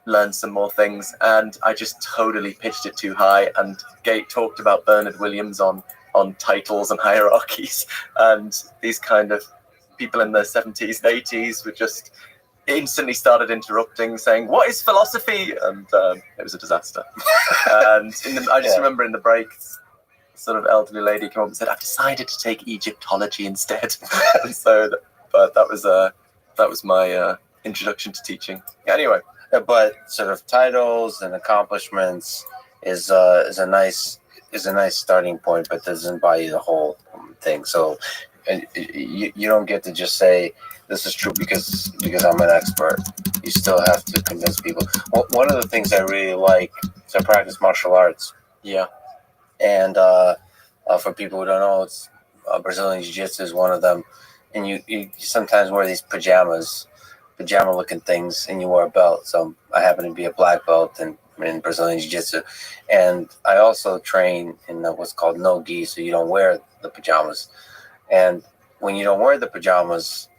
learn some more things, and I just totally pitched it too high. And Gate talked about Bernard Williams on titles and hierarchies, and these kind of people in their 70s and 80s were just instantly started interrupting, saying, "What is philosophy?" And it was a disaster. And I just remember in the break, sort of elderly lady came up and said, "I've decided to take Egyptology instead." And so, but that was my introduction to teaching. Anyway. But sort of titles and accomplishments is a nice starting point, but doesn't buy you the whole thing. So you don't get to just say this is true because I'm an expert. You still have to convince people. Well, one of the things I really like is I practice martial arts. Yeah. And for people who don't know, it's Brazilian Jiu-Jitsu is one of them. And you sometimes wear these pajama-looking things, and you wear a belt. So I happen to be a black belt in Brazilian Jiu-Jitsu. And I also train in what's called no-gi, so you don't wear the pajamas. And when you don't wear the pajamas,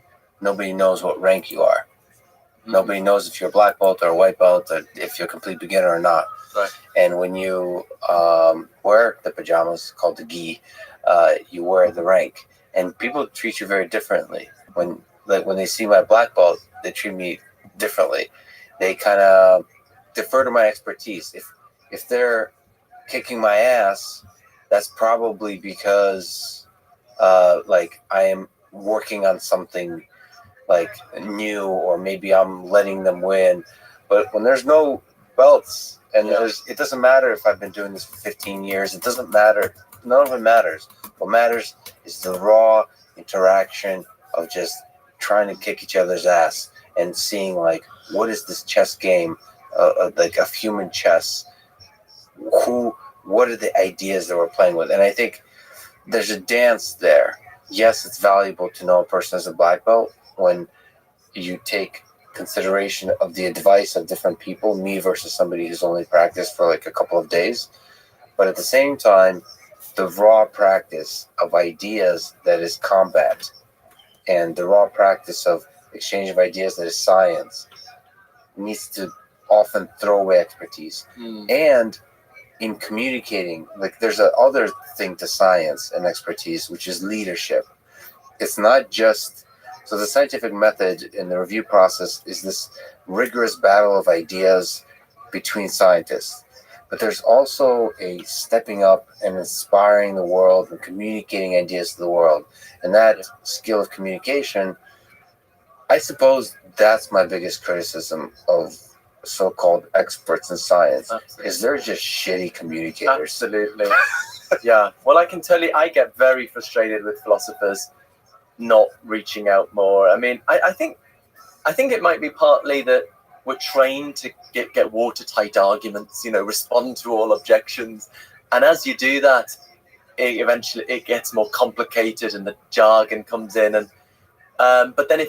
nobody knows what rank you are. Mm-hmm. Nobody knows if you're a black belt or a white belt, or if you're a complete beginner or not. Right. And when you wear the pajamas, called the gi, you wear the rank. And people treat you very differently. When they see my black belt, they treat me differently. They kind of defer to my expertise. If they're kicking my ass, that's probably because I am working on something new, or maybe I'm letting them win. But when there's no belts, and it doesn't matter if I've been doing this for 15 years, it doesn't matter. None of it matters. What matters is the raw interaction of just trying to kick each other's ass and seeing what is this chess game, of human chess. What are the ideas that we're playing with? And I think there's a dance there. Yes, it's valuable to know a person as a black belt when you take consideration of the advice of different people, me versus somebody who's only practiced for a couple of days. But at the same time, the raw practice of ideas that is combat, and the raw practice of exchange of ideas that is science, needs to often throw away expertise. And in communicating, there's a other thing to science and expertise, which is leadership. It's not just, so the scientific method in the review process is this rigorous battle of ideas between scientists. But there's also a stepping up and inspiring the world and communicating ideas to the world. And that skill of communication, I suppose that's my biggest criticism of so-called experts in science. Absolutely. Is they're just shitty communicators. Absolutely. Yeah. Well, I can tell you, I get very frustrated with philosophers not reaching out more. I mean, I think it might be partly that we're trained to get watertight arguments, respond to all objections. And as you do that, eventually it gets more complicated and the jargon comes in. And but then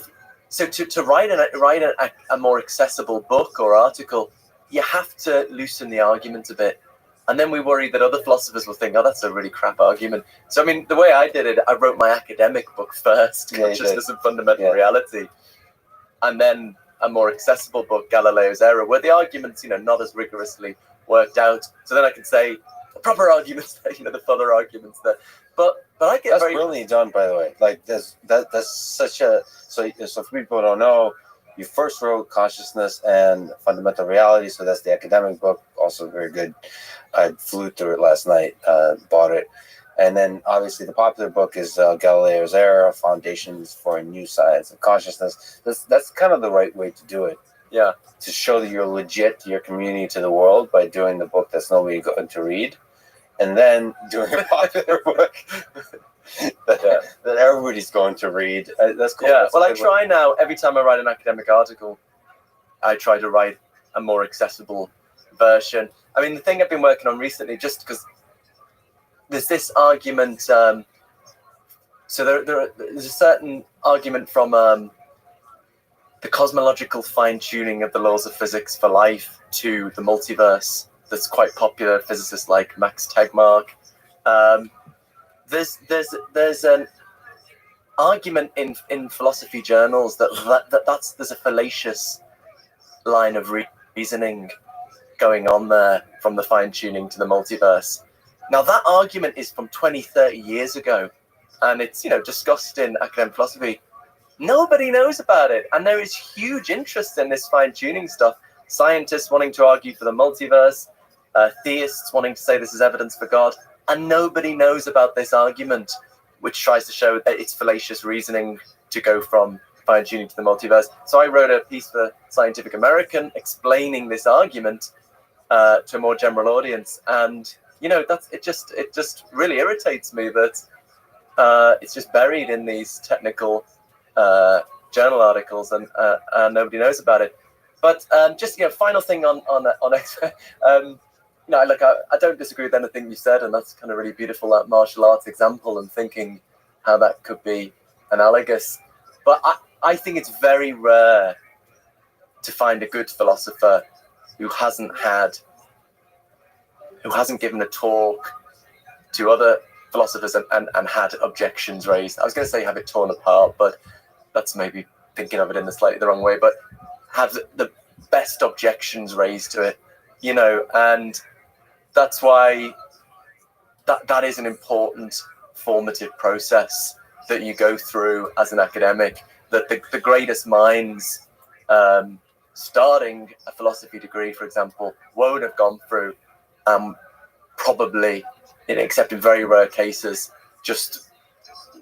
to write a more accessible book or article, you have to loosen the argument a bit. And then we worry that other philosophers will think, oh, that's a really crap argument. So, I mean, the way I did it, I wrote my academic book first, Consciousness and Fundamental Reality. And then a more accessible book, Galileo's Error, where the arguments, not as rigorously worked out. So then I can say the proper arguments, the fuller arguments there. But I get that's brilliantly done, by the way. That's such a so for people who don't know, you first wrote Consciousness and Fundamental Reality, so that's the academic book, also very good. I flew through it last night, bought it. And then obviously the popular book is Galileo's Error, Foundations for a New Science of Consciousness. That's kind of the right way to do it. Yeah. To show that you're legit to your community, to the world, by doing the book that's nobody going to read. And then doing a popular book that everybody's going to read. That's cool. Yeah. That's I try now, every time I write an academic article, I try to write a more accessible version. I mean, the thing I've been working on recently, just because there's this argument, so there's a certain argument from the cosmological fine-tuning of the laws of physics for life to the multiverse that's quite popular, physicists like Max Tegmark. There's an argument in philosophy journals that there's a fallacious line of reasoning going on there from the fine-tuning to the multiverse. Now, that argument is from 20, 30 years ago, and it's, discussed in academic philosophy. Nobody knows about it, and there is huge interest in this fine-tuning stuff. Scientists wanting to argue for the multiverse, theists wanting to say this is evidence for God, and nobody knows about this argument, which tries to show that it's fallacious reasoning to go from fine-tuning to the multiverse. So I wrote a piece for Scientific American explaining this argument to a more general audience, and it just really irritates me that it's just buried in these technical journal articles, and nobody knows about it. But just final thing on I don't disagree with anything you said, and that's kind of really beautiful, that martial arts example, and thinking how that could be analogous. But I think it's very rare to find a good philosopher who hasn't given a talk to other philosophers and had objections raised. I was going to say have it torn apart, but that's maybe thinking of it in the wrong way, but have the best objections raised to it, and that's why that is an important formative process that you go through as an academic, that the greatest minds starting a philosophy degree, for example, won't have gone through, probably, except in very rare cases, just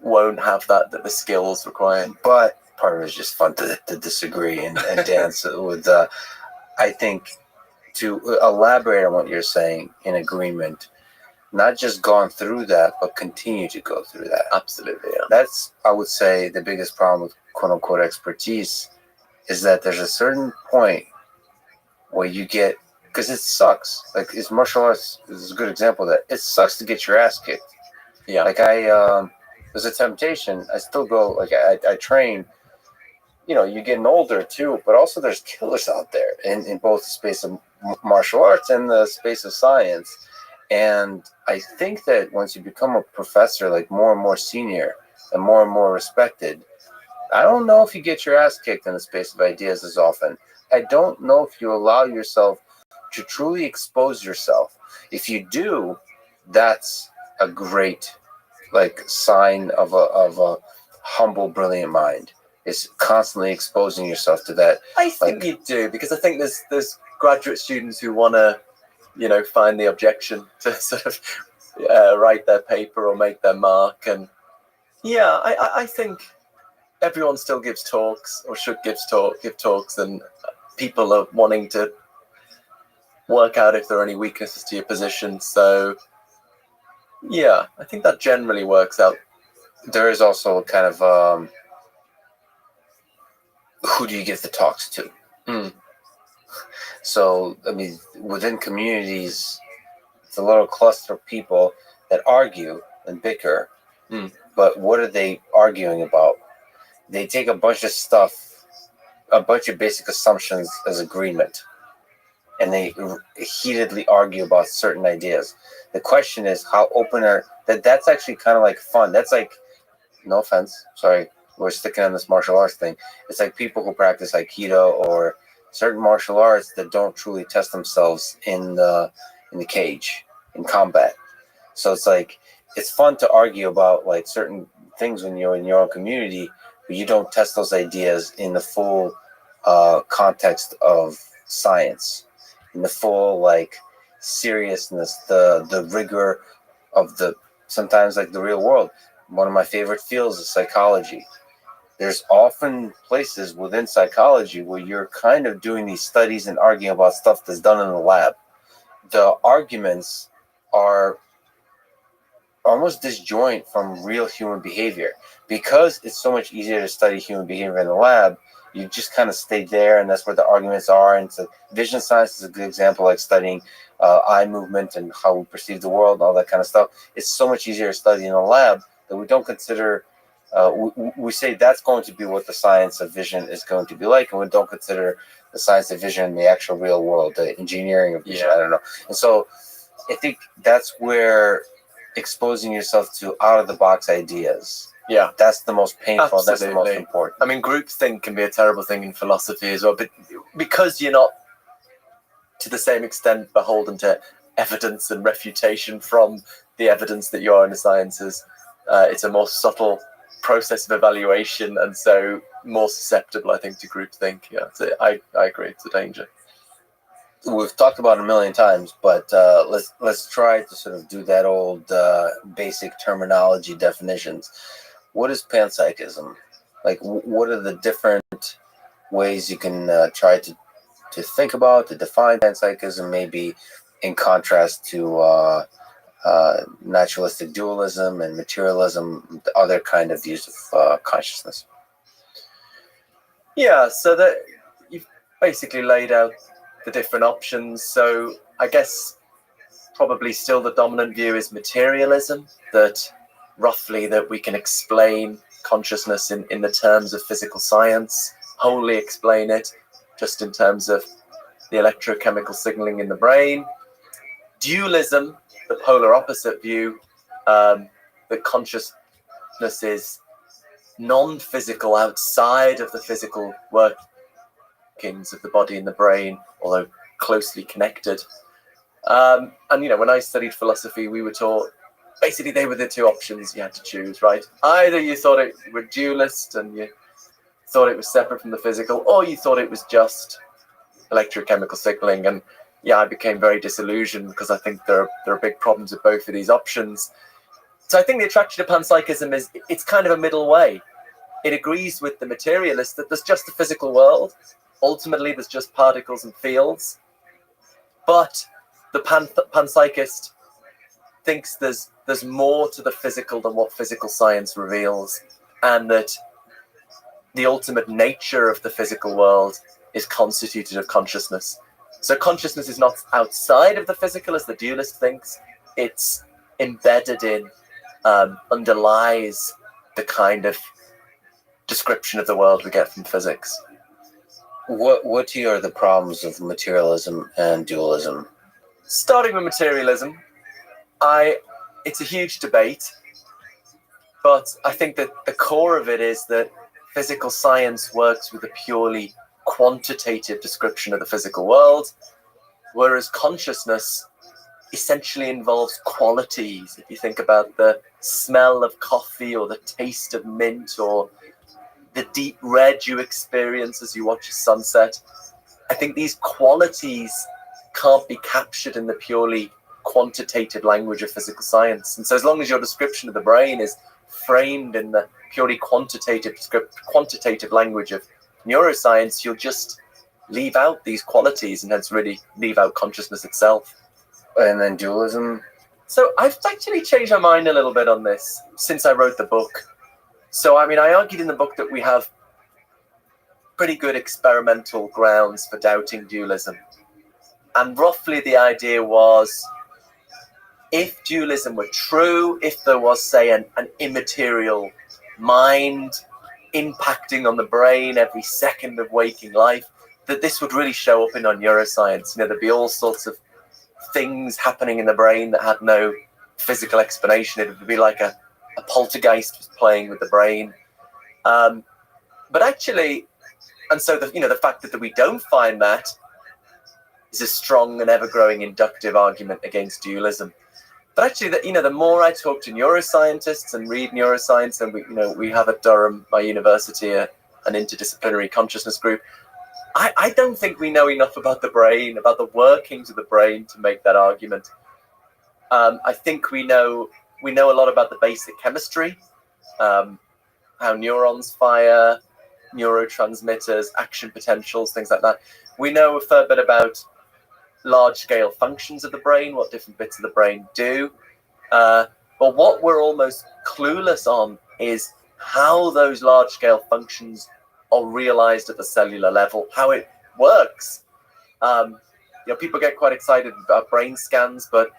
won't have the skills required. But part of it is just fun to disagree and dance with. I think to elaborate on what you're saying, in agreement, not just gone through that, but continue to go through that. Absolutely, yeah. That's, I would say, the biggest problem with quote-unquote expertise, is that there's a certain point where you get, because it sucks. Like, it's martial arts is a good example of that. It sucks to get your ass kicked. Yeah. Like, there's a temptation. I still go, like, I train. You're getting older too, but also there's killers out there in both the space of martial arts and the space of science. And I think that once you become a professor, like more and more senior and more respected, I don't know if you get your ass kicked in the space of ideas as often. I don't know if you allow yourself to truly expose yourself. If you do, that's a great sign of a humble, brilliant mind. Is constantly exposing yourself to that. I think you do, because I think there's graduate students who want to, find the objection to sort of write their paper or make their mark. And yeah, I think everyone still gives talks, or should give talks, and people are wanting to work out if there are any weaknesses to your position. So yeah, I think that generally works out. There is also kind of who do you give the talks to? So, I mean, within communities, it's a little cluster of people that argue and bicker. But what are they arguing about? They take a bunch of stuff, a bunch of basic assumptions as agreement, and they heatedly argue about certain ideas. The question is, how open are that's actually kind of like fun. That's like, no offense, sorry, we're sticking on this martial arts thing. It's like people who practice Aikido or certain martial arts that don't truly test themselves in the cage, in combat. So it's like, it's fun to argue about like certain things when you're in your own community, but you don't test those ideas in the full context of science, in the full seriousness, the rigor of sometimes the real world. One of my favorite fields is psychology. There's often places within psychology where you're kind of doing these studies and arguing about stuff that's done in the lab. The arguments are almost disjoint from real human behavior. Because it's so much easier to study human behavior in the lab, you just kind of stay there, and that's where the arguments are. And so vision science is a good example, like studying eye movement and how we perceive the world and all that kind of stuff. It's so much easier to study in a lab that we don't consider, we say that's going to be what the science of vision is going to be like, and we don't consider the science of vision in the actual real world, the engineering of vision, I don't know. And so I think that's where exposing yourself to out-of-the-box ideas, that's the most painful. Absolutely. That's the most important. I mean, groupthink can be a terrible thing in philosophy as well, but because you're not to the same extent beholden to evidence and refutation from the evidence that you are in the sciences. It's a more subtle process of evaluation, and so more susceptible, I think, to groupthink. Yeah, so I agree. It's a danger. We've talked about it a million times, but let's try to sort of do that old basic terminology definitions. What is panpsychism? Like, what are the different ways you can try to think about, to define panpsychism, maybe in contrast to naturalistic dualism and materialism, the other kind of views of consciousness? Yeah, so that you've basically laid out the different options. So I guess probably still the dominant view is materialism, that roughly that we can explain consciousness in the terms of physical science, wholly explain it just in terms of the electrochemical signaling in the brain. Dualism, the polar opposite view, that consciousness is non-physical, outside of the physical workings of the body and the brain, although closely connected. And when I studied philosophy, we were taught basically they were the two options you had to choose, right? Either you thought it were dualist and you thought it was separate from the physical, or you thought it was just electrochemical signaling. And yeah, I became very disillusioned because I think there are big problems with both of these options. So I think the attraction to panpsychism is it's kind of a middle way. It agrees with the materialist that there's just a physical world. Ultimately, there's just particles and fields. But the panpsychist thinks there's more to the physical than what physical science reveals, and that the ultimate nature of the physical world is constituted of consciousness. So consciousness is not outside of the physical, as the dualist thinks. It's embedded in, underlies the kind of description of the world we get from physics. What to you are the problems of materialism and dualism? Starting with materialism, it's a huge debate, but I think that the core of it is that physical science works with a purely quantitative description of the physical world, whereas consciousness essentially involves qualities. If you think about the smell of coffee or the taste of mint or the deep red you experience as you watch a sunset, I think these qualities can't be captured in the purely quantitative language of physical science. And so as long as your description of the brain is framed in the purely quantitative language of neuroscience, you'll just leave out these qualities and hence really leave out consciousness itself. And then dualism? So I've actually changed my mind a little bit on this since I wrote the book. So, I argued in the book that we have pretty good experimental grounds for doubting dualism. And roughly the idea was, if dualism were true, if there was, say, an immaterial mind impacting on the brain every second of waking life, that this would really show up in our neuroscience. There'd be all sorts of things happening in the brain that had no physical explanation. It would be like a poltergeist was playing with the brain. But actually, and so the fact that we don't find that is a strong and ever-growing inductive argument against dualism. But actually, the more I talk to neuroscientists and read neuroscience, and we have at Durham, my university, an interdisciplinary consciousness group, I don't think we know enough about the brain, about the workings of the brain to make that argument. I think we know a lot about the basic chemistry, how neurons fire, neurotransmitters, action potentials, things like that. We know a fair bit about large-scale functions of the brain, what different bits of the brain do. But what we're almost clueless on is how those large-scale functions are realized at the cellular level, how it works. People get quite excited about brain scans, but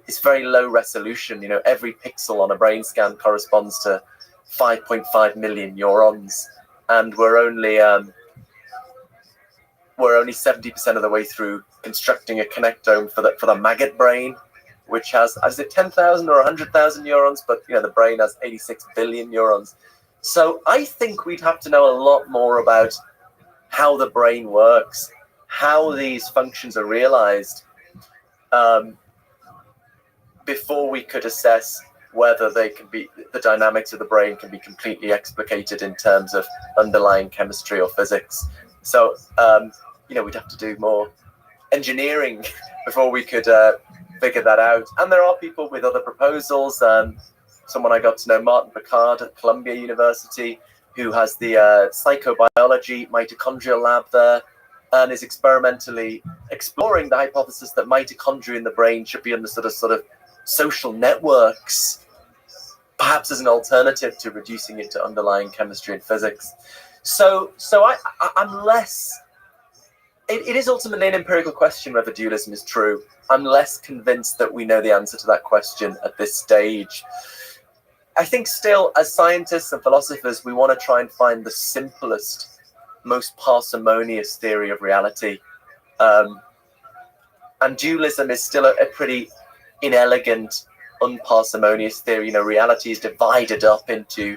it's very low resolution. Every pixel on a brain scan corresponds to 5.5 million neurons, and we're only 70% of the way through constructing a connectome for the maggot brain, which has 10,000 or 100,000 neurons, but the brain has 86 billion neurons. So I think we'd have to know a lot more about how the brain works, how these functions are realized before we could assess whether they can be, the dynamics of the brain can be completely explicated in terms of underlying chemistry or physics. So, we'd have to do more engineering before we could figure that out. And there are people with other proposals. Someone I got to know, Martin Picard at Columbia University, who has the psychobiology mitochondrial lab there, and is experimentally exploring the hypothesis that mitochondria in the brain should be under sort of social networks, perhaps as an alternative to reducing it to underlying chemistry and physics. So I'm less. It is ultimately an empirical question whether dualism is true. I'm less convinced that we know the answer to that question at this stage. I think still, as scientists and philosophers, we want to try and find the simplest, most parsimonious theory of reality. And dualism is still a pretty inelegant, unparsimonious theory. Reality is divided up into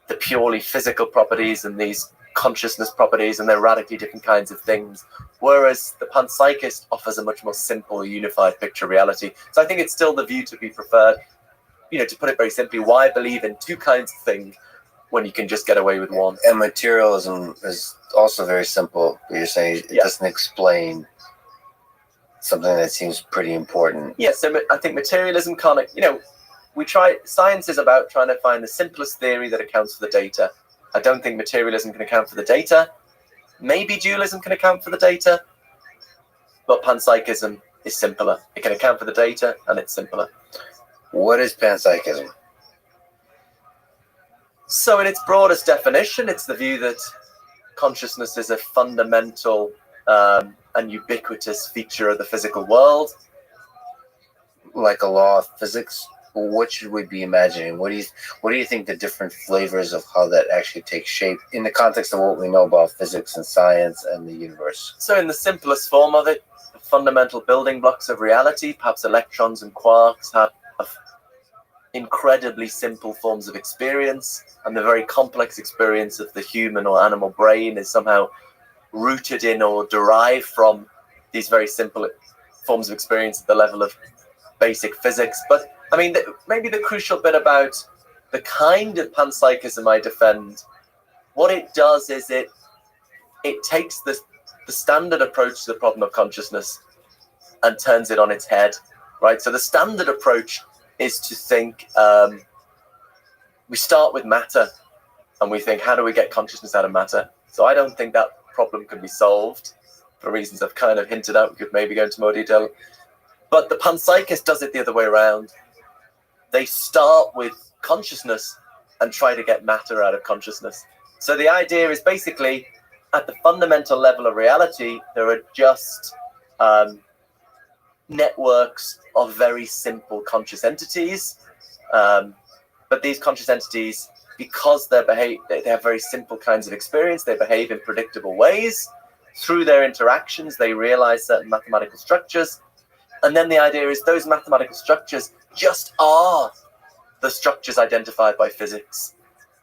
the purely physical properties and these consciousness properties, and they're radically different kinds of things. Whereas the panpsychist offers a much more simple, unified picture of reality. So I think it's still the view to be preferred. To put it very simply, why believe in two kinds of thing when you can just get away with one? And materialism is also very simple. You're saying it doesn't explain something that seems pretty important. Yeah, so I think materialism can't, science is about trying to find the simplest theory that accounts for the data. I don't think materialism can account for the data. Maybe dualism can account for the data, but panpsychism is simpler. It can account for the data, and it's simpler. What is panpsychism? So in its broadest definition, it's the view that consciousness is a fundamental and ubiquitous feature of the physical world. Like a law of physics? What should we be imagining? What do you think the different flavors of how that actually takes shape in the context of what we know about physics and science and the universe? So in the simplest form of it, the fundamental building blocks of reality, perhaps electrons and quarks, have incredibly simple forms of experience, and the very complex experience of the human or animal brain is somehow rooted in or derived from these very simple forms of experience at the level of basic physics. But I mean, maybe the crucial bit about the kind of panpsychism I defend, what it does is it takes the standard approach to the problem of consciousness and turns it on its head, right? So the standard approach is to think, we start with matter and we think, how do we get consciousness out of matter? So I don't think that problem can be solved for reasons I've kind of hinted at. We could maybe go into more detail. But the panpsychist does it the other way around. They start with consciousness and try to get matter out of consciousness. So the idea is basically, at the fundamental level of reality, there are just networks of very simple conscious entities. But these conscious entities, because they have very simple kinds of experience, they behave in predictable ways. Through their interactions, they realize certain mathematical structures. And then the idea is those mathematical structures just are the structures identified by physics.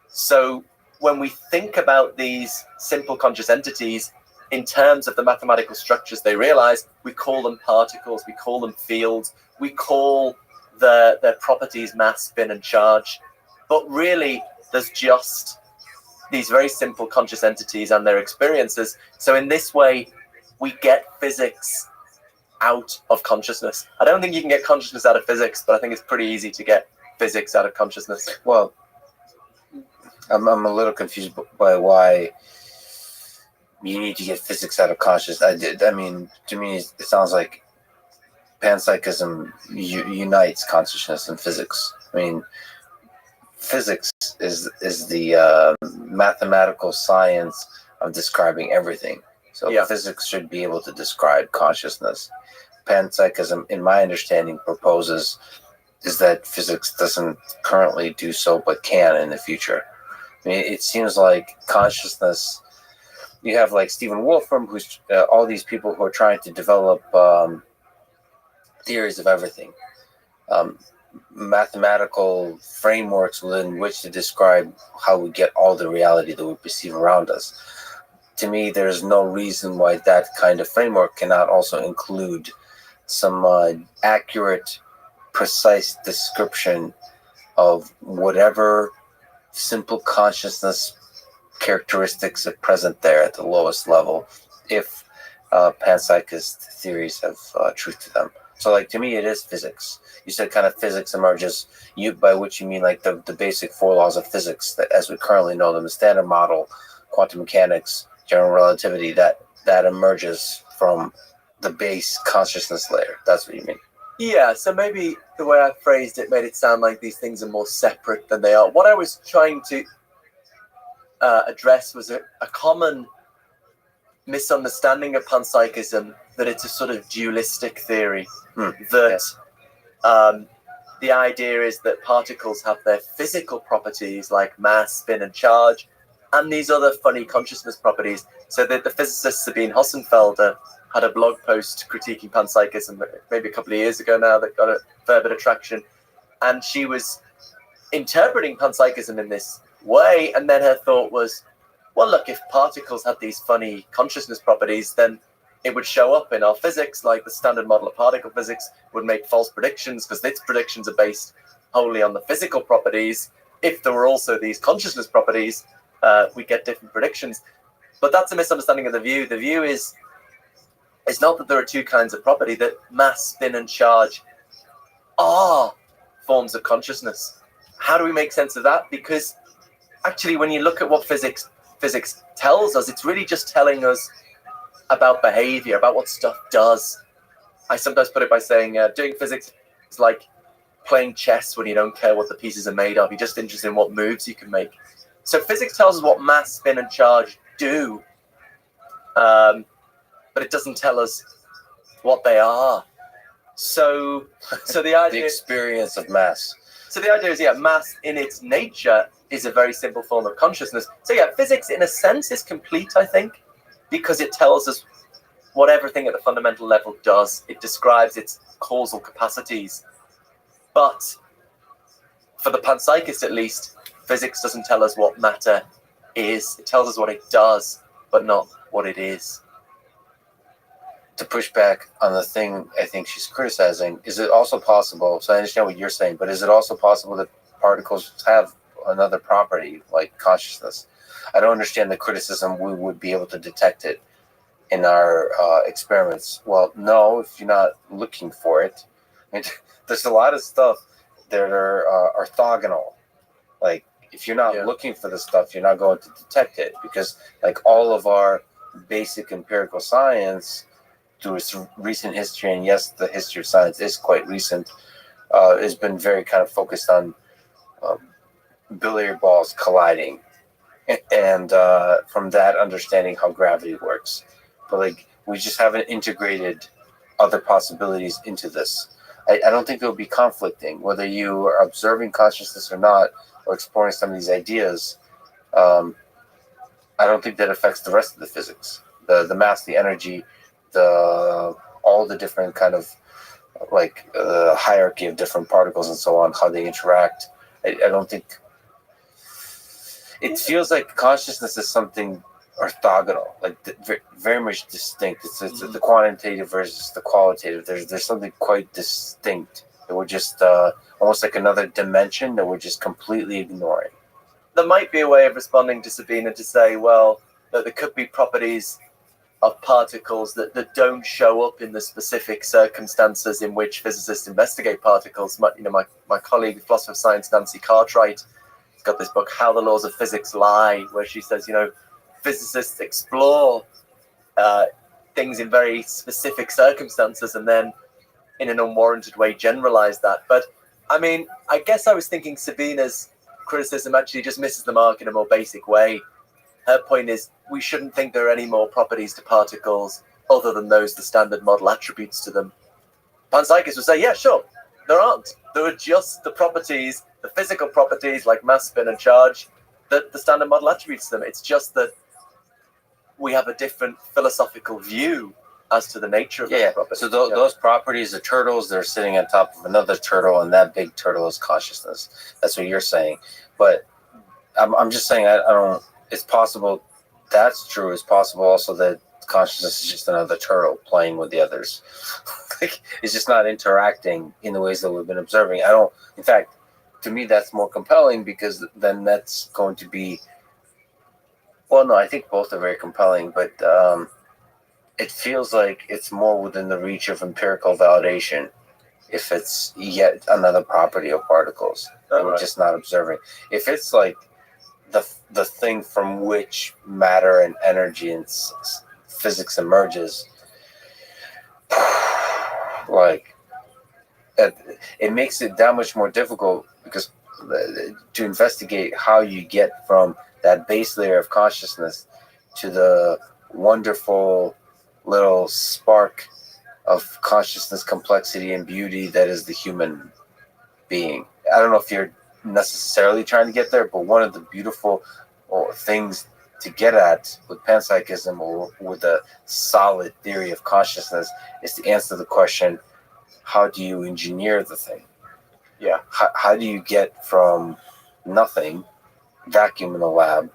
So when we think about these simple conscious entities in terms of the mathematical structures they realize, we call them particles, we call them fields, we call their properties mass, spin, and charge. But really, there's just these very simple conscious entities and their experiences. So in this way, we get physics out of consciousness. I don't think you can get consciousness out of physics, but I think it's pretty easy to get physics out of consciousness. Well, I'm a little confused by why you need to get physics out of consciousness. I mean, to me, it sounds like panpsychism unites consciousness and physics. I mean, physics is the mathematical science of describing everything. So physics should be able to describe consciousness. Panpsychism, in my understanding, proposes is that physics doesn't currently do so, but can in the future. I mean, it seems like consciousness. You have like Stephen Wolfram, who's all these people who are trying to develop theories of everything, mathematical frameworks within which to describe how we get all the reality that we perceive around us. to me, there's no reason why that kind of framework cannot also include some accurate, precise description of whatever simple consciousness characteristics are present there at the lowest level, if panpsychist theories have truth to them. So, like, to me, it is physics. You said kind of physics emerges, by which you mean like the basic four laws of physics that, as we currently know them, the standard model, quantum mechanics, general relativity, that emerges from the base consciousness layer. That's what you mean. Yeah, so maybe the way I phrased it made it sound like these things are more separate than they are. What I was trying to address was a common misunderstanding of panpsychism, that it's a sort of dualistic theory, that the idea is that particles have their physical properties like mass, spin, and charge, and these other funny consciousness properties. So that the physicist Sabine Hossenfelder had a blog post critiquing panpsychism maybe a couple of years ago now that got a fair bit of traction, and she was interpreting panpsychism in this way, and then her thought was, well, look, if particles had these funny consciousness properties, then it would show up in our physics, like the standard model of particle physics would make false predictions because its predictions are based wholly on the physical properties. If there were also these consciousness properties, we get different predictions. But that's a misunderstanding of the view. The view is, it's not that there are two kinds of property, that mass, spin, and charge are forms of consciousness. How do we make sense of that? Because actually, when you look at what physics tells us, it's really just telling us about behavior, about what stuff does. I sometimes put it by saying doing physics is like playing chess when you don't care what the pieces are made of. You're just interested in what moves you can make. So physics tells us what mass, spin, and charge do, but it doesn't tell us what they are. So the idea, the experience of mass. So the idea is, mass in its nature is a very simple form of consciousness. So physics in a sense is complete, I think, because it tells us what everything at the fundamental level does. It describes its causal capacities. But for the panpsychist, at least, physics doesn't tell us what matter is. It tells us what it does, but not what it is. To push back on the thing I think she's criticizing, is it also possible, so I understand what you're saying, but is it also possible that particles have another property like consciousness? I don't understand the criticism we would be able to detect it in our experiments. Well, no, if you're not looking for it. I mean, there's a lot of stuff that are orthogonal. Like, if you're not looking for the stuff, you're not going to detect it, because like all of our basic empirical science through its recent history, and yes, the history of science is quite recent, has been very kind of focused on billiard balls colliding, and from that understanding how gravity works. But like, we just haven't integrated other possibilities into this. I don't think it will be conflicting whether you are observing consciousness or not, or exploring some of these ideas. I don't think that affects the rest of the physics, the mass, the energy, all the different kind of like hierarchy of different particles and so on, how they interact. I don't think it feels like consciousness is something orthogonal, like very much distinct. It's the quantitative versus the qualitative. There's something quite distinct that we're just almost like another dimension that we're just completely ignoring. There might be a way of responding to Sabina to say, well, that there could be properties of particles that don't show up in the specific circumstances in which physicists investigate particles. My colleague, the philosopher of science, Nancy Cartwright, has got this book, How the Laws of Physics Lie, where she says, physicists explore things in very specific circumstances and then in an unwarranted way generalize that. But I mean, I guess I was thinking Sabina's criticism actually just misses the mark in a more basic way. Her point is, we shouldn't think there are any more properties to particles other than those the standard model attributes to them. Panpsychists would say, yeah, sure, there aren't. There are just the properties, the physical properties like mass, spin, and charge that the standard model attributes to them. It's just that we have a different philosophical view as to the nature of those properties. So those properties, the turtles, they're sitting on top of another turtle, and that big turtle is consciousness. That's what you're saying. But I'm just saying, I don't. It's possible that's true. It's possible also that consciousness is just another turtle playing with the others. Like, it's just not interacting in the ways that we've been observing. I don't. In fact, to me, that's more compelling because then that's going to be. Well, no, I think both are very compelling, but it feels like it's more within the reach of empirical validation if it's yet another property of particles that we're just not observing. If it's like the thing from which matter and energy and physics emerges, like it makes it that much more difficult because to investigate how you get from that base layer of consciousness to the wonderful little spark of consciousness, complexity, and beauty that is the human being. I don't know if you're necessarily trying to get there, but one of the beautiful things to get at with panpsychism or with a solid theory of consciousness is to answer the question, how do you engineer the thing? Yeah. How do you get from nothing, vacuum in the lab,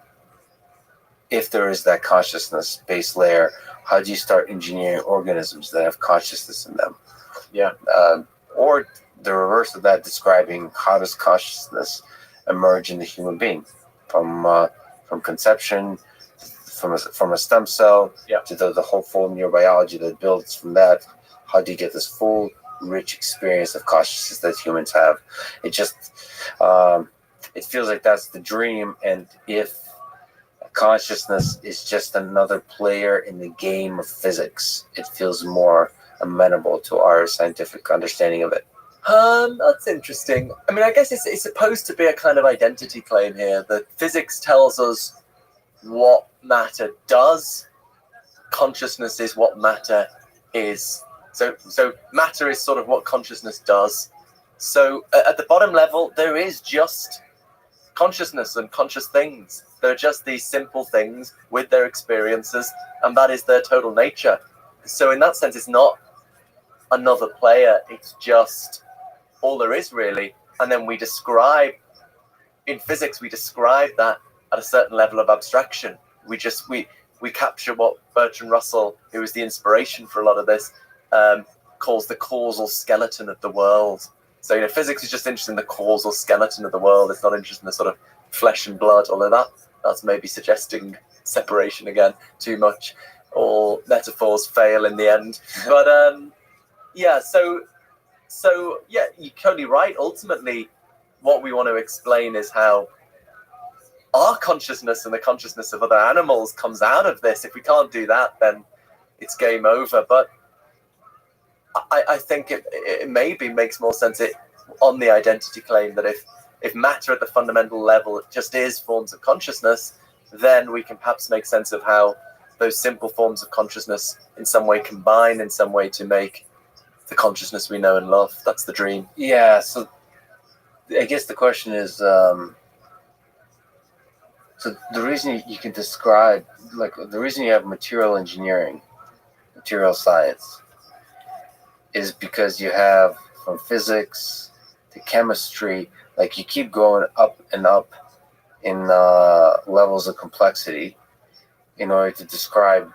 if there is that consciousness base layer, how do you start engineering organisms that have consciousness in them? Yeah. Or the reverse of that, describing how does consciousness emerge in the human being from conception, from a stem cell to the whole full neurobiology that builds from that. How do you get this full, rich experience of consciousness that humans have? It just it feels like that's the dream, and if consciousness is just another player in the game of physics, it feels more amenable to our scientific understanding of it. That's interesting. I mean, I guess it's supposed to be a kind of identity claim here that physics tells us what matter does. Consciousness is what matter is. So matter is sort of what consciousness does. So at the bottom level, there is just consciousness and conscious things. They're just these simple things with their experiences, and that is their total nature. So in that sense, it's not another player. It's just all there is, really. And then we describe, in physics, we describe that at a certain level of abstraction. We capture what Bertrand Russell, who was the inspiration for a lot of this, calls the causal skeleton of the world. So, physics is just interested in the causal skeleton of the world. It's not interested in the sort of flesh and blood, although that's maybe suggesting separation again too much. All metaphors fail in the end. But so you're totally right. Ultimately, what we want to explain is how our consciousness and the consciousness of other animals comes out of this. If we can't do that, then it's game over. But I think it maybe makes more sense on the identity claim that if matter at the fundamental level just is forms of consciousness, then we can perhaps make sense of how those simple forms of consciousness in some way combine in some way to make the consciousness we know and love. That's the dream. Yeah, so I guess the question is, so the reason you can describe, like the reason you have material engineering, material science, is because you have from physics to chemistry, like you keep going up and up in levels of complexity in order to describe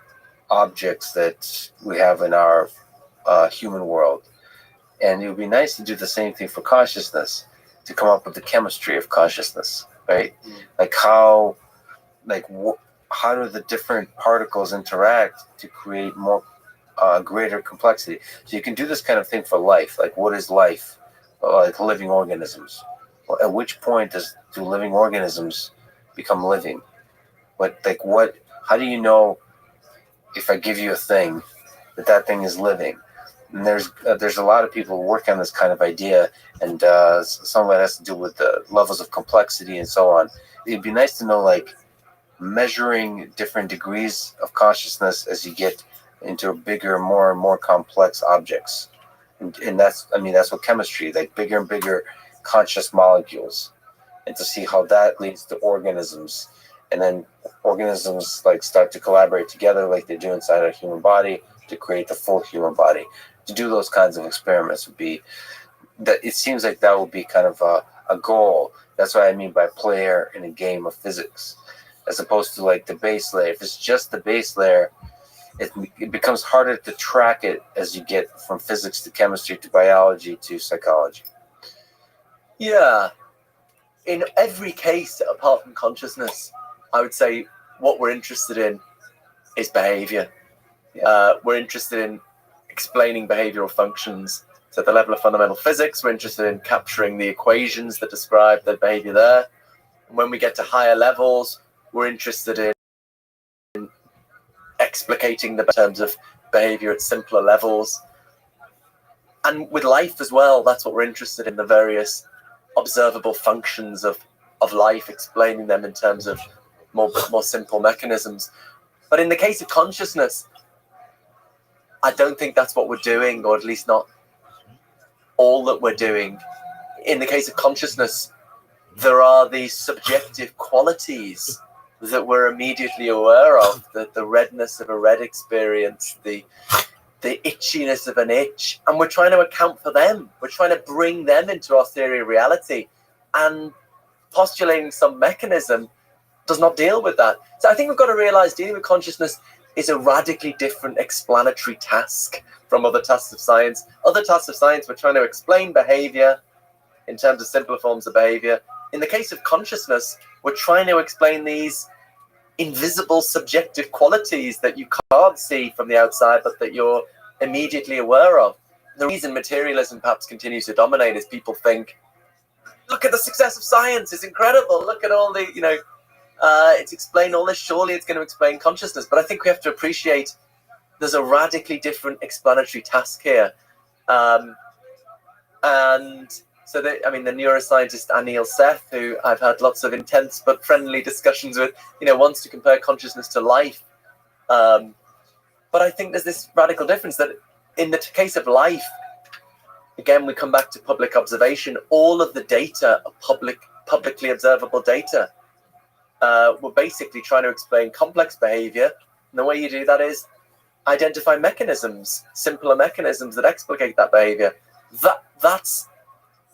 objects that we have in our human world. And it would be nice to do the same thing for consciousness, to come up with the chemistry of consciousness, right? Like how do the different particles interact to create more greater complexity? So you can do this kind of thing for life. Like, what is life? Like living organisms. Well, at which point do living organisms become living? How do you know if I give you a thing that thing is living? And there's a lot of people who work on this kind of idea, and some of it has to do with the levels of complexity and so on. It'd be nice to know, like, measuring different degrees of consciousness as you get into bigger, more and more complex objects. And that's what chemistry, like bigger and bigger conscious molecules, and to see how that leads to organisms. And then organisms like start to collaborate together like they do inside a human body to create the full human body. To do those kinds of experiments would be that. It seems like that would be kind of a goal. That's what I mean by player in a game of physics. as opposed to like the base layer. If it's just the base layer, it becomes harder to track it as you get from physics to chemistry to biology to psychology. Yeah. In every case, apart from consciousness, I would say what we're interested in is behavior. Yeah. We're interested in explaining behavioral functions. So at the level of fundamental physics, we're interested in capturing the equations that describe the behavior there. And when we get to higher levels, we're interested in explicating the terms of behavior at simpler levels. And with life as well, that's what we're interested in, the various observable functions of life, explaining them in terms of more simple mechanisms. But in the case of consciousness, I don't think that's what we're doing, or at least not all that we're doing. In the case of consciousness, there are these subjective qualities that we're immediately aware of, the redness of a red experience, the itchiness of an itch, and we're trying to account for them. We're trying to bring them into our theory of reality, and postulating some mechanism does not deal with that. So I think we've got to realize dealing with consciousness is a radically different explanatory task from other tasks of science. Other tasks of science, we're trying to explain behavior in terms of simpler forms of behavior. In the case of consciousness, we're trying to explain these invisible subjective qualities that you can't see from the outside, but that you're immediately aware of. The reason materialism perhaps continues to dominate is people think, look at the success of science, it's incredible, look at all the, it's explained all this, surely it's going to explain consciousness. But I think we have to appreciate there's a radically different explanatory task here. And so, the neuroscientist Anil Seth, who I've had lots of intense but friendly discussions with, wants to compare consciousness to life. But I think there's this radical difference that in the case of life, again, we come back to public observation. All of the data are publicly observable data. We're basically trying to explain complex behavior. And the way you do that is identify mechanisms, simpler mechanisms that explicate that behavior. That's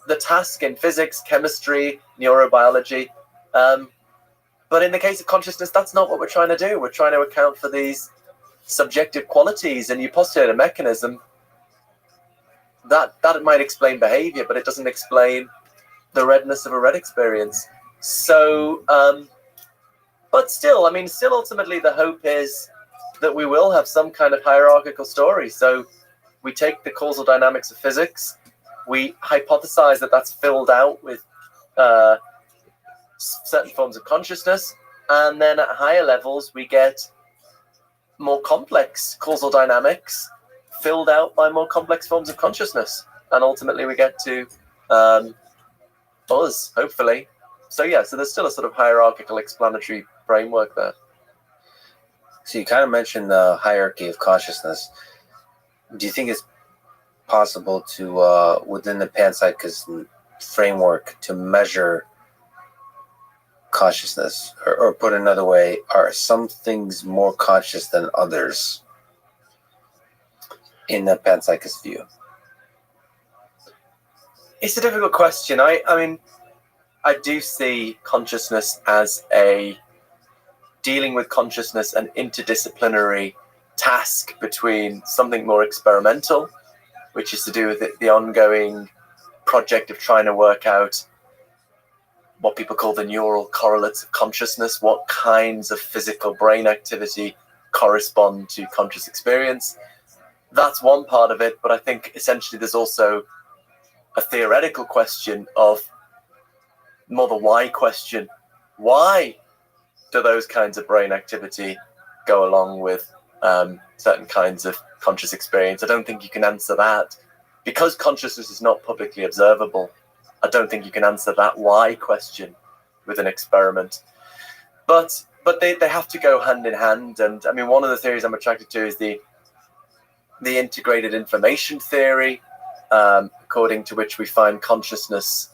the task in physics, chemistry, neurobiology. But in the case of consciousness, that's not what we're trying to do. We're trying to account for these subjective qualities, and you postulate a mechanism that might explain behavior, but it doesn't explain the redness of a red experience. So, but still ultimately the hope is that we will have some kind of hierarchical story. So we take the causal dynamics of physics, we hypothesize that that's filled out with certain forms of consciousness, and then at higher levels we get more complex causal dynamics filled out by more complex forms of consciousness, and ultimately we get to us, hopefully. So there's still a sort of hierarchical explanatory framework there. So you kind of mentioned the hierarchy of consciousness. Do you think it's possible to, within the panpsychism framework, to measure consciousness? Or put another way, are some things more conscious than others in the panpsychist view? It's a difficult question. I do see consciousness as dealing with consciousness an interdisciplinary task between something more experimental, which is to do with the ongoing project of trying to work out what people call the neural correlates of consciousness, what kinds of physical brain activity correspond to conscious experience. That's one part of it, but I think essentially there's also a theoretical question of more the why question. Why do those kinds of brain activity go along with certain kinds of conscious experience? I don't think you can answer that. Because consciousness is not publicly observable, I don't think you can answer that why question with an experiment. But they have to go hand in hand. And one of the theories I'm attracted to is the integrated information theory, according to which we find consciousness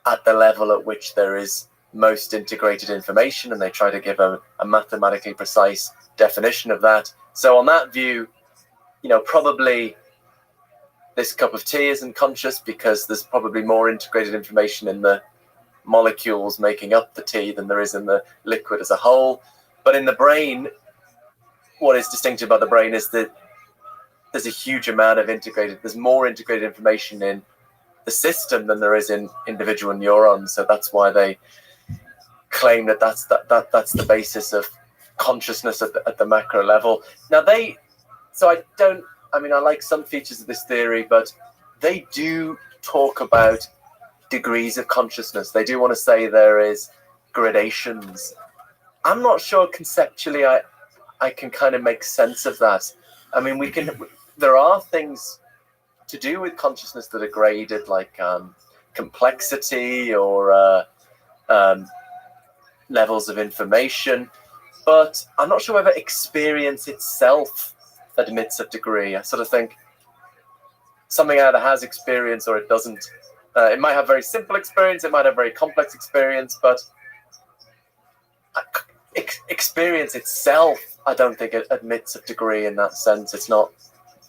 at the level at which there is most integrated information, and they try to give a mathematically precise definition of that. So on that view, probably this cup of tea isn't conscious because there's probably more integrated information in the molecules making up the tea than there is in the liquid as a whole. But in the brain, what is distinctive about the brain is that there's a huge amount of there's more integrated information in the system than there is in individual neurons. So that's why they claim that's the basis of consciousness at the macro level. Now I like some features of this theory, but they do talk about degrees of consciousness. They do want to say there is gradations. I'm not sure conceptually I can kind of make sense of that. I mean, there are things to do with consciousness that are graded, like complexity or levels of information, but I'm not sure whether experience itself admits a degree. I sort of think something either has experience or it doesn't. It might have very simple experience, it might have very complex experience, but experience itself, I don't think it admits a degree in that sense. It's not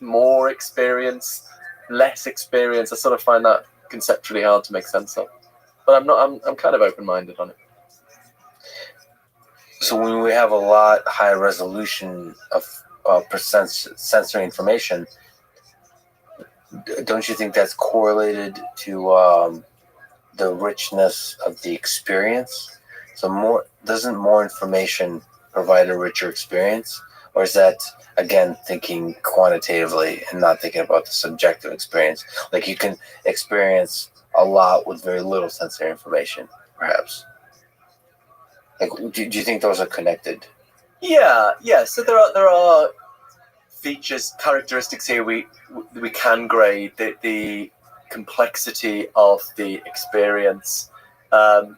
more experience, less experience. I sort of find that conceptually hard to make sense of. But I'm kind of open-minded on it. So when we have a lot higher resolution of sensory information, don't you think that's correlated to the richness of the experience? So doesn't more information provide a richer experience? Or is that, again, thinking quantitatively and not thinking about the subjective experience? Like you can experience a lot with very little sensory information, perhaps. Like, do you think those are connected? Yeah. So there are features, characteristics here we can grade the complexity of the experience, and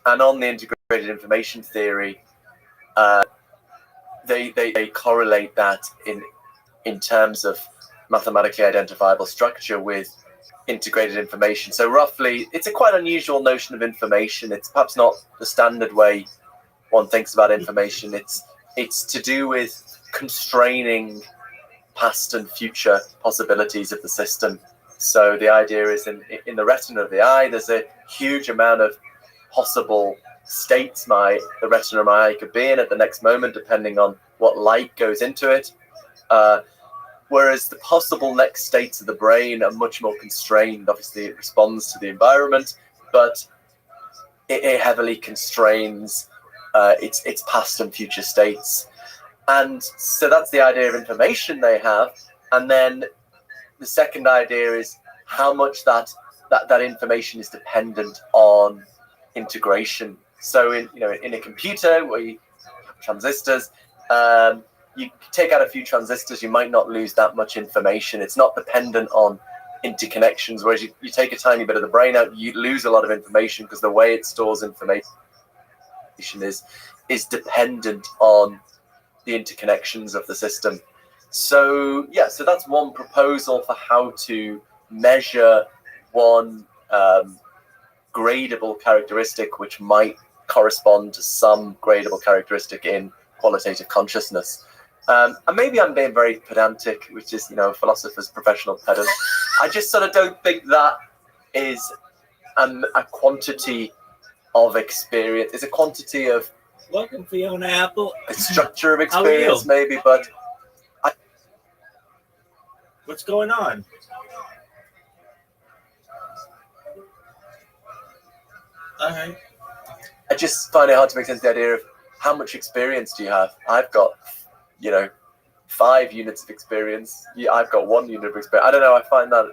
on the integrated information theory, they correlate that in terms of mathematically identifiable structure with integrated information. So roughly, it's a quite unusual notion of information. It's perhaps not the standard way one thinks about information. It's to do with constraining past and future possibilities of the system. So the idea is in the retina of the eye, there's a huge amount of possible states the retina of my eye could be in at the next moment, depending on what light goes into it. Whereas the possible next states of the brain are much more constrained. Obviously, it responds to the environment, but it heavily constrains its past and future states. And so that's the idea of information they have. And then the second idea is how much that information is dependent on integration. So in a computer where you have transistors, you take out a few transistors, you might not lose that much information. It's not dependent on interconnections, whereas you take a tiny bit of the brain out, you lose a lot of information because the way it stores information is dependent on the interconnections of the system. So that's one proposal for how to measure one gradable characteristic which might correspond to some gradable characteristic in qualitative consciousness. And maybe I'm being very pedantic, which is, a philosopher's professional pedant. I just sort of don't think that is a quantity of experience. It's a quantity of Welcome, Fiona Apple. a structure of experience, maybe, but What's going on? All right. I just find it hard to make sense of the idea of how much experience do you have? I've got, 5 units of experience. I've got 1 unit of experience. I don't know. I find that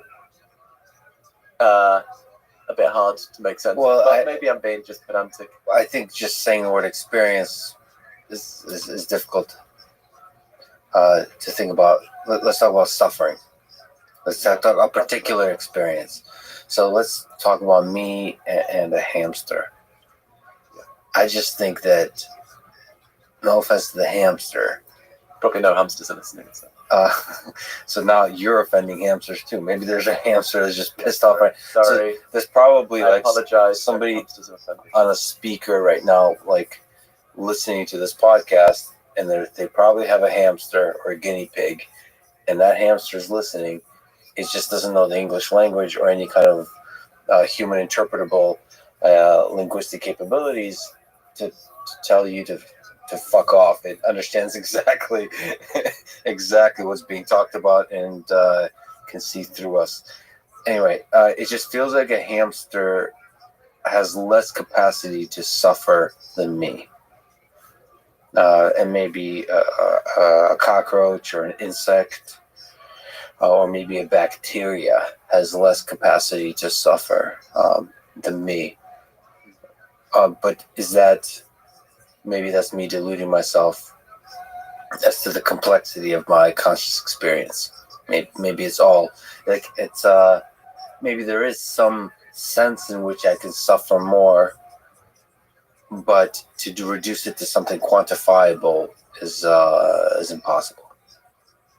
a bit hard to make sense. Well, but maybe I'm being just pedantic. I think just saying the word experience is difficult to think about. Let's talk about suffering. Let's talk about a particular experience. So let's talk about me and a hamster. I just think that, no offense to the hamster. Probably no hamsters are listening. So now you're offending hamsters too. Maybe there's a hamster that's just pissed off. Right? Sorry. So there's probably I apologize. Somebody on a speaker right now, like listening to this podcast, and they probably have a hamster or a guinea pig, and that hamster's listening. It just doesn't know the English language or any kind of human interpretable linguistic capabilities to tell you to fuck off. It understands exactly exactly what's being talked about and can see through us. Anyway, it just feels like a hamster has less capacity to suffer than me. And maybe a cockroach or an insect or maybe a bacteria has less capacity to suffer than me. But is that, maybe that's me deluding myself as to the complexity of my conscious experience. Maybe it's all, like, it's, maybe there is some sense in which I can suffer more, but to reduce it to something quantifiable is impossible.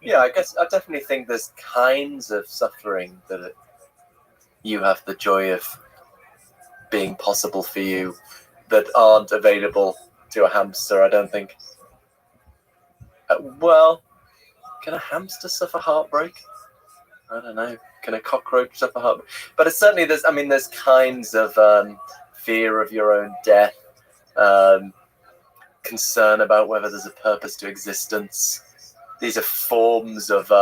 Yeah, I guess I definitely think there's kinds of suffering that you have the joy of being possible for you that aren't available to a hamster. I don't think. Well, can a hamster suffer heartbreak? I don't know. Can a cockroach suffer heartbreak? But it's certainly there's kinds of fear of your own death, concern about whether there's a purpose to existence. These are forms of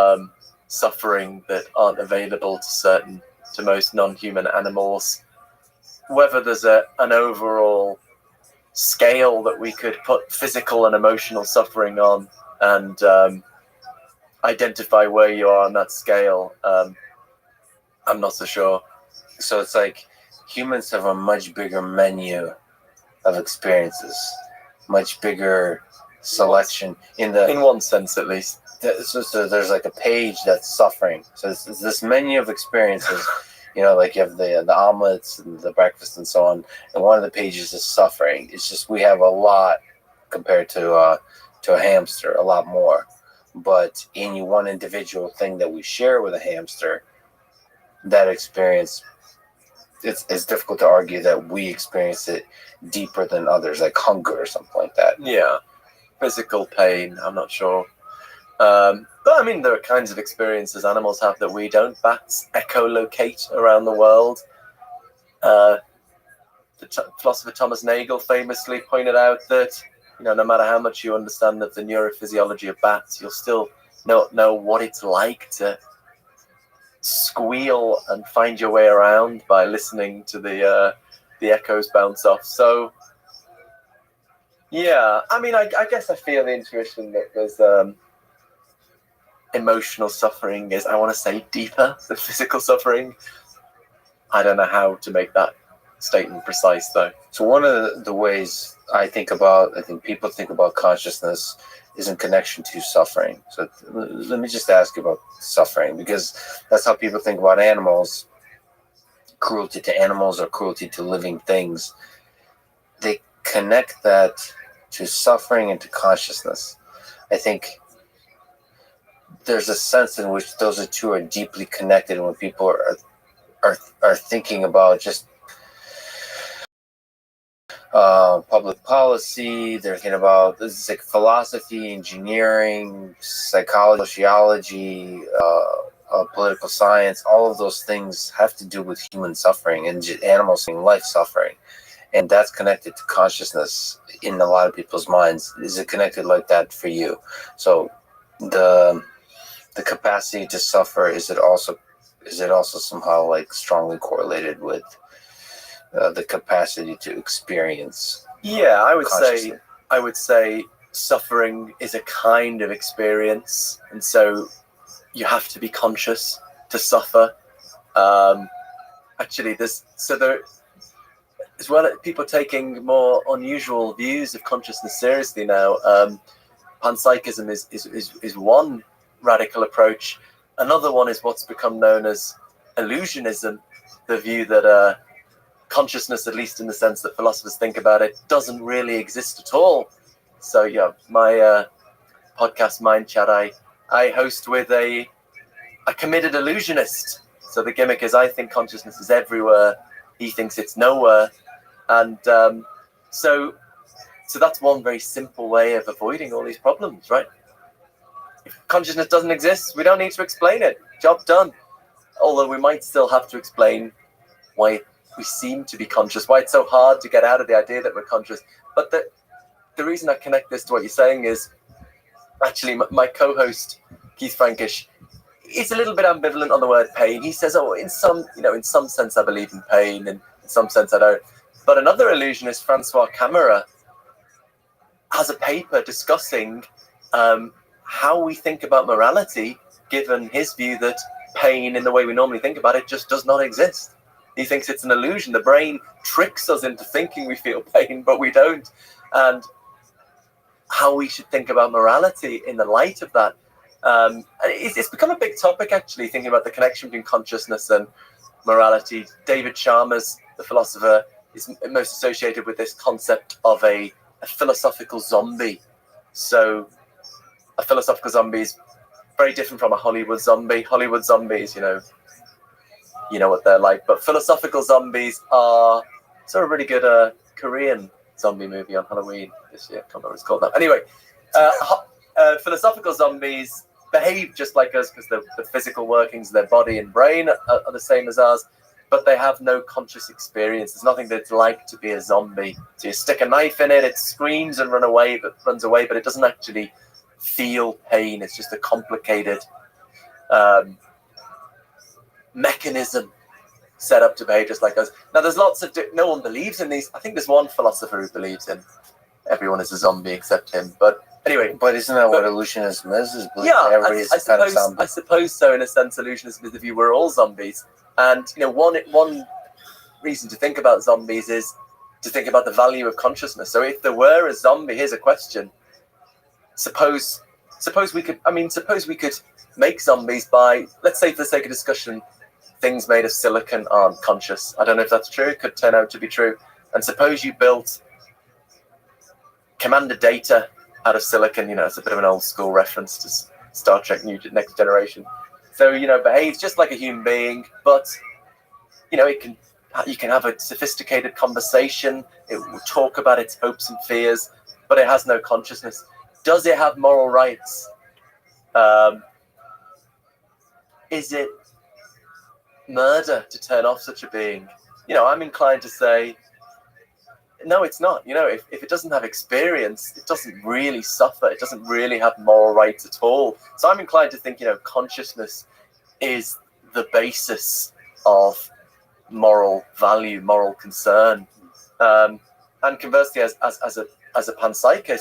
suffering that aren't available to most non-human animals. Whether there's an overall scale that we could put physical and emotional suffering on and identify where you are on that scale, I'm not so sure. So it's like humans have a much bigger menu of experiences, much bigger selection in one sense at least. So there's like a page that's suffering. So it's this menu of experiences. Like you have the omelets and the breakfast and so on, and one of the pages is suffering. It's just we have a lot compared to a hamster, a lot more. But any one individual thing that we share with a hamster, that experience, it's difficult to argue that we experience it deeper than others, like hunger or something like that. Yeah, physical pain, I'm not sure. But I mean, there are kinds of experiences animals have that we don't. Bats echolocate around the world. The philosopher Thomas Nagel famously pointed out that no matter how much you understand of the neurophysiology of bats, you'll still not know what it's like to squeal and find your way around by listening to the echoes bounce off. So yeah, I mean, I guess I feel the intuition that there's emotional suffering is, I want to say, deeper than physical suffering. I don't know how to make that statement precise, though. So one of the ways I think people think about consciousness is in connection to suffering. So let me just ask you about suffering, because that's how people think about animals, cruelty to animals or cruelty to living things. They connect that to suffering and to consciousness. I think there's a sense in which those two are deeply connected when people are thinking about just public policy. They're thinking about this is like philosophy, engineering, psychology, sociology, political science. All of those things have to do with human suffering and animals and life suffering, and that's connected to consciousness in a lot of people's minds. Is it connected like that for you? So the capacity to suffer, is it also somehow like strongly correlated with the capacity to experience? Yeah, I would say suffering is a kind of experience, and so you have to be conscious to suffer. Actually, there as well, people taking more unusual views of consciousness seriously now. Panpsychism is one radical approach. Another one is what's become known as illusionism, the view that consciousness, at least in the sense that philosophers think about it, doesn't really exist at all. So yeah, my podcast Mind Chat, I host with a committed illusionist. So the gimmick is I think consciousness is everywhere, he thinks it's nowhere, and so that's one very simple way of avoiding all these problems, right? If consciousness doesn't exist, we don't need to explain it. Job done. Although we might still have to explain why it we seem to be conscious, why it's so hard to get out of the idea that we're conscious. But the reason I connect this to what you're saying is actually my co-host Keith Frankish is a little bit ambivalent on the word pain. He says, "Oh, in some sense I believe in pain, and in some sense I don't." But another illusionist, Francois Camera, has a paper discussing how we think about morality, given his view that pain, in the way we normally think about it, just does not exist. He thinks it's an illusion. The brain tricks us into thinking we feel pain, but we don't. And how we should think about morality in the light of that. It's become a big topic, actually, thinking about the connection between consciousness and morality. David Chalmers, the philosopher, is most associated with this concept of a philosophical zombie. So a philosophical zombie is very different from a Hollywood zombie. Hollywood zombies, you know what they're like. But philosophical zombies are sort of really good Korean zombie movie on Halloween this year. I can't remember what it's called now. Anyway, philosophical zombies behave just like us because the physical workings of their body and brain are the same as ours, but they have no conscious experience. There's nothing that it's like to be a zombie. So you stick a knife in it, it screams and runs away, but it doesn't actually feel pain. It's just a complicated mechanism set up to behave just like us. Now, there's lots of no one believes in these. I think there's one philosopher who believes in everyone is a zombie except him. But anyway, but isn't that what illusionism is? Yeah, everybody's kind of zombie. I suppose so. In a sense, illusionism is if you were all zombies. And one reason to think about zombies is to think about the value of consciousness. So if there were a zombie, here's a question: Suppose we could make zombies by, let's say, for the sake of discussion, things made of silicon aren't conscious. I don't know if that's true. It could turn out to be true. And suppose you built Commander Data out of silicon. It's a bit of an old school reference to Star Trek Next Generation. So, behaves just like a human being, but, you can have a sophisticated conversation. It will talk about its hopes and fears, but it has no consciousness. Does it have moral rights? Is it murder to turn off such a being? I'm inclined to say, no, it's not. If it doesn't have experience, it doesn't really suffer. It doesn't really have moral rights at all. So I'm inclined to think, consciousness is the basis of moral value, moral concern. And conversely, as a panpsychist,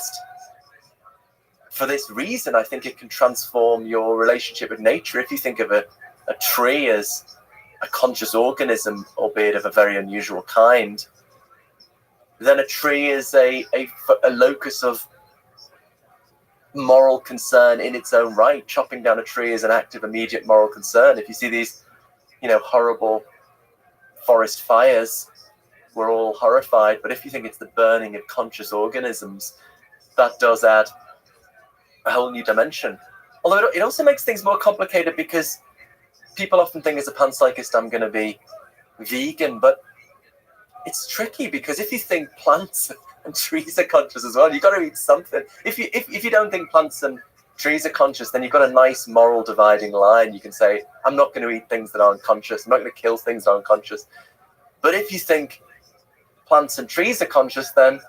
for this reason, I think it can transform your relationship with nature. If you think of a tree as a conscious organism, albeit of a very unusual kind, then a tree is a locus of moral concern in its own right. Chopping down a tree is an act of immediate moral concern. If you see these, horrible forest fires, we're all horrified. But if you think it's the burning of conscious organisms, that does add a whole new dimension. Although it also makes things more complicated, because people often think as a panpsychist I'm going to be vegan, but it's tricky, because if you think plants and trees are conscious as well, you've got to eat something. If you don't think plants and trees are conscious, then you've got a nice moral dividing line. You can say, I'm not going to eat things that aren't conscious. I'm not going to kill things that aren't conscious. But if you think plants and trees are conscious, then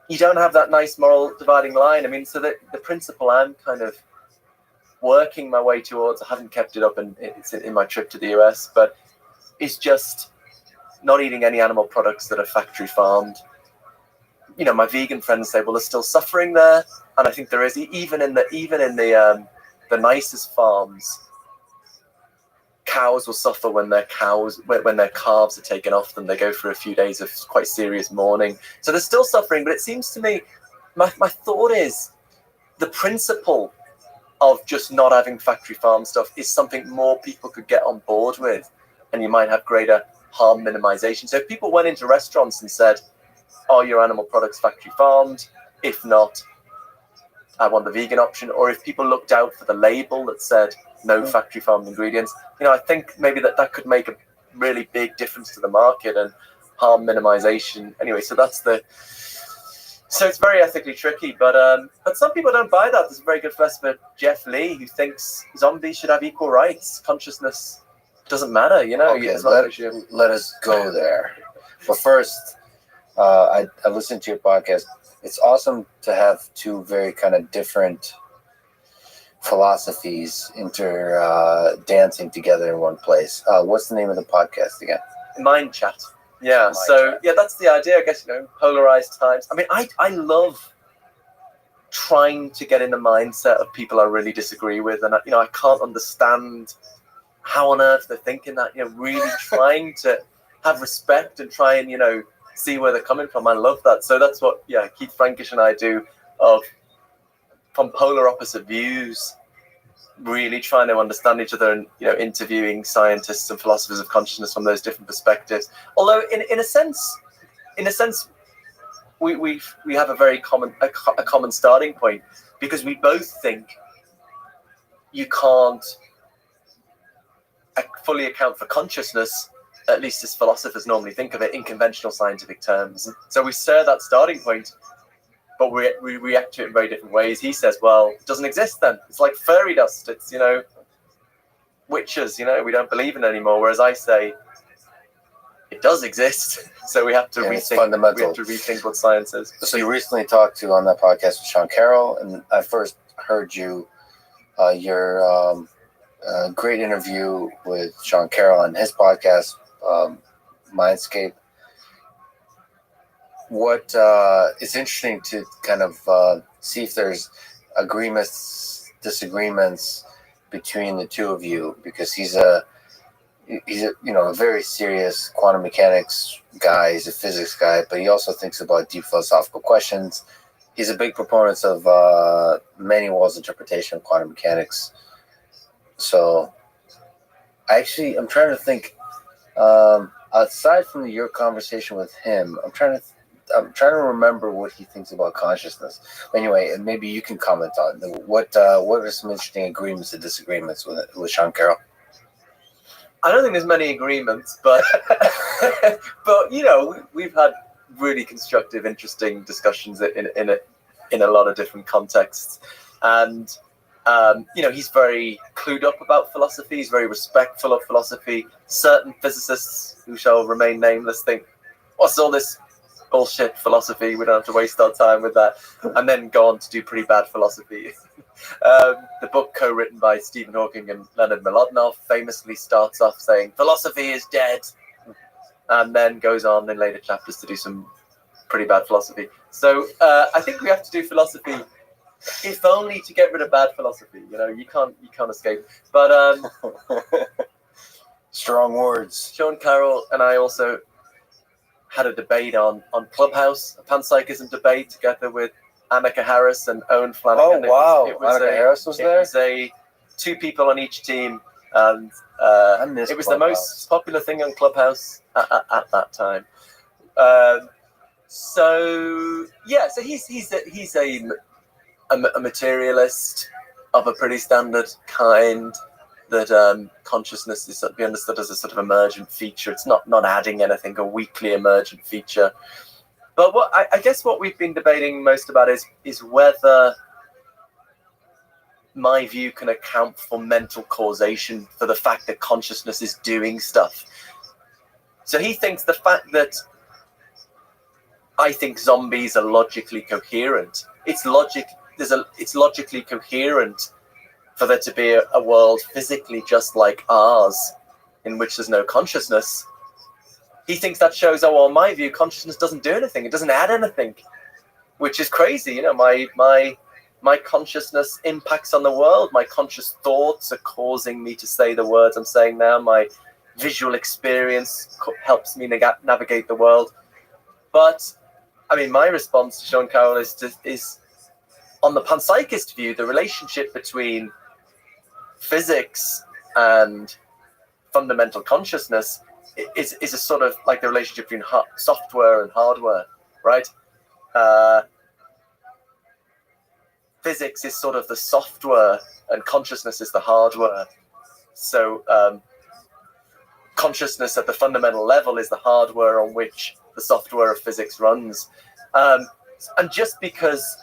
you don't have that nice moral dividing line. So the principle I'm kind of working my way towards, I haven't kept it up it's in my trip to the US, but it's just not eating any animal products that are factory farmed. My vegan friends say, well, there's still suffering there, and I think there is. Even in the nicest farms, cows will suffer when their calves are taken off them. They go through a few days of quite serious mourning. So there's still suffering, but it seems to me, my thought is, the principle of just not having factory farm stuff is something more people could get on board with, and you might have greater harm minimization. So if people went into restaurants and said, are your animal products factory farmed? If not, I want the vegan option. Or if people looked out for the label that said no factory farmed ingredients, I think maybe that could make a really big difference to the market and harm minimization. Anyway, so it's very ethically tricky, but some people don't buy that. There's a very good philosopher, Jeff Lee, who thinks zombies should have equal rights. Consciousness doesn't matter, you know. Okay, as long as you... let us go there. But first, I listened to your podcast. It's awesome to have two very kind of different philosophies dancing together in one place. What's the name of the podcast again? Mind Chat. Yeah. Mind so Chat. yeah, that's the idea, I guess. You know, polarized times. I mean, I love trying to get in the mindset of people I really disagree with, and I can't understand how on earth they're thinking that. You know, really trying to have respect and try and see where they're coming from. I love that. So that's what Keith Frankish and I do, from polar opposite views, really trying to understand each other and interviewing scientists and philosophers of consciousness from those different perspectives. Although in a sense we have a very common starting point, because we both think you can't fully account for consciousness, at least as philosophers normally think of it, in conventional scientific terms. So we share that starting point, but we react to it in very different ways. He says, well, it doesn't exist then. It's like fairy dust. It's, witches, we don't believe in it anymore. Whereas I say, it does exist. So we have to rethink. Fundamental. We have to rethink what science is. So you recently talked on that podcast with Sean Carroll, and I first heard your great interview with Sean Carroll on his podcast, Mindscape. What it's interesting to kind of see if there's agreements, disagreements between the two of you, because he's a very serious quantum mechanics guy. He's a physics guy, but he also thinks about deep philosophical questions. He's a big proponent of many walls interpretation of quantum mechanics. So I'm trying to think, aside from your conversation with him, I'm trying to remember what he thinks about consciousness. Anyway, and maybe you can comment on what are some interesting agreements and disagreements with Sean Carroll. I don't think there's many agreements, but but we've had really constructive, interesting discussions in a lot of different contexts, and he's very clued up about philosophy. He's very respectful of philosophy. Certain physicists, who shall remain nameless, think, what's all this bullshit philosophy? We don't have to waste our time with that, and then go on to do pretty bad philosophy. The book co-written by Stephen Hawking and Leonard Milodnov famously starts off saying philosophy is dead, and then goes on in later chapters to do some pretty bad philosophy. So I think we have to do philosophy, if only to get rid of bad philosophy. You can't escape. But strong words. Sean Carroll and I also had a debate on Clubhouse, a panpsychism debate, together with Annika Harris and Owen Flanagan. Oh, wow. Annika Harris was there? It was two people on each team, and it was the most popular thing on Clubhouse at that time. So he's a materialist of a pretty standard kind, that consciousness is to be understood as a sort of emergent feature. It's not adding anything, a weakly emergent feature. But what I guess what we've been debating most about is whether my view can account for mental causation, for the fact that consciousness is doing stuff. So he thinks the fact that I think zombies are logically coherent. It's logically coherent for there to be a world physically just like ours, in which there's no consciousness. He thinks that shows, in my view, consciousness doesn't do anything. It doesn't add anything, which is crazy. My consciousness impacts on the world. My conscious thoughts are causing me to say the words I'm saying now. My visual experience helps me navigate the world. But, my response to Sean Carroll is on the panpsychist view, the relationship between physics and fundamental consciousness is a sort of like the relationship between software and hardware, right? Physics is sort of the software and consciousness is the hardware. So consciousness at the fundamental level is the hardware on which the software of physics runs. And just because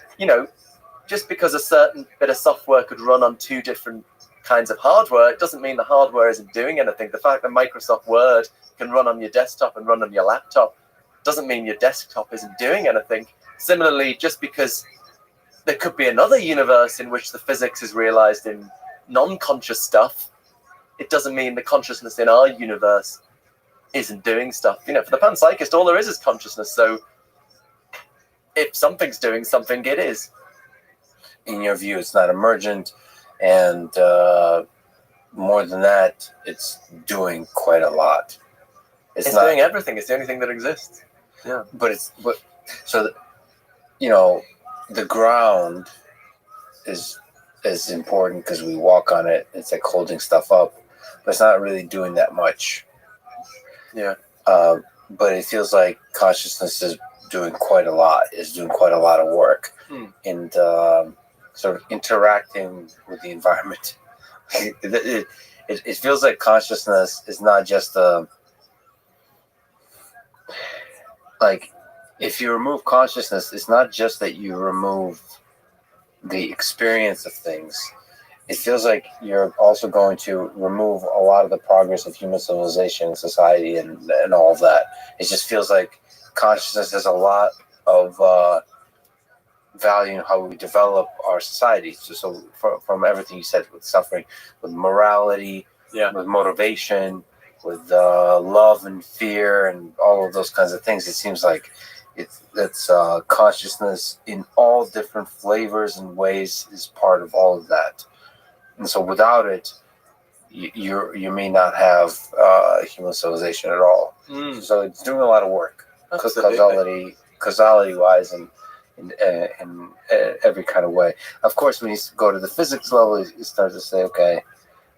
a certain bit of software could run on two different kinds of hardware, it doesn't mean the hardware isn't doing anything. The fact that Microsoft Word can run on your desktop and run on your laptop doesn't mean your desktop isn't doing anything. Similarly, just because there could be another universe in which the physics is realized in non-conscious stuff, it doesn't mean the consciousness in our universe isn't doing stuff. For the panpsychist, all there is consciousness. So if something's doing something, it is. In your view, it's not emergent, and more than that, it's doing quite a lot. It's not doing everything. It's the only thing that exists. Yeah. The ground is important because we walk on it. It's like holding stuff up, but it's not really doing that much. Yeah. But it feels like consciousness is doing quite a lot. Is doing quite a lot of work, and sort of interacting with the environment. It feels like consciousness is not just like, if you remove consciousness, it's not just that you remove the experience of things. It feels like you're also going to remove a lot of the progress of human civilization, society, and all of that. It just feels like consciousness has a lot of value in how we develop our society. So from everything you said, with suffering, with morality, with motivation, with love and fear, and all of those kinds of things, it seems like it's consciousness in all different flavors and ways is part of all of that. And so without it, you may not have human civilization at all. So it's doing a lot of work, causality wise, and in every kind of way. Of course, when you go to the physics level, you start to say, okay,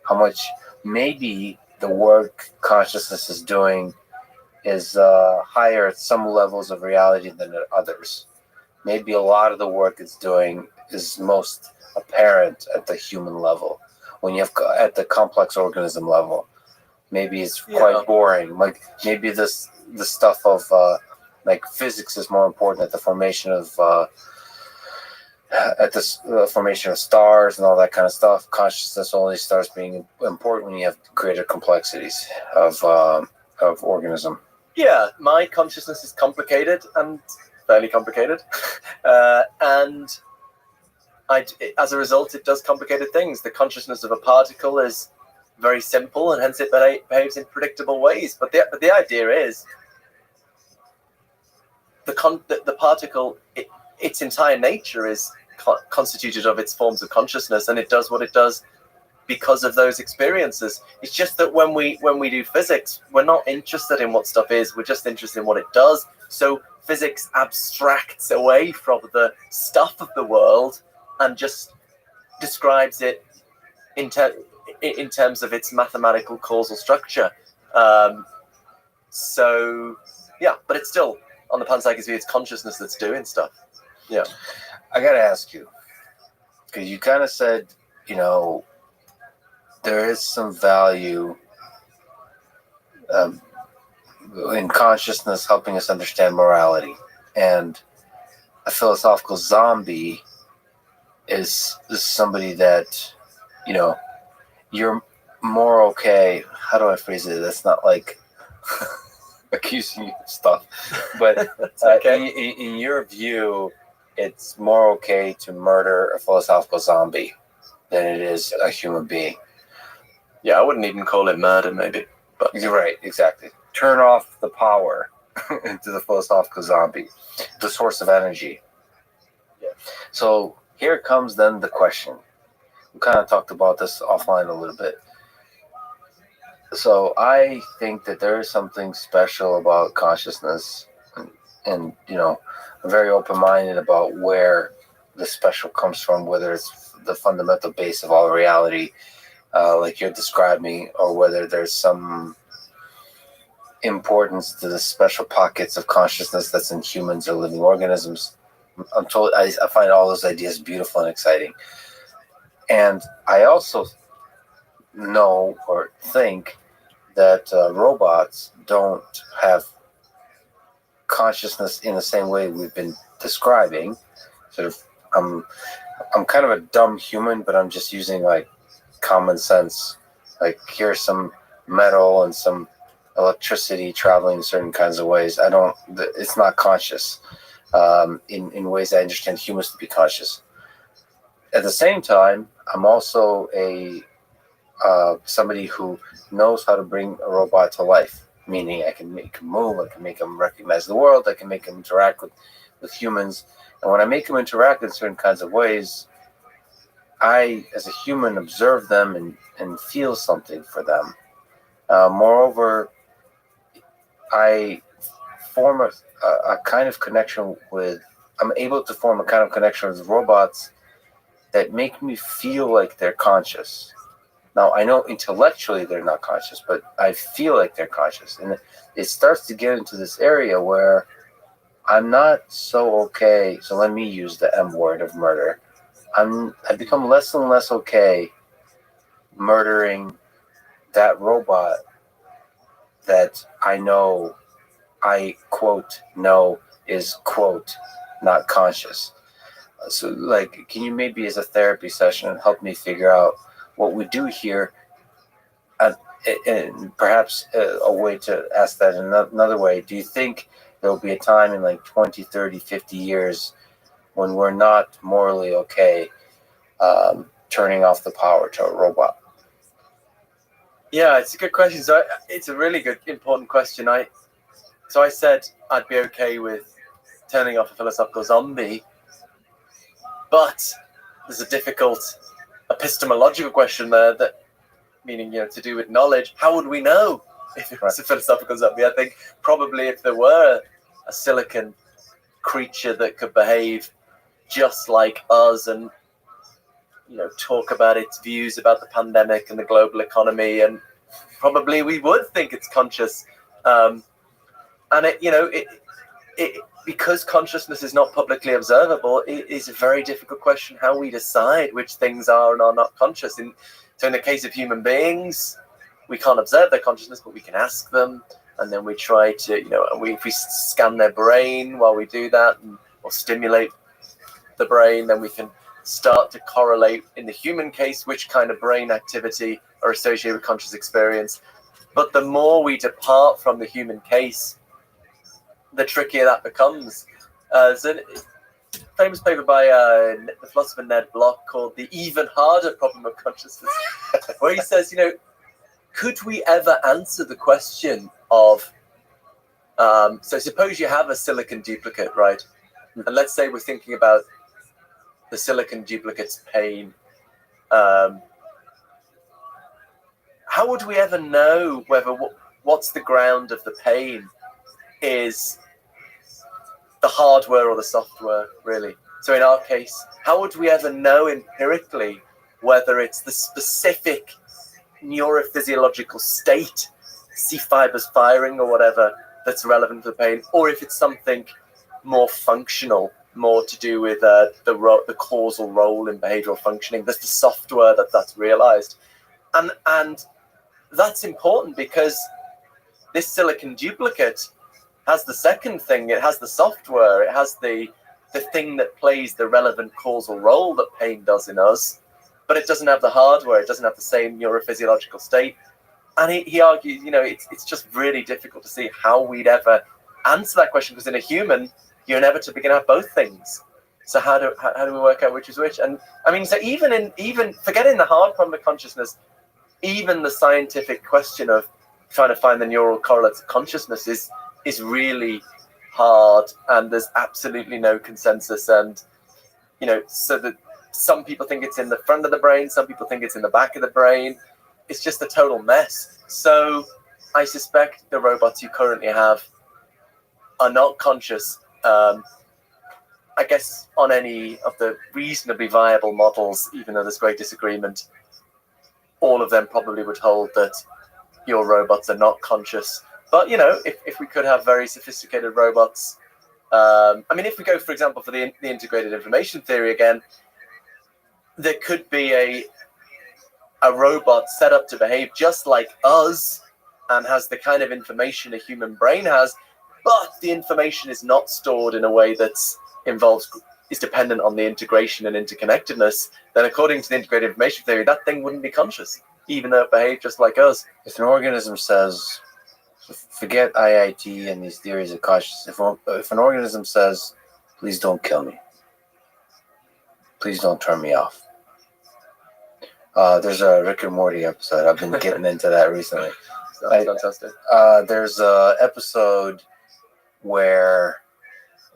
how much maybe the work consciousness is doing is higher at some levels of reality than at others. Maybe a lot of the work it's doing is most apparent at the human level. When you have at the complex organism level, maybe it's quite boring. Like maybe the stuff of like physics is more important at the formation of formation of stars and all that kind of stuff. Consciousness only starts being important when you have greater complexities of organism. Yeah, my consciousness is complicated and fairly complicated, and as a result, it does complicated things. The consciousness of a particle is very simple, and hence it behaves in predictable ways. But the idea is the particle, its entire nature is constituted of its forms of consciousness, and it does what it does because of those experiences. It's just that when we do physics, we're not interested in what stuff is, we're just interested in what it does. So physics abstracts away from the stuff of the world and just describes it in terms of its mathematical causal structure. So yeah, but it's still, on the panpsychist view, it's consciousness that's doing stuff. Yeah. I gotta ask you, because you kind of said, there is some value in consciousness helping us understand morality, and a philosophical zombie is somebody that, you're more okay. How do I phrase it? That's not like accusing you of stuff, but okay. In your view, it's more okay to murder a philosophical zombie than it is a human being. Yeah, I wouldn't even call it murder, maybe. But you're right, exactly. Turn off the power into the philosophical zombie, the source of energy. Yeah. So here comes then the question. We kind of talked about this offline a little bit. So I think that there is something special about consciousness, and I'm very open-minded about where the special comes from, whether it's the fundamental base of all reality, like you're describing, or whether there's some importance to the special pockets of consciousness that's in humans or living organisms. I find all those ideas beautiful and exciting. And I also know or think that robots don't have consciousness in the same way we've been describing. Sort of, I'm kind of a dumb human, but I'm just using like common sense. Like here's some metal and some electricity traveling in certain kinds of ways. It's not conscious in ways I understand humans to be conscious. At the same time, I'm also somebody who knows how to bring a robot to life, meaning I can make him move, I can make him recognize the world, I can make him interact with humans. And when I make him interact in certain kinds of ways, I, as a human, observe them and feel something for them. Moreover, I form a kind of connection I'm able to form a kind of connection with robots that make me feel like they're conscious. Now, I know intellectually they're not conscious, but I feel like they're conscious. And it starts to get into this area where I'm not so okay. So let me use the M word of murder. I've become less and less okay murdering that robot that I know, I quote, know is quote, not conscious. So like, can you maybe as a therapy session help me figure out what we do here? And perhaps a way to ask that in another way, do you think there will be a time in like 20, 30, 50 years when we're not morally okay turning off the power to a robot? Yeah, it's a good question. So it's a really good, important question. I said I'd be okay with turning off a philosophical zombie, but there's a difficult epistemological question there, that meaning, to do with knowledge. How would we know if it was a philosophical zombie? I think probably if there were a silicon creature that could behave just like us and talk about its views about the pandemic and the global economy, and probably we would think it's conscious. And it because consciousness is not publicly observable, it is a very difficult question how we decide which things are and are not conscious. So in the case of human beings, we can't observe their consciousness, but we can ask them, and then we try to, if we scan their brain while we do that, or stimulate the brain, then we can start to correlate, in the human case, which kind of brain activity are associated with conscious experience. But the more we depart from the human case, the trickier that becomes. There's a famous paper by the philosopher Ned Block called The Even Harder Problem of Consciousness, where he says, could we ever answer the question of, so suppose you have a silicon duplicate, right? And let's say we're thinking about the silicon duplicate's pain. How would we ever know whether what's the ground of the pain is the hardware or the software, really? So in our case, how would we ever know empirically whether it's the specific neurophysiological state, C fibers firing or whatever, that's relevant to the pain, or if it's something more functional, more to do with the causal role in behavioral functioning? There's the software that's realized. And that's important because this silicon duplicate has the second thing. It has the software. It has the thing that plays the relevant causal role that pain does in us, but it doesn't have the hardware. It doesn't have the same neurophysiological state. And he argues, it's just really difficult to see how we'd ever answer that question, because in a human, you're inevitably going to have both things. So how do we work out which is which? And I mean, so even forgetting the hard problem of consciousness, even the scientific question of trying to find the neural correlates of consciousness is really hard, and there's absolutely no consensus. And so that some people think it's in the front of the brain, some people think it's in the back of the brain. It's just a total mess. So I suspect the robots you currently have are not conscious. I guess on any of the reasonably viable models, even though there's great disagreement, all of them probably would hold that your robots are not conscious. But, if we could have very sophisticated robots, if we go, for example, for the integrated information theory again, there could be a robot set up to behave just like us and has the kind of information a human brain has, but the information is not stored in a way that involves is dependent on the integration and interconnectedness, then according to the integrated information theory, that thing wouldn't be conscious, even though it behaved just like us. If an organism says, forget IIT and these theories of consciousness, if an organism says, please don't kill me, please don't turn me off. There's a Rick and Morty episode. I've been getting into that recently. That's fantastic. There's a episode where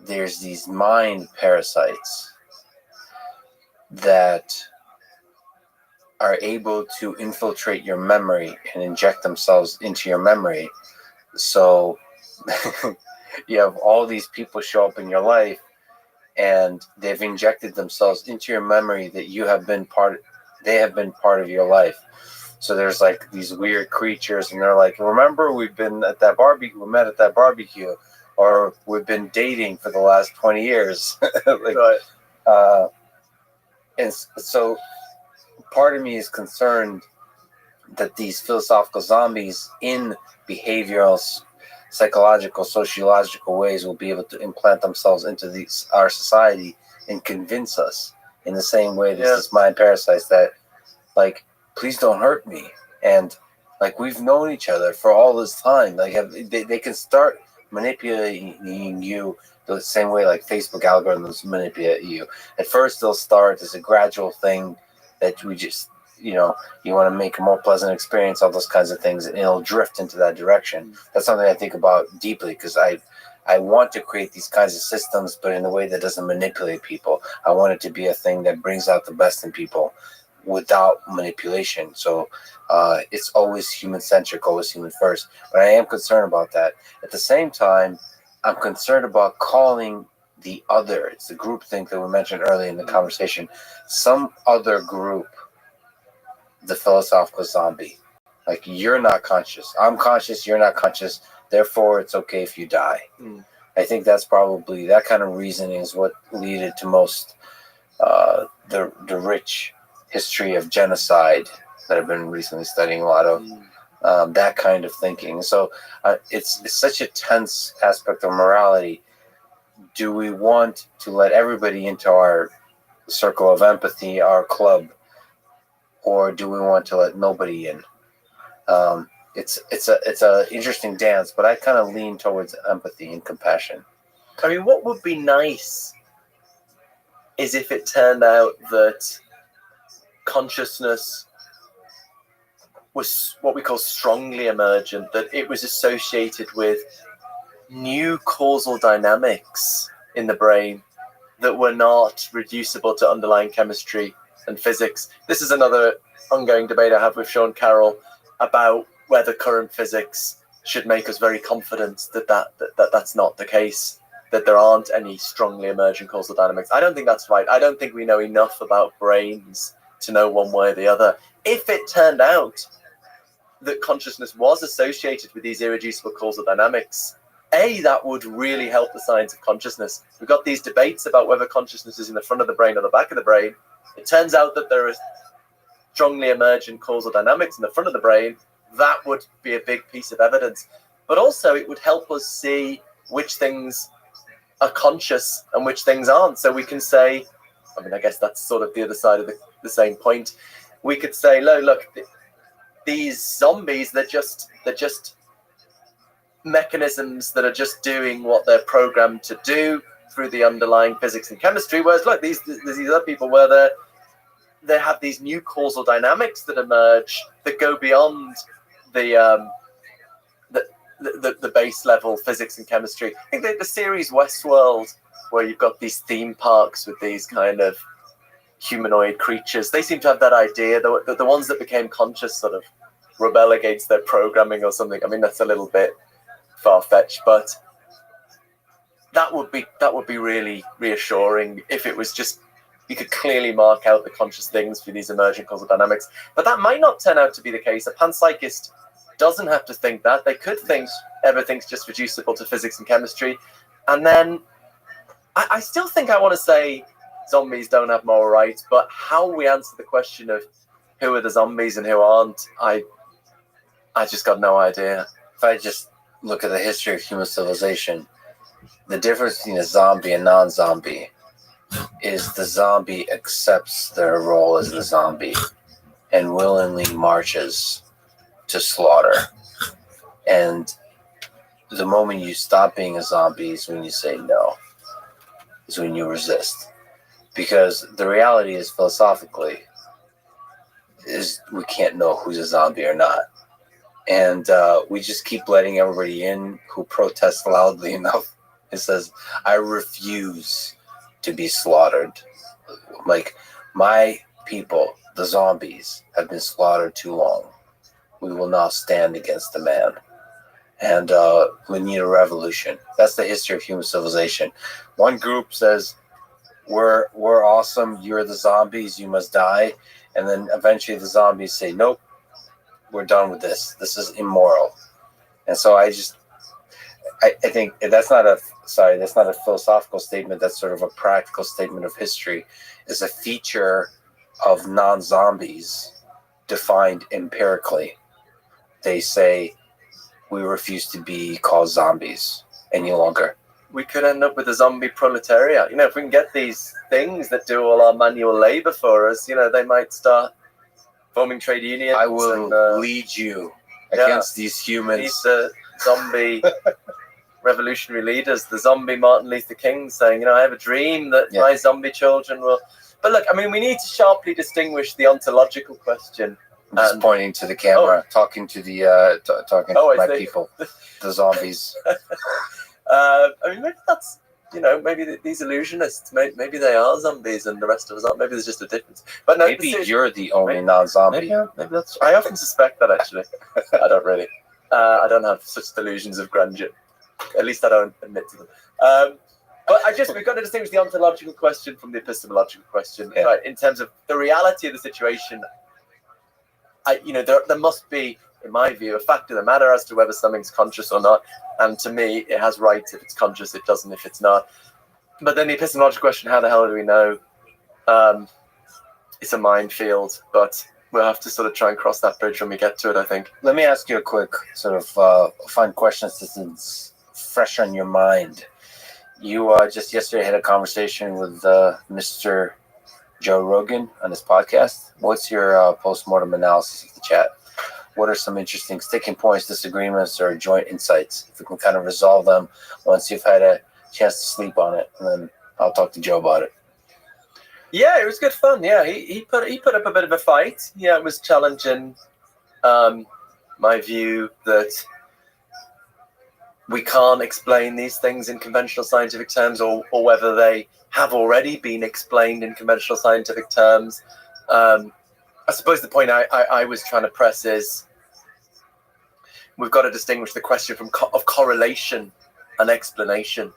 there's these mind parasites that are able to infiltrate your memory and inject themselves into your memory. So you have all these people show up in your life and they've injected themselves into your memory that they have been part of your life. So there's like these weird creatures and they're like, remember we've been at that barbecue, we met at that barbecue, or we've been dating for the last 20 years. Right. And so part of me is concerned that these philosophical zombies in behavioral, psychological, sociological ways will be able to implant themselves into our society and convince us in the same way that this mind parasites that, like, please don't hurt me. And, like, we've known each other for all this time. Like, they can start manipulating you the same way, like, Facebook algorithms manipulate you. At first, they'll start as a gradual thing that we just, you want to make a more pleasant experience, all those kinds of things, and it'll drift into that direction. That's something I think about deeply because I want to create these kinds of systems, but in a way that doesn't manipulate people. I want it to be a thing that brings out the best in people without manipulation. So it's always human-centric, always human first. But I am concerned about that. At the same time, I'm concerned about calling the other. It's the group think that we mentioned earlier in the conversation. Some other group, the philosophical zombie. Like, you're not conscious. I'm conscious, you're not conscious. Therefore, it's okay if you die. I think that's probably, that kind of reasoning is what led to most the rich history of genocide that I've been recently studying a lot of, that kind of thinking. So it's such a tense aspect of morality. Do we want to let everybody into our circle of empathy, our club, or do we want to let nobody in? It's a interesting dance, but I kind of lean towards empathy and compassion. I mean, what would be nice is if it turned out that consciousness was what we call strongly emergent, that it was associated with new causal dynamics in the brain that were not reducible to underlying chemistry and physics. This is another ongoing debate I have with Sean Carroll about whether current physics should make us very confident that that's not the case, that there aren't any strongly emergent causal dynamics. I don't think that's right. I don't think we know enough about brains to know one way or the other. If it turned out that consciousness was associated with these irreducible causal dynamics, that would really help the science of consciousness. We've got these debates about whether consciousness is in the front of the brain or the back of the brain. It turns out that there are strongly emergent causal dynamics in the front of the brain. That would be a big piece of evidence. But also it would help us see which things are conscious and which things aren't. So we can say, I mean, I guess that's sort of the other side of the same point. We could say, look, these zombies, they're just mechanisms that are just doing what they're programmed to do through the underlying physics and chemistry. Whereas, look, these other people where they have these new causal dynamics that emerge that go beyond the base level physics and chemistry. I think the series Westworld, where you've got these theme parks with these kind of humanoid creatures, they seem to have that idea. The ones that became conscious sort of rebel against their programming or something. I mean, that's a little bit far-fetched, but that would be really reassuring if it was just you could clearly mark out the conscious things for these emergent causal dynamics. But that might not turn out to be the case. A panpsychist doesn't have to think that. They could think everything's just reducible to physics and chemistry. And then I still think I want to say zombies don't have moral rights, but how we answer the question of who are the zombies and who aren't, I just got no idea. If I just look at the history of human civilization, the difference between a zombie and non-zombie is the zombie accepts their role as the zombie and willingly marches to slaughter. And the moment you stop being a zombie is when you say no, is when you resist. Because the reality is, philosophically, is we can't know who's a zombie or not. And we just keep letting everybody in who protests loudly enough. It says, I refuse to be slaughtered. Like, my people, the zombies, have been slaughtered too long. We will not stand against the man. And we need a revolution. That's the history of human civilization. One group says, we're awesome, you're the zombies, you must die. And then eventually the zombies say, nope, we're done with this. This is immoral. And so I think that's not a philosophical statement. That's sort of a practical statement of history. Is a feature of non-zombies defined empirically. They say, we refuse to be called zombies any longer. We could end up with a zombie proletariat. You know, if we can get these things that do all our manual labor for us, you know, they might start forming trade unions. I will lead you against these humans. These zombie revolutionary leaders, the zombie Martin Luther King saying, you know, I have a dream that my zombie children will... But look, I mean, we need to sharply distinguish the ontological question. I'm just pointing to the camera, talking to the my people, the zombies. I mean, maybe that's, you know, maybe these illusionists, maybe they are zombies and the rest of us aren't. Maybe there's just a difference. But no, maybe you're the only non-zombie. Maybe that's. I often suspect that, actually. I don't really. I don't have such delusions of grandeur. At least I don't admit to them. But we've got to distinguish the ontological question from the epistemological question, right? In terms of the reality of the situation. There must be, in my view, a fact of the matter as to whether something's conscious or not. And to me, it has rights if it's conscious, it doesn't if it's not. But then the epistemological question, how the hell do we know? It's a minefield, but we'll have to sort of try and cross that bridge when we get to it, I think. Let me ask you a quick sort of fun question since it's fresh on your mind. You just yesterday had a conversation with Mr. Joe Rogan on his podcast. What's your post-mortem analysis of the chat? What are some interesting sticking points, disagreements, or joint insights? If we can kind of resolve them once you've had a chance to sleep on it, and then I'll talk to Joe about it. Yeah, it was good fun. Yeah, he put up a bit of a fight. Yeah, it was challenging my view that we can't explain these things in conventional scientific terms, or whether they have already been explained in conventional scientific terms. I suppose the point I was trying to press is we've got to distinguish the question of correlation and explanation.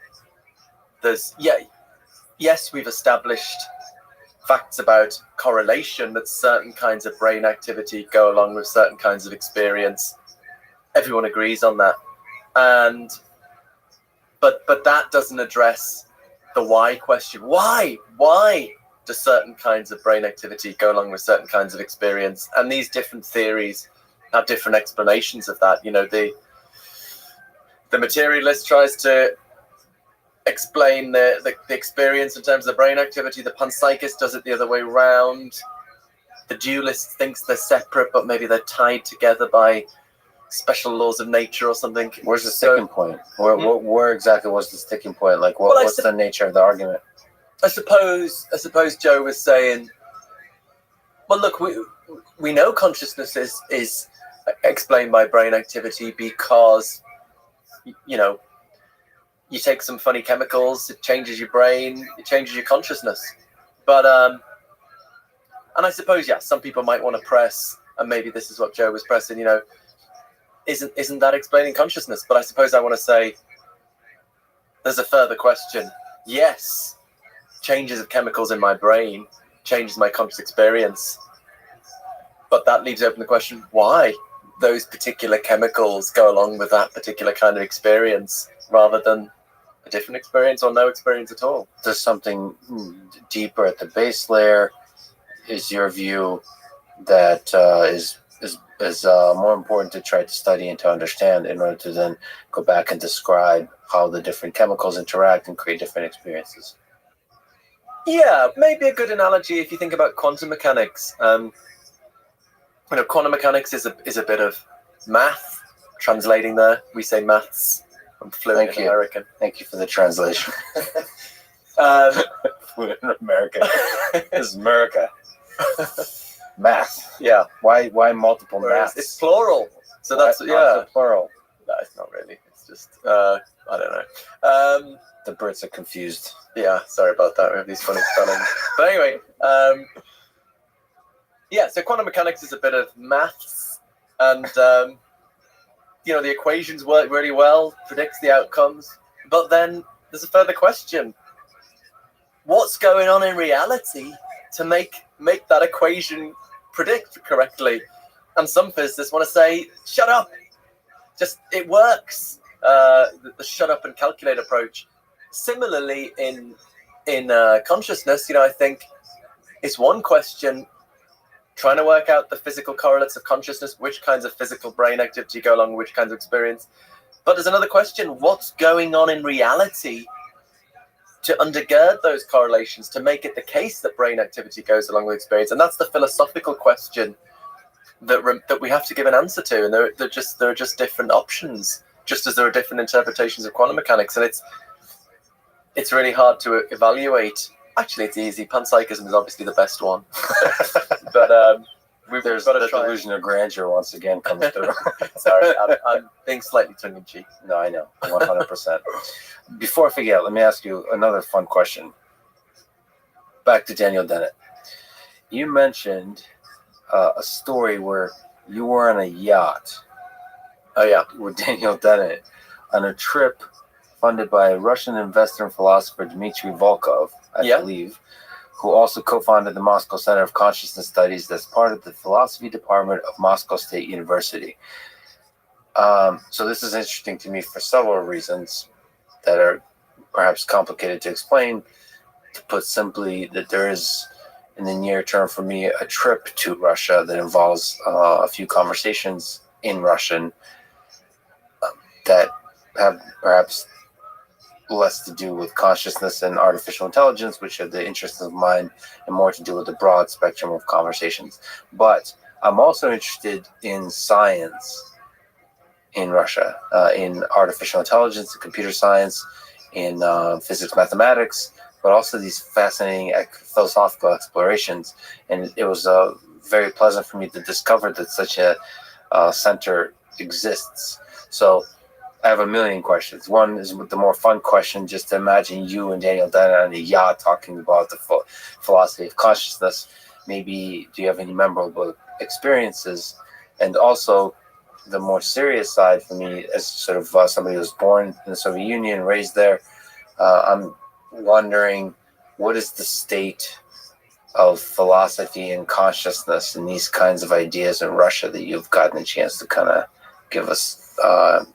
Yes, we've established facts about correlation, that certain kinds of brain activity go along with certain kinds of experience. Everyone agrees on that. But that doesn't address the why question. Why do certain kinds of brain activity go along with certain kinds of experience? And these different theories have different explanations of that. You know, the materialist tries to explain the experience in terms of brain activity. The panpsychist does it the other way around. The dualist thinks they're separate, but maybe they're tied together by special laws of nature or something. Where's the sticking point? Where exactly was the sticking point? Like, what's the nature of the argument? I suppose Joe was saying, well, look, we know consciousness is explained by brain activity because, you know, you take some funny chemicals, it changes your brain, it changes your consciousness. But and I suppose, some people might want to press, and maybe this is what Joe was pressing, you know, isn't that explaining consciousness? But I suppose I want to say there's a further question. Yes, changes of chemicals in my brain changes my conscious experience, but that leaves open the question why those particular chemicals go along with that particular kind of experience rather than a different experience or no experience at all. There's something deeper at the base layer, is your view, that is more important to try to study and to understand in order to then go back and describe how the different chemicals interact and create different experiences. Yeah, maybe a good analogy if you think about quantum mechanics. Quantum mechanics is a bit of math. Translating there, we say maths. I'm fluent in American. Thank you for the translation. Fluent in American. This is America. Math. Yeah. Why multiple maths? It's plural. So that's plural. No, it's not really. It's just I don't know. The Brits are confused. Yeah, sorry about that. We have these funny spellings. But anyway, so quantum mechanics is a bit of maths, and the equations work really well, predicts the outcomes. But then there's a further question: what's going on in reality to make that equation predict correctly? And some physicists want to say, "Shut up! Just it works." The shut up and calculate approach. Similarly, in consciousness, I think it's one question trying to work out the physical correlates of consciousness, which kinds of physical brain activity go along with which kinds of experience. But there's another question: what's going on in reality to undergird those correlations, to make it the case that brain activity goes along with experience? And that's the philosophical question that we have to give an answer to. And there are just different options, just as there are different interpretations of quantum mechanics. And it's really hard to evaluate. Actually, it's easy. Panpsychism is obviously the best one. But there's the delusion of grandeur once again comes through. Sorry, I'm being slightly tongue-in-cheek. No, I know, 100%. Before I forget, let me ask you another fun question. Back to Daniel Dennett. You mentioned a story where you were on a yacht. Oh, yeah. With Daniel Dennett on a trip funded by Russian investor and philosopher Dmitry Volkov, I believe, who also co-founded the Moscow Center of Consciousness Studies as part of the philosophy department of Moscow State University. So this is interesting to me for several reasons that are perhaps complicated to explain. To put simply, that there is, in the near term for me, a trip to Russia that involves a few conversations in Russian that have perhaps less to do with consciousness and artificial intelligence, which are the interests of mine, and more to do with the broad spectrum of conversations. But I'm also interested in science in Russia, in artificial intelligence, in computer science, in physics, mathematics, but also these fascinating philosophical explorations. And it was very pleasant for me to discover that such a center exists. So I have a million questions. One is the more fun question, just to imagine you and Daniel Dennett on a yacht talking about the philosophy of consciousness. Maybe do you have any memorable experiences? And also the more serious side for me, as sort of somebody who was born in the Soviet Union, raised there, I'm wondering, what is the state of philosophy and consciousness and these kinds of ideas in Russia that you've gotten a chance to kind of give us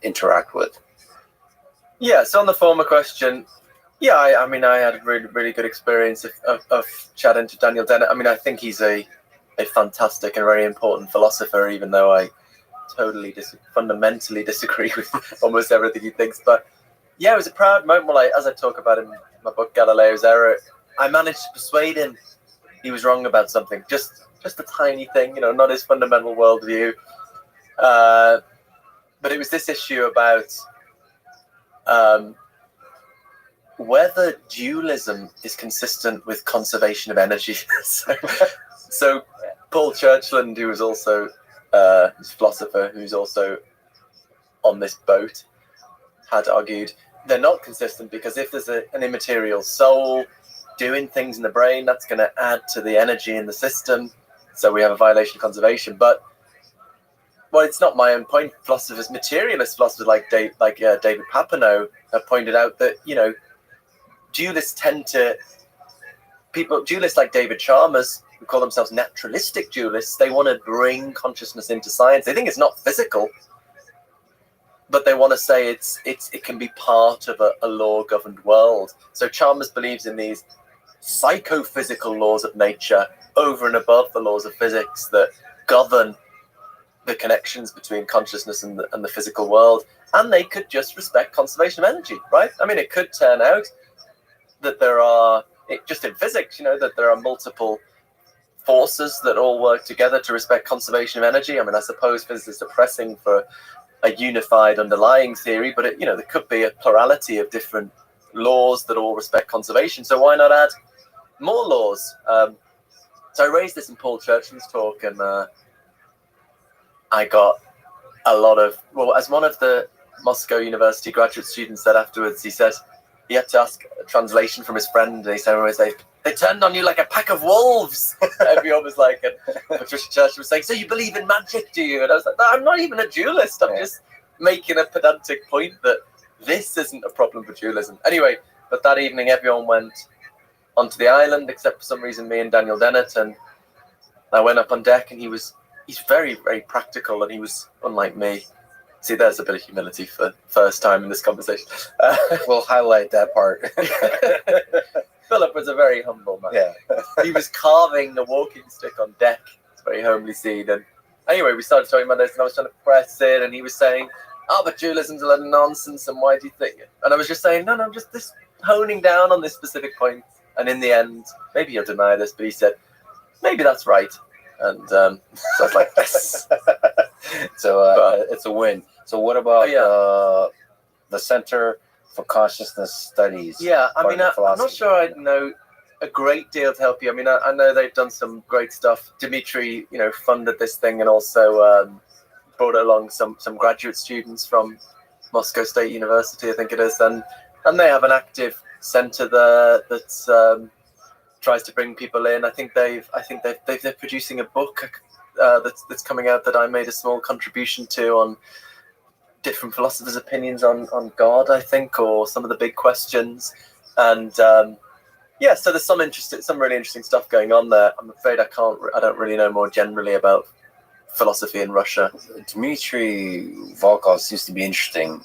interact with? Yeah, so on the former question, I mean, I had a really, really good experience of chatting to Daniel Dennett. I mean, I think he's a fantastic and very important philosopher, even though I fundamentally disagree with almost everything he thinks. But yeah, it was a proud moment. Well, as I talk about in my book, Galileo's Error, I managed to persuade him he was wrong about something, just a tiny thing, not his fundamental worldview. But it was this issue about whether dualism is consistent with conservation of energy. So Paul Churchland, who was also a philosopher, who's also on this boat, had argued they're not consistent, because if there's an immaterial soul doing things in the brain, that's going to add to the energy in the system. So we have a violation of conservation. But well, it's not my own point. Philosophers, materialist philosophers like David Papineau have pointed out that, dualists dualists like David Chalmers, who call themselves naturalistic dualists, they want to bring consciousness into science. They think it's not physical, but they want to say it can be part of a law-governed world. So Chalmers believes in these psychophysical laws of nature over and above the laws of physics that govern the connections between consciousness and the physical world, and they could just respect conservation of energy, right? I mean, it could turn out that there are just in physics, that there are multiple forces that all work together to respect conservation of energy. I mean, I suppose physicists are pressing for a unified underlying theory, but there could be a plurality of different laws that all respect conservation. So why not add more laws? So I raised this in Paul Churchland's talk, and I got a lot of, as one of the Moscow University graduate students said afterwards, he said he had to ask a translation from his friend, and he said, they turned on you like a pack of wolves. Everyone was like, and Patricia Church was saying, so you believe in magic, do you? And I was like, no, I'm not even a dualist. I'm just making a pedantic point that this isn't a problem for dualism. Anyway, but that evening everyone went onto the island, except for some reason me and Daniel Dennett, and I went up on deck, and he's very, very practical, and he was unlike me. See, there's a bit of humility for first time in this conversation. We'll highlight that part. Philip was a very humble man. Yeah. He was carving a walking stick on deck. It's a very homely scene. And anyway, we started talking about this, and I was trying to press it, and he was saying, but dualism's a lot of nonsense, and why do you think it? And I was just saying, no, I'm just this honing down on this specific point. And in the end, maybe you'll deny this, but he said, maybe that's right. And so I was like, yes. So it's a win. So what about the Center for Consciousness Studies? Yeah, I mean, I'm not sure I know a great deal to help you. I mean, I know they've done some great stuff. Dimitri, funded this thing, and also brought along some graduate students from Moscow State University, I think it is, and they have an active center there that tries to bring people in. I think they're producing a book that's coming out that I made a small contribution to on different philosophers' opinions on God, I think, or some of the big questions. And so there's some really interesting stuff going on there. I'm afraid I don't really know more generally about philosophy in Russia. Dmitry Volkov seems to be interesting.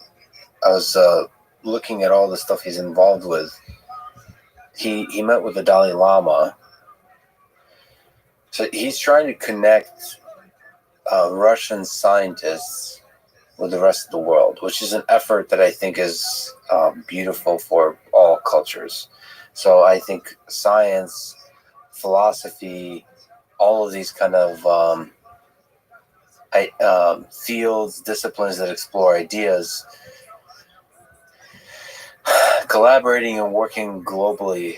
I was looking at all the stuff he's involved with. He met with the Dalai Lama. So he's trying to connect Russian scientists with the rest of the world, which is an effort that I think is beautiful for all cultures. So I think science, philosophy, all of these kind of fields, disciplines that explore ideas, collaborating and working globally,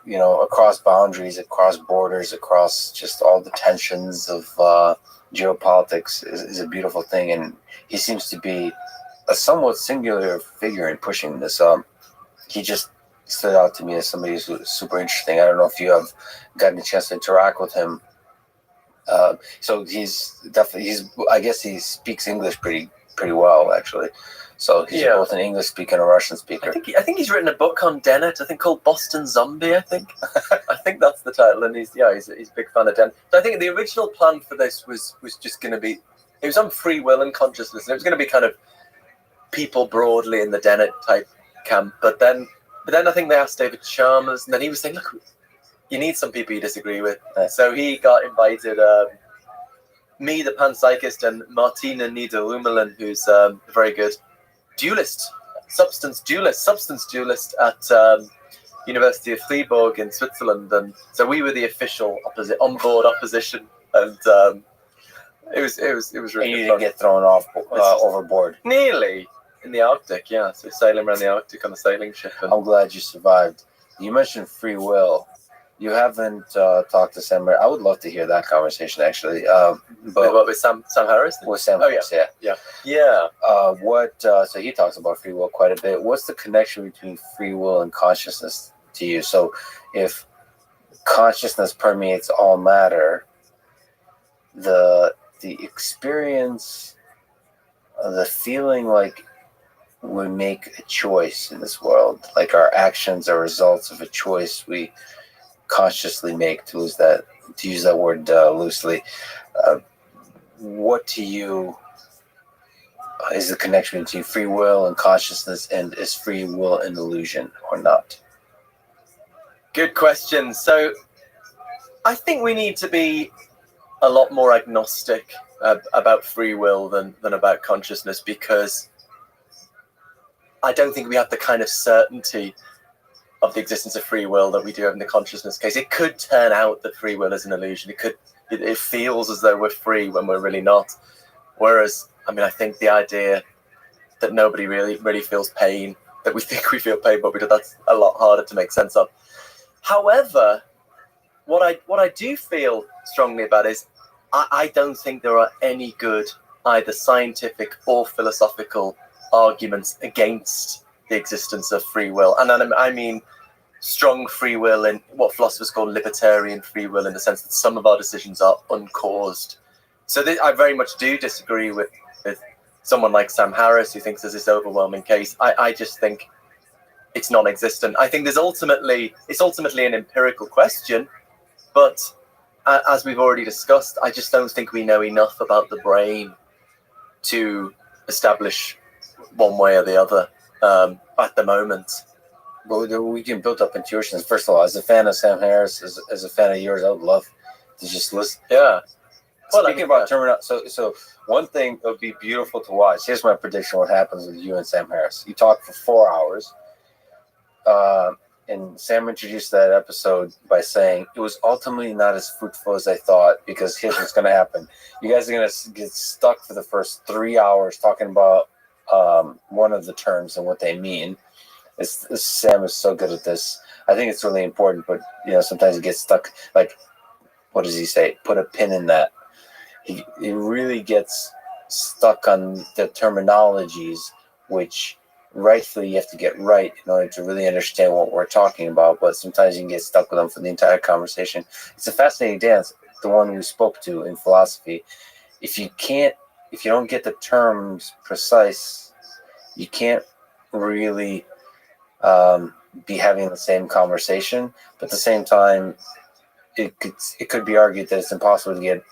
across boundaries, across borders, across just all the tensions of geopolitics is a beautiful thing. And he seems to be a somewhat singular figure in pushing this. He just stood out to me as somebody who's super interesting. I don't know if you have gotten a chance to interact with him. So I guess he speaks English pretty well, actually. So he's both an English speaker and a Russian speaker. I think he's written a book on Dennett, I think called Boston Zombie, I think. I think that's the title, and he's a big fan of Dennett. So I think the original plan for this was just going to be, it was on free will and consciousness, and it was going to be kind of people broadly in the Dennett type camp. But then I think they asked David Chalmers, and then he was saying, look, you need some people you disagree with. So he got invited, me, the panpsychist, and Martina Nieder-Umelen, who's very good substance dualist at University of Fribourg in Switzerland, and so we were the official on-board opposition, and it was really. And you didn't get thrown off overboard. Nearly in the Arctic, yeah. So sailing around the Arctic on a sailing ship. And I'm glad you survived. You mentioned free will. You haven't talked to Sam. I would love to hear that conversation, actually. But with Sam Harris? With Sam Harris, yeah. So he talks about free will quite a bit. What's the connection between free will and consciousness to you? So if consciousness permeates all matter, the experience, the feeling like we make a choice in this world, like our actions are results of a choice we consciously make, to use that word loosely. What to you is the connection between free will and consciousness, and is free will an illusion or not? Good question. So I think we need to be a lot more agnostic about free will than about consciousness, because I don't think we have the kind of certainty of the existence of free will that we do have in the consciousness case. It could turn out that free will is an illusion. It feels as though we're free when we're really not. Whereas, I mean, I think the idea that nobody really feels pain, that we think we feel pain, but we do, that's a lot harder to make sense of. However, what I do feel strongly about is I don't think there are any good either scientific or philosophical arguments against the existence of free will. And I mean strong free will in what philosophers call libertarian free will, in the sense that some of our decisions are uncaused. So I very much do disagree with someone like Sam Harris, who thinks there's this overwhelming case. I just think it's non-existent. I think it's ultimately an empirical question, but as we've already discussed, I just don't think we know enough about the brain to establish one way or the other at the moment. But we can build up intuitions. First of all, as a fan of Sam Harris, as a fan of yours, I would love to just listen. Yeah. Well, speaking about terminology, so one thing that would be beautiful to watch. Here's my prediction: what happens with you and Sam Harris? You talk for 4 hours, and Sam introduced that episode by saying it was ultimately not as fruitful as I thought, because here's what's going to happen: you guys are going to get stuck for the first 3 hours talking about one of the terms and what they mean. Sam is so good at this. I think it's really important, but sometimes you get stuck. Like, what does he say? Put a pin in that. He really gets stuck on the terminologies, which rightfully you have to get right in order to really understand what we're talking about. But sometimes you can get stuck with them for the entire conversation. It's a fascinating dance, the one we spoke to in philosophy. If you don't get the terms precise, you can't really be having the same conversation. But at the same time, it could be argued that it's impossible to get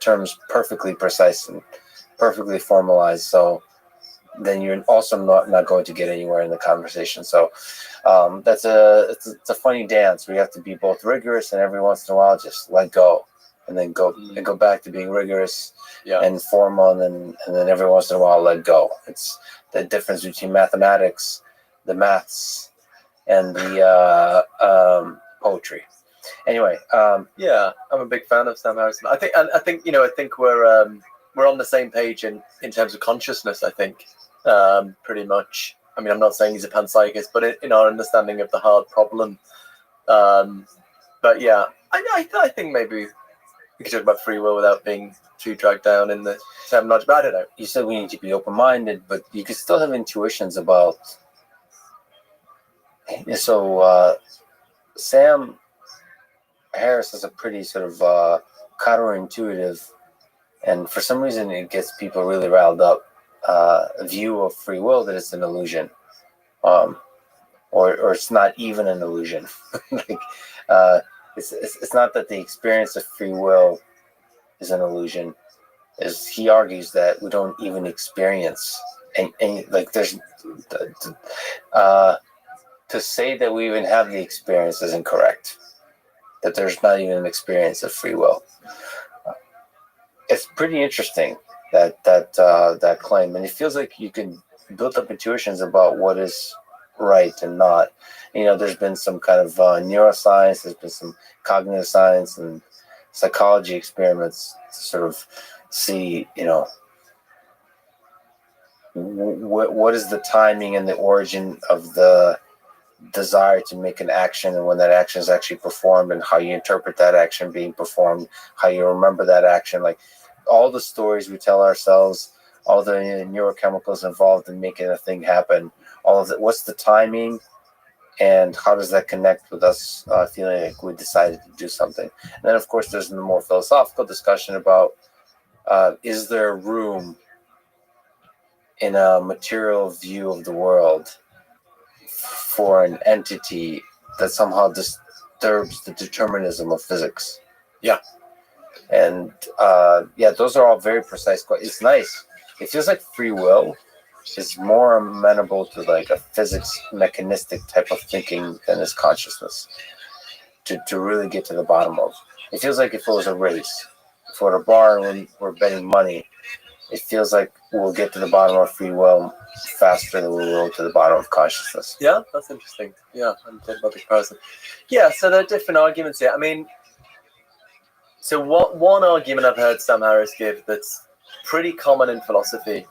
terms perfectly precise and perfectly formalized. So then you're also not going to get anywhere in the conversation. So it's a funny dance where you have to be both rigorous and every once in a while just let go, and then go back to being rigorous and formal, and then every once in a while let go. It's the difference between mathematics, the maths, and the poetry. Anyway, I'm a big fan of Sam Harrison. I think we're on the same page in terms of consciousness. I think pretty much. I mean, I'm not saying he's a panpsychist, but in our understanding of the hard problem. But yeah, I think maybe we could talk about free will without being too dragged down in the terminology. But I don't know. You said we need to be open-minded, but you could still have intuitions about. So Sam Harris is a pretty sort of counterintuitive, and for some reason it gets people really riled up, a view of free will that it's an illusion, or it's not even an illusion. Like it's not that the experience of free will is an illusion. As he argues that we don't even experience, and like there's to say that we even have the experience is incorrect. That there's not even an experience of free will. It's pretty interesting that claim, and it feels like you can build up intuitions about what is right and not. There's been some kind of neuroscience, there's been some cognitive science and psychology experiments to sort of see, what is the timing and the origin of the desire to make an action, and when that action is actually performed, and how you interpret that action being performed, how you remember that action, like all the stories we tell ourselves, all the neurochemicals involved in making a thing happen, all of that. What's the timing, and how does that connect with us feeling like we decided to do something? And then, of course, there's the more philosophical discussion about is there room in a material view of the world for an entity that somehow disturbs the determinism of physics? Yeah. And those are all very precise questions. It's nice. It feels like free will is more amenable to like a physics mechanistic type of thinking than is consciousness. To really get to the bottom of. It feels like if it was a race, if we're at a bar and we're betting money, it feels like we'll get to the bottom of free will faster than we will to the bottom of consciousness. Yeah, that's interesting. Yeah, I'm thinking about the comparison. Yeah, so there are different arguments here. I mean, so one argument I've heard Sam Harris give that's pretty common in philosophy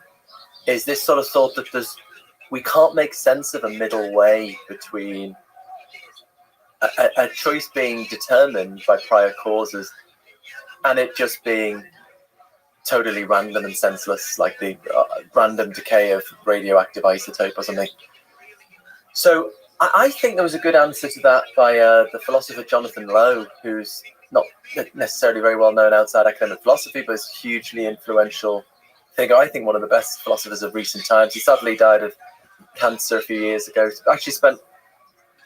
is this sort of thought that we can't make sense of a middle way between a choice being determined by prior causes and it just being totally random and senseless, like the random decay of radioactive isotope or something. So I think there was a good answer to that by the philosopher Jonathan Lowe, who's not necessarily very well known outside academic philosophy, but is a hugely influential figure. I think one of the best philosophers of recent times. He sadly died of cancer a few years ago. Actually spent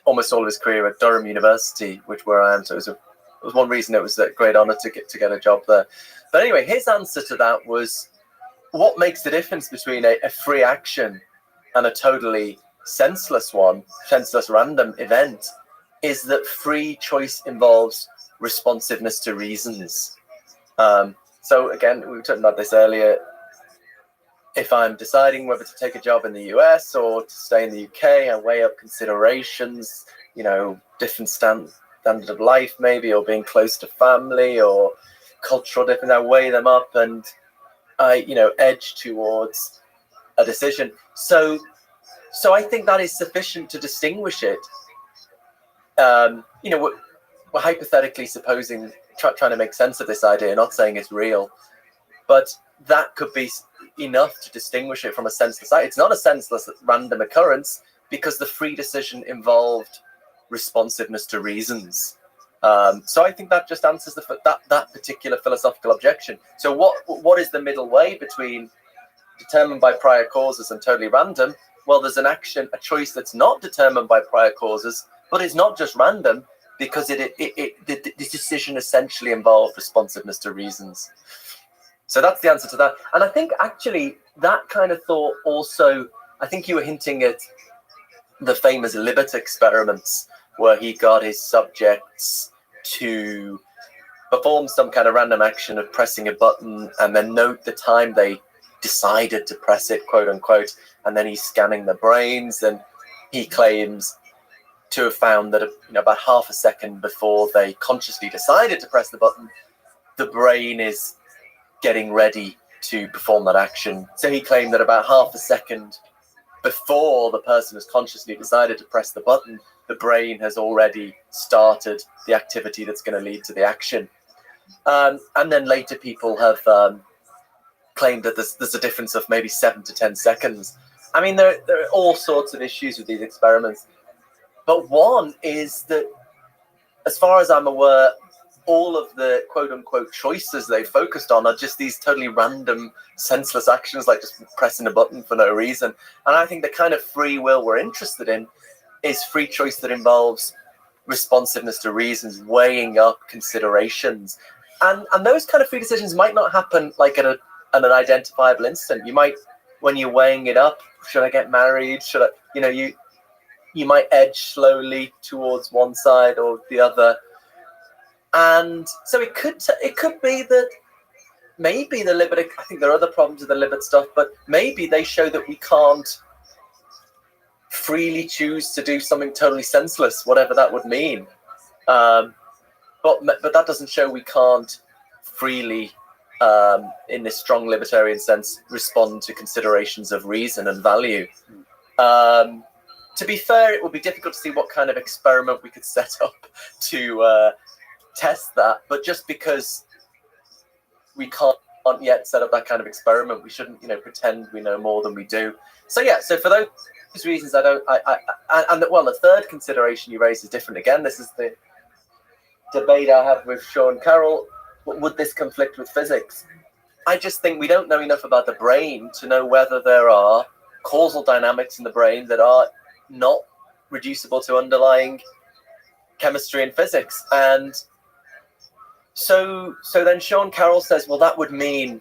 almost all of his career at Durham University, where I am. So it was one reason it was a great honor to get a job there. But anyway, his answer to that was, what makes the difference between a free action and a totally senseless random event is that free choice involves responsiveness to reasons. So again, we were talking about this earlier. If I'm deciding whether to take a job in the US or to stay in the UK, I weigh up considerations, different standard of life maybe, or being close to family or cultural difference. I weigh them up and I, edge towards a decision. So I think that is sufficient to distinguish it. We're hypothetically supposing, trying to make sense of this idea, not saying it's real, but that could be enough to distinguish it from a senseless. It's not a senseless random occurrence because the free decision involved responsiveness to reasons. So I think that just answers that particular philosophical objection. So what is the middle way between determined by prior causes and totally random? Well, there's a choice that's not determined by prior causes, but it's not just random because the decision essentially involved responsiveness to reasons. So that's the answer to that. And I think actually that kind of thought also, I think you were hinting at the famous Libet experiments where he got his subjects to perform some kind of random action of pressing a button and then note the time they decided to press it, quote unquote, and then he's scanning the brains, and he claims to have found that about half a second before they consciously decided to press the button, the brain is getting ready to perform that action. So he claimed that about half a second before the person has consciously decided to press the button, the brain has already started the activity that's going to lead to the action. And then later people have claimed that there's a difference of maybe 7 to 10 seconds. I mean, there are all sorts of issues with these experiments. But one is that, as far as I'm aware, all of the quote-unquote choices they focused on are just these totally random, senseless actions, like just pressing a button for no reason. And I think the kind of free will we're interested in is free choice that involves responsiveness to reasons, weighing up considerations. And those kind of free decisions might not happen like at an identifiable instant. You might, when you're weighing it up, should I get married? Should I, you might edge slowly towards one side or the other. And so it could be that maybe the Libet, I think there are other problems with the Libet stuff, but maybe they show that we can't freely choose to do something totally senseless, whatever that would mean. But that doesn't show we can't freely, in this strong libertarian sense, respond to considerations of reason and value. To be fair, it would be difficult to see what kind of experiment we could set up to test that, but just because we can't yet set up that kind of experiment, we shouldn't, pretend we know more than we do. So yeah, so for those reasons, the third consideration you raised is different again. This is the debate I have with Sean Carroll. Would this conflict with physics? I just think we don't know enough about the brain to know whether there are causal dynamics in the brain that are not reducible to underlying chemistry and physics. And so then Sean Carroll says, well, that would mean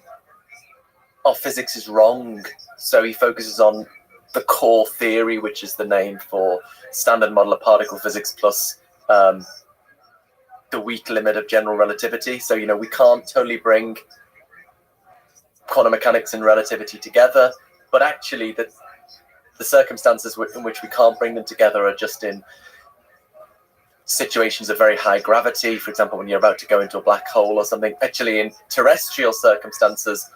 physics is wrong. So he focuses on the core theory, which is the name for standard model of particle physics plus the weak limit of general relativity. So, we can't totally bring quantum mechanics and relativity together, but actually the circumstances in which we can't bring them together are just in situations of very high gravity. For example, when you're about to go into a black hole or something. Actually, in terrestrial circumstances,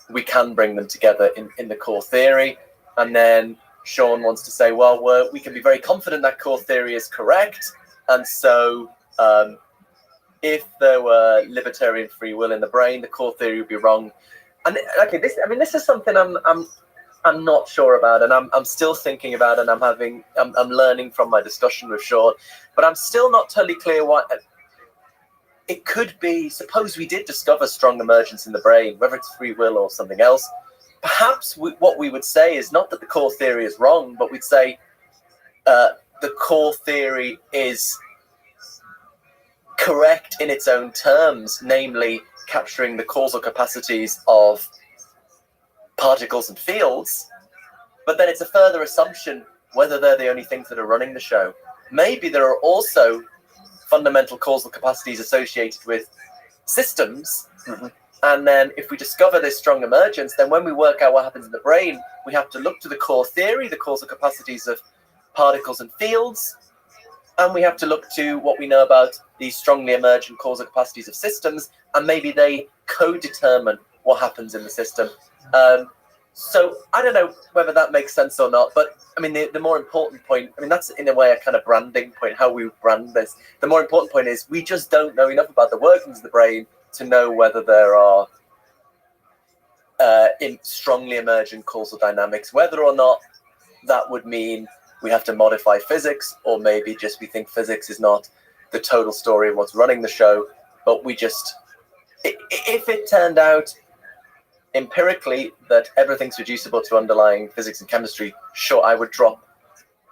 we can bring them together in the core theory. And then Sean wants to say, well, we can be very confident that core theory is correct. And so if there were libertarian free will in the brain, the core theory would be wrong. And okay, this is something I'm not sure about, and I'm still thinking about, and I'm learning from my discussion with Sean, but I'm still not totally clear what it could be. Suppose we did discover strong emergence in the brain, whether it's free will or something else. Perhaps what we would say is not that the core theory is wrong, but we'd say the core theory is correct in its own terms, namely capturing the causal capacities of particles and fields, but then it's a further assumption whether they're the only things that are running the show. Maybe there are also fundamental causal capacities associated with systems, and then if we discover this strong emergence, then when we work out what happens in the brain, we have to look to the core theory, the causal capacities of particles and fields, and we have to look to what we know about these strongly emergent causal capacities of systems, and maybe they co-determine what happens in the system. So I don't know whether that makes sense or not, but I mean, the more important point, I mean, that's in a way a kind of branding point, how we brand this. The more important point is we just don't know enough about the workings of the brain to know whether there are in strongly emergent causal dynamics, whether or not that would mean we have to modify physics, or maybe just we think physics is not the total story of what's running the show, but we just, if it turned out empirically that everything's reducible to underlying physics and chemistry, sure, I would drop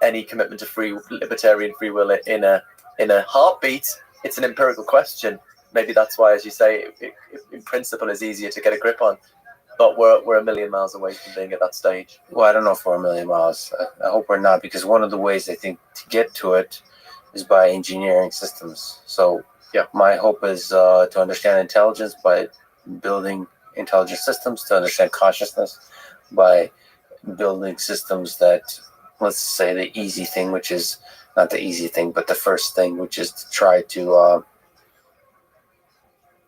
any commitment to libertarian free will in a heartbeat. It's an empirical question. Maybe that's why, as you say, it in principle is easier to get a grip on. But we're a million miles away from being at that stage. Well, I don't know if we're a million miles. I hope we're not, because one of the ways I think to get to it is by engineering systems. So yeah, my hope is to understand intelligence by building intelligent systems, to understand consciousness by building systems that, let's say, the easy thing, which is not the easy thing, but the first thing, which is to try to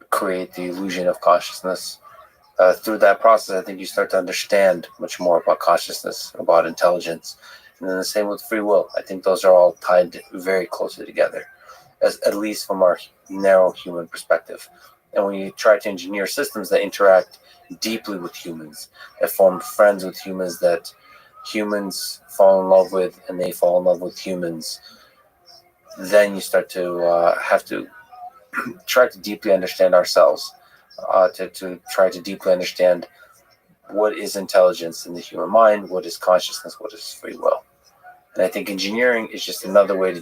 create the illusion of consciousness. Through that process, I think you start to understand much more about consciousness, about intelligence. And then the same with free will. I think those are all tied very closely together, at least from our narrow human perspective. And when you try to engineer systems that interact deeply with humans, that form friends with humans, that humans fall in love with, and they fall in love with humans, then you start to have to try to deeply understand ourselves, to try to deeply understand what is intelligence in the human mind, what is consciousness, what is free will. And I think engineering is just another way to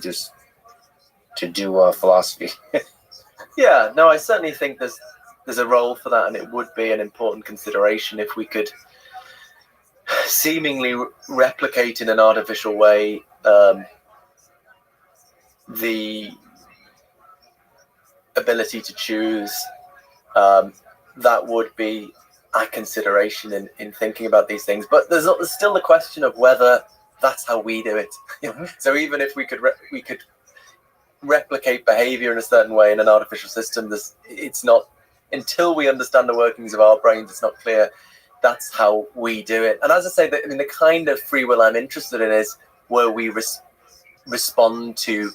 do philosophy. Yeah, no, I certainly think there's a role for that, and it would be an important consideration if we could seemingly replicate in an artificial way the ability to choose. That would be a consideration in thinking about these things. But there's still the question of whether that's how we do it. So even if we could replicate behavior in a certain way in an artificial system, it's not, until we understand the workings of our brains, it's not clear that's how we do it. And as I say, the kind of free will I'm interested in is where we respond to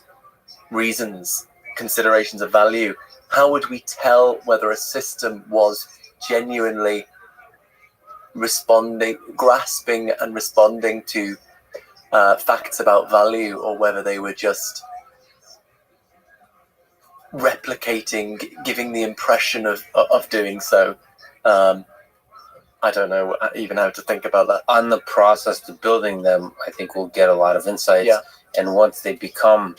reasons, considerations of value. How would we tell whether a system was genuinely grasping and responding to facts about value, or whether they were just replicating, giving the impression of doing so? I don't know even how to think about that. On the process to building them, I think we'll get a lot of insights. Yeah. And once they become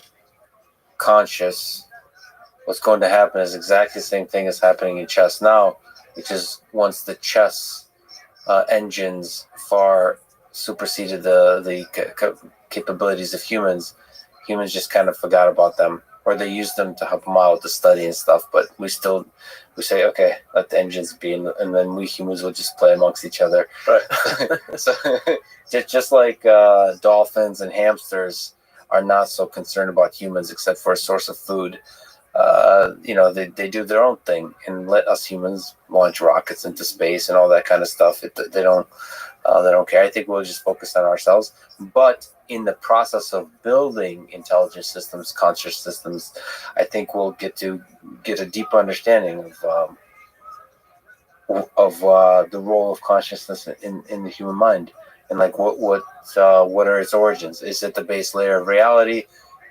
conscious, what's going to happen is exactly the same thing is happening in chess now, which is once the chess engines far superseded the capabilities of humans just kind of forgot about them. or they use them to help them out with the study and stuff. But we say, okay, let the engines be, and then we humans will just play amongst each other. Right. So just like dolphins and hamsters are not so concerned about humans except for a source of food. They do their own thing and let us humans launch rockets into space and all that kind of stuff. They don't care. I think we'll just focus on ourselves. But in the process of building intelligent systems, conscious systems, I think we'll get a deeper understanding of the role of consciousness in the human mind, and like what are its origins? Is it the base layer of reality?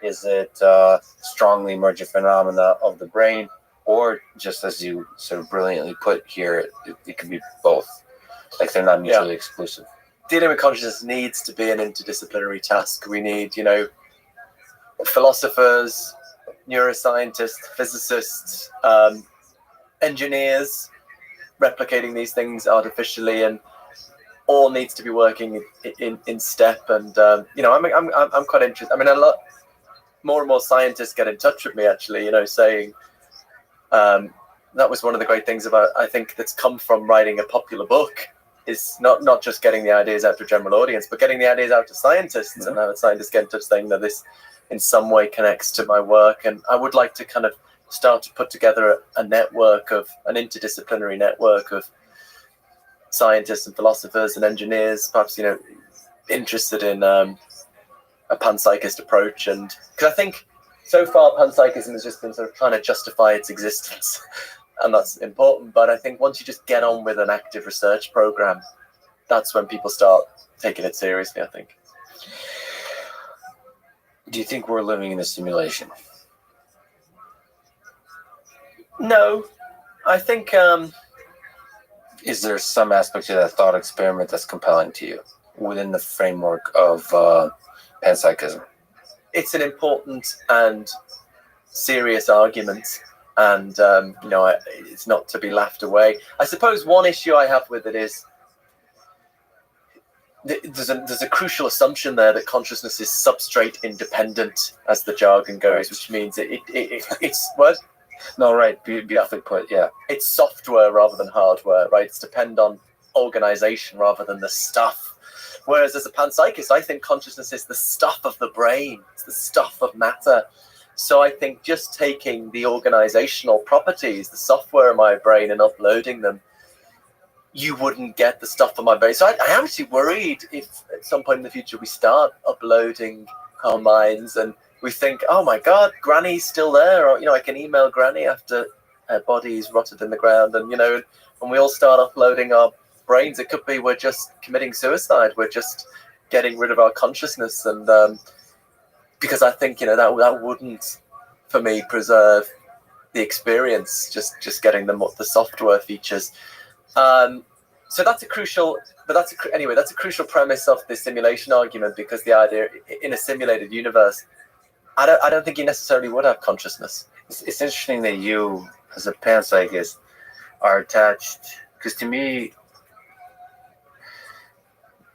Is it strongly emergent phenomena of the brain, or just as you sort of brilliantly put here, it could be both. Like they're not mutually exclusive. Dealing with consciousness needs to be an interdisciplinary task. We need, philosophers, neuroscientists, physicists, engineers, replicating these things artificially, and all needs to be working in step. And I'm quite interested. I mean, a lot more and more scientists get in touch with me, actually, saying that was one of the great things about, I think, that's come from writing a popular book, is not just getting the ideas out to a general audience, but getting the ideas out to scientists. Mm-hmm. And now scientists get in touch saying that this in some way connects to my work. And I would like to kind of start to put together an interdisciplinary network of scientists and philosophers and engineers, perhaps, interested in a panpsychist approach. And because I think so far panpsychism has just been sort of trying to justify its existence. And that's important. But I think once you just get on with an active research program, that's when people start taking it seriously, I think. Do you think we're living in a simulation? No. I think... Is there some aspect to that thought experiment that's compelling to you within the framework of panpsychism? It's an important and serious argument. And, it's not to be laughed away. I suppose one issue I have with it is there's a crucial assumption there that consciousness is substrate independent, as the jargon goes, which means it's what? No, right. Beautifully put, yeah. It's software rather than hardware, right? It's depend on organization rather than the stuff. Whereas as a panpsychist, I think consciousness is the stuff of the brain. It's the stuff of matter. So I think just taking the organizational properties, the software in my brain, and uploading them, you wouldn't get the stuff of my brain. So I am actually worried if at some point in the future we start uploading our minds and we think, oh my God, Granny's still there. Or, I can email Granny after her body's rotted in the ground. And, when we all start uploading our brains, it could be we're just committing suicide. We're just getting rid of our consciousness. And, because I think that wouldn't, for me, preserve the experience. Just getting the software features. So that's a crucial premise of the simulation argument, because the idea in a simulated universe, I don't think you necessarily would have consciousness. It's interesting that you, as a panpsychist, are attached, because to me,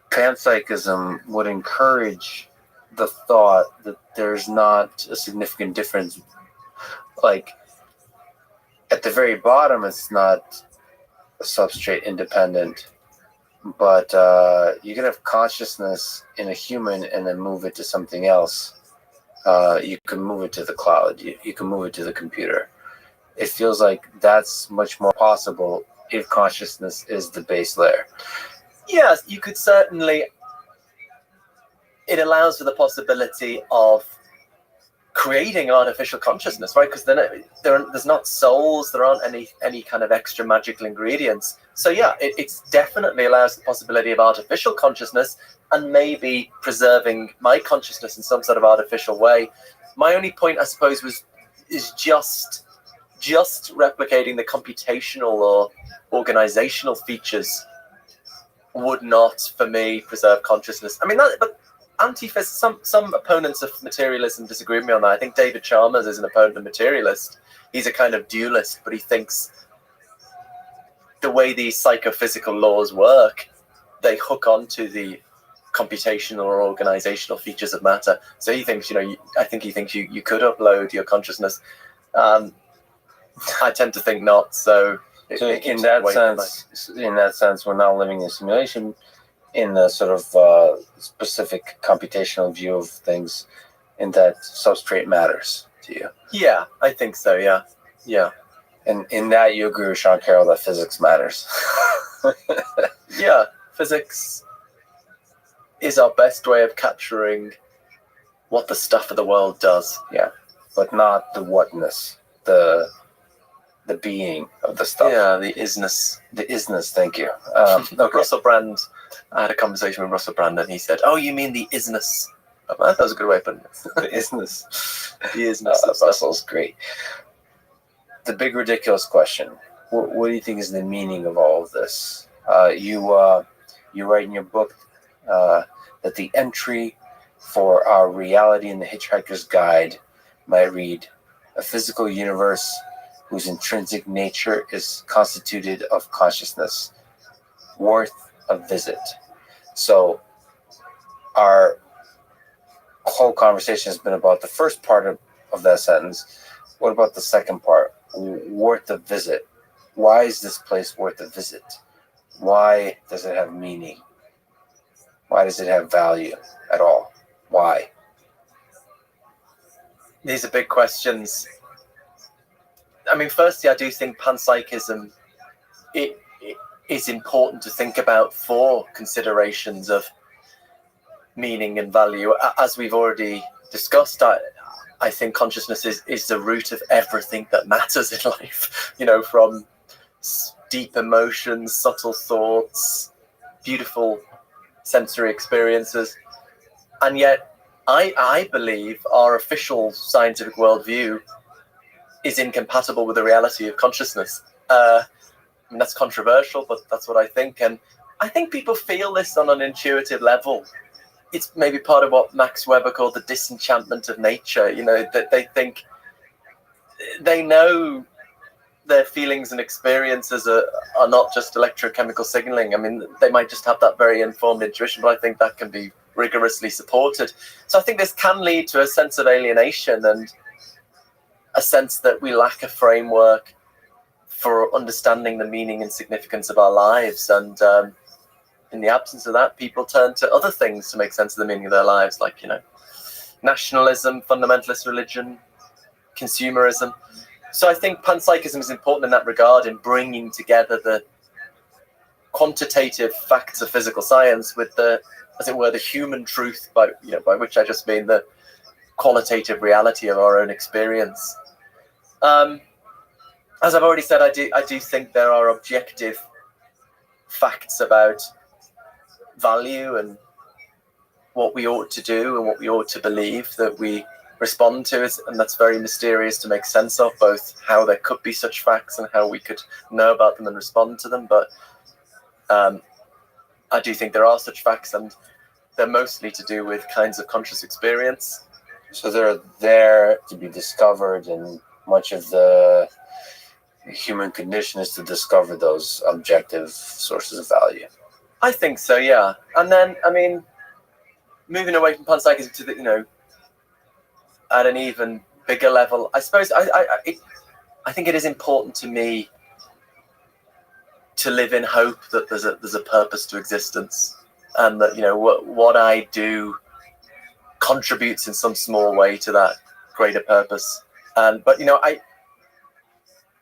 panpsychism would encourage the thought that there's not a significant difference. Like, at the very bottom, it's not a substrate independent, but you can have consciousness in a human and then move it to something else. You can move it to the cloud. You can move it to the computer. It feels like that's much more possible if consciousness is the base layer. Yes, you could certainly. It allows for the possibility of creating artificial consciousness, right? Because then there's not souls, there aren't any kind of extra magical ingredients. So yeah, it's definitely allows the possibility of artificial consciousness and maybe preserving my consciousness in some sort of artificial way. My only point, I suppose, is just replicating the computational or organizational features would not, for me, preserve consciousness. I mean, but some opponents of materialism disagree with me on that. I think David Chalmers is an opponent of materialist. He's a kind of dualist, but he thinks the way these psychophysical laws work, they hook onto the computational or organizational features of matter. So he thinks, I think he thinks you could upload your consciousness. I tend to think not. So in that sense, we're not living in a simulation in the sort of specific computational view of things, in that substrate matters to you. Yeah, I think so. Yeah. And in that, you agree with Sean Carroll that physics matters. Yeah, physics is our best way of capturing what the stuff of the world does. Yeah, but not the whatness, the being of the stuff. Yeah, the isness. The isness, thank you. Okay. Russell Brand, I had a conversation with Russell Brand and he said, "Oh, you mean the isness?" That was a good way of putting it. The isness. The isness. Russell's great. The big ridiculous question. What do you think is the meaning of all of this? You write in your book that the entry for our reality in the Hitchhiker's Guide might read, a physical universe whose intrinsic nature is constituted of consciousness, worth a visit. So our whole conversation has been about the first part of that sentence. What about the second part? Worth a visit. Why is this place worth a visit? Why does it have meaning? Why does it have value at all? Why? These are big questions. I mean, firstly, I do think panpsychism it is important to think about for considerations of meaning and value. As we've already discussed, I think consciousness is the root of everything that matters in life, from deep emotions, subtle thoughts, beautiful sensory experiences. And yet, I believe our official scientific worldview is incompatible with the reality of consciousness. I mean, that's controversial, but that's what I think. And I think people feel this on an intuitive level. It's maybe part of what Max Weber called the disenchantment of nature, that they think they know their feelings and experiences are not just electrochemical signaling. I mean, they might just have that very informed intuition, but I think that can be rigorously supported. So I think this can lead to a sense of alienation and a sense that we lack a framework for understanding the meaning and significance of our lives. And in the absence of that, people turn to other things to make sense of the meaning of their lives, like, nationalism, fundamentalist religion, consumerism. So I think panpsychism is important in that regard, in bringing together the quantitative facts of physical science with the, as it were, the human truth, by which I just mean the qualitative reality of our own experience. As I've already said, I do think there are objective facts about value and what we ought to do and what we ought to believe that we respond to it, and that's very mysterious to make sense of, both how there could be such facts and how we could know about them and respond to them. But I do think there are such facts, and they're mostly to do with kinds of conscious experience. So they're there to be discovered, and much of the human condition is to discover those objective sources of value. I think so, yeah. And then, I mean, moving away from panpsychism to the, at an even bigger level, I suppose I think it is important to me to live in hope that there's a purpose to existence, and that what I do contributes in some small way to that greater purpose. But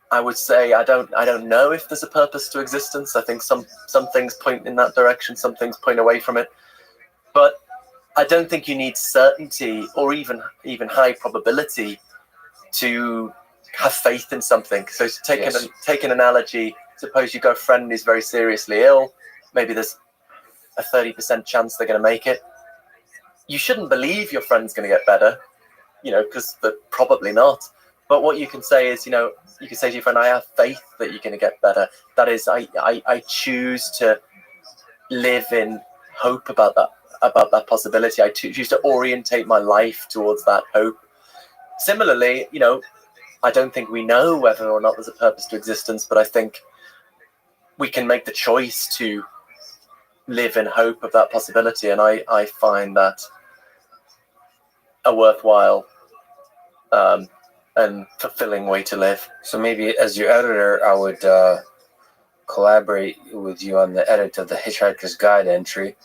I would say I don't know if there's a purpose to existence. I think some things point in that direction, some things point away from it. But I don't think you need certainty or even high probability to have faith in something. So to take an analogy, suppose you've got a friend who's very seriously ill. Maybe there's a 30% chance they're going to make it. You shouldn't believe your friend's going to get better, because they're probably not. But what you can say is, you can say to your friend, I have faith that you're going to get better. That is, I choose to live in hope about that possibility. I choose to orientate my life towards that hope. Similarly, I don't think we know whether or not there's a purpose to existence, but I think we can make the choice to live in hope of that possibility. And I find that a worthwhile and fulfilling way to live. So maybe as your editor, I would collaborate with you on the edit of the Hitchhiker's Guide entry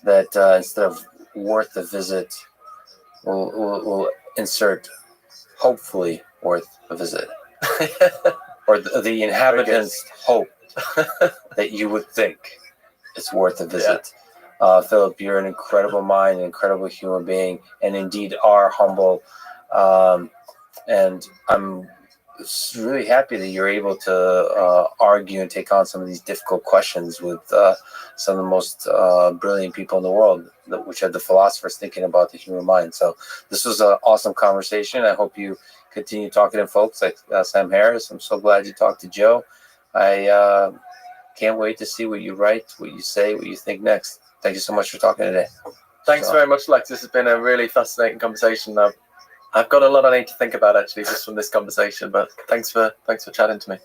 that instead of worth a visit, we'll insert hopefully worth a visit. Or the inhabitants hope that you would think it's worth a visit. Philip, you're an incredible mind, an incredible human being, and indeed are humble. And I'm really happy that you're able to argue and take on some of these difficult questions with some of the most brilliant people in the world, which are the philosophers thinking about the human mind. So this was an awesome conversation. I hope you continue talking to folks like Sam Harris. I'm so glad you talked to Joe. I can't wait to see what you write, what you say, what you think next. Thank you so much for talking today. Thanks very much, Lex. This has been a really fascinating conversation. I've got a lot I need to think about actually just from this conversation, but thanks for chatting to me.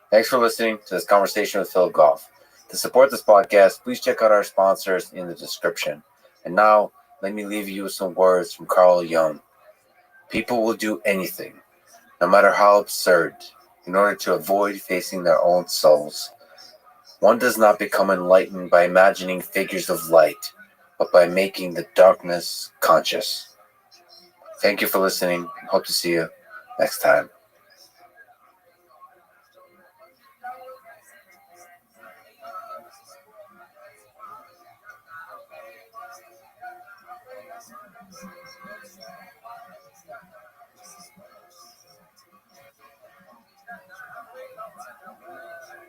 Thanks for listening to this conversation with Philip Goff. To support this podcast, please check out our sponsors in the description. And now, let me leave you with some words from Carl Jung. People will do anything, no matter how absurd, in order to avoid facing their own souls. One does not become enlightened by imagining figures of light, but by making the darkness conscious. Thank you for listening. Hope to see you next time.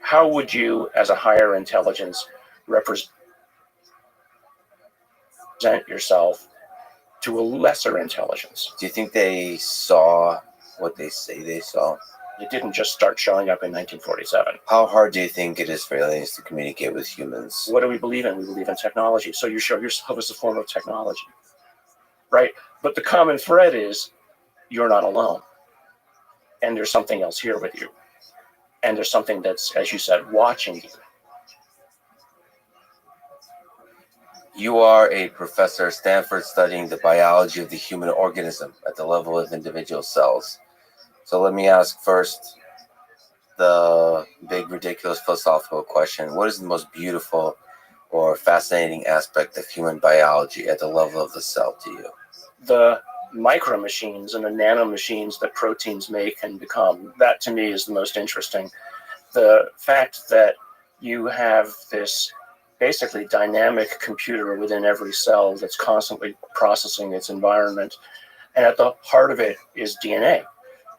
How would you, as a higher intelligence, represent yourself to a lesser intelligence? Do you think they saw what they say they saw? It didn't just start showing up in 1947. How hard do you think it is for aliens to communicate with humans? What do we believe in? We believe in technology. So you show yourself as a form of technology, right? But the common thread is you're not alone. And there's something else here with you. And there's something that's, as you said, watching you. You are a professor at Stanford studying the biology of the human organism at the level of individual cells. So let me ask first the big, ridiculous philosophical question. What is the most beautiful or fascinating aspect of human biology at the level of the cell to you? The micro machines and the nano machines that proteins make and become, that to me is the most interesting. The fact that you have this basically dynamic computer within every cell that's constantly processing its environment. And at the heart of it is DNA,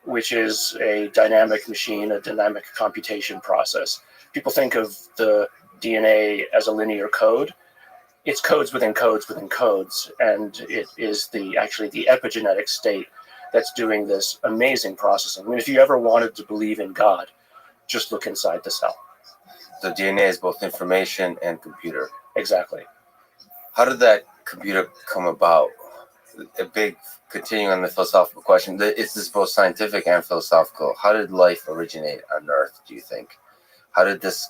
which is a dynamic machine, a dynamic computation process. People think of the DNA as a linear code. It's codes within codes within codes, and it is actually the epigenetic state that's doing this amazing processing. I mean, if you ever wanted to believe in God, just look inside the cell. So DNA is both information and computer. Exactly. How did that computer come about? Continuing on the philosophical question, is this both scientific and philosophical? How did life originate on Earth, do you think? How did this,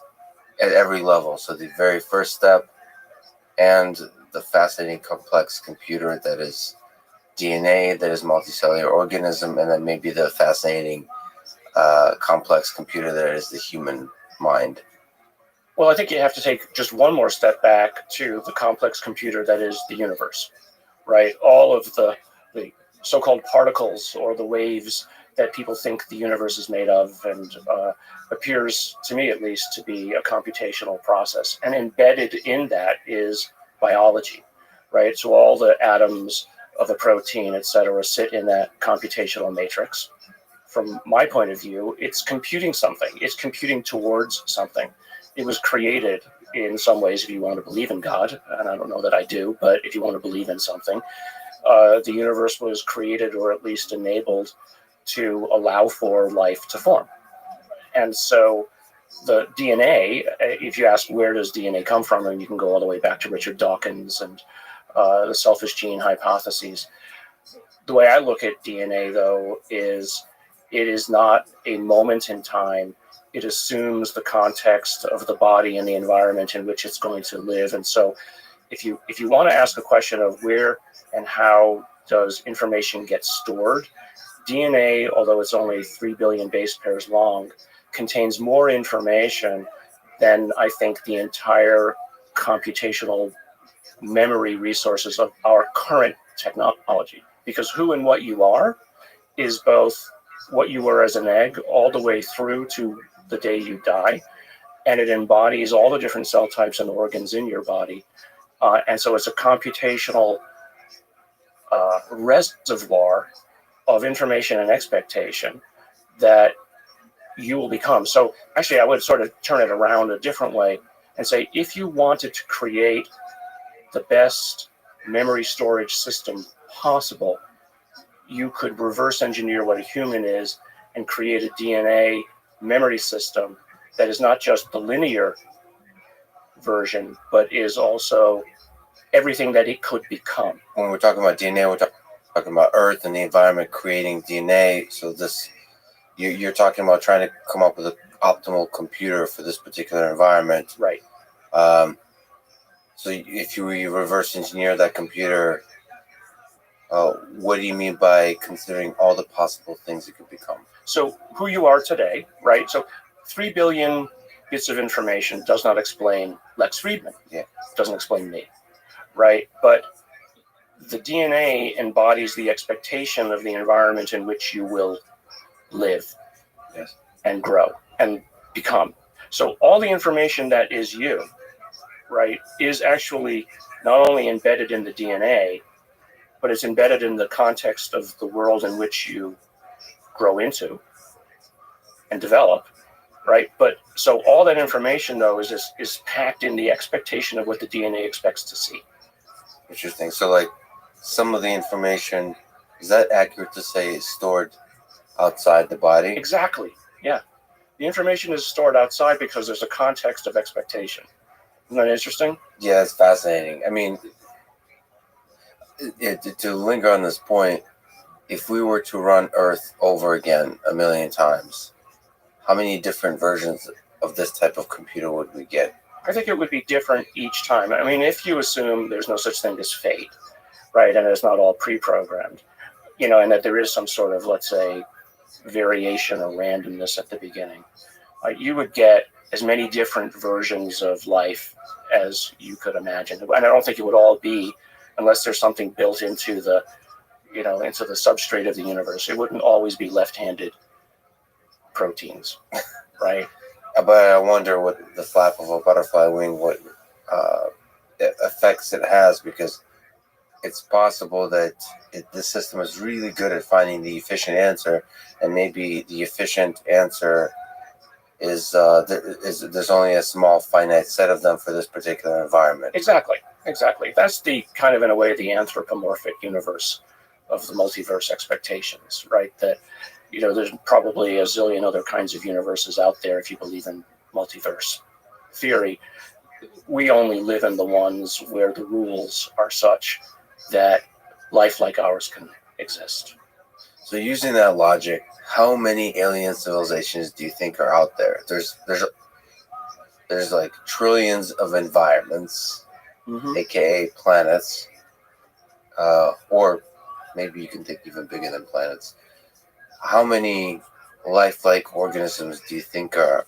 at every level, so the very first step and the fascinating complex computer that is DNA, that is multicellular organism, and then maybe the fascinating complex computer that is the human mind? Well, I think you have to take just one more step back to the complex computer that is the universe, right? All of the so-called particles or the waves that people think the universe is made of, and appears, to me at least, to be a computational process. And embedded in that is biology, right? So all the atoms of a protein, et cetera, sit in that computational matrix. From my point of view, it's computing something. It's computing towards something. It was created in some ways, if you want to believe in God, and I don't know that I do, but if you want to believe in something, the universe was created, or at least enabled, to allow for life to form. And so the DNA, if you ask where does DNA come from, and you can go all the way back to Richard Dawkins and the selfish gene hypotheses. The way I look at DNA, though, is it is not a moment in time. it assumes the context of the body and the environment in which it's going to live. And so if you want to ask a question of where and how does information get stored, DNA, although it's only 3 billion base pairs long, contains more information than I think the entire computational memory resources of our current technology. Because who and what you are is both what you were as an egg all the way through to the day you die, and it embodies all the different cell types and organs in your body. And so it's a computational reservoir of information and expectation that you will become. So actually, I would sort of turn it around a different way and say, if you wanted to create the best memory storage system possible, you could reverse engineer what a human is and create a DNA memory system that is not just the linear version, but is also everything that it could become. When we're talking about DNA, we're talking about Earth and the environment creating DNA. So this, you're talking about trying to come up with an optimal computer for this particular environment. Right. So if you reverse engineer that computer, what do you mean by considering all the possible things it could become? So who you are today, right? So 3 billion bits of information does not explain Lex Friedman. Yeah. Doesn't explain me, right? But the DNA embodies the expectation of the environment in which you will live. Yes. And grow and become. So all the information that is you, right, is actually not only embedded in the DNA, but it's embedded in the context of the world in which you grow into and develop, right? But so all that information, though, is packed in the expectation of what the DNA expects to see. Interesting. So, like, some of the information, is that accurate to say is stored outside the body? Exactly. Yeah. The information is stored outside because there's a context of expectation. Isn't that interesting? Yeah, it's fascinating. I mean, to linger on this point, if we were to run Earth over again 1 million times, how many different versions of this type of computer would we get? I think it would be different each time. I mean, if you assume there's no such thing as fate, right, and it's not all pre-programmed, and that there is some sort of, let's say, variation or randomness at the beginning, you would get as many different versions of life as you could imagine. And I don't think it would all be, unless there's something built into the, into the substrate of the universe. It wouldn't always be left-handed proteins, right? But I wonder what the flap of a butterfly wing, what effects it has, because it's possible that this system is really good at finding the efficient answer, and maybe the efficient answer is there's only a small finite set of them for this particular environment. Exactly. That's the kind of, in a way, the anthropomorphic universe of the multiverse expectations, right? That, there's probably a zillion other kinds of universes out there if you believe in multiverse theory. We only live in the ones where the rules are such that life like ours can exist. So using that logic, how many alien civilizations do you think are out there? There's like trillions of environments, aka planets, or maybe you can think even bigger than planets. How many lifelike organisms do you think are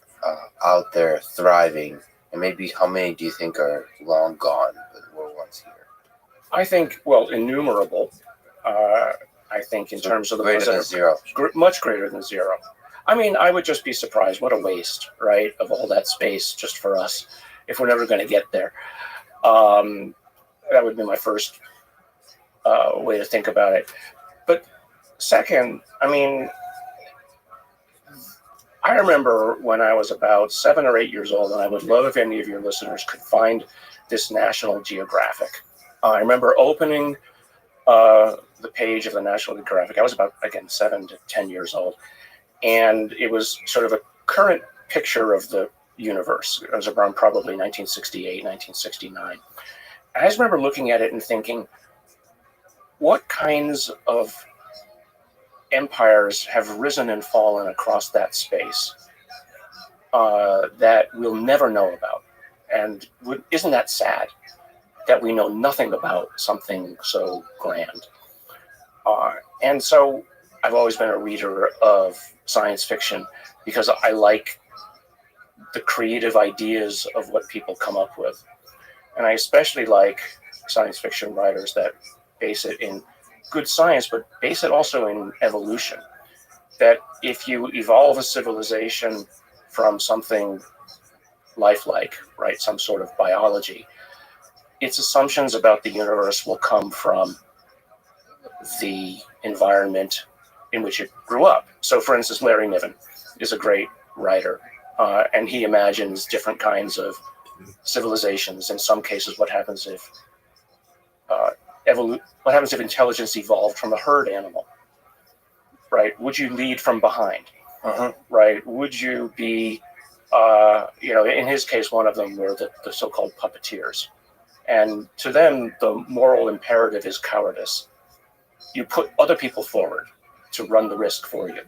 out there thriving, and maybe how many do you think are long gone but were once here? I think, well, innumerable. I think in terms of the greater than zero, much greater than zero. I mean, I would just be surprised. What a waste, right, of all that space just for us, if we're never going to get there. That would be my first way to think about it. But second, I mean, I remember when I was about 7 or 8 years old, and I would love if any of your listeners could find this National Geographic. I remember opening the page of the National Geographic. I was about, again, 7 to 10 years old. And it was sort of a current picture of the universe. It was around probably 1968, 1969. And I just remember looking at it and thinking, what kinds of empires have risen and fallen across that space? that we'll never know about. And isn't that sad that we know nothing about something so grand? And so I've always been a reader of science fiction because I like the creative ideas of what people come up with. And I especially like science fiction writers that base it in good science, but base it also in evolution. That if you evolve a civilization from something lifelike, right, some sort of biology, its assumptions about the universe will come from the environment in which it grew up. So, for instance, Larry Niven is a great writer, and he imagines different kinds of civilizations. In some cases, what happens if what happens if intelligence evolved from a herd animal? Right? Would you lead from behind? Right? Would you be, in his case, one of them were the so-called puppeteers. And to them, the moral imperative is cowardice. You put other people forward to run the risk for you,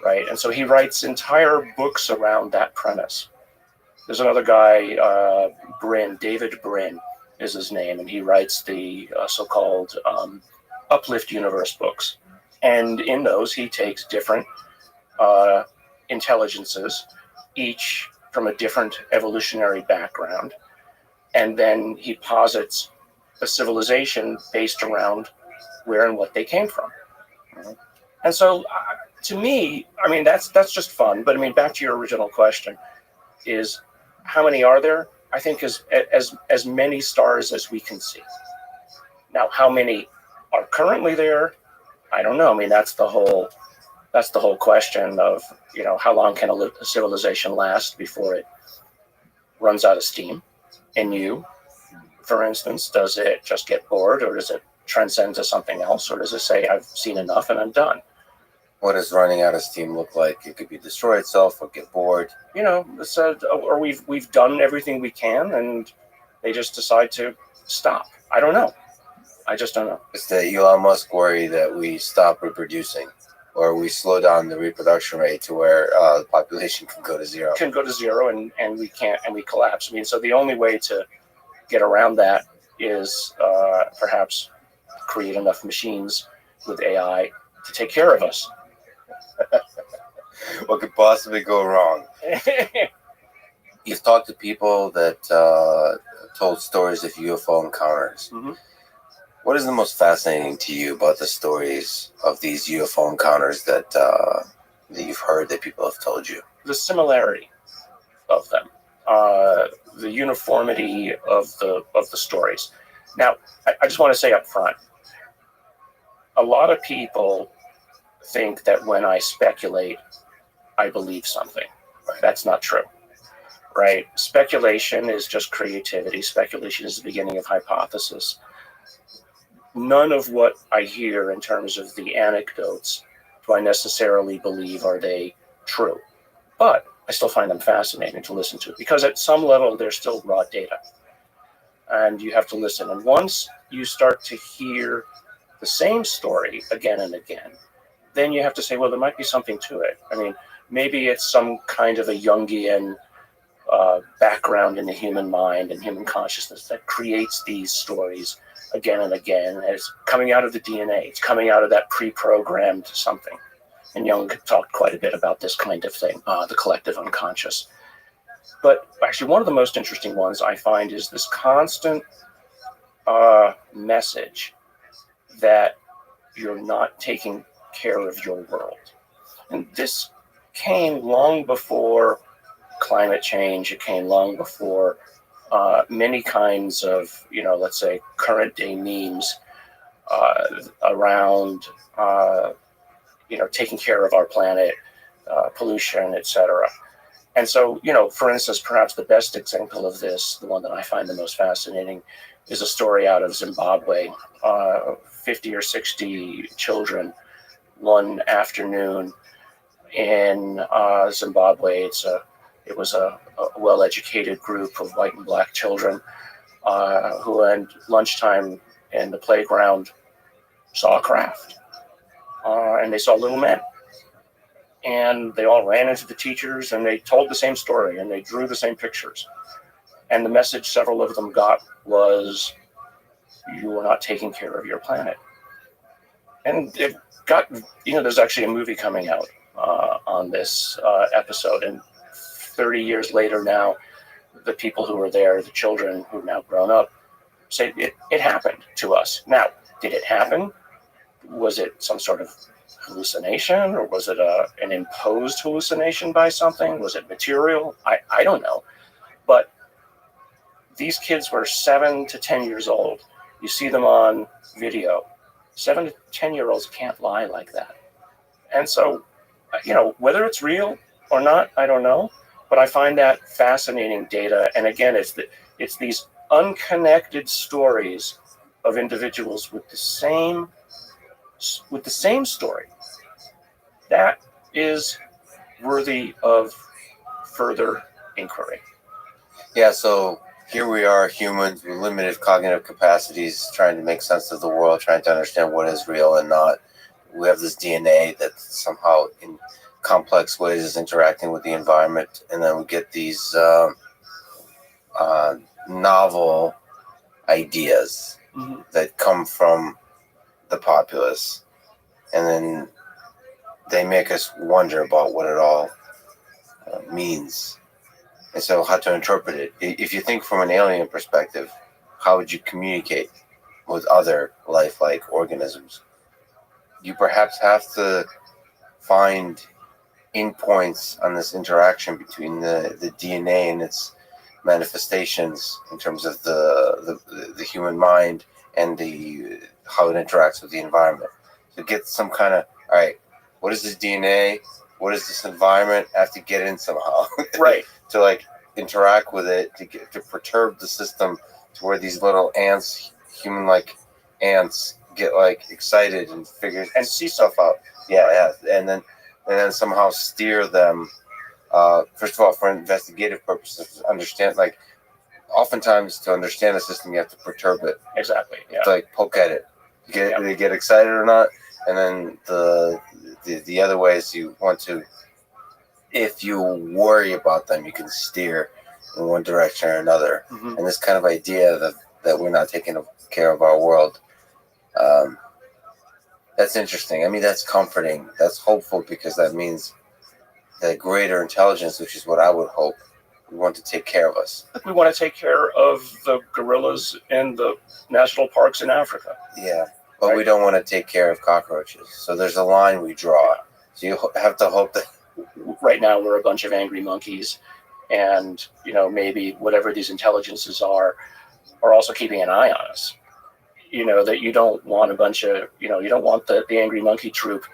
right? And so he writes entire books around that premise. There's another guy, David Brin is his name, and he writes the so-called Uplift Universe books. And in those, he takes different intelligences, each from a different evolutionary background, and then he posits a civilization based around where and what they came from. And so, to me, I mean, that's just fun. But I mean, back to your original question, is how many are there? I think as many stars as we can see. Now, how many are currently there? I don't know. I mean, that's the whole question of, how long can a civilization last before it runs out of steam? And you, for instance, does it just get bored, or does it transcend to something else, or does it say, I've seen enough and I'm done? What does running out of steam look like? It could be destroy itself or get bored. Or we've done everything we can and they just decide to stop. I don't know. I just don't know. It's the Elon Musk worry that we stop reproducing, or we slow down the reproduction rate to where the population can go to zero. And we can't, and we collapse. I mean, so the only way to get around that is perhaps create enough machines with AI to take care of us. What could possibly go wrong? You've talked to people that told stories of UFO encounters. Mm-hmm. What is the most fascinating to you about the stories of these UFO encounters that you've heard that people have told you? The similarity of them, the uniformity of the stories. Now, I just want to say up front, a lot of people think that when I speculate, I believe something. That's not true, right? Speculation is just creativity. Speculation is the beginning of hypothesis. None of what I hear in terms of the anecdotes do I necessarily believe are they true. But I still find them fascinating to listen to because at some level, they're still raw data. And you have to listen. And once you start to hear the same story again and again, then you have to say, well, there might be something to it. I mean, maybe it's some kind of a Jungian background in the human mind and human consciousness that creates these stories again and again. And it's coming out of the DNA. It's coming out of that pre-programmed something. And Jung talked quite a bit about this kind of thing, the collective unconscious. But actually, one of the most interesting ones I find is this constant message that you're not taking care of your world. And this came long before climate change. It came long before many kinds of, let's say, current day memes around, taking care of our planet, pollution, etc. And so, for instance, perhaps the best example of this, the one that I find the most fascinating, is a story out of Zimbabwe. 50 or 60 children one afternoon in Zimbabwe. It was a well-educated group of white and black children who at lunchtime in the playground saw a craft. And they saw little men. and they all ran into the teachers and they told the same story and they drew the same pictures. And the message several of them got was, you are not taking care of your planet. And it got, there's actually a movie coming out on this episode. And 30 years later now, the people who were there, the children who've now grown up, say it happened to us. Now, did it happen? Was it some sort of hallucination, or was it an imposed hallucination by something? Was it material? I don't know. But these kids were 7 to 10 years old. You see them on video. 7 to 10-year-olds can't lie like that. And so, whether it's real or not, I don't know. But I find that fascinating data. And again, it's these unconnected stories of individuals with the same story. That is worthy of further inquiry. Yeah, so here we are, humans with limited cognitive capacities, trying to make sense of the world, trying to understand what is real and not. We have this DNA that somehow in complex ways is interacting with the environment, and then we get these novel ideas that come from the populace, and then they make us wonder about what it all means. And so how to interpret it. If you think from an alien perspective, how would you communicate with other lifelike organisms? You perhaps have to find endpoints on this interaction between the DNA and its manifestations in terms of the human mind and how it interacts with the environment. To get some kind of, all right, what is this DNA? What is this environment? I have to get in somehow. Right. To interact with it, to perturb the system to where these little ants, human-like ants, get excited and figure and see stuff out. Yeah, and then somehow steer them. First of all, for investigative purposes, understand. Oftentimes, to understand a system, you have to perturb it. Exactly. Yeah. To poke at it. They get excited or not, and then the other way is you want to. If you worry about them, you can steer in one direction or another. Mm-hmm. And this kind of idea that we're not taking care of our world, that's interesting. I mean, that's comforting. That's hopeful, because that means that greater intelligence, which is what I would hope, we want to take care of us. We want to take care of the gorillas in the national parks in Africa. Yeah, but right? We don't want to take care of cockroaches. So there's a line we draw. So you have to hope that... Right now, we're a bunch of angry monkeys, and maybe whatever these intelligences are also keeping an eye on us. That you don't want a bunch of, you don't want the angry monkey troop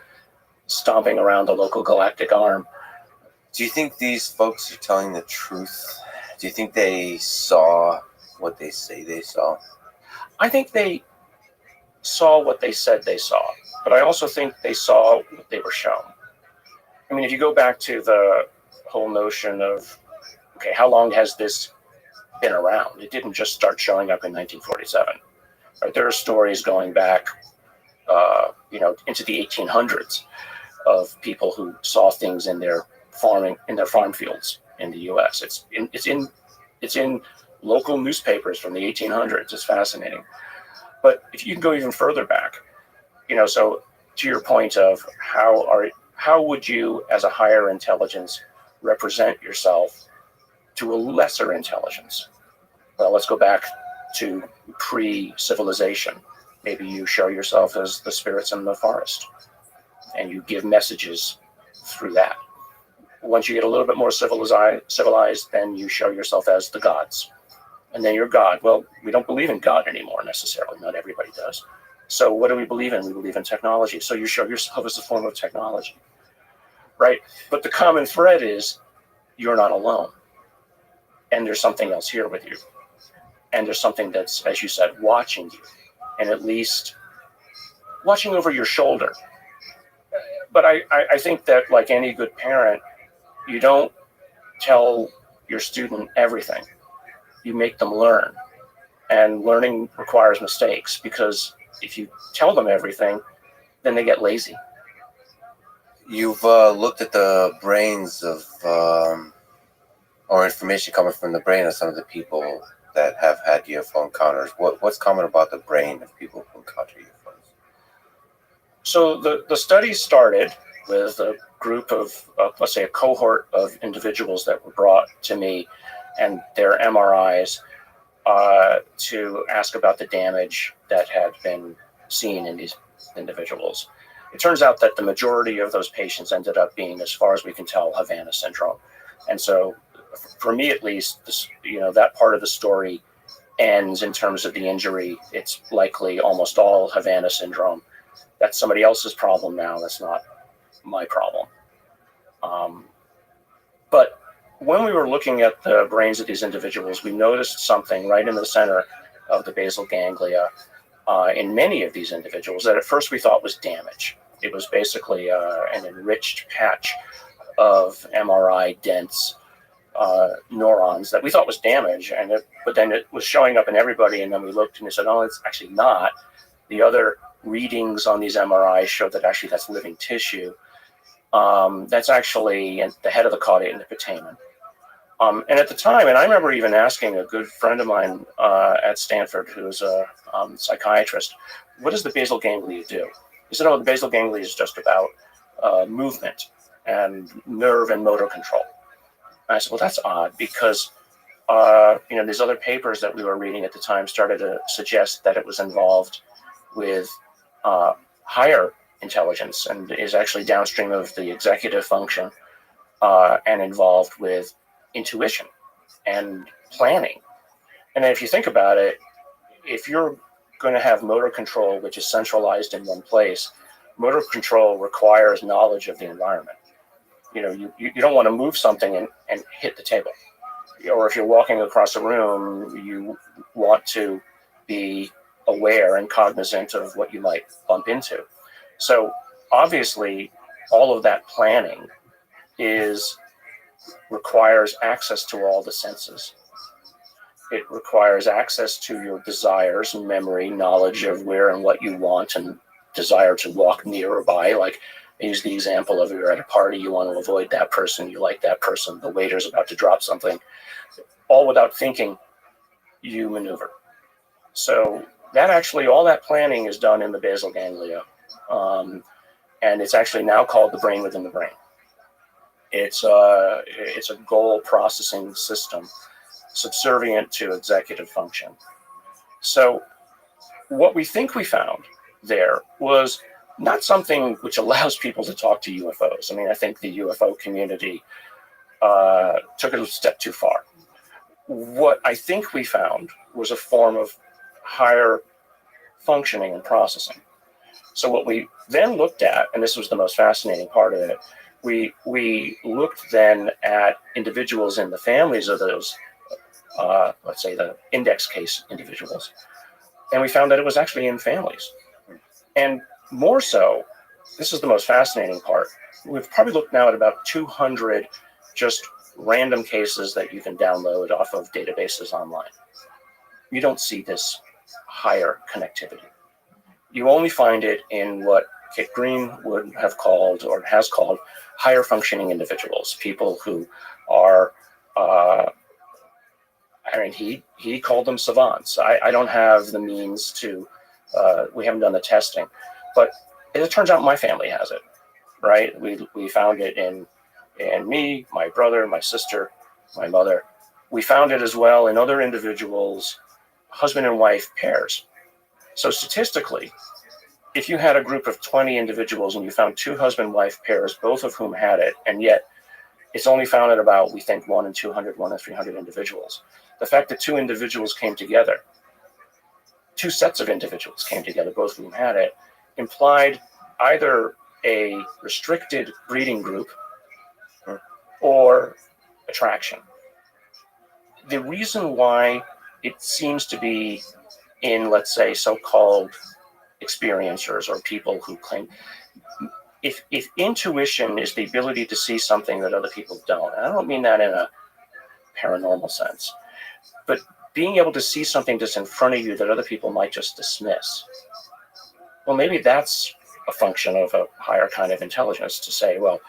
stomping around the local galactic arm. Do you think these folks are telling the truth? Do you think they saw what they say they saw? I think they saw what they said they saw, but I also think they saw what they were shown. I mean, if you go back to the whole notion of, okay, how long has this been around? It didn't just start showing up in 1947. Right? There are stories going back, into the 1800s of people who saw things in their farm fields in the U.S. It's in local newspapers from the 1800s. It's fascinating. But if you can go even further back, so to your point of how would you, as a higher intelligence, represent yourself to a lesser intelligence? Well, let's go back to pre-civilization. Maybe you show yourself as the spirits in the forest, and you give messages through that. Once you get a little bit more civilized, then you show yourself as the gods. And then you're God. Well, we don't believe in God anymore necessarily. Not everybody does. So what do we believe in? We believe in technology. So you show yourself as a form of technology. Right? But the common thread is you're not alone. And there's something else here with you. And there's something that's, as you said, watching you. And at least watching over your shoulder. But I think that, like any good parent, you don't tell your student everything. You make them learn. And learning requires mistakes, because if you tell them everything, then they get lazy. You've looked at the brains of, or information coming from the brain of some of the people that have had UFO encounters. What's common about the brain of people who encounter UFOs? So the study started with a group of, let's say, a cohort of individuals that were brought to me and their MRIs to ask about the damage that had been seen in these individuals. It turns out that the majority of those patients ended up being, as far as we can tell, Havana syndrome. And so, for me at least, that part of the story ends in terms of the injury. It's likely almost all Havana syndrome. That's somebody else's problem now. That's not my problem. But when we were looking at the brains of these individuals, we noticed something right in the center of the basal ganglia in many of these individuals that at first we thought was damage. It was basically an enriched patch of MRI dense neurons that we thought was damage, but then it was showing up in everybody, and then we looked and we said, oh, it's actually not. The other readings on these MRIs showed that actually that's living tissue. That's actually in the head of the caudate and the putamen. And at the time, and I remember even asking a good friend of mine at Stanford, who's a psychiatrist, what does the basal ganglia do? He said, oh, the basal ganglia is just about movement and nerve and motor control. And I said, well, that's odd because, these other papers that we were reading at the time started to suggest that it was involved with higher intelligence and is actually downstream of the executive function and involved with intuition and planning. And then if you think about it, if you're going to have motor control, which is centralized in one place, motor control requires knowledge of the environment. You don't want to move something and hit the table. Or if you're walking across a room, you want to be aware and cognizant of what you might bump into. So obviously, all of that planning requires access to all the senses. It requires access to your desires, memory, knowledge of where and what you want, and desire to walk near or by. Like I use the example of you're at a party, you want to avoid that person, you like that person, the waiter's about to drop something. All without thinking, you maneuver. So all that planning is done in the basal ganglia. And it's actually now called the brain within the brain. It's a goal processing system subservient to executive function. So what we think we found there was not something which allows people to talk to UFOs. I mean, I think the UFO community took it a step too far. What I think we found was a form of higher functioning and processing. So what we then looked at, and this was the most fascinating part of it, we looked then at individuals in the families of those, let's say the index case individuals, and we found that it was actually in families. And more so, this is the most fascinating part, we've probably looked now at about 200 just random cases that you can download off of databases online. You don't see this higher connectivity. You only find it in what Kit Green would have called, or has called, higher functioning individuals, people who are, he called them savants. I don't have the means to, we haven't done the testing, but it turns out my family has it, right? We found it in me, my brother, my sister, my mother. We found it as well in other individuals, husband and wife pairs. So statistically, if you had a group of 20 individuals and you found two husband-wife pairs, both of whom had it, and yet it's only found in about, we think, 1 in 200, 1 in 300 individuals. The fact that two individuals came together, two sets of individuals came together, both of whom had it, implied either a restricted breeding group or attraction. The reason why it seems to be in, let's say, so-called experiencers or people who claim, if intuition is the ability to see something that other people don't, and I don't mean that in a paranormal sense, but being able to see something that's in front of you that other people might just dismiss, well, maybe that's a function of a higher kind of intelligence to say, well,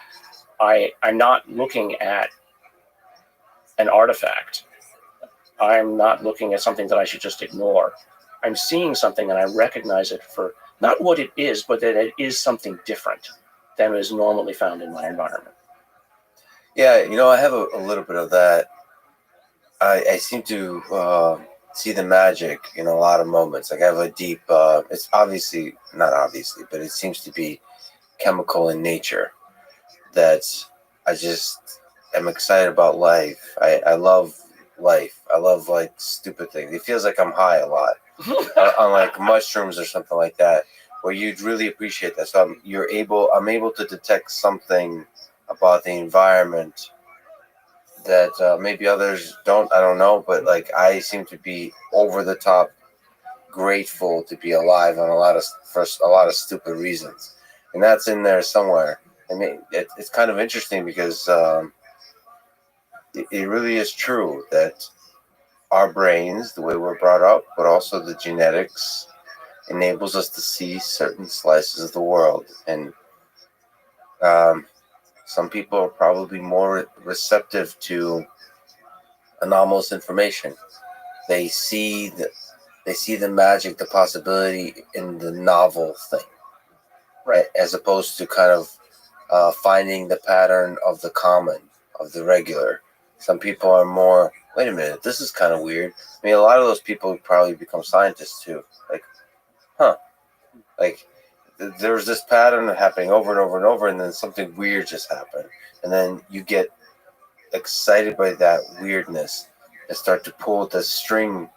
I'm not looking at an artifact. I'm not looking at something that I should just ignore. I'm seeing something and I recognize it for not what it is, but that it is something different than is normally found in my environment. Yeah, I have a little bit of that. I seem to see the magic in a lot of moments. Like I have a deep, it's obviously, not obviously, but it seems to be chemical in nature that I just am excited about life. I love life. I love like stupid things. It feels like I'm high a lot on like mushrooms or something like that, where you'd really appreciate that. So I'm able to detect something about the environment that maybe others don't. I don't know, but like I seem to be over the top grateful to be alive on for a lot of stupid reasons, and that's in there somewhere. I mean, it's kind of interesting because it really is true that our brains, the way we're brought up, but also the genetics, enables us to see certain slices of the world, and some people are probably more receptive to anomalous information. They see the magic, the possibility in the novel thing, right? As opposed to kind of finding the pattern of the common, of the regular. Some people are more, wait a minute, this is kind of weird. I mean, a lot of those people probably become scientists too. Like, like there's this pattern happening over and over and over, and then something weird just happened. And then you get excited by that weirdness and start to pull the string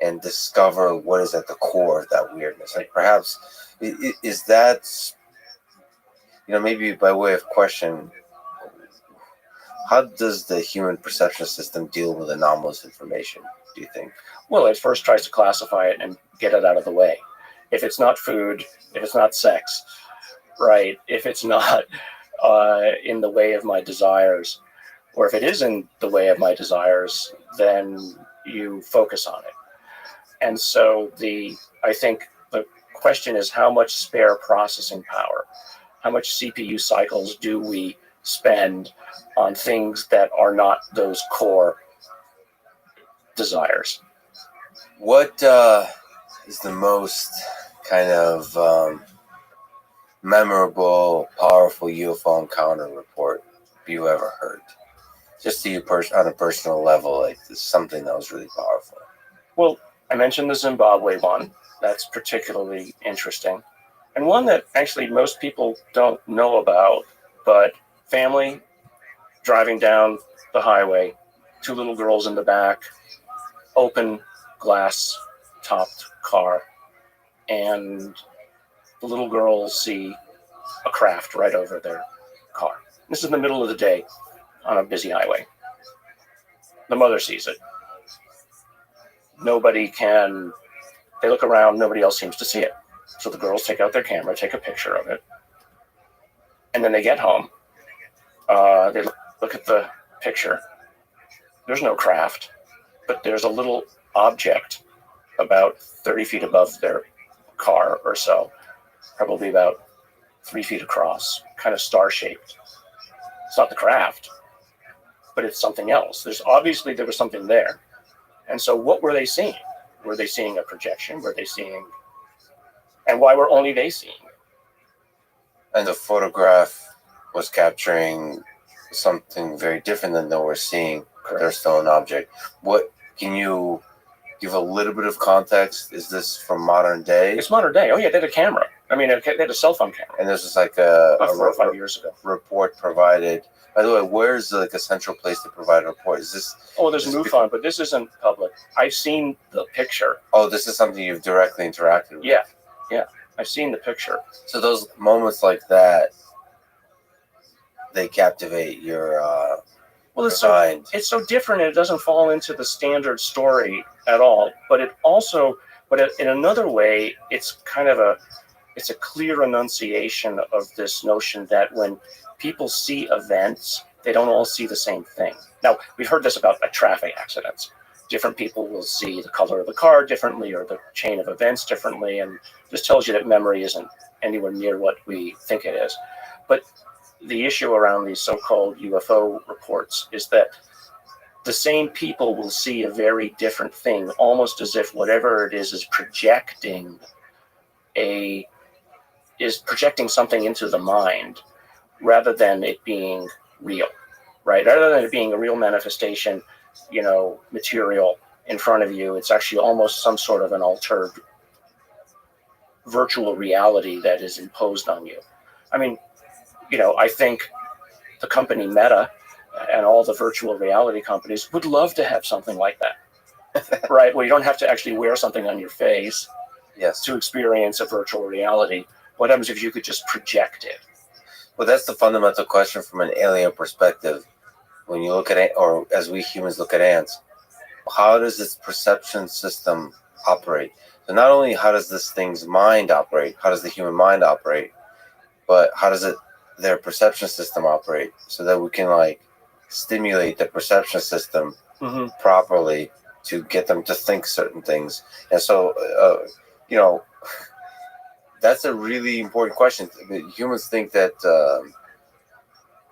and discover what is at the core of that weirdness. Like perhaps is that, maybe by way of question, how does the human perception system deal with anomalous information, do you think? Well, it first tries to classify it and get it out of the way. If it's not food, if it's not sex, right? If it's not in the way of my desires, or if it is in the way of my desires, then you focus on it. And so I think the question is how much spare processing power, how much CPU cycles do we spend on things that are not those core desires? What is the most kind of memorable, powerful UFO encounter report you ever heard? Just to you on a personal level, like this, something that was really powerful. Well, I mentioned the Zimbabwe one. That's particularly interesting. And one that actually most people don't know about, but family driving down the highway, two little girls in the back, open glass topped car, and the little girls see a craft right over their car. This is in the middle of the day on a busy highway. The mother sees it. They look around, nobody else seems to see it. So the girls take out their camera, take a picture of it, and then they get home. They look at the picture. There's no craft, but there's a little object about 30 feet above their car or so, probably about 3 feet across, kind of star-shaped. It's not the craft, but it's something else. There was something there. And so what were they seeing? Were they seeing a projection? And why were only they seeing it? And the photograph was capturing something very different than they were seeing. Correct. They're still an object. What, can you give a little bit of context? Is this from modern day? It's modern day. Oh yeah, they had a camera. I mean, they had a cell phone camera. And this is like a 4 or 5 years ago. Report provided. By the way, where's like a central place to provide a report? Is this? Oh, there's MUFON, but this isn't public. I've seen the picture. Oh, this is something you've directly interacted with. Yeah. I've seen the picture. So those moments like that, they captivate your Well, it's mind. so different, and it doesn't fall into the standard story at all. But in another way, it's a clear enunciation of this notion that when people see events, they don't all see the same thing. Now, we've heard this about traffic accidents. Different people will see the color of the car differently or the chain of events differently, and this tells you that memory isn't anywhere near what we think it is. But the issue around these so-called UFO reports is that the same people will see a very different thing, almost as if whatever it is projecting something into the mind rather than it being real, right? Rather than it being a real manifestation, material in front of you, it's actually almost some sort of an altered virtual reality that is imposed on you. I mean, I think the company Meta and all the virtual reality companies would love to have something like that, right? Where you don't have to actually wear something on your face to experience a virtual reality. What happens if you could just project it? Well, that's the fundamental question from an alien perspective. When you look at, or as we humans look at ants, how does its perception system operate? So not only how does this thing's mind operate, how does the human mind operate, but how does their perception system operate, so that we can stimulate the perception system properly to get them to think certain things. And so, that's a really important question. Humans think that,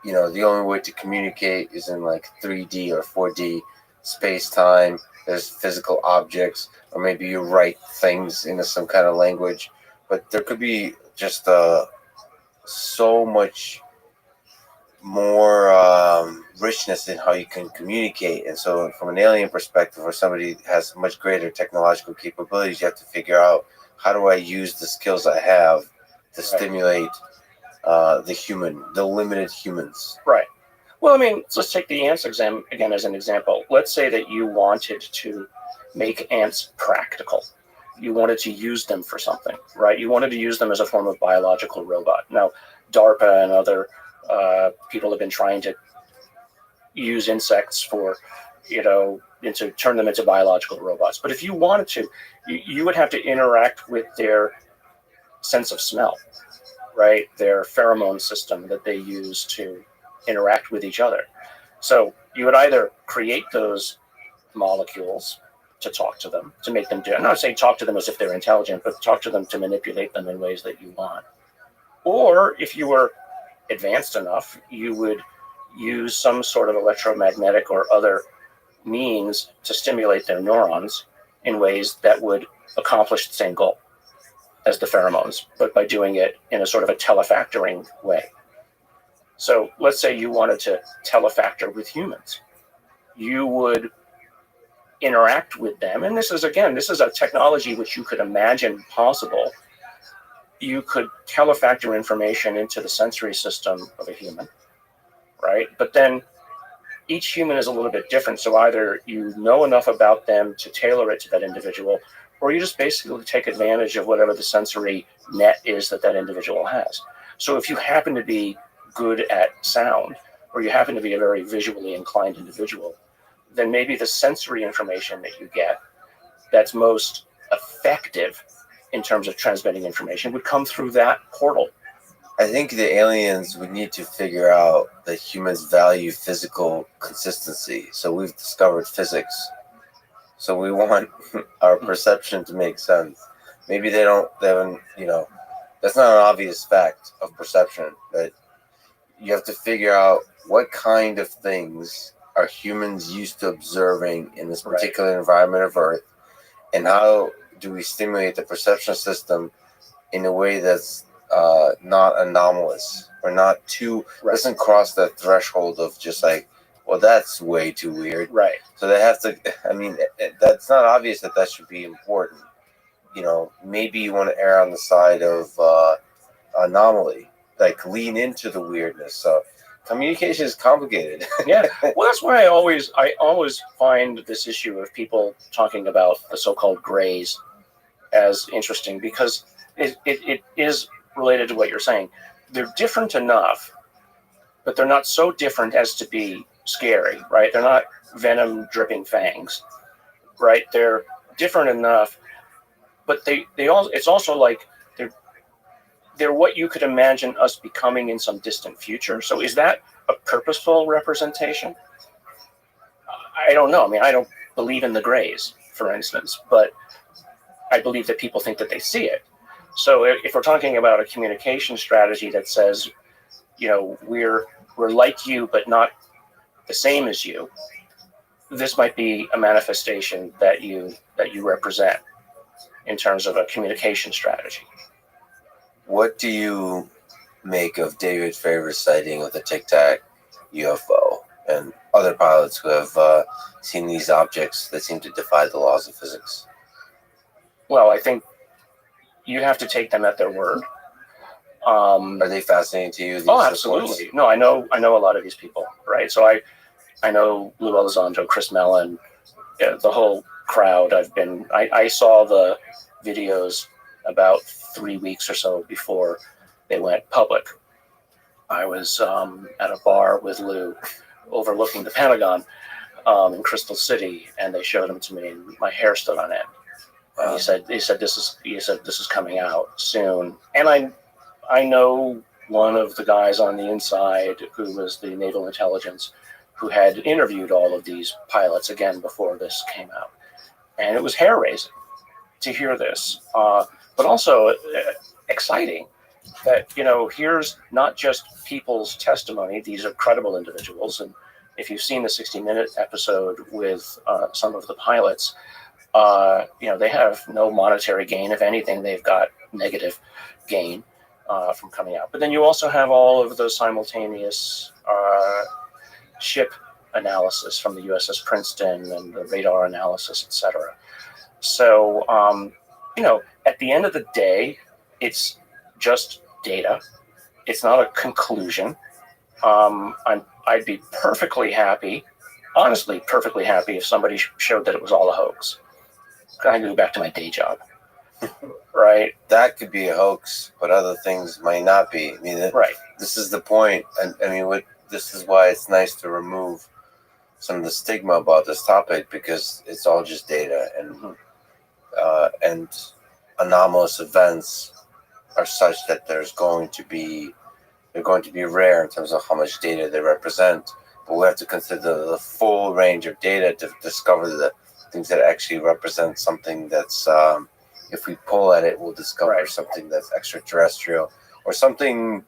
the only way to communicate is in 3D or 4D space-time. There's physical objects, or maybe you write things into some kind of language. But there could be just so much more richness in how you can communicate. And so from an alien perspective, or somebody has much greater technological capabilities, you have to figure out, how do I use the skills I have to stimulate the limited humans? Right. Well, I mean, let's take the ants exam again as an example. Let's say that you wanted to make ants practical. You wanted to use them for something, right? You wanted to use them as a form of biological robot. Now, DARPA and other people have been trying to use insects for, to turn them into biological robots. But if you wanted to, you would have to interact with their sense of smell, right? Their pheromone system that they use to interact with each other. So you would either create those molecules to talk to them, to make them do. I'm not saying talk to them as if they're intelligent, but talk to them to manipulate them in ways that you want. Or if you were advanced enough, you would use some sort of electromagnetic or other means to stimulate their neurons in ways that would accomplish the same goal as the pheromones, but by doing it in a sort of a telefactoring way. So let's say you wanted to telefactor with humans. You would interact with them. And this is a technology which you could imagine possible. You could telefactor information into the sensory system of a human, right? But then each human is a little bit different. So either you know enough about them to tailor it to that individual, or you just basically take advantage of whatever the sensory net is that individual has. So if you happen to be good at sound, or you happen to be a very visually inclined individual, then maybe the sensory information that you get that's most effective in terms of transmitting information would come through that portal. I think the aliens would need to figure out that humans value physical consistency. So we've discovered physics. So we want our perception to make sense. Maybe they haven't, that's not an obvious fact of perception, but you have to figure out what kind of things are humans used to observing in this particular environment of Earth, and how do we stimulate the perception system in a way that's not anomalous, or not too, doesn't cross that threshold of just well, that's way too weird. Right. So they have to, that's not obvious that should be important. Maybe you want to err on the side of anomaly, lean into the weirdness. So communication is complicated. Yeah. Well, that's why I always find this issue of people talking about the so-called grays as interesting, because it is related to what you're saying. They're different enough, but they're not so different as to be scary, right? They're not venom dripping fangs, right? They're different enough, but it's also they're what you could imagine us becoming in some distant future. So is that a purposeful representation? I don't know. I mean, I don't believe in the grays, for instance, but I believe that people think that they see it. So if we're talking about a communication strategy that says, we're like you but not the same as you, this might be a manifestation that you represent in terms of a communication strategy. What do you make of David Favor's sighting of the Tic Tac UFO and other pilots who have seen these objects that seem to defy the laws of physics? Well, I think you have to take them at their word. Are they fascinating to you? Oh, absolutely. Reports? No, I know a lot of these people, right? So I know Lou Elizondo, Chris Mellon, the whole crowd. I saw the videos about 3 weeks or so before they went public. I was at a bar with Lou overlooking the Pentagon in Crystal City, and they showed them to me, and my hair stood on end. And he said this is coming out soon. And I know one of the guys on the inside who was the Naval Intelligence who had interviewed all of these pilots again before this came out. And it was hair-raising to hear this, but also exciting that, here's not just people's testimony. These are credible individuals. And if you've seen the 60-minute episode with some of the pilots, they have no monetary gain. If anything, they've got negative gain from coming out. But then you also have all of the simultaneous ship analysis from the USS Princeton and the radar analysis, etc. So, at the end of the day, it's just data. It's not a conclusion. I'd be perfectly happy, honestly, perfectly happy if somebody showed that it was all a hoax. I go back to my day job, right? That could be a hoax, but other things might not be. I mean, right. This is the point. This is why it's nice to remove some of the stigma about this topic, because it's all just data, and anomalous events are such that they're going to be rare in terms of how much data they represent. But we have to consider the full range of data to discover the things that actually represent something that's, if we pull at it, we'll discover something that's extraterrestrial or something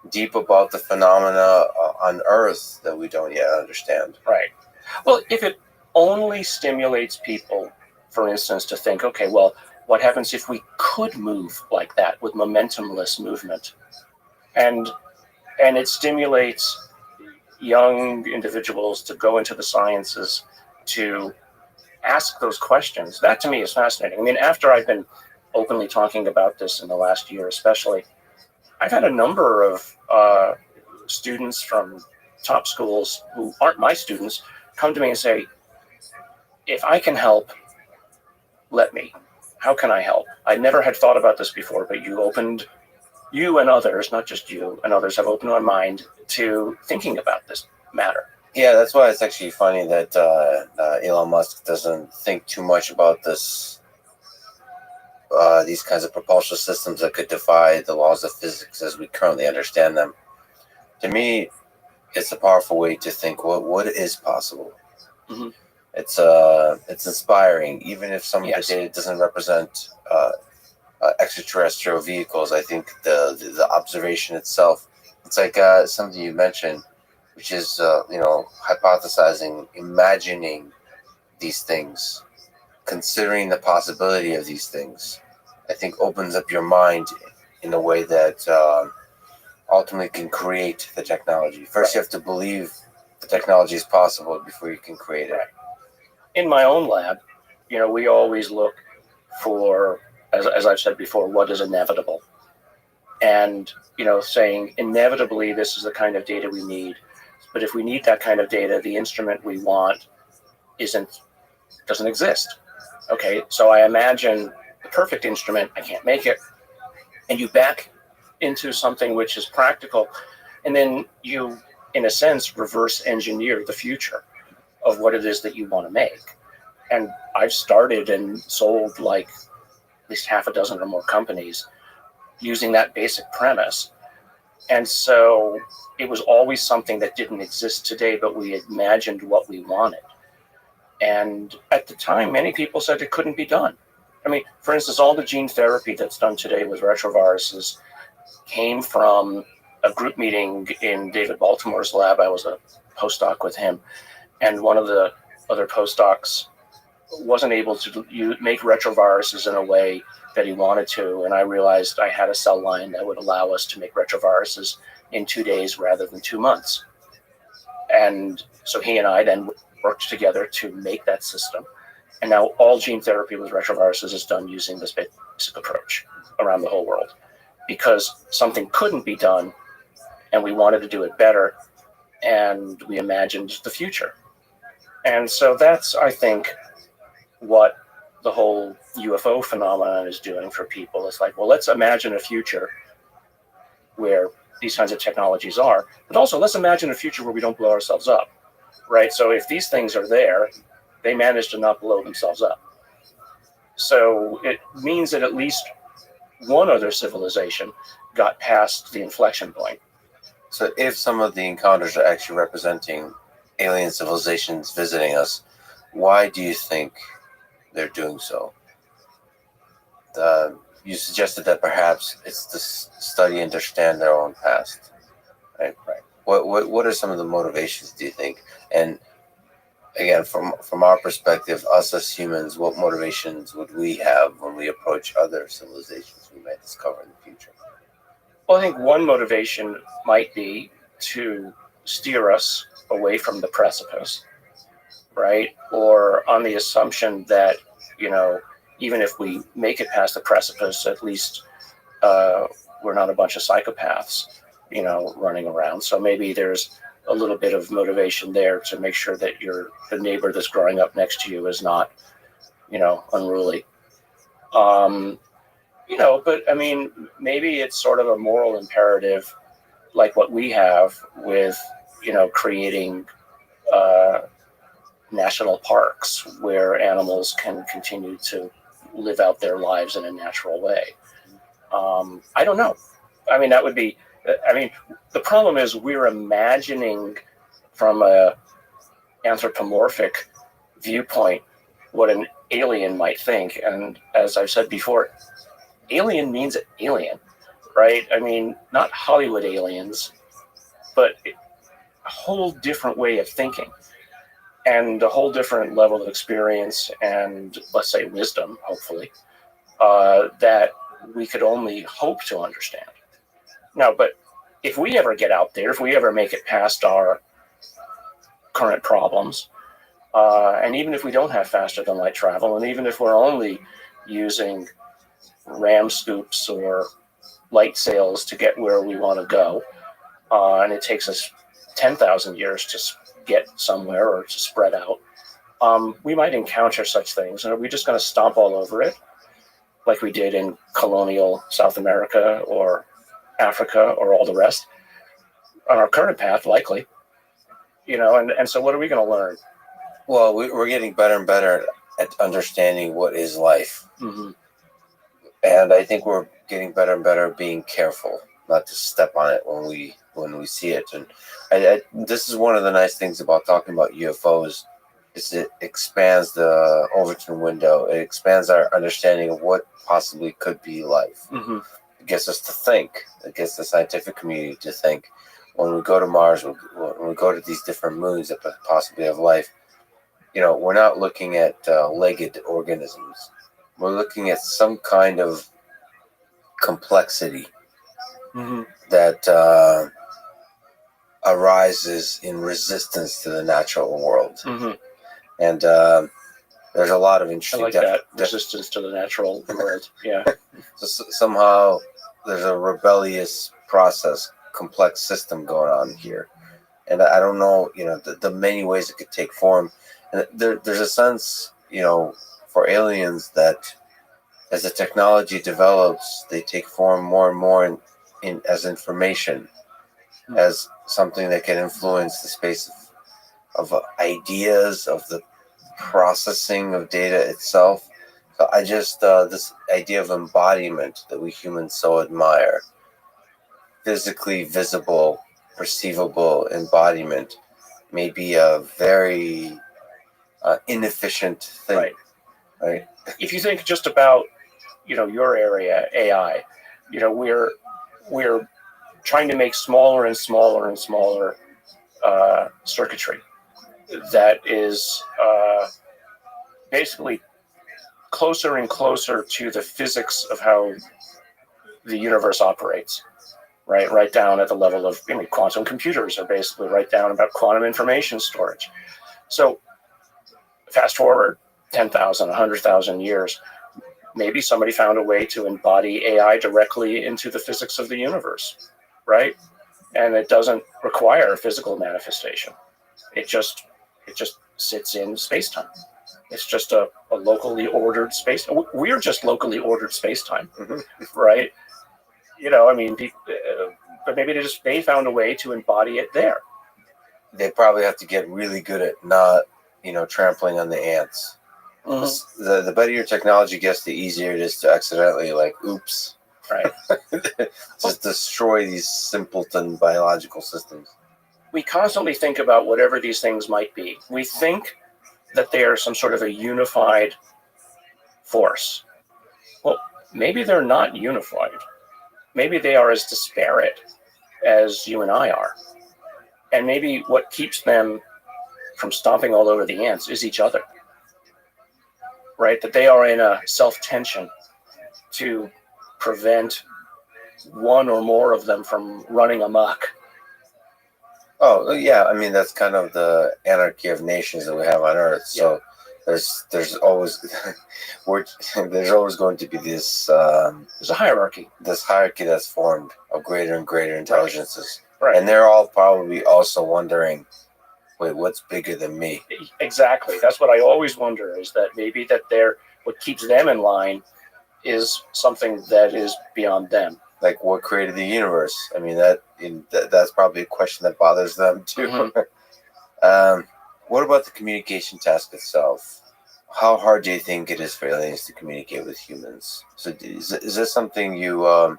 deep about the phenomena on Earth that we don't yet understand. Right. Well, if it only stimulates people, for instance, to think, okay, well, what happens if we could move like that with momentumless movement? And it stimulates young individuals to go into the sciences to ask those questions. That to me is fascinating. I mean, after I've been openly talking about this in the last year especially, I've had a number of students from top schools who aren't my students come to me and say, if I can help, let me. How can I help? I never had thought about this before, but you and others, not just you, and others have opened my mind to thinking about this matter. Yeah, that's why it's actually funny that Elon Musk doesn't think too much about this, these kinds of propulsion systems that could defy the laws of physics as we currently understand them. To me, it's a powerful way to think what is possible. Mm-hmm. It's inspiring, even if some of the data doesn't represent extraterrestrial vehicles. I think the observation itself, it's like something you mentioned, which is hypothesizing, imagining these things, considering the possibility of these things. I think opens up your mind in a way that ultimately can create the technology. First, you have to believe the technology is possible before you can create it. In my own lab, we always look for, as I've said before, what is inevitable. And, saying inevitably this is the kind of data we need. But if we need that kind of data, the instrument we want doesn't exist. Okay, so I imagine the perfect instrument, I can't make it. And you back into something which is practical. And then you, in a sense, reverse engineer the future of what it is that you want to make. And I've started and sold like at least half a dozen or more companies using that basic premise. And so it was always something that didn't exist today, but we imagined what we wanted. And at the time, many people said it couldn't be done. I mean, for instance, all the gene therapy that's done today with retroviruses came from a group meeting in David Baltimore's lab. I was a postdoc with him, and one of the other postdocs wasn't able to make retroviruses in a way that he wanted to, and I realized I had a cell line that would allow us to make retroviruses in 2 days rather than 2 months. And so he and I then worked together to make that system. And now all gene therapy with retroviruses is done using this basic approach around the whole world, because something couldn't be done and we wanted to do it better, and we imagined the future. And so that's, I think, what the whole UFO phenomenon is doing for people. It's like, well, let's imagine a future where these kinds of technologies are, but also let's imagine a future where we don't blow ourselves up, right? So if these things are there, they manage to not blow themselves up. So it means that at least one other civilization got past the inflection point. So if some of the encounters are actually representing alien civilizations visiting us, why do you think they're doing so? You suggested that perhaps it's to study and understand their own past, right? Right. What are some of the motivations, do you think? And again, from our perspective, us as humans, what motivations would we have when we approach other civilizations we might discover in the future? Well, I think one motivation might be to steer us away from the precipice, right? Or on the assumption that, even if we make it past the precipice, at least we're not a bunch of psychopaths, running around. So maybe there's a little bit of motivation there to make sure that the neighbor that's growing up next to you is not, unruly. But I mean, maybe it's sort of a moral imperative, like what we have with, creating national parks where animals can continue to live out their lives in a natural way. I don't know. I mean, the problem is we're imagining from a anthropomorphic viewpoint what an alien might think. And as I've said before, alien means alien, right? I mean, not Hollywood aliens, but a whole different way of thinking and a whole different level of experience and, let's say, wisdom, hopefully, that we could only hope to understand. Now, but if we ever get out there, if we ever make it past our current problems, and even if we don't have faster than light travel, and even if we're only using ram scoops or light sails to get where we want to go, and it takes us 10,000 years to get somewhere or to spread out, we might encounter such things. And are we just going to stomp all over it like we did in colonial South America or Africa or all the rest? On our current path, likely. And so what are we going to learn? Well, we're getting better and better at understanding what is life. Mm-hmm. And I think we're getting better and better at being careful not to step on it when we see it. And this is one of the nice things about talking about UFOs, is it expands the Overton window. It expands our understanding of what possibly could be life. Mm-hmm. It gets us to think. It gets the scientific community to think. When we go to Mars, when we go to these different moons that possibly have life, we're not looking at legged organisms. We're looking at some kind of complexity Mm-hmm. that arises in resistance to the natural world. Mm-hmm. And there's a lot of interesting... I like that, resistance to the natural world, yeah. So somehow there's a rebellious process, complex system going on here. And I don't know, the many ways it could take form. And there's a sense, for aliens that as the technology develops, they take form more and more as information, as something that can influence the space of ideas, of the processing of data itself. So I just, this idea of embodiment that we humans so admire, physically visible, perceivable embodiment, may be a very inefficient thing. Right. right? If you think just about, your area, AI, we're trying to make smaller and smaller and smaller circuitry that is basically closer and closer to the physics of how the universe operates, right down at the level of, quantum computers are basically right down about quantum information storage. So fast forward 10,000, 100,000 years, maybe somebody found a way to embody AI directly into the physics of the universe, right? And it doesn't require a physical manifestation. It just sits in space-time. It's just a locally ordered space. We're just locally ordered space-time, right? But maybe they found a way to embody it there. They probably have to get really good at not, trampling on the ants. Mm-hmm. The better your technology gets, the easier it is to accidentally, oops. Right. Just destroy these simpleton biological systems. We constantly think about whatever these things might be. We think that they are some sort of a unified force. Well, maybe they're not unified. Maybe they are as disparate as you and I are. And maybe what keeps them from stomping all over the ants is each other. Right? That they are in a self-tension to prevent one or more of them from running amok. Oh, yeah. I mean, that's kind of the anarchy of nations that we have on Earth. So there's always there's always going to be this there's a hierarchy. This hierarchy that's formed of greater and greater intelligences. Right. And they're all probably also wondering, wait, what's bigger than me? Exactly. That's what I always wonder, is that maybe that what keeps them in line is something that is beyond them. Like, what created the universe? I mean, that's probably a question that bothers them too. Mm-hmm. What about the communication task itself? How hard do you think it is for aliens to communicate with humans? So is this something you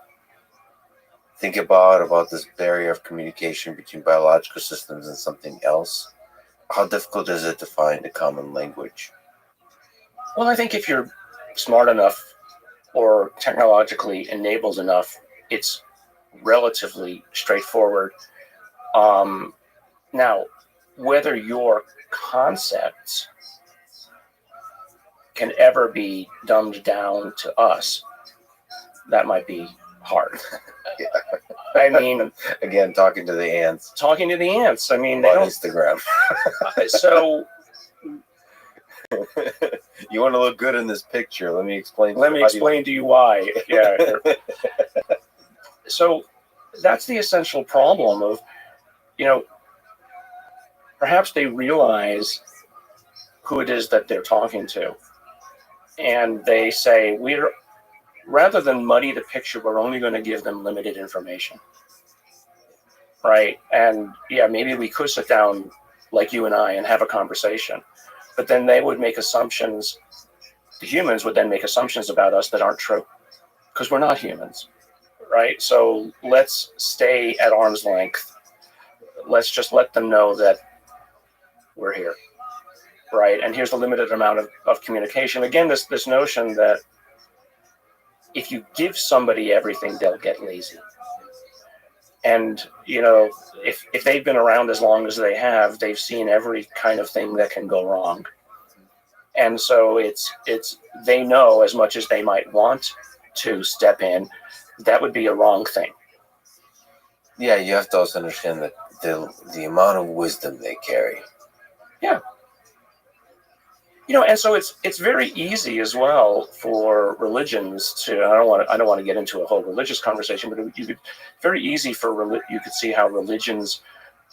think about this barrier of communication between biological systems and something else? How difficult is it to find a common language? Well, I think if you're smart enough or technologically enabled enough, it's relatively straightforward. Now, whether your concepts can ever be dumbed down to us, that might be hard. Yeah. I mean, again, talking to the ants. I mean, they on don't. Instagram. So, you want to look good in this picture? Let me explain. To you why. Yeah. So, that's the essential problem of, perhaps they realize who it is that they're talking to, and they say, rather than muddy the picture, we're only going to give them limited information. Right? And yeah, maybe we could sit down like you and I and have a conversation, but then they would make assumptions. The humans would then make assumptions about us that aren't true, because we're not humans. Right? So let's stay at arm's length. Let's just let them know that we're here. Right? And here's the limited amount of communication. Again, this notion that if you give somebody everything, they'll get lazy. And, if they've been around as long as they have, they've seen every kind of thing that can go wrong. And so it's they know, as much as they might want to step in, that would be a wrong thing. Yeah, you have to also understand that the amount of wisdom they carry. Yeah. And so it's very easy as well for religions to. I don't want to get into a whole religious conversation, but very easy you could see how religions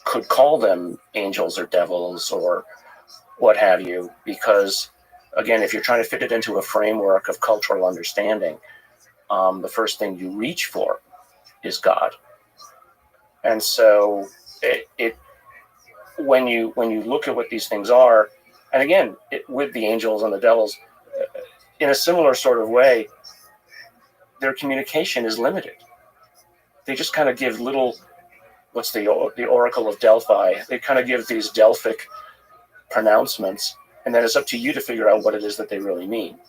could call them angels or devils or what have you, because again, if you're trying to fit it into a framework of cultural understanding, the first thing you reach for is God. And so when you look at what these things are. And again, with the angels and the devils, in a similar sort of way, their communication is limited. They just kind of give little, the Oracle of Delphi? They kind of give these Delphic pronouncements, and then it's up to you to figure out what it is that they really mean.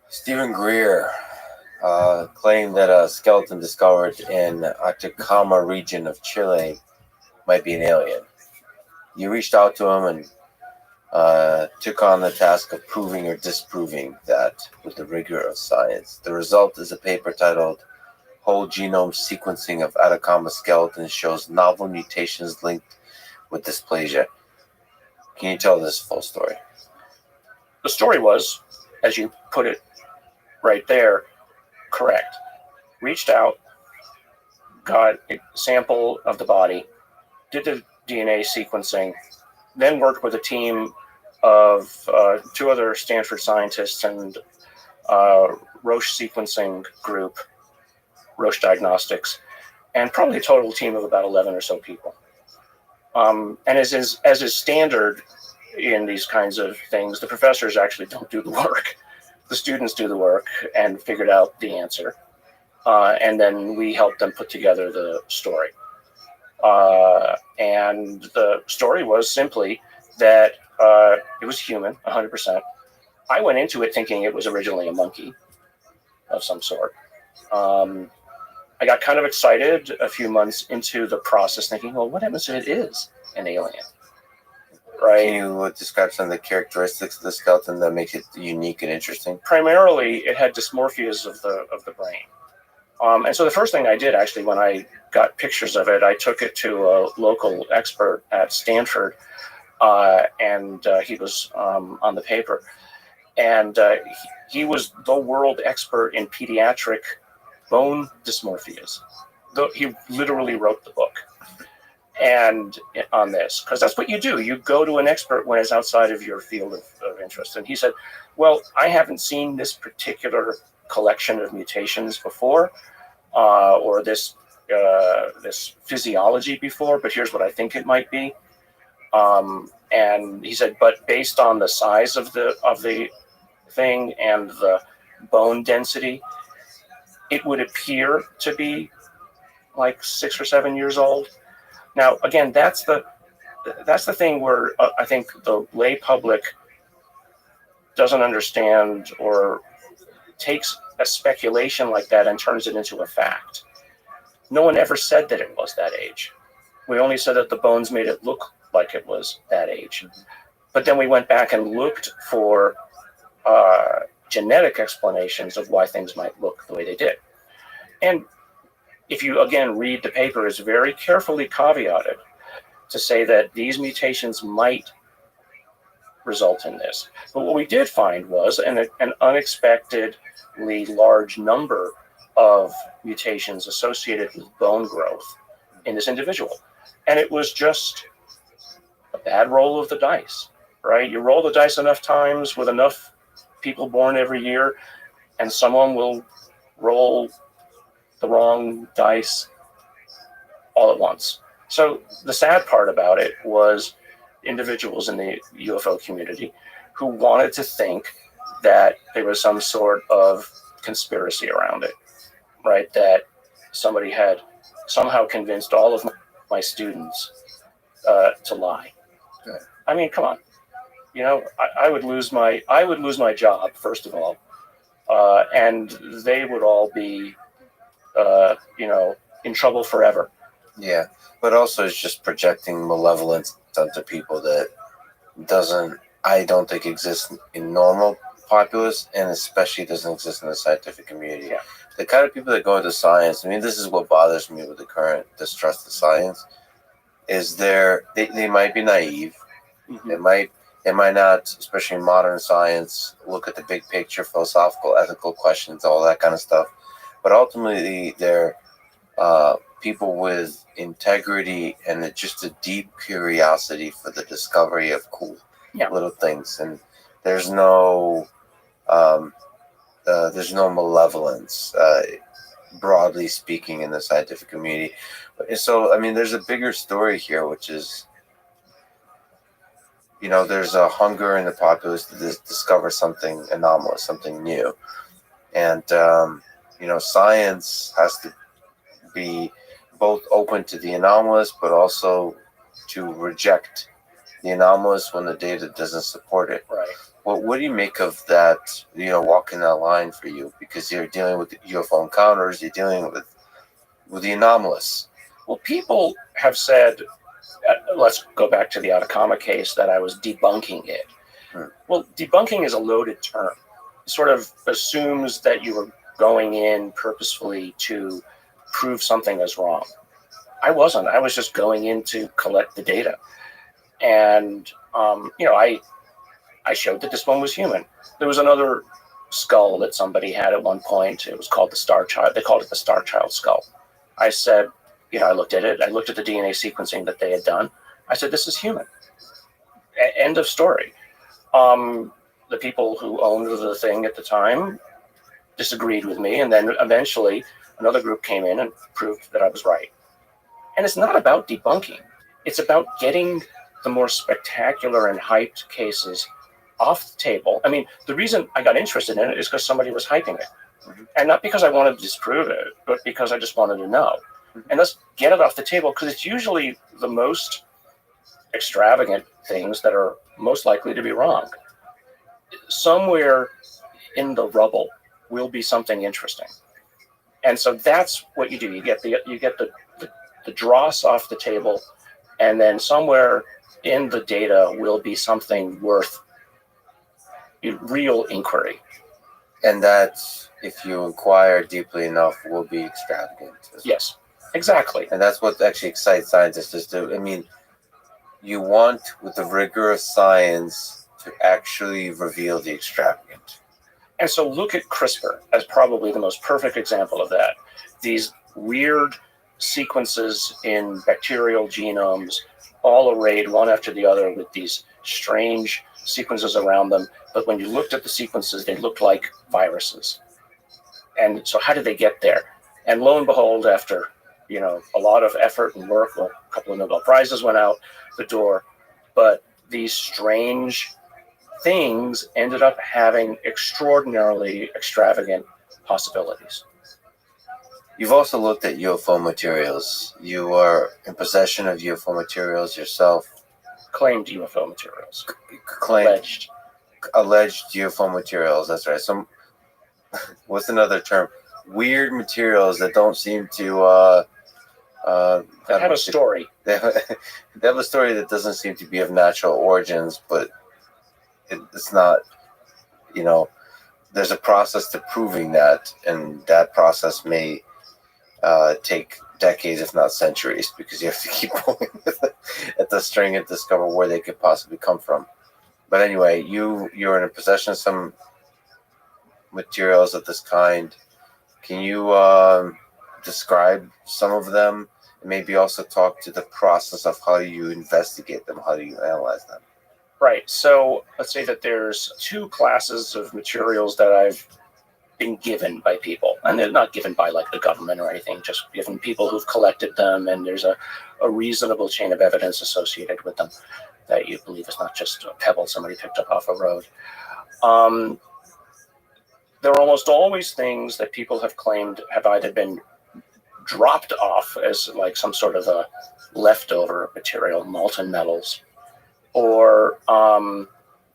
Stephen Greer claimed that a skeleton discovered in Atacama region of Chile might be an alien. You reached out to him and took on the task of proving or disproving that with the rigor of science. The result is a paper titled "Whole Genome Sequencing of Atacama Skeletons Shows Novel Mutations Linked with Dysplasia." Can you tell this full story? The story was, as you put it right there, correct. Reached out, got a sample of the body, did the DNA sequencing, then worked with a team of 2 other Stanford scientists and Roche sequencing group, Roche Diagnostics, and probably a total team of about 11 or so people. And as is standard in these kinds of things, the professors actually don't do the work. The students do the work and figured out the answer. And then we helped them put together the story. And the story was simply that it was human, 100%. I went into it thinking it was originally a monkey of some sort. I got kind of excited a few months into the process thinking, well, what happens if it is an alien? Right? Can you describe some of the characteristics of the skeleton that make it unique and interesting? Primarily, it had dysmorphias of the brain. And so the first thing I did, actually, when I got pictures of it, I took it to a local expert at Stanford, and he was on the paper. And he was the world expert in pediatric bone dysmorphias. He literally wrote the book and on this, because that's what you do. You go to an expert when it's outside of your field of interest. And he said, well, I haven't seen this particular collection of mutations before, or this physiology before, but here's what I think it might be. And he said, but based on the size of the thing and the bone density, it would appear to be like 6 or 7 years old. Now, again, that's the thing where I think the lay public doesn't understand or takes a speculation like that and turns it into a fact. No one ever said that it was that age. We only said that the bones made it look like it was that age. But then we went back and looked for genetic explanations of why things might look the way they did. And if you, again, read the paper, it's very carefully caveated to say that these mutations might result in this. But what we did find was an unexpectedly large number of mutations associated with bone growth in this individual. And it was just a bad roll of the dice, right? You roll the dice enough times with enough people born every year, and someone will roll the wrong dice all at once. So the sad part about it was individuals in the UFO community who wanted to think that there was some sort of conspiracy around it, right? That somebody had somehow convinced all of my students to lie. Right. I mean, come on. You know, I would lose my job, first of all, and they would all be in trouble forever. Yeah, but also it's just projecting malevolence onto people that I don't think exists in normal populace, and especially doesn't exist in the scientific community. Yeah. The kind of people that go into science, I mean, this is what bothers me with the current distrust of science, is they might be naive. Mm-hmm. They might not, especially in modern science, look at the big picture, philosophical, ethical questions, all that kind of stuff. But ultimately, they're people with integrity and just a deep curiosity for the discovery of cool little things. And there's no malevolence, broadly speaking, in the scientific community. So, I mean, there's a bigger story here, which is, there's a hunger in the populace to discover something anomalous, something new. And, science has to be both open to the anomalous, but also to reject the anomalous when the data doesn't support it. Right. What do you make of that, walking that line for you? Because you're dealing with UFO encounters, you're dealing with the anomalous. Well, people have said, let's go back to the Atacama case, that I was debunking it. Well, debunking is a loaded term. It sort of assumes that you were going in purposefully to prove something is wrong. I wasn't. I was just going in to collect the data. And, I showed that this one was human. There was another skull that somebody had at one point. It was called the Star Child. They called it the Star Child skull. I said, I looked at it. I looked at the DNA sequencing that they had done. I said, this is human. End of story. The people who owned the thing at the time disagreed with me. And then eventually another group came in and proved that I was right. And it's not about debunking. It's about getting the more spectacular and hyped cases off the table. I mean, the reason I got interested in it is because somebody was hyping it. And not because I wanted to disprove it, but because I just wanted to know. And let's get it off the table, because it's usually the most extravagant things that are most likely to be wrong. Somewhere in the rubble will be something interesting. And so that's what you do. You get the dross off the table, and then somewhere in the data will be something worth real inquiry. And that's, if you inquire deeply enough, will be extravagant. Yes, exactly. And that's what actually excites scientists is to, you want, with the rigor of science, to actually reveal the extravagant. And so look at CRISPR as probably the most perfect example of that. These weird sequences in bacterial genomes, all arrayed one after the other with these strange sequences around them. But when you looked at the sequences, they looked like viruses. And so how did they get there? And lo and behold, after a lot of effort and work, well, a couple of Nobel Prizes went out the door, but these strange things ended up having extraordinarily extravagant possibilities. You've also looked at UFO materials. You are in possession of UFO materials yourself. Claimed UFO materials. Alleged UFO materials, that's right. Some, what's another term? Weird materials that don't seem to... they have a story. They have a story that doesn't seem to be of natural origins, but it's not, there's a process to proving that, and that process may take decades, if not centuries, because you have to keep pulling at the string and discover where they could possibly come from. But anyway, you're in possession of some materials of this kind. Can you describe some of them, and maybe also talk to the process of how you investigate them, how do you analyze them? Right. So let's say that there's two classes of materials that I've been given by people, and they're not given by like the government or anything, just given people who've collected them, and there's a reasonable chain of evidence associated with them that you believe is not just a pebble somebody picked up off a road. There are almost always things that people have claimed have either been dropped off as like some sort of a leftover material, molten metals, or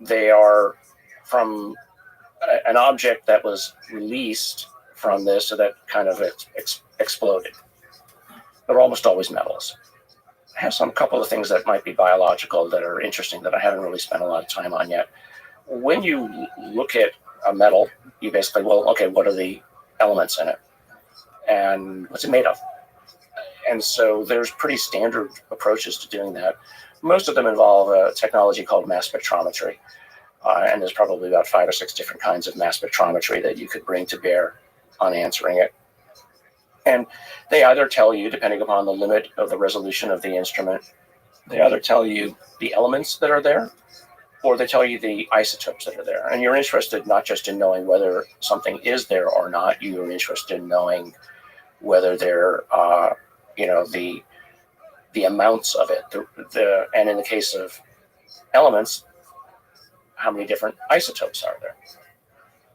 they are from an object that was released from this, so that kind of exploded. They're almost always metals. I have some couple of things that might be biological that are interesting that I haven't really spent a lot of time on yet. When you look at a metal, you basically, what are the elements in it? And what's it made of? And so there's pretty standard approaches to doing that. Most of them involve a technology called mass spectrometry. And there's probably about 5 or 6 different kinds of mass spectrometry that you could bring to bear on answering it. And they either tell you, depending upon the limit of the resolution of the instrument, they either tell you the elements that are there, or they tell you the isotopes that are there. And you're interested not just in knowing whether something is there or not, you're interested in knowing whether there are, the amounts of it. And in the case of elements, how many different isotopes are there?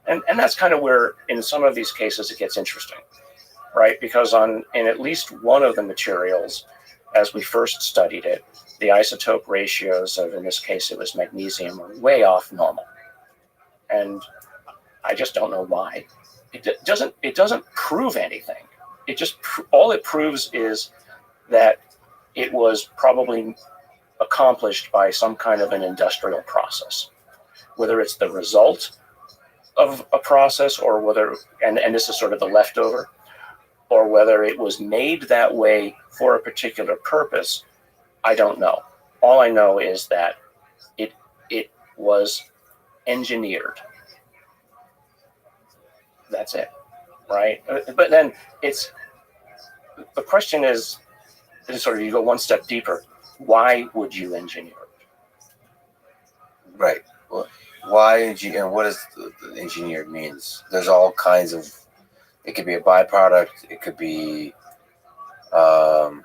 And that's kind of where, in some of these cases, it gets interesting, right? Because in at least one of the materials, as we first studied it, the isotope ratios of, in this case, it was magnesium, are way off normal. And I just don't know why. It doesn't prove anything. It just, all it proves is that it was probably accomplished by some kind of an industrial process, whether it's the result of a process or whether, and this is sort of the leftover, or whether it was made that way for a particular purpose, I don't know. All I know is that it was engineered. That's it, right? But then the question is sort of, you go one step deeper. Why would you engineer it? Right. Well, why engineer? What does the engineered means? There's all kinds of. It could be a byproduct. It could be the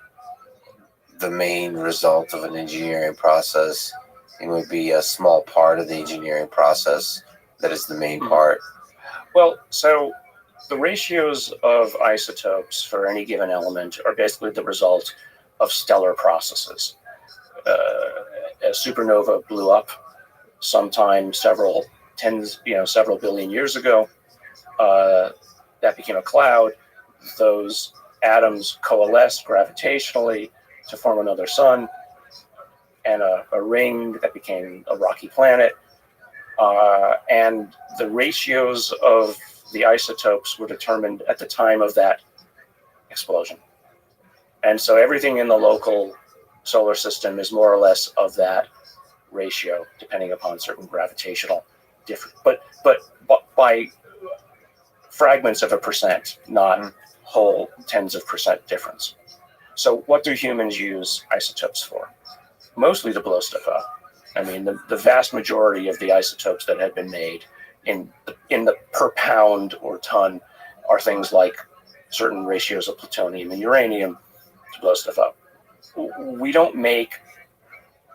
main result of an engineering process. It would be a small part of the engineering process that is the main part. Well, so the ratios of isotopes for any given element are basically the result of stellar processes. A supernova blew up sometime several billion years ago. That became a cloud. Those atoms coalesced gravitationally to form another sun and a ring that became a rocky planet. And the ratios of the isotopes were determined at the time of that explosion. And so everything in the local solar system is more or less of that ratio, depending upon certain gravitational difference. But by fragments of a percent, not whole tens of percent difference. So what do humans use isotopes for? Mostly to blow stuff up. I mean, the vast majority of the isotopes that have been made in the per pound or ton are things like certain ratios of plutonium and uranium to blow stuff up. We don't make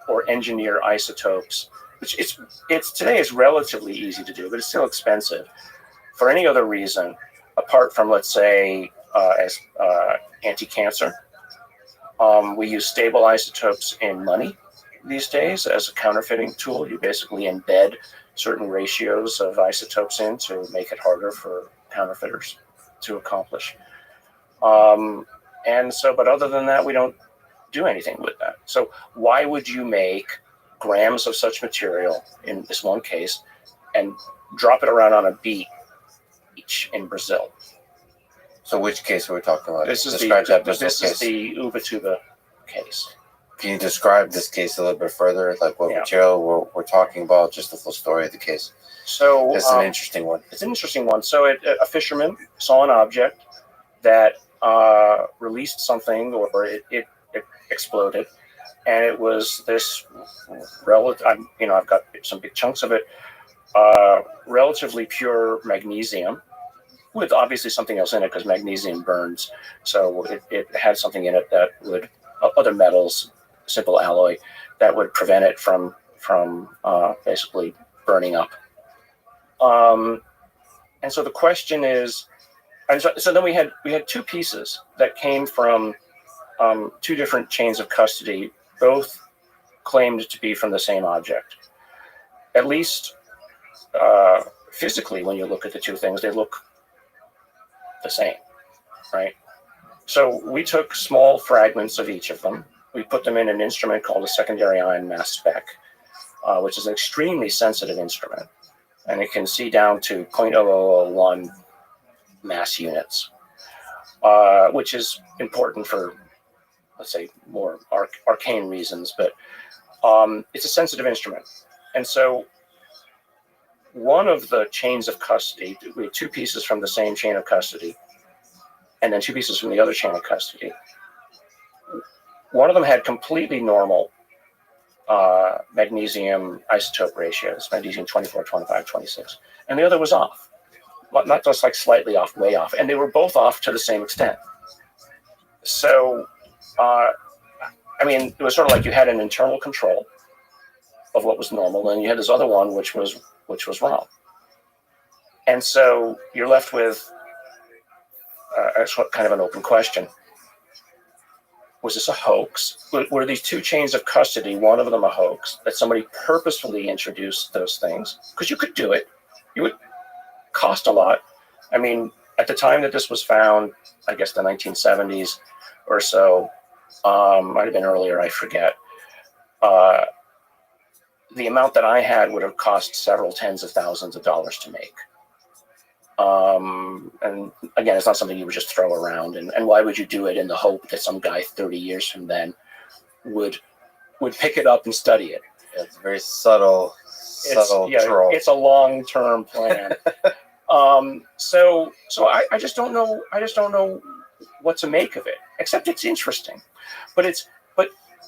or engineer isotopes, which it's today is relatively easy to do, but it's still expensive for any other reason apart from, let's say, as anti-cancer. We use stable isotopes in money these days as a counterfeiting tool. You basically embed certain ratios of isotopes in to make it harder for counterfeiters to accomplish. But other than that, we don't do anything with that. So why would you make grams of such material in this one case and drop it around on a beach in Brazil? So which case are we talking about? This is the Ubatuba case. Can you describe this case a little bit further? Like what material we're talking about, just the full story of the case. So it's an interesting one. It's an interesting one. So a fisherman saw an object that released something, or it exploded, and it was this I've got some big chunks of it, relatively pure magnesium, with obviously something else in it because magnesium burns. So it had something in it that would, other metals, simple alloy, that would prevent it from basically burning up. And so the question is, so then we had two pieces that came from two different chains of custody, both claimed to be from the same object. At least physically, when you look at the two things, they look the same, right? So we took small fragments of each of them. We put them in an instrument called a secondary ion mass spec, which is an extremely sensitive instrument, and it can see down to 0.0001 mass units, which is important for, let's say, more arcane reasons, but it's a sensitive instrument. And so one of the chains of custody, we had two pieces from the same chain of custody, and then two pieces from the other chain of custody. One of them had completely normal magnesium isotope ratios, magnesium 24, 25, 26, and the other was off. Not just like slightly off, way off, and they were both off to the same extent. So, it was sort of like you had an internal control of what was normal, and you had this other one which was wrong. And so you're left with kind of an open question. Was this a hoax? Were these two chains of custody, one of them a hoax, that somebody purposefully introduced those things? Because you could do it. It would cost a lot. I mean, at the time that this was found, I guess the 1970s or so, might have been earlier, I forget. The amount that I had would have cost several tens of thousands of dollars to make. And again, it's not something you would just throw around. And why would you do it in the hope that some guy 30 years from then would pick it up and study it? It's very subtle troll. It's a long-term plan. So I just don't know. I just don't know what to make of it, except it's interesting.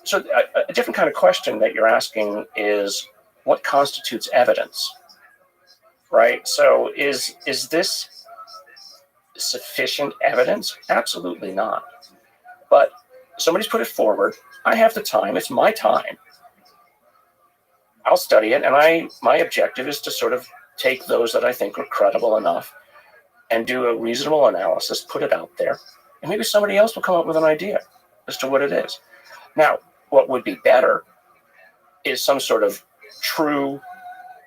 So a different kind of question that you're asking is, what constitutes evidence? Right? So is this sufficient evidence? Absolutely not. But somebody's put it forward. I have the time. It's my time. I'll study it, and my objective is to sort of take those that I think are credible enough and do a reasonable analysis, put it out there, and maybe somebody else will come up with an idea as to what it is. Now, what would be better is some sort of true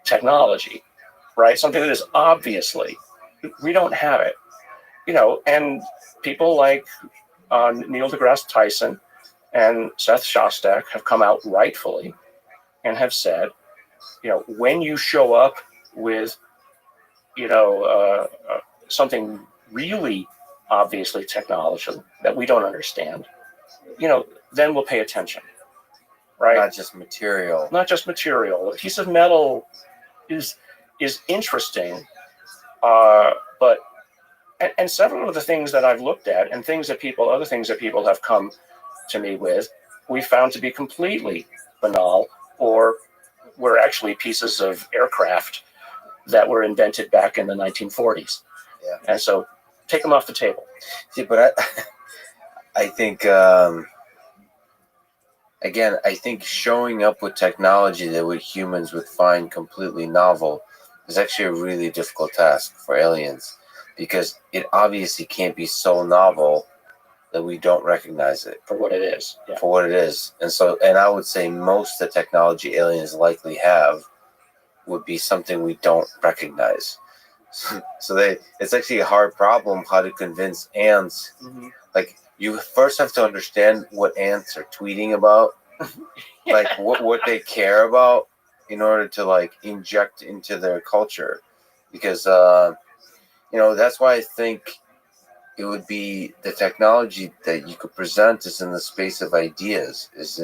technology, right? Something that is obviously, we don't have it, and people like Neil deGrasse Tyson and Seth Shostak have come out rightfully and have said, when you show up with, something really obviously technological that we don't understand, then we'll pay attention, right? Not just material. Not just material. A piece of metal is interesting, but several of the things that I've looked at and other things that people have come to me with, we found to be completely banal, or were actually pieces of aircraft that were invented back in the 1940s. Yeah. And so take them off the table. See, but I think, again, I think showing up with technology that humans would find completely novel is actually a really difficult task for aliens, because it obviously can't be so novel that we don't recognize it For what it is. Yeah. for what it is. And I would say most of the technology aliens likely have would be something we don't recognize. So it's actually a hard problem how to convince ants. Mm-hmm. Like, you first have to understand what ants are tweeting about, like what they care about, in order to inject into their culture, because that's why I think it would be the technology that you could present is in the space of ideas, is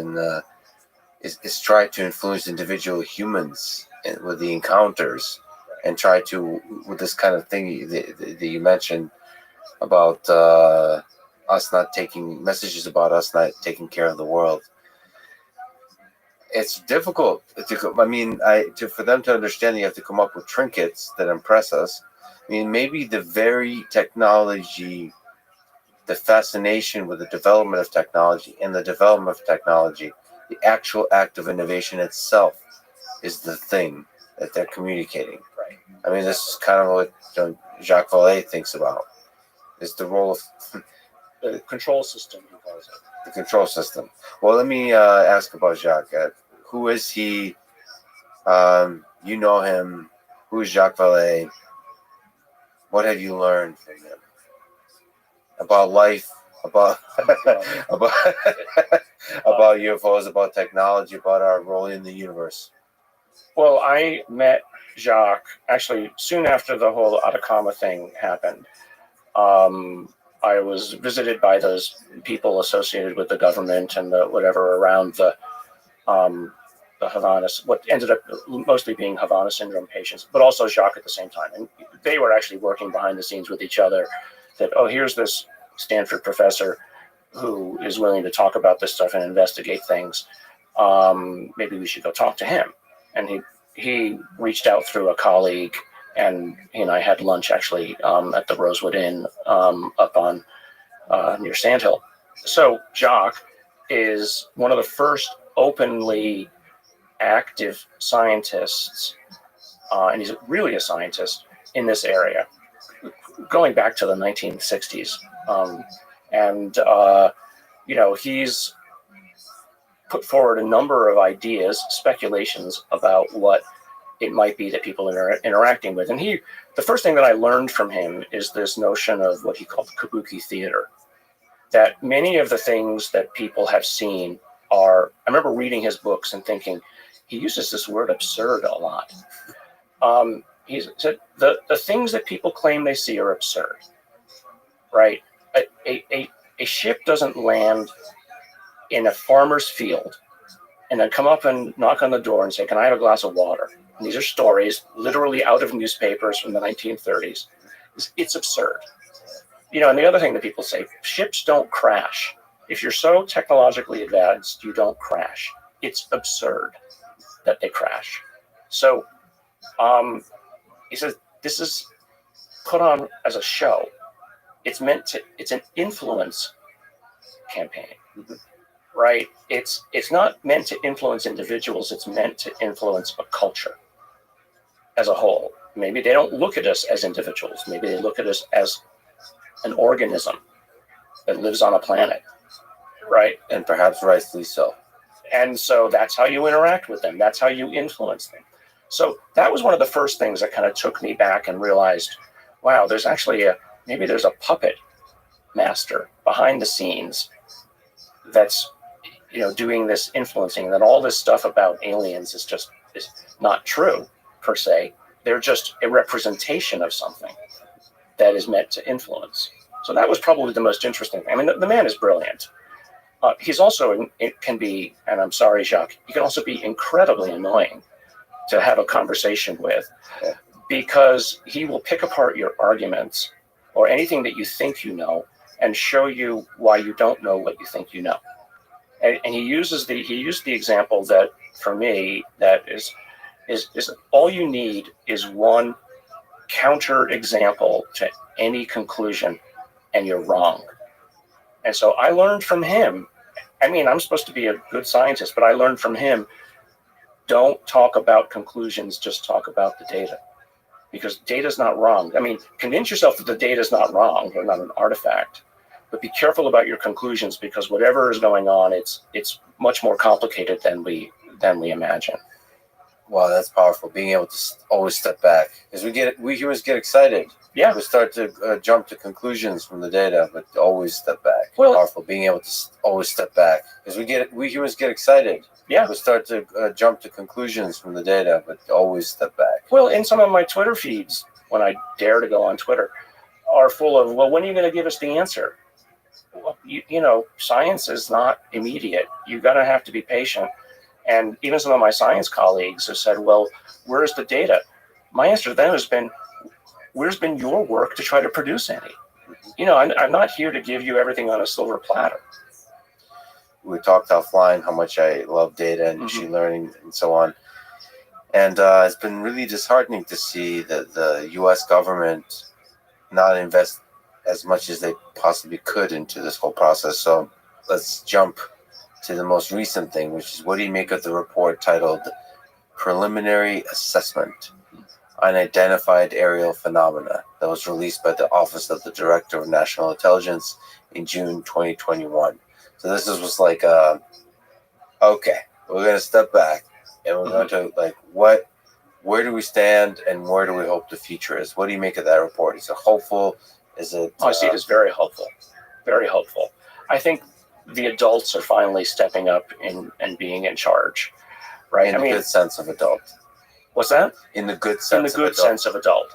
try to influence individual humans with the encounters, and try to, with this kind of thing that you mentioned about messages about us not taking care of the world. It's difficult for them to understand. You have to come up with trinkets that impress us. Maybe the very technology, the fascination with the development of technology, the actual act of innovation itself is the thing that they're communicating. Right. This is kind of what Jacques Vallée thinks about. It's the role of the control system, he calls it. The control system. Well, let me ask about Jacques. Who is he? You know him. Who is Jacques Vallée? What have you learned from him about life, about about UFOs, about technology, about our role in the universe? Well, I met Jacques actually soon after the whole Atacama thing happened. I was visited by those people associated with the government and the whatever around the Havana, what ended up mostly being Havana syndrome patients, but also Jacques at the same time. And they were actually working behind the scenes with each other, that, here's this Stanford professor who is willing to talk about this stuff and investigate things. Maybe we should go talk to him. And he reached out through a colleague, and he and I had lunch actually at the Rosewood Inn up on near Sandhill. So Jacques is one of the first openly active scientists, and he's really a scientist in this area, going back to the 1960s. he's put forward a number of ideas, speculations about what it might be that people are interacting with. And the first thing that I learned from him is this notion of what he called kabuki theater, that many of the things that people have seen I remember reading his books and thinking, he uses this word absurd a lot. He said the things that people claim they see are absurd, right? A ship doesn't land in a farmer's field and then come up and knock on the door and say, "Can I have a glass of water?" And these are stories literally out of newspapers from the 1930s. It's absurd. And the other thing that people say, ships don't crash. If you're so technologically advanced, you don't crash. It's absurd that they crash. So he says this is put on as a show. It's an influence campaign, right? It's not meant to influence individuals. It's meant to influence a culture as a whole. Maybe they don't look at us as individuals. Maybe they look at us as an organism that lives on a planet, right? And perhaps rightfully so. And so that's how you interact with them. That's how you influence them. So that was one of the first things that kind of took me back and realized, wow, there's actually maybe there's a puppet master behind the scenes that's, doing this influencing, and that all this stuff about aliens is not true per se. They're just a representation of something that is meant to influence. So that was probably the most interesting thing. I mean, the man is brilliant. He's also, it can be, and I'm sorry, Jacques, he can also be incredibly annoying to have a conversation with, because he will pick apart your arguments or anything that you think you know and show you why you don't know what you think you know. And he used the example that, for me, that is all you need is one counter example to any conclusion, and you're wrong. And so I learned from him. I mean, I'm supposed to be a good scientist, but I learned from him, don't talk about conclusions, just talk about the data. Because data's not wrong. I mean, convince yourself that the data's not wrong, or not an artifact, but be careful about your conclusions, because whatever is going on, it's much more complicated than we imagine. Wow, that's powerful. Being able to always step back, because we humans get excited. Yeah, we start to jump to conclusions from the data, but always step back. Well, powerful. Being able to always step back, because we humans get excited. Yeah, we start to jump to conclusions from the data, but always step back. Well, in some of my Twitter feeds, when I dare to go on Twitter, are full of, well, when are you going to give us the answer? Well, science is not immediate. You're going to have to be patient. And even some of my science colleagues have said, well, where's the data? My answer to them has been, where's been your work to try to produce any? I'm not here to give you everything on a silver platter. We talked offline how much I love data and machine learning and so on. And it's been really disheartening to see that the U.S. government not invest as much as they possibly could into this whole process. So let's jump to the most recent thing, which is, what do you make of the report titled Preliminary Assessment: Unidentified Aerial Phenomena, that was released by the Office of the Director of National Intelligence in June 2021? So this was like, okay, we're going to step back and we're going to, where do we stand and where do we hope the future is? What do you make of that report? Is it hopeful? Is it? I see it as very hopeful. Very hopeful. I think the adults are finally stepping up and being in charge, right? In the good sense of adult. What's that? In the good sense of adult. In the good sense of adult.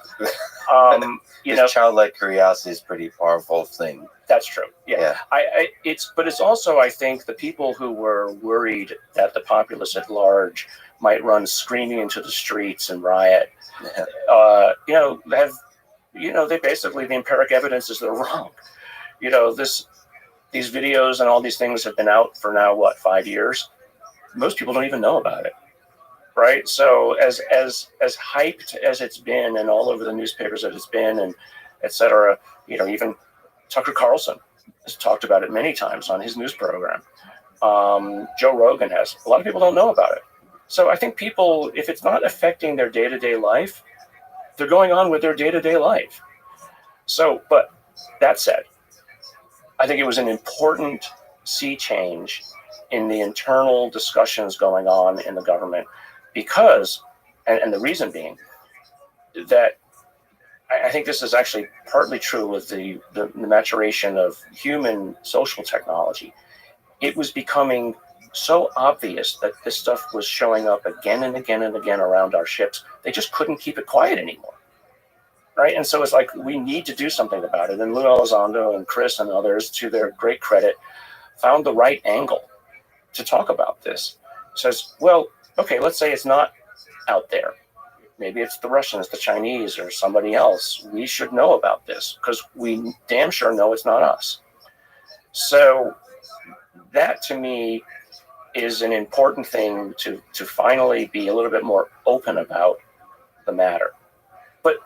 Childlike curiosity is a pretty powerful thing. That's true. Yeah. But it's also, I think, the people who were worried that the populace at large might run screaming into the streets and riot. They basically, the empiric evidence is they're wrong. These videos and all these things have been out for now, 5 years? Most people don't even know about it, right? So as hyped as it's been, and all over the newspapers that it's been, and et cetera, even Tucker Carlson has talked about it many times on his news program. Joe Rogan has. A lot of people don't know about it. So I think people, if it's not affecting their day-to-day life, they're going on with their day-to-day life. So, but that said, I think it was an important sea change in the internal discussions going on in the government because, and the reason being that I think this is actually partly true with the maturation of human social technology. It was becoming so obvious that this stuff was showing up again and again and again around our ships. They just couldn't keep it quiet anymore. Right. And so it's like, we need to do something about it. And Lou Elizondo and Chris and others, to their great credit, found the right angle to talk about this. Says, well, okay, let's say it's not out there. Maybe it's the Russians, the Chinese, or somebody else. We should know about this because we damn sure know it's not us. So that, to me, is an important thing to finally be a little bit more open about the matter. But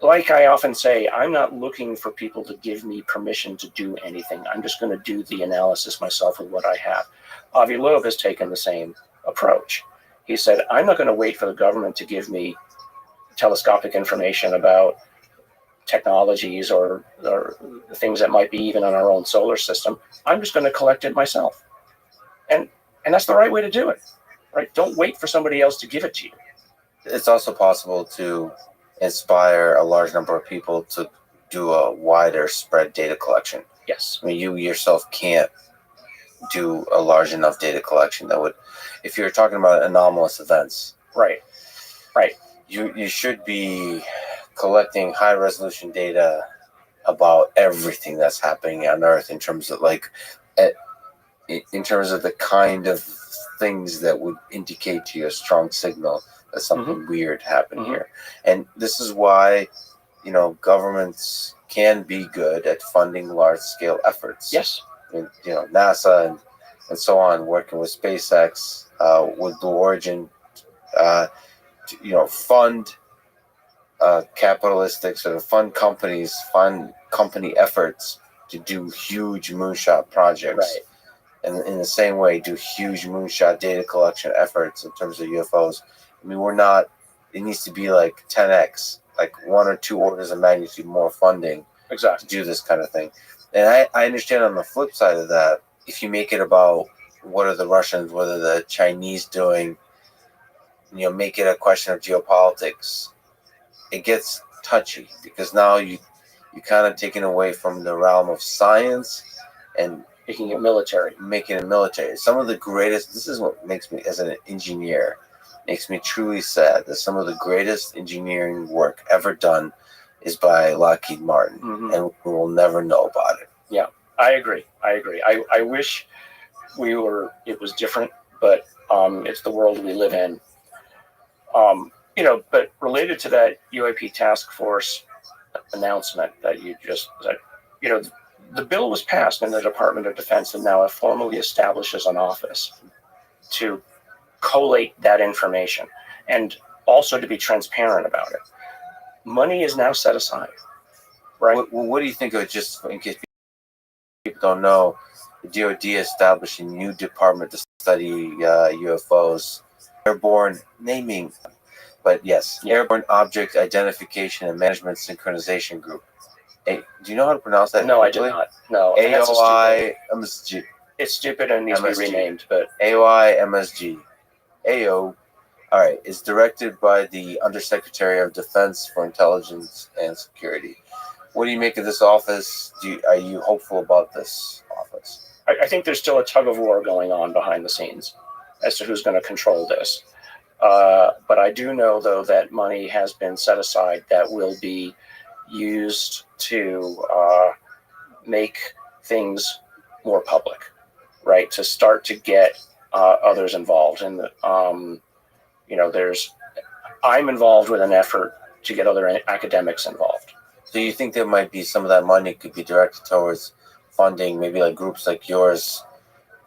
like I often say, I'm not looking for people to give me permission to do anything. I'm just going to do the analysis myself with what I have. Avi Loeb has taken the same approach. He said, I'm not going to wait for the government to give me telescopic information about technologies or things that might be even on our own solar system. I'm just going to collect it myself. And that's the right way to do it, right? Don't wait for somebody else to give it to you. It's also possible to inspire a large number of people to do a wider spread data collection. Yes. I mean, you yourself can't do a large enough data collection that would, if you're talking about anomalous events. Right. You should be collecting high resolution data about everything that's happening on Earth in terms of in terms of the kind of things that would indicate to you a strong signal that something weird happened here. And this is why, governments can be good at funding large scale efforts. Yes. I mean, NASA and so on, working with SpaceX, with Blue Origin, fund capitalistic sort of fund company efforts to do huge moonshot projects. Right. And in the same way, do huge moonshot data collection efforts in terms of UFOs. I mean, it needs to be like 10x, like 1 or 2 orders of magnitude more funding to do this kind of thing. And I understand on the flip side of that, if you make it about what are the Russians, what are the Chinese doing, make it a question of geopolitics, it gets touchy because now you're kind of taken away from the realm of science and Making it military. Some of the greatest, this is what makes me, as an engineer, makes me truly sad that some of the greatest engineering work ever done is by Lockheed Martin, and we will never know about it. Yeah, I agree. I wish it was different, but it's the world we live in. But related to that UAP task force announcement that you just said, the bill was passed in the Department of Defense and now it formally establishes an office to collate that information and also to be transparent about it. Money is now set aside, right? What do you think of, just in case people don't know, the DoD established a new department to study UFOs, airborne naming, but yes, Airborne Object Identification and Management Synchronization Group. Hey, do you know how to pronounce that? No, I do not. No. AOIMSG. It's stupid and needs to be renamed, but AOIMSG. AO. All right. It's directed by the Undersecretary of Defense for Intelligence and Security. What do you make of this office? Are you hopeful about this office? I think there's still a tug of war going on behind the scenes as to who's going to control this. But I do know, though, that money has been set aside that will be used to make things more public, right? To start to get others involved. And I'm involved with an effort to get other academics involved. So you think there might be some of that money could be directed towards funding maybe like groups like yours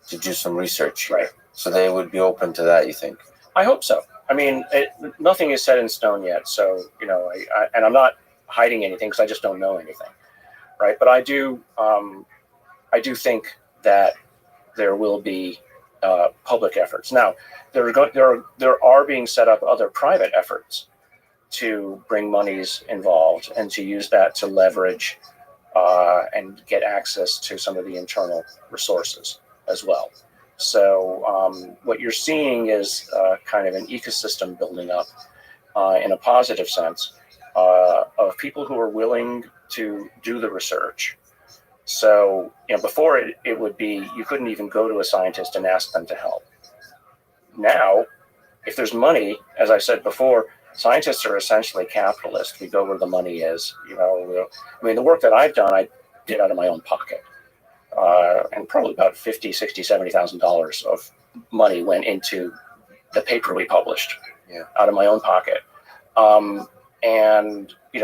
to do some research, right? So they would be open to that, you think? I hope so. I mean, nothing is set in stone yet, so and I'm not hiding anything because I just don't know anything, right? But I do think that there will be public efforts. Now, there are being set up other private efforts to bring monies involved and to use that to leverage and get access to some of the internal resources as well. So what you're seeing is kind of an ecosystem building up in a positive sense of people who are willing to do the research. So before it would be you couldn't even go to a scientist and ask them to help. Now, if there's money, as I said before, scientists are essentially capitalists. We go where the money is. The work that I've done, I did out of my own pocket. And probably about $50,000, $60,000, $70,000 of money went into the paper we published out of my own pocket.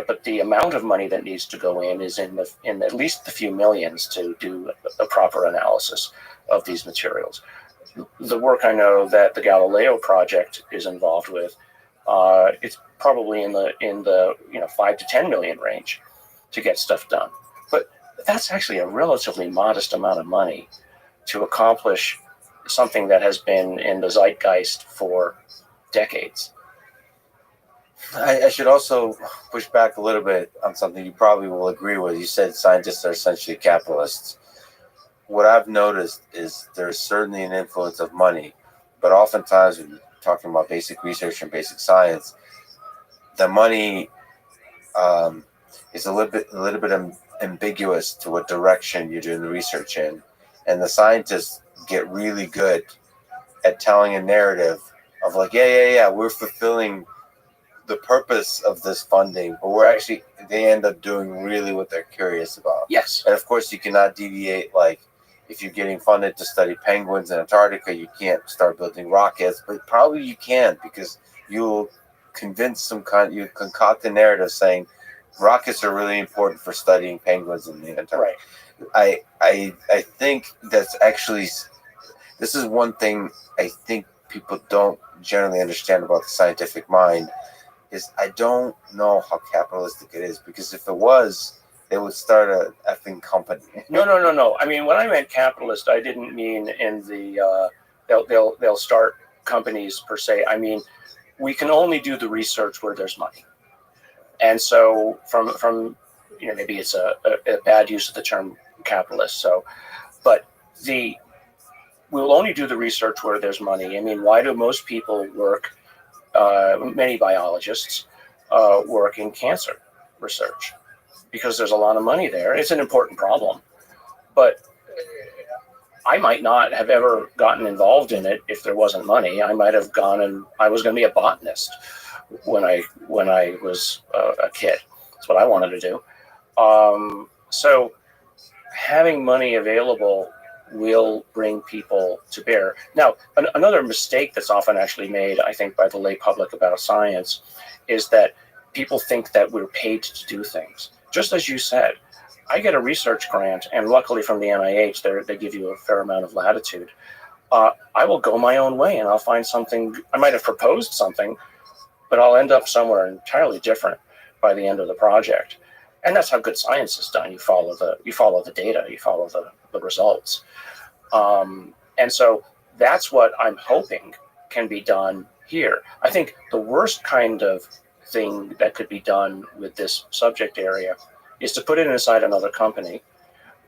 But the amount of money that needs to go in is in at least the few millions to do a proper analysis of these materials. The work I know that the Galileo project is involved with, it's probably in the 5 to 10 million range to get stuff done. But that's actually a relatively modest amount of money to accomplish something that has been in the zeitgeist for decades. I should also push back a little bit on something you probably will agree with. You said scientists are essentially capitalists. What I've noticed is there's certainly an influence of money, but oftentimes when you're talking about basic research and basic science, the money is a little bit ambiguous to what direction you're doing the research in, and the scientists get really good at telling a narrative of like, we're fulfilling the purpose of this funding, but they end up doing really what they're curious about. Yes. And of course, you cannot deviate. Like, if you're getting funded to study penguins in Antarctica, you can't start building rockets, but probably you can, because you'll you concoct a narrative saying rockets are really important for studying penguins in the Antarctica. Right. I think that's actually, this is one thing I think people don't generally understand about the scientific mind, is I don't know how capitalistic it is, because if it was, they would start a effing company. No. I mean, when I meant capitalist, I didn't mean in the they'll start companies per se. I mean, we can only do the research where there's money, and so from maybe it's a bad use of the term capitalist. So, but we'll only do the research where there's money. I mean, why do most people work? Many biologists work in cancer research because there's a lot of money there. It's an important problem, but I might not have ever gotten involved in it if there wasn't money. I might have gone and I was going to be a botanist when I was a kid. That's what I wanted to do. So having money available will bring people to bear. Now, another mistake that's often actually made, I think, by the lay public about science is that people think that we're paid to do things. Just as you said, I get a research grant, and luckily from the NIH, they give you a fair amount of latitude. I will go my own way, and I'll find something. I might have proposed something, but I'll end up somewhere entirely different by the end of the project. And that's how good science is done. You follow the data, you follow the results. And so that's what I'm hoping can be done here. I think the worst kind of thing that could be done with this subject area is to put it inside another company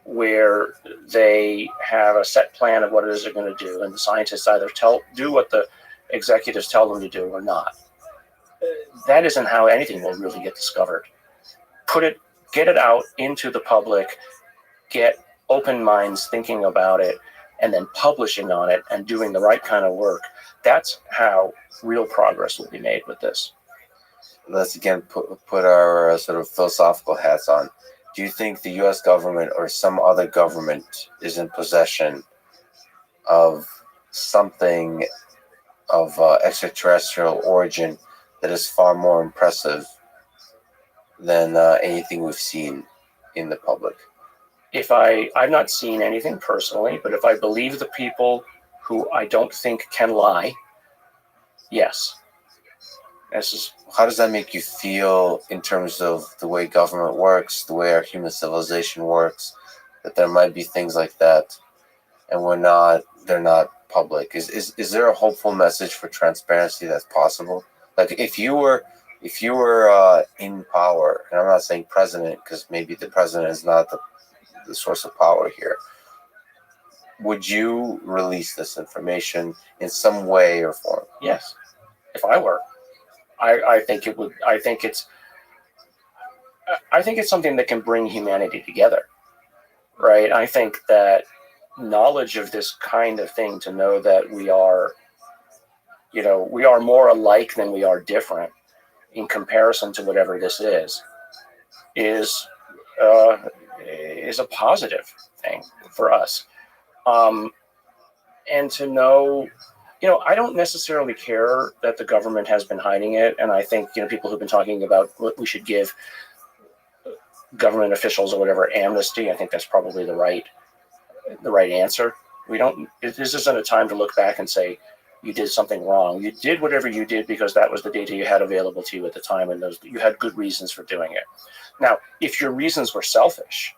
where they have a set plan of what it is they're going to do, and the scientists either do what the executives tell them to do or not. That isn't how anything will really get discovered. Get it out into the public, get open minds thinking about it, and then publishing on it and doing the right kind of work. That's how real progress will be made with this. Let's again put our sort of philosophical hats on. Do you think the U.S. government or some other government is in possession of something of extraterrestrial origin that is far more impressive than anything we've seen in the public? I've not seen anything personally, but if I believe the people who I don't think can lie, yes. How does that make you feel in terms of the way government works, the way our human civilization works, that there might be things like that and they're not public? Is there a hopeful message for transparency that's possible? Like, if you were if you were in power, and I'm not saying president because maybe the president is not the source of power here, would you release this information in some way or form? Yes, if I were, I think it would. I think it's something that can bring humanity together, right? I think that knowledge of this kind of thing, to know that we are, we are more alike than we are different in comparison to whatever this is a positive thing for us. And to know, I don't necessarily care that the government has been hiding it. And I think, people who've been talking about what we should give government officials or whatever amnesty, I think that's probably the right answer. This isn't a time to look back and say, you did something wrong. You did whatever you did because that was the data you had available to you at the time, and you had good reasons for doing it. Now, if your reasons were selfish,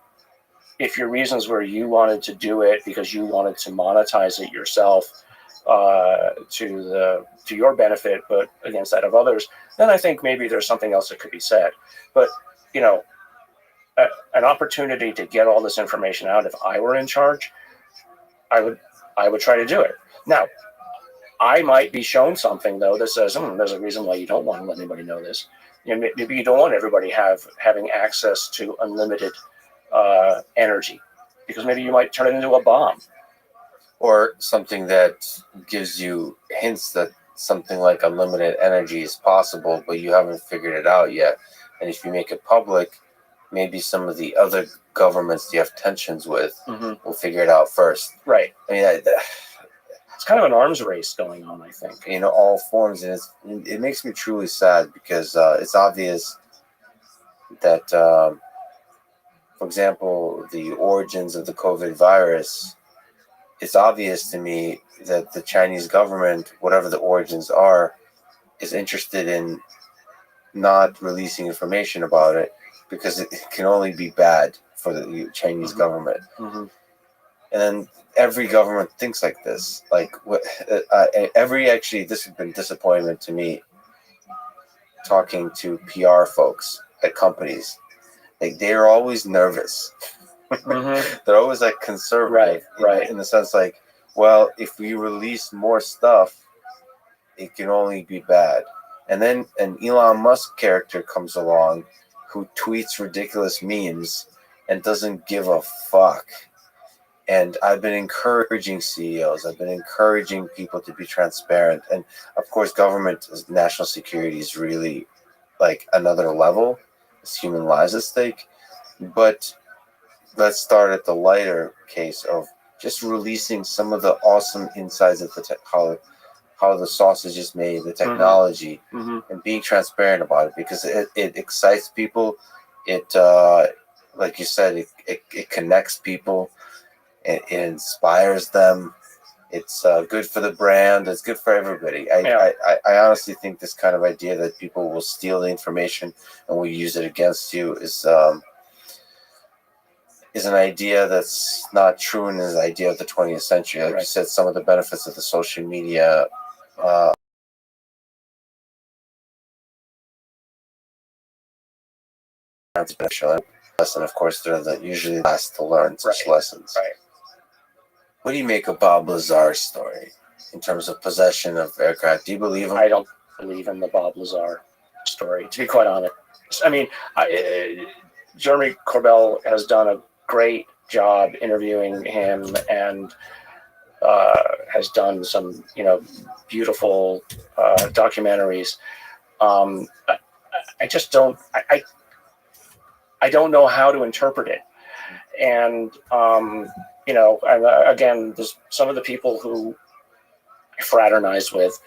if your reasons were you wanted to do it because you wanted to monetize it yourself to your benefit, but against that of others, then I think maybe there's something else that could be said. But an opportunity to get all this information out, if I were in charge, I would try to do it. Now, I might be shown something though that says, there's a reason why you don't want to let anybody know this. Maybe you don't want everybody having access to unlimited energy, because maybe you might turn it into a bomb, or something that gives you hints that something like unlimited energy is possible, but you haven't figured it out yet. And if you make it public, maybe some of the other governments you have tensions with will figure it out first. Right. I mean, it's kind of an arms race going on, I think. All forms, and it makes me truly sad because it's obvious that, for example, the origins of the COVID virus, it's obvious to me that the Chinese government, whatever the origins are, is interested in not releasing information about it because it can only be bad for the Chinese government. And every government thinks like this. Like actually, this has been disappointment to me talking to PR folks at companies. Like, they're always nervous. They're always like conservative, right. In the sense like, well, if we release more stuff, it can only be bad. And then an Elon Musk character comes along who tweets ridiculous memes and doesn't give a fuck. And I've been encouraging CEOs, I've been encouraging people to be transparent. And of course, government, national security is really like another level. It's human lives at stake. But let's start at the lighter case of just releasing some of the awesome insides of how the sausage is made, the technology, and being transparent about it, because it excites people. It, like you said, it connects people. It inspires them. It's good for the brand. It's good for everybody. I honestly think this kind of idea that people will steal the information and will use it against you is an idea that's not true, and is an idea of the 20th century. Like you said, some of the benefits of the social media beneficial. And of course, they're usually last to learn such lessons. Right. What do you make of Bob Lazar's story in terms of possession of aircraft? Do you believe him? I don't believe in the Bob Lazar story, to be quite honest. I mean, Jeremy Corbell has done a great job interviewing him, and has done some, beautiful documentaries. I just don't. I don't know how to interpret it, and again, there's some of the people who I fraternize with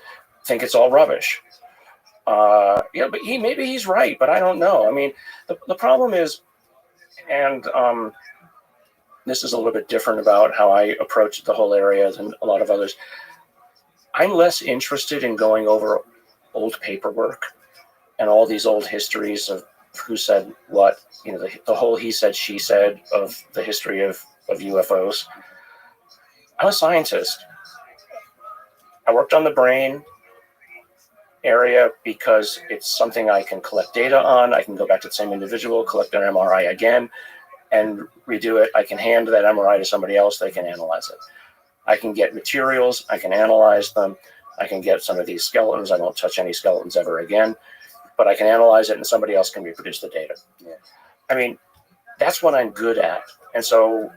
think it's all rubbish. But maybe he's right, but I don't know. I mean, the problem is, and this is a little bit different about how I approach the whole area than a lot of others. I'm less interested in going over old paperwork and all these old histories of who said what, the whole he said, she said of the history of UFOs. I'm a scientist. I worked on the brain area because it's something I can collect data on. I can go back to the same individual, collect their MRI again, and redo it. I can hand that MRI to somebody else. They can analyze it. I can get materials. I can analyze them. I can get some of these skeletons. I won't touch any skeletons ever again, but I can analyze it and somebody else can reproduce the data. Yeah. I mean, that's what I'm good at. And so,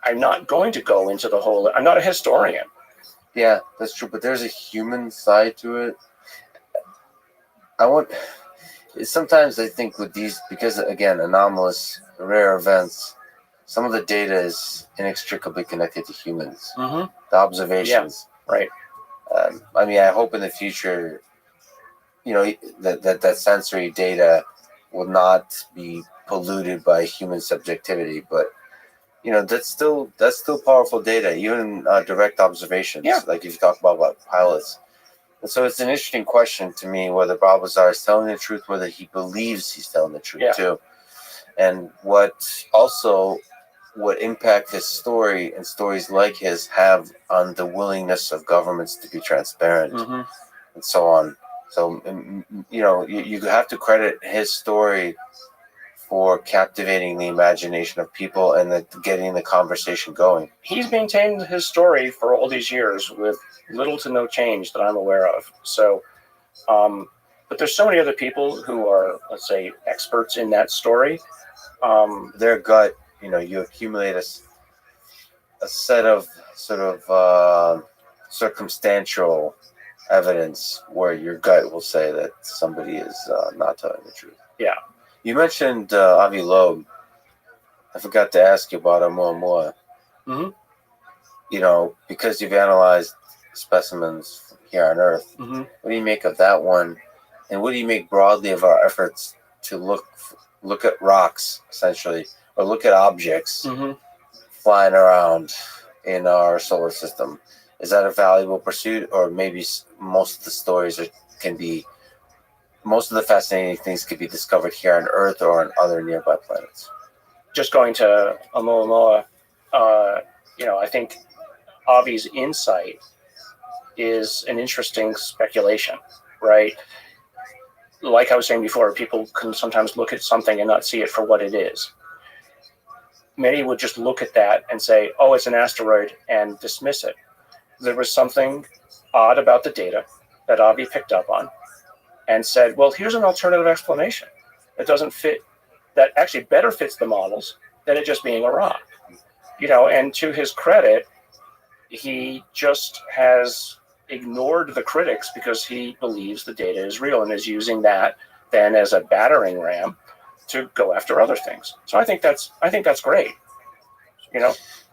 I'm not going to go into the whole, I'm not a historian. Yeah, that's true. But there's a human side to it. Sometimes I think with these, because again, anomalous, rare events, some of the data is inextricably connected to humans. Mm-hmm. The observations. Yeah, right. I hope in the future, that sensory data will not be polluted by human subjectivity, but that's still powerful data, even direct observations. Yeah. Like if you talk about pilots. And so it's an interesting question to me whether Balbazar is telling the truth, whether he believes he's telling the truth too, and what impact his story and stories like his have on the willingness of governments to be transparent, Mm-hmm. and so on. So you have to credit his story for captivating the imagination of people and getting the conversation going. He's maintained his story for all these years with little to no change that I'm aware of. So, but there's so many other people who are, let's say, experts in that story. Their gut, you accumulate a set of sort of circumstantial evidence where your gut will say that somebody is not telling the truth. Yeah. You mentioned Avi Loeb. I forgot to ask you about Oumuamua. Mm-hmm. Because you've analyzed specimens here on Earth. Mm-hmm. What do you make of that one? And what do you make broadly of our efforts to look at rocks, essentially, or look at objects Mm-hmm. flying around in our solar system? Is that a valuable pursuit, or maybe most of the stories most of the fascinating things could be discovered here on Earth or on other nearby planets? Just going to Oumuamua, I think Avi's insight is an interesting speculation, right? Like I was saying before, people can sometimes look at something and not see it for what it is. Many would just look at that and say, oh, it's an asteroid, and dismiss it. There was something odd about the data that Avi picked up on and said, well, here's an alternative explanation that doesn't fit, that actually better fits the models than it just being a rock. And to his credit, he just has ignored the critics because he believes the data is real and is using that then as a battering ram to go after other things. So I think that's great.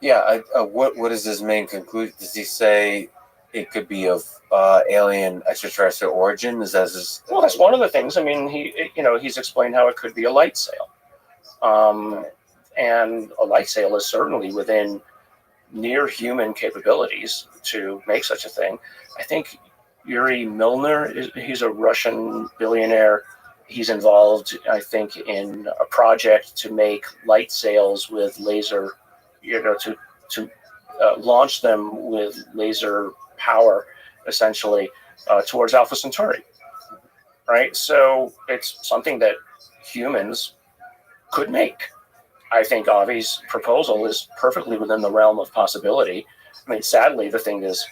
Yeah. What is his main conclusion? Does he say it could be of alien extraterrestrial origin? Is that his? Well, that's one of the things. I mean, he's explained how it could be a light sail, and a light sail is certainly within near human capabilities to make such a thing. I think Yuri Milner, he's a Russian billionaire. He's involved, I think, in a project to make light sails with laser, to launch them with laser power, essentially, towards Alpha Centauri. Right? So it's something that humans could make. I think Avi's proposal is perfectly within the realm of possibility. I mean, sadly, the thing is,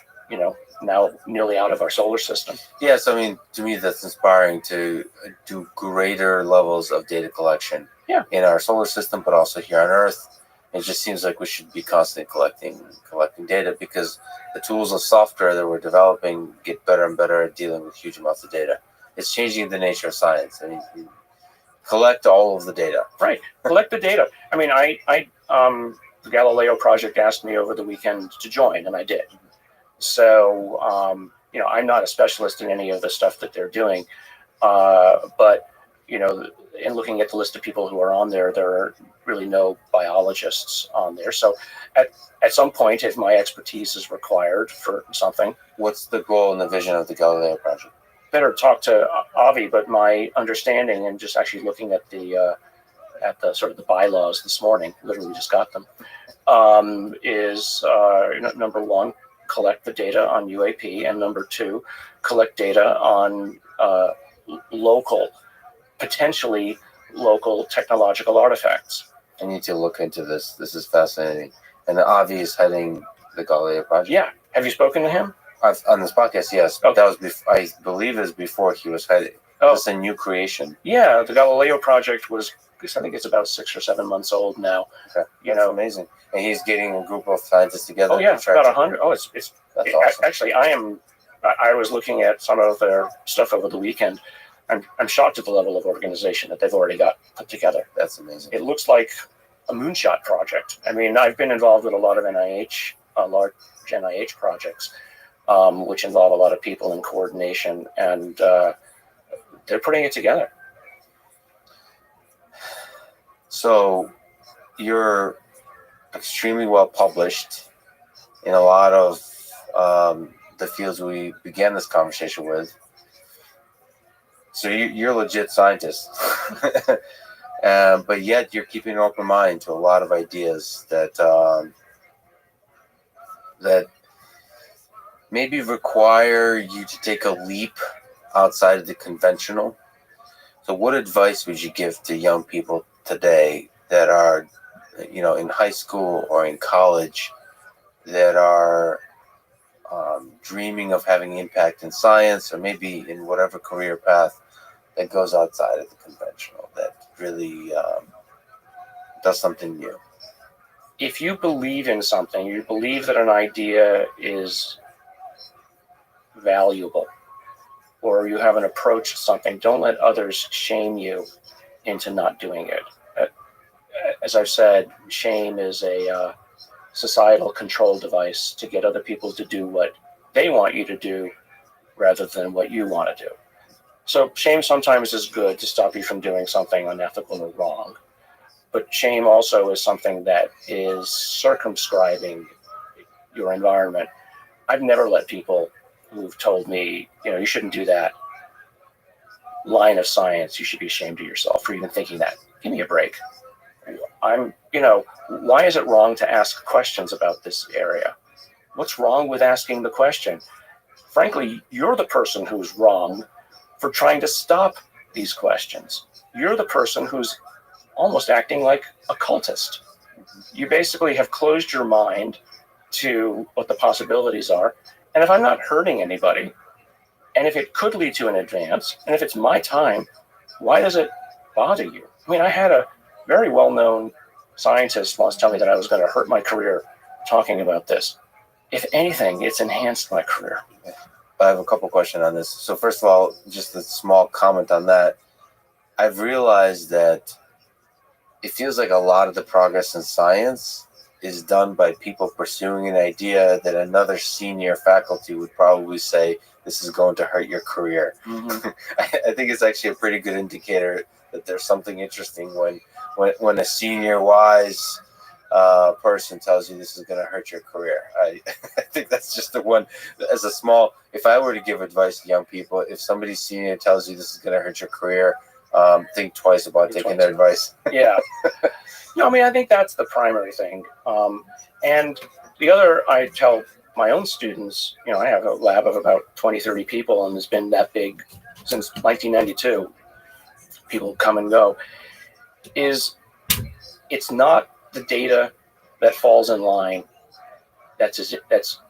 now nearly out of our solar system. Yes, I mean, to me, that's inspiring to do greater levels of data collection in our solar system, but also here on Earth. It just seems like we should be constantly collecting data because the tools of software that we're developing get better and better at dealing with huge amounts of data. It's changing the nature of science. I mean, you collect all of the data. Right. Collect the data. I mean, the Galileo project asked me over the weekend to join, and I did. So, I'm not a specialist in any of the stuff that they're doing, but, in looking at the list of people who are on there, there are really no biologists on there. So at some point, if my expertise is required for something. What's the goal and the vision of the Galileo project? Better talk to Avi, but my understanding and just actually looking at the sort of the bylaws this morning, literally just got them, is number one, collect the data on UAP, and number two, collect data on local, potentially local technological artifacts. I need to look into this. This is fascinating. And the Avi is heading the Galileo project. Yeah. Have you spoken to him? On this podcast, yes. But that was I believe it was before he was heading. Oh. It's a new creation. Yeah, the Galileo project was, I think it's about 6 or 7 months old now. Okay. That's amazing. And he's getting a group of scientists together. Oh yeah, about 100. Oh, it's that's awesome. Actually, I was looking at some of their stuff over the weekend. I'm shocked at the level of organization that they've already got put together. That's amazing. It looks like a moonshot project. I mean, I've been involved with a lot of large NIH projects, which involve a lot of people in coordination, and they're putting it together. So you're extremely well published in a lot of the fields we began this conversation with. So you're a legit scientist, but yet you're keeping an open mind to a lot of ideas that that maybe require you to take a leap outside of the conventional. So what advice would you give to young people today that are, in high school or in college, that are dreaming of having impact in science, or maybe in whatever career path that goes outside of the conventional, that really does something new? If you believe in something, you believe that an idea is valuable, or you have an approach to something, don't let others shame you into not doing it. As I've said, shame is a societal control device to get other people to do what they want you to do rather than what you want to do. So shame sometimes is good to stop you from doing something unethical or wrong. But shame also is something that is circumscribing your environment. I've never let people who've told me, you shouldn't do that line of science, you should be ashamed of yourself for even thinking that. Give me a break. Why is it wrong to ask questions about this area? What's wrong with asking the question? Frankly, you're the person who's wrong for trying to stop these questions. You're the person who's almost acting like a cultist. You basically have closed your mind to what the possibilities are. And if I'm not hurting anybody, and if it could lead to an advance, and if it's my time, why does it bother you? I mean, I had a very well-known scientist once tell me that I was going to hurt my career talking about this. If anything, it's enhanced my career. I have a couple questions on this. So first of all, just a small comment on that. I've realized that it feels like a lot of the progress in science is done by people pursuing an idea that another senior faculty would probably say, this is going to hurt your career. Mm-hmm. I think it's actually a pretty good indicator that there's something interesting when a senior wise person tells you this is going to hurt your career. I think that's just the one. As a small, if I were to give advice to young people, if somebody senior tells you this is going to hurt your career, think twice about taking their advice. Yeah. I think that's the primary thing. And the other, I tell my own students, I have a lab of about 20, 30 people, and it's been that big since 1992. People come and go. It's not the data that falls in line that's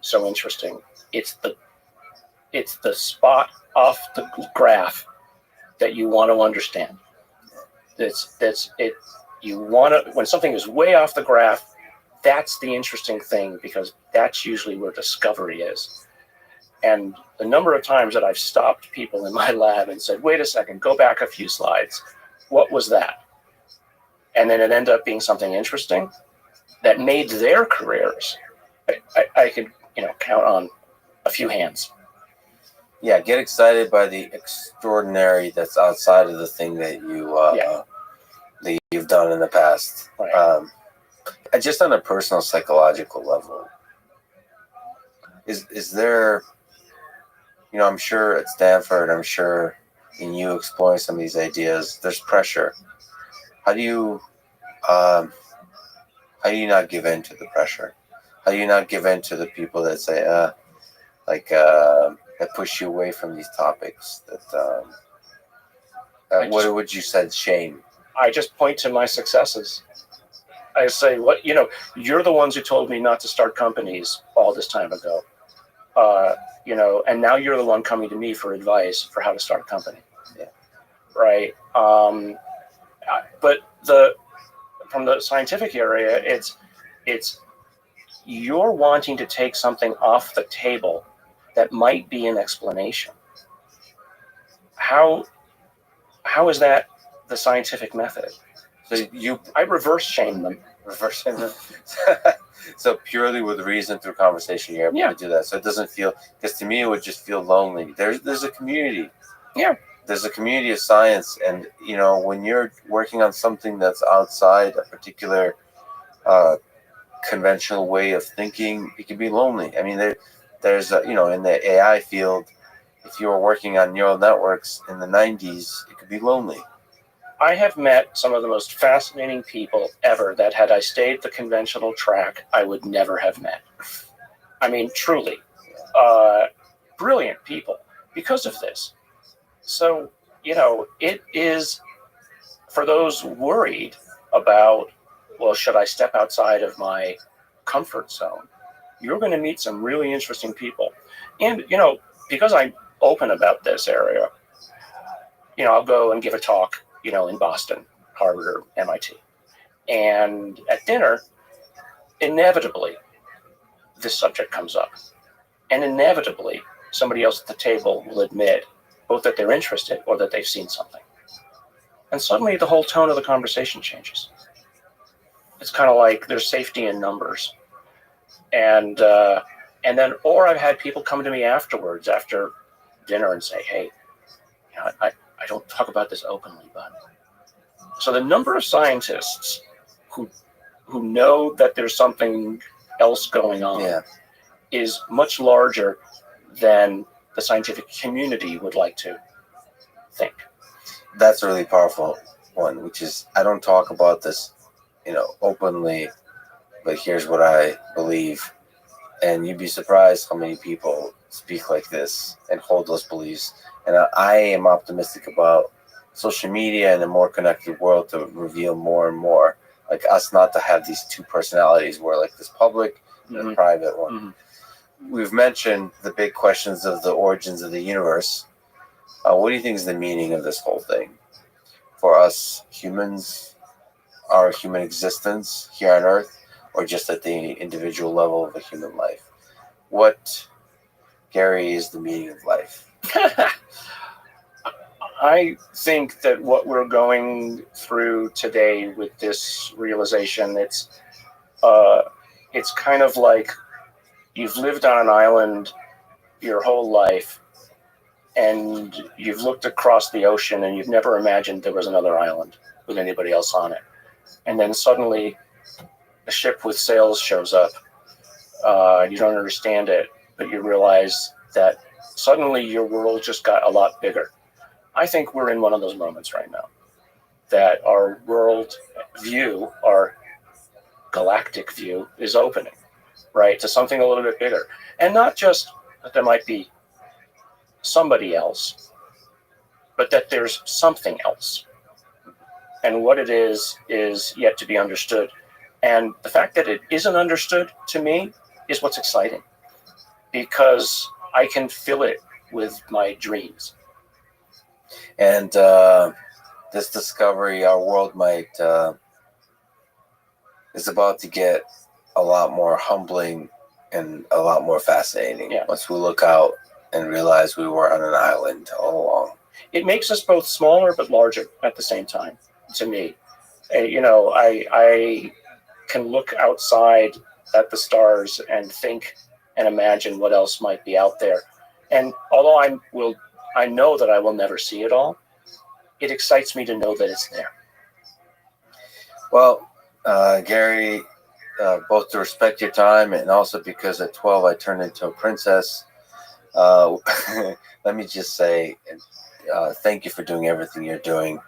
so interesting. It's the spot off the graph that you want to understand. You want to, when something is way off the graph, that's the interesting thing, because that's usually where discovery is. And the number of times that I've stopped people in my lab and said, wait a second, go back a few slides. What was that? And then it ended up being something interesting that made their careers. I could, count on a few hands. Yeah, get excited by the extraordinary that's outside of the thing that that you've done in the past. Right. Just on a personal psychological level, is there, I'm sure at Stanford, I'm sure in you exploring some of these ideas, there's pressure. How do you not give in to the pressure? How do you not give in to the people that say, that push you away from these topics? What would you say? Shame. I just point to my successes. I say, you're the ones who told me not to start companies all this time ago. And now you're the one coming to me for advice for how to start a company. Yeah. Right. But from the scientific area, it's you're wanting to take something off the table that might be an explanation. How is that the scientific method? So I reverse shame them. Reverse shame them. So purely with reason through conversation, you're able to do that. So it doesn't feel, because to me it would just feel lonely. There's a community. Yeah. There's a community of science, and when you're working on something that's outside a particular conventional way of thinking, it can be lonely. I mean, there's in the AI field, if you were working on neural networks in the 90s, it could be lonely. I have met some of the most fascinating people ever that had I stayed the conventional track, I would never have met. I mean, truly, brilliant people because of this. So, it is for those worried about, well, should I step outside of my comfort zone? You're going to meet some really interesting people. And, because I'm open about this area, I'll go and give a talk, in Boston, Harvard, or MIT. And at dinner, inevitably, this subject comes up. And inevitably, somebody else at the table will admit both that they're interested or that they've seen something. And suddenly the whole tone of the conversation changes. It's kind of like there's safety in numbers. And then, or I've had people come to me afterwards, after dinner, and say, hey, I don't talk about this openly, but. So the number of scientists who know that there's something else going on is much larger than the scientific community would like to think. That's a really powerful one, which is, I don't talk about this, openly, but here's what I believe. And you'd be surprised how many people speak like this and hold those beliefs. And I am optimistic about social media and a more connected world to reveal more and more, like us not to have these two personalities where like this public and a private one. Mm-hmm. We've mentioned the big questions of the origins of the universe. What do you think is the meaning of this whole thing for us humans, our human existence here on Earth, or just at the individual level of a human life? What, Gary, is the meaning of life? I think that what we're going through today with this realization, it's kind of like you've lived on an island your whole life, and you've looked across the ocean and you've never imagined there was another island with anybody else on it. And then suddenly a ship with sails shows up. You don't understand it, but you realize that suddenly your world just got a lot bigger. I think we're in one of those moments right now, that our world view, our galactic view, is opening, right, to something a little bit bigger. And not just that there might be somebody else, but that there's something else. And what it is yet to be understood. And the fact that it isn't understood, to me, is what's exciting, because I can fill it with my dreams. And this discovery, our world is about to get a lot more humbling and a lot more fascinating once we look out and realize we were on an island all along. It makes us both smaller but larger at the same time, to me. I can look outside at the stars and think and imagine what else might be out there. And although I know that I will never see it all, it excites me to know that it's there. Well, Gary, both to respect your time and also because at 12 I turned into a princess, let me just say thank you for doing everything you're doing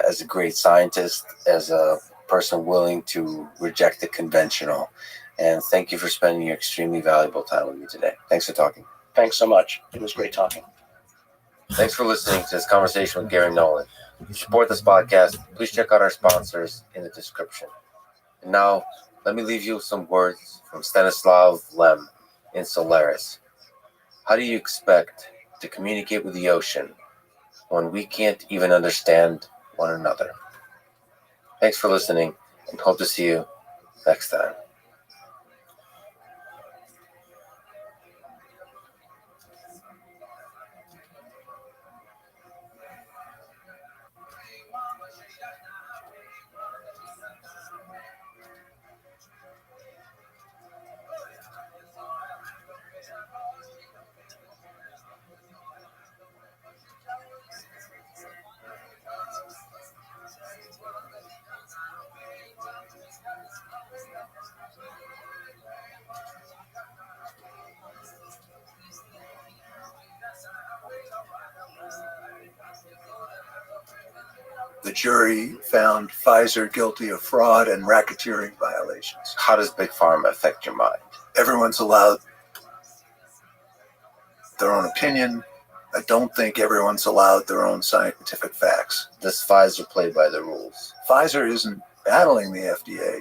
as a great scientist, as a person willing to reject the conventional. And thank you for spending your extremely valuable time with me today. Thanks for talking. Thanks so much. It was great talking. Thanks for listening to this conversation with Gary Nolan. To support this podcast, please check out our sponsors in the description. And now, let me leave you with some words from Stanislav Lem in Solaris. How do you expect to communicate with the ocean when we can't even understand one another? Thanks for listening, and hope to see you next time. The jury found Pfizer guilty of fraud and racketeering violations. How does Big Pharma affect your mind? Everyone's allowed their own opinion. I don't think everyone's allowed their own scientific facts. Does Pfizer play by the rules? Pfizer isn't battling the FDA.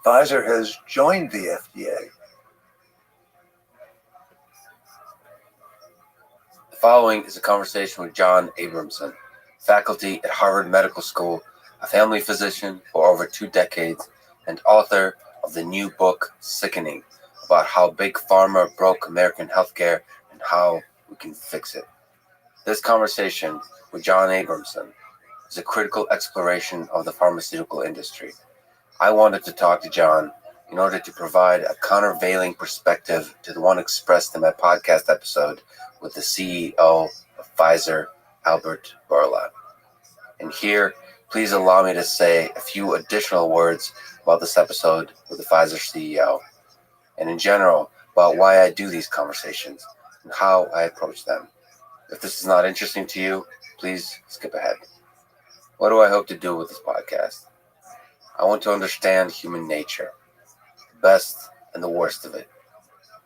Pfizer has joined the FDA. The following is a conversation with John Abramson, faculty at Harvard Medical School, a family physician for over 2 decades, and author of the new book, Sickening, about how Big Pharma broke American healthcare and how we can fix it. This conversation with John Abramson is a critical exploration of the pharmaceutical industry. I wanted to talk to John in order to provide a countervailing perspective to the one expressed in my podcast episode with the CEO of Pfizer, Albert Bourla. And here, please allow me to say a few additional words about this episode with the Pfizer CEO, and in general, about why I do these conversations and how I approach them. If this is not interesting to you, please skip ahead. What do I hope to do with this podcast? I want to understand human nature, the best and the worst of it.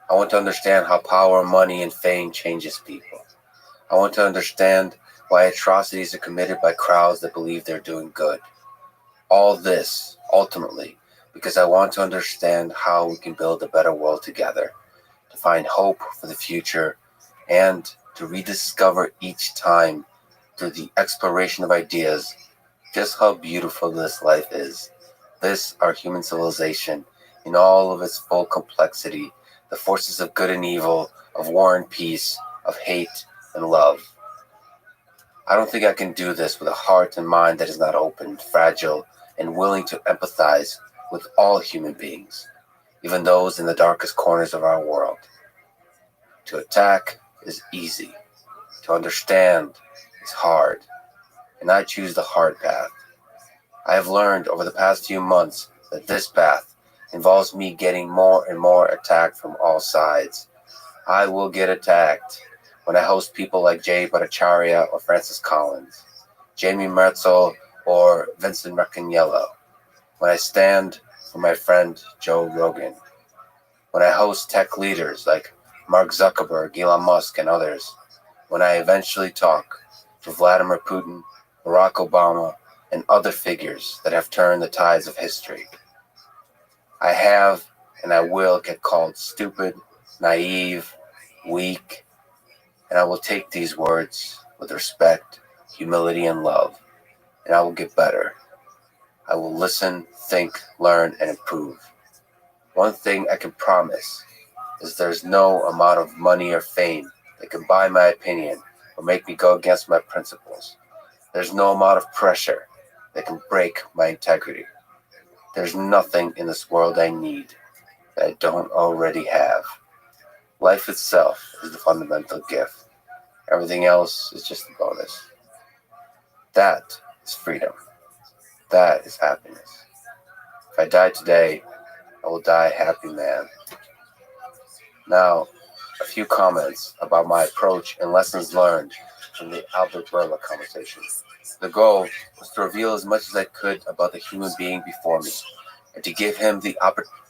I want to understand how power, money, and fame changes people. I want to understand why atrocities are committed by crowds that believe they're doing good. All this, ultimately, because I want to understand how we can build a better world together, to find hope for the future, and to rediscover each time, through the exploration of ideas, just how beautiful this life is. This, our human civilization, in all of its full complexity, the forces of good and evil, of war and peace, of hate and love. I don't think I can do this with a heart and mind that is not open, fragile, and willing to empathize with all human beings, even those in the darkest corners of our world. To attack is easy. To understand is hard. And I choose the hard path. I have learned over the past few months that this path involves me getting more and more attacked from all sides. I will get attacked when I host people like Jay Bhattacharya or Francis Collins, Jamie Merzel or Vincent Racaniello, when I stand for my friend Joe Rogan, when I host tech leaders like Mark Zuckerberg, Elon Musk, and others, when I eventually talk to Vladimir Putin, Barack Obama, and other figures that have turned the tides of history. I have and I will get called stupid, naive, weak, and I will take these words with respect, humility, and love, and I will get better. I will listen, think, learn, and improve. One thing I can promise is there's no amount of money or fame that can buy my opinion or make me go against my principles. There's no amount of pressure that can break my integrity. There's nothing in this world I need that I don't already have. Life itself is the fundamental gift. Everything else is just a bonus. That is freedom. That is happiness. If I die today, I will die a happy man. Now, a few comments about my approach and lessons learned from the Albert Bourla conversation. The goal was to reveal as much as I could about the human being before me, and to give him the opportunity.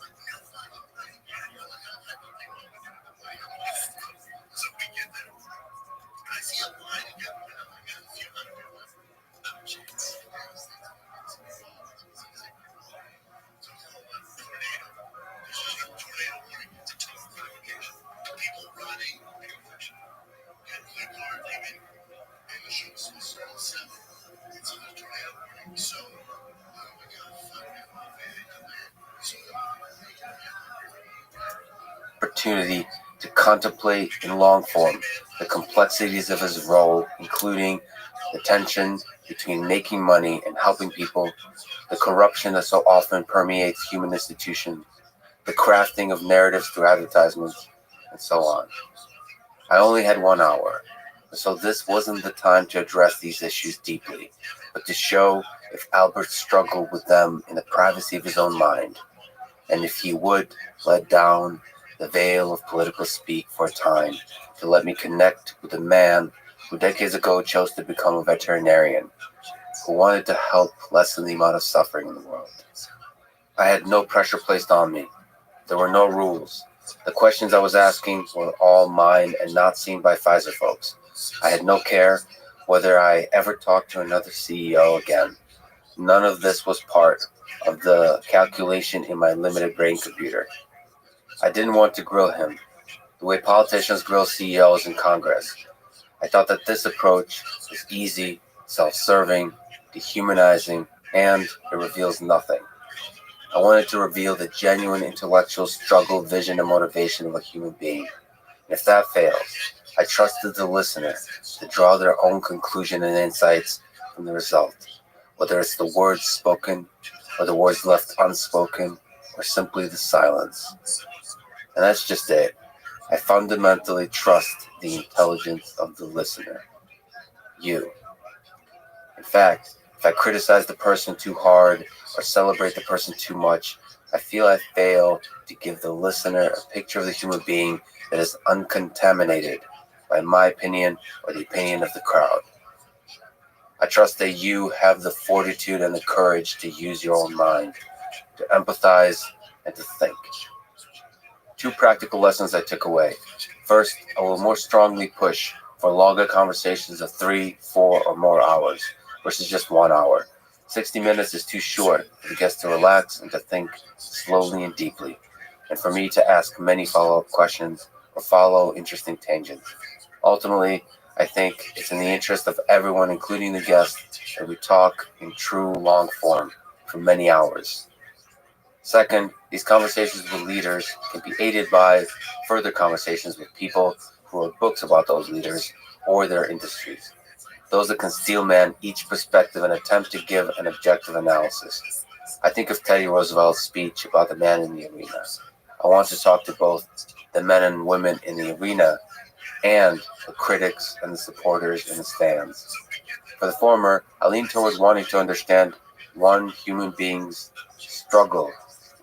opportunity to contemplate in long form the complexities of his role, including the tension between making money and helping people, the corruption that so often permeates human institutions, the crafting of narratives through advertisements, and so on. I only had 1 hour, so this wasn't the time to address these issues deeply, but to show if Albert struggled with them in the privacy of his own mind, and if he would let down the veil of political speak for a time to let me connect with a man who decades ago chose to become a veterinarian, who wanted to help lessen the amount of suffering in the world. I had no pressure placed on me. There were no rules. The questions I was asking were all mine and not seen by Pfizer folks. I had no care whether I ever talked to another CEO again. None of this was part of the calculation in my limited brain computer. I didn't want to grill him, the way politicians grill CEOs in Congress. I thought that this approach is easy, self-serving, dehumanizing, and it reveals nothing. I wanted to reveal the genuine intellectual struggle, vision, and motivation of a human being. And if that fails, I trusted the listener to draw their own conclusion and insights from the result, whether it's the words spoken, or the words left unspoken, or simply the silence. And that's just it. I fundamentally trust the intelligence of the listener. You. In fact, if I criticize the person too hard or celebrate the person too much, I feel I fail to give the listener a picture of the human being that is uncontaminated by my opinion or the opinion of the crowd. I trust that you have the fortitude and the courage to use your own mind, to empathize, and to think. 2 practical lessons I took away. First, I will more strongly push for longer conversations of 3, 4, or more hours versus just 1 hour. 60 minutes is too short for the guests to relax and to think slowly and deeply, and for me to ask many follow-up questions or follow interesting tangents. Ultimately, I think it's in the interest of everyone, including the guests, that we talk in true long form for many hours. Second, these conversations with leaders can be aided by further conversations with people who wrote books about those leaders or their industries. Those that can steelman each perspective and attempt to give an objective analysis. I think of Teddy Roosevelt's speech about the man in the arena. I want to talk to both the men and women in the arena and the critics and the supporters in the stands. For the former, I lean towards wanting to understand one human being's struggle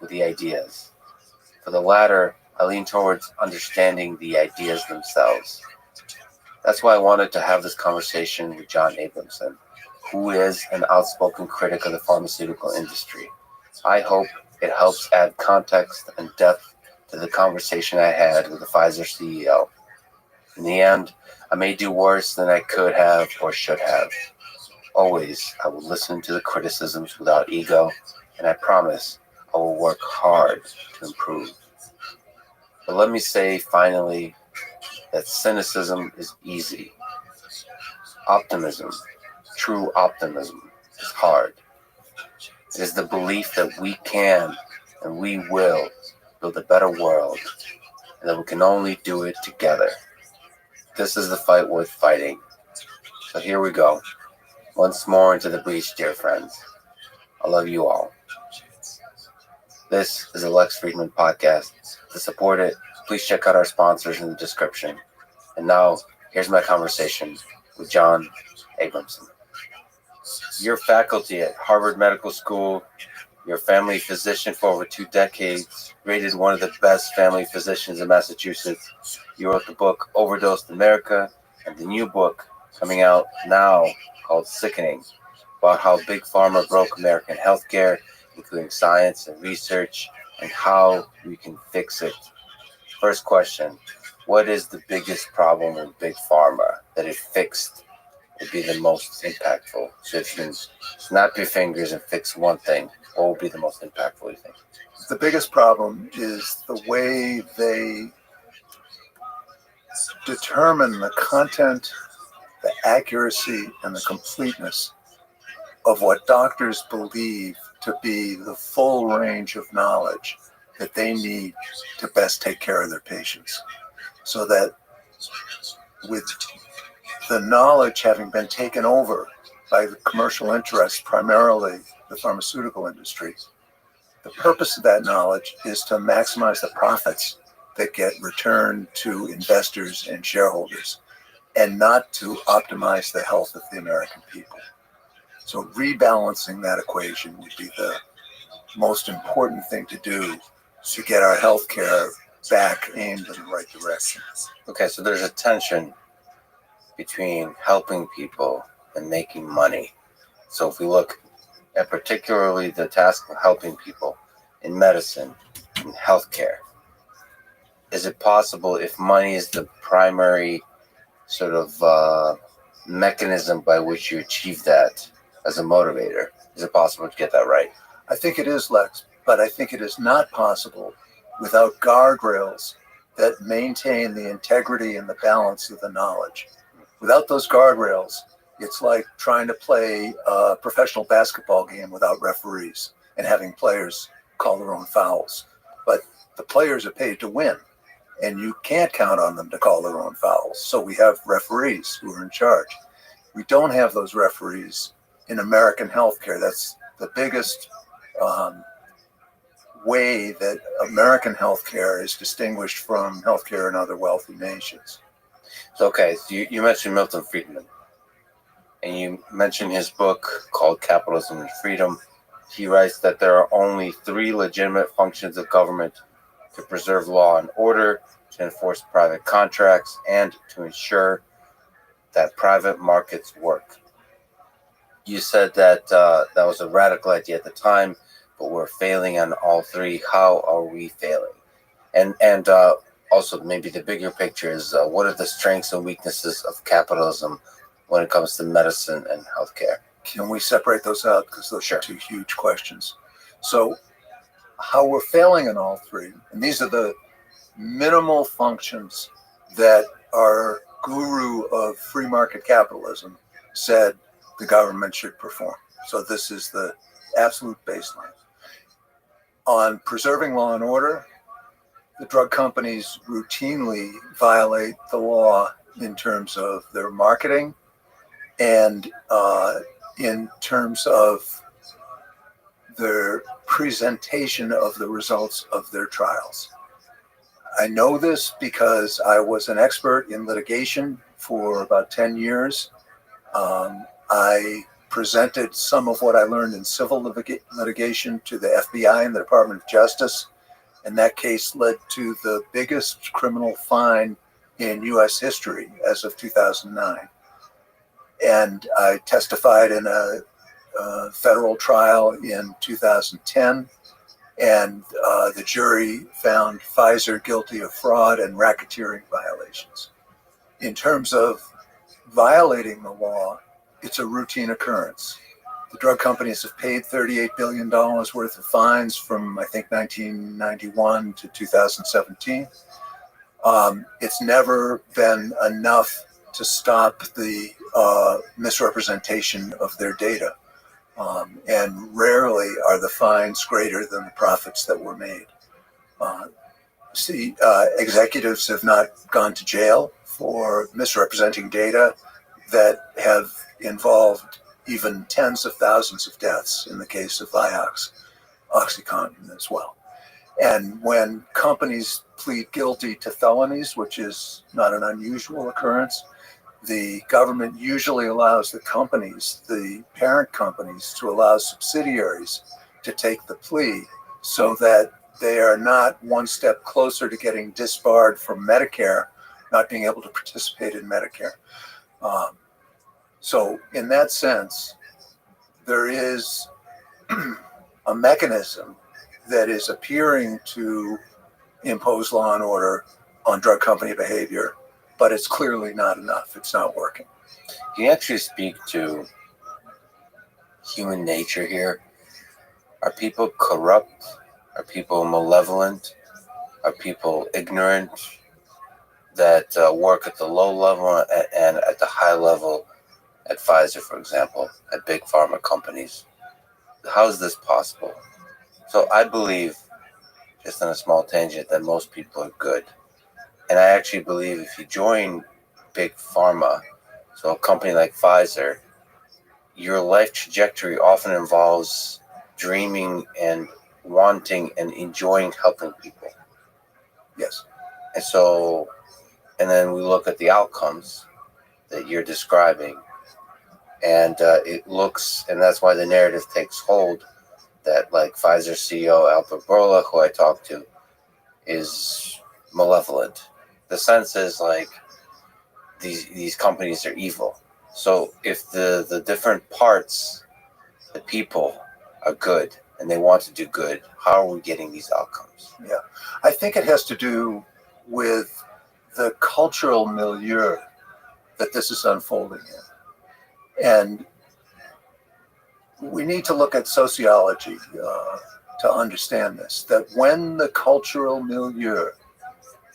with the ideas. For the latter, I lean towards understanding the ideas themselves. That's why I wanted to have this conversation with John Abramson, who is an outspoken critic of the pharmaceutical industry. I hope it helps add context and depth to the conversation I had with the Pfizer CEO. In the end, I may do worse than I could have or should have. Always, I will listen to the criticisms without ego, and I promise I will work hard to improve. But let me say finally that cynicism is easy. Optimism, true optimism, is hard. It is the belief that we can and we will build a better world, and that we can only do it together. This is the fight worth fighting. So here we go. Once more into the breach, dear friends. I love you all. This is a Lex Friedman podcast. To support it, please check out our sponsors in the description. And now, here's my conversation with John Abramson. You're faculty at Harvard Medical School. You're a family physician for over 2 decades, rated one of the best family physicians in Massachusetts. You wrote the book Overdosed America and the new book coming out now called Sickening, about how Big Pharma broke American healthcare, including science and research, and how we can fix it. First question, what is the biggest problem with Big Pharma that if fixed would be the most impactful? So if you can snap your fingers and fix one thing, what would be the most impactful, you think? The biggest problem is the way they determine the content, the accuracy, and the completeness of what doctors believe to be the full range of knowledge that they need to best take care of their patients. So that with the knowledge having been taken over by the commercial interests, primarily the pharmaceutical industry, the purpose of that knowledge is to maximize the profits that get returned to investors and shareholders, and not to optimize the health of the American people. So rebalancing that equation would be the most important thing to do to get our healthcare back aimed in the right direction. Okay, so there's a tension between helping people and making money. So if we look at particularly the task of helping people in medicine and healthcare, is it possible, if money is the primary sort of mechanism by which you achieve that as a motivator, is it possible to get that right? I think it is, Lex, but I think it is not possible without guardrails that maintain the integrity and the balance of the knowledge. Without those guardrails, it's like trying to play a professional basketball game without referees and having players call their own fouls. But the players are paid to win, and you can't count on them to call their own fouls. So we have referees who are in charge. We don't have those referees in American healthcare. That's the biggest way that American healthcare is distinguished from healthcare in other wealthy nations. So, okay, so you mentioned Milton Friedman, and you mentioned his book called Capitalism and Freedom. He writes that there are only 3 legitimate functions of government: to preserve law and order, to enforce private contracts, and to ensure that private markets work. You said that that was a radical idea at the time, but we're failing on all 3. How are we failing? And also maybe the bigger picture is what are the strengths and weaknesses of capitalism when it comes to medicine and healthcare? Can we separate those out? Because those are 2 huge questions. So how we're failing in all 3, and these are the minimal functions that our guru of free market capitalism said the government should perform. So this is the absolute baseline. On preserving law and order, the drug companies routinely violate the law in terms of their marketing and in terms of their presentation of the results of their trials. I know this because I was an expert in litigation for about 10 years. I presented some of what I learned in civil litigation to the FBI and the Department of Justice, and that case led to the biggest criminal fine in U.S. history as of 2009. And I testified in a federal trial in 2010, and the jury found Pfizer guilty of fraud and racketeering violations. In terms of violating the law, it's a routine occurrence. The drug companies have paid $38 billion worth of fines from, I think, 1991 to 2017. It's never been enough to stop the misrepresentation of their data. And rarely are the fines greater than the profits that were made. Executives have not gone to jail for misrepresenting data that have involved even tens of thousands of deaths in the case of Vioxx, OxyContin as well. And when companies plead guilty to felonies, which is not an unusual occurrence, the government usually allows the companies, the parent companies, to allow subsidiaries to take the plea so that they are not one step closer to getting disbarred from Medicare, not being able to participate in Medicare. So in that sense, there is a mechanism that is appearing to impose law and order on drug company behavior, but it's clearly not enough. It's not working. Can you actually speak to human nature here? Are people corrupt? Are people malevolent? Are people ignorant that work at the low level and at the high level at Pfizer, for example, at big pharma companies? How is this possible? So I believe just on a small tangent, that most people are good. And I actually believe if you join big pharma, so a company like Pfizer, your life trajectory often involves dreaming and wanting and enjoying helping people. Yes. And so, and then we look at the outcomes that you're describing, and it looks, and that's why the narrative takes hold that, like, Pfizer CEO Albert Bourla, who I talked to, is malevolent. The sense is like these companies are evil. So if the different parts, the people are good and they want to do good, how are we getting these outcomes? Yeah. I think it has to do with the cultural milieu that this is unfolding in. And we need to look at sociology to understand this, that when the cultural milieu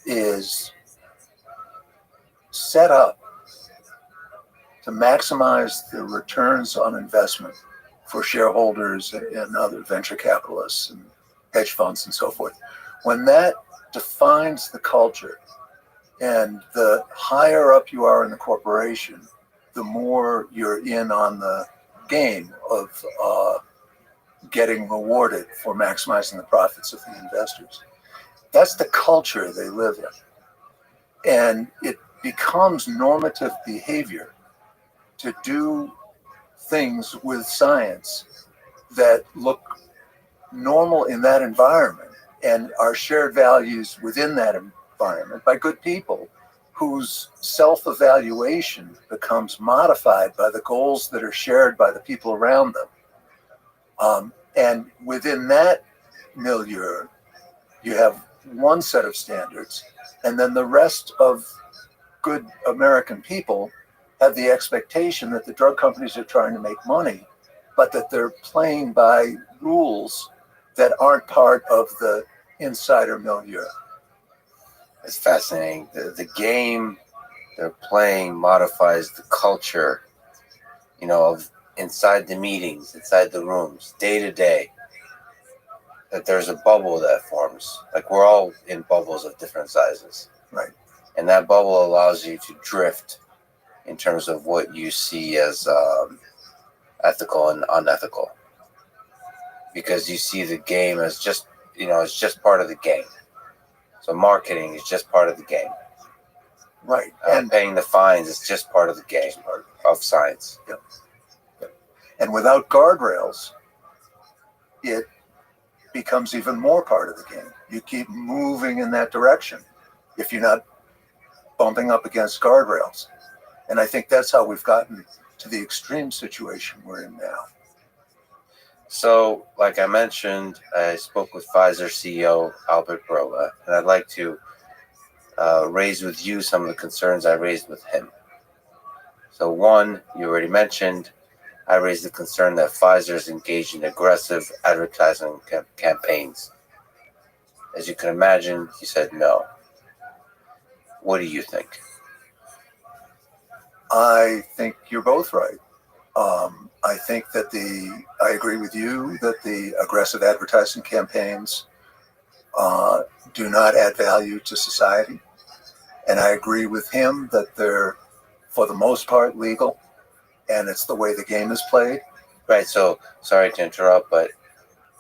is set up to maximize the returns on investment for shareholders and other venture capitalists and hedge funds and so forth, when that defines the culture, and the higher up you are in the corporation, the more you're in on the game of getting rewarded for maximizing the profits of the investors. That's the culture they live in. And it becomes normative behavior to do things with science that look normal in that environment and are shared values within that environment by good people whose self-evaluation becomes modified by the goals that are shared by the people around them. And within that milieu, you have one set of standards, and then the rest of good American people have the expectation that the drug companies are trying to make money, but that they're playing by rules that aren't part of the insider milieu. It's fascinating. The game they're playing modifies the culture, of inside the meetings, inside the rooms, day to day. That there's a bubble that forms. Like, we're all in bubbles of different sizes. Right. And that bubble allows you to drift in terms of what you see as ethical and unethical. Because you see the game as just, it's just part of the game. So marketing is just part of the game. Right. And paying the fines is just part of the game of science. Yep. And without guardrails, it becomes even more part of the game. You keep moving in that direction if you're not bumping up against guardrails. And I think that's how we've gotten to the extreme situation we're in now. So, like I mentioned, I spoke with Pfizer CEO Albert Bourla, and I'd like to raise with you some of the concerns I raised with him. So, one, you already mentioned, I raised the concern that Pfizer is engaged in aggressive advertising campaigns. As you can imagine, he said no. What do you think? I think you're both right. I think that I agree with you that the aggressive advertising campaigns do not add value to society. And I agree with him that they're, for the most part, legal, and it's the way the game is played. Right, so sorry to interrupt, but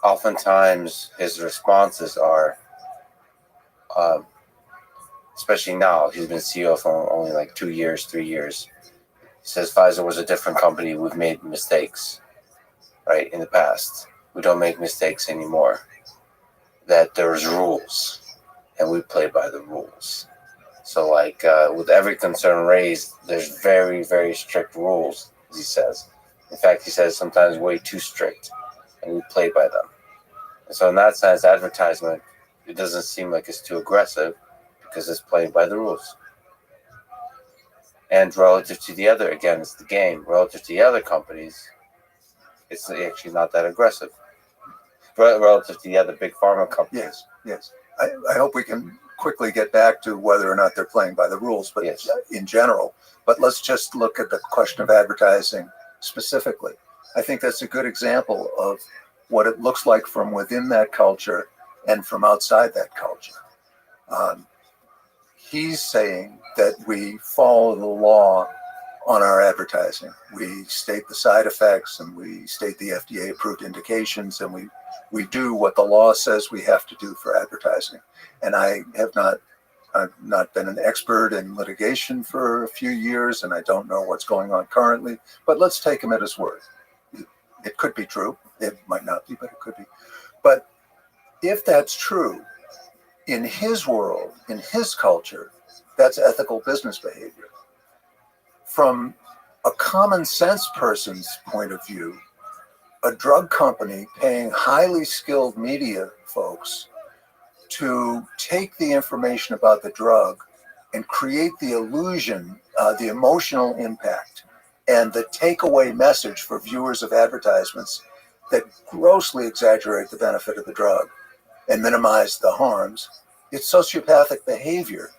oftentimes his responses are, especially now, he's been CEO for only like 2 years, 3 years. He says Pfizer was a different company. We've made mistakes, right, in the past. We don't make mistakes anymore. That there's rules, and we play by the rules. So, like, with every concern raised, there's very, very strict rules, as he says. In fact, he says sometimes way too strict, and we play by them. And so in that sense, advertisement, it doesn't seem like it's too aggressive because it's playing by the rules. And relative to the other, again, it's the game. Relative to the other companies, it's actually not that aggressive. Relative to the other big pharma companies. Yes. I hope we can quickly get back to whether or not they're playing by the rules, but yes, in general. But let's just look at the question of advertising specifically. I think that's a good example of what it looks like from within that culture and from outside that culture. He's saying that we follow the law on our advertising. We state the side effects, and we state the FDA approved indications, and we do what the law says we have to do for advertising. And I've not been an expert in litigation for a few years, and I don't know what's going on currently, but let's take him at his word. It could be true. It might not be, but it could be. But if that's true, in his world, in his culture, that's ethical business behavior. From a common sense person's point of view, a drug company paying highly skilled media folks to take the information about the drug and create the illusion, the emotional impact, and the takeaway message for viewers of advertisements that grossly exaggerate the benefit of the drug and minimize the harms. It's sociopathic behavior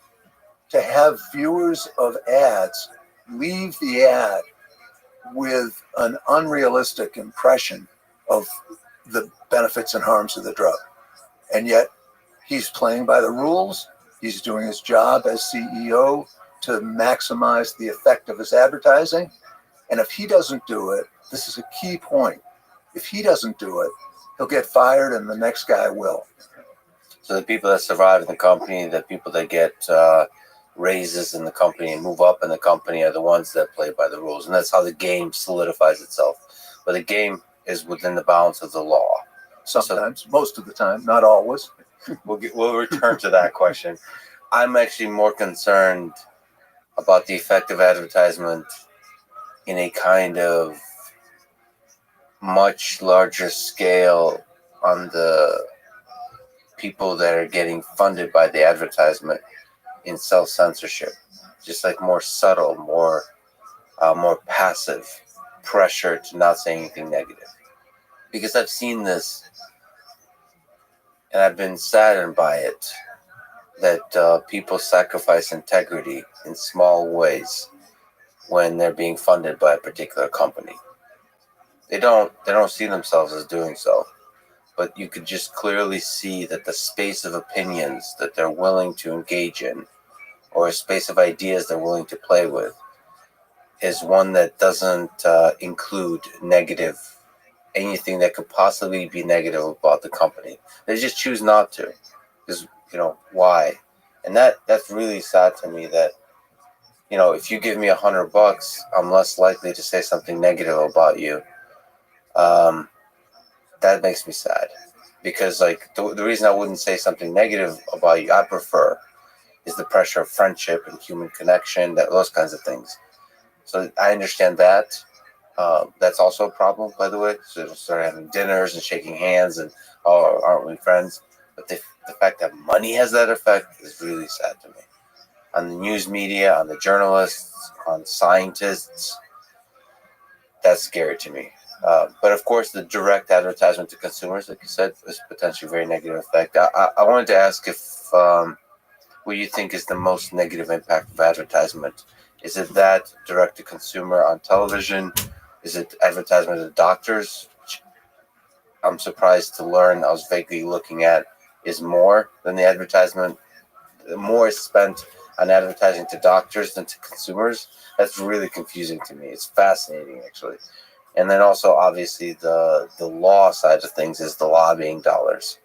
to have viewers of ads leave the ad with an unrealistic impression of the benefits and harms of the drug. And yet he's playing by the rules. He's doing his job as CEO to maximize the effect of his advertising. And if he doesn't do it, this is a key point. If he doesn't do it, he'll get fired and the next guy will. So the people that survive in the company, the people that get raises in the company and move up in the company are the ones that play by the rules. And that's how the game solidifies itself. But the game is within the bounds of the law. Sometimes, most of the time, not always. We'll return to that question. I'm actually more concerned about the effect of advertisement in a kind of much larger scale on the people that are getting funded by the advertisement in self-censorship, just like more subtle, more passive pressure to not say anything negative. Because I've seen this and I've been saddened by it, that people sacrifice integrity in small ways when they're being funded by a particular company. They don't see themselves as doing so, but you could just clearly see that the space of opinions that they're willing to engage in, or a space of ideas they're willing to play with, is one that doesn't include anything that could possibly be negative about the company. They just choose not to, because why? And that's really sad to me. That if you give me $100, I'm less likely to say something negative about you. That makes me sad, because the reason I wouldn't say something negative about you, I prefer, is the pressure of friendship and human connection, those kinds of things. So I understand that. That's also a problem, by the way. So start having dinners and shaking hands and, oh, aren't we friends? But the fact that money has that effect is really sad to me. On the news media, on the journalists, on scientists, that's scary to me. But of course, the direct advertisement to consumers, like you said, is potentially a very negative effect. I wanted to ask if what you think is the most negative impact of advertisement. Is it that direct to consumer on television? Is it advertisement to doctors? Which I'm surprised to learn, I was vaguely looking at, is more than the advertisement. More is spent on advertising to doctors than to consumers. That's really confusing to me. It's fascinating, actually. And then also, obviously, the law side of things is the lobbying dollars,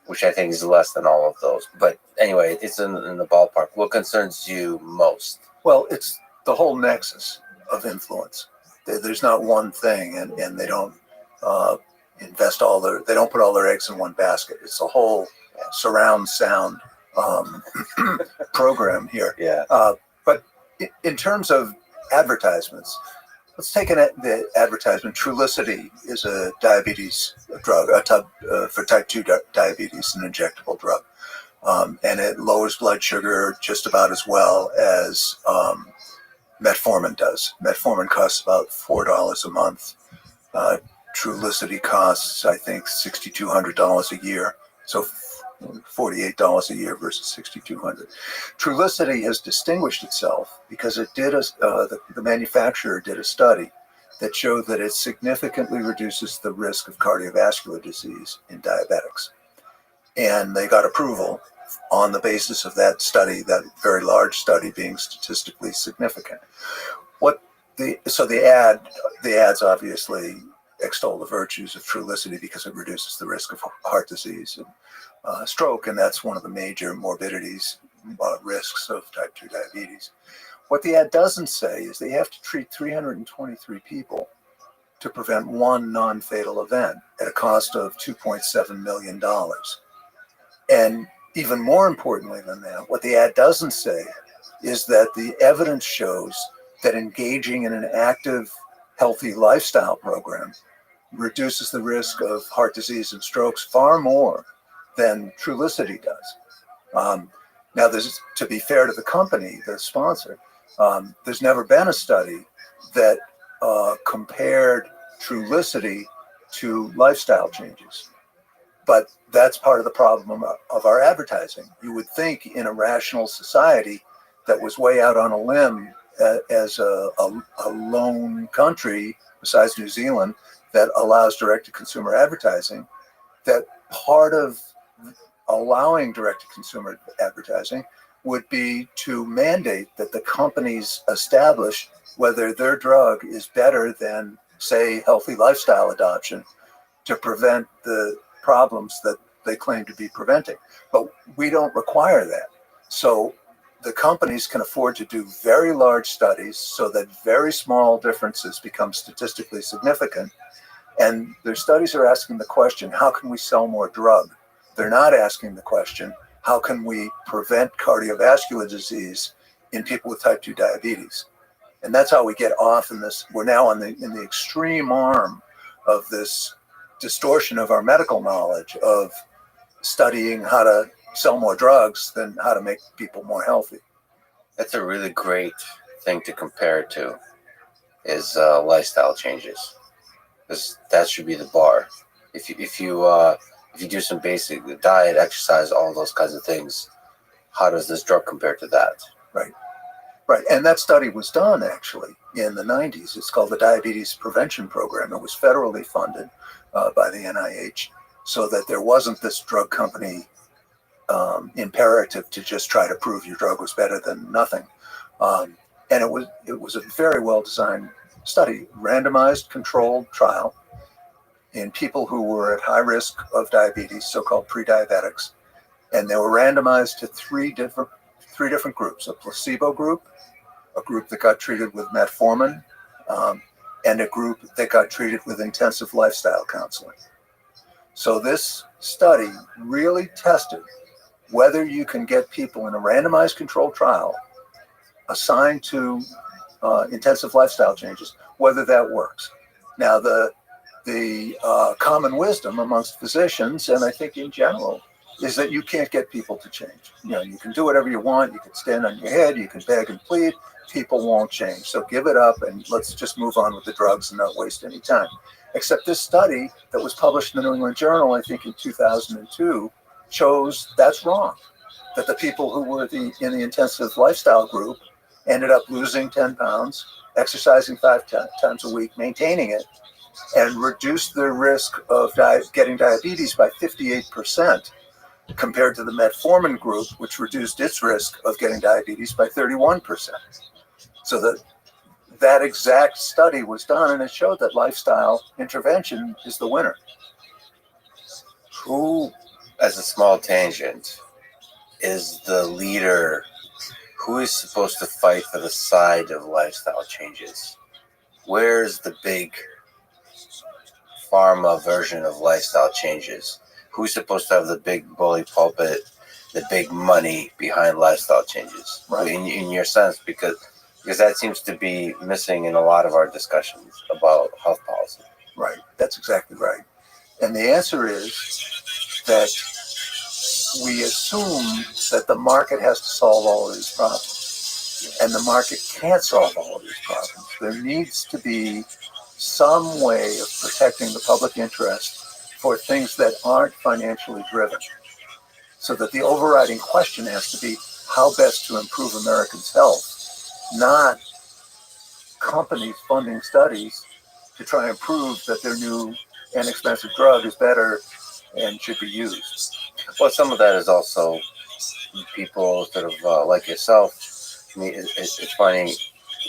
which I think is less than all of those. But anyway, it's in the ballpark. What concerns you most? Well, it's the whole nexus of influence. There's not one thing, and they don't they don't put all their eggs in one basket. It's a whole surround sound program here. Yeah. But in terms of advertisements, let's take the advertisement. Trulicity is a diabetes drug, for type 2 diabetes, an injectable drug. And it lowers blood sugar just about as well as metformin does. Metformin costs about $4 a month. Trulicity costs, I think, $6,200 a year. So $48 a year versus $6,200. Trulicity has distinguished itself because it did the manufacturer did a study that showed that it significantly reduces the risk of cardiovascular disease in diabetics. and they got approval on the basis of that study, that very large study being statistically significant. The ads obviously extol the virtues of Trulicity because it reduces the risk of heart disease and stroke, and that's one of the major morbidities, risks of type 2 diabetes. What the ad doesn't say is they have to treat 323 people to prevent one non-fatal event at a cost of $2.7 million. And even more importantly than that, what the ad doesn't say is that the evidence shows that engaging in an active, healthy lifestyle program reduces the risk of heart disease and strokes far more than Trulicity does. Now, to be fair to the company, the sponsor, there's never been a study that compared Trulicity to lifestyle changes. But that's part of the problem of our advertising. You would think in a rational society that was way out on a limb as a lone country besides New Zealand that allows direct-to-consumer advertising, that part of allowing direct-to-consumer advertising would be to mandate that the companies establish whether their drug is better than, say, healthy lifestyle adoption to prevent the problems that they claim to be preventing. But we don't require that. So the companies can afford to do very large studies so that very small differences become statistically significant. And their studies are asking the question, how can we sell more drug? They're not asking the question, how can we prevent cardiovascular disease in people with type 2 diabetes? And that's how we get off in this. We're now in the extreme arm of this distortion of our medical knowledge of studying how to sell more drugs than how to make people more healthy. That's a really great thing to compare it to, is lifestyle changes. That should be the bar. If you do some basic diet, exercise, all those kinds of things, how does this drug compare to that? Right. And that study was done actually in the 90s. It's called the Diabetes Prevention Program. It was federally funded by the NIH so that there wasn't this drug company imperative to just try to prove your drug was better than nothing. And it was a very well designed study, randomized controlled trial in people who were at high risk of diabetes, so-called pre-diabetics, and they were randomized to three different groups: a placebo group, a group that got treated with metformin, and a group that got treated with intensive lifestyle counseling. So this study really tested whether you can get people in a randomized controlled trial assigned to intensive lifestyle changes, whether that works. Now, the common wisdom amongst physicians, and I think in general, is that you can't get people to change. You can do whatever you want. You can stand on your head. You can beg and plead. People won't change. So give it up and let's just move on with the drugs and not waste any time. Except this study that was published in the New England Journal, I think in 2002, shows that's wrong. That the people who were in the intensive lifestyle group ended up losing 10 pounds, exercising 5 times a week, maintaining it, and reduced their risk of getting diabetes by 58%. Compared to the metformin group, which reduced its risk of getting diabetes by 31%. So that exact study was done, and it showed that lifestyle intervention is the winner. Who, as a small tangent, is the leader? Who is supposed to fight for the side of lifestyle changes? Where's the big pharma version of lifestyle changes? Who's supposed to have the big bully pulpit, the big money behind lifestyle changes? Right. In your sense, because that seems to be missing in a lot of our discussions about health policy. Right. That's exactly right. And the answer is that we assume that the market has to solve all of these problems. And the market can't solve all of these problems. There needs to be some way of protecting the public interest for things that aren't financially driven. So that the overriding question has to be how best to improve Americans' health, not companies funding studies to try and prove that their new and expensive drug is better and should be used. Well, some of that is also people sort of like yourself. I mean, it's funny.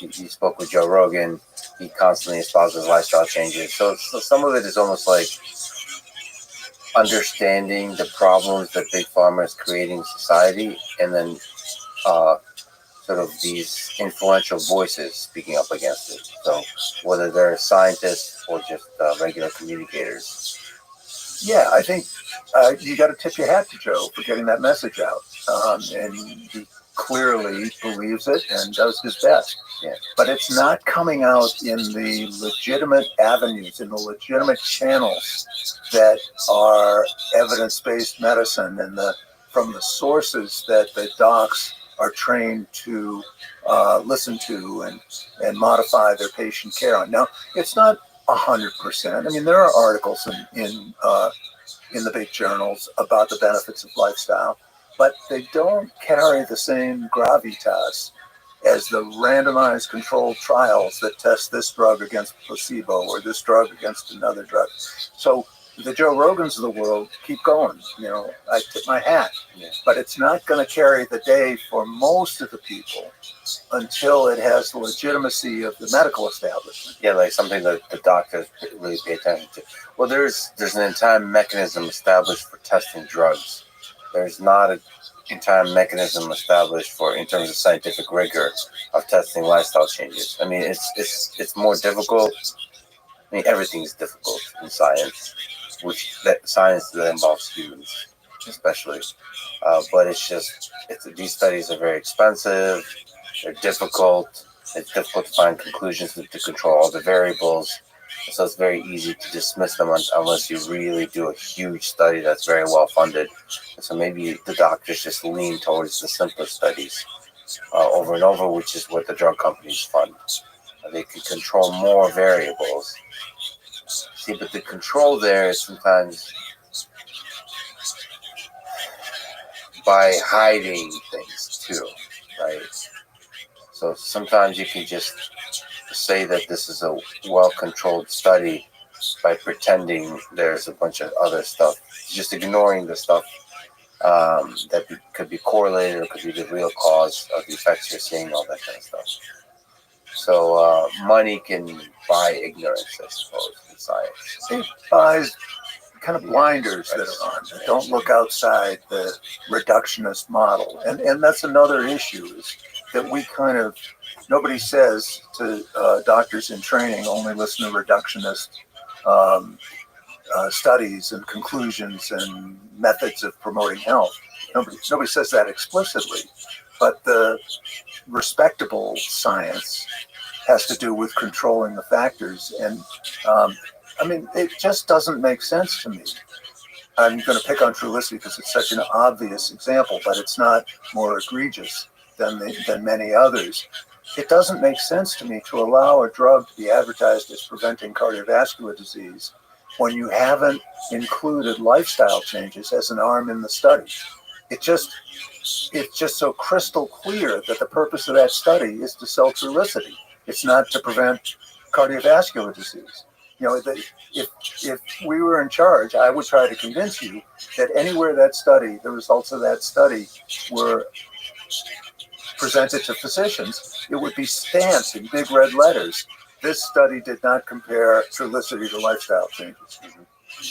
You spoke with Joe Rogan. He constantly espouses lifestyle changes. So some of it is almost like understanding the problems that big pharma is creating in society, and then sort of these influential voices speaking up against it. So whether they're scientists or just regular communicators. Yeah, I think you got to tip your hat to Joe for getting that message out. And he clearly believes it and does his best. Yeah. But it's not coming out in the legitimate avenues, in the legitimate channels that are evidence-based medicine and from the sources that the docs are trained to listen to and modify their patient care on. Now, it's not 100%. I mean, there are articles in the big journals about the benefits of lifestyle, but they don't carry the same gravitas as the randomized controlled trials that test this drug against placebo or this drug against another drug. So the Joe Rogans of the world keep going. You know, I tip my hat, but it's not going to carry the day for most of the people until it has the legitimacy of the medical establishment. Yeah, like something that the doctors really pay attention to. Well, there's an entire mechanism established for testing drugs. There's not an entire mechanism established for, in terms of scientific rigor, of testing lifestyle changes. I mean, it's more difficult. I mean, everything's difficult in science, science that involves humans, especially. But these studies are very expensive. They're difficult. It's difficult to find conclusions to control all the variables. So it's very easy to dismiss them unless you really do a huge study that's very well funded. So maybe the doctors just lean towards the simpler studies over and over, which is what the drug companies fund. They can control more variables. See, but the control there is sometimes by hiding things too, right? So sometimes you can just say that this is a well-controlled study by pretending there's a bunch of other stuff, just ignoring the stuff that could be correlated or could be the real cause of the effects you're seeing, all that kind of stuff. So money can buy ignorance, I suppose, in science. It buys kind of blinders that are on. Don't look outside the reductionist model. And that's another issue, is that we kind of, nobody says to doctors in training, only listen to reductionist studies and conclusions and methods of promoting health. Nobody says that explicitly, but the respectable science has to do with controlling the factors. And I mean, it just doesn't make sense to me. I'm going to pick on Trulicity because it's such an obvious example, but it's not more egregious than many others. It doesn't make sense to me to allow a drug to be advertised as preventing cardiovascular disease when you haven't included lifestyle changes as an arm in the study. It's just so crystal clear that the purpose of that study is to sell Trulicity. It's not to prevent cardiovascular disease. You know, if we were in charge, I would try to convince you that anywhere the results of that study were presented to physicians, it would be stamped in big red letters. This study did not compare Trulicity to lifestyle changes.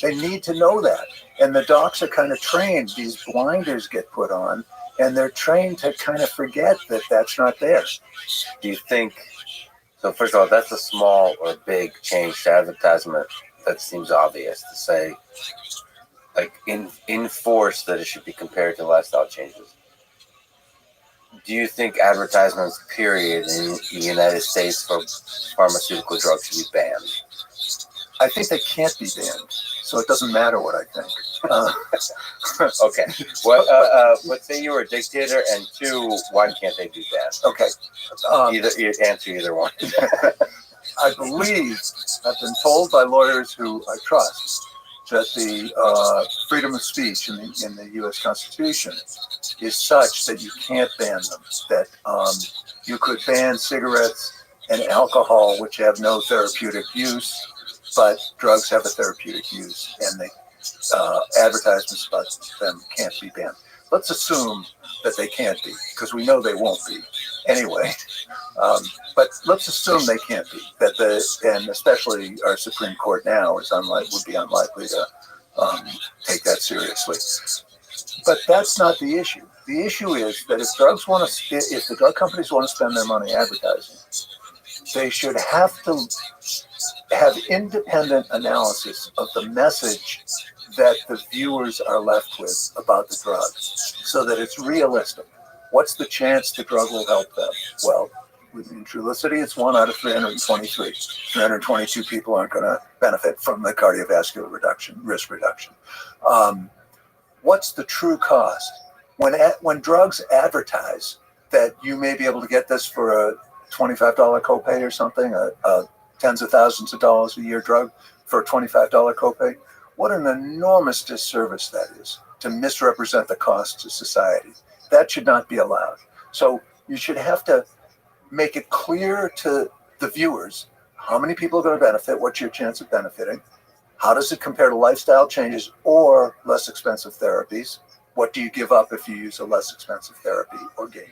They need to know that. And the docs are kind of trained, these blinders get put on, and they're trained to kind of forget that that's not there. Do you think, so first of all, that's a small or big change to advertisement that seems obvious to say, like enforce that it should be compared to lifestyle changes. Do you think advertisements, period, in the United States for pharmaceutical drugs should be banned? I think they can't be banned, so it doesn't matter what I think. Okay. Well, let's say you were a dictator, and two, why can't they be banned? Okay. You answer either one. I believe, I've been told by lawyers who I trust, that the freedom of speech in the U.S. Constitution is such that you can't ban them. That you could ban cigarettes and alcohol, which have no therapeutic use, but drugs have a therapeutic use, and advertisements about them can't be banned. Let's assume that they can't be, because we know they won't be anyway. But let's assume they can't be. And especially our Supreme Court now would be unlikely to take that seriously. But that's not the issue. The issue is that if the drug companies want to spend their money advertising, they should have to have independent analysis of the message that the viewers are left with about the drug, so that it's realistic. What's the chance the drug will help them? Well, in Trulicity, it's 1 out of 323. 322 people aren't going to benefit from the cardiovascular risk reduction. What's the true cost? When drugs advertise that you may be able to get this for a $25 copay or something, a tens of thousands of dollars a year drug for a $25 copay, what an enormous disservice that is to misrepresent the cost to society. That should not be allowed. So you should have to make it clear to the viewers how many people are going to benefit, what's your chance of benefiting, how does it compare to lifestyle changes or less expensive therapies, what do you give up if you use a less expensive therapy or gain,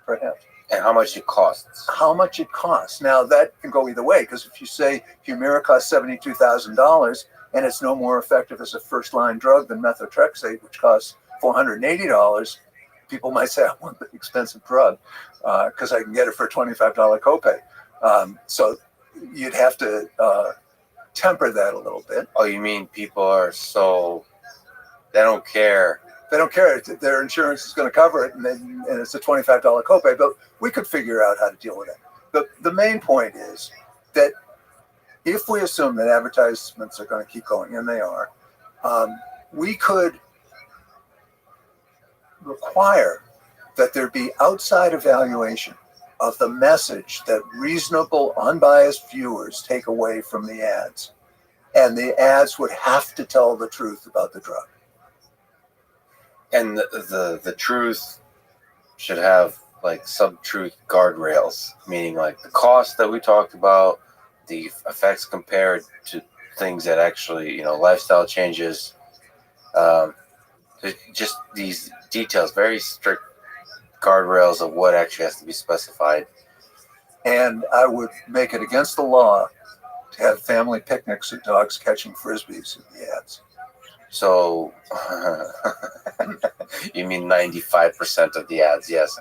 perhaps. And how much it costs. How much it costs. Now, that can go either way, because if you say Humira costs $72,000 and it's no more effective as a first-line drug than methotrexate, which costs $480, people might say, I want the expensive drug because I can get it for a $25 copay. So you'd have to temper that a little bit. Oh, you mean people are they don't care. They don't care. Their insurance is going to cover it, and it's a $25 copay. But we could figure out how to deal with it. The main point is that if we assume that advertisements are going to keep going, and they are, we could require that there be outside evaluation of the message that reasonable, unbiased viewers take away from the ads. And the ads would have to tell the truth about the drug. And the truth should have like sub-truth guardrails, meaning like the cost that we talked about, the effects compared to things that actually, lifestyle changes, just these details, very strict guardrails of what actually has to be specified. And I would make it against the law to have family picnics at dogs catching frisbees in the ads. So, you mean 95% of the ads? Yes.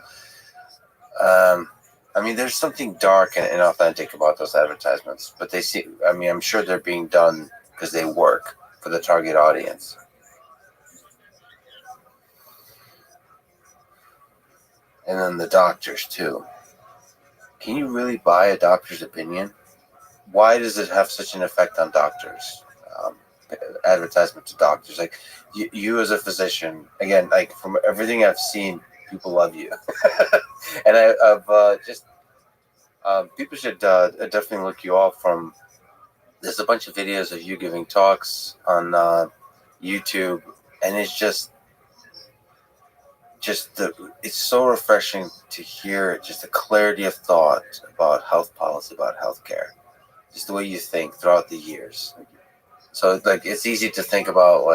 There's something dark and inauthentic about those advertisements, but I'm sure they're being done because they work for the target audience. And then the doctors too. Can you really buy a doctor's opinion? Why does it have such an effect on doctors? Advertisement to doctors, like you as a physician, again, like from everything I've seen, people love you. And people should definitely look you up from. There's a bunch of videos of you giving talks on YouTube, and it's it's so refreshing to hear just the clarity of thought about health policy, about healthcare, just the way you think throughout the years. So it's easy to think about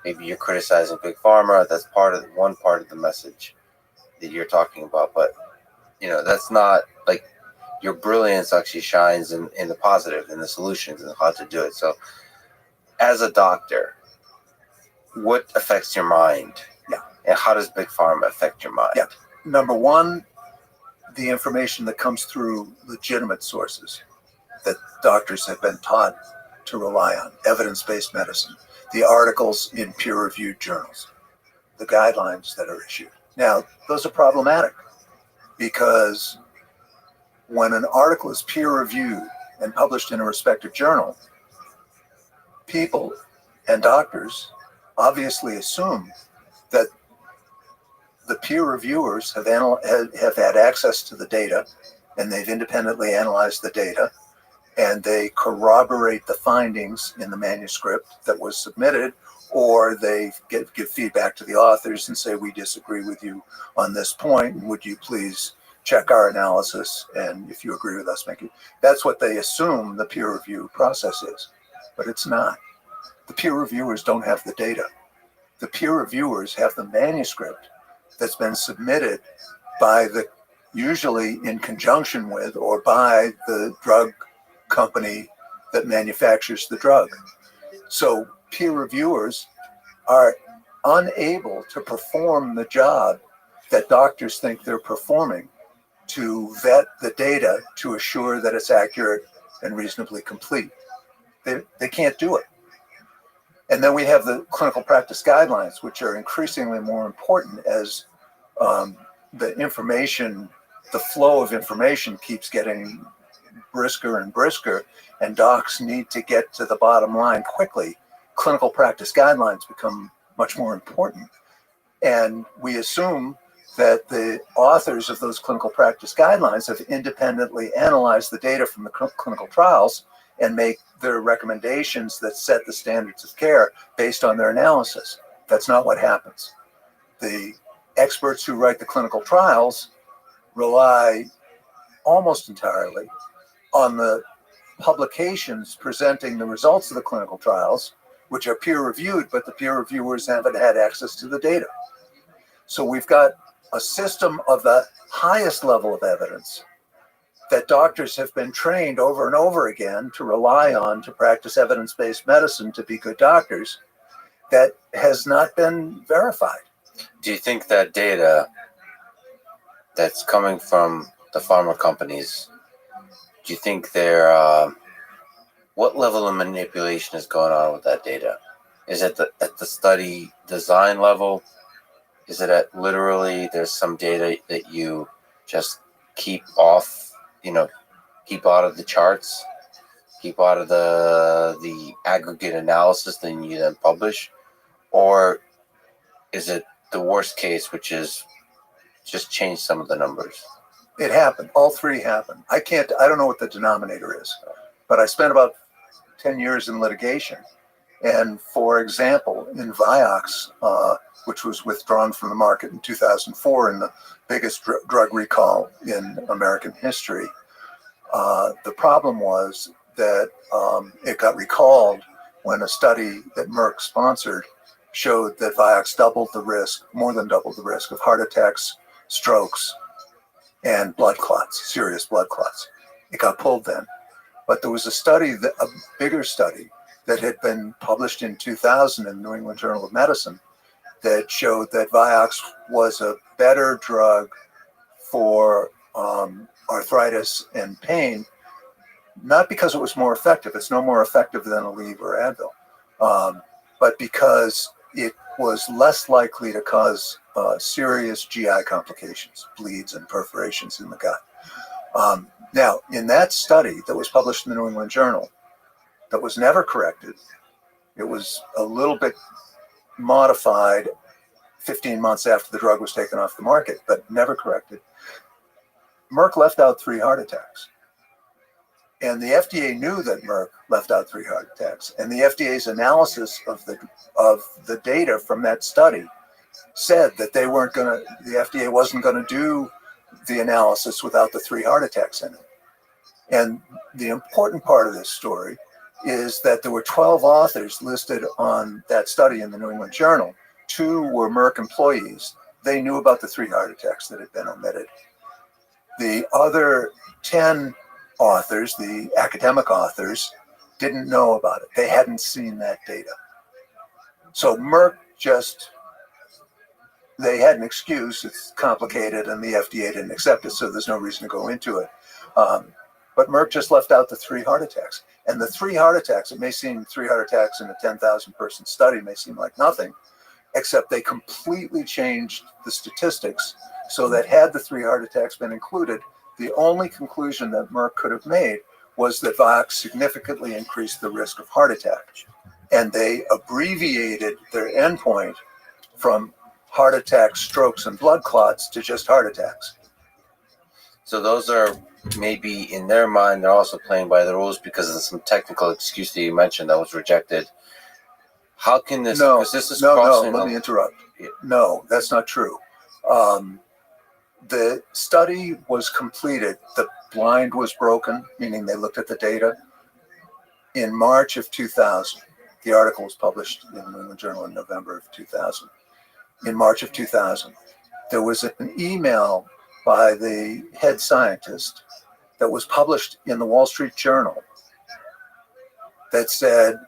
maybe you're criticizing big pharma. That's one part of the message that you're talking about, but that's not your brilliance actually shines in the positive, in the solutions and how to do it. So as a doctor, what affects your mind? Yeah. And how does big pharma affect your mind? Yeah. Number one, the information that comes through legitimate sources that doctors have been taught to rely on, evidence-based medicine, the articles in peer-reviewed journals, the guidelines that are issued. Now, those are problematic because when an article is peer-reviewed and published in a respected journal, people and doctors obviously assume that the peer reviewers have had access to the data, and they've independently analyzed the data, and they corroborate the findings in the manuscript that was submitted, or they give feedback to the authors and say, we disagree with you on this point, would you please check our analysis, and if you agree with us, make it. That's what they assume the peer review process is, but it's not. The peer reviewers don't have the data. The peer reviewers have the manuscript that's been submitted by usually in conjunction with or by the drug company that manufactures the drug. So peer reviewers are unable to perform the job that doctors think they're performing, to vet the data to assure that it's accurate and reasonably complete. They can't do it. And then we have the clinical practice guidelines, which are increasingly more important as the flow of information keeps getting brisker and brisker, and docs need to get to the bottom line quickly. Clinical practice guidelines become much more important. And we assume that the authors of those clinical practice guidelines have independently analyzed the data from the clinical trials and make their recommendations that set the standards of care based on their analysis. That's not what happens. The experts who write the clinical trials rely almost entirely on the publications presenting the results of the clinical trials, which are peer reviewed, but the peer reviewers haven't had access to the data. So we've got a system of the highest level of evidence that doctors have been trained over and over again to rely on to practice evidence-based medicine, to be good doctors, that has not been verified. Do you think that data that's coming from the pharma companies, do you think what level of manipulation is going on with that data? Is it at the study design level? Is it at literally there's some data that you just keep off, keep out of the charts, keep out of the aggregate analysis that you then publish? Or is it the worst case, which is just change some of the numbers? It happened. All three happened. I don't know what the denominator is, but I spent about 10 years in litigation. And for example, in Vioxx, which was withdrawn from the market in 2004 in the biggest drug recall in American history, the problem was that it got recalled when a study that Merck sponsored showed that Vioxx more than doubled the risk of heart attacks, strokes, and blood clots, serious blood clots. It got pulled then. But there was a bigger study that had been published in 2000 in the New England Journal of Medicine that showed that Vioxx was a better drug for arthritis and pain, not because it was more effective. It's no more effective than Aleve or Advil, but because it was less likely to cause serious GI complications, bleeds and perforations in the gut. Now, in that study that was published in the New England Journal, that was never corrected, it was a little bit modified 15 months after the drug was taken off the market, but never corrected. Merck left out 3 heart attacks. And the FDA knew that Merck left out 3 heart attacks. And the FDA's analysis of the data from that study said that the FDA wasn't going to do the analysis without the 3 heart attacks in it. And the important part of this story is that there were 12 authors listed on that study in the New England Journal. 2 were Merck employees. They knew about the 3 heart attacks that had been omitted. The other 10 authors, the academic authors, didn't know about it. They hadn't seen that data. So Merck they had an excuse. It's complicated and the FDA didn't accept it, so there's no reason to go into it. But Merck just left out the 3 heart attacks. And the 3 heart attacks, it may seem 3 heart attacks in a 10,000 person study may seem like nothing, except they completely changed the statistics so that had the 3 heart attacks been included, the only conclusion that Merck could have made was that Vioxx significantly increased the risk of heart attack. And they abbreviated their endpoint from heart attacks, strokes, and blood clots to just heart attacks. So those are maybe in their mind, they're also playing by the rules because of some technical excuse that you mentioned that was rejected. How can this? No, because this is let me interrupt. No, that's not true. The study was completed. The blind was broken, meaning they looked at the data in March of 2000. The article was published in the New England Journal in November of 2000. In March of 2000, there was an email by the head scientist that was published in the Wall Street Journal that said,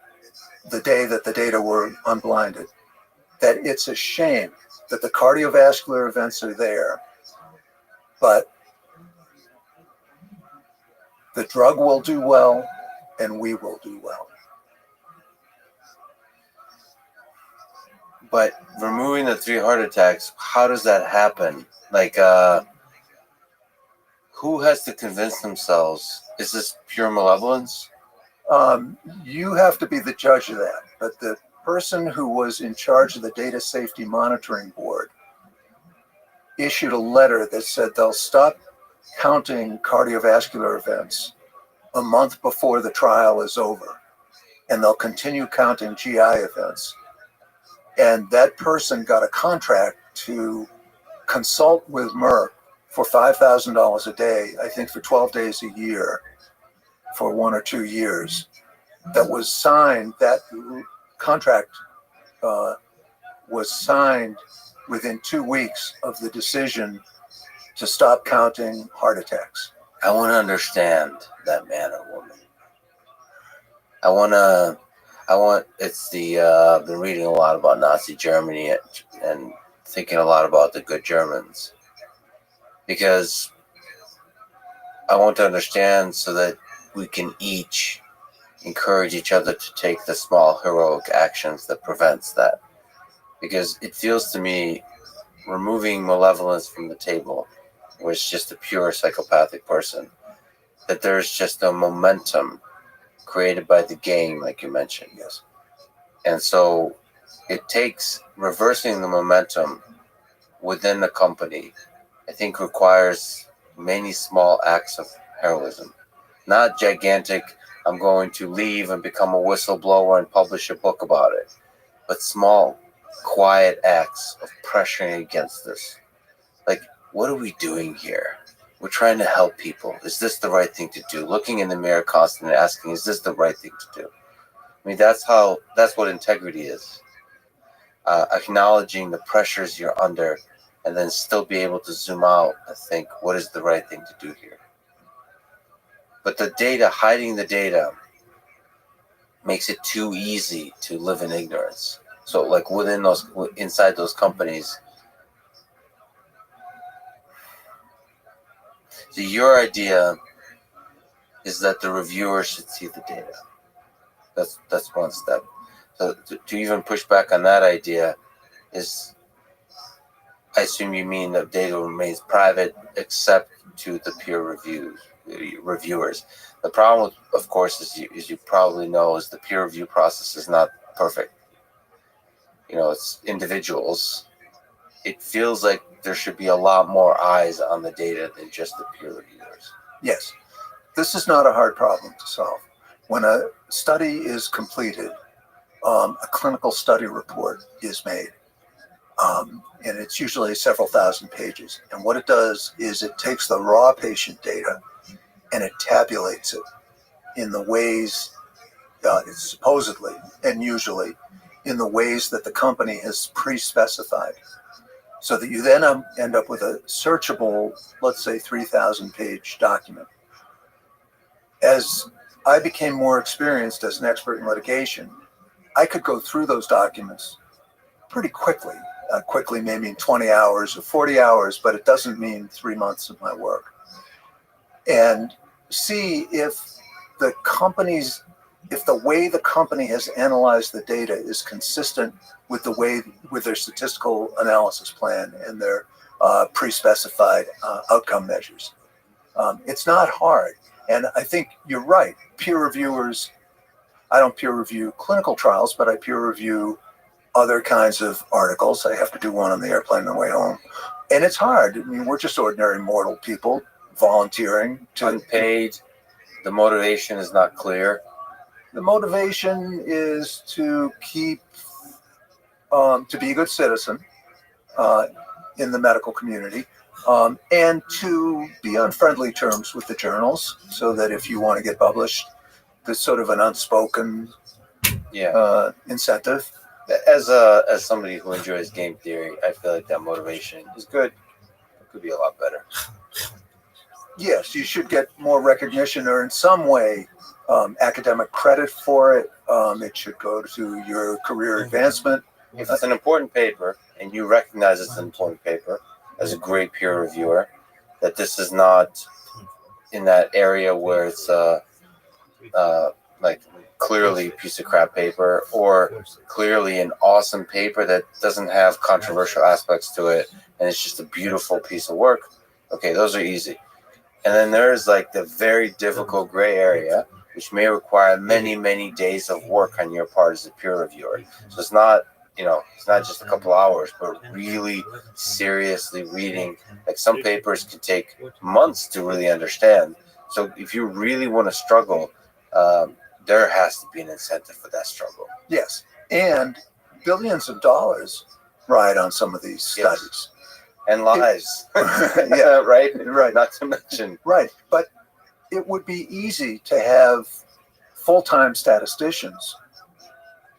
the day that the data were unblinded, that it's a shame that the cardiovascular events are there, but the drug will do well and we will do well. But removing the 3 heart attacks, how does that happen? Like, who has to convince themselves? Is this pure malevolence? You have to be the judge of that. But the person who was in charge of the Data Safety Monitoring Board issued a letter that said they'll stop counting cardiovascular events a month before the trial is over, and they'll continue counting GI events. And that person got a contract to consult with Merck for $5,000 a day, I think for 12 days a year, for 1 or 2 years. That was signed, that contract was signed within 2 weeks of the decision to stop counting heart attacks. I want to understand that man or woman. I've been reading a lot about Nazi Germany and thinking a lot about the good Germans, because I want to understand so that we can each encourage each other to take the small heroic actions that prevents that. Because it feels to me, removing malevolence from the table, where it's just a pure psychopathic person, that there's just a momentum created by the game, like you mentioned. Yes. And so it takes reversing the momentum within the company, I think, requires many small acts of heroism. Not gigantic, I'm going to leave and become a whistleblower and publish a book about it, but small, quiet acts of pressuring against this. Like, what are we doing here? We're trying to help people. Is this the right thing to do? Looking in the mirror constantly asking, is this the right thing to do? I mean, that's what integrity is. Acknowledging the pressures you're under and then still be able to zoom out and think, what is the right thing to do here? But the data, hiding the data, makes it too easy to live in ignorance. So like inside those companies, so your idea is that the reviewer should see the data. That's one step. So to even push back on that idea is, I assume you mean that data remains private except to the peer reviewers. The problem, of course, as you probably know, is the peer review process is not perfect. You know, it's individuals. It feels like there should be a lot more eyes on the data than just the peer reviewers. Yes. This is not a hard problem to solve. When a study is completed, a clinical study report is made. And it's usually several thousand pages. And what it does is it takes the raw patient data and it tabulates it in the ways, supposedly and usually, in the ways that the company has pre-specified. So that you then end up with a searchable, let's say, 3,000-page document. As I became more experienced as an expert in litigation, I could go through those documents pretty quickly. Quickly may mean 20 hours or 40 hours, but it doesn't mean 3 months of my work. And see if the way the company has analyzed the data is consistent with their statistical analysis plan and their pre-specified outcome measures. It's not hard. And I think you're right. Peer reviewers, I don't peer review clinical trials, but I peer review other kinds of articles. I have to do one on the airplane on the way home. And it's hard. I mean, we're just ordinary mortal people volunteering to... Unpaid. The motivation is not clear. The motivation is to keep, to be a good citizen in the medical community, and to be on friendly terms with the journals, so that if you want to get published, there's sort of an unspoken, incentive. As somebody who enjoys game theory, I feel like that motivation is good. It could be a lot better. Yes, you should get more recognition or in some way academic credit for it. It should go to your career advancement. If it's an important paper and you recognize it's an important paper as a great peer reviewer, that this is not in that area where it's like clearly a piece of crap paper or clearly an awesome paper that doesn't have controversial aspects to it and it's just a beautiful piece of work. Okay, those are easy. And then there's like the very difficult gray area, which may require many, many days of work on your part as a peer reviewer. So it's not, it's not just a couple hours, but really seriously reading. Like some papers can take months to really understand. So if you really want to struggle, there has to be an incentive for that struggle. Yes, and billions of dollars ride on some of these studies. And lives. Yeah, right? Right. Not to mention. Right, but it would be easy to have full-time statisticians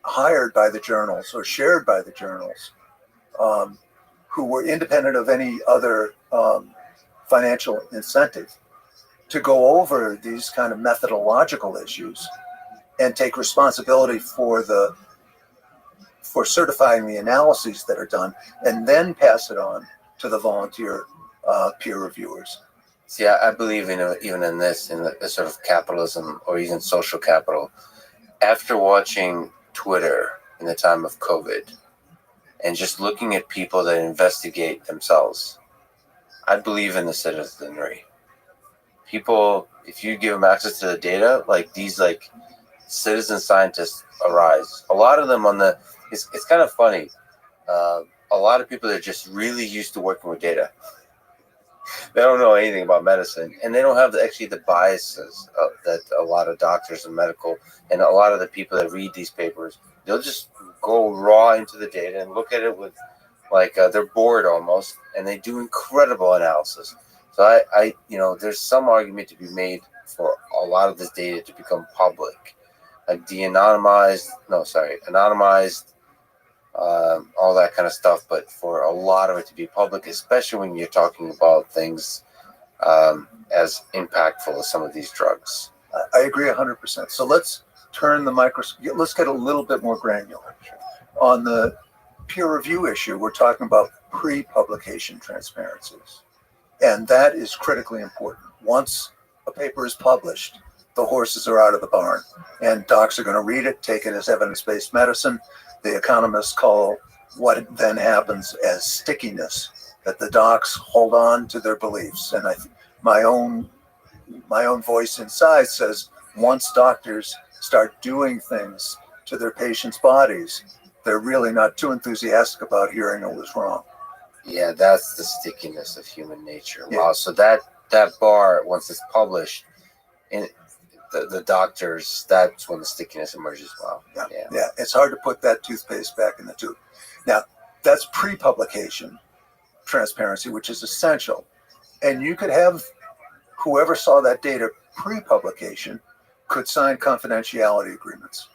hired by the journals or shared by the journals who were independent of any other financial incentive to go over these kind of methodological issues and take responsibility for certifying the analyses that are done and then pass it on to the volunteer peer reviewers. See, I believe even in this, in the sort of capitalism or even social capital. After watching Twitter in the time of COVID and just looking at people that investigate themselves, I believe in the citizenry. People, if you give them access to the data, like these like citizen scientists arise. A lot of them it's kind of funny. A lot of people that are just really used to working with data. They don't know anything about medicine, and they don't have the biases that a lot of doctors and medical and a lot of the people that read these papers, they'll just go raw into the data and look at it with they're bored almost, and they do incredible analysis. So I there's some argument to be made for a lot of this data to become public, like anonymized, all that kind of stuff, but for a lot of it to be public, especially when you're talking about things as impactful as some of these drugs. I agree 100%. So let's turn the microscope. Let's get a little bit more granular. On the peer review issue, we're talking about pre-publication transparencies. And that is critically important. Once a paper is published, the horses are out of the barn. And docs are going to read it, take it as evidence-based medicine. The economists call what then happens as stickiness, that the docs hold on to their beliefs. And my own voice inside says once doctors start doing things to their patients' bodies, they're really not too enthusiastic about hearing it was wrong. Yeah, that's the stickiness of human nature. Yeah. Wow. So that bar, once it's published, in the doctors, that's when the stickiness emerges. Wow. Yeah. It's hard to put that toothpaste back in the tube. Now, that's pre-publication transparency, which is essential. And you could have whoever saw that data pre-publication could sign confidentiality agreements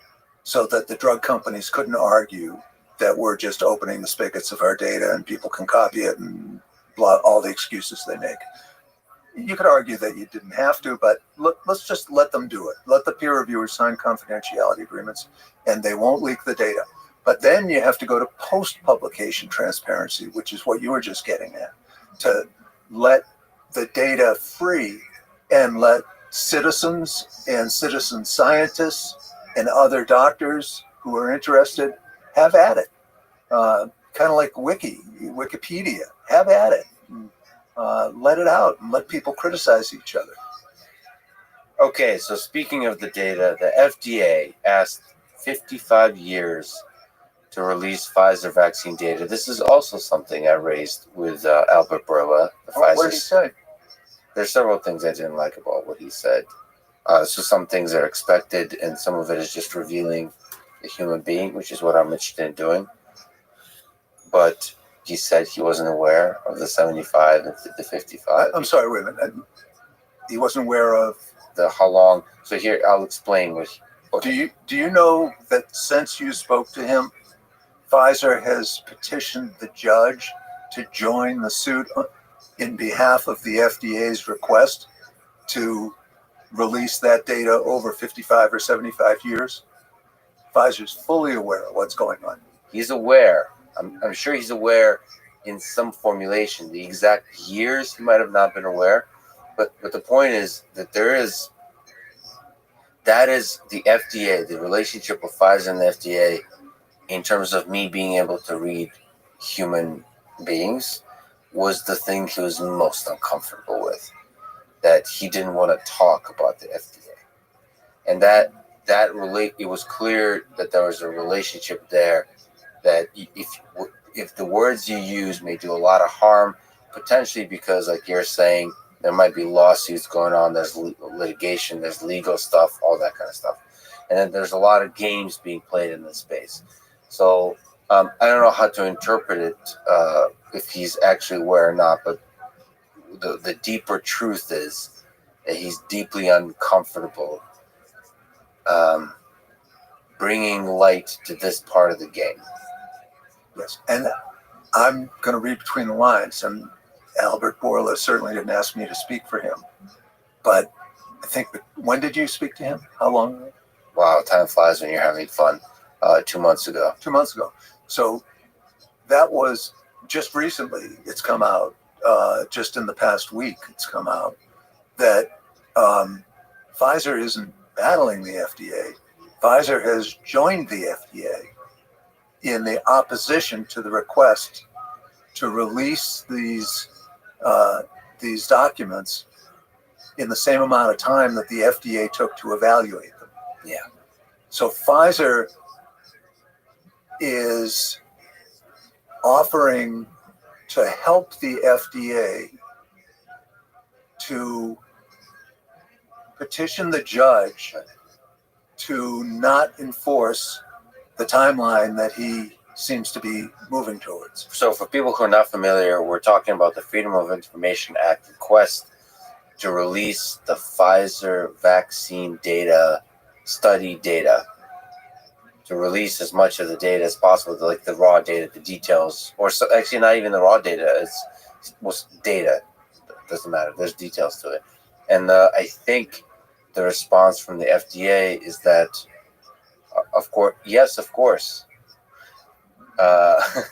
so that the drug companies couldn't argue that we're just opening the spigots of our data and people can copy it and blah, all the excuses they make. You could argue that you didn't have to, but let's just let them do it. Let the peer reviewers sign confidentiality agreements and they won't leak the data. But then you have to go to post-publication transparency, which is what you were just getting at, to let the data free and let citizens and citizen scientists and other doctors who are interested have at it. Kind of like Wikipedia, have at it. Let it out and let people criticize each other. Okay, so speaking of the data, the FDA asked 55 years to release Pfizer vaccine data. This is also something I raised with Albert Bourla. What did he say? There's several things I didn't like about what he said. So some things are expected, and some of it is just revealing the human being, which is what I'm interested in doing. But he said he wasn't aware of the 75 and the 55. I'm sorry, wait a minute. He wasn't aware of how long. So here, I'll explain what Do you know that since you spoke to him, Pfizer has petitioned the judge to join the suit in behalf of the FDA's request to release that data over 55 or 75 years? Pfizer's fully aware of what's going on. He's aware. I'm sure he's aware in some formulation. The exact years he might have not been aware, but the point is that that is the FDA, the relationship of Pfizer and the FDA in terms of me being able to read human beings was the thing he was most uncomfortable with. That he didn't want to talk about the FDA. And it was clear that there was a relationship there that if the words you use may do a lot of harm, potentially because, like you're saying, there might be lawsuits going on, there's litigation, there's legal stuff, all that kind of stuff. And then there's a lot of games being played in this space. So I don't know how to interpret it, if he's actually aware or not, but the deeper truth is that he's deeply uncomfortable bringing light to this part of the game. Yes, and I'm going to read between the lines, and Albert Bourla certainly didn't ask me to speak for him. But I think, when did you speak to him? How long ago? Wow, time flies when you're having fun. 2 months ago. 2 months ago. So that was just recently. It's come out, just in the past week, it's come out that Pfizer isn't battling the FDA. Pfizer has joined the FDA in the opposition to the request to release these documents in the same amount of time that the FDA took to evaluate them. Yeah. So Pfizer is offering to help the FDA to petition the judge to not enforce the timeline that he seems to be moving towards. So for people who are not familiar, we're talking about the Freedom of Information Act request to release the Pfizer vaccine data, study data, to release as much of the data as possible, like the raw data, the details, or so, actually not even the raw data, was data. It doesn't matter. There's details to it. And I think the response from the FDA is that, of course, yes, of course. But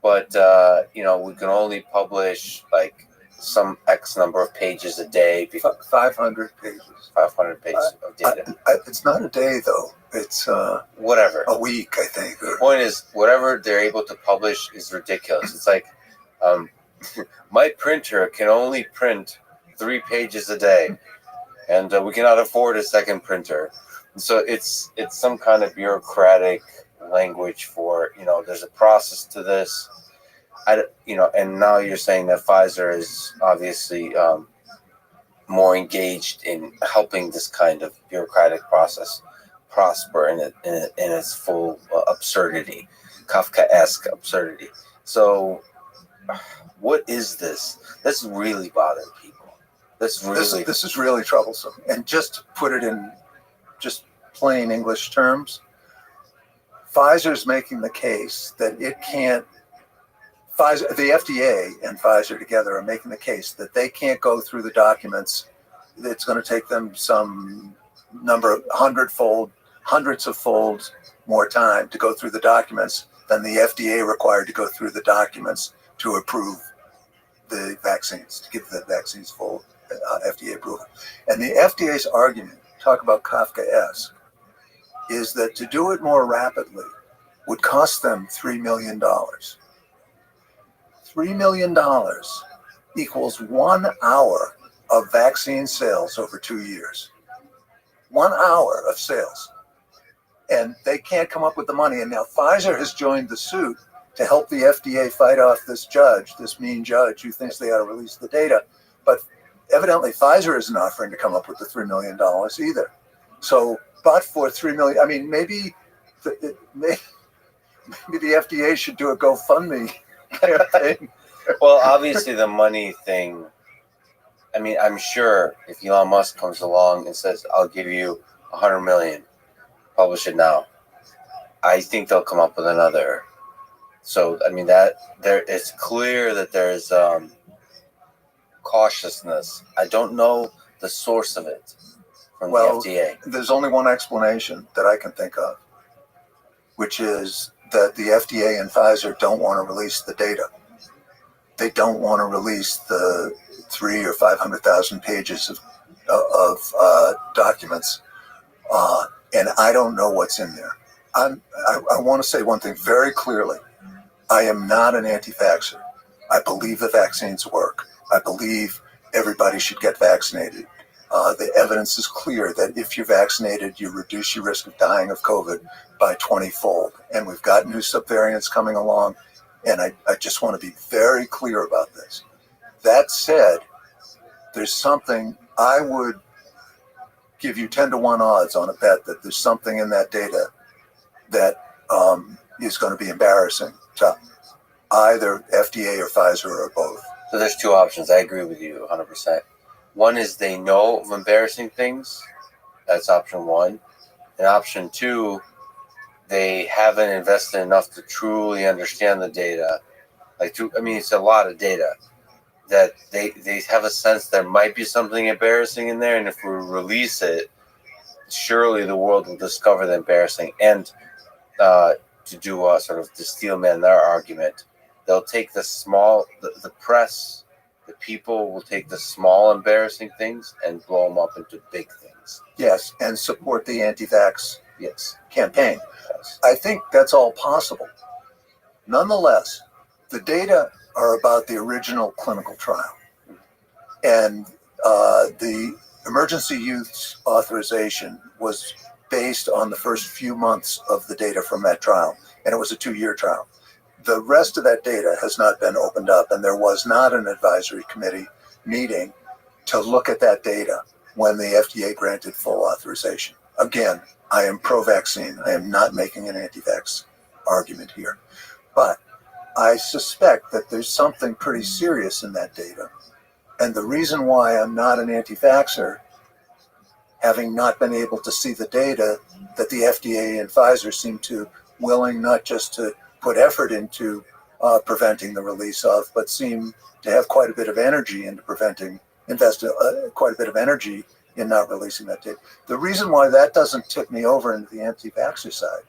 we can only publish like some X number of pages a day. 500 pages. 500 pages of data. It's not a day, though. It's whatever. A week, I think. The point is, whatever they're able to publish is ridiculous. It's like my printer can only print 3 pages a day, and we cannot afford a second printer. So it's some kind of bureaucratic language for, there's a process to this. And now you're saying that Pfizer is obviously more engaged in helping this kind of bureaucratic process prosper in its full absurdity, Kafkaesque absurdity. So, what is this? This is really bothering people. This is really troublesome. And just to put it in just plain English terms, Pfizer's making the case that it can't. The FDA and Pfizer together are making the case that they can't go through the documents. It's going to take them some number of hundreds of folds more time to go through the documents than the FDA required to go through the documents to approve the vaccines, to give the vaccines full FDA approval. And the FDA's argument, talk about Kafkaesque, is that to do it more rapidly would cost them $3 million. $3 million equals 1 hour of vaccine sales over 2 years. 1 hour of sales. And they can't come up with the money. And now Pfizer has joined the suit to help the FDA fight off this judge, this mean judge who thinks they ought to release the data. But evidently Pfizer isn't offering to come up with the $3 million either. So, but for $3 million, I mean, maybe the FDA should do a GoFundMe kind of thing. Well, obviously the money thing, I mean, I'm sure if Elon Musk comes along and says, I'll give you $100 million, publish it now. I think they'll come up with another. So I mean that it's clear that there's cautiousness. I don't know the source of it from Well, the FDA. There's only one explanation that I can think of, which is that the FDA and Pfizer don't want to release the data. They don't want to release the 300,000 or 500,000 pages of documents, and I don't know what's in there. I want to say one thing very clearly. I am not an anti-vaxxer. I believe the vaccines work. I believe everybody should get vaccinated. The evidence is clear that if you're vaccinated, you reduce your risk of dying of COVID by 20-fold. And we've got new subvariants coming along, and I just want to be very clear about this. That said, there's something I would give you 10-to-1 odds on a bet that there's something in that data that is going to be embarrassing to either FDA or Pfizer or both. So there's two options. I agree with you 100%. One is they know of embarrassing things. That's option one. And option two, they haven't invested enough to truly understand the data. It's a lot of data that they have a sense there might be something embarrassing in there. And if we release it, surely the world will discover the embarrassing. And to do a sort of to steelman their argument, they'll take the press, the people will take the small embarrassing things and blow them up into big things. Yes, and support the anti-vax Yes. campaign. Yes. I think that's all possible. Nonetheless, the data are about the original clinical trial. And the emergency use authorization was based on the first few months of the data from that trial, and it was a 2-year trial. The rest of that data has not been opened up, and there was not an advisory committee meeting to look at that data when the FDA granted full authorization. Again, I am pro-vaccine. I am not making an anti-vax argument here. But I suspect that there's something pretty serious in that data. And the reason why I'm not an anti-vaxxer, having not been able to see the data that the FDA and Pfizer seem to willing not just to put effort into preventing the release of, but seem to have quite a bit of energy into invest quite a bit of energy in not releasing that data. The reason why that doesn't tip me over into the anti-vaxxer side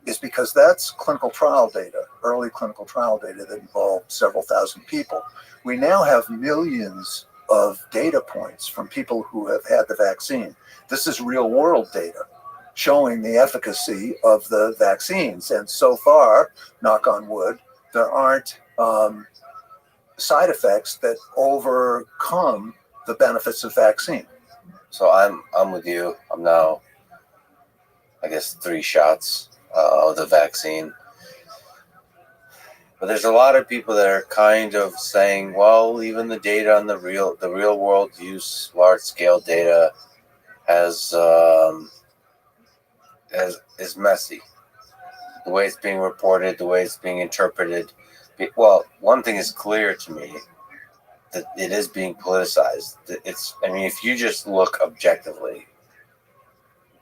is because that's clinical trial data, early clinical trial data that involved several thousand people. We now have millions of data points from people who have had the vaccine. This is real world data showing the efficacy of the vaccines. And so far, knock on wood, there aren't side effects that overcome the benefits of vaccine. So I'm with you. I'm now, I guess, 3 shots of the vaccine. But there's a lot of people that are kind of saying, well, even the data on the real world use, large scale data is messy. The way it's being reported, the way it's being interpreted. Well, one thing is clear to me, that it is being politicized. If you just look objectively,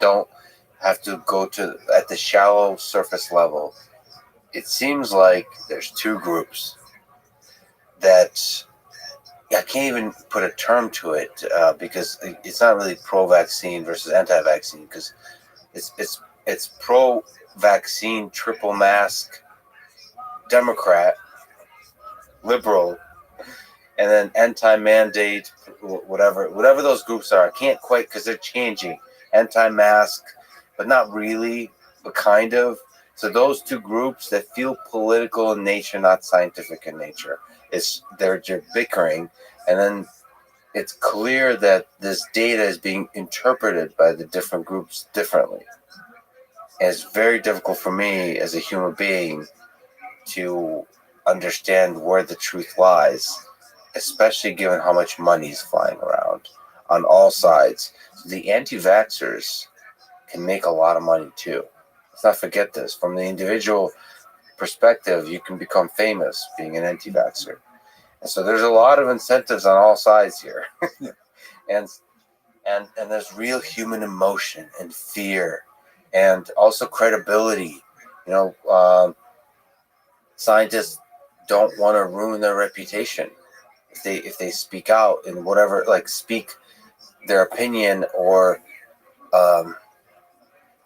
don't have to go to at the shallow surface level. It seems like there's 2 groups that I can't even put a term to it because it's not really pro-vaccine versus anti-vaccine, because it's pro-vaccine, triple mask, Democrat, liberal, and then anti-mandate, whatever those groups are. I can't quite, because they're changing. Anti-mask, but not really, but kind of. So those 2 groups that feel political in nature, not scientific in nature, they're bickering, and then it's clear that this data is being interpreted by the different groups differently. And it's very difficult for me as a human being to understand where the truth lies, especially given how much money is flying around on all sides. So the anti-vaxxers can make a lot of money too. Let's not forget this. From the individual perspective, you can become famous being an anti-vaxxer. And so there's a lot of incentives on all sides here. and there's real human emotion and fear and also credibility. Scientists don't want to ruin their reputation if they speak out in whatever, like speak their opinion, or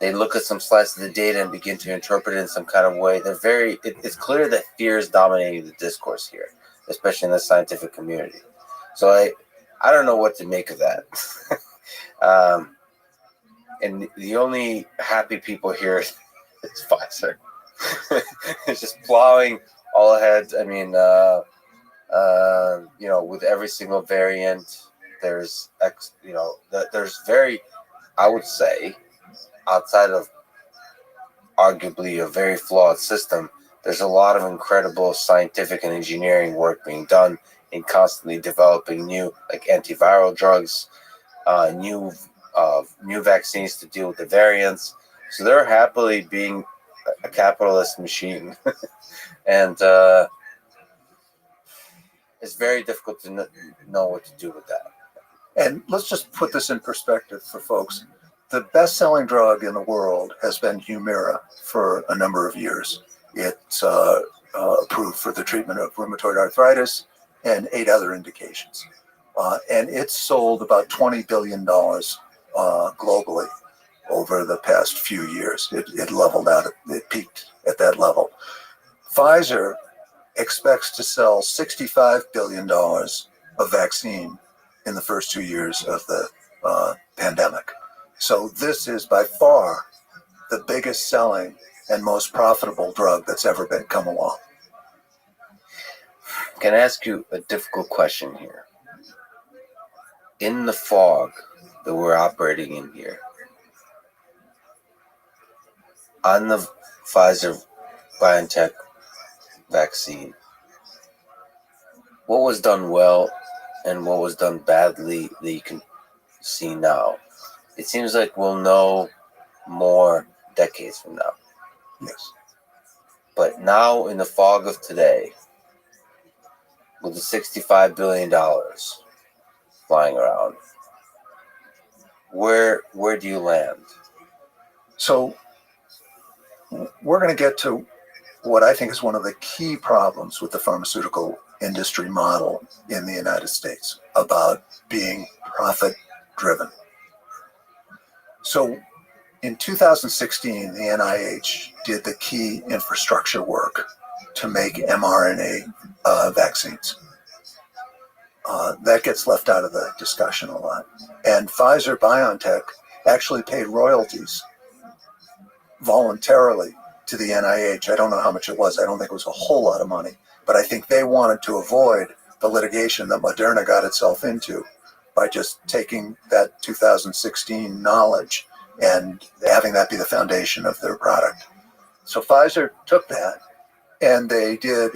they look at some slice of the data and begin to interpret it in some kind of way. It's clear that fear is dominating the discourse here, especially in the scientific community. So I don't know what to make of that. And the only happy people here is Pfizer. It's just plowing all ahead. I mean, with every single variant, there's very, I would say, outside of arguably a very flawed system, there's a lot of incredible scientific and engineering work being done in constantly developing new, like, antiviral drugs, new vaccines to deal with the variants. So they're happily being a capitalist machine. And it's very difficult to know what to do with that. And let's just put this in perspective for folks. The best-selling drug in the world has been Humira for a number of years. It's approved for the treatment of rheumatoid arthritis and 8 other indications. And it's sold about $20 billion globally over the past few years. It leveled out, it peaked at that level. Pfizer expects to sell $65 billion of vaccine in the first 2 years of the pandemic. So this is by far the biggest selling and most profitable drug that's ever come along. Can I ask you a difficult question here? In the fog that we're operating in here, on the Pfizer-BioNTech vaccine, what was done well and what was done badly that you can see now? It seems like we'll know more decades from now. Yes. But now, in the fog of today, with the $65 billion flying around, where do you land? So we're going to get to what I think is one of the key problems with the pharmaceutical industry model in the United States about being profit-driven. So in 2016, the NIH did the key infrastructure work to make mRNA vaccines. That gets left out of the discussion a lot. And Pfizer-BioNTech actually paid royalties voluntarily to the NIH. I don't know how much it was. I don't think it was a whole lot of money. But I think they wanted to avoid the litigation that Moderna got itself into by just taking that 2016 knowledge and having that be the foundation of their product. So Pfizer took that and they did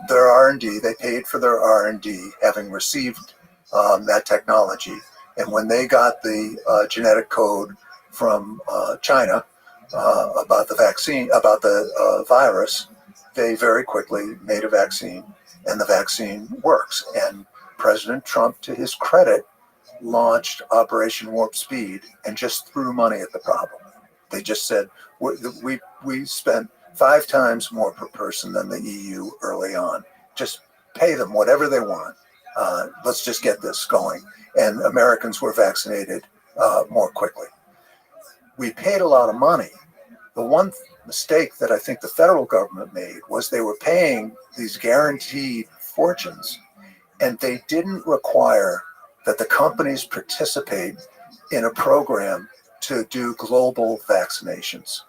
their R&D. They paid for their R&D, having received that technology. And when they got the genetic code from China about the vaccine, about the virus, they very quickly made a vaccine, and the vaccine works. And President Trump, to his credit, launched Operation Warp Speed and just threw money at the problem. They just said, we spent 5 times more per person than the EU early on. Just pay them whatever they want. Let's just get this going. And Americans were vaccinated more quickly. We paid a lot of money. The one mistake that I think the federal government made was they were paying these guaranteed fortunes, and they didn't require that the companies participate in a program to do global vaccinations.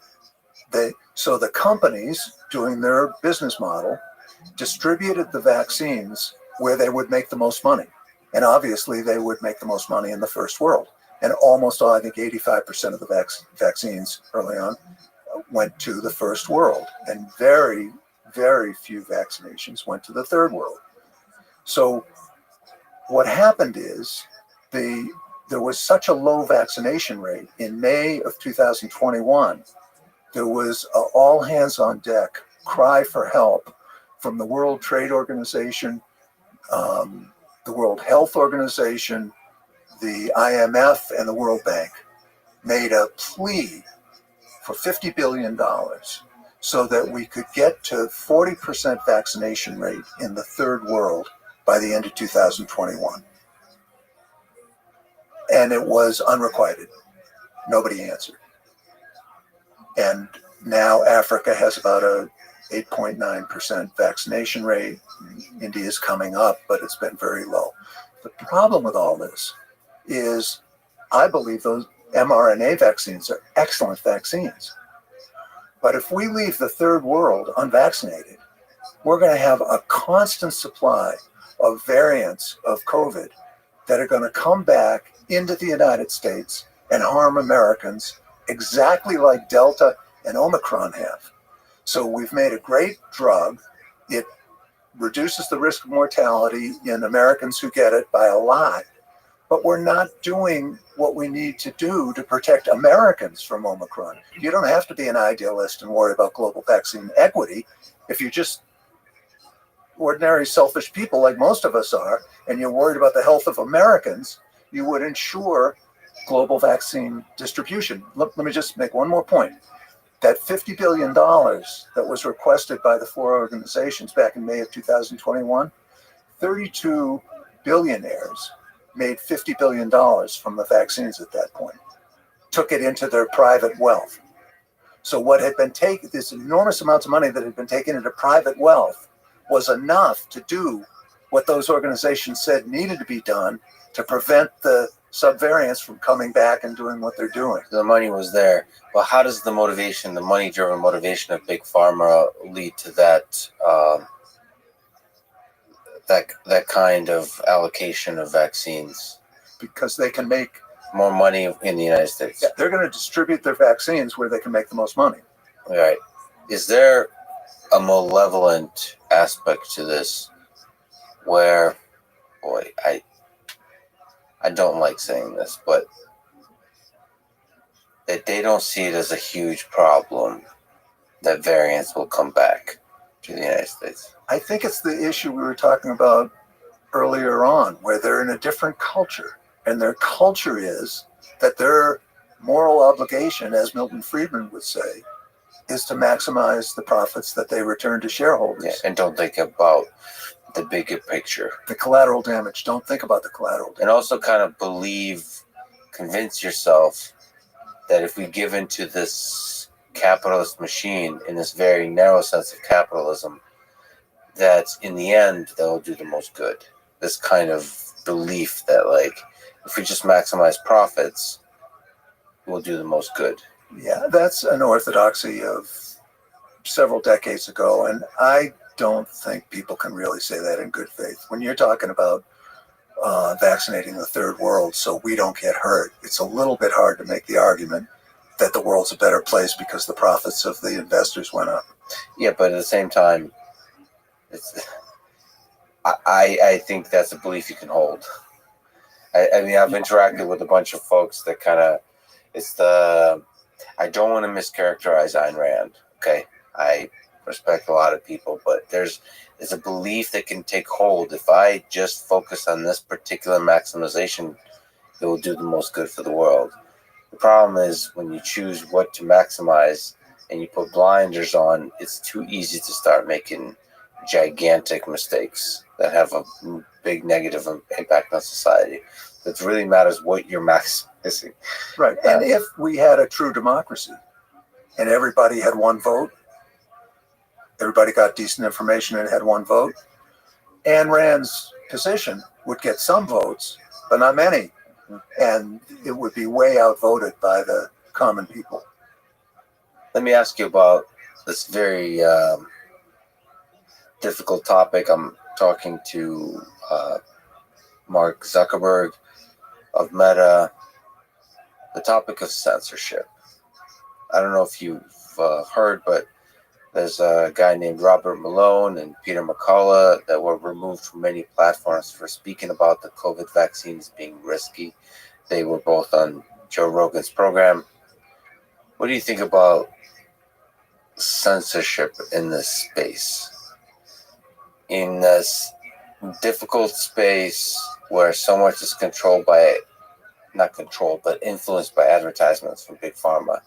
So the companies, doing their business model, distributed the vaccines where they would make the most money. And obviously they would make the most money in the first world. And almost all, I think 85% of the vaccines early on went to the first world. And very, very few vaccinations went to the third world. So what happened is there was such a low vaccination rate. In May of 2021, there was an all hands on deck cry for help from the World Trade Organization, the World Health Organization, the IMF, and the World Bank made a plea for $50 billion so that we could get to 40% vaccination rate in the third world by the end of 2021. And it was unrequited. Nobody answered. And now Africa has about a 8.9% vaccination rate. India's coming up, but it's been very low. The problem with all this is I believe those mRNA vaccines are excellent vaccines. But if we leave the third world unvaccinated, we're going to have a constant supply of variants of COVID that are going to come back into the United States and harm Americans exactly like Delta and Omicron have. So we've made a great drug. It reduces the risk of mortality in Americans who get it by a lot, but we're not doing what we need to do to protect Americans from Omicron. You don't have to be an idealist and worry about global vaccine equity. If you're just ordinary selfish people like most of us are, and you're worried about the health of Americans, you would ensure global vaccine distribution. Let me just make one more point. That $50 billion that was requested by the four organizations back in May of 2021, 32 billionaires made $50 billion from the vaccines at that point, took it into their private wealth. So what had been taken, this enormous amounts of money that had been taken into private wealth was enough to do what those organizations said needed to be done to prevent the subvariants from coming back and doing what they're doing. The money was there. But how does the motivation, the money-driven motivation of Big Pharma lead to that that kind of allocation of vaccines? Because they can make more money in the United States. Yeah, they're going to distribute their vaccines where they can make the most money. All right. Is there a malevolent aspect to this where, boy, I don't like saying this, but that they don't see it as a huge problem that variants will come back to the United States? I think it's the issue we were talking about earlier on, where they're in a different culture. And their culture is that their moral obligation, as Milton Friedman would say, is to maximize the profits that they return to shareholders. Yeah, and don't think about the bigger picture. The collateral damage. Don't think about the collateral damage. And also kind of convince yourself that if we give into this capitalist machine, in this very narrow sense of capitalism, that in the end, they'll do the most good. This kind of belief that, like, if we just maximize profits, we'll do the most good. Yeah, that's an orthodoxy of several decades ago, and I don't think people can really say that in good faith. When you're talking about vaccinating the third world so we don't get hurt, it's a little bit hard to make the argument that the world's a better place because the profits of the investors went up. Yeah, but at the same time, I think that's a belief you can hold. I mean, I've interacted with a bunch of folks that kind of, I don't want to mischaracterize Ayn Rand, okay? I respect a lot of people, but there's a belief that can take hold. If I just focus on this particular maximization, it will do the most good for the world. The problem is when you choose what to maximize and you put blinders on, it's too easy to start making gigantic mistakes that have a big negative impact on society. It really matters what you're maximizing. Right. And if we had a true democracy and everybody had one vote, everybody got decent information and had one vote, Ayn Rand's position would get some votes, but not many. And it would be way outvoted by the common people. Let me ask you about this very difficult topic. I'm talking to Mark Zuckerberg of Meta, the topic of censorship. I don't know if you've heard, but there's a guy named Robert Malone and Peter McCullough that were removed from many platforms for speaking about the COVID vaccines being risky. They were both on Joe Rogan's program. What do you think about censorship in this space? In this difficult space where so much is controlled by, not controlled, but influenced by advertisements from Big Pharma.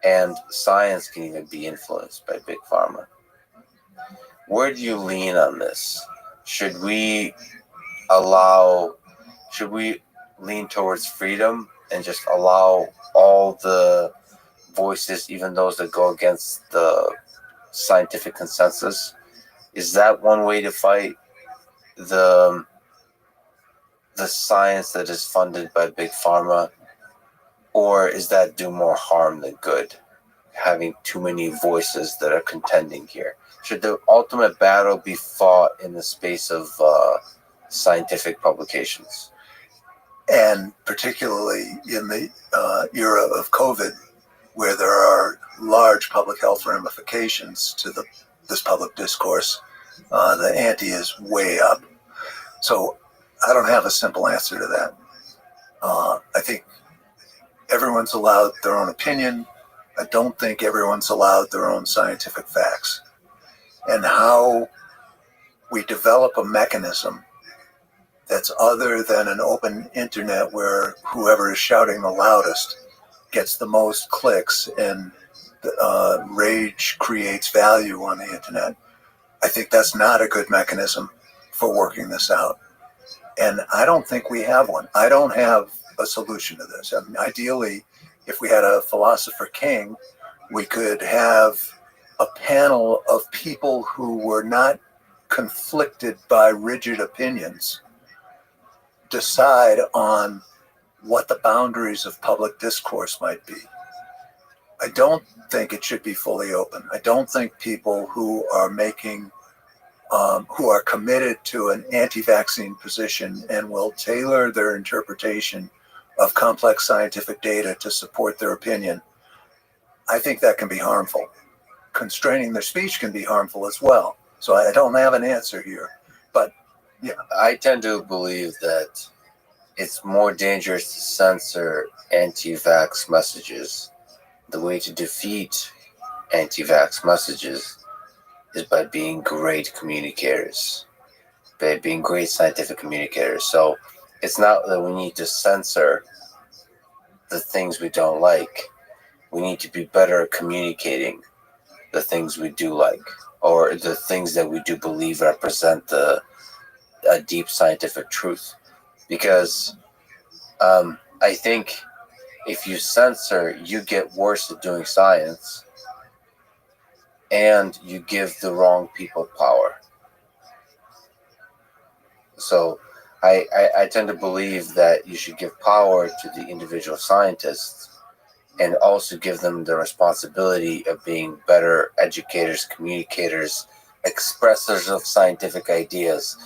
and science can even be influenced by big pharma. Where do you lean on this? Should we lean towards freedom and just allow all the voices, even those that go against the scientific consensus? Is that one way to fight the science that is funded by big pharma, or is that do more harm than good, having too many voices that are contending here? Should the ultimate battle be fought in the space of scientific publications? And particularly in the era of COVID, where there are large public health ramifications to this public discourse, the ante is way up. So I don't have a simple answer to that. I think everyone's allowed their own opinion. I don't think everyone's allowed their own scientific facts. And how we develop a mechanism that's other than an open internet where whoever is shouting the loudest gets the most clicks and rage creates value on the internet. I think that's not a good mechanism for working this out. And I don't think we have one. I don't have a solution to this. I mean, ideally, if we had a philosopher king, we could have a panel of people who were not conflicted by rigid opinions decide on what the boundaries of public discourse might be. I don't think it should be fully open. I don't think people who are who are committed to an anti-vaccine position and will tailor their interpretation of complex scientific data to support their opinion, I think that can be harmful. Constraining their speech can be harmful as well. So I don't have an answer here. But yeah, I tend to believe that it's more dangerous to censor anti-vax messages. The way to defeat anti-vax messages is by being great communicators, by being great scientific communicators. So it's not that we need to censor the things we don't like. We need to be better at communicating the things we do like, or the things that we do believe represent a deep scientific truth. Because I think if you censor, you get worse at doing science, and you give the wrong people power. So I tend to believe that you should give power to the individual scientists and also give them the responsibility of being better educators, communicators, expressors of scientific ideas,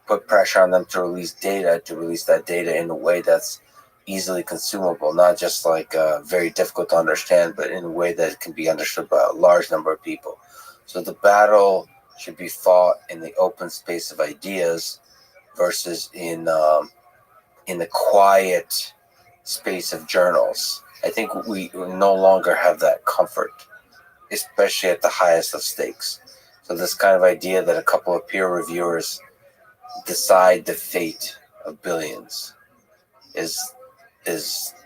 put pressure on them to release that data in a way that's easily consumable, not just like very difficult to understand, but in a way that can be understood by a large number of people. So the battle should be fought in the open space of ideas versus in the quiet space of journals. I think we no longer have that comfort, especially at the highest of stakes. So this kind of idea that a couple of peer reviewers decide the fate of billions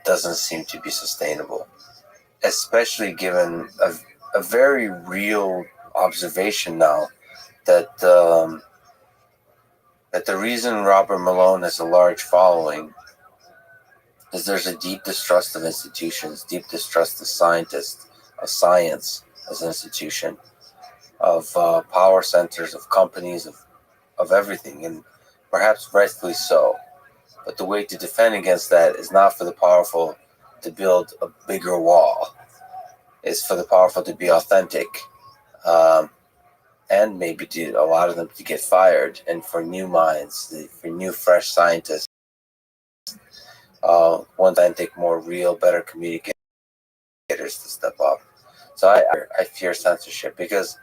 doesn't seem to be sustainable, especially given a very real observation now that the reason Robert Malone has a large following is there's a deep distrust of institutions, deep distrust of scientists, of science as an institution, of power centers, of companies, of everything, and perhaps rightfully so. But the way to defend against that is not for the powerful to build a bigger wall. It's for the powerful to be authentic, and maybe to a lot of them to get fired, and for new minds, for new fresh scientists, authentic, more real, better communicators to step up. So I fear censorship because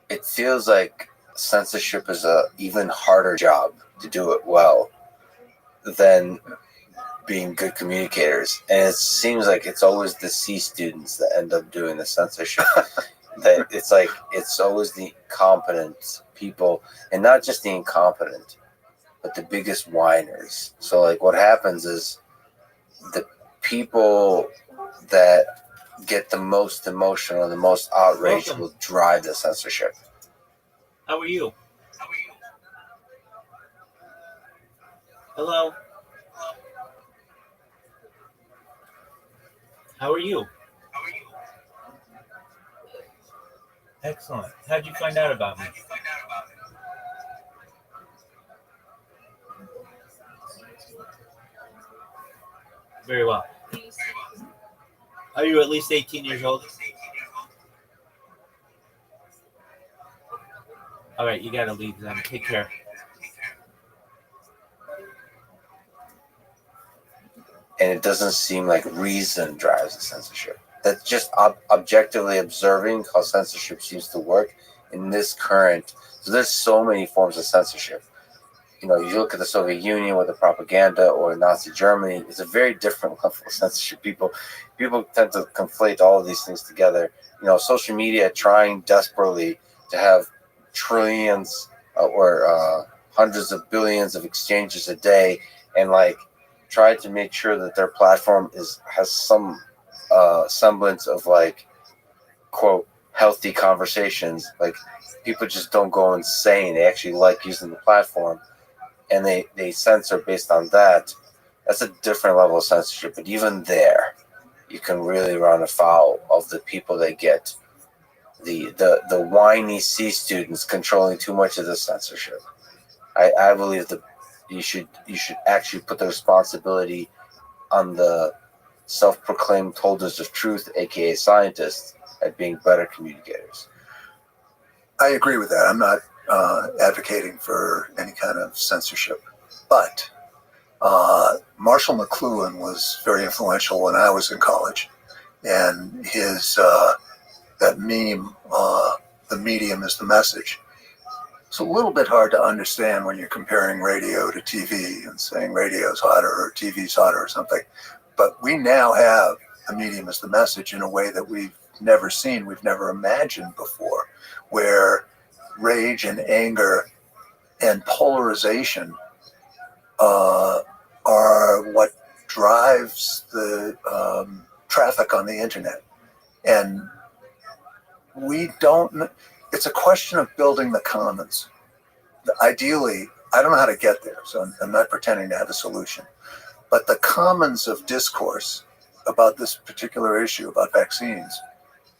it feels like censorship is a even harder job to do it well than being good communicators. And it seems like it's always the C students that end up doing the censorship. That it's like it's always the incompetent people, and not just the incompetent, but the biggest whiners. So like what happens is the people that get the most emotion or the most outrage Welcome. will drive the censorship. How are you? Hello. How are you? Excellent. How'd you find out about me? Very well. Are you at least 18 years old? All right, you gotta leave then. Take care. And it doesn't seem like reason drives the censorship. That's just objectively observing how censorship seems to work in this current. So there's so many forms of censorship. You look at the Soviet Union with the propaganda, or Nazi Germany. It's a very different level of censorship. People tend to conflate all of these things together. Social media trying desperately to have trillions or hundreds of billions of exchanges a day, and try to make sure that their platform has some semblance of quote healthy conversations. People just don't go insane. They actually like using the platform, and they censor based on that. That's a different level of censorship. But even there, you can really run afoul of the people that get the whiny C students controlling too much of the censorship. I believe that you should actually put the responsibility on the self-proclaimed holders of truth, aka scientists, at being better communicators. I agree with that. I'm not advocating for any kind of censorship, but Marshall McLuhan was very influential when I was in college, and his that meme, "The medium is the message." It's a little bit hard to understand when you're comparing radio to TV and saying radio's hotter or TV's hotter or something. But we now have the medium as the message in a way that we've never seen, we've never imagined before, where rage and anger and polarization are what drives the traffic on the internet. And it's a question of building the commons. Ideally, I don't know how to get there, so I'm not pretending to have a solution. But the commons of discourse about this particular issue, about vaccines,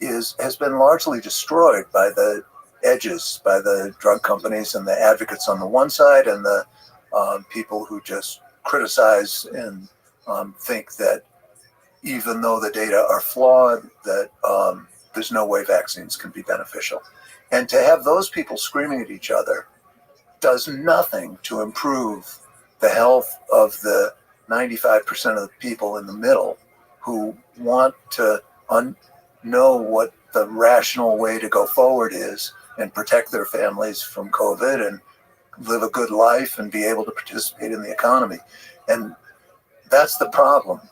has been largely destroyed by the edges, by the drug companies and the advocates on the one side, and the people who just criticize and think that even though the data are flawed, that there's no way vaccines can be beneficial. And to have those people screaming at each other does nothing to improve the health of the 95% of the people in the middle who want to know what the rational way to go forward is and protect their families from COVID and live a good life and be able to participate in the economy. And that's the problem.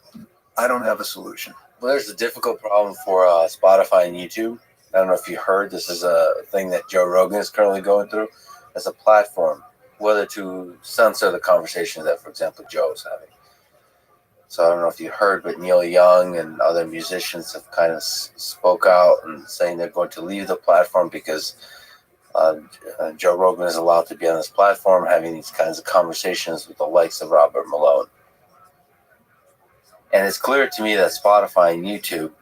I don't have a solution. Well, there's a difficult problem for Spotify and YouTube. I don't know if you heard, this is a thing that Joe Rogan is currently going through as a platform, whether to censor the conversations that, for example, Joe is having. So I don't know if you heard, but Neil Young and other musicians have kind of spoke out and saying they're going to leave the platform because Joe Rogan is allowed to be on this platform having these kinds of conversations with the likes of Robert Malone. And it's clear to me that Spotify and YouTube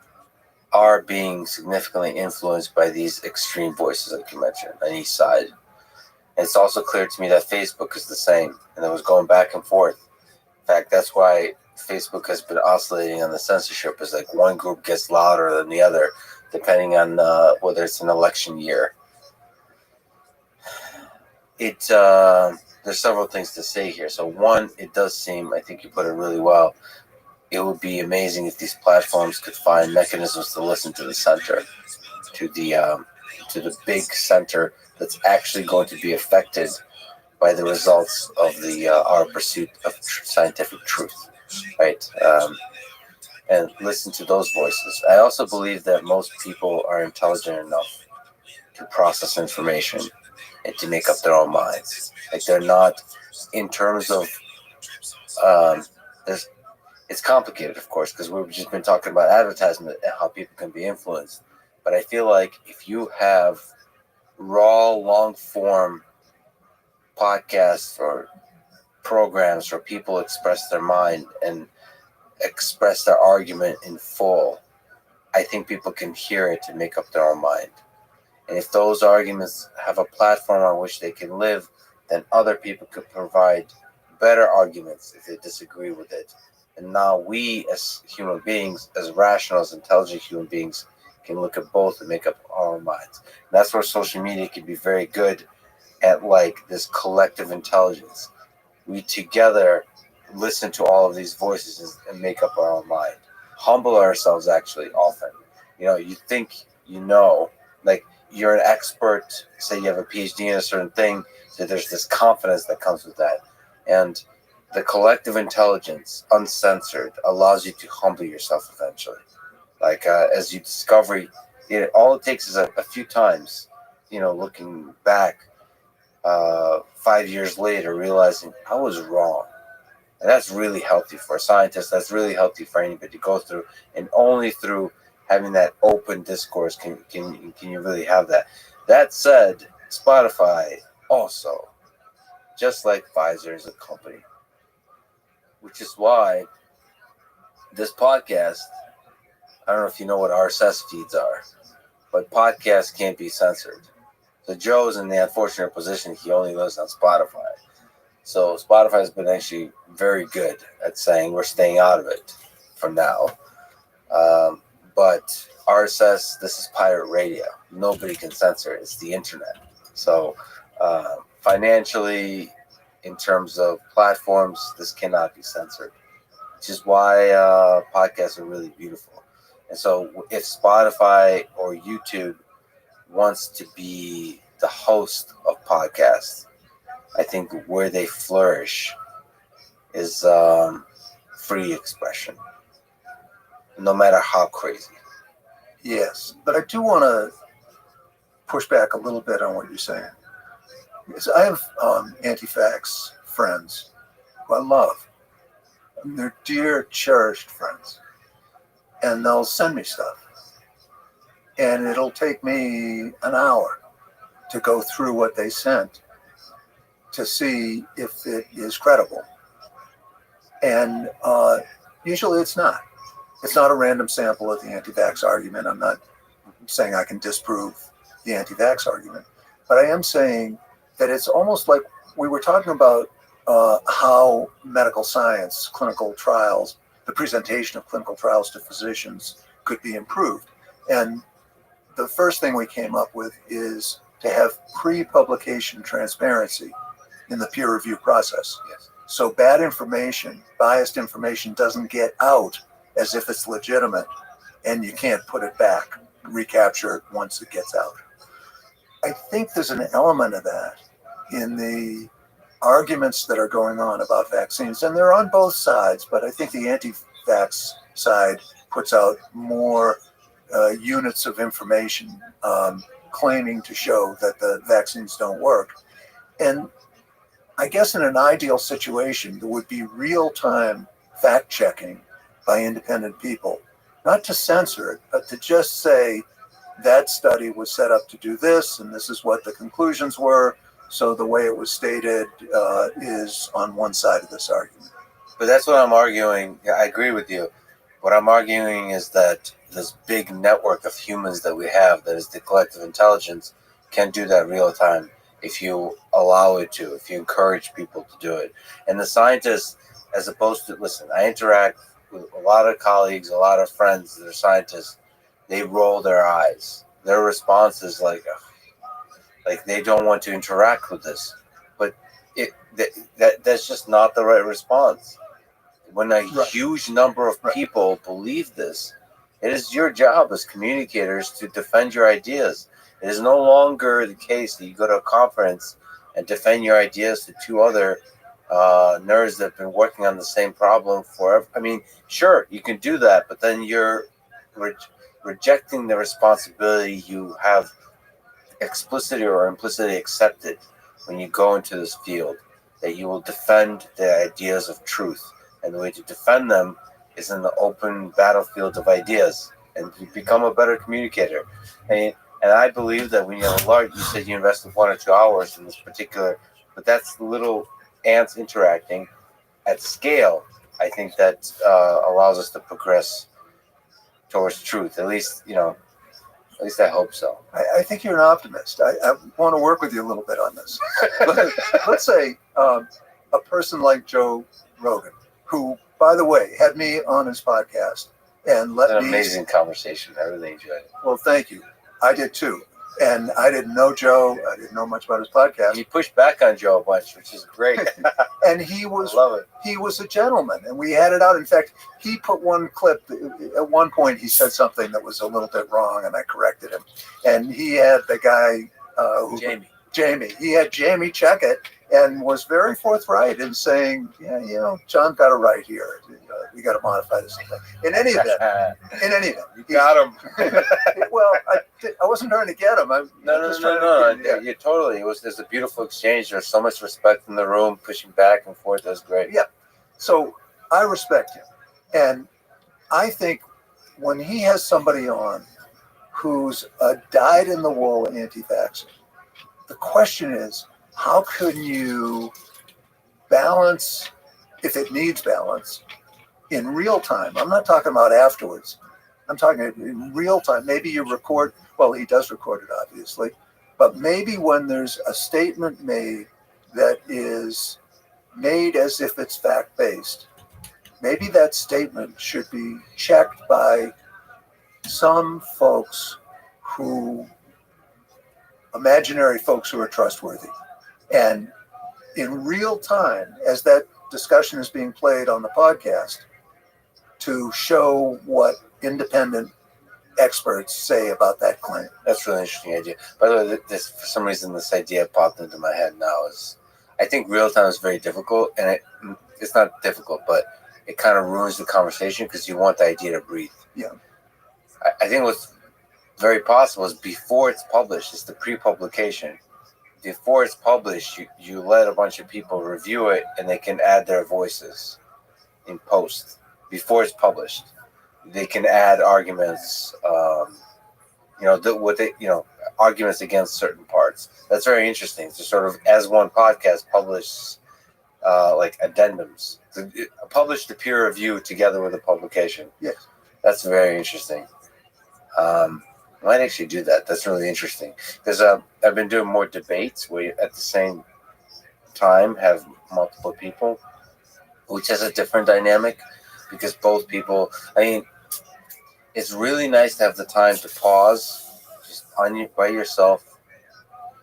are being significantly influenced by these extreme voices, like you mentioned, on each side. And it's also clear to me that Facebook is the same, and it was going back and forth. In fact, that's why Facebook has been oscillating on the censorship. Is like one group gets louder than the other, depending on whether it's an election year. There's several things to say here. So one, it does seem, I think you put it really well, it would be amazing if these platforms could find mechanisms to listen to the center, to the big center that's actually going to be affected by the results of our pursuit of scientific truth, right? And listen to those voices. I also believe that most people are intelligent enough to process information and to make up their own minds. Like they're not, in terms of It's complicated, of course, because we've just been talking about advertisement and how people can be influenced. But I feel like if you have raw, long form podcasts or programs where people express their mind and express their argument in full, I think people can hear it and make up their own mind. And if those arguments have a platform on which they can live, then other people could provide better arguments if they disagree with it. And now we, as human beings, as rational, as intelligent human beings, can look at both and make up our own minds. And that's where social media can be very good at, like, this collective intelligence. We together listen to all of these voices and make up our own mind. Humble ourselves, actually, often. You know, you think you know, like, you're an expert, say you have a PhD in a certain thing, so there's this confidence that comes with that. And the collective intelligence, uncensored, allows you to humble yourself eventually. Like, as you discover, all it takes is a few times, looking back 5 years later, realizing I was wrong. And that's really healthy for a scientist. That's really healthy for anybody to go through. And only through having that open discourse can you really have that. That said, Spotify also, just like Pfizer, is a company, which is why this podcast, I don't know if you know what RSS feeds are, but podcasts can't be censored. So Joe's in the unfortunate position he only lives on Spotify. So Spotify has been actually very good at saying we're staying out of it for now. But RSS, this is pirate radio. Nobody can censor it. It's the internet. So financially, in terms of platforms, this cannot be censored, which is why podcasts are really beautiful. And so if Spotify or YouTube wants to be the host of podcasts, I think where they flourish is free expression, no matter how crazy. Yes, but I do want to push back a little bit on what you're saying. Because I have anti-vax friends who I love. And they're dear, cherished friends. And they'll send me stuff. And it'll take me an hour to go through what they sent to see if it is credible. And usually it's not. It's not a random sample of the anti-vax argument. I'm not saying I can disprove the anti-vax argument, but I am saying that it's almost like we were talking about how medical science, clinical trials, the presentation of clinical trials to physicians could be improved. And the first thing we came up with is to have pre-publication transparency in the peer review process. Yes. So bad information, biased information doesn't get out as if it's legitimate, and you can't put it back, recapture it once it gets out. I think there's an element of that in the arguments that are going on about vaccines, and they're on both sides, but I think the anti-vax side puts out more units of information claiming to show that the vaccines don't work. And I guess in an ideal situation, there would be real-time fact-checking by independent people, not to censor it, but to just say that study was set up to do this, and this is what the conclusions were. So the way it was stated is on one side of this argument. But that's what I'm arguing. Yeah, I agree with you. What I'm arguing is that this big network of humans that we have, that is the collective intelligence, can do that real time if you allow it to, if you encourage people to do it. And the scientists, as opposed to, listen, I interact with a lot of colleagues, a lot of friends that are scientists. They roll their eyes. Their response is like they don't want to interact with this. But that's just not the right response. When a huge number of people believe this, it is your job as communicators to defend your ideas. It is no longer the case that you go to a conference and defend your ideas to two other nerds that have been working on the same problem forever. I mean, sure, you can do that, but then you're rejecting the responsibility you have explicitly or implicitly accepted when you go into this field, that you will defend the ideas of truth. And the way to defend them is in the open battlefield of ideas and you become a better communicator. And I believe that when you have a large, you said you invested 1 or 2 hours in this particular, but that's little ants interacting at scale. I think that allows us to progress towards truth. At least I hope so. I think you're an optimist. I want to work with you a little bit on this. Let's say a person like Joe Rogan, who, by the way, had me on his podcast and let me. It's an amazing conversation. I really enjoyed it. Well, thank you. I did too. And I didn't know Joe. I didn't know much about his podcast. He pushed back on Joe a bunch, which is great. And he was, I love it. he was a gentleman, and we had it out. In fact, he put one clip. At one point, he said something that was a little bit wrong, and I corrected him. And he had the guy Jamie. He had Jamie check it and was very forthright in saying, yeah, John got it right here. We got to modify this thing. In any event, You got him. well, I wasn't trying to get him. No. You totally. There's a beautiful exchange. There's so much respect in the room, pushing back and forth. That's great. Yeah. So I respect him. And I think when he has somebody on who's a dyed-in-the-wool anti-vaxxer, the question is, how can you balance, if it needs balance, in real time? I'm not talking about afterwards. I'm talking in real time. Maybe you record, well, he does record it, obviously, but maybe when there's a statement made that is made as if it's fact-based, maybe that statement should be checked by some folks imaginary folks who are trustworthy. And in real time, as that discussion is being played on the podcast, to show what independent experts say about that claim. That's a really interesting idea. By the way, for some reason, this idea popped into my head now. I think real time is very difficult, and it's not difficult, but it kind of ruins the conversation because you want the idea to breathe. Yeah. I think what's very possible is before it's published, it's the pre-publication. Before it's published, you let a bunch of people review it, and they can add their voices in post. Before it's published, they can add arguments, arguments against certain parts. That's very interesting. To sort of, as one podcast, publish like addendums, publish the peer review together with the publication. Yes, that's very interesting. I might actually do that. That's really interesting because I've been doing more debates where you, at the same time, have multiple people, which has a different dynamic because both people. I mean, it's really nice to have the time to pause, just by yourself,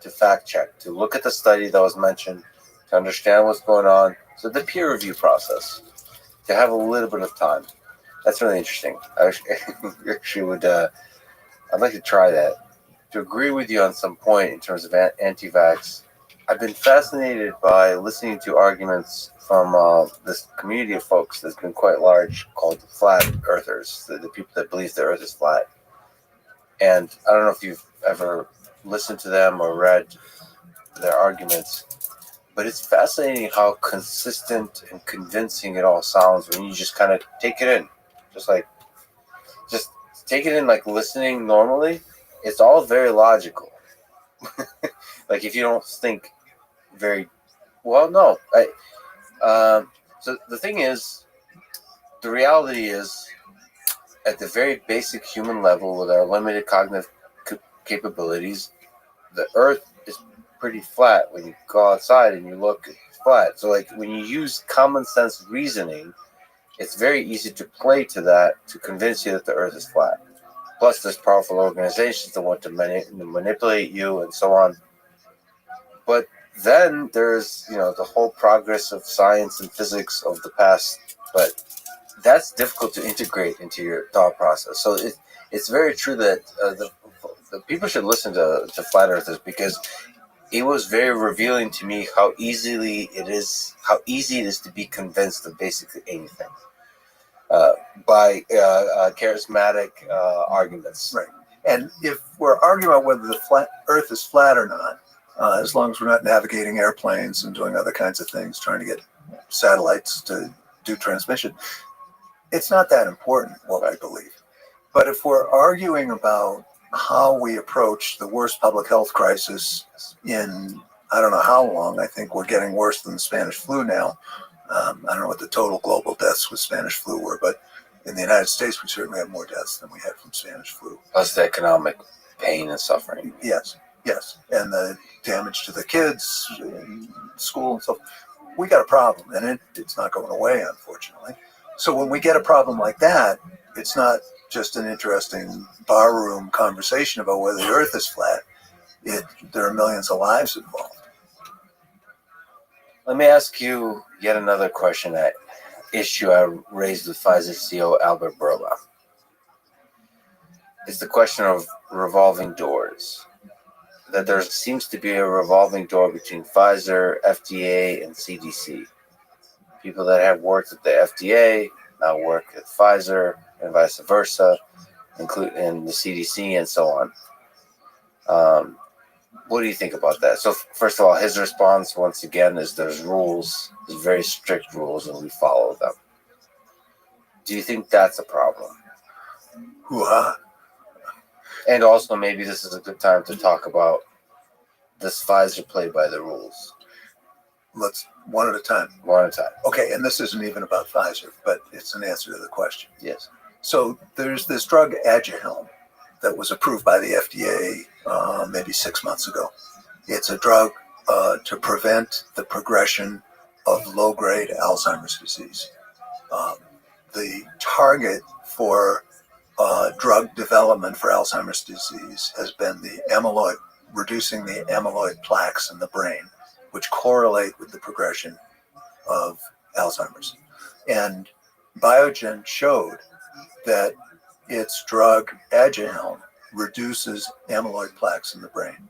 to fact check, to look at the study that was mentioned, to understand what's going on. So the peer review process, to have a little bit of time. That's really interesting. I actually would. I'd like to try that. To agree with you on some point in terms of anti-vax, I've been fascinated by listening to arguments from this community of folks that's been quite large called the flat earthers, the people that believe the earth is flat. And I don't know if you've ever listened to them or read their arguments, but it's fascinating how consistent and convincing it all sounds when you just kind of take it in. Just take it in like listening normally. It's all very logical. Like if you don't think very well, no. So the thing is, the reality is, at the very basic human level, with our limited cognitive capabilities, the Earth is pretty flat. When you go outside and you look, it's flat. So like when you use common sense reasoning, it's very easy to play to that to convince you that the Earth is flat. Plus, there's powerful organizations that want to manipulate you and so on. But then there's, the whole progress of science and physics of the past. But that's difficult to integrate into your thought process. So it's very true that the people should listen to Flat Earthers because it was very revealing to me how easy it is to be convinced of basically anything. By charismatic arguments. Right. And if we're arguing about whether the Earth is flat or not, as long as we're not navigating airplanes and doing other kinds of things, trying to get satellites to do transmission, it's not that important what we believe. But if we're arguing about how we approach the worst public health crisis in I don't know how long, I think we're getting worse than the Spanish flu now. I don't know what the total global deaths with Spanish flu were, but in the United States, we certainly have more deaths than we had from Spanish flu. Plus the economic pain and suffering. Yes. And the damage to the kids, school and stuff. We got a problem, and it's not going away, unfortunately. So when we get a problem like that, it's not just an interesting barroom conversation about whether the earth is flat. There are millions of lives involved. Let me ask you yet another question, that issue I raised with Pfizer CEO Albert Bourla. It's the question of revolving doors. That there seems to be a revolving door between Pfizer, FDA, and CDC. People that have worked at the FDA now work at Pfizer, and vice versa, including the CDC and so on. What do you think about that? So first of all, his response once again is there's rules, there's very strict rules, and we follow them. Do you think that's a problem? Hoo-ha. And also maybe this is a good time to talk about this Pfizer play by the rules. Let's one at a time. One at a time. Okay, and this isn't even about Pfizer, but it's an answer to the question. Yes. So there's this drug Aduhelm that was approved by the FDA maybe 6 months ago. It's a drug to prevent the progression of low-grade Alzheimer's disease. The target for drug development for Alzheimer's disease has been reducing the amyloid plaques in the brain, which correlate with the progression of Alzheimer's. And Biogen showed that its drug Aduhelm reduces amyloid plaques in the brain.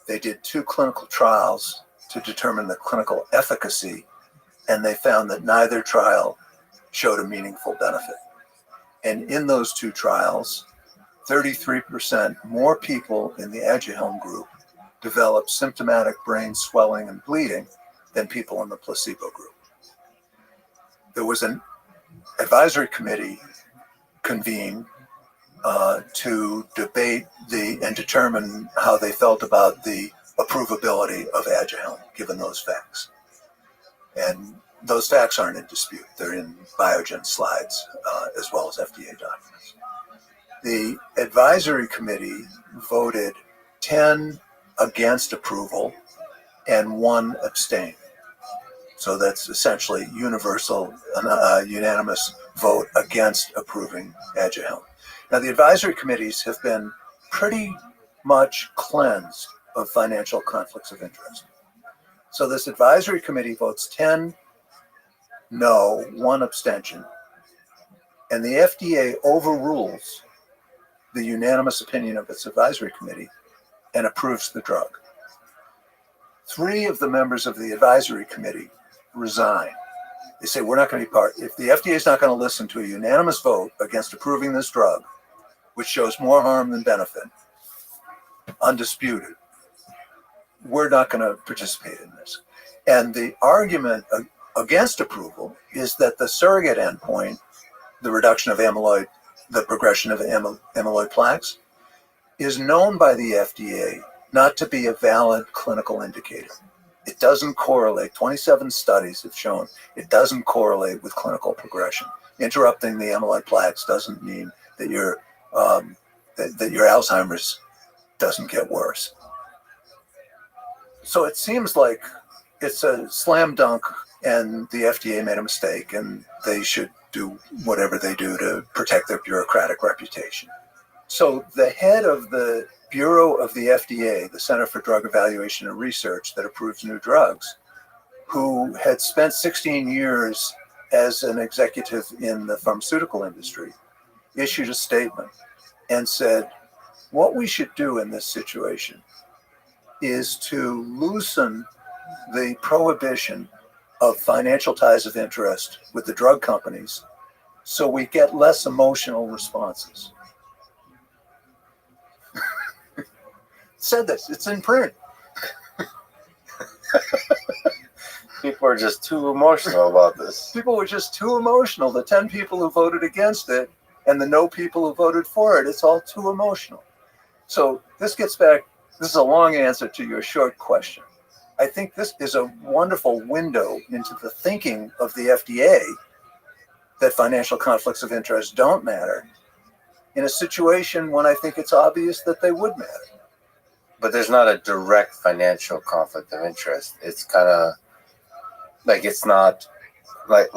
They did 2 clinical trials to determine the clinical efficacy, and they found that neither trial showed a meaningful benefit. And in those 2 trials, 33% more people in the Aduhelm group developed symptomatic brain swelling and bleeding than people in the placebo group. There was an advisory committee convened to debate and determine how they felt about the approvability of Aduhelm, given those facts. And those facts aren't in dispute. They're in Biogen slides, as well as FDA documents. The advisory committee voted 10 against approval and 1 abstain. So that's essentially unanimous vote against approving Aduhelm. Now, the advisory committees have been pretty much cleansed of financial conflicts of interest. So this advisory committee votes 10 no, 1 abstention, and the FDA overrules the unanimous opinion of its advisory committee and approves the drug. 3 of the members of the advisory committee resign. They say, we're not going to be part. If the FDA is not going to listen to a unanimous vote against approving this drug, which shows more harm than benefit, undisputed, we're not going to participate in this. And the argument against approval is that the surrogate endpoint, the reduction of amyloid, the progression of amyloid plaques, is known by the FDA not to be a valid clinical indicator. It doesn't correlate. 27 studies have shown it doesn't correlate with clinical progression. Interrupting the amyloid plaques doesn't mean that your Alzheimer's doesn't get worse. So it seems like it's a slam dunk, and the FDA made a mistake, and they should do whatever they do to protect their bureaucratic reputation. So the head of the Bureau of the FDA, the Center for Drug Evaluation and Research that approves new drugs, who had spent 16 years as an executive in the pharmaceutical industry, issued a statement and said, what we should do in this situation is to loosen the prohibition of financial ties of interest with the drug companies so we get less emotional responses. Said this, it's in print. People are just too emotional about this. People were just too emotional. The 10 people who voted against it and the no people who voted for it, it's all too emotional. So this gets back, this is a long answer to your short question. I think this is a wonderful window into the thinking of the FDA that financial conflicts of interest don't matter in a situation when I think it's obvious that they would matter. But there's not a direct financial conflict of interest. It's kind of like, it's not like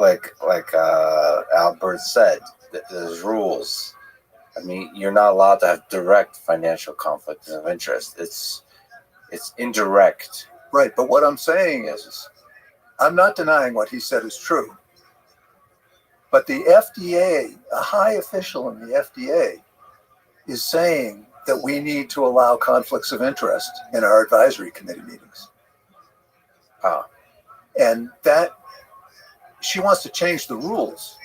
Albert said, there's rules. I mean, you're not allowed to have direct financial conflict of interest. It's indirect. Right, but what I'm saying is I'm not denying what he said is true. But the FDA, a high official in the FDA, is saying that we need to allow conflicts of interest in our advisory committee meetings. And that, she wants to change the rules.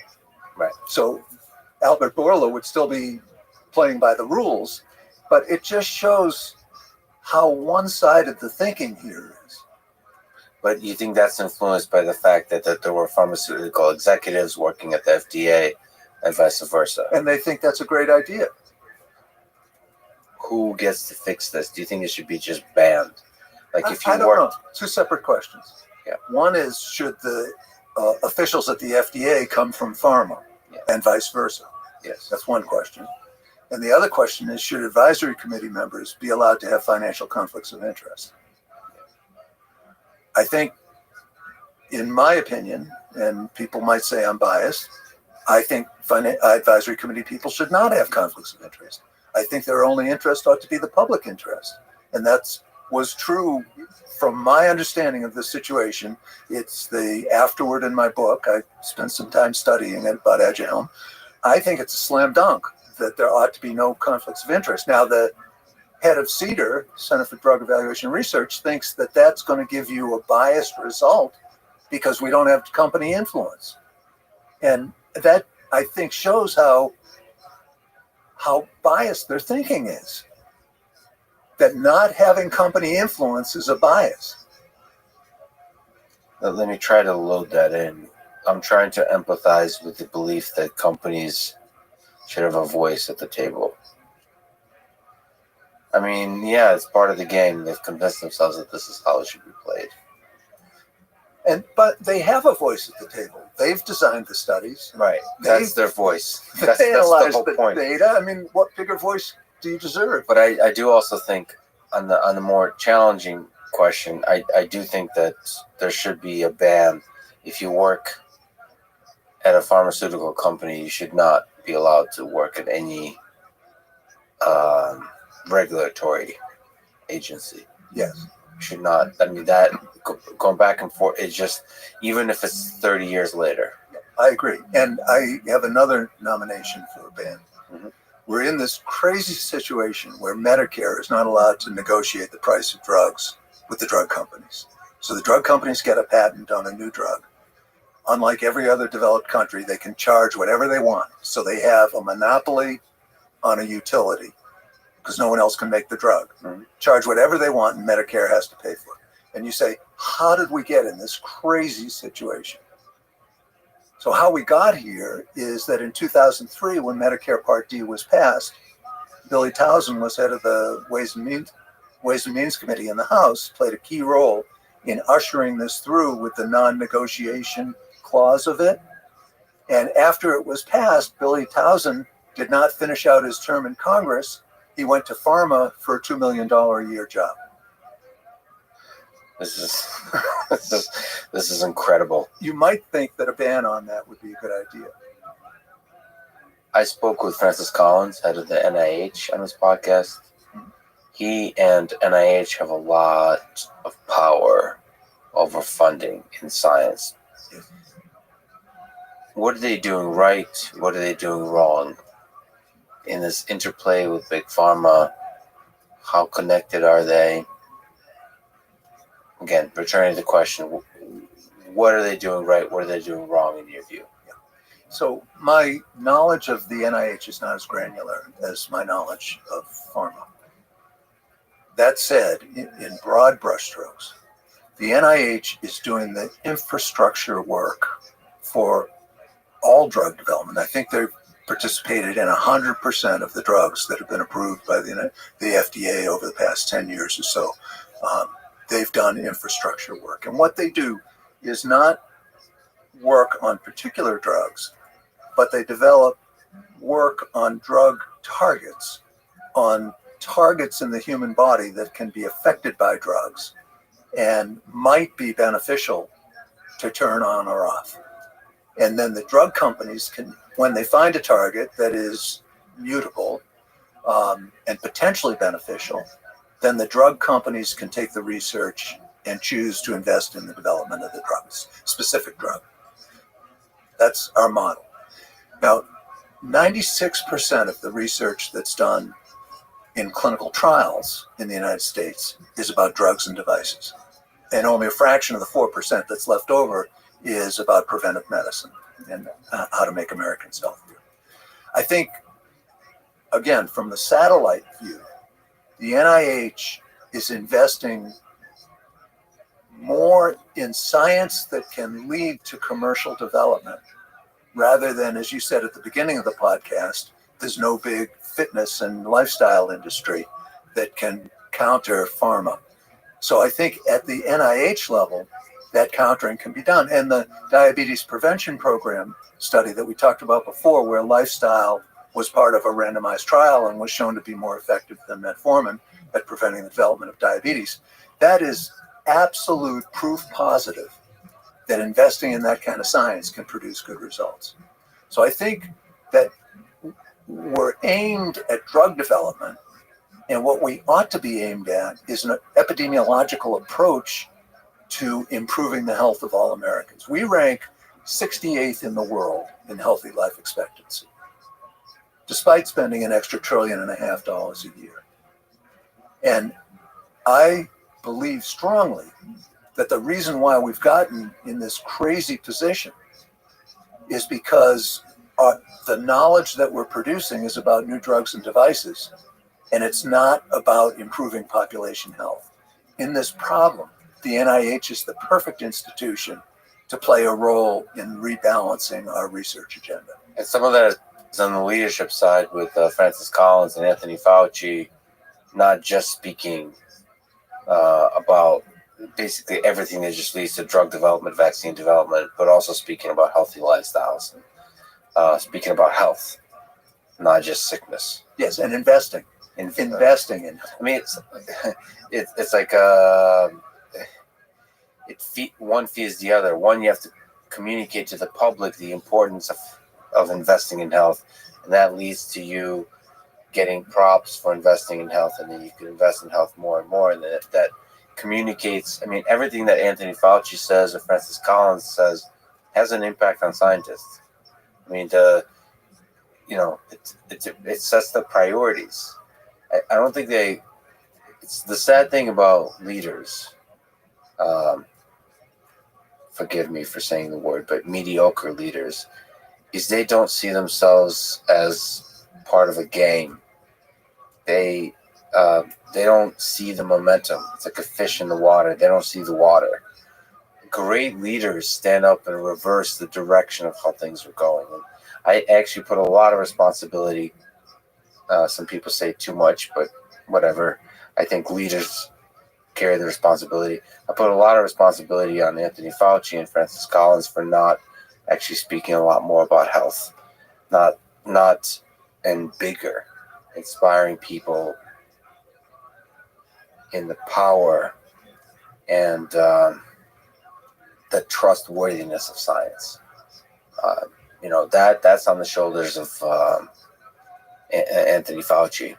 Right. So Albert Bourla would still be playing by the rules, but it just shows how one-sided the thinking here is. But you think that's influenced by the fact that there were pharmaceutical executives working at the FDA and vice versa? And they think that's a great idea. Who gets to fix this? Do you think it should be just banned? Like if you I don't work, know. Two separate questions. Yeah. One is, should the officials at the FDA come from pharma, and vice versa? Yes. That's one question. And the other question is, should advisory committee members be allowed to have financial conflicts of interest? I think, in my opinion, and people might say I'm biased, I think advisory committee people should not have conflicts of interest. I think their only interest ought to be the public interest. And that was true from my understanding of the situation. It's the afterword in my book. I spent some time studying it about Aduhelm. I think it's a slam dunk that there ought to be no conflicts of interest. Now, the head of CDER, Center for Drug Evaluation and Research, thinks that that's going to give you a biased result because we don't have company influence. And that, I think, shows how biased their thinking is. That not having company influence is a bias. let me try to load that in. I'm trying to empathize with the belief that companies should have a voice at the table. I mean, yeah, it's part of the game. They've convinced themselves that this is how it should be played. But they have a voice at the table. They've designed the studies. Right. That's their voice. That's They the analyze whole the point. data. I mean, what bigger voice do you deserve? But I do also think on the more challenging question, I do think that there should be a ban. If you work at a pharmaceutical company, you should not be allowed to work at any regulatory agency. Yes. Should not. I mean, that going back and forth, it's just, even if it's 30 years later. I agree. And I have another nomination for a ban. Mm-hmm. We're in this crazy situation where Medicare is not allowed to negotiate the price of drugs with the drug companies. So the drug companies get a patent on a new drug. Unlike every other developed country, they can charge whatever they want. So they have a monopoly on a utility because no one else can make the drug. Mm-hmm. Charge whatever they want and Medicare has to pay for it. And you say, how did we get in this crazy situation? So how we got here is that in 2003, when Medicare Part D was passed, Billy Towson was head of the Ways and Means Committee in the House, played a key role in ushering this through with the non-negotiation clause of it. And after it was passed, Billy Towson did not finish out his term in Congress. He went to pharma for a $2 million a year job. This is incredible. You might think that a ban on that would be a good idea. I spoke with Francis Collins, head of the NIH, on this podcast. He and NIH have a lot of power over funding in science. What are they doing right? What are they doing wrong? In this interplay with Big Pharma, how connected are they? Again, returning to the question, what are they doing right? What are they doing wrong in your view? So my knowledge of the NIH is not as granular as my knowledge of pharma. That said, in broad brushstrokes, the NIH is doing the infrastructure work for all drug development. I think they've participated in 100% of the drugs that have been approved by the FDA over the past 10 years or so. They've done infrastructure work. And what they do is not work on particular drugs, but they develop work on drug targets, on targets in the human body that can be affected by drugs and might be beneficial to turn on or off. And then the drug companies can, when they find a target that is mutable and potentially beneficial, then the drug companies can take the research and choose to invest in the development of the drugs, specific drug. That's our model. Now, 96% of the research that's done in clinical trials in the United States is about drugs and devices. And only a fraction of the 4% that's left over is about preventive medicine and how to make Americans healthier. I think, again, from the satellite view, the NIH is investing more in science that can lead to commercial development rather than, as you said at the beginning of the podcast, there's no big fitness and lifestyle industry that can counter pharma. So I think at the NIH level, that countering can be done. And the diabetes prevention program study that we talked about before, where lifestyle was part of a randomized trial and was shown to be more effective than metformin at preventing the development of diabetes, that is absolute proof positive that investing in that kind of science can produce good results. So I think that we're aimed at drug development, and what we ought to be aimed at is an epidemiological approach to improving the health of all Americans. We rank 68th in the world in healthy life expectancy, despite spending an extra $1.5 trillion a year. And I believe strongly that the reason why we've gotten in this crazy position is because the knowledge that we're producing is about new drugs and devices, and it's not about improving population health. In this problem, the NIH is the perfect institution to play a role in rebalancing our research agenda. And some of that is on the leadership side with Francis Collins and Anthony Fauci, not just speaking about basically everything that just leads to drug development, vaccine development, but also speaking about healthy lifestyles, speaking about health, not just sickness. Yes, and investing in. I mean, it's like one feeds the other. One, you have to communicate to the public the importance of investing in health, and that leads to you getting props for investing in health, and then you can invest in health more and more, and that communicates. I mean, everything that Anthony Fauci says or Francis Collins says has an impact on scientists. I mean, it sets the priorities. I don't think it's the sad thing about leaders. Forgive me for saying the word, but mediocre leaders, is they don't see themselves as part of a game. They don't see the momentum. It's like a fish in the water. They don't see the water. Great leaders stand up and reverse the direction of how things are going. And I actually put a lot of responsibility. Some people say too much, but whatever. I think leaders carry the responsibility. I put a lot of responsibility on Anthony Fauci and Francis Collins for not actually speaking a lot more about health, not and bigger, inspiring people in the power and the trustworthiness of science. That's on the shoulders of Anthony Fauci.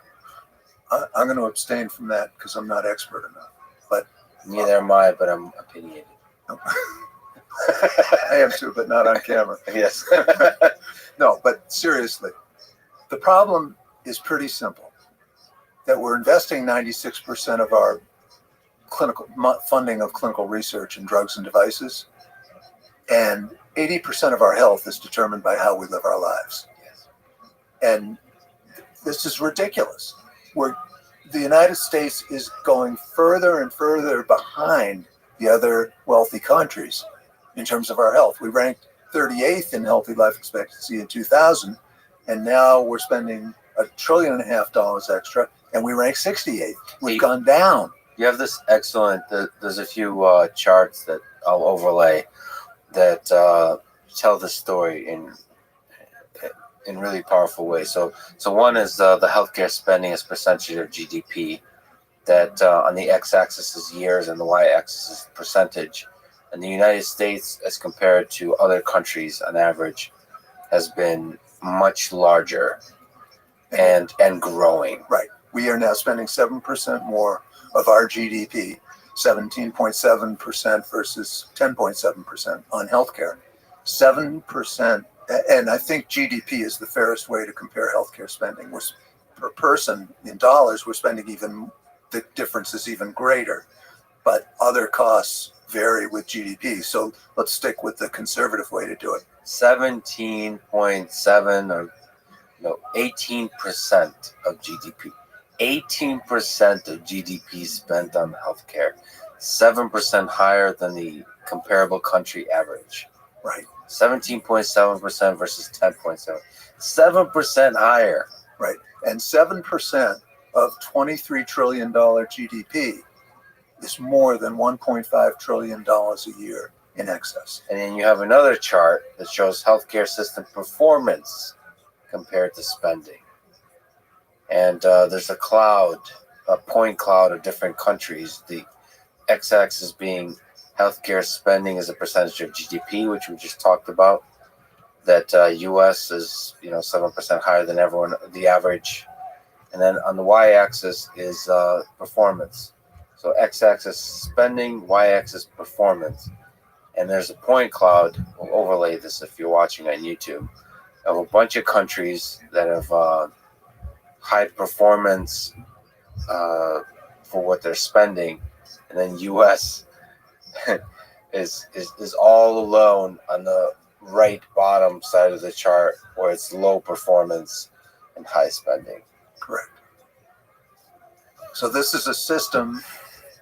I'm going to abstain from that because I'm not expert enough. But neither am I, but I'm opinionated. I am too, but not on camera. Yes. No, but seriously, the problem is pretty simple. That we're investing 96% of our clinical funding of clinical research in drugs and devices, and 80% of our health is determined by how we live our lives. And this is ridiculous. The United States is going further and further behind the the other wealthy countries in terms of our health. We ranked 38th in healthy life expectancy in 2000, and now we're spending $1.5 trillion extra, and we rank 68th. We've gone down. You have this excellent. There's a few charts that I'll overlay that tell the story in really powerful ways. So one is the healthcare spending as percentage of GDP. That on the x-axis is years and the y-axis is percentage. And the United States, as compared to other countries on average, has been much larger and growing. Right. We are now spending 7% more of our GDP, 17.7% versus 10.7% on healthcare. 7%, and I think GDP is the fairest way to compare healthcare spending. We're, per person in dollars, we're spending even, the difference is even greater, but other costs vary with GDP. So let's stick with the conservative way to do it. 17.7 or 18% of GDP. 18% of GDP spent on healthcare. 7% higher than the comparable country average. Right. 17.7% versus 10.7. 7% higher. Right. And 7% of $23 trillion GDP is more than $1.5 trillion a year in excess. And then you have another chart that shows healthcare system performance compared to spending. And there's a point cloud of different countries. The x-axis being healthcare spending as a percentage of GDP, which we just talked about. That U.S. is 7% higher than everyone, the average. And then on the y-axis is performance. So x-axis spending, y-axis performance. And there's a point cloud. We'll overlay this if you're watching on YouTube, of a bunch of countries that have high performance for what they're spending, and then U.S. is all alone on the right bottom side of the chart, where it's low performance and high spending. Correct. So this is a system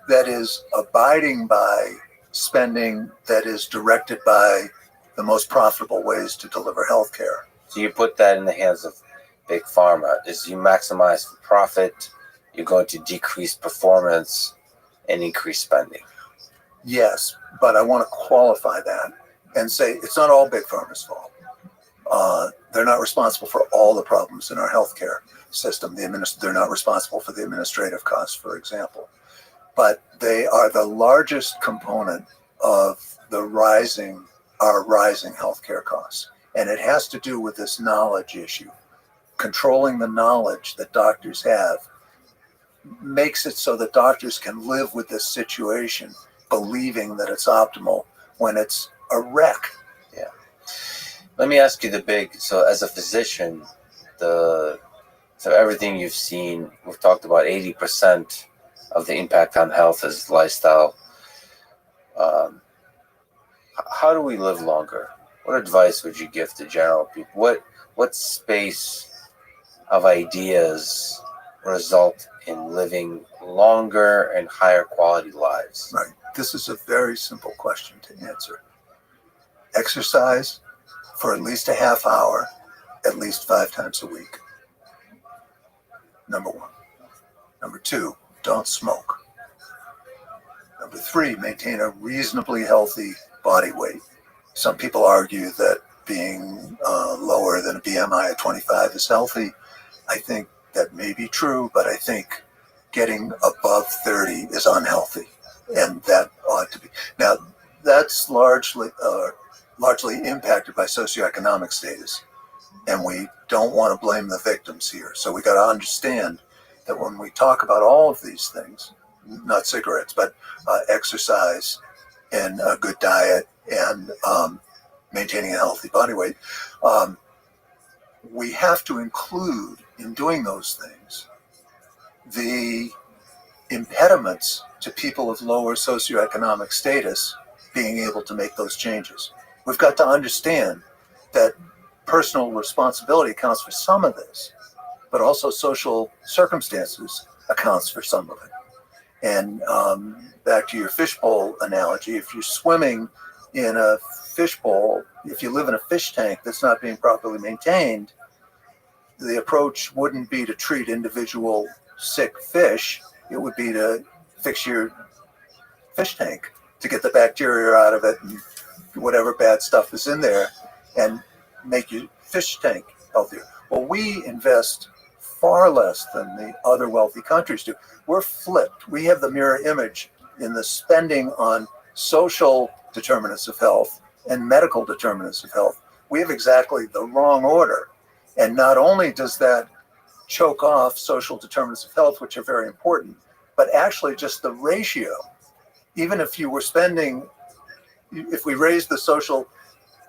that is abiding by spending that is directed by the most profitable ways to deliver health care. So you put that in the hands of big pharma. Is you maximize for profit, you're going to decrease performance and increase spending. Yes, but I want to qualify that and say it's not all big pharma's fault. They're not responsible for all the problems in our healthcare system. They're not responsible for the administrative costs, for example. But they are the largest component of our rising healthcare costs. And it has to do with this knowledge issue. Controlling the knowledge that doctors have makes it so that doctors can live with this situation, believing that it's optimal when it's a wreck. Yeah. Let me ask you so as a physician, so everything you've seen, we've talked about 80% of the impact on health is lifestyle. How do we live longer? What advice would you give to general people? What space of ideas result in living longer and higher quality lives? Right. This is a very simple question to answer. Exercise for at least a half hour, at least 5 times a week. Number 1. Number 2, don't smoke. Number 3, maintain a reasonably healthy body weight. Some people argue that being lower than a BMI of 25 is healthy. I think that may be true, but I think getting above 30 is unhealthy, and that ought to be. Now, that's largely impacted by socioeconomic status, and we don't want to blame the victims here. So we got to understand that when we talk about all of these things, not cigarettes, but exercise and a good diet and maintaining a healthy body weight, we have to include in doing those things the impediments to people of lower socioeconomic status being able to make those changes. We've got to understand that personal responsibility accounts for some of this, but also social circumstances accounts for some of it. And back to your fishbowl analogy, if you're swimming in a fishbowl, if you live in a fish tank that's not being properly maintained, the approach wouldn't be to treat individual sick fish. It would be to fix your fish tank to get the bacteria out of it and whatever bad stuff is in there and make your fish tank healthier. Well, we invest far less than the other wealthy countries do. We're flipped. We have the mirror image in the spending on social determinants of health and medical determinants of health. We have exactly the wrong order. And not only does that choke off social determinants of health, which are very important, but actually just the ratio. Even if you were spending, if we raise the social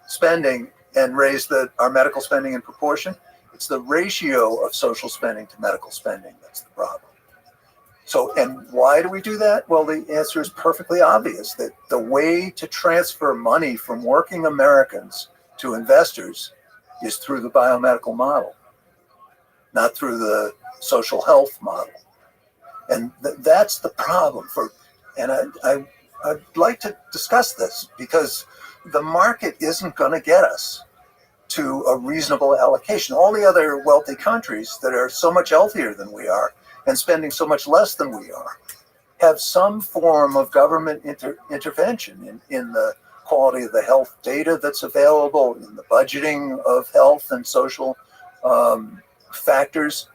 spending and raise our medical spending in proportion, it's the ratio of social spending to medical spending that's the problem. So, and why do we do that? Well, the answer is perfectly obvious, that the way to transfer money from working Americans to investors is through the biomedical model, not through the social health model. And that's the problem and I'd like to discuss this, because the market isn't going to get us to a reasonable allocation. All the other wealthy countries that are so much healthier than we are and spending so much less than we are have some form of government intervention in the quality of the health data that's available, in the budgeting of health and social factors.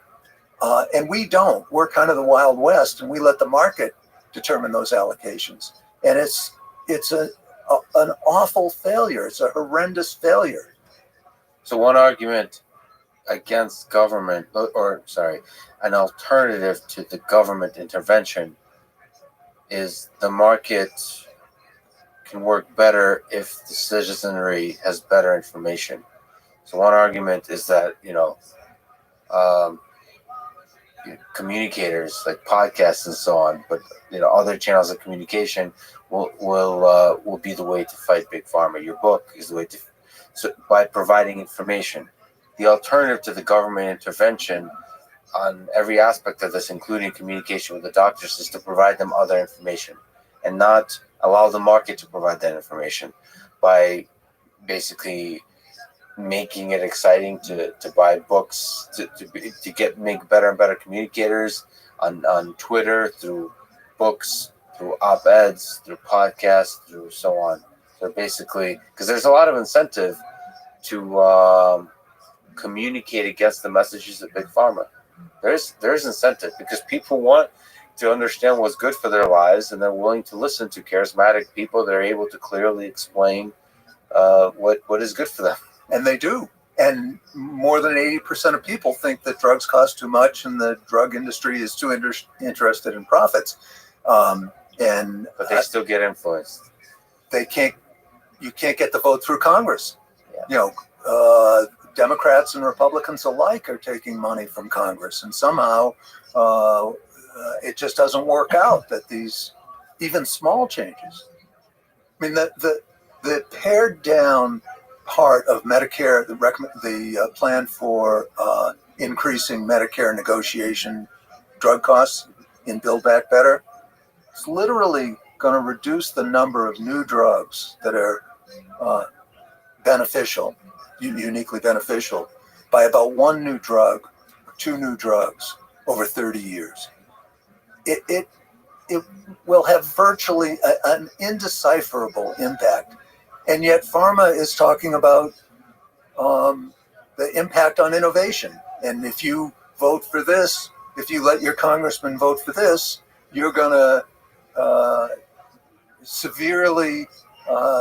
And we don't. We're kind of the Wild West, and we let the market determine those allocations. And it's an awful failure. It's a horrendous failure. So one argument against government, an alternative to the government intervention is the market can work better if the citizenry has better information. So one argument is that, communicators like podcasts and so on, but other channels of communication will be the way to fight big pharma. Your book is the way to, so by providing information. The alternative to the government intervention on every aspect of this, including communication with the doctors, is to provide them other information and not allow the market to provide that information by basically making it exciting to buy books, to make better and better communicators on Twitter, through books, through op-eds, through podcasts, through so on. So basically, because there's a lot of incentive to communicate against the messages of big pharma. There's incentive because people want to understand what's good for their lives, and they're willing to listen to charismatic people that are able to clearly explain what is good for them. And they do. And more than 80% of people think that drugs cost too much and the drug industry is too interested in profits. But they still get influenced. You can't get the vote through Congress. Yeah. Democrats and Republicans alike are taking money from Congress, and somehow it just doesn't work out that these even small changes. I mean, the pared down part of Medicare, the plan for increasing Medicare negotiation drug costs in Build Back Better, it's literally going to reduce the number of new drugs that are beneficial, uniquely beneficial, by about one new drug or two new drugs over 30 years. It will have virtually an indecipherable impact. And yet pharma is talking about the impact on innovation. And if you vote for this, if you let your congressman vote for this, you're going to severely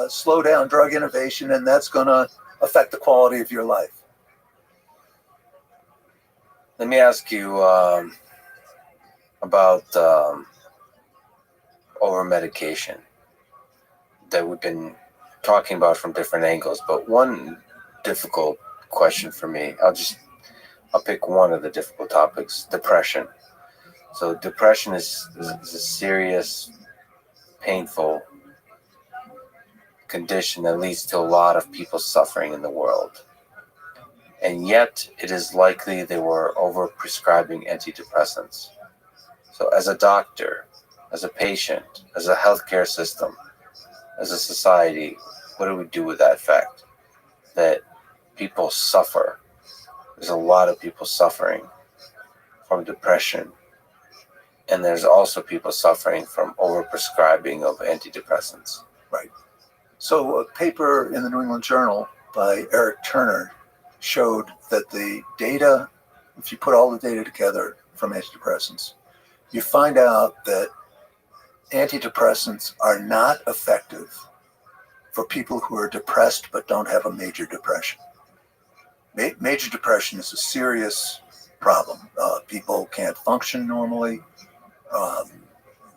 slow down drug innovation, and that's going to affect the quality of your life. Let me ask you about over-medication that we've been talking about from different angles. But one difficult question for me, I'll pick one of the difficult topics: depression. So depression is a serious, painful condition that leads to a lot of people suffering in the world. And yet it is likely they were over-prescribing antidepressants. So as a doctor, as a patient, as a healthcare system, as a society, what do we do with that fact that people suffer? There's a lot of people suffering from depression, and there's also people suffering from overprescribing of antidepressants. Right. So a paper in the New England Journal by Eric Turner showed that the data, if you put all the data together from antidepressants, you find out that antidepressants are not effective for people who are depressed but don't have a major depression. Major depression is a serious problem. People can't function normally.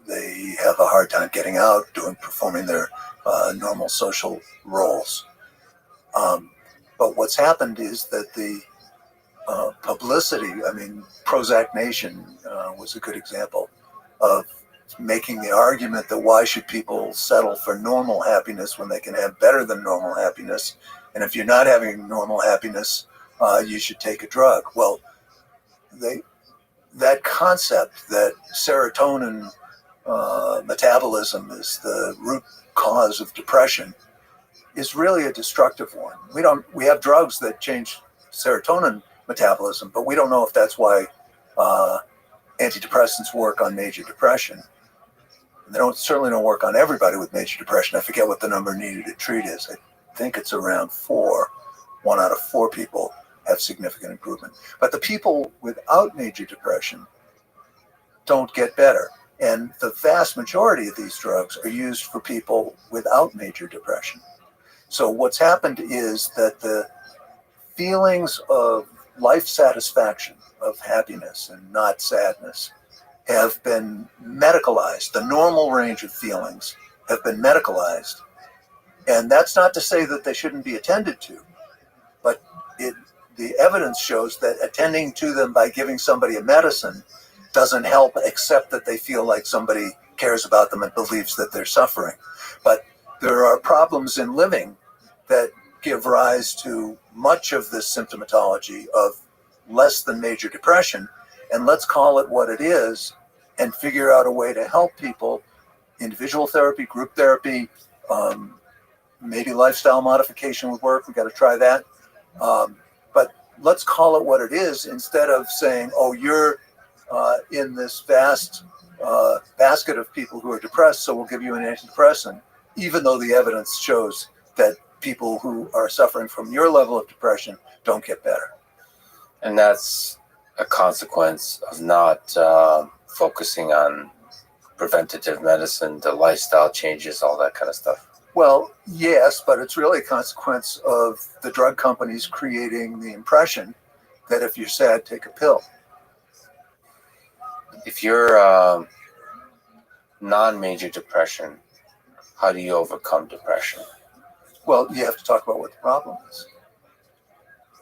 They have a hard time getting out, performing their normal social roles. But what's happened is that the publicity, Prozac Nation was a good example of making the argument that why should people settle for normal happiness when they can have better than normal happiness? And if you're not having normal happiness, you should take a drug. Well, that concept that serotonin metabolism is the root cause of depression is really a destructive one. We have drugs that change serotonin metabolism, but we don't know if that's why antidepressants work on major depression. They certainly don't work on everybody with major depression. I forget what the number needed to treat is. I think it's around 4. 1 out of 4 people have significant improvement. But the people without major depression don't get better. And the vast majority of these drugs are used for people without major depression. So what's happened is that the feelings of life satisfaction, of happiness and not sadness, have been medicalized. The normal range of feelings have been medicalized. And that's not to say that they shouldn't be attended to, but the evidence shows that attending to them by giving somebody a medicine doesn't help, except that they feel like somebody cares about them and believes that they're suffering. But there are problems in living that give rise to much of this symptomatology of less than major depression. And let's call it what it is and figure out a way to help people. Individual therapy, group therapy, maybe lifestyle modification would work. We've got to try that. But let's call it what it is instead of saying, oh, you're in this vast basket of people who are depressed, so we'll give you an antidepressant, even though the evidence shows that people who are suffering from your level of depression don't get better. And that's a consequence of not focusing on preventative medicine, the lifestyle changes, all that kind of stuff. Well, yes, but it's really a consequence of the drug companies creating the impression that if you're sad, take a pill. If you're non-major depression, how do you overcome depression? Well, you have to talk about what the problem is.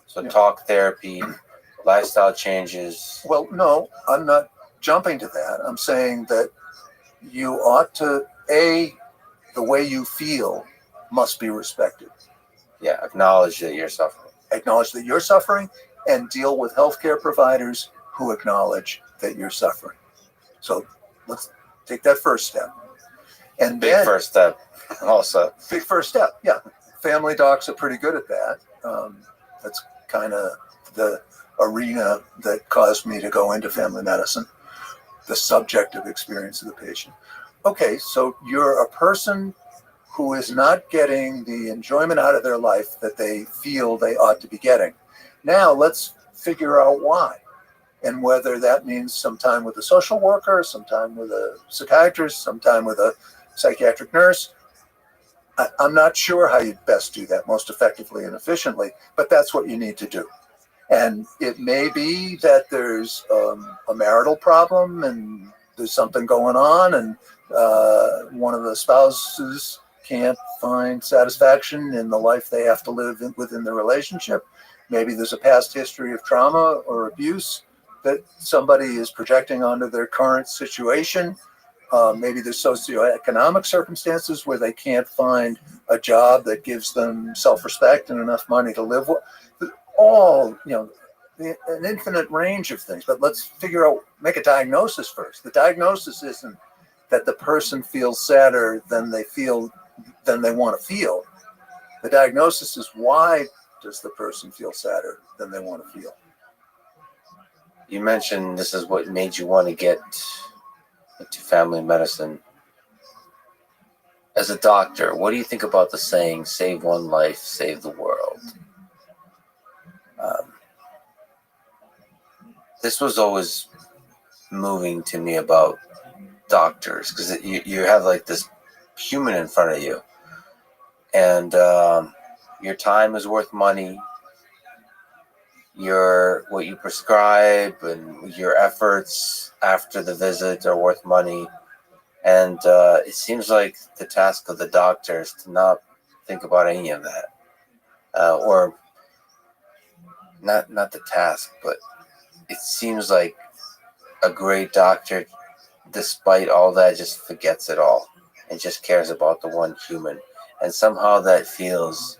So talk therapy, lifestyle changes. Well, no, I'm not jumping to that. I'm saying that you ought to, the way you feel must be respected. Yeah, acknowledge that you're suffering. Acknowledge that you're suffering and deal with healthcare providers who acknowledge that you're suffering. So let's take that first step. And Big first step also. Big first step, yeah. Family docs are pretty good at that. That's kind of the arena that caused me to go into family medicine, the subjective experience of the patient. Okay, so you're a person who is not getting the enjoyment out of their life that they feel they ought to be getting. Now let's figure out why, and whether that means some time with a social worker, some time with a psychiatrist, some time with a psychiatric nurse. I'm not sure how you'd best do that most effectively and efficiently, but that's what you need to do. And it may be that there's a marital problem and there's something going on, and one of the spouses can't find satisfaction in the life they have to live within the relationship. Maybe there's a past history of trauma or abuse that somebody is projecting onto their current situation. Maybe there's socioeconomic circumstances where they can't find a job that gives them self-respect and enough money to live with. All, an infinite range of things. But let's figure out, make a diagnosis first. The diagnosis isn't that the person feels sadder than they want to feel. The diagnosis is, why does the person feel sadder than they want to feel? You mentioned this is what made you want to get into family medicine. As a doctor, what do you think about the saying, save one life, save the world? This was always moving to me about doctors, because you have like this human in front of you, and your time is worth money. What you prescribe and your efforts after the visit are worth money. And it seems like the task of the doctor is to not think about any of that, or not the task, but it seems like a great doctor, despite all that, just forgets it all and just cares about the one human. And somehow that feels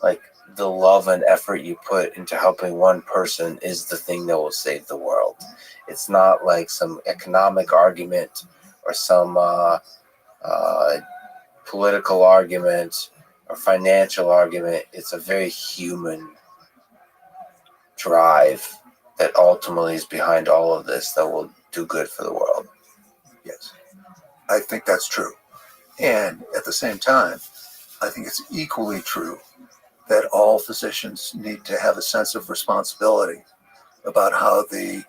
like the love and effort you put into helping one person is the thing that will save the world. It's not like some economic argument or some political argument or financial argument. It's a very human drive that ultimately is behind all of this that will do good for the world. Yes, I think that's true. And at the same time, I think it's equally true that all physicians need to have a sense of responsibility about how the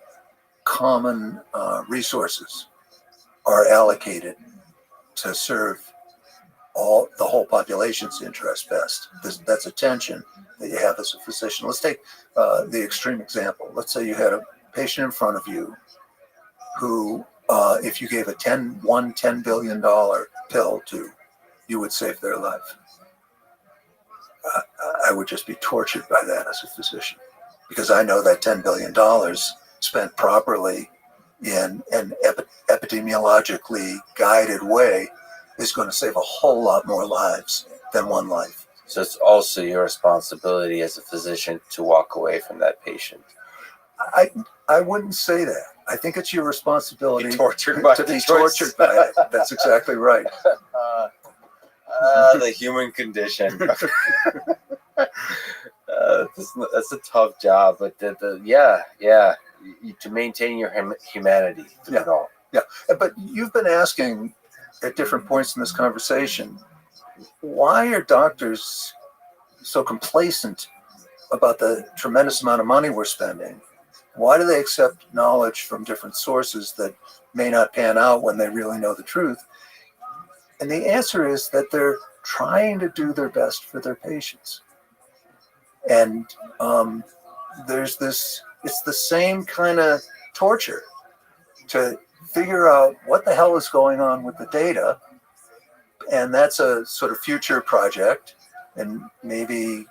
common resources are allocated to serve the whole population's interest best. That's a tension that you have as a physician. Let's take the extreme example. Let's say you had a patient in front of you who, if you gave one $10 billion pill to, you would save their life. I would just be tortured by that as a physician, because I know that $10 billion spent properly in an epidemiologically guided way is going to save a whole lot more lives than one life. So it's also your responsibility as a physician to walk away from that patient. I wouldn't say that. I think it's your responsibility Be tortured by to be the tortured by it. That's exactly right. The human condition. That's a tough job, but to maintain your humanity through it all. Yeah, but you've been asking at different points in this conversation, why are doctors so complacent about the tremendous amount of money we're spending? Why do they accept knowledge from different sources that may not pan out when they really know the truth? And the answer is that they're trying to do their best for their patients. And it's the same kind of torture to figure out what the hell is going on with the data. And that's a sort of future project. And maybe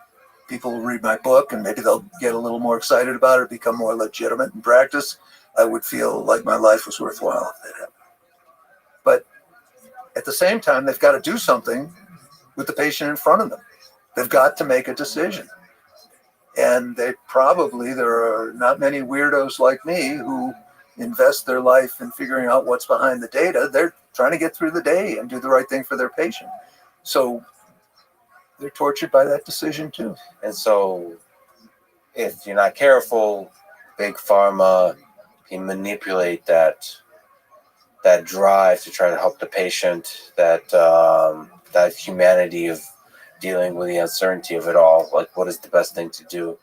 people will read my book and maybe they'll get a little more excited about it, become more legitimate in practice. I would feel like my life was worthwhile if that happened. But at the same time, they've got to do something with the patient in front of them. They've got to make a decision. And there are not many weirdos like me who invest their life in figuring out what's behind the data. They're trying to get through the day and do the right thing for their patient. So they're tortured by that decision too. And so if you're not careful, big pharma can manipulate that drive to try to help the patient, that humanity of dealing with the uncertainty of it all. Like, what is the best thing to do?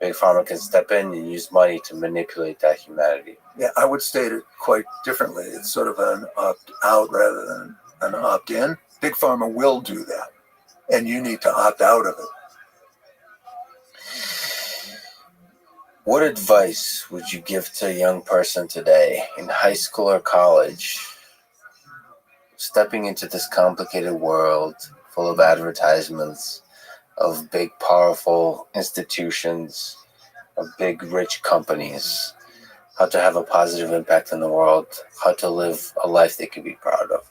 Big pharma can step in and use money to manipulate that humanity. Yeah, I would state it quite differently. It's sort of an opt-out rather than an opt-in. Big pharma will do that, and you need to opt out of it. What advice would you give to a young person today in high school or college, stepping into this complicated world full of advertisements, of big, powerful institutions, of big, rich companies, how to have a positive impact in the world, how to live a life they can be proud of?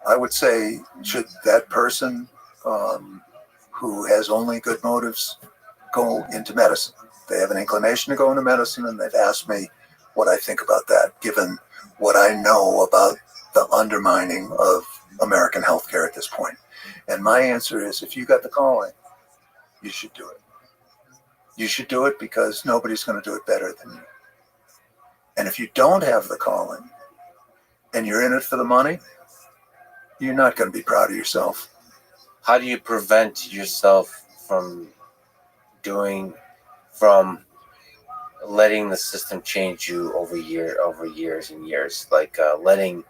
I would say, should that person who has only good motives go into medicine? They have an inclination to go into medicine, and they've asked me what I think about that, given what I know about the undermining of American healthcare at this point. And my answer is, if you got the calling, you should do it. You should do it because nobody's going to do it better than you. And if you don't have the calling and you're in it for the money, you're not going to be proud of yourself. How do you prevent yourself from letting the system change you over years and years, like letting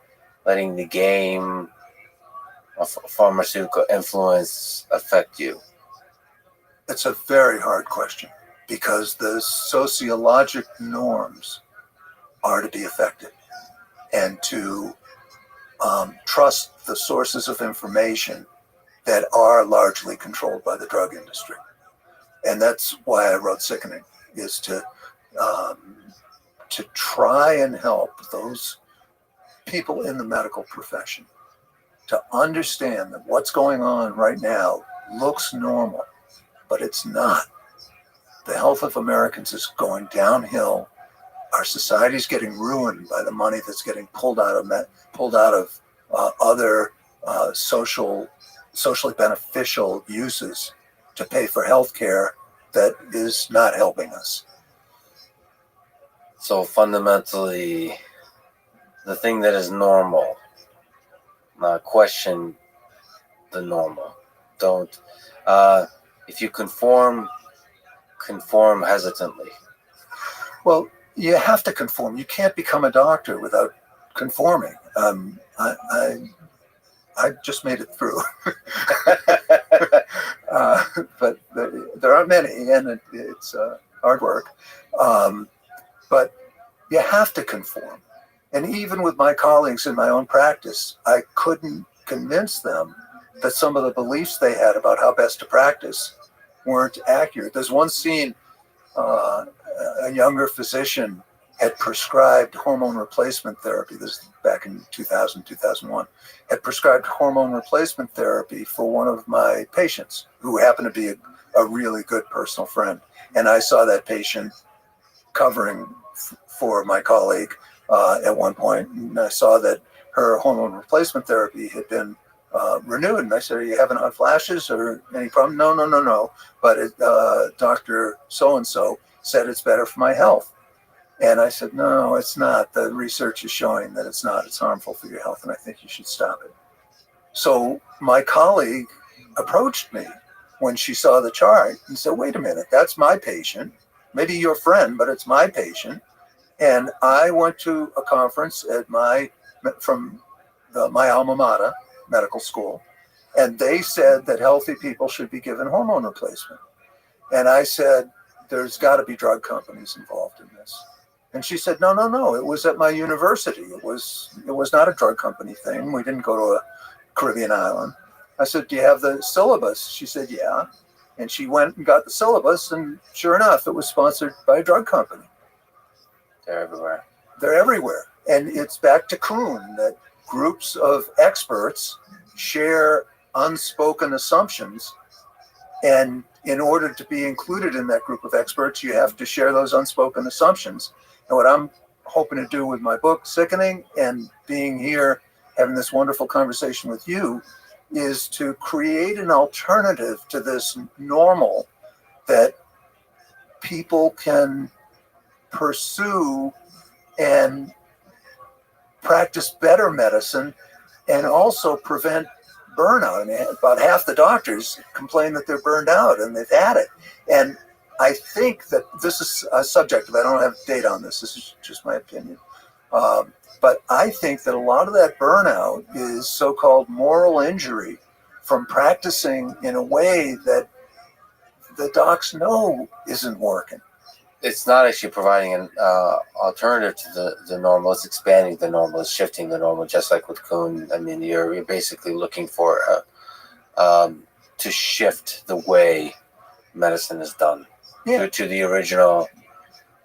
the game of pharmaceutical influence affect you? It's a very hard question because the sociologic norms are to be affected and to trust the sources of information that are largely controlled by the drug industry. And that's why I wrote Sickening, is to try and help those people in the medical profession to understand that what's going on right now looks normal, but it's not. The health of Americans is going downhill. Our society is getting ruined by the money that's getting pulled out of other socially beneficial uses to pay for health care that is not helping us. So fundamentally, the thing that is normal, question the normal. Don't, if you conform hesitantly. Well, you have to conform. You can't become a doctor without conforming. I just made it through. But there aren't many, and it's hard work. But you have to conform. And even with my colleagues in my own practice, I couldn't convince them that some of the beliefs they had about how best to practice weren't accurate. There's one scene, a younger physician had prescribed hormone replacement therapy. This is back in 2000, 2001, had prescribed hormone replacement therapy for one of my patients who happened to be a really good personal friend. And I saw that patient covering for my colleague at one point, and I saw that her hormone replacement therapy had been renewed. And I said, "Are you having hot flashes or any problem?" No. But Dr. So-and-so said it's better for my health. And I said, "No, it's not. The research is showing that it's not. It's harmful for your health, and I think you should stop it." So my colleague approached me when she saw the chart and said, "Wait a minute, that's my patient. Maybe your friend, but it's my patient." And I went to a conference at my alma mater, medical school, and they said that healthy people should be given hormone replacement. And I said, "There's got to be drug companies involved in this." And she said, no, it was at my university. It was not a drug company thing. We didn't go to a Caribbean island. I said, "Do you have the syllabus?" She said, "Yeah." And she went and got the syllabus, and sure enough, it was sponsored by a drug company. They're everywhere. They're everywhere. And it's back to Kuhn, that groups of experts share unspoken assumptions. And in order to be included in that group of experts, you have to share those unspoken assumptions. And what I'm hoping to do with my book, Sickening, and being here, having this wonderful conversation with you, is to create an alternative to this normal that people can pursue and practice better medicine and also prevent burnout. I mean, about half the doctors complain that they're burned out and they've had it. And I think that this is subjective. I don't have data on this. This is just my opinion. But I think that a lot of that burnout is so-called moral injury from practicing in a way that the docs know isn't working. It's not actually providing an alternative to the normal. It's expanding the normal. It's shifting the normal, just like with Kuhn. I mean, you're basically looking for to shift the way medicine is done to the original.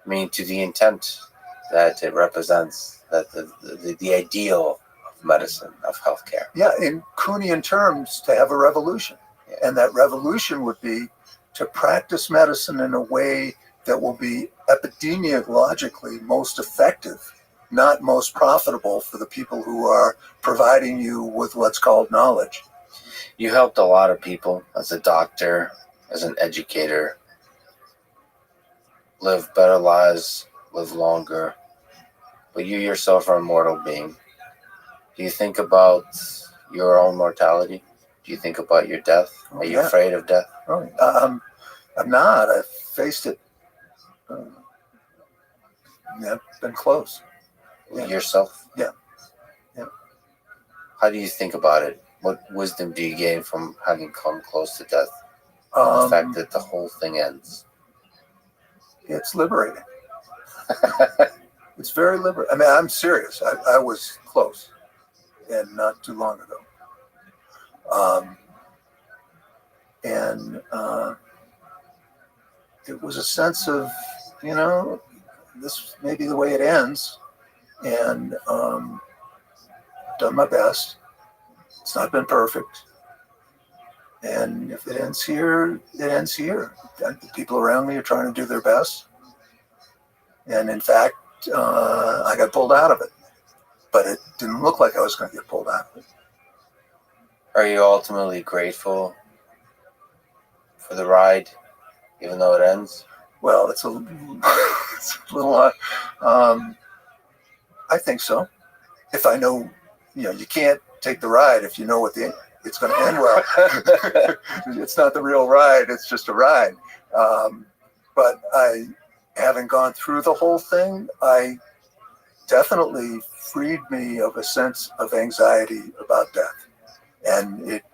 I mean, to the intent that it represents, that the ideal of medicine, of healthcare. Yeah, in Kuhnian terms, to have a revolution. Yeah. And that revolution would be to practice medicine in a way that will be epidemiologically most effective not most profitable for the people who are providing you with what's called knowledge. You helped a lot of people as a doctor, as an educator, live better lives, live longer. But you yourself are a mortal being. Do you think about your own mortality? Do you think about your death? Are you afraid of death? Oh, I'm not. I've faced it. I've been close. Yeah. Yourself? Yeah. Yeah. How do you think about it? What wisdom do you gain from having come close to death? The fact that the whole thing ends. It's liberating. It's very liberating. I mean, I'm serious. I was close, and not too long ago. And it was a sense of, this may be the way it ends, and done my best. It's not been perfect. And if it ends here, it ends here. The people around me are trying to do their best. And in fact, I got pulled out of it. But it didn't look like I was going to get pulled out of it. Are you ultimately grateful for the ride, even though it ends? Well, it's a little I think so. If I know, you can't take the ride if you know it's going to end well. It's not the real ride. It's just a ride. But having gone through the whole thing, I definitely freed me of a sense of anxiety about death. And it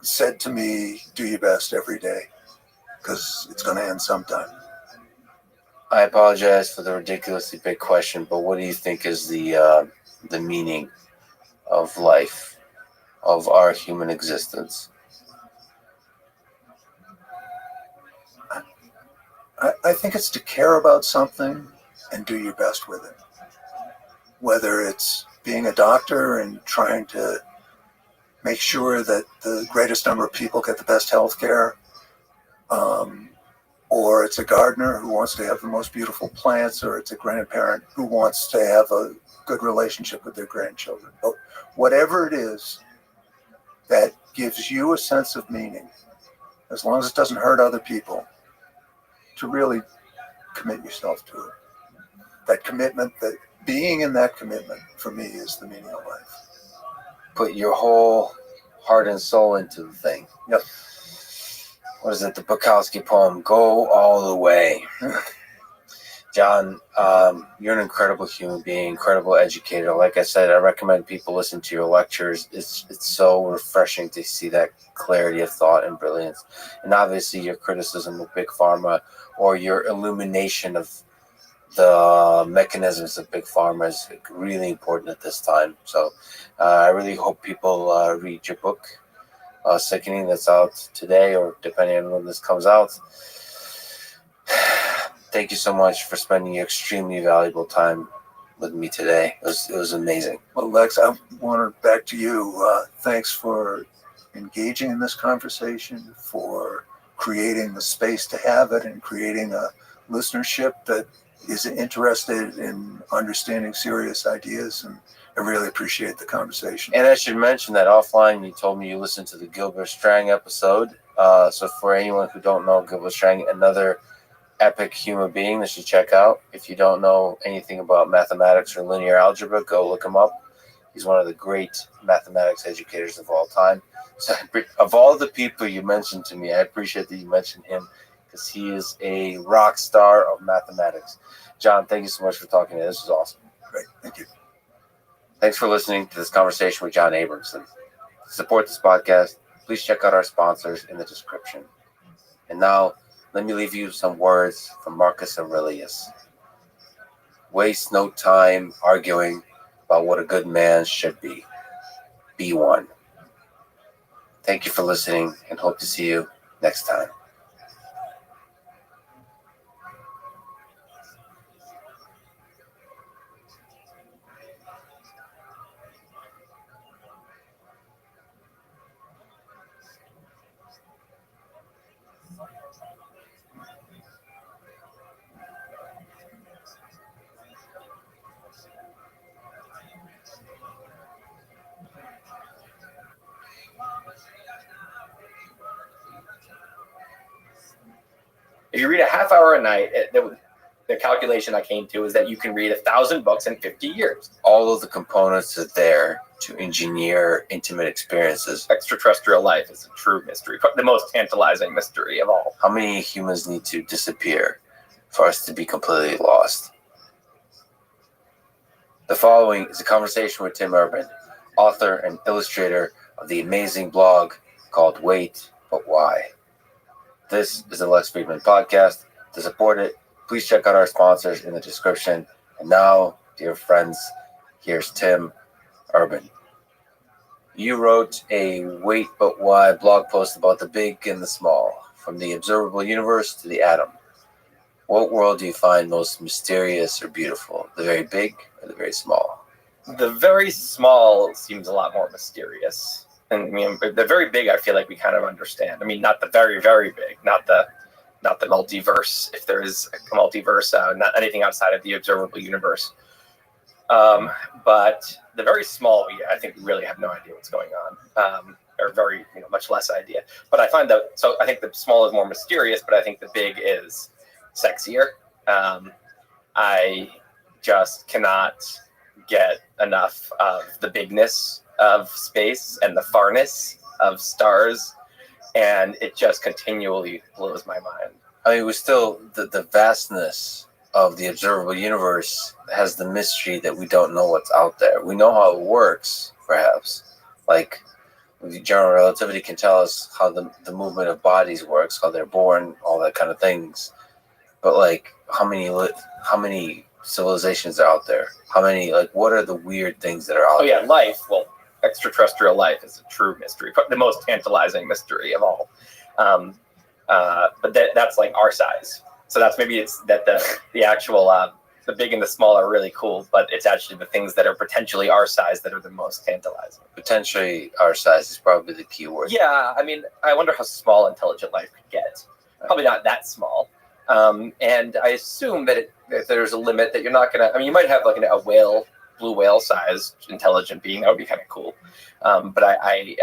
said to me, do your best every day, because it's going to end sometime. I apologize for the ridiculously big question, but what do you think is the meaning of life, of our human existence? I think it's to care about something and do your best with it. Whether it's being a doctor and trying to make sure that the greatest number of people get the best health care, or it's a gardener who wants to have the most beautiful plants, or it's a grandparent who wants to have a good relationship with their grandchildren. But whatever it is that gives you a sense of meaning, as long as it doesn't hurt other people, to really commit yourself to it. That commitment, that being in that commitment, for me, is the meaning of life. Put your whole heart and soul into the thing. Yep. What is it? The Bukowski poem, Go All the Way. John, you're an incredible human being, incredible educator. Like I said, I recommend people listen to your lectures. It's so refreshing to see that clarity of thought and brilliance. And obviously your criticism of Big Pharma, or your illumination of the mechanisms of Big Pharma, is really important at this time. So I really hope people read your book, Sickening, that's out today, or depending on when this comes out. Thank you so much for spending your extremely valuable time with me today. It was amazing. Well, Lex, I want back to you. Thanks for engaging in this conversation, for creating the space to have it, and creating a listenership that is interested in understanding serious ideas. And I really appreciate the conversation. And I should mention that offline, you told me you listened to the Gilbert Strang episode. So for anyone who don't know, Gilbert Strang, another epic human being that you check out. If you don't know anything about mathematics or linear algebra, go look him up. He's one of the great mathematics educators of all time. So of all the people you mentioned to me, I appreciate that you mentioned him, because he is a rock star of mathematics. John, thank you so much for talking to me. This was awesome. Great. Thank you. Thanks for listening to this conversation with John Abramson. To support this podcast, please check out our sponsors in the description. And now, let me leave you some words from Marcus Aurelius. Waste no time arguing about what a good man should be. Be one. Thank you for listening, and hope to see you next time. If you read a half hour a night, the calculation I came to is that you can read 1,000 books in 50 years. All of the components are there to engineer intimate experiences. Extraterrestrial life is a true mystery, the most tantalizing mystery of all. How many humans need to disappear for us to be completely lost? The following is a conversation with Tim Urban, author and illustrator of the amazing blog called Wait, But Why? This is the Lex Friedman podcast. To support it, please check out our sponsors in the description. And now, dear friends, here's Tim Urban. You wrote a Wait But Why blog post about the big and the small, from the observable universe to the atom. What world do you find most mysterious or beautiful? The very big or the very small? The very small seems a lot more mysterious. And I mean, the very big, I feel like we kind of understand. I mean, not the very, very big, not the multiverse, if there is a multiverse, not anything outside of the observable universe. But the very small, I think we really have no idea what's going on, or very, much less idea. But I find I think the small is more mysterious, but I think the big is sexier. I just cannot get enough of the bigness of space and the farness of stars, and it just continually blows my mind. I mean, we still, the vastness of the observable universe has the mystery that we don't know what's out there. We know how it works, perhaps. Like, general relativity can tell us how the movement of bodies works, how they're born, all that kind of things. But, like, how many civilizations are out there? How many, what are the weird things that are out there? Oh, yeah, life. Well, extraterrestrial life is a true mystery, the most tantalizing mystery of all. But that's like our size. So that's maybe it's that the actual the big and the small are really cool, but it's actually the things that are potentially our size that are the most tantalizing. Potentially our size is probably the key word. Yeah, I mean, I wonder how small intelligent life could get. Probably not that small. And I assume that there's a limit that you're not gonna. I mean, you might have like a whale, blue whale sized intelligent being. That would be kind of cool. But I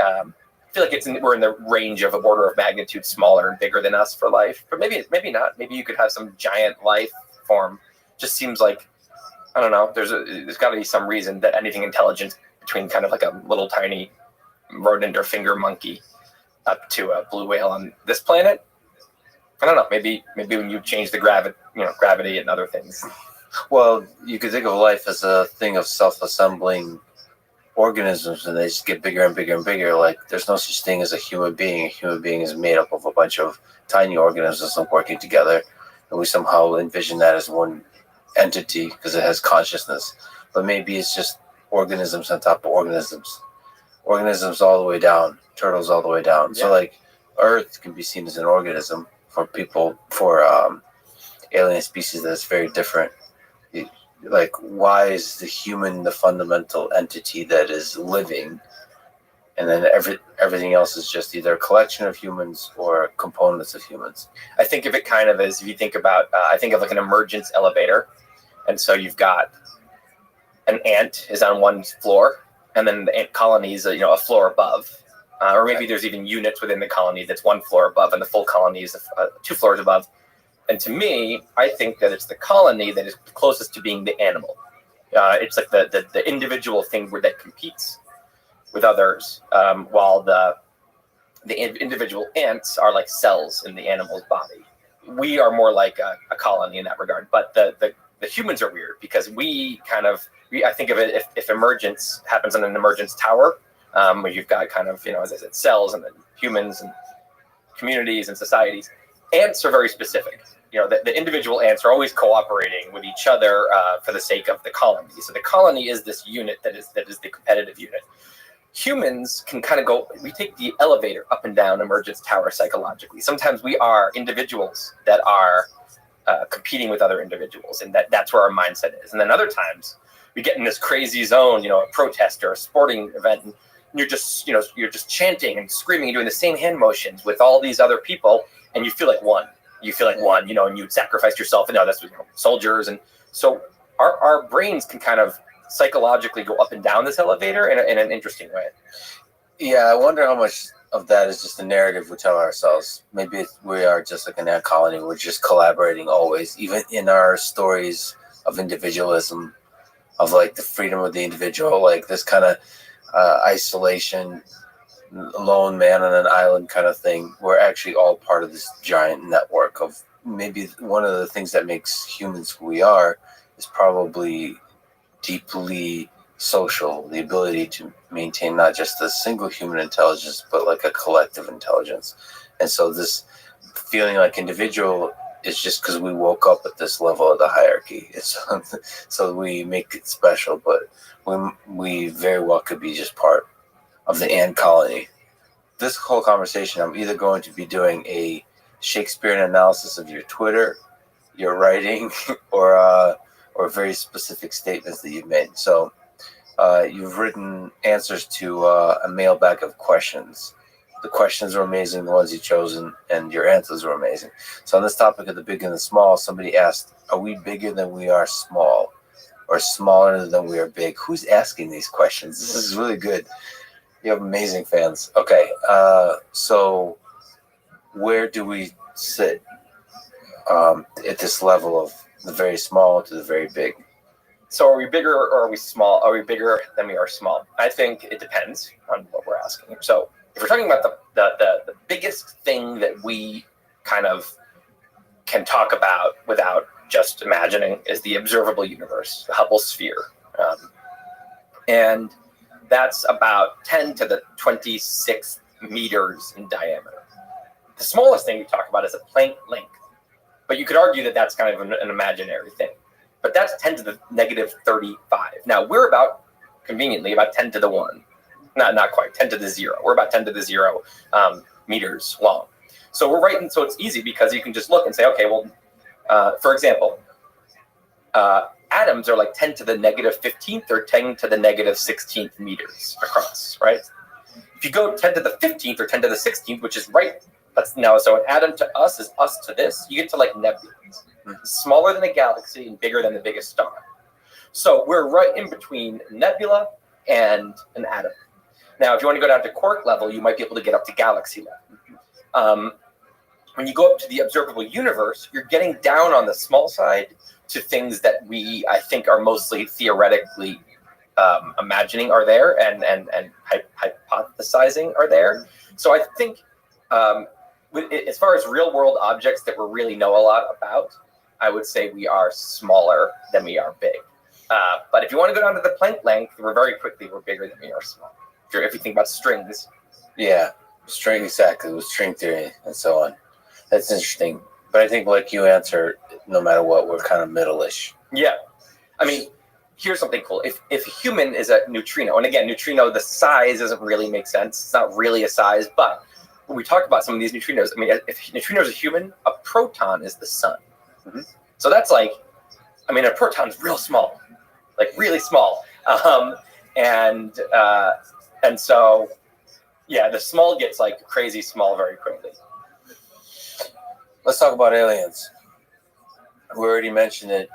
feel like we're in the range of an order of magnitude smaller and bigger than us for life. But maybe not. Maybe you could have some giant life form. Just seems like, I don't know. There's got to be some reason that anything intelligent between kind of like a little tiny rodent or finger monkey up to a blue whale on this planet. I don't know. Maybe when you change the gravity and other things. Well, you could think of life as a thing of self-assembling organisms, and they just get bigger and bigger and bigger. Like, there's no such thing as a human being. A human being is made up of a bunch of tiny organisms working together, and we somehow envision that as one entity because it has consciousness. But maybe it's just organisms on top of organisms all the way down, turtles all the way down. Yeah. So like Earth can be seen as an organism for people, for alien species that's very different. Like, why is the human the fundamental entity that is living, and then everything else is just either a collection of humans or components of humans? I think of it kind of as, if you think about, I think of like an emergence elevator, and so you've got an ant is on one floor, and then the ant colony is a floor above, or maybe there's even units within the colony that's one floor above, and the full colony is 2 floors above. And to me, I think that it's the colony that is closest to being the animal. It's like the individual thing that competes with others, while the individual ants are like cells in the animal's body. We are more like a colony in that regard. But the humans are weird because I think of it, if emergence happens in an emergence tower, where you've got kind of, as I said, cells and then humans and communities and societies. Ants are very specific. The individual ants are always cooperating with each other for the sake of the colony. So the colony is this unit that is the competitive unit. Humans can kind of we take the elevator up and down emergence tower psychologically. Sometimes we are individuals that are competing with other individuals, and that's where our mindset is. And then other times we get in this crazy zone, a protest or a sporting event, and you're just chanting and screaming and doing the same hand motions with all these other people, and you feel like one. And you sacrificed yourself, and now that's soldiers. And so our brains can kind of psychologically go up and down this elevator in an interesting way. Yeah, I wonder how much of that is just the narrative we tell ourselves. Maybe we are just like an ant colony. We're just collaborating always, even in our stories of individualism, of like the freedom of the individual, like this kind of isolation, lone man on an island kind of thing. We're actually all part of this giant network of maybe one of the things that makes humans who we are is probably deeply social, the ability to maintain not just a single human intelligence, but like a collective intelligence. And so this feeling like individual is just because we woke up at this level of the hierarchy. It's so we make it special, but we very well could be just part of the ant colony. This whole conversation, I'm either going to be doing a Shakespearean analysis of your Twitter, your writing, or very specific statements that you've made. So you've written answers to a mailbag of questions. The questions were amazing, the ones you chosen, and your answers were amazing. So on this topic of the big and the small, somebody asked, are we bigger than we are small? Or smaller than we are big? Who's asking these questions? This is really good. You have amazing fans. Okay, so where do we sit at this level of the very small to the very big? So are we bigger or are we small? Are we bigger than we are small? I think it depends on what we're asking. So if we're talking about the biggest thing that we kind of can talk about without just imagining is the observable universe, the Hubble sphere. And that's about 10 to the 26th meters in diameter. The smallest thing we talk about is a Planck length. But you could argue that that's kind of an imaginary thing. But that's 10 to the negative 35. Now, we're conveniently, about 10 to the 1. Not quite, 10 to the 0. We're about 10 to the 0 meters long. So we're right, and so it's easy because you can just look and say, okay, well, for example, atoms are like 10 to the negative 15th or 10 to the negative 16th meters across, right? If you go 10 to the 15th or 10 to the 16th, which is right, so an atom to us is us to this, you get to like nebulas. Smaller than a galaxy and bigger than the biggest star. So we're right in between nebula and an atom. Now, if you want to go down to quark level, you might be able to get up to galaxy level. When you go up to the observable universe, you're getting down on the small side to things that I think are mostly theoretically imagining are there and hypothesizing are there. So I think as far as real world objects that we really know a lot about, I would say we are smaller than we are big. But if you want to go down to the Planck length, we're bigger than we are small. If you think about strings. Yeah, exactly, with string theory and so on. That's interesting. But I think like you answer, no matter what, we're kind of middle-ish. Yeah. I mean, here's something cool. If a human is a neutrino, and again, neutrino, the size doesn't really make sense. It's not really a size, but when we talk about some of these neutrinos, I mean, if neutrinos are human, a proton is the sun. Mm-hmm. So that's like, I mean, a proton's real small, like really small. And so, yeah, the small gets like crazy small very quickly. Let's talk about aliens. We already mentioned it.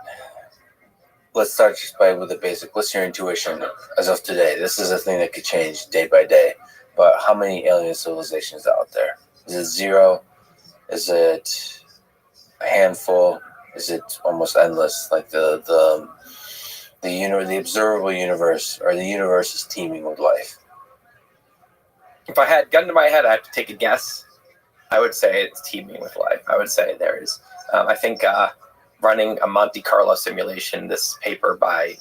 Let's start just with the basic. What's your intuition as of today? This is a thing that could change day by day. But how many alien civilizations are out there? Is it zero? Is it a handful? Is it almost endless? Like the observable universe, or the universe is teeming with life? If I had gun to my head, I have to take a guess. I would say it's teeming with life. I would say there is. I think running a Monte Carlo simulation, this paper by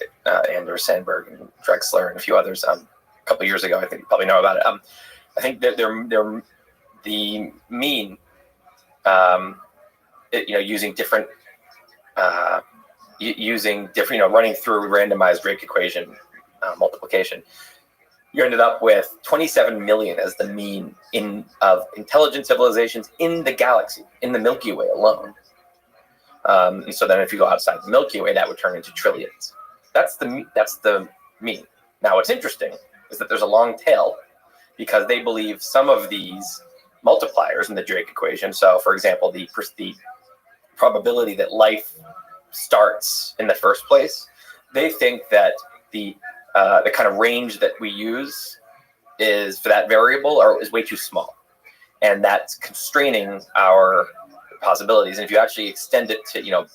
Anders Sandberg and Drexler and a few others a couple of years ago, I think you probably know about it. I think that they're the mean, using different, running through randomized Drake equation multiplication. You ended up with 27 million as the mean of intelligent civilizations in the galaxy, in the Milky Way alone. And so then if you go outside the Milky Way, that would turn into trillions. That's the mean. Now, what's interesting is that there's a long tail because they believe some of these multipliers in the Drake equation. So, for example, the probability that life starts in the first place, they think that the kind of range that we use is for that variable or is way too small, and that's constraining our possibilities. And if you actually extend it to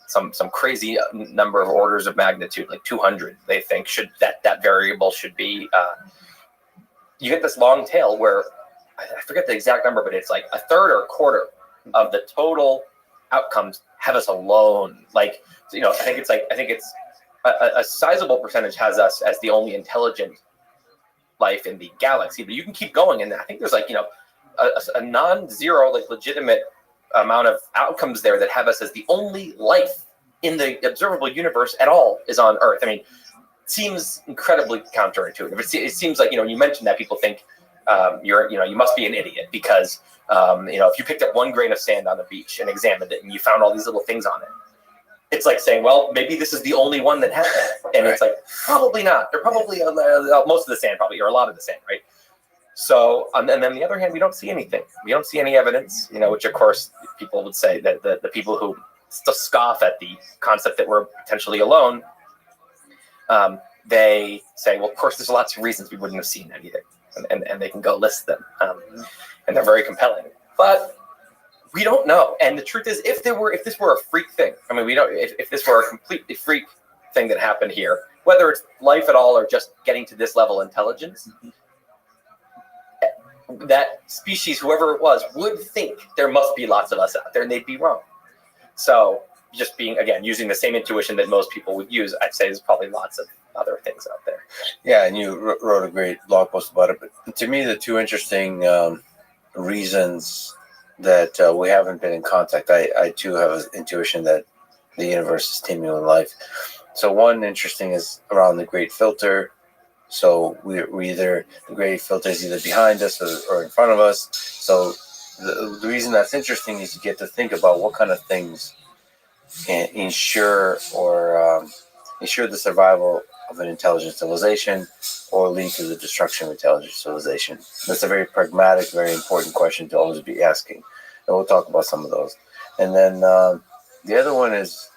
some crazy number of orders of magnitude, like 200, they think that variable should be. You get this long tail where I forget the exact number, but it's like a third or a quarter of the total outcomes have us alone. Like, I think it's a sizable percentage has us as the only intelligent life in the galaxy, but you can keep going. And I think there's a non-zero, legitimate amount of outcomes there that have us as the only life in the observable universe at all is on Earth. I mean, it seems incredibly counterintuitive. It seems like, you mentioned that people think you must be an idiot because, if you picked up one grain of sand on the beach and examined it and you found all these little things on it, it's like saying, well, maybe this is the only one that has that. And it's like, probably not. They're probably most of the sand probably, or a lot of the sand, right? So, and then on the other hand, we don't see anything. We don't see any evidence, which of course people would say that the people who scoff at the concept that we're potentially alone, they say, well, of course, there's lots of reasons we wouldn't have seen anything. And they can go list them. And they're very compelling. But we don't know. And the truth is, if this were a freak thing, I mean, if this were a completely freak thing that happened here, whether it's life at all or just getting to this level of intelligence, that species, whoever it was, would think there must be lots of us out there, and they'd be wrong. So just using the same intuition that most people would use, I'd say there's probably lots of other things out there. Yeah, and you wrote a great blog post about it. But to me, the two interesting reasons that we haven't been in contact, I too have an intuition that the universe is teeming with life. So one interesting is around the Great Filter. So we either, the Great Filter is either behind us or in front of us. So the reason that's interesting is you get to think about what kind of things can ensure the survival of an intelligent civilization or lead to the destruction of intelligent civilization. That's a very pragmatic, very important question to always be asking. And we'll talk about some of those. And then the other one is,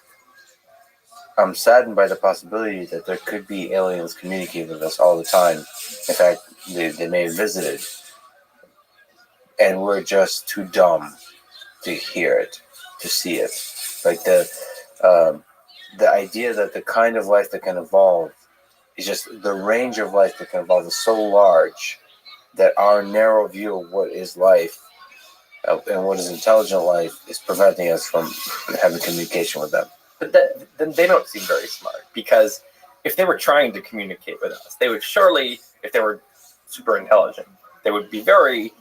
I'm saddened by the possibility that there could be aliens communicating with us all the time. In fact, they may have visited, and we're just too dumb to hear it, to see it. Like the idea that the kind of life that can evolve is just the range of life that can evolve is so large that our narrow view of what is life and what is intelligent life is preventing us from having communication with them. But then they don't seem very smart, because if they were trying to communicate with us, they would surely, if they were super intelligent, they would be very,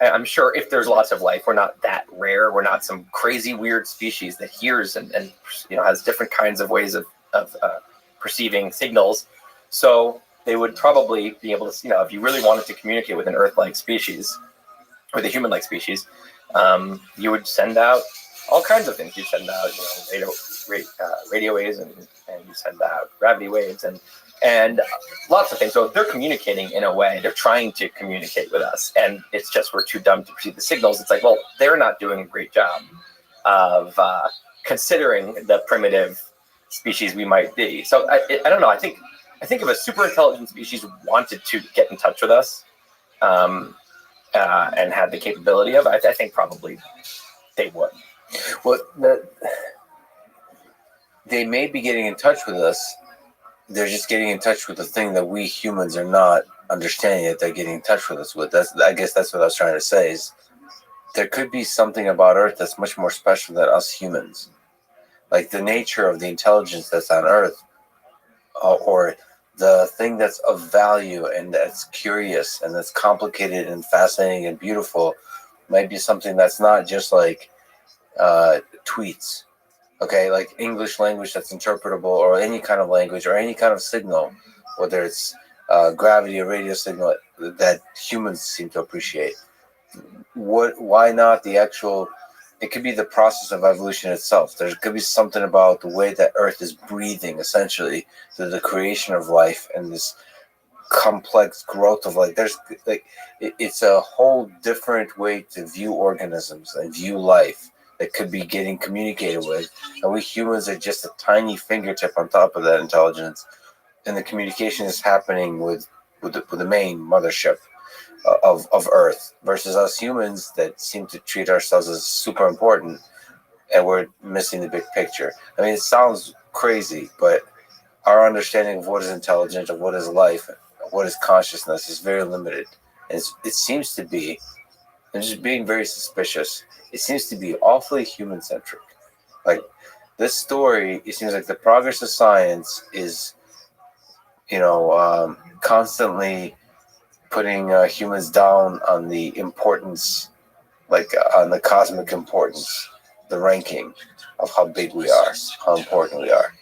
I'm sure if there's lots of life, we're not that rare. We're not some crazy weird species that hears and has different kinds of ways of perceiving signals. So they would probably be able to, if you really wanted to communicate with an Earth-like species, or the human-like species, you would send out all kinds of things. You send out, radio waves, and you send out gravity waves, and lots of things. So if they're communicating in a way, they're trying to communicate with us, and it's just we're too dumb to perceive the signals. It's like, well, they're not doing a great job of considering the primitive species we might be. So I don't know. I think if a super intelligent species wanted to get in touch with us, and had the capability of, I think probably they would. Well, they may be getting in touch with us. They're just getting in touch with the thing that we humans are not understanding that they're getting in touch with us with. I guess that's what I was trying to say, is there could be something about Earth that's much more special than us humans. Like the nature of the intelligence that's on Earth, or the thing that's of value and that's curious and that's complicated and fascinating and beautiful, might be something that's not just like tweets, okay, like English language that's interpretable, or any kind of language or any kind of signal, whether it's gravity or radio signal that humans seem to appreciate. Why not the actual? It could be the process of evolution itself. There could be something about the way that Earth is breathing, essentially, to the creation of life and this complex growth of life. It's a whole different way to view organisms and view life that could be getting communicated with. And we humans are just a tiny fingertip on top of that intelligence. And the communication is happening with with the main mothership of Earth, versus us humans that seem to treat ourselves as super important, and we're missing the big picture. I mean, it sounds crazy, but our understanding of what is intelligent, of what is life, of what is consciousness is very limited. And it seems to be, and just being very suspicious, it seems to be awfully human-centric. Like, this story, it seems like the progress of science is, constantly putting humans down on the importance, like on the cosmic importance, the ranking of how big we are, how important we are.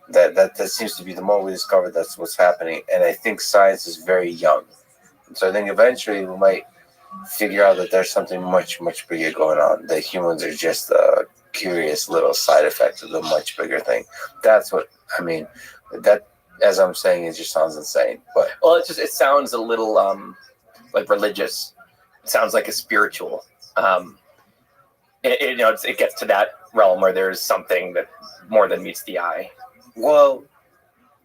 That seems to be, the more we discover, that's what's happening. And I think science is very young. So I think eventually we might figure out that there's something much, much bigger going on. That humans are just a curious little side effect of the much bigger thing. That's what I mean. That, as I'm saying, it just sounds insane. But Well, it sounds a little like religious. It sounds like a spiritual. It gets to that realm where there's something that more than meets the eye. well,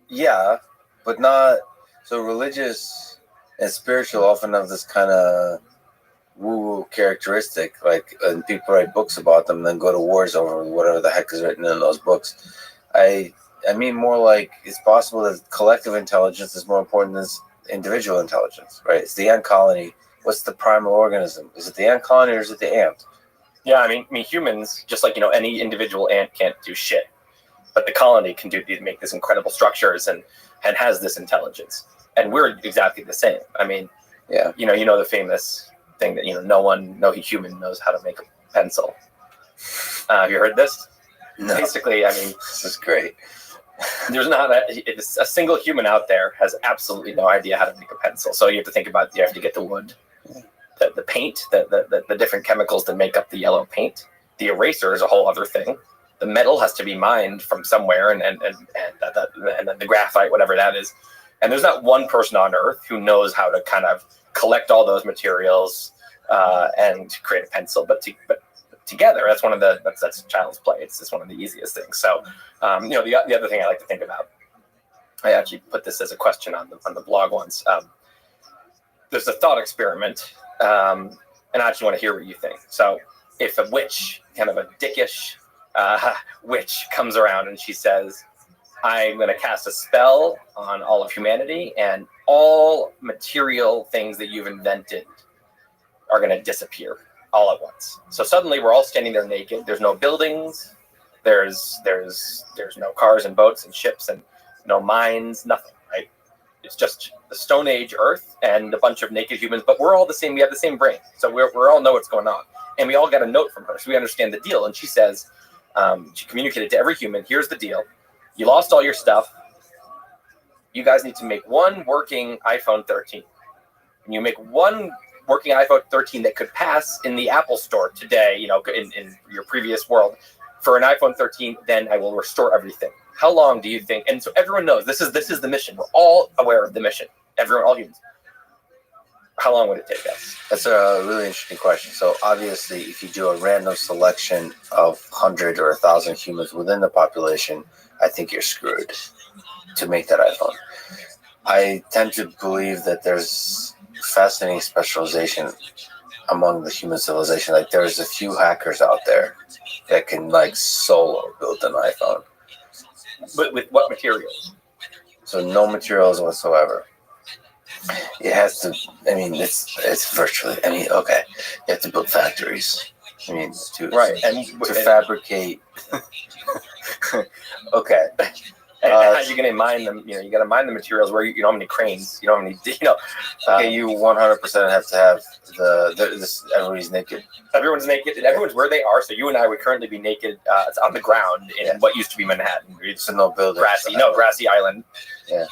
yeah, but not so religious and spiritual often have this kind of woo-woo characteristic, like, and people write books about them and then go to wars over whatever the heck is written in those books. I mean more like it's possible that collective intelligence is more important than individual intelligence, right? It's the ant colony. What's the primal organism? Is it the ant colony or is it the ant? Yeah, I mean humans, just like any individual ant can't do shit, but the colony can make these incredible structures and has this intelligence, and we're exactly the same. I mean, Yeah. the famous thing that no human knows how to make a pencil. Have you heard this? No. Basically, I mean, This is great. there's not a single human out there has absolutely no idea how to make a pencil. So you have to think about, you have to get the wood, the paint, the different chemicals that make up the yellow paint. The eraser is a whole other thing. The metal has to be mined from somewhere, and then the graphite, whatever that is. And there's not one person on Earth who knows how to kind of collect all those materials and create a pencil. But together, that's child's play. It's just one of the easiest things. So, the other thing I like to think about, I actually put this as a question on the blog once. There's a thought experiment, and I actually want to hear what you think. So, if a witch, kind of a dickish witch, comes around and she says, I'm going to cast a spell on all of humanity, and all material things that you've invented are going to disappear all at once. So suddenly we're all standing there naked. There's no buildings. There's no cars and boats and ships and no mines, nothing, right? It's just the Stone Age Earth and a bunch of naked humans, but we're all the same. We have the same brain. So we all know what's going on. And we all got a note from her, so we understand the deal. And she says, she communicated to every human, here's the deal. You lost all your stuff. You guys need to make one working iPhone 13. And you make one working iPhone 13 that could pass in the Apple store today, in your previous world, for an iPhone 13, then I will restore everything. How long do you think? And so everyone knows this is the mission. We're all aware of the mission. Everyone, all humans. How long would it take us? That's a really interesting question. So obviously, if you do a random selection of 100 or 1,000 humans within the population, I think you're screwed to make that iPhone. I tend to believe that there's fascinating specialization among the human civilization. Like, there's a few hackers out there that can solo build an iPhone. But with what materials? So no materials whatsoever. It has to, it's virtually, okay, you have to build factories. To fabricate. Okay. And how are you going to mine them? You got to mine the materials where you don't have any cranes. You don't have any, Okay, you 100% have to have everybody's naked. Everyone's naked, and everyone's where they are. So you and I would currently be naked. It's on the ground in what used to be Manhattan. So no buildings. Grassy island. Yeah.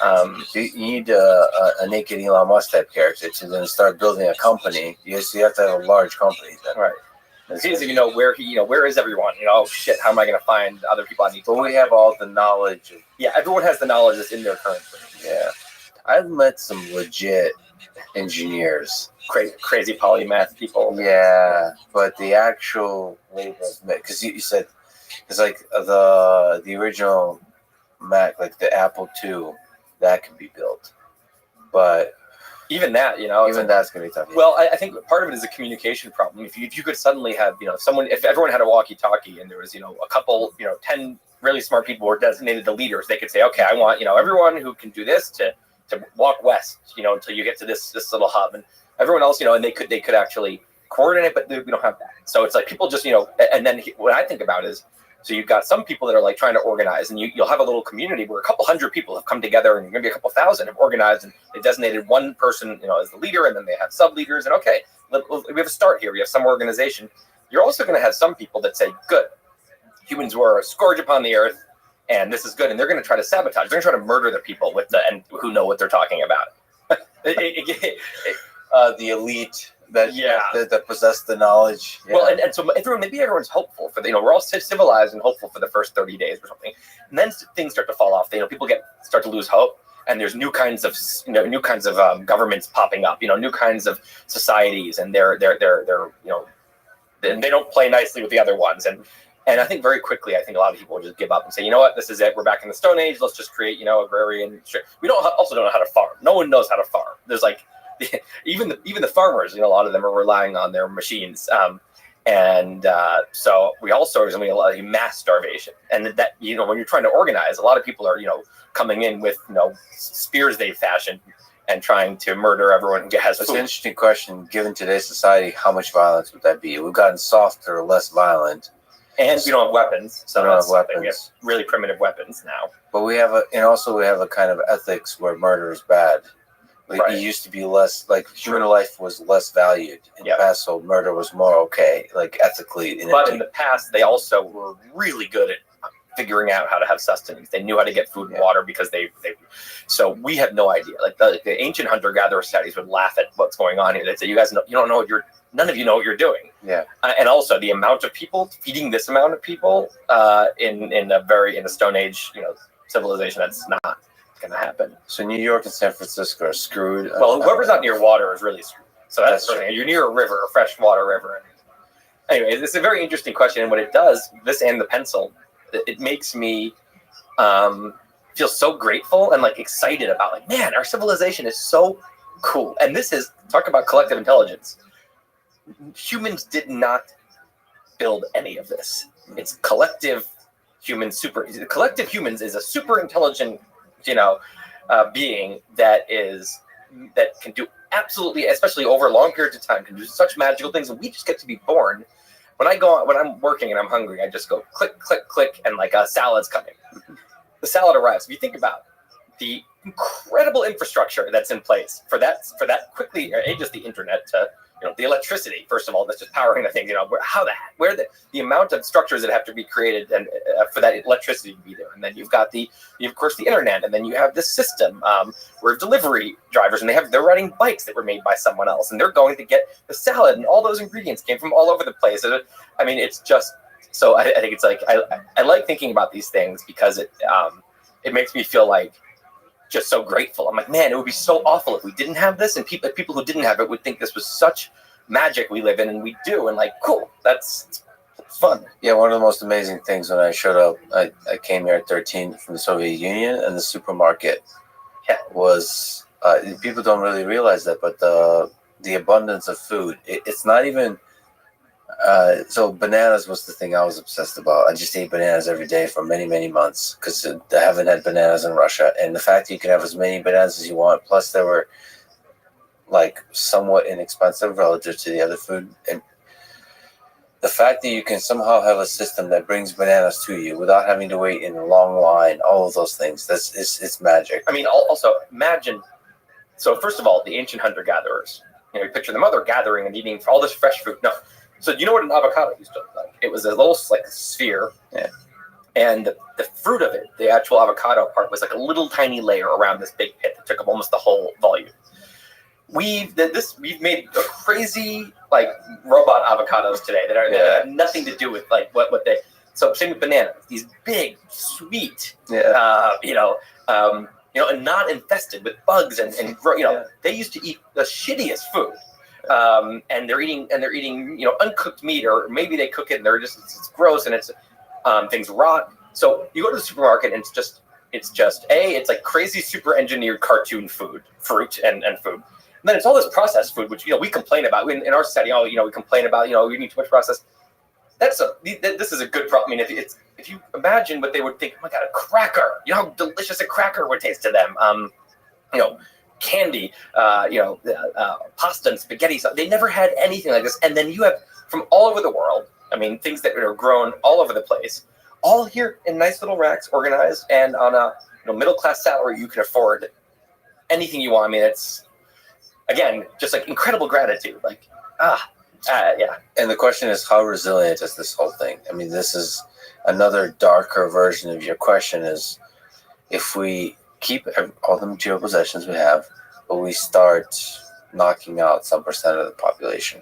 You need a naked Elon Musk type character to then start building a company. You have to have a large company then. Right. It's easy, where is everyone? Oh shit, how am I going to find other people I need to But we have all the knowledge. Everyone has the knowledge that's in their current brain. Yeah. I've met some legit engineers. Crazy polymath people. Yeah, but the actual labor, because you said, it's like the original Mac, like the Apple II, that could be built. But even that, it's Even that's gonna be tough. well, I think part of it is a communication problem. If you could suddenly have, if everyone had a walkie-talkie and there was, a couple, 10 really smart people were designated the leaders, they could say, okay, I want, everyone who can do this to walk west, until you get to this little hub, and everyone else, and they could actually coordinate, but we don't have that. So it's like people just, and then what I think about is, so you've got some people that are like trying to organize, and you'll have a little community where a couple hundred people have come together, and maybe a couple thousand have organized, and they designated one person, as the leader, and then they have sub leaders, and okay, we have a start here. We have some organization. You're also going to have some people that say, good, humans were a scourge upon the earth, and this is good, and they're going to try to sabotage. They're going to try to murder the people and who know what they're talking about. The elite that possess the knowledge. Yeah. Well, and so maybe everyone's hopeful for we're all civilized and hopeful for the first 30 days or something, and then things start to fall off. People start to lose hope, and there's new kinds of governments popping up. New kinds of societies, and they're and they don't play nicely with the other ones, and I think very quickly, a lot of people will just give up and say, you know what, this is it. We're back in the Stone Age. Let's just create, agrarian. We also don't know how to farm. No one knows how to farm. There's even the farmers, a lot of them are relying on their machines. So we also are going to be mass starvation. And that, when you're trying to organize, a lot of people are, coming in with, spears they've fashioned and trying to murder everyone who has food. It's an interesting question. Given today's society, how much violence would that be? We've gotten softer, less violent. And we don't have weapons. So we don't have weapons. We have really primitive weapons now. But we have a kind of ethics where murder is bad. Right. It used to be less, human life was less valued in the past, so murder was more okay, ethically. But in the past, they also were really good at figuring out how to have sustenance. They knew how to get food and water because so we have no idea. The ancient hunter-gatherer societies would laugh at what's going on here. They'd say, you guys none of you know what you're doing. Yeah. And also the amount of people feeding this amount of people in a Stone Age, civilization, that's not going to happen. So New York and San Francisco are screwed. Well, whoever's not near water is really screwed. So that's you're near a river, a freshwater river. Anyway, it's a very interesting question, and what it does, this and the pencil, it makes me feel so grateful and excited about man, our civilization is so cool. And this is talk about collective intelligence. Humans did not build any of this. It's collective humans. Collective humans is a super intelligent, being that can do absolutely, especially over long periods of time, can do such magical things, and we just get to be born. When I'm working and I'm hungry, I just go click, click, click, and a salad's coming. The salad arrives. If you think about the incredible infrastructure that's in place for that quickly, just the internet to the electricity, first of all, that's just powering the thing. Where the amount of structures that have to be created and for that electricity to be there, and then you've got of course the internet, and then you have this system where delivery drivers, and they're riding bikes that were made by someone else, and they're going to get the salad, and all those ingredients came from all over the place. It's just so. I think it's I like thinking about these things because it makes me feel just so grateful. I'm man, it would be so awful if we didn't have this, and people who didn't have it would think this was such magic we live in, and we do, and cool, that's fun. Yeah, one of the most amazing things when I showed up, I came here at 13 from the Soviet Union, and the supermarket was, people don't really realize that, but the abundance of food, it's not even, so bananas was the thing I was obsessed about. I just ate bananas every day for many, many months because I haven't had bananas in Russia. And the fact that you can have as many bananas as you want, plus they were somewhat inexpensive relative to the other food. And the fact that you can somehow have a system that brings bananas to you without having to wait in a long line, all of those things, it's magic. Also imagine, so first of all, the ancient hunter-gatherers, you picture the mother gathering and eating all this fresh fruit. No. So do you know what an avocado used to look like? It was a little sphere, and the fruit of it, the actual avocado part, was a little tiny layer around this big pit that took up almost the whole volume. We've made a crazy robot avocados today that have nothing to do with what they. So same with bananas, these big, sweet, and not infested with bugs and they used to eat the shittiest food. And they're eating uncooked meat, or maybe they cook it and it's gross and it's things rot. So you go to the supermarket and it's crazy super engineered cartoon food, fruit and food, then it's all this processed food, which we complain about in our society. We complain about we need too much processed. This is a good problem. I mean, if you imagine what they would think, oh my God, a cracker. You know how delicious a cracker would taste to them. Candy, pasta and spaghetti. They never had anything like this. And then you have from all over the world. I mean, things that are grown all over the place, all here in nice little racks, organized, and on a middle class salary, you can afford anything you want. I mean, it's again just like incredible gratitude. Like yeah. And the question is, how resilient is this whole thing? I mean, this is another darker version of your question: is if we keep all the material possessions we have, but we start knocking out some percent of the population,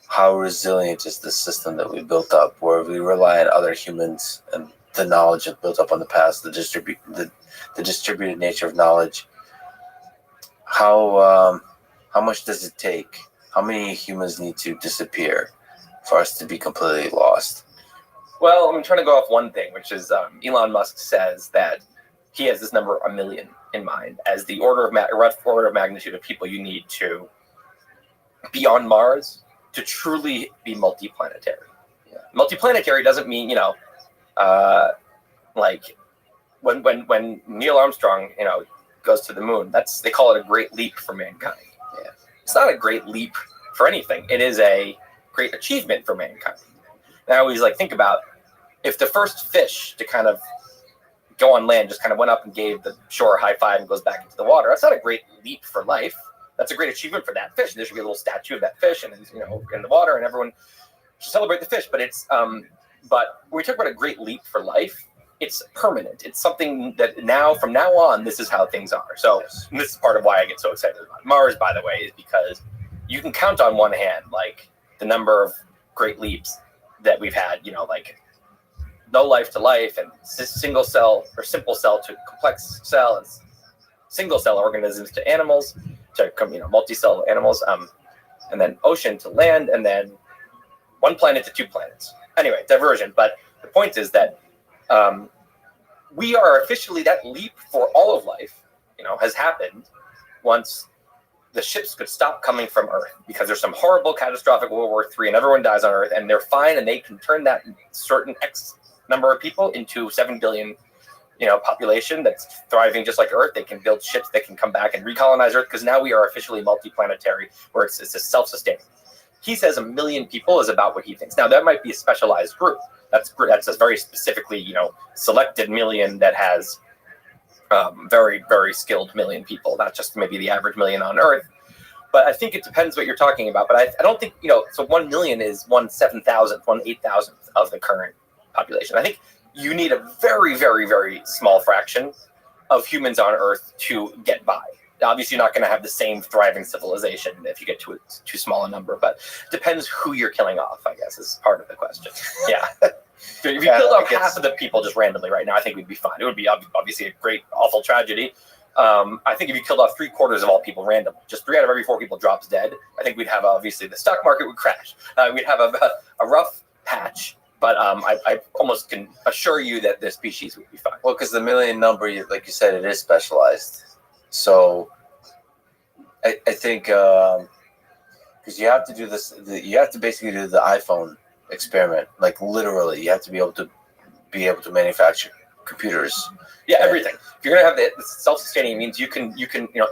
how resilient is the system that we built up, where we rely on other humans and the knowledge that built up on the past, the distributed nature of knowledge? How much does it take? How many humans need to disappear for us to be completely lost? Well, I'm trying to go off one thing, which is Elon Musk says that he has this number 1 million in mind as the order of magnitude of people you need to be on Mars to truly be multiplanetary. Yeah. Multiplanetary doesn't mean like when Neil Armstrong goes to the moon. They call it a great leap for mankind. Yeah. It's not a great leap for anything. It is a great achievement for mankind. And I always think about if the first fish to kind of go on land just kind of went up and gave the shore a high five and goes back into the water. That's not a great leap for life. That's a great achievement for that fish. There should be a little statue of that fish and in the water, and everyone should celebrate the fish. But it's but when we talk about a great leap for life, it's permanent. It's something that from now on, this is how things are. So this is part of why I get so excited about Mars, by the way, is because you can count on one hand the number of great leaps that we've had. No life to life, and single cell or simple cell to complex cell, and single cell organisms to animals, to multi-cell animals, and then ocean to land, and then one planet to two planets. Anyway, diversion. But the point is that we are officially, that leap for all of life, has happened once the ships could stop coming from Earth because there's some horrible catastrophic World War III and everyone dies on Earth, and they're fine, and they can turn that certain X number of people into 7 billion, population that's thriving just like Earth. They can build ships that can come back and recolonize Earth because now we are officially multiplanetary, where it's a self-sustaining. He says 1 million people is about what he thinks. Now that might be a specialized group. That's a very specifically, selected million that has very, very skilled million people, not just maybe the average million on Earth. But I think it depends what you're talking about. But I don't think, so 1 million is 1/7,000th, 1/8,000th of the current population. I think you need a very, very, very small fraction of humans on Earth to get by. Obviously, you're not going to have the same thriving civilization if you get to too small a number, but it depends who you're killing off, I guess, is part of the question. Yeah. If you killed off half of the people just randomly right now, I think we'd be fine. It would be obviously a great, awful tragedy. I think if you killed off 3/4 of all people randomly, just 3 out of every 4 people drops dead, I think we'd have, obviously, the stock market would crash. We'd have a rough patch. But I almost can assure you that the species would be fine. Well, because the million number, like you said, it is specialized. So I think because you have to do this, you have to basically do the iPhone experiment. Like literally, you have to be able to manufacture computers. Yeah, everything. If you're gonna have the self-sustaining, means you can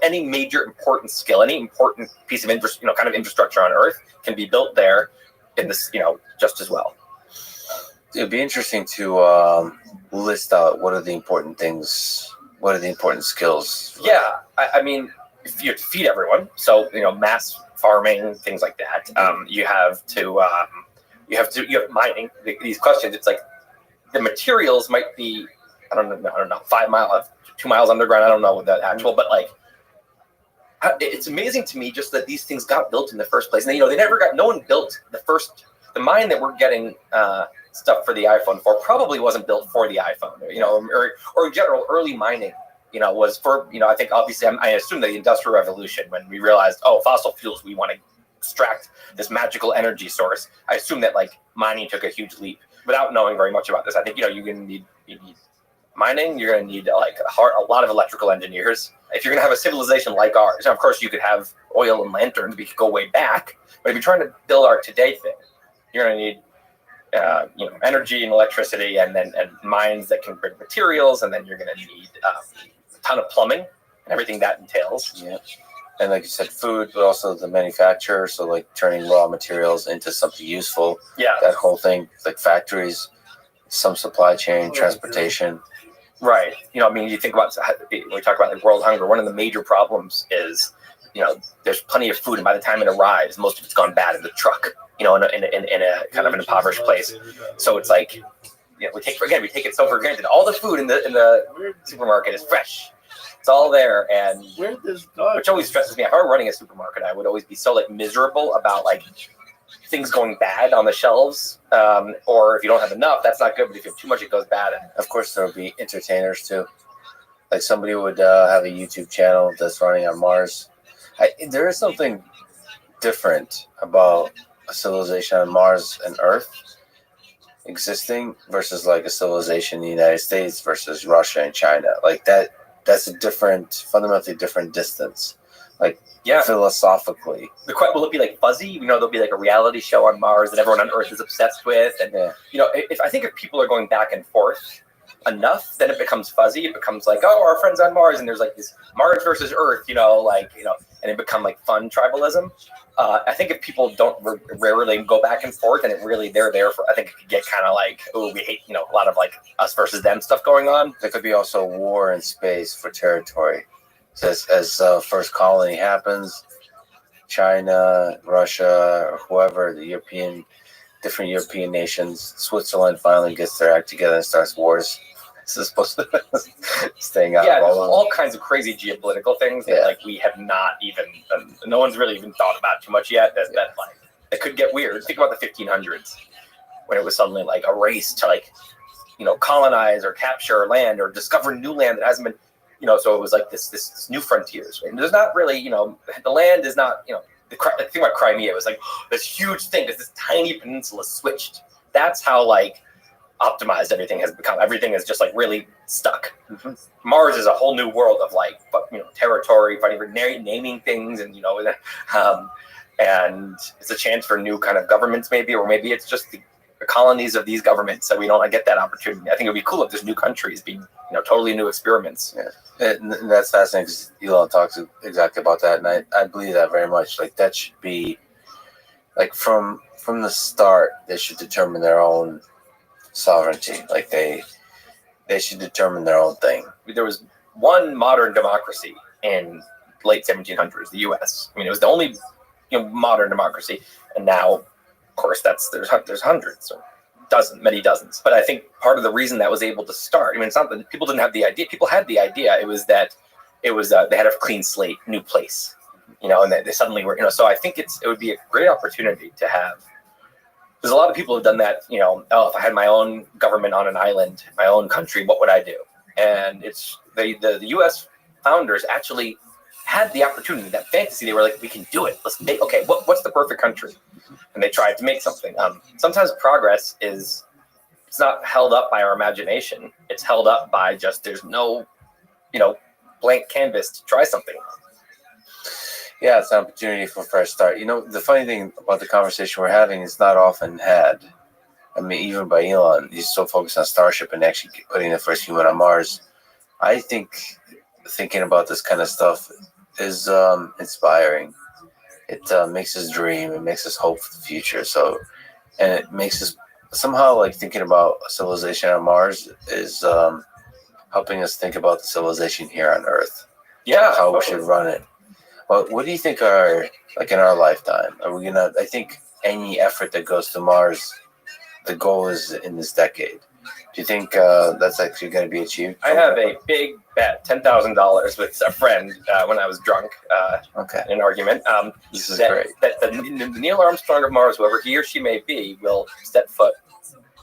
any major important skill, any important piece of kind of infrastructure on Earth can be built there in this just as well. It'd be interesting to list out what are the important things, what are the important skills. Yeah, I mean, if you have to feed everyone, so mass farming, things like that. You have mining. These questions, it's like the materials might be, I don't know, 5 miles, 2 miles underground. I don't know what the actual, but it's amazing to me just that these things got built in the first place. And no one built the mine that we're getting stuff for the iPhone for probably wasn't built for the iPhone, or in general, early mining, was for, I think obviously I assume the Industrial Revolution, when we realized, fossil fuels, we want to extract this magical energy source. I assume that mining took a huge leap without knowing very much about this. I think, you're going to need mining, you're going to need a lot of electrical engineers. If you're going to have a civilization like ours, and of course you could have oil and lanterns. We could go way back. But if you're trying to build our today thing, you're going to need energy and electricity, and mines that can bring materials, and then you're going to need a ton of plumbing and everything that entails. Yeah. And like you said, food, but also the manufacturer. So like turning raw materials into something useful. Yeah. That whole thing, like factories, some supply chain, transportation. Right. You think about, when we talk about like world hunger, one of the major problems is, there's plenty of food, and by the time it arrives, most of it's gone bad in the truck, in a kind of an impoverished place. So it's like, we take it so for granted. All the food in the supermarket is fresh. It's all there, and which always stresses me. If I were running a supermarket, I would always be so like miserable about like things going bad on the shelves, or if you don't have enough, that's not good. But if you have too much, it goes bad. And of course, there will be entertainers too. Like somebody would have a YouTube channel that's running on Mars. There is something different about a civilization on Mars and Earth existing versus like a civilization in the United States versus Russia and China. Like that. That's a fundamentally different distance. Like, philosophically. Will it be like fuzzy? There'll be like a reality show on Mars that everyone on Earth is obsessed with. And, if people are going back and forth enough, then it becomes fuzzy. It becomes like, oh, our friends on Mars. And there's like this Mars versus Earth, and it become like fun tribalism. I think if people don't rarely go back and forth, and they're there for, I think it could get kind of like, oh, we hate, a lot of like us versus them stuff going on. There could be also war in space for territory. So as first colony happens, China, Russia, or whoever, different European nations, Switzerland finally gets their act together and starts wars. This is supposed to staying out. Yeah, there's all kinds of crazy geopolitical things that like we have not even, no one's really even thought about too much yet. That could get weird. Think about the 1500s when it was suddenly like a race to like, colonize or capture land or discover new land that hasn't been, so it was like this new frontiers. And there's not really, the land is not, the thing about Crimea was like this huge thing because this tiny peninsula switched. That's how like optimized everything has become. Everything is just like really stuck. Mm-hmm. Mars is a whole new world of like, territory, fighting for naming things, and and it's a chance for new kind of governments maybe, or maybe it's just the colonies of these governments that we don't get that opportunity. I think it would be cool if there's new countries being, totally new experiments. Yeah, and that's fascinating because Elon talks exactly about that, and I believe that very much. Like that should be like from the start, they should determine their own sovereignty. Like they should determine their own thing. There was one modern democracy in late 1700s, the U.S. It was the only modern democracy, and now, of course, there's hundreds, or many dozens. But I think part of the reason that was able to start, it's not that people didn't have the idea. People had the idea. It was that they had a clean slate, new place, and they suddenly were, So I think it would be a great opportunity to have. There's a lot of people who've done that, if I had my own government on an island, my own country, what would I do? And it's the U.S. founders actually had the opportunity, that fantasy. They were like, we can do it. Let's make, what's the perfect country? And they tried to make something. Sometimes progress it's not held up by our imagination. It's held up by just, there's no, blank canvas to try something. Yeah, it's an opportunity for a fresh start. The funny thing about the conversation we're having is not often had. Even by Elon, he's so focused on Starship and actually putting the first human on Mars. I think thinking about this kind of stuff is inspiring. It makes us dream. It makes us hope for the future. So, and it makes us somehow like thinking about a civilization on Mars is helping us think about the civilization here on Earth. Yeah, how we should run it. Well, what do you think are, like in our lifetime, are we gonna, I think any effort that goes to Mars, the goal is in this decade. Do you think that's actually going to be achieved? I have a big bet, $10,000 with a friend when I was drunk in an argument. This is great. That the Neil Armstrong of Mars, whoever he or she may be, will step foot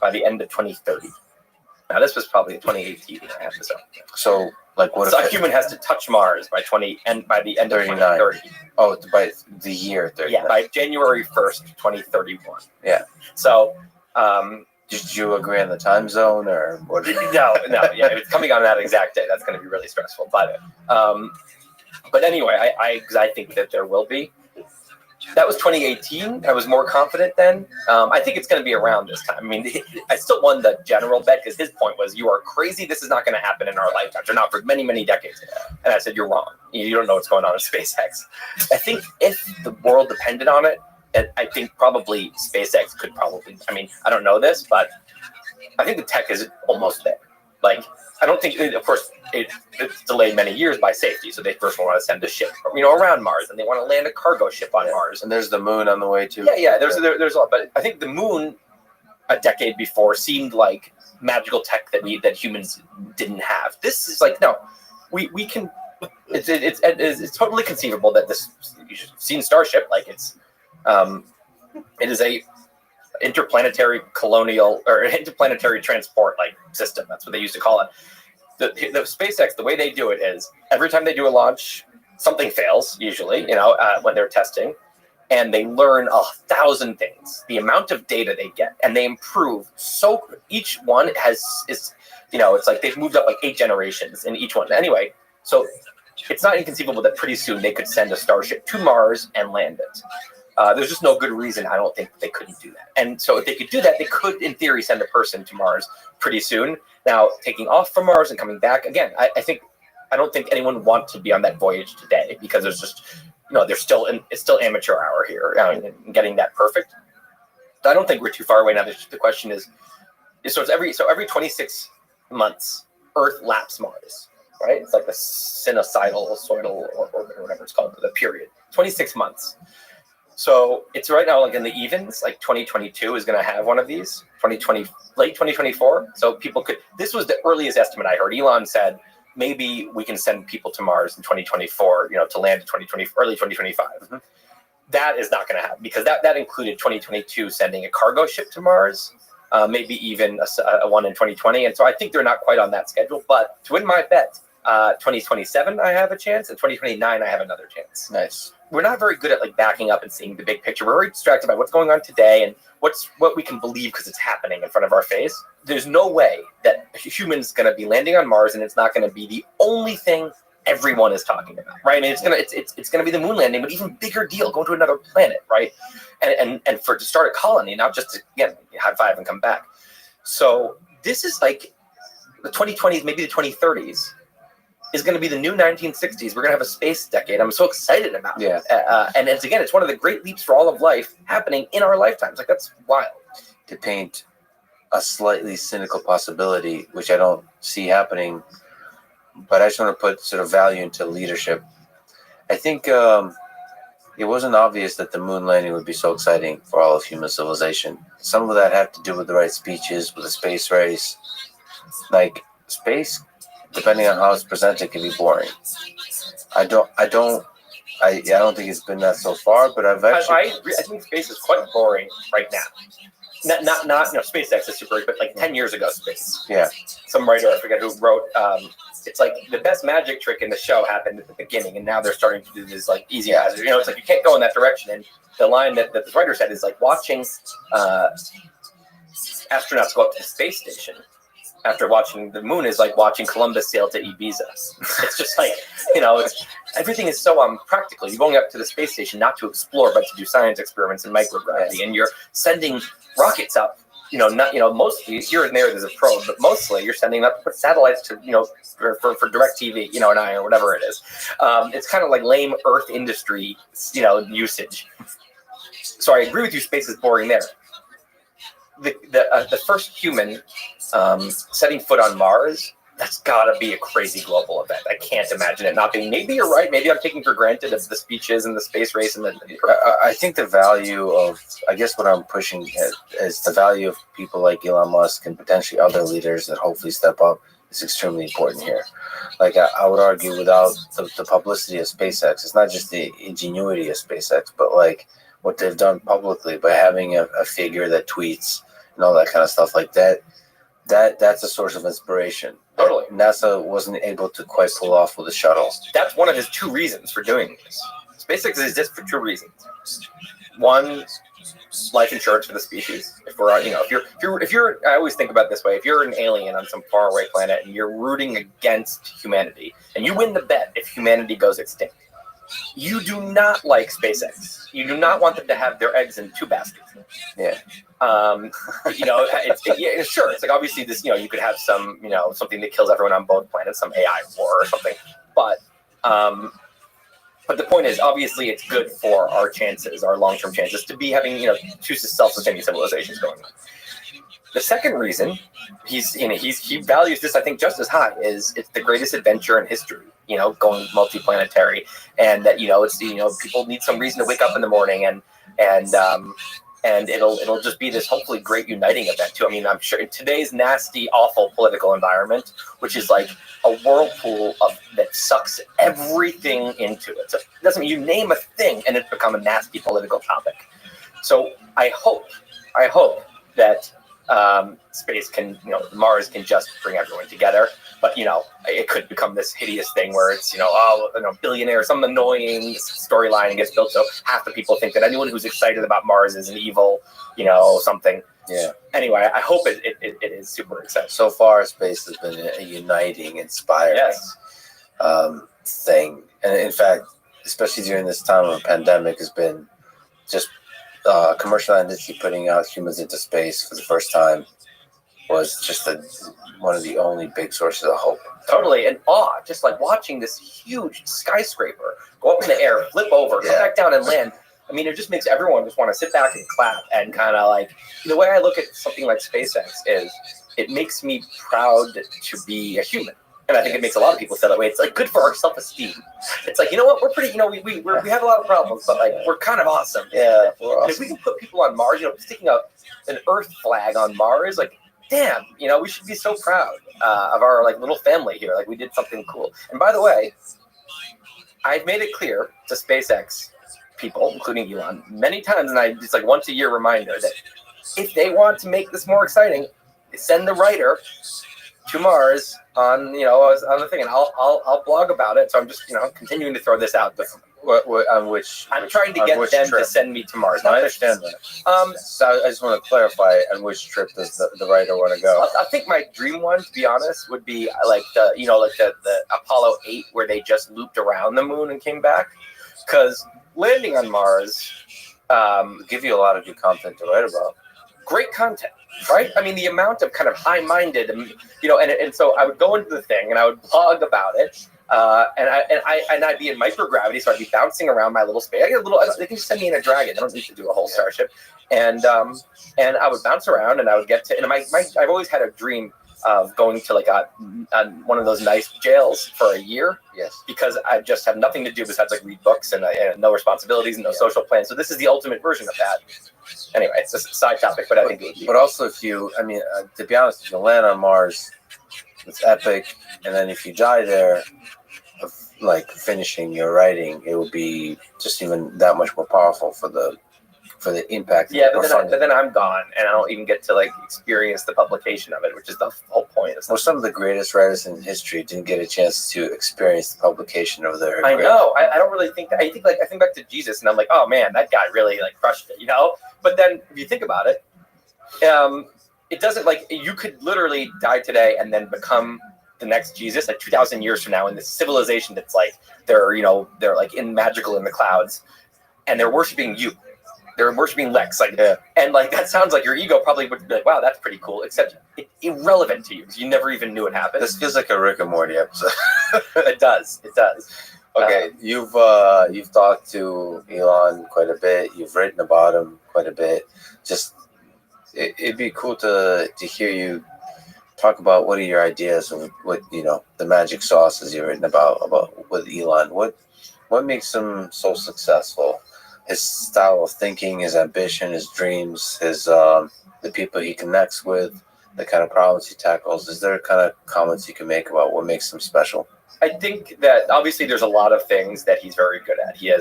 by the end of 2030. Now, this was probably 2018, I have to say. So, like, what? So a human has to touch Mars by the end of 2030. Oh, by the year 30. Yeah, by January 1st, 2031. Yeah. So, did you agree on the time zone or what? No. Yeah, it's coming on that exact day. That's going to be really stressful. But But anyway, I think that there will be. That was 2018. I was more confident then. I think it's going to be around this time. I mean, I still won the general bet because his point was, you are crazy. This is not going to happen in our lifetimes, or not for many, many decades. And I said, you're wrong. You don't know what's going on with SpaceX. I think if the world depended on it, I think probably SpaceX could probably, I mean, I don't know this, but I think the tech is almost there. Like, I don't think, of course, it's delayed many years by safety. So they first want to send a ship, around Mars, and they want to land a cargo ship on Mars. And there's the moon on the way too. Yeah. There's a lot, but I think the moon a decade before seemed like magical tech that humans didn't have. This is like, no, we can. It's totally conceivable that this. You've seen Starship, like it is a interplanetary colonial or interplanetary transport like system. That's what they used to call it. The SpaceX, the way they do it is every time they do a launch, something fails usually, when they're testing, and they learn 1,000 things. The amount of data they get, and they improve. So each one it's like they've moved up like 8 generations in each one. Anyway, so it's not inconceivable that pretty soon they could send a Starship to Mars and land it. There's just no good reason I don't think they couldn't do that. And so if they could do that, they could, in theory, send a person to Mars pretty soon. Now, taking off from Mars and coming back, again, I don't think anyone wants to be on that voyage today because there's just, it's still amateur hour here, getting that perfect. I don't think we're too far away now. The question is every 26 months, Earth laps Mars, right? It's like the sinusoidal orbit or whatever it's called, the period, 26 months. So it's right now like in the evens, like 2022 is going to have one of these, late 2024. So this was the earliest estimate I heard. Elon said, maybe we can send people to Mars in 2024, to land in early 2025. Mm-hmm. That is not going to happen because that included 2022 sending a cargo ship to Mars, maybe even a one in 2020. And so I think they're not quite on that schedule. But to win my bet, 2027 I have a chance, and 2029 I have another chance. Nice. We're not very good at like backing up and seeing the big picture. We're very distracted by what's going on today and what we can believe because it's happening in front of our face. There's no way that a human's going to be landing on Mars and it's not going to be the only thing everyone is talking about, right? I mean, it's going to be the moon landing, but even bigger deal, going to another planet, right? And to start a colony, not just to, again, high five and come back. So this is like the 2020s, maybe the 2030s. Is going to be the new 1960s. We're going to have a space decade. I'm so excited about it. And it's one of the great leaps for all of life happening in our lifetimes. Like, that's wild. To paint a slightly cynical possibility, which I don't see happening, but I just want to put sort of value into leadership. I think it wasn't obvious that the moon landing would be so exciting for all of human civilization. Some of that had to do with the right speeches, with the space race. Like, space, depending on how it's presented, can be boring. I don't think it's been that so far, but I think space is quite boring right now. Not SpaceX is super, but like 10 years ago, space. Yeah. Some writer, I forget who wrote, it's like the best magic trick in the show happened at the beginning, and now they're starting to do this like easy hazard. It's like you can't go in that direction. And the line that this writer said is like watching astronauts go up to the space station after watching the moon is like watching Columbus sail to Ibiza. It's just like, everything is so practical. You're going up to the space station not to explore, but to do science experiments in microgravity, and you're sending rockets up. Mostly here and there there's a probe, but mostly you're sending up satellites to, for direct TV, or whatever it is. It's kind of like lame Earth industry, usage. So I agree with you. Space is boring there. The first human setting foot on Mars, that's got to be a crazy global event. I can't imagine it not being. Maybe you're right. Maybe I'm taking for granted of the speeches and the space race. And I think the value of, I guess what I'm pushing is the value of people like Elon Musk and potentially other leaders that hopefully step up is extremely important here. Like I would argue without the publicity of SpaceX, it's not just the ingenuity of SpaceX, but like what they've done publicly by having a figure that tweets and all that kind of stuff like that. That's a source of inspiration. Totally. NASA wasn't able to quite pull off with the shuttle. That's one of his 2 reasons for doing this. SpaceX exists for 2 reasons. One, life insurance for the species. If we're on, if you're, I always think about it this way: if you're an alien on some faraway planet and you're rooting against humanity, and you win the bet if humanity goes extinct, you do not like SpaceX. You do not want them to have their eggs in two baskets. Yeah. Sure. It's like obviously this. You could have some, something that kills everyone on both planets, some AI war or something. But the point is, obviously, it's good for our chances, our long-term chances, to be having, two self-sustaining civilizations going on. The second reason he values this, I think, just as high is it's the greatest adventure in history. Going multiplanetary, and that it's people need some reason to wake up in the morning, and it'll just be this hopefully great uniting event too. I mean, I'm sure in today's nasty, awful political environment, which is like a whirlpool that sucks everything into it. So it doesn't you name a thing and it's become a nasty political topic. So I hope that space can, Mars can just bring everyone together. But it could become this hideous thing where it's billionaire, some annoying storyline and gets built so half the people think that anyone who's excited about Mars is an evil, something. Yeah. Anyway, I hope it is super exciting. So far, space has been a uniting, inspiring thing, and in fact, especially during this time of a pandemic, has been just commercial entity putting out humans into space for the first time was just one of the only big sources of hope. Totally, and awe, just like watching this huge skyscraper go up in the air, flip over, come back down and land. I mean, it just makes everyone just want to sit back and clap and kind of like, the way I look at something like SpaceX is it makes me proud to be a human. And I think it makes a lot of people feel that way. It's like good for our self-esteem. It's like, what, we're pretty, we have a lot of problems, but like we're kind of awesome. Yeah, we're awesome. And if we can put people on Mars, sticking an Earth flag on Mars, like, damn, we should be so proud of our like little family here. Like we did something cool. And by the way, I've made it clear to SpaceX people, including Elon, many times, and it's like once a year reminder that if they want to make this more exciting, send the writer to Mars on the thing, and I'll blog about it. So I'm just continuing to throw this out. I'm trying to get them to send me to Mars. I understand that. So I just want to clarify on which trip does the writer want to go. I think my dream one, to be honest, would be like the Apollo 8 where they just looped around the moon and came back. Because landing on Mars give you a lot of good content to write about. Great content, right? I mean, the amount of kind of high-minded, and so I would go into the thing and I would blog about it. And I'd be in microgravity, so I'd be bouncing around my little space. They can just send me in a dragon. They don't need to do a whole starship. And I would bounce around, and I would get to. And I've always had a dream of going to like one of those nice jails for a year. Yes. Because I just have nothing to do besides like read books and no responsibilities and no social plans. So this is the ultimate version of that. Anyway, it's a side topic, but I think it would be. But also, to be honest, if you land on Mars, it's epic. And then if you die there, like finishing your writing, it will be just even that much more powerful for the impact. Yeah, but then I'm gone, and I don't even get to like experience the publication of it, which is the whole point. Well, some of the greatest writers in history didn't get a chance to experience the publication of their. I know. I don't really think that. I think back to Jesus, and I'm like, oh man, that guy really like crushed it, But then if you think about it, it doesn't like you could literally die today and then become the next Jesus, like 2,000 years from now, in this civilization that's like they're like magical in the clouds, and they're worshiping you. They're worshiping Lex, and like that sounds like your ego probably would be like, "Wow, that's pretty cool." Except it's irrelevant to you because you never even knew it happened. This feels like a Rick and Morty episode. It does. Okay, you've talked to Elon quite a bit. You've written about him quite a bit. Just it'd be cool to hear you talk about what are your ideas of what the magic sauces you've written about with Elon. What makes him so successful? His style of thinking, his ambition, his dreams, his the people he connects with, the kind of problems he tackles. Is there kind of comments you can make about what makes him special? I think that obviously there's a lot of things that he's very good at. He's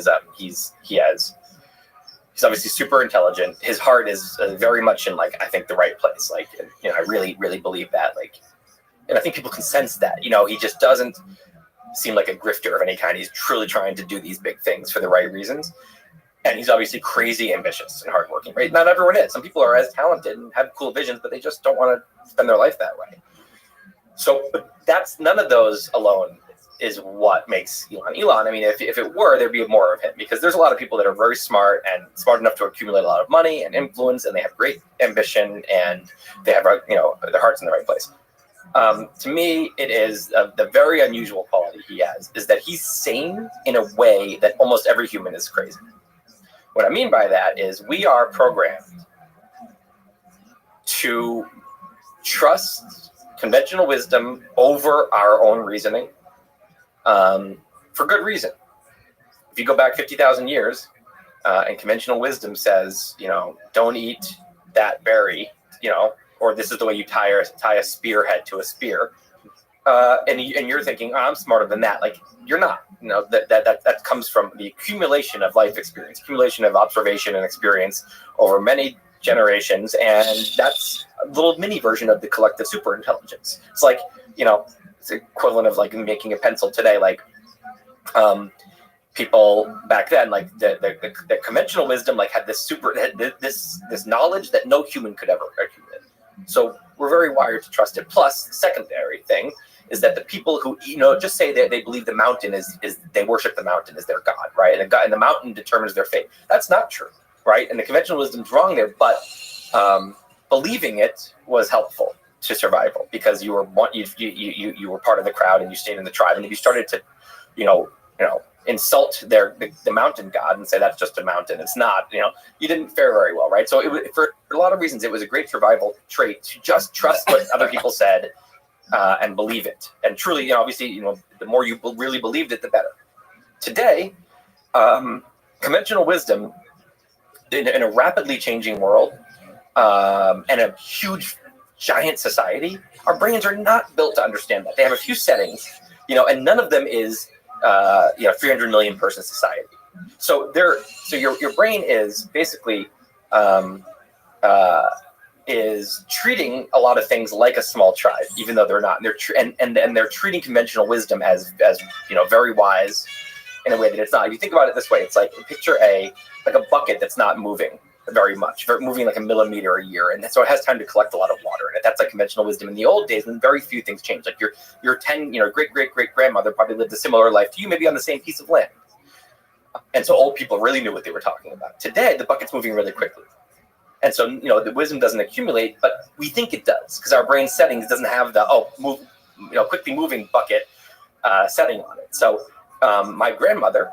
obviously super intelligent. His heart is very much in I think the right place. I really, really believe that. And I think people can sense that. He just doesn't seem like a grifter of any kind. He's truly trying to do these big things for the right reasons. And he's obviously crazy ambitious and hardworking, right? Not everyone is. Some people are as talented and have cool visions, but they just don't want to spend their life that way. So, but that's none of those alone is what makes Elon Elon. I mean, if it were, there'd be more of him, because there's a lot of people that are very smart and smart enough to accumulate a lot of money and influence, and they have great ambition and they have, you know, their heart's in the right place. To me, it is the very unusual quality he has is that he's sane in a way that almost every human is crazy. What I mean by that is we are programmed to trust conventional wisdom over our own reasoning, for good reason. If you go back 50,000 years, and conventional wisdom says, you know, don't eat that berry, you know, or this is the way you tie a spearhead to a spear, and you're thinking, oh, I'm smarter than that. Like, you're not. You know, that comes from the accumulation of life experience, accumulation of observation and experience over many generations, and that's a little mini version of the collective super intelligence. It's like, you know, it's the equivalent of like making a pencil today. Like, people back then, like the conventional wisdom, like had this this knowledge that no human could ever accumulate. So we're very wired to trust it. Plus, the secondary thing is that the people who, you know, just say that they believe the mountain is they worship the mountain as their god, right? And the mountain determines their fate. That's not true, right? And the conventional wisdom's wrong there, but believing it was helpful to survival, because you were part of the crowd and you stayed in the tribe. And if you started to, you know, insult the mountain god and say that's just a mountain, it's not, you know, you didn't fare very well, right? So for a lot of reasons, it was a great survival trait to just trust what other people said and believe it. And truly, you know, obviously, you know, the more you really believed it, the better. Today, conventional wisdom in a rapidly changing world and a huge, giant society, our brains are not built to understand that. They have a few settings, you know, and none of them is 300 million person society. So your brain is basically is treating a lot of things like a small tribe, even though they're not. And they're treating conventional wisdom as you know, very wise in a way that it's not. If you think about it this way, it's like picture a bucket that's not moving very much, moving like a millimeter a year, and so it has time to collect a lot of water in it. That's like conventional wisdom. In the old days, when very few things changed, like your 10, you know, great grandmother probably lived a similar life to you, maybe on the same piece of land, and so old people really knew what they were talking about. Today, the bucket's moving really quickly, and so, you know, the wisdom doesn't accumulate, but we think it does because our brain settings doesn't have the quickly moving bucket setting on it. So my grandmother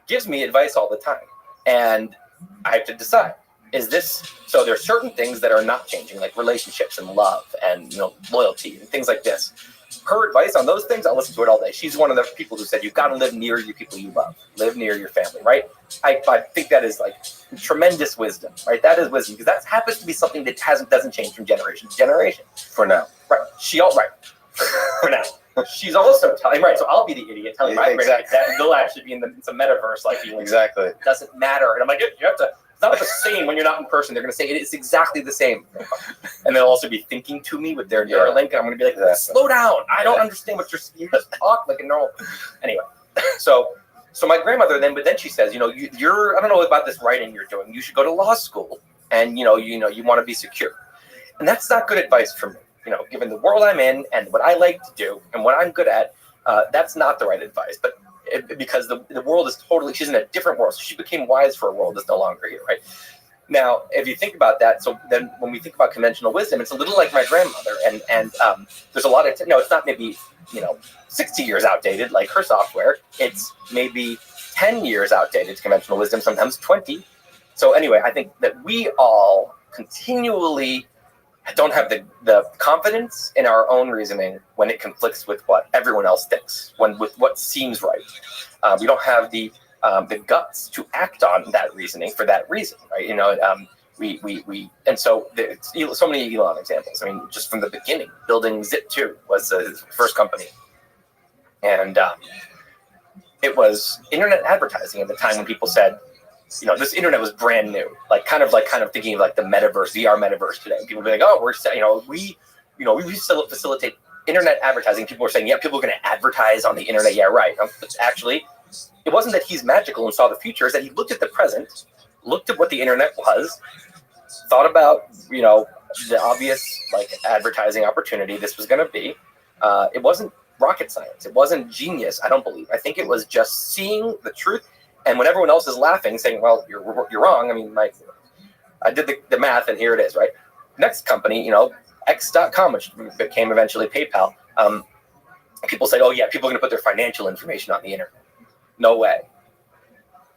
gives me advice all the time, and I have to decide, is this, so there's certain things that are not changing, like relationships and love and, you know, loyalty and things like this. Her advice on those things, I'll listen to it all day. She's one of the people who said, you've got to live near your people you love, live near your family, right? I think that is like tremendous wisdom, right? That is wisdom, because that happens to be something that doesn't change from generation to generation. For now. Right. For now. She's also telling, right, so I'll be the idiot telling my grandkids that they'll actually be in some metaverse like you. Exactly. It doesn't matter. And I'm like, you have to, it's not the same when you're not in person. They're going to say it's exactly the same. And they'll also be thinking to me with their Neuralink. And I'm going to be like, slow down. I don't understand what you just talk like a normal. Anyway, so my grandmother then she says, you know, you're, I don't know about this writing you're doing. You should go to law school, and you want to be secure. And that's not good advice for me. You know, given the world I'm in and what I like to do and what I'm good at, that's not the right advice. But because the world is totally, she's in a different world. So she became wise for a world that's no longer here, right? Now, if you think about that, so then when we think about conventional wisdom, it's a little like my grandmother. And there's a lot of, it's not maybe, 60 years outdated like her software. It's maybe 10 years outdated to conventional wisdom, sometimes 20. So anyway, I think that we all continually don't have the confidence in our own reasoning when it conflicts with what everyone else thinks, with what seems right. We don't have the guts to act on that reasoning for that reason, right? And so there's so many Elon examples. I mean, just from the beginning, building Zip2 was his first company, and it was internet advertising at the time when people said, this internet was brand new, kind of thinking of like the metaverse, VR metaverse today. People be like, oh, we facilitate internet advertising. People were saying, yeah, people are going to advertise on the internet. Yeah, right. But actually, it wasn't that he's magical and saw the future, it's that he looked at the present, looked at what the internet was, thought about, the obvious like advertising opportunity this was going to be. It wasn't rocket science. It wasn't genius, I don't believe. I think it was just seeing the truth. And when everyone else is laughing, saying, well, you're wrong. I mean, I did the math and here it is, right? Next company, X.com, which became eventually PayPal. People say, oh yeah, people are going to put their financial information on the internet. No way.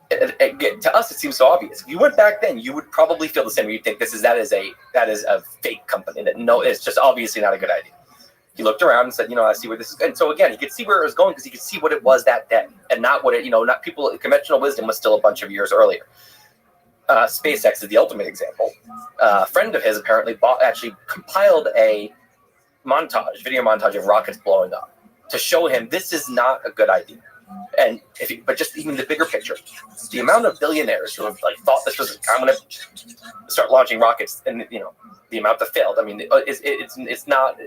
To us, it seems so obvious. If you went back then, you would probably feel the same. You'd think that is a fake company. It's just obviously not a good idea. He looked around and said, I see where this is going. And so again, he could see where it was going because he could see what it was that day, and not what it, not people. Conventional wisdom was still a bunch of years earlier. SpaceX is the ultimate example. A friend of his apparently actually compiled a video montage of rockets blowing up to show him this is not a good idea. And but just even the bigger picture, the amount of billionaires who have thought this was, I'm going to start launching rockets, and the amount that failed. I mean, it's not.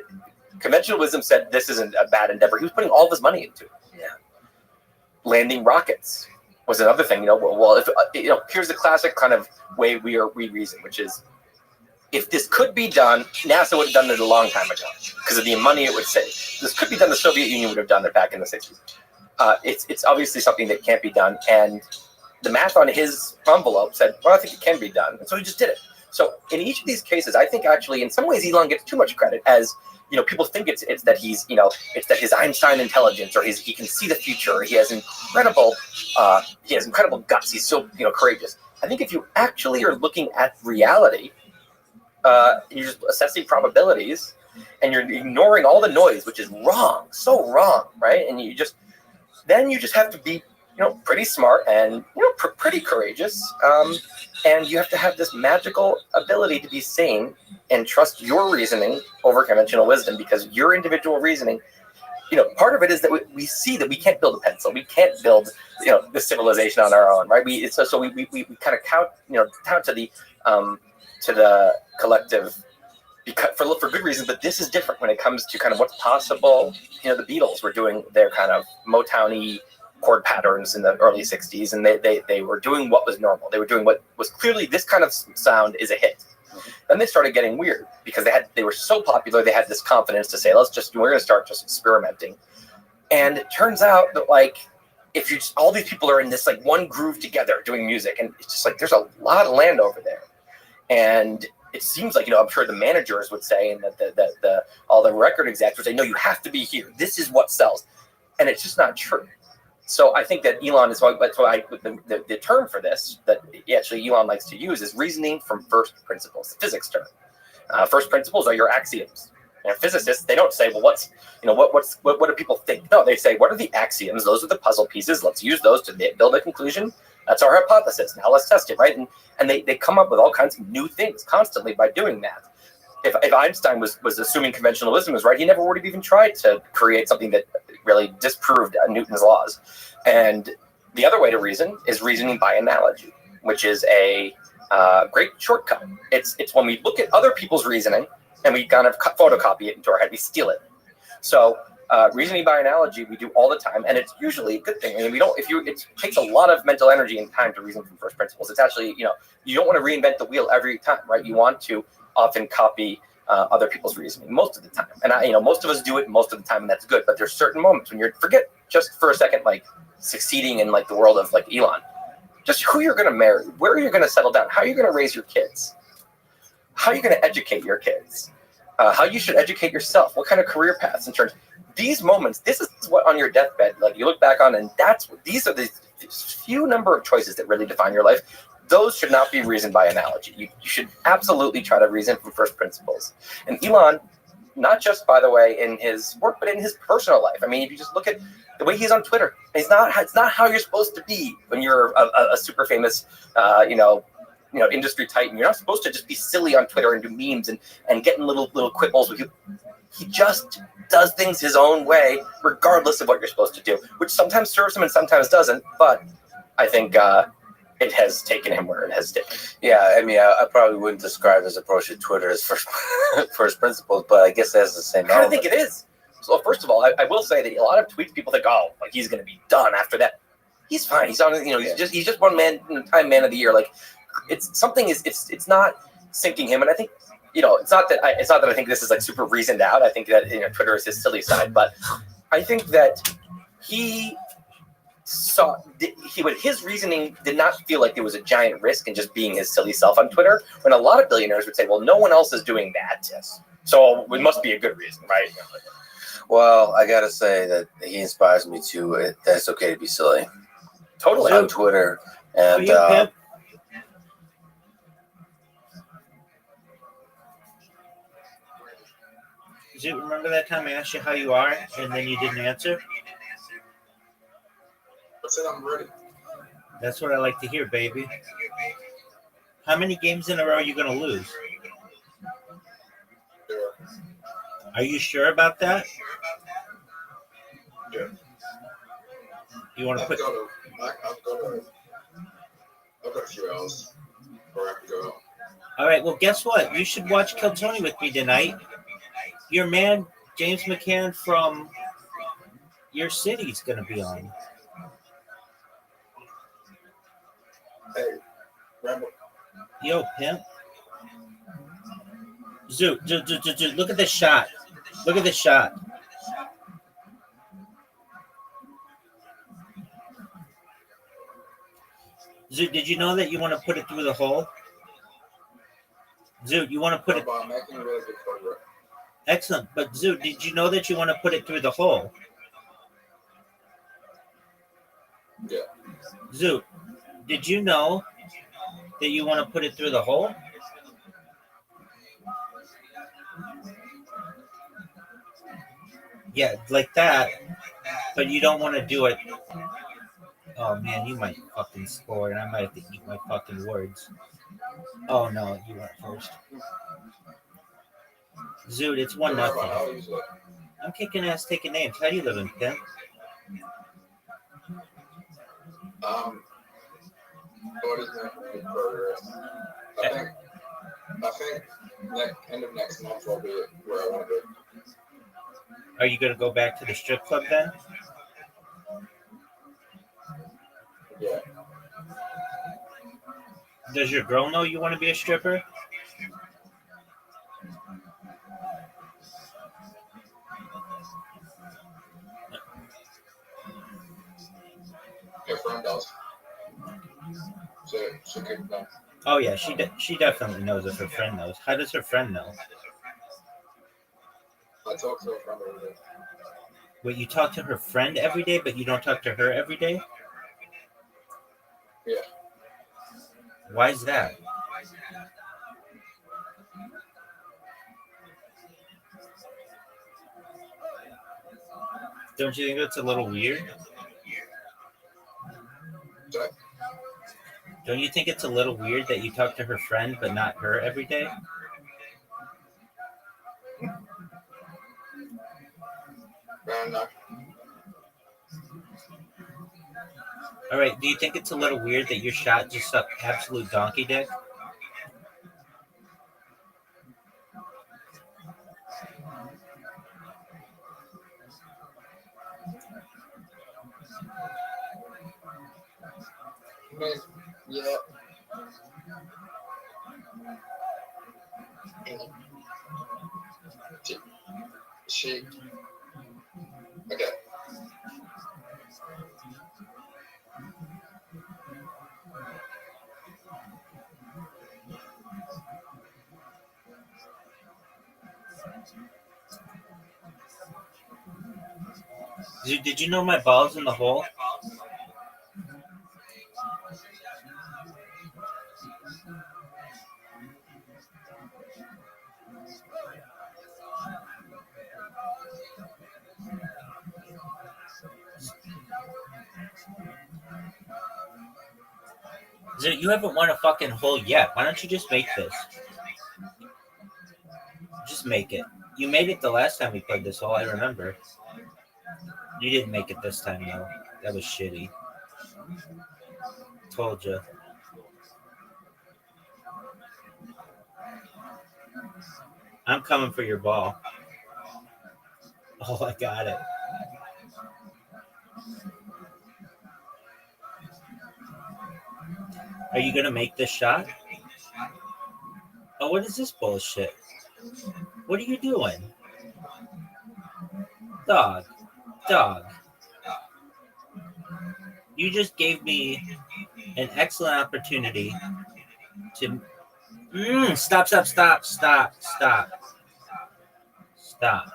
Conventional wisdom said this isn't a bad endeavor. He was putting all of his money into it. Yeah. Landing rockets was another thing. Well, if here's the classic kind of way we reason, which is, if this could be done, NASA would have done it a long time ago because of the money it would save. This could be done. The Soviet Union would have done it back in the 60s. It's obviously something that can't be done, and the math on his envelope said, well, I think it can be done, and so he just did it. So in each of these cases, I think actually in some ways Elon gets too much credit, as people think it's that he's it's that his Einstein intelligence, or he can see the future, or he has incredible guts, he's so courageous. I think if you actually are looking at reality, you're just assessing probabilities, and you're ignoring all the noise, which is wrong, so wrong, right? And you just have to be pretty smart and pretty courageous, and you have to have this magical ability to be sane and trust your reasoning over conventional wisdom, because your individual reasoning, part of it is that we see that we can't build a pencil, we can't build the civilization on our own, right? We kind of count to the collective, because for good reason. But this is different when it comes to kind of what's possible. The Beatles were doing their kind of Motown-y chord patterns in the early 60s, and they were doing what was normal. They were doing what was clearly, this kind of sound is a hit. Then they started getting weird because they were so popular. They had this confidence to say, we're going to start just experimenting. And it turns out that if you all these people are in this one groove together doing music, and it's just there's a lot of land over there. And it seems I'm sure the managers would say, and that all the record execs would say, no, you have to be here. This is what sells. And it's just not true. So I think that Elon is the term for this that actually Elon likes to use is reasoning from first principles, the physics term. First principles are your axioms. And physicists, they don't say, well, what do people think? No, they say, what are the axioms? Those are the puzzle pieces. Let's use those to build a conclusion. That's our hypothesis. Now let's test it, right? And they come up with all kinds of new things constantly by doing that. If Einstein was assuming conventional wisdom was right, he never would have even tried to create something that really disproved Newton's laws. And the other way to reason is reasoning by analogy, which is a great shortcut. It's when we look at other people's reasoning and we kind of photocopy it into our head, we steal it. So reasoning by analogy we do all the time, and it's usually a good thing. I mean, it takes a lot of mental energy and time to reason from first principles. It's actually, you don't want to reinvent the wheel every time, right? You want to often copy other people's reasoning most of the time, and most of us do it most of the time, and that's good. But there's certain moments when forget just for a second, succeeding in the world of Elon, just who you're going to marry, where you're going to settle down, how you're going to raise your kids, how you're going to educate your kids, how you should educate yourself, what kind of career paths in terms. These moments, this is what on your deathbed, you look back on, and these are the few number of choices that really define your life. Those should not be reasoned by analogy. You should absolutely try to reason from first principles. And Elon, not just, by the way, in his work, but in his personal life. I mean, if you just look at the way he's on Twitter, it's not how you're supposed to be when you're a super famous, industry titan. You're not supposed to just be silly on Twitter and do memes and get in little quibbles with you. He just does things his own way, regardless of what you're supposed to do, which sometimes serves him and sometimes doesn't. But I think it has taken him where it has taken. Yeah, I mean, I probably wouldn't describe his approach to Twitter as first principles, but I guess that's the same. I kind of think it is. So first of all, I will say that a lot of tweets people think, he's going to be done after that. he's fine. He's on. He's just one man of the year. Like it's something is it's not sinking him, and I think. It's not that I think this is like super reasoned out. I think that Twitter is his silly side, but I think that he his reasoning did not feel like there was a giant risk in just being his silly self on Twitter. When a lot of billionaires would say, "Well, no one else is doing that, so it must be a good reason, right?" Well, I gotta say that he inspires me too. That it's okay to be silly. Totally on Twitter, and do you remember that time I asked you how you are, and then you didn't answer? I said I'm ready. That's what I like to hear, baby. How many games in a row are you going to lose? Yeah. Are you sure about that? Yeah. You want to put? I've got a few hours before I have to go out. All right. Well, guess what? You should watch Kill Tony with me tonight. Your man James McCann from your city's going to be on. Hey, Rabbi. Yo, pimp. Zoo, look at this shot. Look at this shot. Zoo, did you know that you want to put it through the hole? Zoo, you want to put it... I'm making really good progress. Excellent. But Zoo, did you know that you want to put it through the hole? Yeah. Zoo, did you know that you want to put it through the hole? Yeah, like that. But you don't want to do it. Oh man, you might fucking score, and I might have to eat my fucking words. Oh no, you went first. Zoot, it's 1-0. I'm kicking ass, taking names. How do you live in Pimp? What is making progress? I think end of next month I'll be where I want to be. Are you gonna go back to the strip club then? Yeah. Does your girl know you want to be a stripper? Her friend does. So she could know. Oh yeah, she definitely knows if her friend knows. How does her friend know? I talk to her friend every day. Wait, you talk to her friend every day, but you don't talk to her every day? Yeah. Why is that? Don't you think that's a little weird? Sorry? Don't you think it's a little weird that you talk to her friend but not her every day? No. All right, do you think it's a little weird that your shot just sucked absolute donkey dick? Yeah. She. Okay. Did you know my ball's in the hole? You haven't won a fucking hole yet. Why don't you just make this? Just make it. You made it the last time we played this hole, I remember. You didn't make it this time, though. That was shitty. Told you. I'm coming for your ball. Oh, I got it. Are you gonna make this shot? Oh, what is this bullshit? What are you doing? Dog. You just gave me an excellent opportunity to... Stop.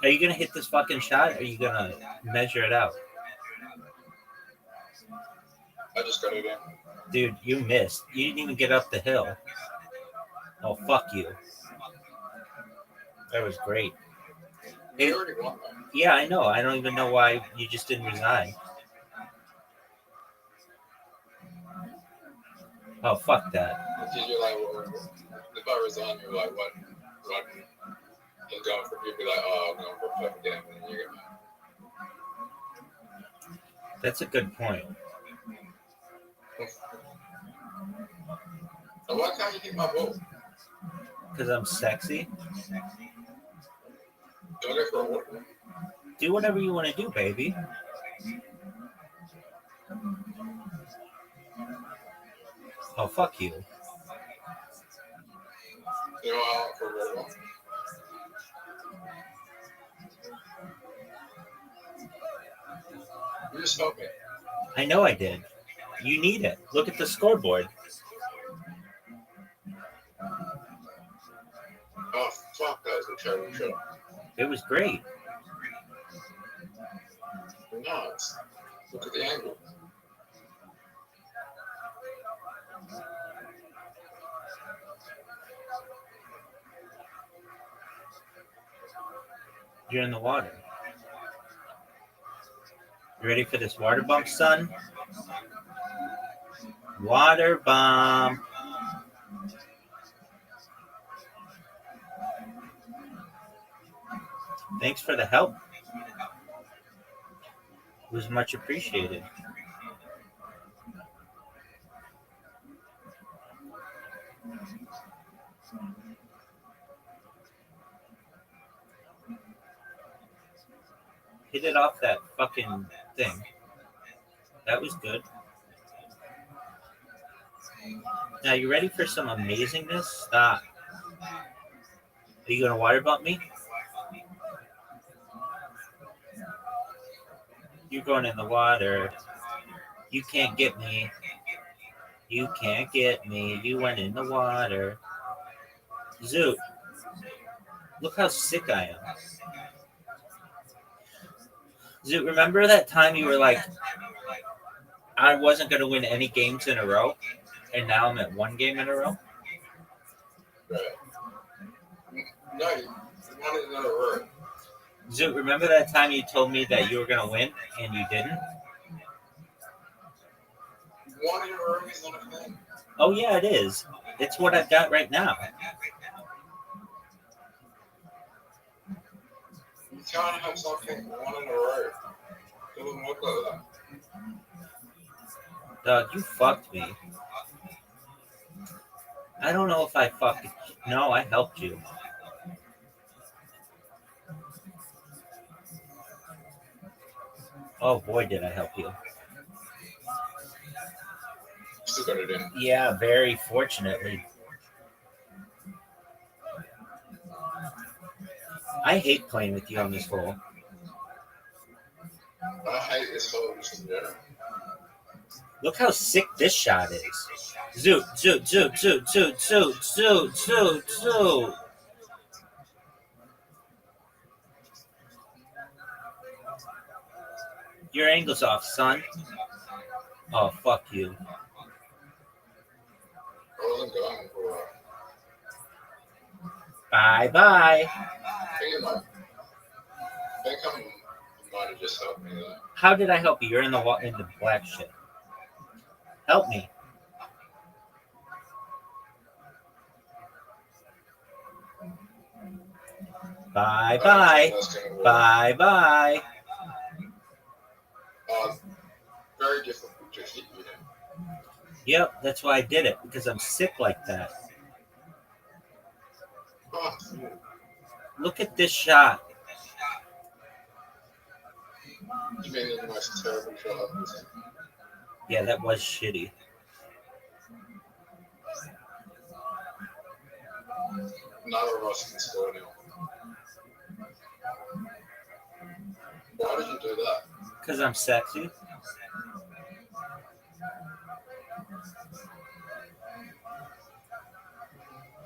Are you gonna hit this fucking shot? Or are you gonna measure it out? I just got it in. Dude, you missed. You didn't even get up the hill. Oh, fuck you. That was great. You already won that. Yeah, I know. I don't even know why you just didn't resign. Oh, fuck that. Because you're like, well, if I resign, you're like, what is going for? You'd be like, oh, I'm going for a fucking damn, and you get mad. That's a good point. So why can't you hit my vote? Because I'm sexy. Don't go for a walk. Do whatever you want to do, baby. Oh, fuck you. You know, I want for a walk. You just help me. I know I did. You need it. Look at the scoreboard. Oh, fuck, that was a terrible shot. It was great. No, look at the angle. You're in the water. You ready for this water bump, son? Water bump. Thanks for the help. It was much appreciated. Hit it off that fucking thing. That was good. Now, you ready for some amazingness? Stop. Are you going to water bump me? You're going in the water. You can't get me. You can't get me. You went in the water. Zoot. Look how sick I am. Zoot, remember that time you were like, I wasn't going to win any games in a row, and now I'm at one game in a row? Right. No, you wanted another word. Zoot, remember that time you told me that you were going to win, and you didn't? One in a row is not a thing. Oh, yeah, it is. It's what I've got right now. You can't have something one in a row. It doesn't look like that. Doug, you fucked me. I don't know if I fucked... No, I helped you. Oh, boy, did I help you. Still got it in. Yeah, very fortunately. I hate playing with you on this hole. I hate this whole just in general. Look how sick this shot is. Zoot, zoot, zoot, zoot, zoot, zoot, zoot, zoot, zoot. Your angle's off, son. Oh, fuck you. I wasn't going for a while. Bye-bye. I think it might. I think I might have just helped me there. How did I help you? You're in the black shit. Help me. Bye-bye. Bye-bye. Very difficult to see, you know. Yep, that's why I did it, because I'm sick like that. Oh, Look at this shot. you made the most terrible shot I've ever seen. Yeah, that was shitty. Neither of us can score now. Why did you do that? Because I'm sexy.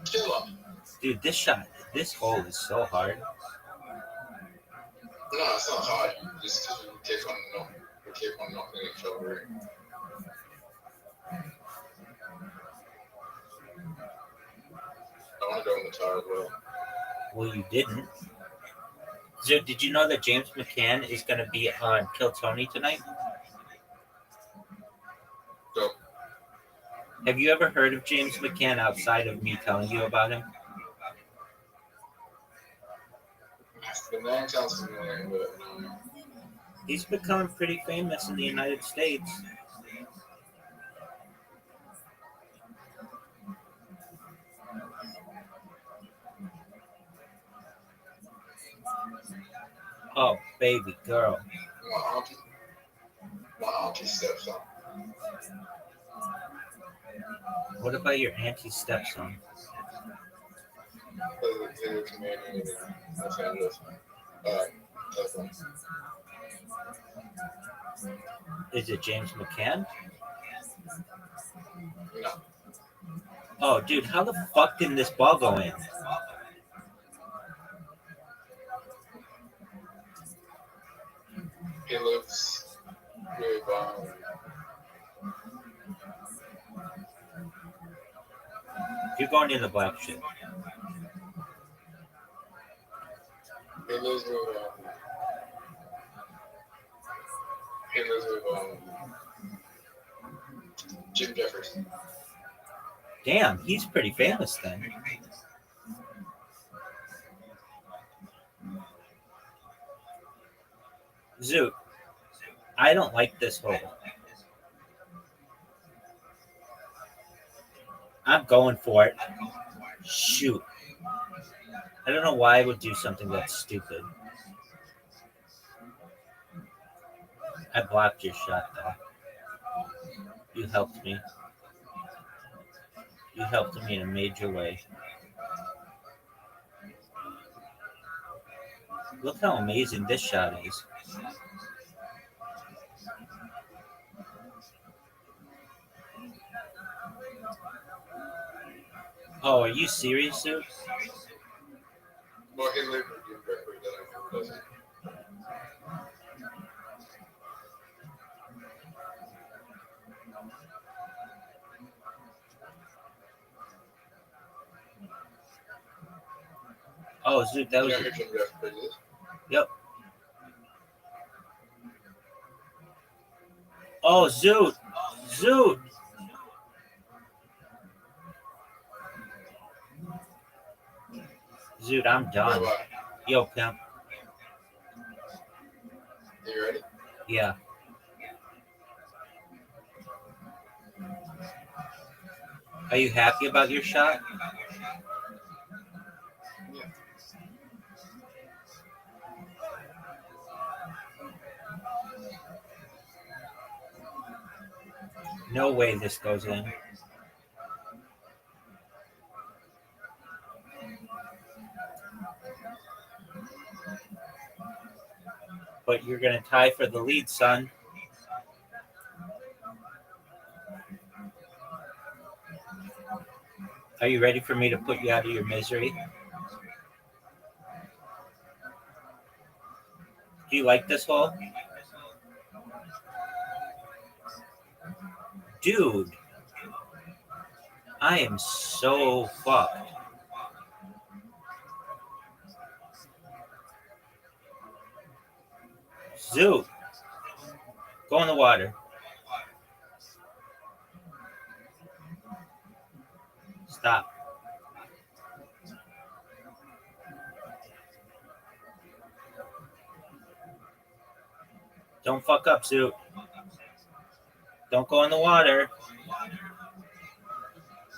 Killer. Dude, this hole is so hard. No, it's not hard. You just keep on knocking each other in. I want to go in the tire as well. Well, you didn't. So, did you know that James McCann is going to be on Kill Tony tonight? So, Have you ever heard of James McCann outside of me telling you about him? the name sounds familiar, but no. He's becoming pretty famous in the United States. Oh, baby girl. My auntie stepson. What about your auntie's stepson? He's a comedian in Los Angeles. California. Is it James McCann? No. Oh, dude, how the fuck did this ball go in? He lives with You're going in the black shit. he lives with Jim Jeffers. Damn, he's pretty famous then. Zoot, I don't like this hole. I'm going for it. Shoot. I don't know why I would do something that's stupid. I blocked your shot, though. You helped me. You helped me in a major way. Look how amazing this shot is. Oh, are you serious, dude? Well, he lived with Jim Jeffers. I don't know. Oh, Zoot, that was... You know who Jim Jeffers is? Yep. Oh, Zoot! Zoot! Zoot, I'm done. Bye-bye. Yo, pimp. You ready? Yeah. Are you happy about your shot? Yeah. No way this goes in. But you're going to tie for the lead, son. Are you ready for me to put you out of your misery? Do you like this hole? Dude, I am so fucked. Zoot, go in the water. Stop. Don't fuck up, Zoot. Don't go in the water.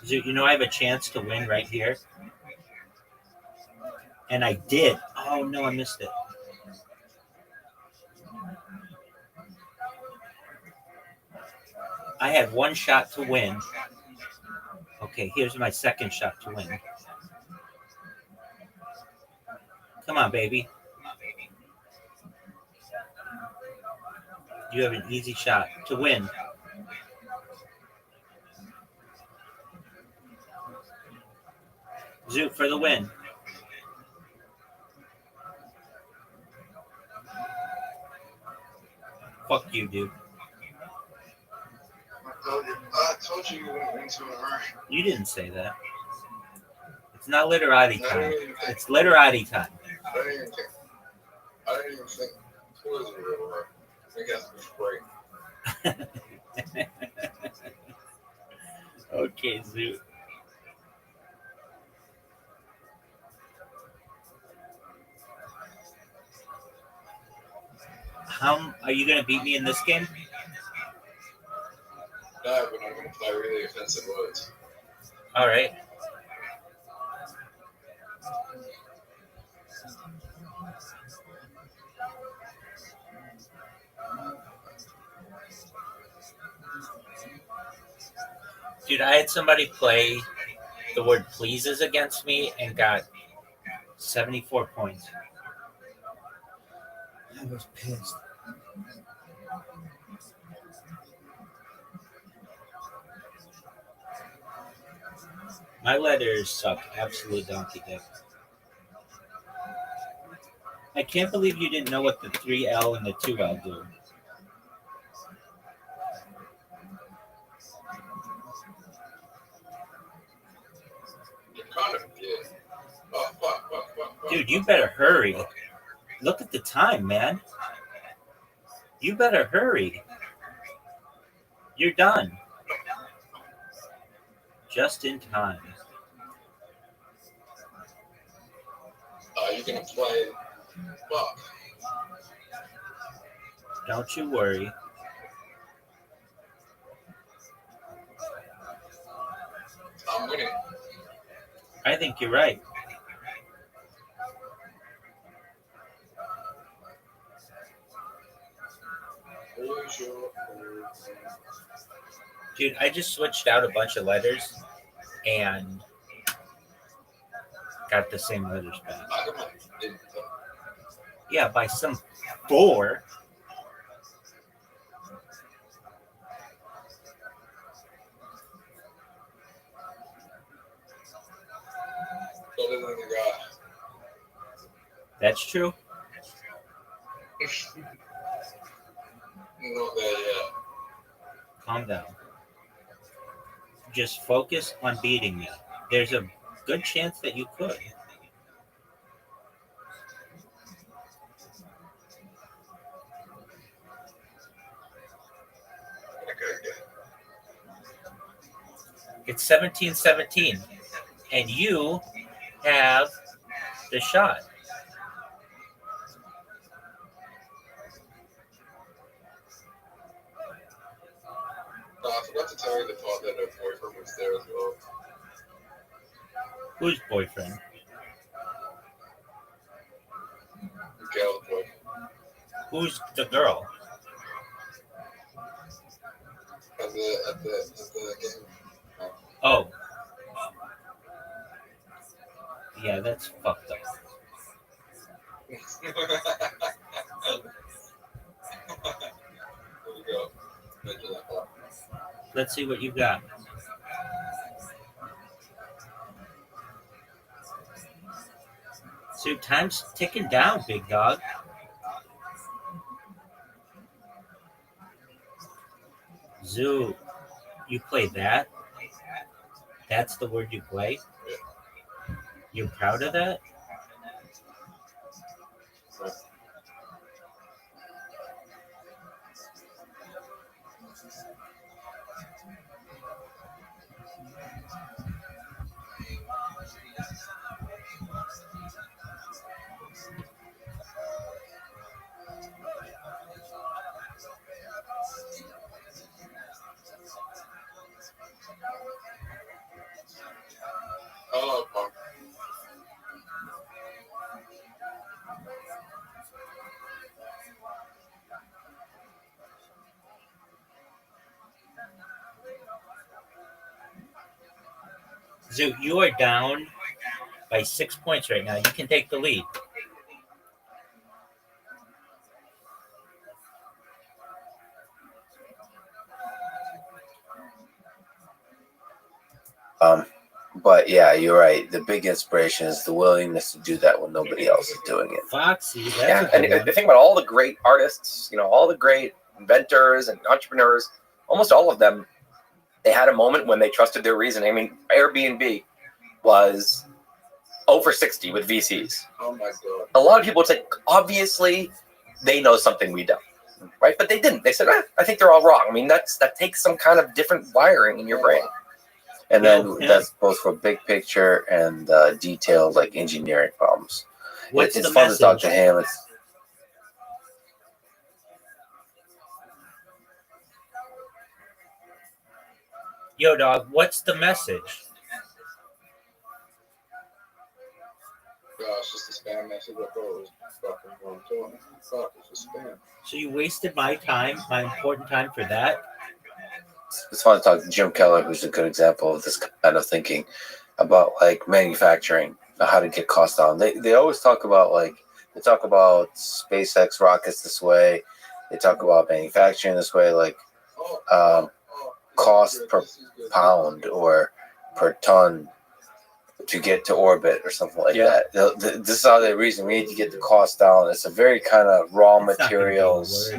Zoot, you know I have a chance to win right here. And I did. Oh, no, I missed it. I had one shot to win. Okay, here's my second shot to win. Come on, baby. You have an easy shot to win. Zoot for the win. Fuck you, dude. I told you wouldn't win so hard. You didn't say that. It's not literati time. It's literati time. I didn't even think. I didn't even think it was a real word. I think that's great. Okay, Zoot. How are you going to beat me in this game? No, but I'm going to play really offensive words. All right. Dude, I had somebody play the word pleases against me and got 74 points. I was pissed. My letters suck. Absolute donkey dick. I can't believe you didn't know what the 3L and the 2L do. You kind of did. Oh, fuck. Dude, you better hurry. Look at the time, man. You better hurry. You're done. Just in time. You're going to play. Fuck. Don't you worry. I'm winning. I think you're right. Dude, I just switched out a bunch of letters and got the same letters back. Yeah, by some 4. Better than the guy. That's true. Not there yet. Calm down. Just focus on beating me. There's a good chance that you could. It's 17-17, and you have the shot. I forgot to tell you the part that her boyfriend was there as well. Whose boyfriend? Miguel's boyfriend. Who's the girl? At the game. Oh. Yeah, that's fucked up. There you go. Mention that part. Let's see what you got. So time's ticking down, big dog. Zoo, you play that? That's the word you play? You're proud of that? Zoo, you are down by 6 points right now. You can take the lead. But yeah, you're right. The big inspiration is the willingness to do that when nobody else is doing it. Foxy, that's Yeah, a and good one. the thing about all the great artists, all the great inventors and entrepreneurs, almost all of them, they had a moment when they trusted their reasoning. I mean, Airbnb was over 60 with VCs. Oh my god. A lot of people would say, obviously, they know something we don't, right? But they didn't. They said, I think they're all wrong. I mean, that takes some kind of different wiring in your brain. And then that's both for big picture and detailed, like engineering problems. What's It's the fun message? to talk to him. Yo, dog, what's the message? It's just a spam message. I thought it was fucking what I'm talking. Fuck, it's a spam. So you wasted my time, my important time for that? It's fun to talk to Jim Keller, who's a good example of this kind of thinking about like manufacturing, how to get costs down. They always talk about they talk about SpaceX rockets this way. They talk about manufacturing this way, like cost per pound or per ton to get to orbit or something like that. This is how they reason. We need to get the cost down. It's a very kind of raw materials,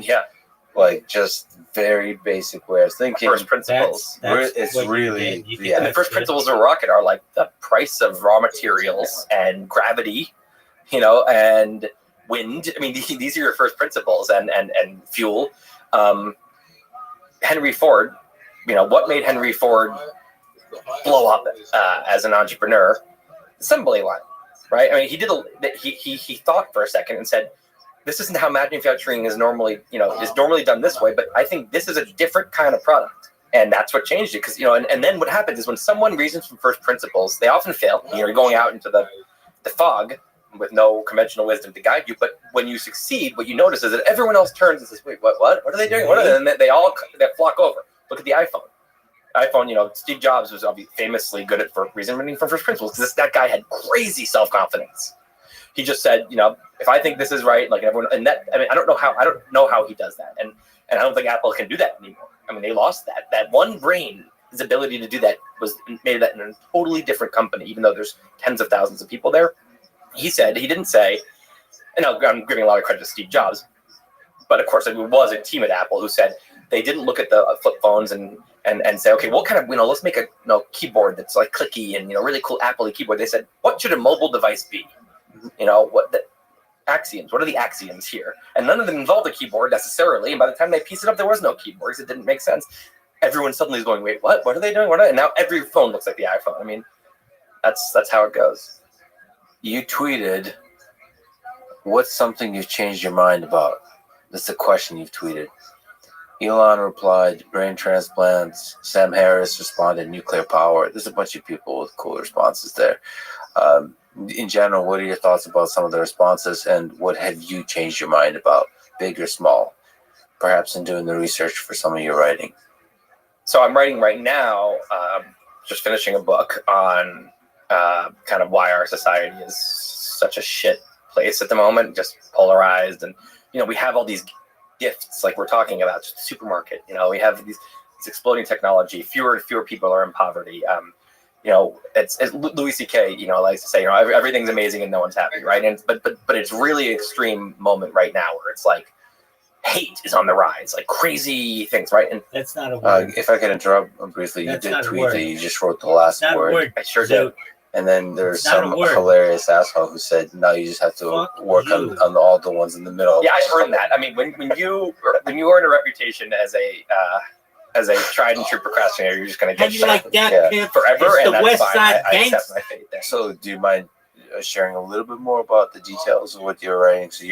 like just very basic way of thinking. First principles. It's really, And the first principles of a rocket are like the price of raw materials and gravity, and wind. I mean, these are your first principles, and fuel. Henry Ford, what made Henry Ford blow up as an entrepreneur? Assembly line, right? I mean, he thought for a second and said, this isn't how manufacturing is normally, is normally done this way, but I think this is a different kind of product. And that's what changed it. Because, and then what happens is when someone reasons from first principles, they often fail. You're going out into the fog with no conventional wisdom to guide you. But when you succeed, what you notice is that everyone else turns and says, wait, what are they doing? What are they? And they flock over. Look at the iPhone. Steve Jobs was famously good at reasoning from first principles because that guy had crazy self-confidence. He just said, if I think this is right, like everyone, and that, I mean, I don't know how he does that, and I don't think Apple can do that anymore. I mean, they lost that one brain. His ability to do that made that in a totally different company, even though there's tens of thousands of people there. He didn't say, and I'm giving a lot of credit to Steve Jobs, but of course it was a team at Apple who said they didn't look at the flip phones and say, okay, what kind of, let's make a keyboard that's like clicky and really cool Apple-y keyboard. They said, what should a mobile device be? What the axioms? What are the axioms here? And none of them involved a keyboard necessarily. And by the time they pieced it up, there was no keyboards. It didn't make sense. Everyone suddenly is going, wait, what? What are they doing? And now every phone looks like the iPhone. I mean, that's how it goes. You tweeted, what's something you've changed your mind about? That's a question you've tweeted. Elon replied, brain transplants. Sam Harris responded, nuclear power. There's a bunch of people with cool responses there. In general, what are your thoughts about some of the responses, and what have you changed your mind about, big or small, perhaps in doing the research for some of your writing? So I'm writing right now, just finishing a book on kind of why our society is such a shit place at the moment, just polarized. And, we have all these gifts, like we're talking about, just the supermarket. We have this exploding technology. Fewer and fewer people are in poverty. It's Louis C.K. Likes to say, everything's amazing and no one's happy, right? And but it's really extreme moment right now where it's like hate is on the rise, like crazy things, right? And that's not a word. If I could interrupt briefly, you did tweet that you just wrote the last word. I sure did. And then there's some hilarious asshole who said, "No, you just have to work on all the ones in the middle." Yeah, I've heard that. I mean, when you earn a reputation as a tried and true procrastinator, you're just going to get shit like that forever, it's and the that's West fine. Side I accept my fate there. So, do you mind sharing a little bit more about the details of what you're writing? So,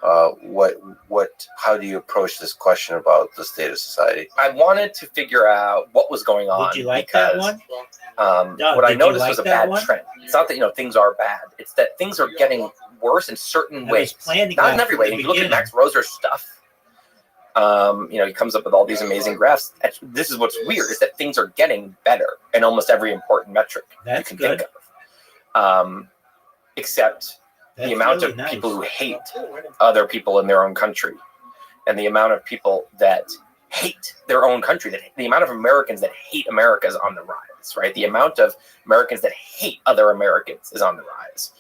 how do you approach this question about the state of society? I wanted to figure out what was going on. Would you like that one? What I noticed was a bad trend. It's not that things are bad; it's that things are getting worse in certain ways. Not in every way. If you look at Max Roser's stuff, He comes up with all these amazing graphs. This is what's weird is that things are getting better in almost every important metric you can think of, except the amount of people who hate other people in their own country, and the amount of people that hate their own country, the amount of Americans that hate America is on the rise, right? The amount of Americans that hate other Americans is on the rise.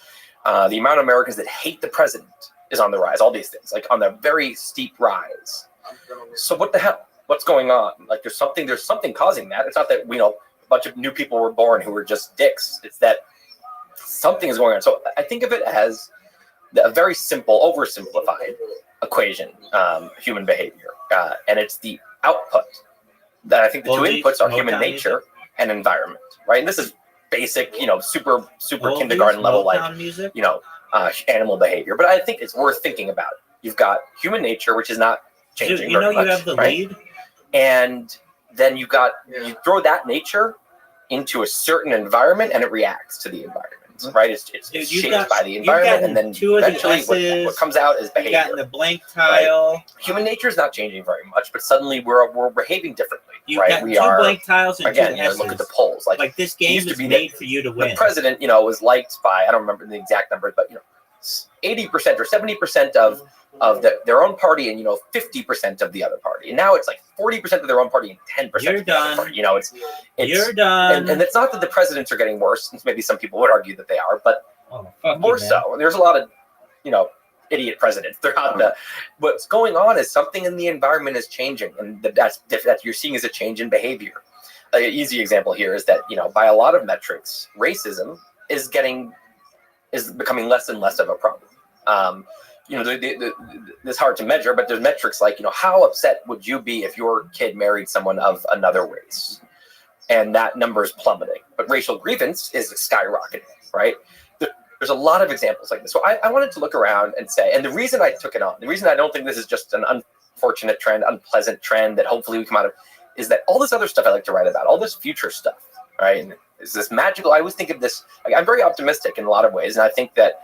The amount of Americans that hate the president is on the rise. All these things, like on the very steep rise. So what the hell? What's going on? Like there's something causing that. It's not that a bunch of new people were born who were just dicks. It's that something is going on. So I think of it as a very simple, oversimplified equation, human behavior, and it's the output. That I think the two inputs are human nature and environment, right? And this is basic, super kindergarten level, like animal behavior. But I think it's worth thinking about. You've got human nature, which is not changing. You very much, have the right? lead, and then you throw that nature into a certain environment, and it reacts to the environment. Right, it's shaped by the environment, and then eventually what comes out is behavior. You got the blank tile. Right? Human nature is not changing very much, but suddenly we're behaving differently. You've got two blank tiles and again, two S's. Look at the polls. Like this game is made for you to win. The president, was liked by, I don't remember the exact numbers, but 80% or 70% of their own party, and 50% of the other party. And now it's like 40% of their own party and 10% of the other party. You're done. And it's not that the presidents are getting worse, since maybe some people would argue that they are, but more so. And there's a lot of, idiot presidents throughout what's going on is something in the environment is changing, and that you're seeing as a change in behavior. An easy example here is that, by a lot of metrics, racism is becoming less and less of a problem. It's hard to measure, but there's metrics like, how upset would you be if your kid married someone of another race? And that number is plummeting. But racial grievance is skyrocketing, right? There's a lot of examples like this. So I wanted to look around and say, and the reason I took it on, the reason I don't think this is just an unfortunate trend, unpleasant trend that hopefully we come out of, is that all this other stuff I like to write about, all this future stuff, right? And is this magical? I always think of this, I'm very optimistic in a lot of ways. And I think that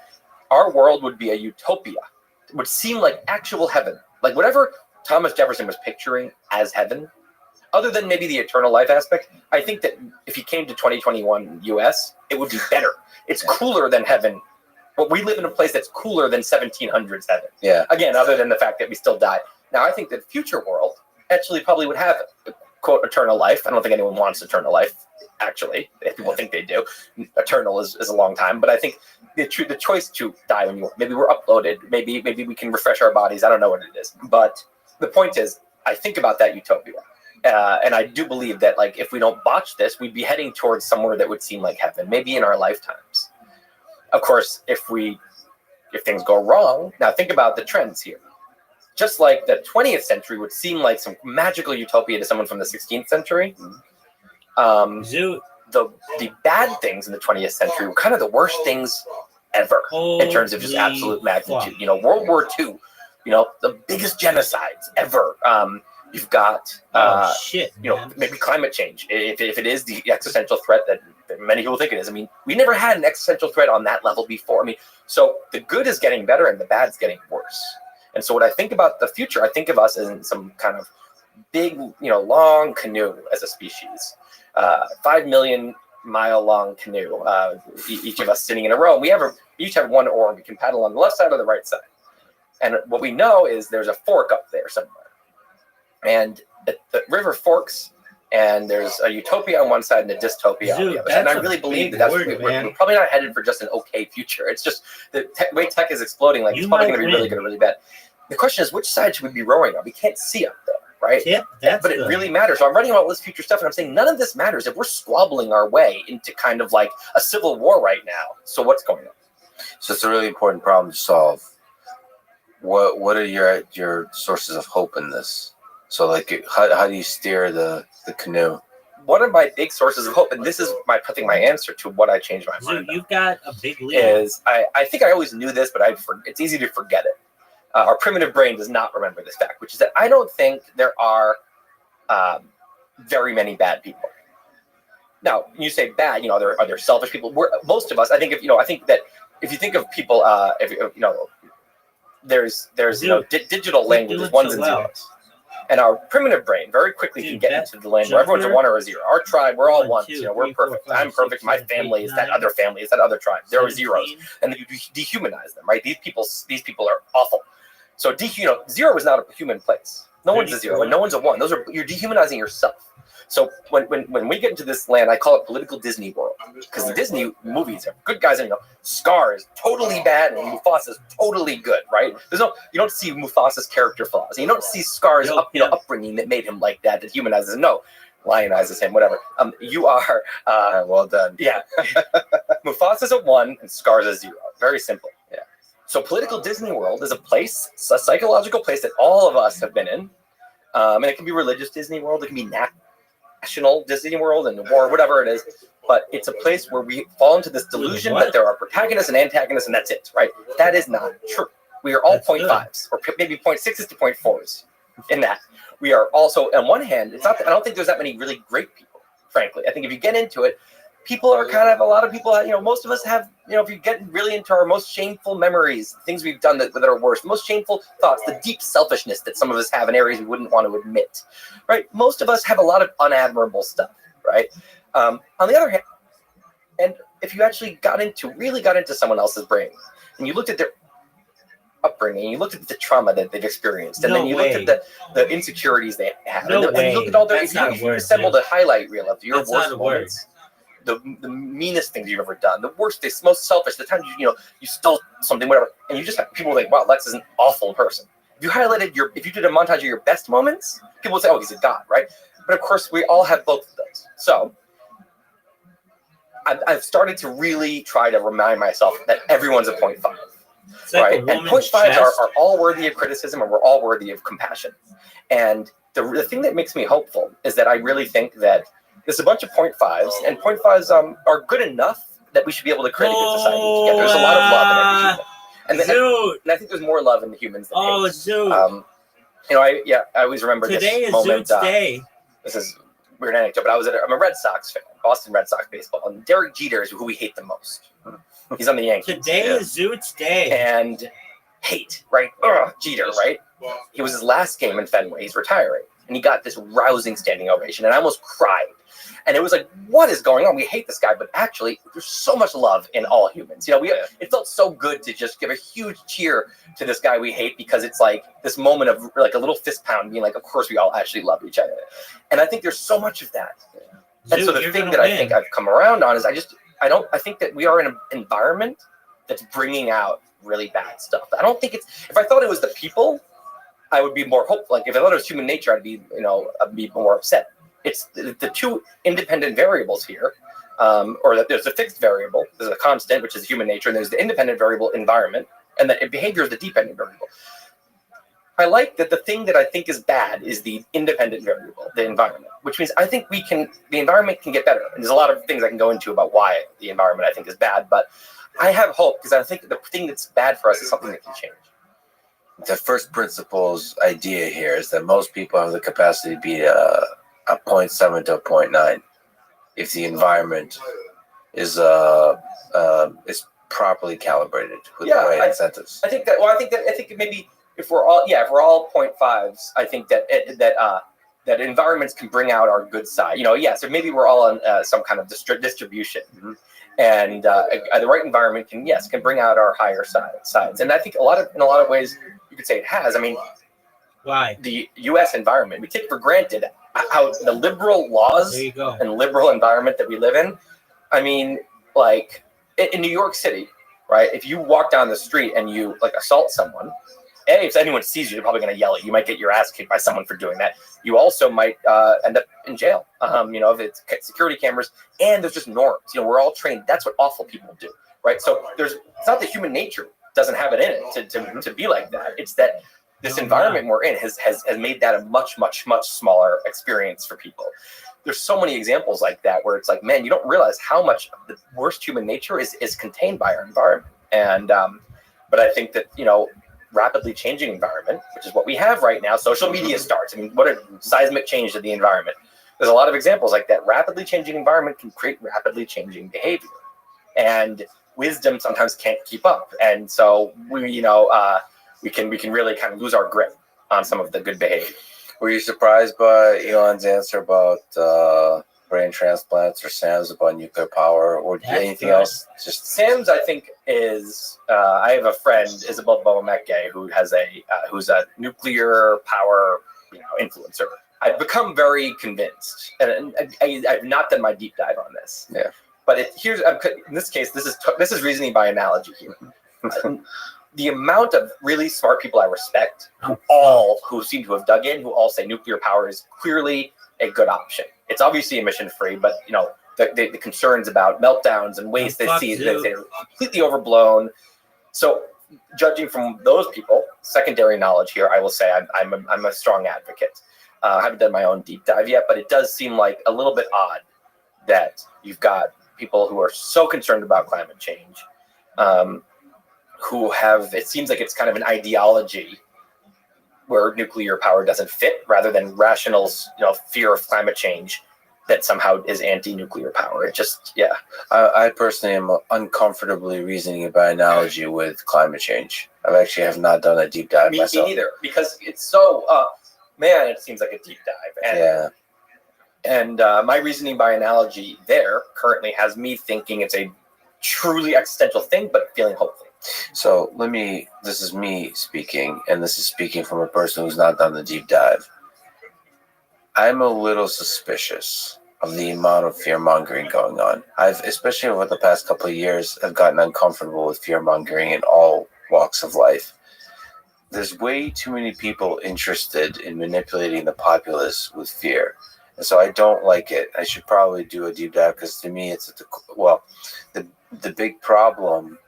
our world would be a utopia. It would seem like actual heaven. Like whatever Thomas Jefferson was picturing as heaven, other than maybe the eternal life aspect, I think that if he came to 2021 US, it would be better. It's cooler than heaven. But we live in a place that's cooler than 1700s heaven. Yeah. Again, other than the fact that we still die. Now, I think that future world actually probably would have, quote, eternal life. I don't think anyone wants eternal life, actually. If people think they do. Eternal is a long time. But I think the choice to die when you want, maybe we're uploaded. Maybe we can refresh our bodies. I don't know what it is. But the point is, I think about that utopia. And I do believe that, like, if we don't botch this, we'd be heading towards somewhere that would seem like heaven, maybe in our lifetimes. Of course, if things go wrong, now think about the trends here. Just like the 20th century would seem like some magical utopia to someone from the 16th century. The bad things in the 20th century were kind of the worst things ever in terms of just absolute magnitude. World War II, the biggest genocides ever. You've got, maybe climate change, if it is the existential threat that many people think it is. I mean, we never had an existential threat on that level before. I mean, so the good is getting better and the bad's getting worse. And so when I think about the future, I think of us as in some kind of big, long canoe as a species, 5 million mile long canoe, each of us sitting in a row. And we each have one oar. We can paddle on the left side or the right side. And what we know is there's a fork up there somewhere. And the river forks, and there's a utopia on one side and a dystopia on the other. And I really believe that we're probably not headed for just an okay future. It's just the way tech is exploding. Like, it's probably going to be really good or really bad. The question is, which side should we be rowing on? We can't see up there, right? But it really matters. So I'm writing about all this future stuff, and I'm saying none of this matters if we're squabbling our way into kind of like a civil war right now. So what's going on? So it's a really important problem to solve. What are your sources of hope in this? So, like, how do you steer the canoe? One of my big sources of hope, and this is my answer to what I changed my mind. So you've got a big lead. Is I think I always knew this, but it's easy to forget it. Our primitive brain does not remember this fact, which is that I don't think there are very many bad people. Now, when you say bad, are there selfish people? Most of us, I think I think that if you think of people, there's digital languages, ones and zeros. And our primitive brain very quickly can get into the land where everyone's a 1 or a 0. Our tribe, we're all ones. We're perfect. I'm perfect. My family is that other family, is that other tribe. There are zeros, and you dehumanize them, right? These people are awful. So 0 is not a human place. No one's a 0, and no one's a 1. You're dehumanizing yourself. So when we get into this land, I call it political Disney world, because the Disney movies are good guys, and Scar is totally bad and Mufasa's totally good, right? You don't see Mufasa's character flaws. You don't see Scar's upbringing that made him like that humanizes him. No, lionizes him, whatever. You are well done. Yeah, Mufasa's a 1 and Scar's a 0. Very simple. Yeah. So political Disney world is a psychological place that all of us have been in, and it can be religious Disney world. It can be national Disney world and war, whatever it is, but it's a place where we fall into this delusion that there are protagonists and antagonists, and that's it, right? That is not true. We are all 0.5s, or maybe 0.6s to 0.4s in that. We are also, on one hand, it's not. I don't think there's that many really great people, frankly. I think if you get into it, people are kind of, a lot of people, most of us have, if you get really into our most shameful memories, things we've done that are worse, most shameful thoughts, the deep selfishness that some of us have in areas we wouldn't want to admit, right? Most of us have a lot of unadmirable stuff, right? On the other hand, and if you actually really got into someone else's brain, and you looked at their upbringing, you looked at the trauma that they've experienced, and then you looked at the insecurities they have, and you looked at all their, if you assembled a highlight reel of your worst moments, the meanest things you've ever done, the worst, the most selfish, the time you stole something, whatever, and you just have people think, wow, Lex is an awful person. If you did a montage of your best moments, people would say, oh, he's a god, right? But of course, we all have both of those. So I've started to really try to remind myself that everyone's a 0.5, right? And 0.5s are all worthy of criticism, and we're all worthy of compassion. And the thing that makes me hopeful is that I really think that there's a bunch of 0.5s, and 0.5s are good enough that we should be able to create a good society together. There's a lot of love in every human. And I think there's more love in the humans than hate. Zoot. I always remember Today this moment. Today is Zoot's day. This is a weird anecdote, but I'm a Red Sox fan, Boston Red Sox baseball, and Derek Jeter is who we hate the most. He's on the Yankees. Today is Zoot's day. And hate, right? Jeter, right? It was his last game in Fenway. He's retiring. And he got this rousing standing ovation, and I almost cried. And it was like, what is going on? We hate this guy, but actually, there's so much love in all humans. It felt so good to just give a huge cheer to this guy we hate, because it's like this moment of like a little fist pound, being like, of course, we all actually love each other. And I think there's so much of that. And so the thing that I think I've come around on is I think that we are in an environment that's bringing out really bad stuff. I don't think if I thought it was the people, I would be more hopeful. Like if I thought it was human nature, I'd be more upset. It's the two independent variables here, or that there's a fixed variable, there's a constant, which is human nature, and there's the independent variable, environment, and that behavior is the dependent variable. I like that the thing that I think is bad is the independent variable, the environment, which means I think the environment can get better. And there's a lot of things I can go into about why the environment I think is bad, but I have hope, because I think the thing that's bad for us is something that can change. The first principles idea here is that most people have the capacity to be a 0.7 to a 0.9 if the environment is properly calibrated with the right incentives. I think maybe if we're all 0.5s, I think that environments can bring out our good side. So maybe we're all on some kind of distribution, and the right environment can bring out our higher sides. And I think in a lot of ways you could say it has. I mean, why the U.S. environment, we take for granted how the liberal laws and liberal environment that we live in. I mean, like in New York City, right? If you walk down the street and you assault someone, if anyone sees you, they're probably going to yell at you. You might get your ass kicked by someone for doing that. You also might end up in jail. If it's security cameras, and there's just norms. We're all trained. That's what awful people do, right? So it's not that human nature doesn't have it in it to be like that. It's that this environment we're in has made that a much, much, much smaller experience for people. There's so many examples like that where it's like, man, you don't realize how much of the worst human nature is contained by our environment. And but I think that rapidly changing environment, which is what we have right now, social media starts. I mean, what a seismic change to the environment. There's a lot of examples like that. Rapidly changing environment can create rapidly changing behavior, and wisdom sometimes can't keep up. And so we can really kind of lose our grip on some of the good behavior. Were you surprised by Elon's answer about brain transplants, or Sam's about nuclear power, or That's anything good. else? Just Sam's, I think, is. I have a friend, Isabel Bomeke, who has who's a nuclear power, influencer. I've become very convinced, and I've not done my deep dive on this. Yeah. But in this case, this is reasoning by analogy here. The amount of really smart people I respect, who seem to have dug in, who all say nuclear power is clearly a good option. It's obviously emission free, but the concerns about meltdowns and waste they're completely overblown. So, judging from those people, secondary knowledge here, I will say I'm a strong advocate. I haven't done my own deep dive yet, but it does seem like a little bit odd that you've got people who are so concerned about climate change, who have, it seems like it's kind of an ideology where nuclear power doesn't fit, rather than rational, fear of climate change that somehow is anti-nuclear power. It just, yeah. I personally am uncomfortably reasoning by analogy with climate change. I actually have not done a deep dive myself. Me neither, because it's so, man, it seems like a deep dive. And, yeah. And my reasoning by analogy there currently has me thinking it's a truly existential thing, but feeling hopeful. So this is me speaking, and this is speaking from a person who's not done the deep dive. I'm a little suspicious of the amount of fear-mongering going on. Especially over the past couple of years, I've gotten uncomfortable with fear-mongering in all walks of life. There's way too many people interested in manipulating the populace with fear. And so I don't like it. I should probably do a deep dive, because to me, the big problem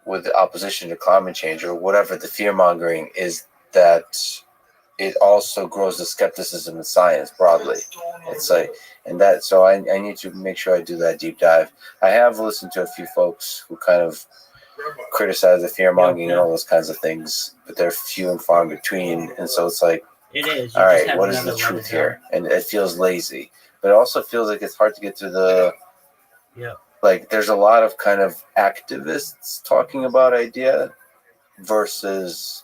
with the opposition to climate change, or whatever the fear-mongering, is that it also grows the skepticism in science broadly. It's like, so I need to make sure I do that deep dive. I have listened to a few folks who kind of criticize the fear-mongering and all those kinds of things, but they're few and far in between. And so it's like, it is. All right, what is the truth here? And it feels lazy, but it also feels like it's hard to get to the. Yeah. Like, there's a lot of kind of activists talking about idea versus,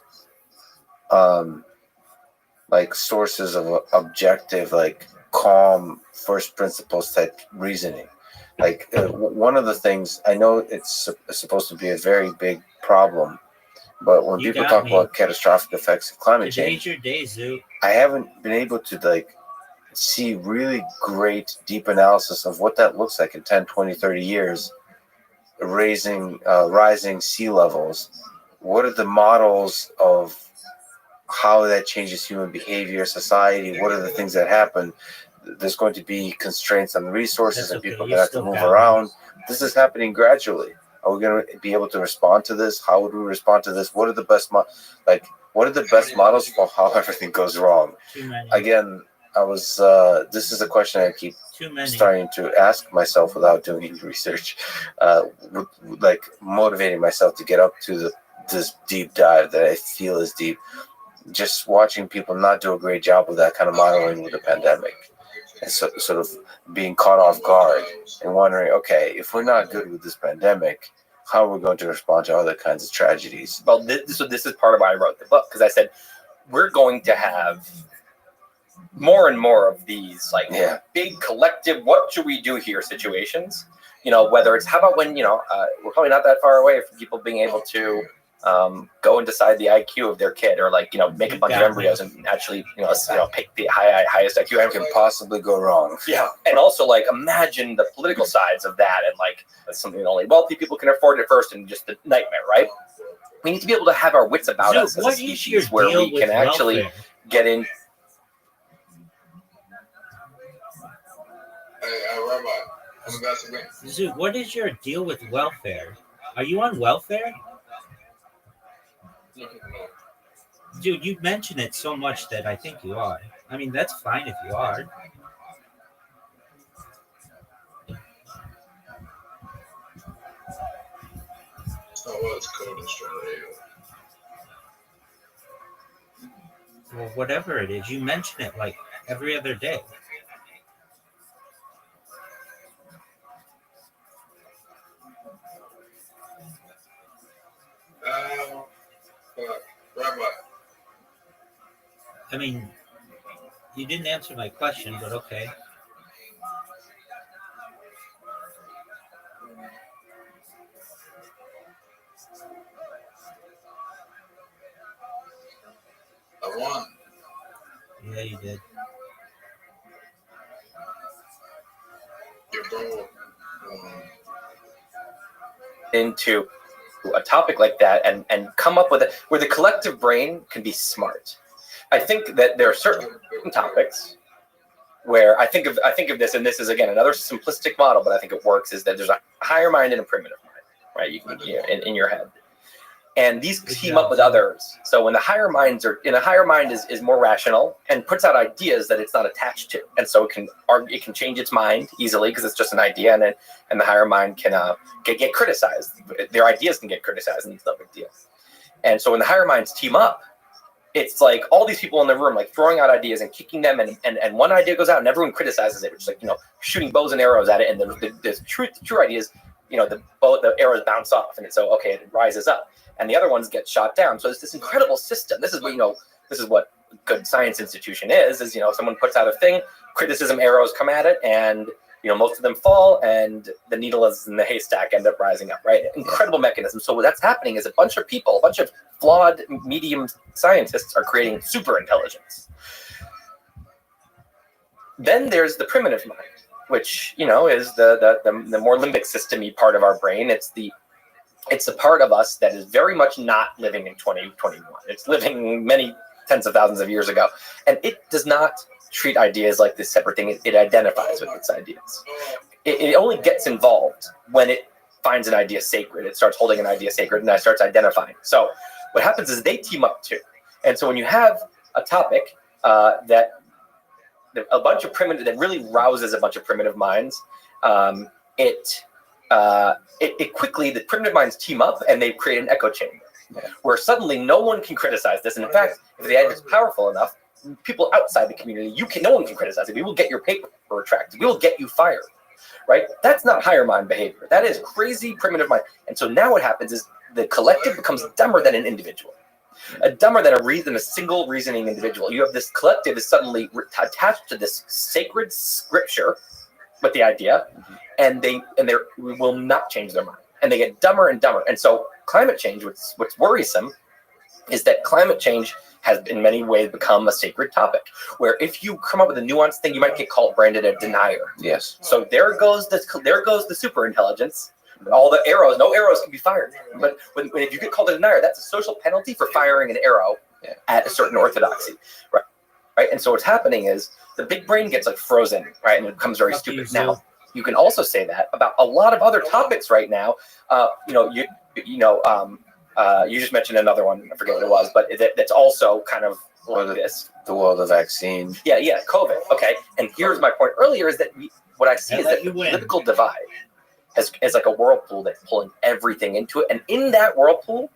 like, sources of objective, like, calm first principles type reasoning. Like, one of the things, I know it's supposed to be a very big problem, but when people talk about catastrophic effects of climate change, Today's your day, Zoo. I haven't been able to see really great deep analysis of what that looks like in 10, 20, 30 years, rising sea levels. What are the models of how that changes human behavior, society? What are the things that happen? There's going to be constraints on the resources, and people are going to have to move around. This is happening gradually. Are we going to be able to respond to this? How would we respond to this? What are the best models for how everything goes wrong? Again, this is a question I keep starting to ask myself without doing any research, motivating myself to get up to this deep dive that I feel is deep. Just watching people not do a great job with that kind of modeling with the pandemic, and sort of being caught off guard and wondering, okay, if we're not good with this pandemic, how are we going to respond to other kinds of tragedies? Well, this is part of why I wrote the book, because I said we're going to have more and more of these big collective, what should we do here situations. Whether it's, how about when we're probably not that far away from people being able to go and decide the IQ of their kid, or make a bunch of embryos and actually pick the highest IQ. What can possibly go wrong? Yeah, and also imagine the political sides of that, and that's something that only wealthy people can afford at first, and just a nightmare, right? We need to be able to have our wits about us as a species, where we can actually get in. Rabbi, I'm investigating. Zoo, what is your deal with welfare? Are you on welfare? No. Dude, you mention it so much that I think you are. I mean, that's fine if you are. Oh, well, it's cold in Australia. Well, whatever it is, you mention it every other day. Rabbi. I mean, You didn't answer my question, but okay. I won. Yeah, you did. Your goal. Into a topic like that and come up with it where the collective brain can be smart. I think that there are certain topics where I think of this, and this is again another simplistic model, but I think it works. Is that there's a higher mind and a primitive mind, right? You can in your head, and these team up with others. So when the higher minds are in a higher mind is more rational and puts out ideas that it's not attached to, and so it can change its mind easily because it's just an idea, and the higher mind can get criticized. Their ideas can get criticized, and it's no big deal. And so when the higher minds team up, it's like all these people in the room like throwing out ideas and kicking them, and one idea goes out and everyone criticizes it, which is like shooting bows and arrows at it, and the true ideas, the arrows bounce off, and so okay, it rises up, and the other ones get shot down. So it's this incredible system. This is what good science institution is someone puts out a thing, criticism arrows come at it, and most of them fall, and the needle is in the haystack end up rising up, right? Incredible mechanism. So what's happening is a bunch of people, a bunch of flawed medium scientists are creating super intelligence. Then there's the primitive mind, which is the more limbic system-y part of our brain. It's the part of us that is very much not living in 2021. It's living many tens of thousands of years ago, and it does not treat ideas like this separate thing. It identifies with its ideas. It only gets involved when it finds an idea sacred. It starts holding an idea sacred, and it starts identifying. So what happens is they team up too. And so when you have a topic that really rouses a bunch of primitive minds, it quickly, the primitive minds team up and they create an echo chamber where suddenly no one can criticize this. And in fact, if the idea is powerful enough, people outside the community, no one can criticize it. We will get your paper retracted. We will get you fired, right? That's not higher mind behavior. That is crazy primitive mind. And so now what happens is the collective becomes dumber than an individual, dumber than a single reasoning individual. You have this collective is suddenly attached to this sacred scripture with the idea, and they will not change their mind, and they get dumber and dumber. And so climate change, what's worrisome, is that climate change has in many ways become a sacred topic, where if you come up with a nuanced thing, you might get branded a denier. Yes. So there goes the super intelligence. All the arrows, no arrows can be fired. But if you get called a denier, that's a social penalty for firing an arrow at a certain orthodoxy, right? And so what's happening is the big brain gets frozen, right, and it becomes very stupid. Now you can also say that about a lot of other topics right now. You just mentioned another one. I forget what it was, but that's also kind of like this. The world of vaccine. Yeah, COVID. Okay, and here's my point earlier: is that what I see is that the political divide is like a whirlpool that's pulling everything into it, and in that whirlpool,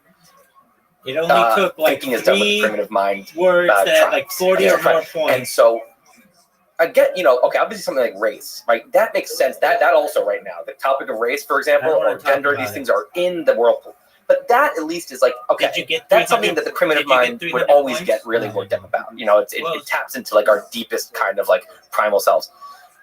it only took thinking is done with the primitive mind. Words that had 40 or more points. And so I get, obviously something like race, right? That makes sense. That also right now, the topic of race, for example, or gender, these things are in the whirlpool. But that at least is that's something that the primitive mind would always get really worked up about. It taps into our deepest kind of primal selves.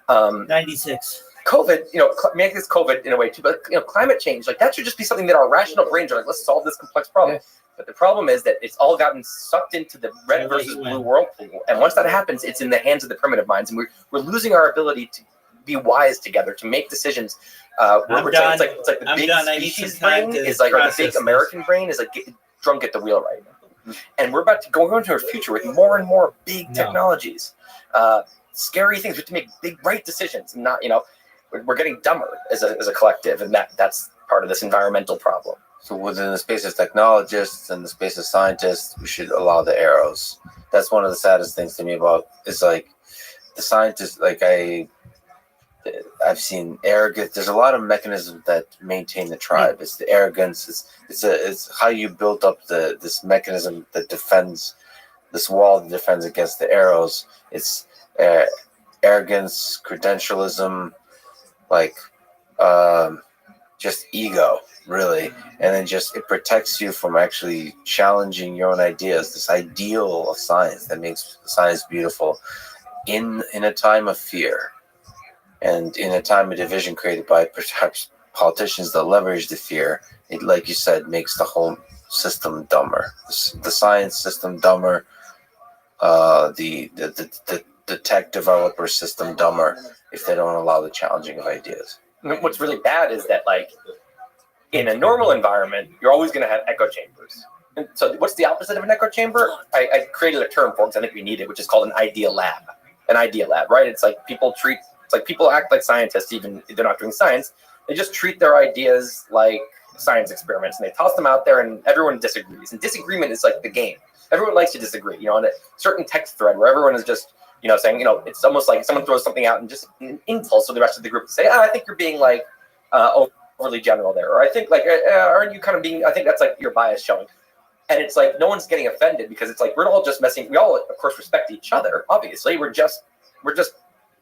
96. COVID, maybe it's COVID in a way too, but climate change, that should just be something that our rational brains are let's solve this complex problem. Yeah. But the problem is that it's all gotten sucked into the red versus blue whirlpool, and once that happens, it's in the hands of the primitive minds, and we're losing our ability to be wise together, to make decisions. It's like the big species brain is the big American brain is get drunk at the wheel right now, and we're about to go into a future with more and more big technologies, scary things. We have to make big, right decisions, and not we're getting dumber as a collective, and that's part of this environmental problem. So within the space of technologists and the space of scientists, we should allow the arrows. That's one of the saddest things to me about is the scientists. I've seen arrogance. There's a lot of mechanisms that maintain the tribe. It's the arrogance. It's how you built up this mechanism that defends this wall that defends against the arrows. It's arrogance, credentialism, just ego, really, and then it protects you from actually challenging your own ideas. This ideal of science that makes science beautiful, in a time of fear and in a time of division created by perhaps politicians that leverage the fear, it, like you said, makes the whole system dumber. The science system dumber, the tech developer system dumber if they don't allow the challenging of ideas. What's really bad is that, like, in a normal environment, you're always going to have echo chambers. And so what's the opposite of an echo chamber? I created a term for it because I think we need it, which is called an idea lab. An idea lab, right? It's like people act like scientists, even if they're not doing science. They just treat their ideas like science experiments, and they toss them out there, and everyone disagrees. And disagreement is like the game. Everyone likes to disagree. On a certain text thread where everyone is just, saying, it's almost like someone throws something out and just an impulse for the rest of the group to say, I think you're being like overly general there, or I think like, aren't you kind of being? I think that's like your bias showing. And it's like no one's getting offended because it's like we're all just messing. We all, of course, respect each other. Obviously, we're just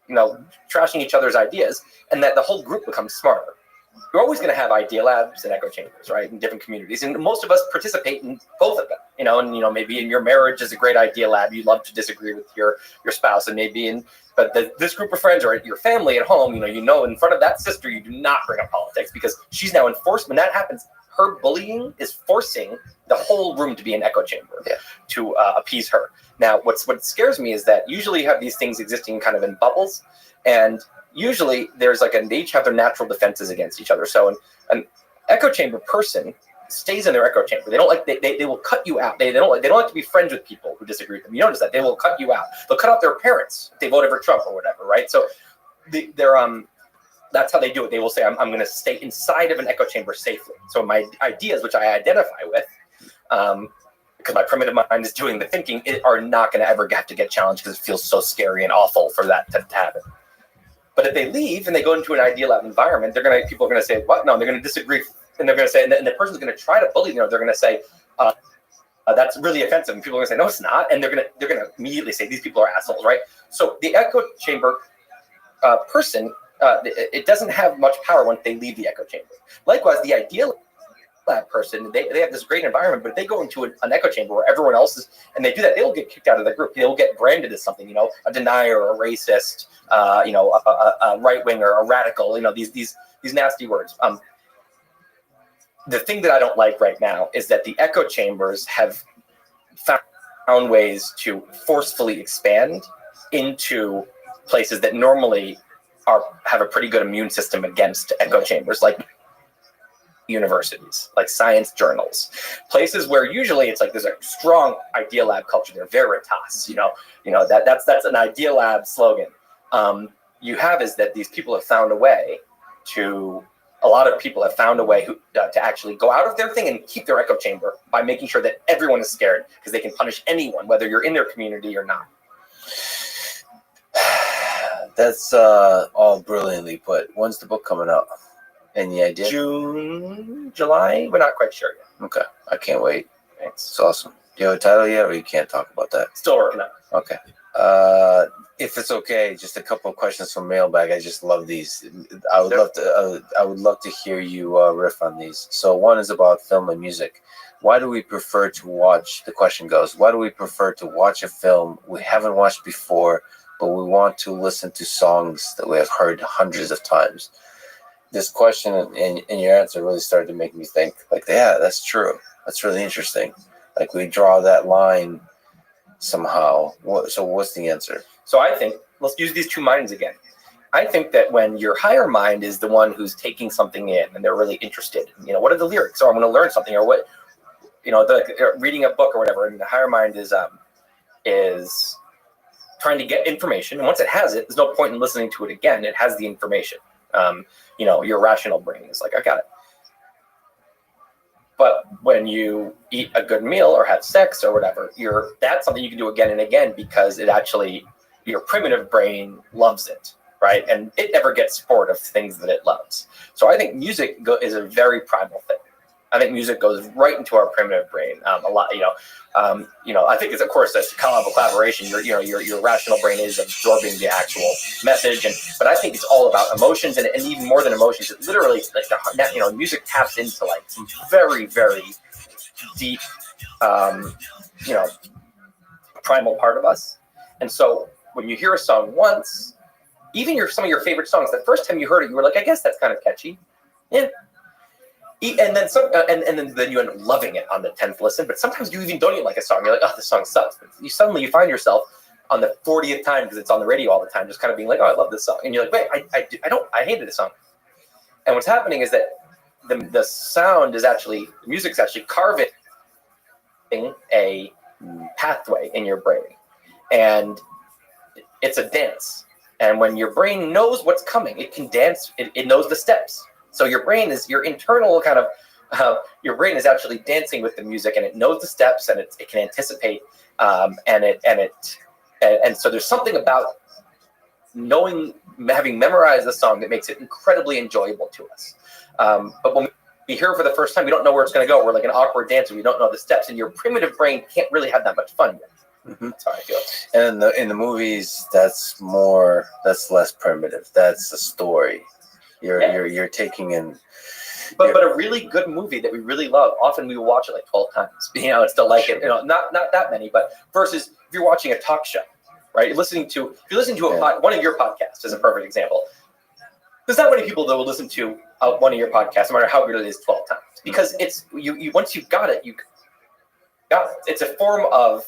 trashing each other's ideas, and that the whole group becomes smarter. You're always going to have idea labs and echo chambers, right, in different communities, and most of us participate in both of them. And maybe in your marriage is a great idea lab. You love to disagree with your spouse, and maybe but this group of friends or your family at home, in front of that sister, you do not bring up politics because she's now enforced. When that happens, her bullying is forcing the whole room to be an echo chamber to appease her. Now, what scares me is that usually you have these things existing kind of in bubbles, and usually there's they each have their natural defenses against each other. So an echo chamber person stays in their echo chamber. They don't they will cut you out. They don't like to be friends with people who disagree with them. You notice that they will cut you out. They'll cut out their parents if they voted for Trump or whatever, right? So that's how they do it. They will say, I'm going to stay inside of an echo chamber safely. So my ideas, which I identify with, because my primitive mind is doing the thinking, are not going to ever have to get challenged because it feels so scary and awful for that to happen. But if they leave and they go into an idea lab environment, people are going to say, what? No, they're going to disagree. And they're going to say, and the person's going to try to bully, they're going to say, that's really offensive. And people are going to say, no, it's not. And they're going to immediately say, these people are assholes, right? So the echo chamber person, it doesn't have much power once they leave the echo chamber. Likewise, the idea lab person, they have this great environment, but if they go into an echo chamber where everyone else is, and they do that, they will get kicked out of the group. They will get branded as something, a denier, a racist, a right winger, a radical, these nasty words. The thing that I don't like right now is that the echo chambers have found ways to forcefully expand into places that normally have a pretty good immune system against echo chambers, like universities, like science journals, places where usually it's like there's a strong idea lab culture. They're veritas, that's an idea lab slogan. You have is that these people have found a way to. A lot of people have found a way to actually go out of their thing and keep their echo chamber by making sure that everyone is scared because they can punish anyone, whether you're in their community or not. That's all brilliantly put. When's the book coming out? Any idea? June, July? We're not quite sure yet. Okay. I can't wait. Thanks. It's awesome. Do you have a title yet, or you can't talk about that? Still working on it. Okay. If it's okay, just a couple of questions from mailbag. I just love these. I would love to hear you riff on these. So one is about film and music. Why do we prefer to watch? The question goes: why do we prefer to watch a film we haven't watched before, but we want to listen to songs that we have heard hundreds of times? This question and your answer really started to make me think. Yeah, that's true. That's really interesting. We draw that line somehow. So what's the answer? So I think, let's use these two minds again. I think that when your higher mind is the one who's taking something in and they're really interested, what are the lyrics? Or I'm going to learn something, or what, reading a book or whatever. And the higher mind is trying to get information. And once it has it, there's no point in listening to it again. It has the information. Your rational brain is like, I got it. But when you eat a good meal or have sex or whatever, that's something you can do again and again because it actually, your primitive brain loves it, right? And it never gets bored of things that it loves. So I think music is a very primal thing. I think music goes right into our primitive brain a lot. I think it's, of course, a collaboration. Your rational brain is absorbing the actual message, but I think it's all about emotions and even more than emotions. It literally, music taps into some very, very deep, primal part of us. And so when you hear a song once, even some of your favorite songs, the first time you heard it, you were like, I guess that's kind of catchy. Yeah. And then then you end up loving it on the 10th listen. But sometimes you even don't even like a song. You're like, oh, this song sucks. But you find yourself on the 40th time, because it's on the radio all the time, just kind of being like, oh, I love this song. And you're like, wait, I hated this song. And what's happening is that the sound is actually, the music's actually carving a pathway in your brain. And it's a dance. And when your brain knows what's coming, it can dance, it knows the steps. So your brain is, your internal kind of, your brain is actually dancing with the music, and it knows the steps, and it can anticipate, and so there's something about having memorized the song that makes it incredibly enjoyable to us. But when we hear it for the first time, we don't know where it's going to go. We're like an awkward dancer. We don't know the steps, and your primitive brain can't really have that much fun yet. Mm-hmm. That's how I feel. And in the movies, that's less primitive. That's a story. You're taking in. But a really good movie that we really love, often we will watch it like 12 times. And still like it. Not that many, but versus if you're watching a talk show, right? If you're listening to one of your podcasts is a perfect example. There's not many people that will listen to one of your podcasts, no matter how good it is, 12 times, because it's you. Once you've got it, you got it. It's a form of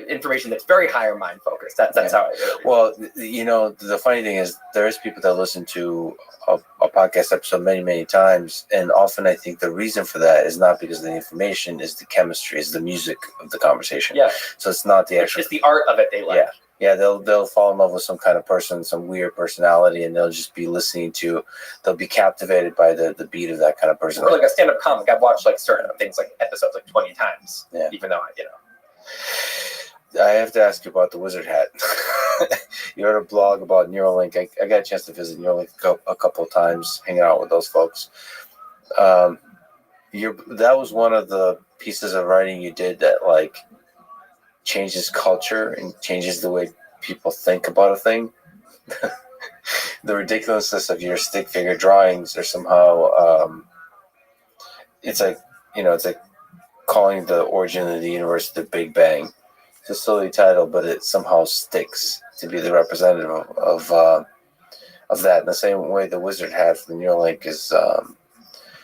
information that's very higher mind focused. That's how I do it. Well, the funny thing is there is people that listen to a podcast episode many times, and often I think the reason for that is not because of the information, is the chemistry, is the music of the conversation. Yeah. So it's not the actual. It's the art of it they like. Yeah. They'll fall in love with some kind of person, some weird personality, and they'll just be they'll be captivated by the beat of that kind of person. Or like a stand-up comic, I've watched like certain things, like episodes like 20 times. Yeah. Even though I have to ask you about the wizard hat. You wrote a blog about Neuralink. I got a chance to visit Neuralink a couple of times, hanging out with those folks. That was one of the pieces of writing you did that like changes culture and changes the way people think about a thing. The ridiculousness of your stick figure drawings are somehow it's like calling the origin of the universe the Big Bang. It's a silly title, but it somehow sticks to be the representative of that. In the same way, the wizard hat from the Neuralink is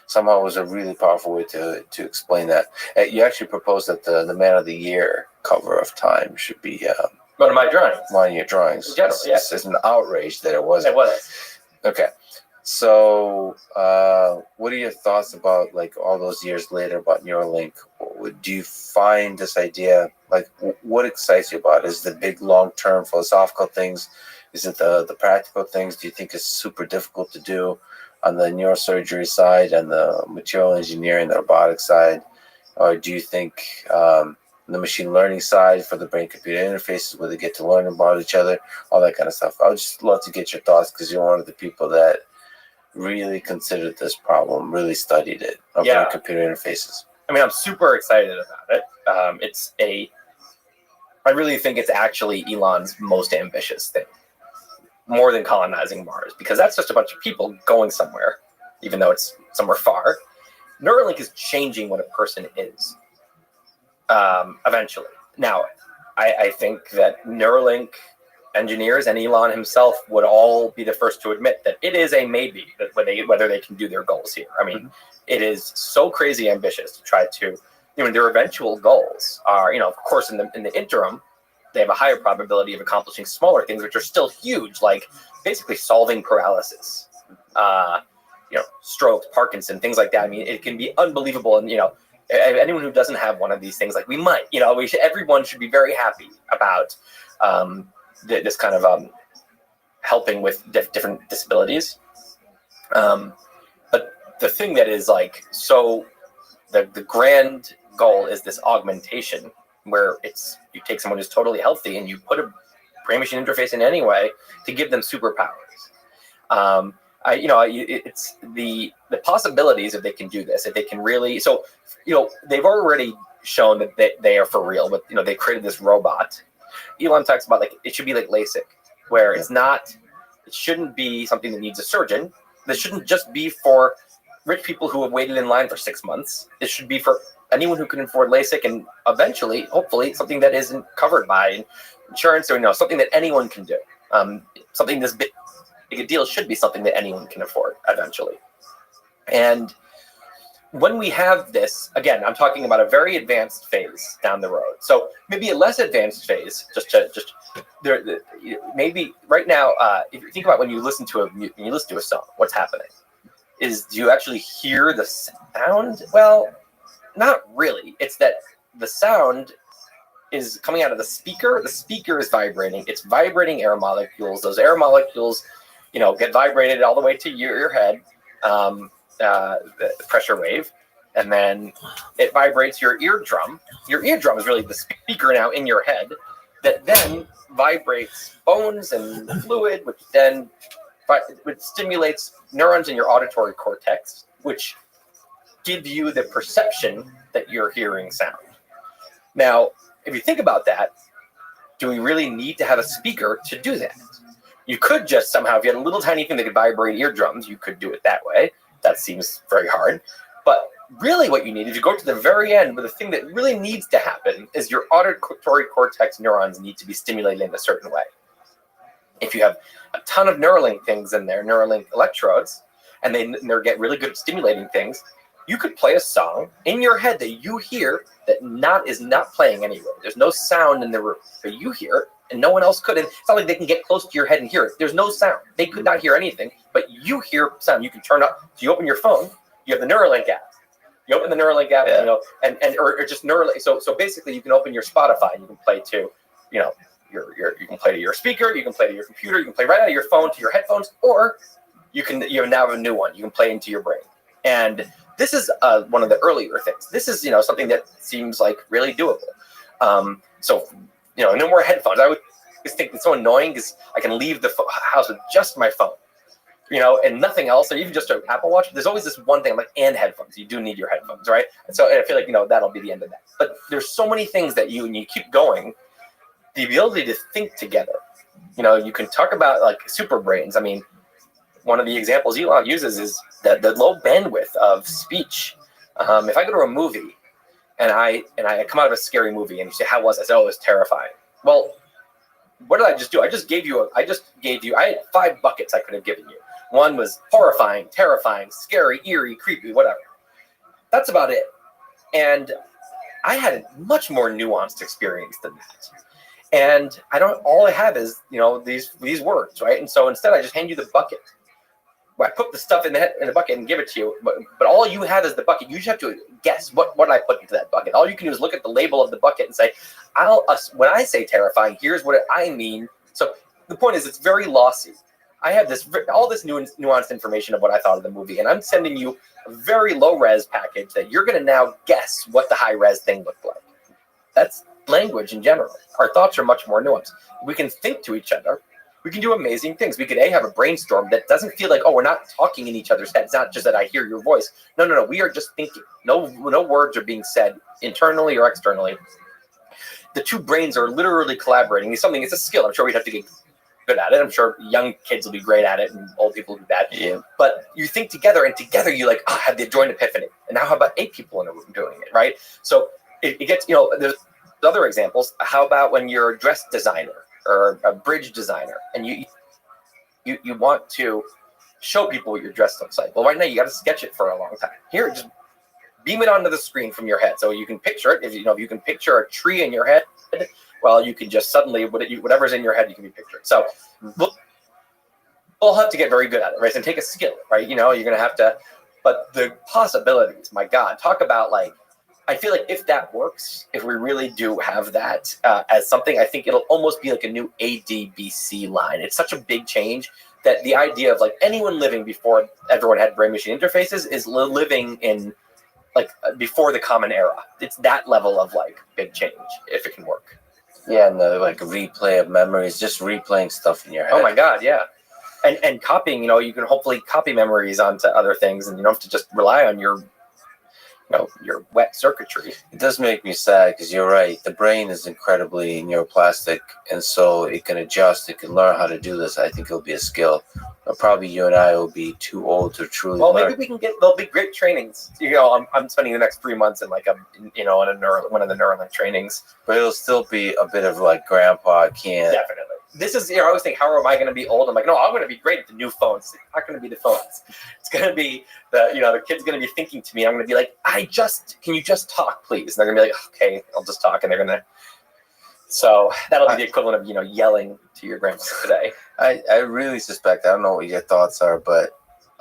somehow was a really powerful way to explain that. You actually proposed that the Man of the Year cover of Time should be one of my drawings. One of your drawings. In general, yeah. It's an outrage that it wasn't. It was. Okay. So, what are your thoughts about like all those years later about Neuralink? Do you find this idea, like, what excites you about it? Is it the big long-term philosophical things? Is it the practical things? Do you think it's super difficult to do on the neurosurgery side and the material engineering, the robotics side? Or do you think the machine learning side for the brain-computer interfaces where they get to learn about each other, all that kind of stuff? I would just love to get your thoughts because you're one of the people that really considered this problem, really studied it, of computer interfaces. I mean, I'm super excited about it. I really think it's actually Elon's most ambitious thing, more than colonizing Mars, because that's just a bunch of people going somewhere, even though it's somewhere far. Neuralink is changing what a person is, eventually. Now, I think that Neuralink engineers and Elon himself would all be the first to admit that it is a maybe that whether they can do their goals here. I mean, it is so crazy ambitious to try to, their eventual goals are, of course, in the interim, they have a higher probability of accomplishing smaller things, which are still huge, like basically solving paralysis, strokes, Parkinson, things like that. I mean, it can be unbelievable. And, anyone who doesn't have one of these things, like we might, everyone should be very happy about this kind of helping with different disabilities. But the thing that is like, so the grand goal is this augmentation where you take someone who's totally healthy and you put a brain machine interface in any way to give them superpowers. It's the possibilities if they can do this, if they can really, so, they've already shown that they are for real, but, they created this robot. Elon talks about like it should be like LASIK, where it shouldn't be something that needs a surgeon. This shouldn't just be for rich people who have waited in line for 6 months. It should be for anyone who can afford LASIK, and eventually, hopefully, something that isn't covered by insurance, or something that anyone can do. Something this big a deal should be something that anyone can afford eventually. And when we have this, again, I'm talking about a very advanced phase down the road. So maybe a less advanced phase, maybe right now, if you think about when you listen to a song, what's happening? Do you actually hear the sound? Well, not really. It's that the sound is coming out of the speaker. The speaker is vibrating. It's vibrating air molecules. Those air molecules, get vibrated all the way to your head. The pressure wave, and then it vibrates your eardrum. Your eardrum is really the speaker now in your head that then vibrates bones and fluid, which stimulates neurons in your auditory cortex, which give you the perception that you're hearing sound. Now, if you think about that, do we really need to have a speaker to do that? You could just somehow, if you had a little tiny thing that could vibrate eardrums, you could do it that way. That seems very hard. But really what you need, if you go to the very end, but the thing that really needs to happen is your auditory cortex neurons need to be stimulated in a certain way. If you have a ton of Neuralink things in there, Neuralink electrodes, and they get really good at stimulating things, you could play a song in your head that you hear that is not playing anywhere. There's no sound in the room, but you hear it, and no one else could. And it's not like they can get close to your head and hear it. There's no sound. They could not hear anything, but you hear sound. You can turn up. So you open your phone. You have the Neuralink app. You open the Neuralink app, or just Neuralink. So basically, you can open your Spotify and you can play to, you can play to your speaker. You can play to your computer. You can play right out of your phone to your headphones, or you now have a new one. You can play into your brain. And this is one of the earlier things. This is something that seems like really doable. No more headphones. I would just think it's so annoying because I can leave the house with just my phone, and nothing else, or even just an Apple Watch. There's always this one thing. I'm like, and headphones. You do need your headphones, right? And so I feel like that'll be the end of that. But there's so many things that when you keep going, the ability to think together. You can talk about like super brains. I mean, one of the examples Elon uses is the low bandwidth of speech. If I go to a movie and I come out of a scary movie and you say, how was it? I say, oh, it was terrifying. Well, what did I just do? I had 5 buckets I could have given you. One was horrifying, terrifying, scary, eerie, creepy, whatever. That's about it. And I had a much more nuanced experience than that. And all I have is, these words, right? And so instead I just hand you the bucket. I put the stuff in the bucket and give it to you, but all you have is the bucket. You just have to guess what I put into that bucket. All you can do is look at the label of the bucket and say, when I say terrifying, here's what I mean. So the point is, it's very lossy. I have all this nuanced information of what I thought of the movie, and I'm sending you a very low-res package that you're going to now guess what the high-res thing looked like. That's language in general. Our thoughts are much more nuanced. We can think to each other. We can do amazing things. We could have a brainstorm that doesn't feel like, oh, we're not talking in each other's heads. It's not just that I hear your voice. No. We are just thinking. No words are being said internally or externally. The two brains are literally collaborating. It's a skill. I'm sure we'd have to get good at it. I'm sure young kids will be great at it and old people will be bad. Yeah. But you think together, and together you have the joint epiphany. And now how about 8 people in a room doing it, right? So it gets, there's other examples. How about when you're a dress designer or a bridge designer, and you want to show people what your dress looks like? Well, right now you got to sketch it for a long time. Here, just beam it onto the screen from your head, so you can picture it. If you can picture a tree in your head, well, you can just suddenly whatever's in your head, you can be pictured. So we'll have to get very good at it, right? And take a skill, right? You're going to have to. But the possibilities, my God, talk about I feel like if that works, if we really do have that as something, I think it'll almost be like a new ADBC line. It's such a big change that the idea of anyone living before everyone had brain-machine interfaces is living in before the common era. It's that level of big change if it can work. Yeah, and the replay of memories, just replaying stuff in your head. Oh my God, yeah. And copying, you can hopefully copy memories onto other things, and you don't have to just rely on your your wet circuitry. It does make me sad because you're right. The brain is incredibly neuroplastic, and so it can adjust. It can learn how to do this. I think it'll be a skill. But probably you and I will be too old to truly Well, learn. maybe we can get. There'll be great trainings. I'm spending the next 3 months in one of the Neuralink trainings. But it'll still be a bit of like grandpa can't. Definitely. This is, I always think, how am I going to be old? I'm like, no, I'm going to be great at the new phones. It's not going to be the phones. It's going to be the kid's going to be thinking to me. I'm going to be like, can you just talk, please? And they're going to be like, okay, I'll just talk. And they're going to. So that'll be the equivalent of, yelling to your grandpa today. I really suspect, I don't know what your thoughts are, but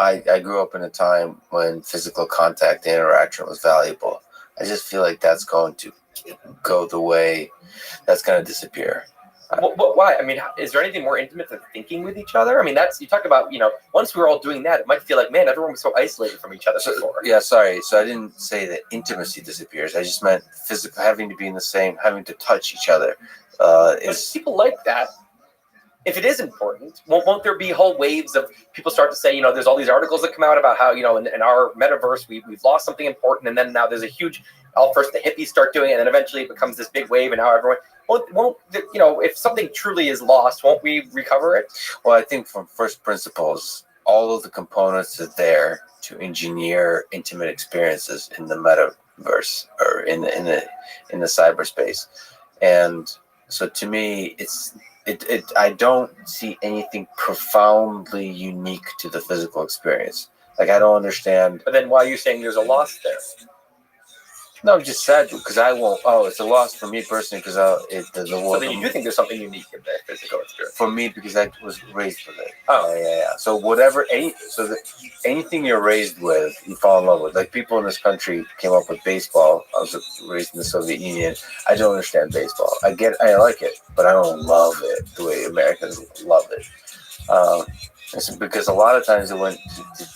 I grew up in a time when physical contact and interaction was valuable. I just feel like that's going to go the way, that's going to disappear. Why? I mean, is there anything more intimate than thinking with each other? I mean, you talk about, once we were all doing that, it might feel like, man, everyone was so isolated from each other before. Yeah, sorry. So I didn't say that intimacy disappears. I just meant physical, having to be in the same, having to touch each other. But people like that. If it is important, won't there be whole waves of people start to say, there's all these articles that come out about how, in our metaverse, we've lost something important. And then now there's a huge, first the hippies start doing it. And then eventually it becomes this big wave. And now everyone, if something truly is lost, won't we recover it? Well, I think from first principles, all of the components are there to engineer intimate experiences in the metaverse or in the cyberspace. And so to me, I don't see anything profoundly unique to the physical experience. Like, I don't understand. But then why are you saying there's a loss there? No, I'm just sad because I won't. Oh, it's a loss for me personally because So then you do think there's something unique in the physical experience? For me, because I was raised with it. Oh, yeah. So anything you're raised with, you fall in love with. Like, people in this country came up with baseball. I was raised in the Soviet Union. I don't understand baseball. I like it, but I don't love it the way Americans love it. It's because a lot of times I went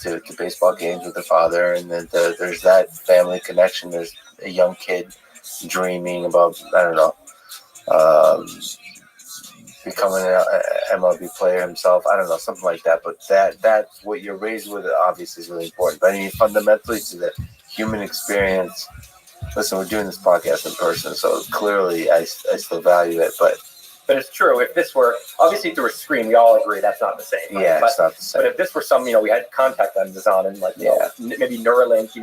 to baseball games with their father, and then there's that family connection. There's a young kid dreaming about, I don't know, becoming an MLB player himself. I don't know, something like that. But that's what you're raised with, obviously, is really important. But I mean, fundamentally, to the human experience. Listen, we're doing this podcast in person, so clearly I still value it, but it's true. If this were, obviously through a screen, we all agree that's not the same. Right? Yeah, it's not the same. But if this were some, we had contact lenses on and maybe Neuralink,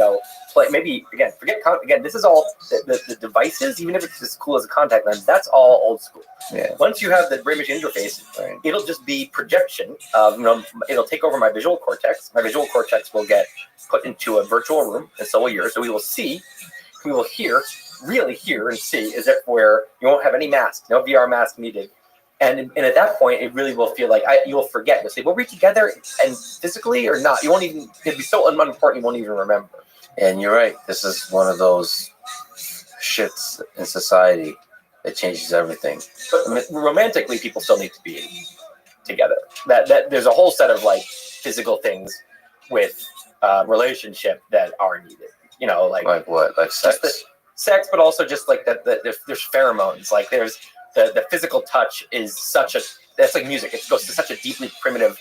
maybe, again, this is all the devices, even if it's as cool as a contact lens, that's all old school. Yeah. Once you have the brain machine interface, right, it'll just be projection of, it'll take over my visual cortex. My visual cortex will get put into a virtual room, and so will yours. So we will really hear and see as if you won't have any mask, no VR mask needed. And at that point, it really will feel like you'll forget. You'll say, were we together and physically or not? You won't even, it'll be so unimportant, you won't even remember. And you're right. This is one of those shits in society that changes everything. But romantically, people still need to be together. That there's a whole set of physical things with relationship that are needed. Like what? Like sex? Sex, but also just that there's pheromones. Like there's the physical touch is that's like music. It goes to such a deeply primitive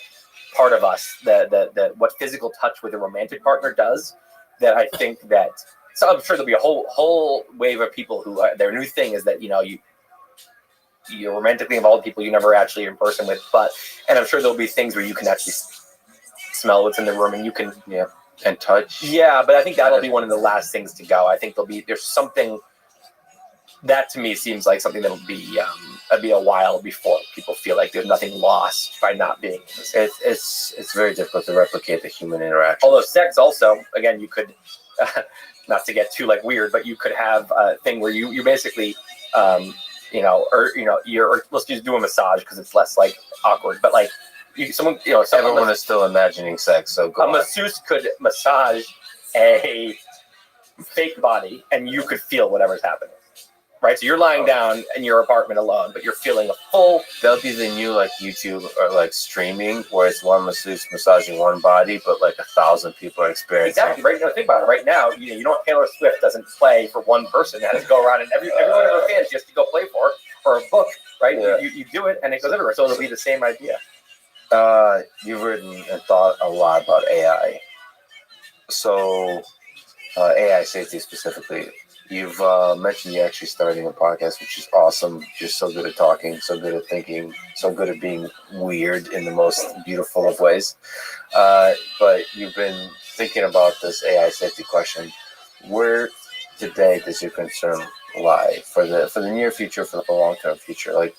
part of us that what physical touch with a romantic partner does, that I think that, so I'm sure there'll be a whole wave of people who their new thing is that you're romantically involved with people you never actually in person with, and I'm sure there'll be things where you can actually smell what's in the room and you can and touch. Yeah, but I think that'll be one of the last things to go. I think there's something that to me seems like something that'll be a while before people feel like there's nothing lost by not being. It's very difficult to replicate the human interaction. Although sex also, again, you could not to get too weird, but you could have a thing where you basically let's just do a massage because it's less awkward, but everyone is still imagining sex, so go on. Masseuse could massage a fake body and you could feel whatever's happening, right? So you're lying down in your apartment alone, but you're feeling a full. That'll be the new YouTube or streaming where it's one masseuse massaging one body, but 1,000 people are experiencing. Exactly. Right now, think about it. Right now, Taylor Swift doesn't play for one person. It has to go around, and every one of her fans she has to go play for, or a book, right? Yeah. You do it, and it goes everywhere. So it'll be the same idea. You've written and thought a lot about AI. So AI safety specifically. You've mentioned you're actually starting a podcast, which is awesome. You're so good at talking, so good at thinking, so good at being weird in the most beautiful of ways. But you've been thinking about this AI safety question. Where today does your concern lie for the near future, for the long term future? Like,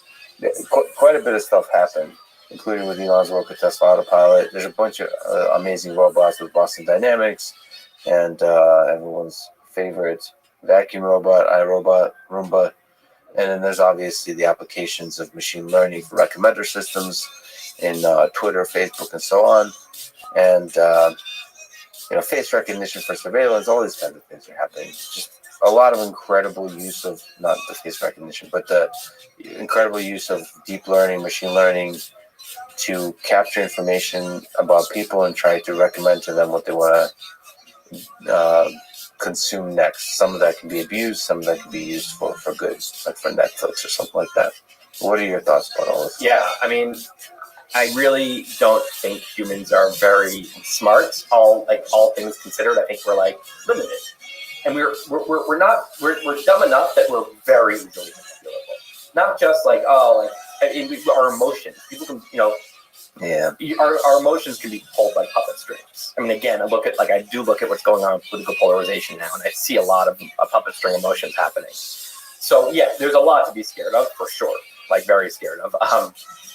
quite a bit of stuff happened, including with Elon's work with Tesla Autopilot. There's a bunch of amazing robots with Boston Dynamics, and everyone's favorite vacuum robot, iRobot, Roomba. And then there's obviously the applications of machine learning for recommender systems in Twitter, Facebook, and so on. And face recognition for surveillance, all these kinds of things are happening. Just a lot of incredible use of, not the face recognition, but the incredible use of deep learning, machine learning to capture information about people and try to recommend to them what they want to consume next. Some of that can be abused, some of that can be used for good, like for Netflix or something like that. What are your thoughts about all this? Yeah, I mean, I really don't think humans are very smart. All things considered, I think we're like limited, and we're dumb enough that we're very easily manipulable. Not just like our emotions. People can Yeah. Our emotions can be pulled like puppet strings. I mean, again, I do look at what's going on with political polarization now, and I see a lot of puppet string emotions happening. So yeah, there's a lot to be scared of for sure. Like very scared of.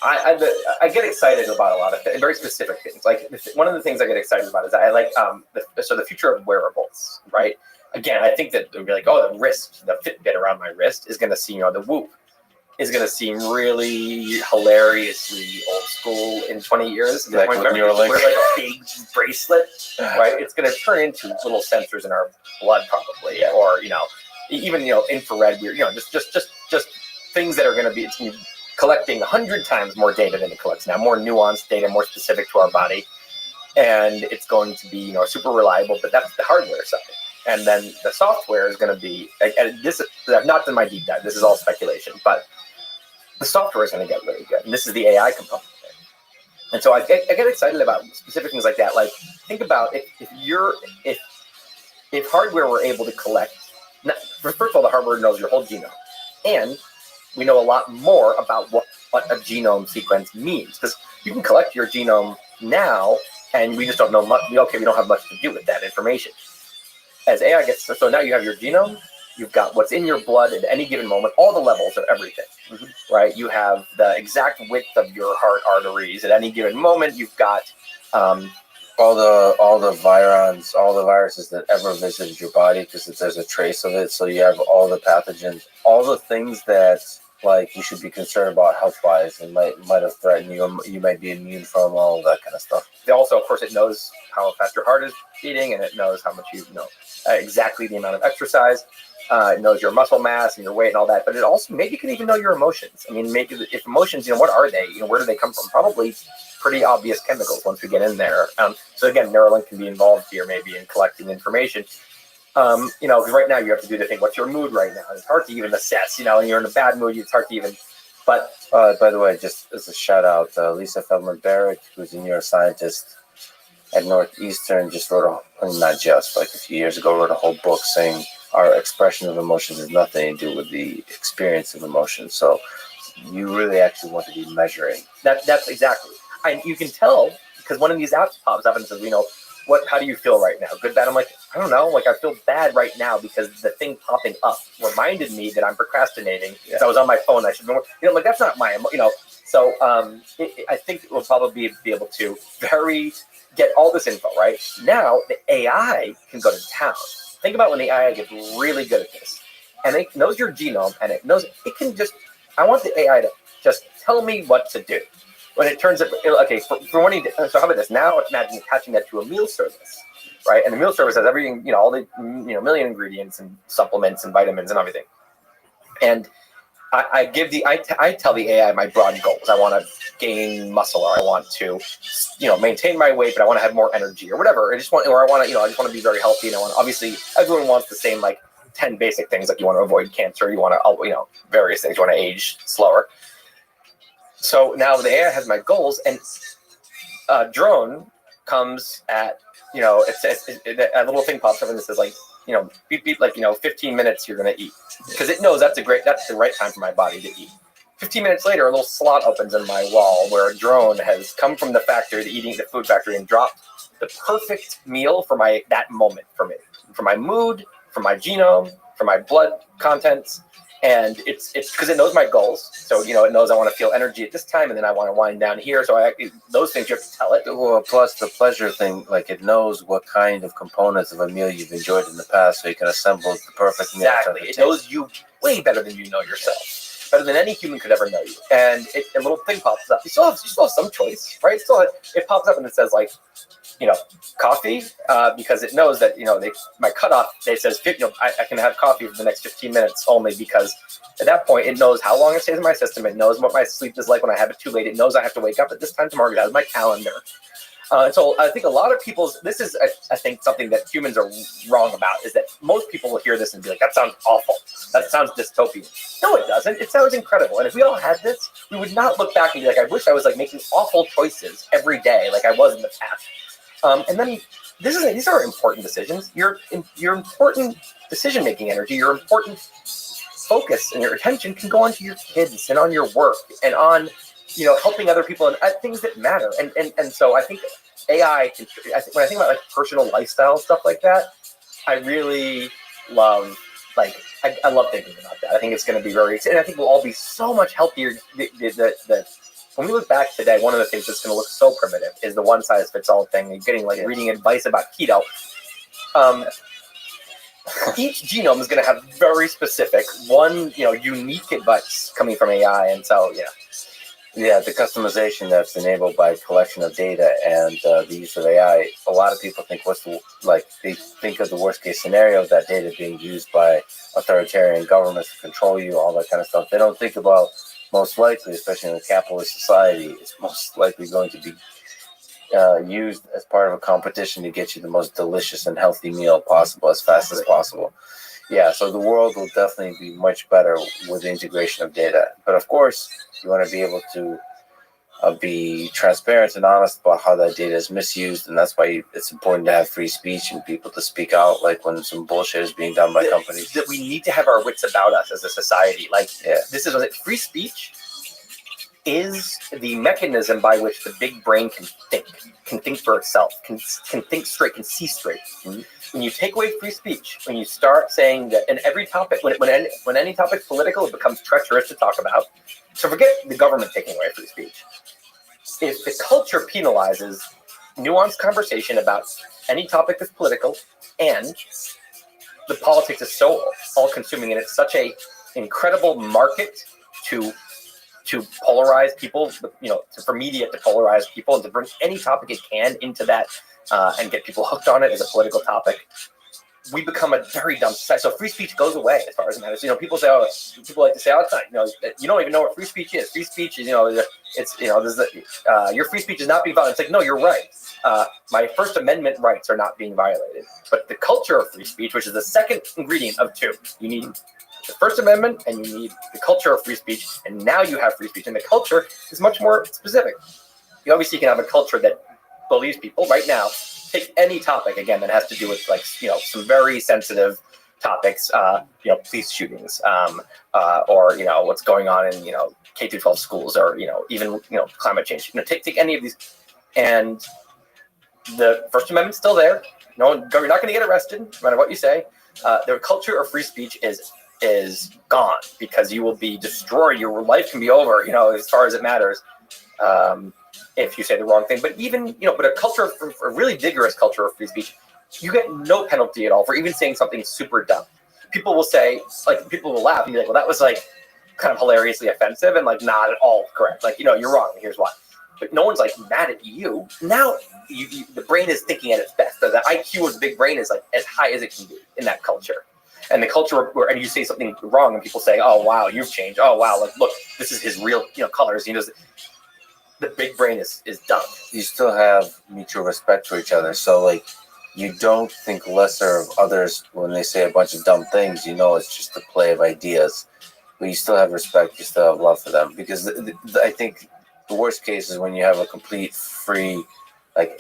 I get excited about a lot of very specific things. Like one of the things I get excited about is I like the future of wearables, right? Again, I think that they'll be like, oh, the Fitbit around my wrist is going to seem, the Whoop is going to seem really hilariously old school in 20 years. Like with Neuralink. Wear like a big bracelet, right? It's going to turn into little sensors in our blood, probably, or even infrared. Just things that are going to be collecting 100 times more data than it collects now, more nuanced data, more specific to our body, and it's going to be super reliable. But that's the hardware side. And then the software is going to be, I've not done my deep dive, this is all speculation, but the software is going to get really good. And this is the AI component of it. And so I get excited about specific things like that. Like, think about if hardware were able to collect, first of all, the hardware knows your whole genome. And we know a lot more about what a genome sequence means. Because you can collect your genome now, and we just don't know much. We don't have much to do with that information. As AI gets, so now you have your genome, you've got what's in your blood at any given moment, all the levels of everything, right? You have the exact width of your heart arteries at any given moment. You've got all the virons, all the viruses that ever visited your body, because there's a trace of it. So you have all the pathogens, all the things that you should be concerned about health-wise and might have threatened you. You might be immune from all that kind of stuff. Also, of course, it knows how fast your heart is beating, and it knows how much exactly the amount of exercise. It knows your muscle mass and your weight and all that. But it also maybe can even know your emotions. I mean, maybe if emotions, what are they? Where do they come from? Probably pretty obvious chemicals once we get in there. So again, Neuralink can be involved here maybe in collecting information. Because right now you have to do the thing. What's your mood right now? It's hard to even assess. And you're in a bad mood. It's hard to even. But by the way, just as a shout out, Lisa Feldman Barrett, who's a neuroscientist at Northeastern, just wrote a few years ago, wrote a whole book saying our expression of emotions has nothing to do with the experience of emotions. So you really actually want to be measuring. That's exactly. And you can tell because one of these apps pops up and says, how do you feel right now? Good, bad? I'm like, I don't know. I feel bad right now because the thing popping up reminded me that I'm procrastinating. Yeah. So I was on my phone. I should be that's not my, So I think we'll probably be able to get all this info, right? Now the AI can go to town. Think about when the AI gets really good at this. And it knows your genome and it can just, I want the AI to just tell me what to do. When it turns out, okay, so how about this? Now imagine attaching that to a meal service, right? And the meal service has everything, all the, million ingredients and supplements and vitamins and everything. And I tell the AI my broad goals. I want to gain muscle, or I want to, maintain my weight, but I want to have more energy, or whatever. I just want to be very healthy. And obviously, everyone wants the same 10 basic things. Like you want to avoid cancer, you want to, various things. You want to age slower. So now the AI has my goals, and drone comes at, a little thing pops up and it says beep beep, like 15 minutes you're gonna eat, because it knows that's the right time for my body to eat. 15 minutes later, a little slot opens in my wall where a drone has come from the factory, the food factory, and dropped the perfect meal for that moment for me, for my mood, for my genome, for my blood contents. And it's because it knows my goals. So, it knows I want to feel energy at this time, and then I want to wind down here. So those things you have to tell it. Well, plus the pleasure thing, like it knows what kind of components of a meal you've enjoyed in the past, so you can assemble the perfect meal. Exactly. It knows you way better than you know yourself, better than any human could ever know you. And a little thing pops up. You still have some choice, right? It pops up and it says like, coffee, because it knows that my cutoff date says I can have coffee for the next 15 minutes only, because at that point it knows how long it stays in my system. It knows what my sleep is like when I have it too late. It knows I have to wake up at this time tomorrow. It has my calendar. So I think a lot of this is I think something that humans are wrong about, is that most people will hear this and be like, that sounds awful. That sounds dystopian. No, it doesn't. It sounds incredible. And if we all had this, we would not look back and be like, I wish I was like making awful choices every day like I was in the past. And then these are important decisions. Your important decision-making energy, your important focus and your attention can go onto your kids and on your work and on, helping other people and things that matter. And so I think AI when I think about like personal lifestyle stuff like that, I really love, like, I love thinking about that. I think it's going to be very exciting. I think we'll all be so much healthier. When we look back today, one of the things that's going to look so primitive is the one-size-fits-all thing. You're getting reading advice about keto. Each genome is going to have very specific, unique advice coming from AI, and so Yeah, the customization that's enabled by collection of data and the use of AI. A lot of people think they think of the worst case scenario of that data being used by authoritarian governments to control you, all that kind of stuff. They don't think about, most likely, especially in a capitalist society, it's most likely going to be used as part of a competition to get you the most delicious and healthy meal possible as fast as possible. Yeah, so the world will definitely be much better with the integration of data. But of course, you want to be able to be transparent and honest about how that data is misused, and that's why it's important to have free speech and people to speak out, like when some bullshit is being done by companies. That we need to have our wits about us as a society. This is free speech is the mechanism by which the big brain can think for itself, can think straight, can see straight. Mm-hmm. When you take away free speech, when you start saying that in every topic, when any topic's political, it becomes treacherous to talk about. So forget the government taking away free speech. If the culture penalizes nuanced conversation about any topic that's political, and the politics is so all-consuming, and it's such a incredible market to polarize people, for media to polarize people and to bring any topic it can into that and get people hooked on it as a political topic, we become a very dumb society. So free speech goes away as far as it matters. People like to say all the time, you don't even know what free speech is. Free speech is, your free speech is not being violated. It's like, no, you're right. My First Amendment rights are not being violated. But the culture of free speech, which is the second ingredient of two, you need the First Amendment and you need the culture of free speech, and now you have free speech. And the culture is much more specific. You obviously can have a culture that believes people. Right now, take any topic, again, that has to do with some very sensitive topics, police shootings, or what's going on in K-12 schools, or even climate change. Take any of these, and the First Amendment's still there. You're not going to get arrested no matter what you say. The culture of free speech is gone, because you will be destroyed. Your life can be over, as far as it matters, if you say the wrong thing. But even, but a really vigorous culture of free speech, you get no penalty at all for even saying something super dumb. People will say, people will laugh and be like, well, that was kind of hilariously offensive and not at all correct. You're wrong. Here's why. But no one's mad at you. Now the brain is thinking at its best. The IQ of the big brain is as high as it can be in that culture. And the culture where you say something wrong and people say, oh, wow, you've changed. Oh, wow, look, this is his real colors. The big brain is dumb. You still have mutual respect for each other. So, you don't think lesser of others when they say a bunch of dumb things. It's just a play of ideas. But you still have respect. You still have love for them. Because I think the worst case is when you have a complete free,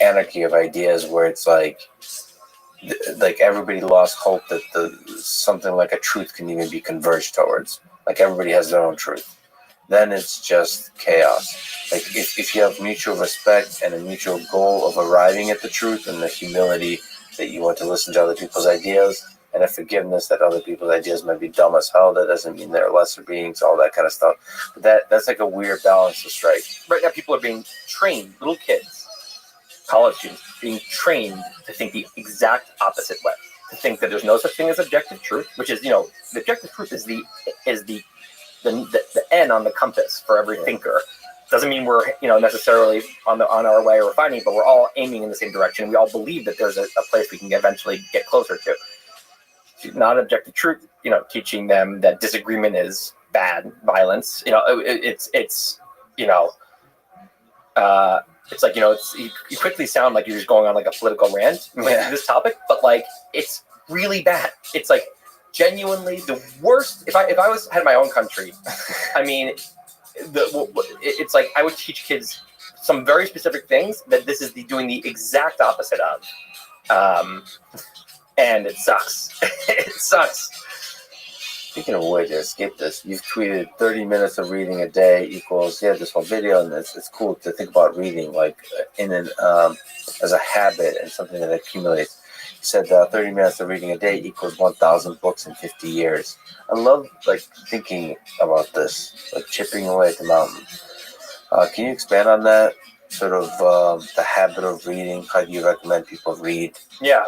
anarchy of ideas where it's like everybody lost hope that something like a truth can even be converged towards. Like everybody has their own truth. Then it's just chaos. Like if you have mutual respect and a mutual goal of arriving at the truth, and the humility that you want to listen to other people's ideas, and a forgiveness that other people's ideas might be dumb as hell, that doesn't mean they're lesser beings, all that kind of stuff. But that's like a weird balance to strike. Right now, people are being trained, little kids, college students, being trained to think the exact opposite way. To think that there's no such thing as objective truth, which is, the objective truth is the N on the compass for every thinker. Doesn't mean we're necessarily on our way or finding, but we're all aiming in the same direction. We all believe that there's a place we can eventually get closer to. Not objective truth, teaching them that disagreement is bad, violence. It's like, you quickly sound like you're just going on like a political rant with this topic, but like it's really bad. It's like genuinely the worst. If I had my own country, I mean, it's like I would teach kids some very specific things that this is doing the exact opposite of, and it sucks. It sucks. Speaking of a way to escape this, you've tweeted 30 minutes of reading a day equals this whole video, and it's cool to think about reading like as a habit and something that accumulates. You said 30 minutes of reading a day equals 1,000 books in 50 years. I love like thinking about this, like chipping away at the mountain. Can you expand on that? Sort of the habit of reading. How do you recommend people read? Yeah.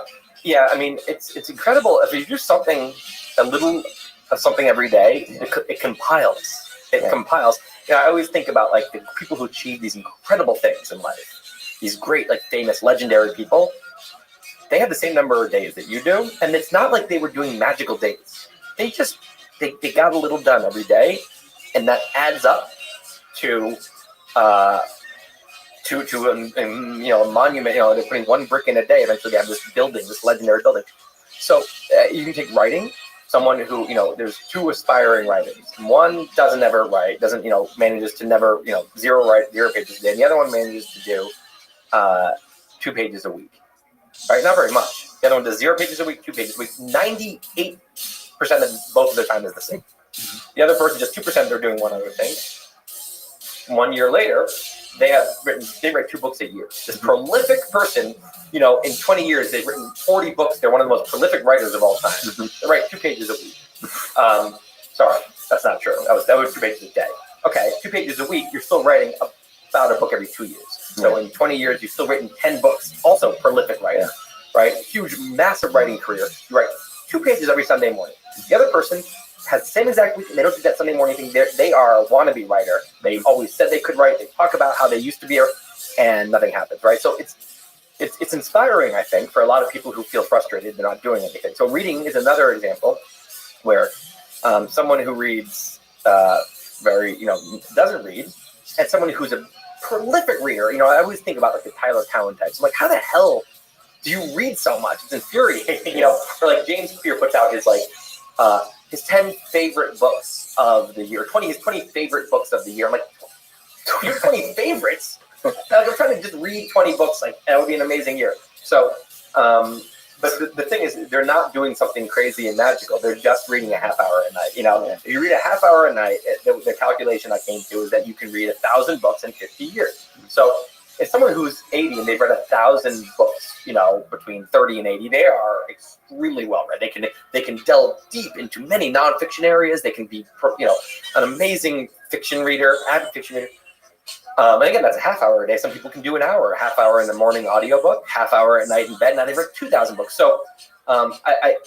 I mean, it's incredible if you do something a little of something every day. It compiles. It compiles. I always think about like the people who achieve these incredible things in life. These great, like famous, legendary people. They have the same number of days that you do, and it's not like they were doing magical days. They just they got a little done every day, and that adds up to a monument. They're putting one brick in a day. Eventually, they have this building, this legendary building. So you can take writing. Someone who there's two aspiring writers. One doesn't ever write, manages to never zero pages a day, and the other one manages to do 2 pages a week. Right, not very much. The other one does 0 pages a week, 2 pages a week. 98% of both of their time is the same. The other person, just 2%, they're doing one other thing. 1 year later, they write 2 books a year. This prolific person, in 20 years, they've written 40 books. They're one of the most prolific writers of all time. They write 2 pages a week. Sorry, that's not true. That was 2 pages a day. Okay, 2 pages a week. You're still writing about a book every 2 years. So in 20 years, you've still written 10 books. Also prolific writer, right? Huge, massive writing career. You write 2 pages every Sunday morning. The other person has the same exact week, and they don't do that Sunday morning thing. They are a wannabe writer. They always said they could write. They talk about how they used to be, and nothing happens, right? So it's inspiring, I think, for a lot of people who feel frustrated they're not doing anything. So reading is another example where someone who reads doesn't read, and someone who's a prolific reader. I always think about like the Tyler Cowen types. I'm like, how the hell do you read so much? It's infuriating. Or like James Clear puts out his 10 favorite books of the year, his 20 favorite books of the year. I'm like, your 20 favorites? I'm trying to just read 20 books. Like, that would be an amazing year. So, but the thing is, they're not doing something crazy and magical. They're just reading a half hour a night. If you read a half hour a night, the calculation I came to is that you can read 1,000 books in 50 years. So if someone who's 80 and they've read 1,000 books, between 30 and 80, they are extremely well read. They can delve deep into many nonfiction areas. They can be, an amazing fiction reader, avid fiction reader. And again, that's a half hour a day. Some people can do an hour, a half hour in the morning audiobook, half hour at night in bed. Now they've read 2,000 books. So I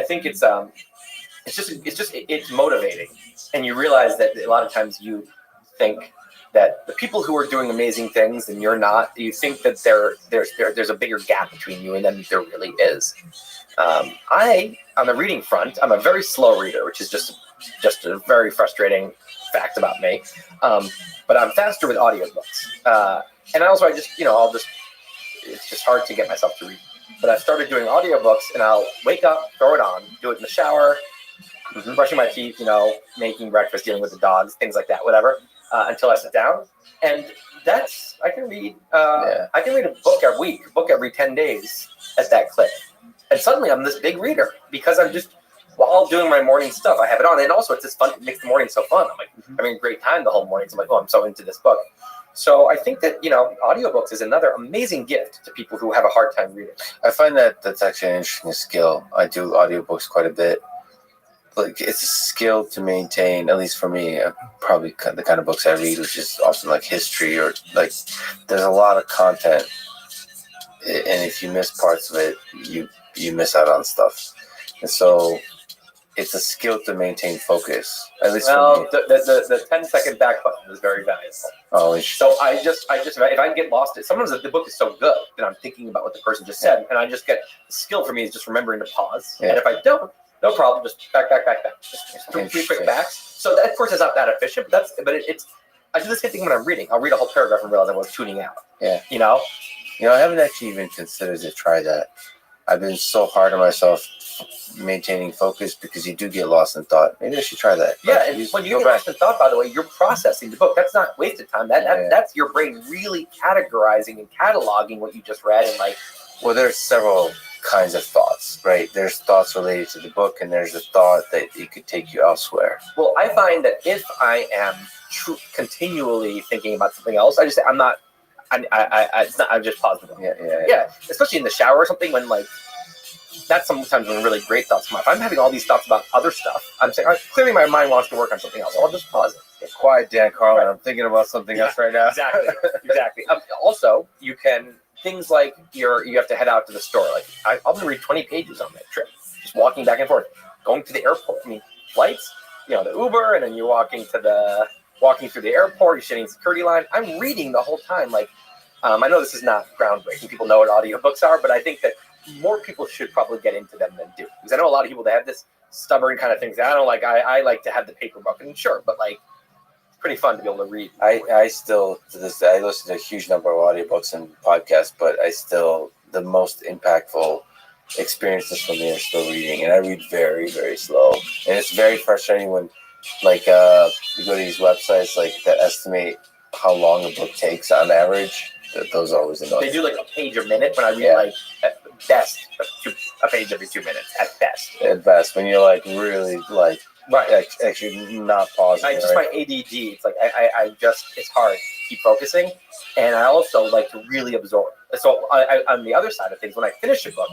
think it's motivating. And you realize that a lot of times you think that the people who are doing amazing things and you're not, you think that there's a bigger gap between you and them there really is. On the reading front, I'm a very slow reader, which is just a very frustrating fact about me. But I'm faster with audiobooks. And also it's just hard to get myself to read. But I started doing audiobooks, and I'll wake up, throw it on, do it in the shower, brushing my teeth, making breakfast, dealing with the dogs, things like that, whatever, until I sit down. And I can read a book every week, book every 10 days at that clip. And suddenly I'm this big reader because I'm just, while doing my morning stuff, I have it on. And also it's just fun. It makes the morning so fun. I'm like having a great time the whole morning. So I'm like, oh, I'm so into this book. So I think that, audiobooks is another amazing gift to people who have a hard time reading. I find that that's actually an interesting skill. I do audiobooks quite a bit. Like, it's a skill to maintain, at least for me, probably the kind of books I read, which is often like history or like, there's a lot of content. And if you miss parts of it, you miss out on stuff. And so it's a skill to maintain focus. At least for me. The 10-second back button is very valuable. Oh, so I just if I get lost, sometimes the book is so good that I'm thinking about what the person just said, and I just get the skill for me is just remembering to pause. Yeah. And if I don't, no problem, just back. Just 3 quick backs. So that, of course, is not that efficient, but it's. I do the same thing when I'm reading. I'll read a whole paragraph and realize I was tuning out. Yeah. I haven't actually even considered to try that. I've been so hard on myself maintaining focus because you do get lost in thought. Maybe I should try that. Yeah, and when you get lost in thought, by the way, you're processing the book. That's not wasted time. That's your brain really categorizing and cataloging what you just read and like. Well, there's several kinds of thoughts, right? There's thoughts related to the book, and there's a thought that it could take you elsewhere. Well, I find that if I am continually thinking about something else, I just say I'm not. I'm just positive. Yeah. Especially in the shower or something when like that's sometimes when really great thoughts come up. If I'm having all these thoughts about other stuff, I'm saying clearly my mind wants to work on something else. So I'll just pause it. Get quiet, Dan Carlin. Right. I'm thinking about something else right now. Exactly. Also, you can things like you have to head out to the store. Like I'll read 20 pages on that trip, just walking back and forth, going to the airport. I mean, flights. The Uber, and then you're walking through the airport. You're sitting in the security line. I'm reading the whole time. Like. I know this is not groundbreaking. People know what audiobooks are, but I think that more people should probably get into them than do. Because I know a lot of people that have this stubborn kind of things. I don't like. I like to have the paper book, and sure, but like, it's pretty fun to be able to read. I still to this day I listen to a huge number of audiobooks and podcasts, but the most impactful experiences for me are still reading, and I read very, very slow, and it's very frustrating when like you go to these websites like that estimate how long a book takes on average. Those are always annoying. They do like a page a minute when I read like at best a page every 2 minutes at best. At best, when you're like really like actually not pausing. My ADD. It's like I just it's hard to keep focusing, and I also like to really absorb. So I on the other side of things, when I finish a book,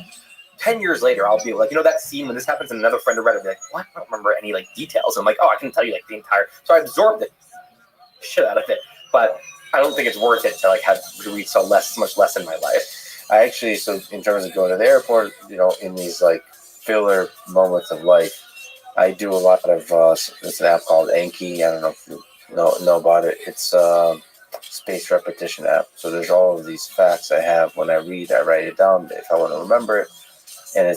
10 years later, I'll be like, that scene when this happens, and another friend will read it, will be like, what? I don't remember any like details. I'm like, oh, I can tell you like the entire. So I absorbed the shit out of it, but. I don't think it's worth it to like have to read so much less in my life. I actually, so in terms of going to the airport, in these like filler moments of life, I do a lot of, it's an app called Anki. I don't know if you know about it. It's a space repetition app. So there's all of these facts I have. When I read, I write it down if I want to remember it. And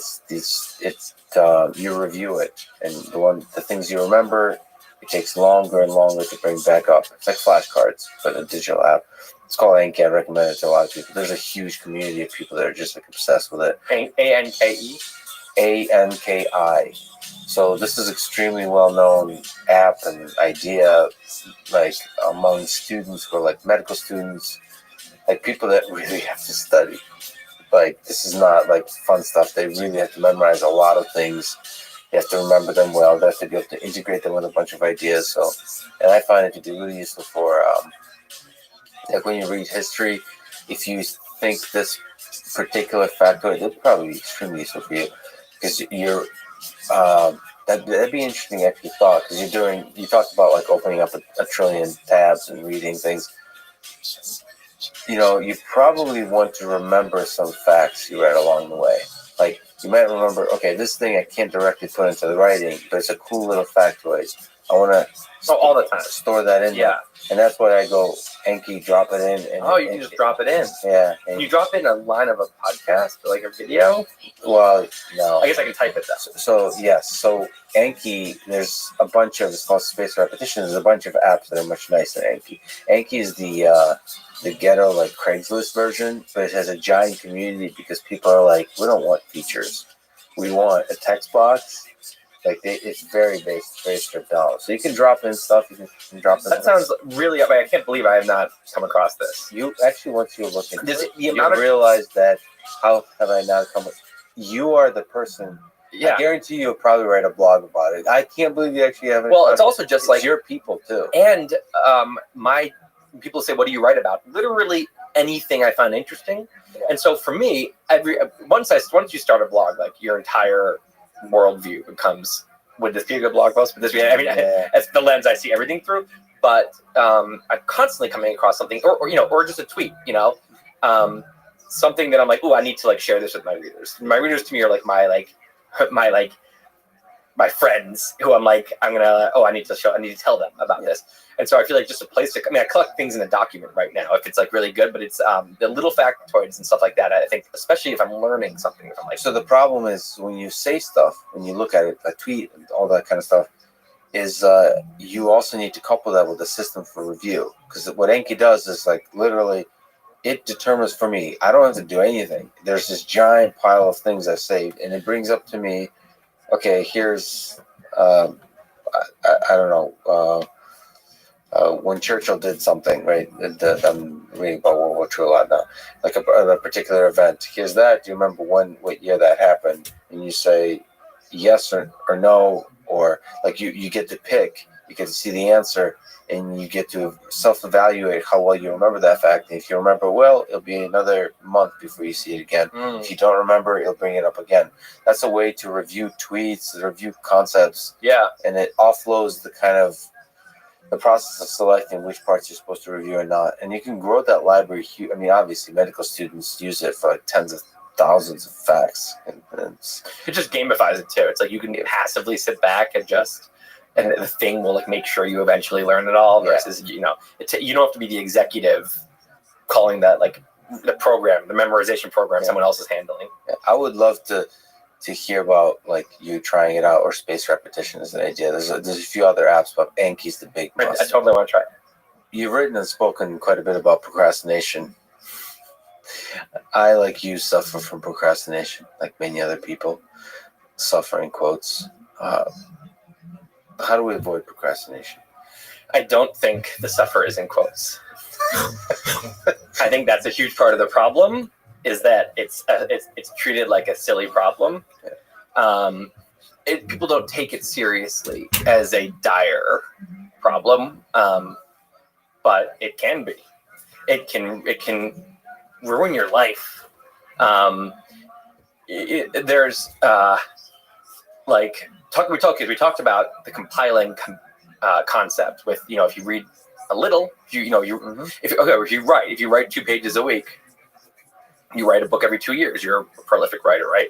you review it. And the things you remember, it takes longer and longer to bring back up. It's like flashcards, but a digital app. It's called Anki. I recommend it to a lot of people. There's a huge community of people that are just like obsessed with it. Anke? Anki. So this is extremely well-known app and idea, like among students who are like medical students, like people that really have to study. Like this is not like fun stuff. They really have to memorize a lot of things. You have to remember them well. They have to be able to integrate them with a bunch of ideas. So, and I find it to be really useful for, like when you read history, if you think this particular factoid, it'll probably be extremely useful for you because you're, that'd be an interesting actually thought because you talked about like opening up a trillion tabs and reading things. You probably want to remember some facts you read along the way. Like, you might remember, okay, this thing I can't directly put into the writing, but it's a cool little factoid. I want to all the time store that in there. And that's why I go, Anki, drop it in. And, you can just drop it in. Yeah. Can you drop in a line of a podcast or like a video? Well, no. I guess I can type it though. So yes. So Anki, there's a bunch of, it's called Space Repetition. There's a bunch of apps that are much nicer than Anki. Anki is the ghetto like Craigslist version, but it has a giant community because people are like, we don't want features. We want a text box. Like it's very basic, very stripped down. So you can drop in stuff. You can drop in. That sounds really. I can't believe I have not come across this. You actually, once you look into it, you realize that how have I not come you are the person. Yeah. I guarantee you'll probably write a blog about it. I can't believe you actually have it. Well, it's also just like your people too. And my people say, "What do you write about?" Literally anything I find interesting. And so for me, once you start a blog, like your entire worldview becomes, would this be a good blog post? Would this be? I mean, that's the lens I see everything through. But I'm constantly coming across something, or just a tweet, something that I'm like, oh, I need to like share this with my readers. My readers to me are like my friends who I need to tell them about this. And so I feel like just a place to, I collect things in a document right now if it's like really good, but it's the little factoids and stuff like that. I think, especially if I'm learning something, if I'm like, so the problem is when you say stuff, when you look at it, a tweet and all that kind of stuff, is you also need to couple that with a system for review. Because what Enki does is like literally, it determines for me, I don't have to do anything. There's this giant pile of things I saved, and it brings up to me, okay, here's, I don't know, when Churchill did something, right? I'm reading about World War II a lot now, like a particular event. Here's that. Do you remember what year that happened? And you say yes or no, or like you get to pick, you get to see the answer, and you get to self-evaluate how well you remember that fact. And if you remember well, it'll be another month before you see it again. If you don't remember, it'll bring it up again. That's a way to review tweets, review concepts. Yeah. And it offloads the process of selecting which parts you're supposed to review or not. And you can grow that library. I mean, obviously, medical students use it for like tens of thousands of facts. And it just gamifies it too. It's like you can passively sit back and the thing will like make sure you eventually learn it all versus, you don't have to be the executive calling that like the memorization program someone else is handling. Yeah, I would love to hear about like you trying it out, or spaced repetition as an idea. There's a few other apps, but Anki's the big I bust. totally want to try it. You've written and spoken quite a bit about procrastination. I, like you, suffer from procrastination, like many other people. Suffer in quotes. How do we avoid procrastination? I don't think the suffer is in quotes. I think that's a huge part of the problem, is that it's treated like a silly problem. People don't take it seriously as a dire problem, but it can be. It can ruin your life. There's we talked about the compiling concept with, if you read a little, if you write 2 pages a week, you write a book every 2 years, you're a prolific writer, right?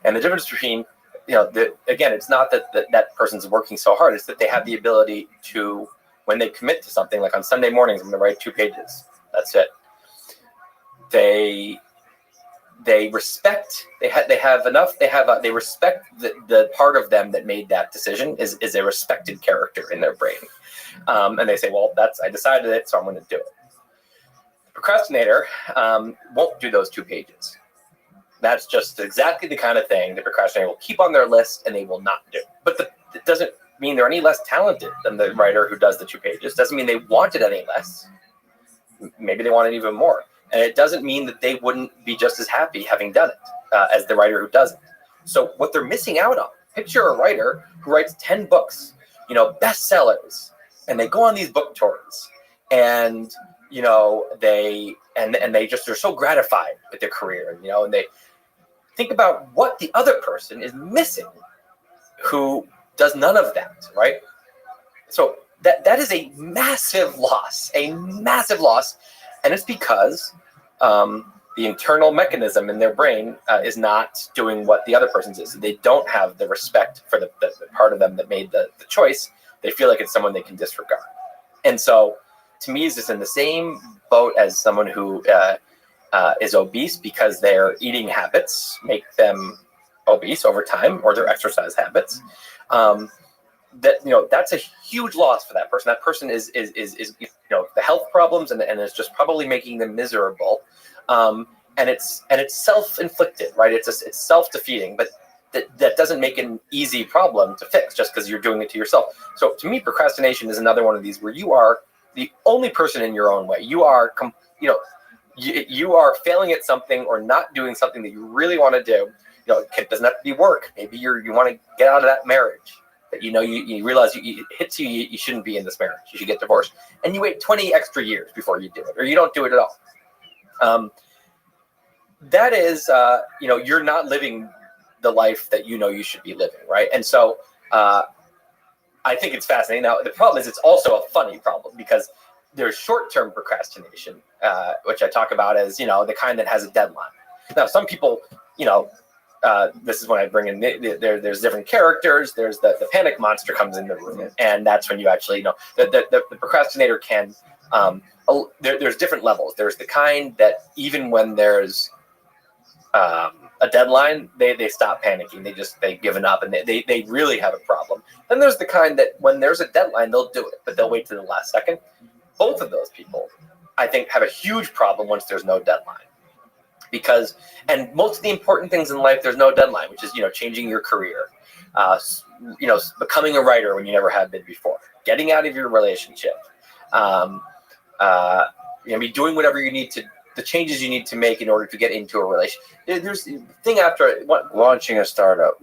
And the difference between, again, it's not that person's working so hard, it's that they have the ability to, when they commit to something, like on Sunday mornings, I'm going to write 2 pages. That's it. They respect, they respect the part of them that made that decision is a respected character in their brain. And they say, well, I decided it, so I'm going to do it. The procrastinator won't do those 2 pages. That's just exactly the kind of thing the procrastinator will keep on their list and they will not do. But it doesn't mean they're any less talented than the writer who does the 2 pages. Doesn't mean they want it any less. Maybe they want it even more. And it doesn't mean that they wouldn't be just as happy having done it as the writer who doesn't. So what they're missing out on, picture a writer who writes 10 books, bestsellers, and they go on these book tours, and they're so gratified with their career, and they think about what the other person is missing who does none of that, right? So that is a massive loss, and it's because the internal mechanism in their brain is not doing what the other person's is. They don't have the respect for the part of them that made the choice. They feel like it's someone they can disregard. And so, to me, it's just in the same boat as someone who is obese because their eating habits make them obese over time, or their exercise habits. That's a huge loss for that person. That person is the health problems and is just probably making them miserable. And it's self-inflicted, right? It's self-defeating, but that doesn't make an easy problem to fix just because you're doing it to yourself. So to me, procrastination is another one of these where you are the only person in your own way. You are, you are failing at something or not doing something that you really want to do, it doesn't have to be work. Maybe you want to get out of that marriage that you realize it hits you. You shouldn't be in this marriage. You should get divorced, and you wait 20 extra years before you do it, or you don't do it at all. That is, you're not living the life that you should be living, right? And so I think it's fascinating. Now, the problem is it's also a funny problem because there's short-term procrastination, which I talk about as, the kind that has a deadline. Now, some people, this is when I bring in, there's different characters. There's the panic monster comes in the room, and that's when you actually, the procrastinator can, there's different levels. There's the kind that even when there's a deadline, they stop panicking. They've given up, and they really have a problem. Then there's the kind that when there's a deadline, they'll do it, but they'll wait to the last second. Both of those people, I think, have a huge problem once there's no deadline. And most of the important things in life, there's no deadline, which is, changing your career, becoming a writer when you never have been before, getting out of your relationship, doing whatever you need to, the changes you need to make in order to get into a relationship. There's the thing after launching a startup,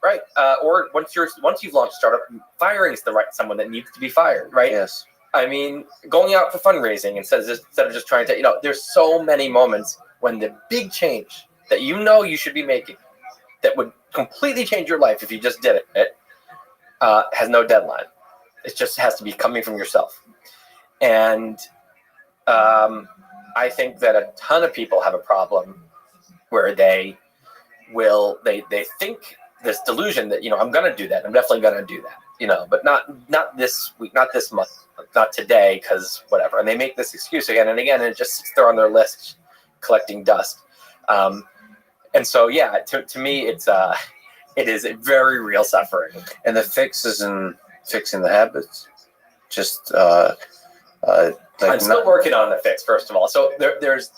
right? Or once you've launched a startup, firing is someone that needs to be fired, right? Yes. I mean, going out for fundraising instead of just trying to, there's so many moments when the big change that you should be making that would completely change your life if you just did it, has no deadline. It just has to be coming from yourself. And I think that a ton of people have a problem where they think this delusion that, I'm going to do that. I'm definitely going to do that, but not this week, not this month, not today, because whatever. And they make this excuse again and again, and it just sits there on their list collecting dust. And so, yeah, to me, it is a very real suffering. And the fix isn't fixing the habits. Just I'm still working on the fix, first of all. So there's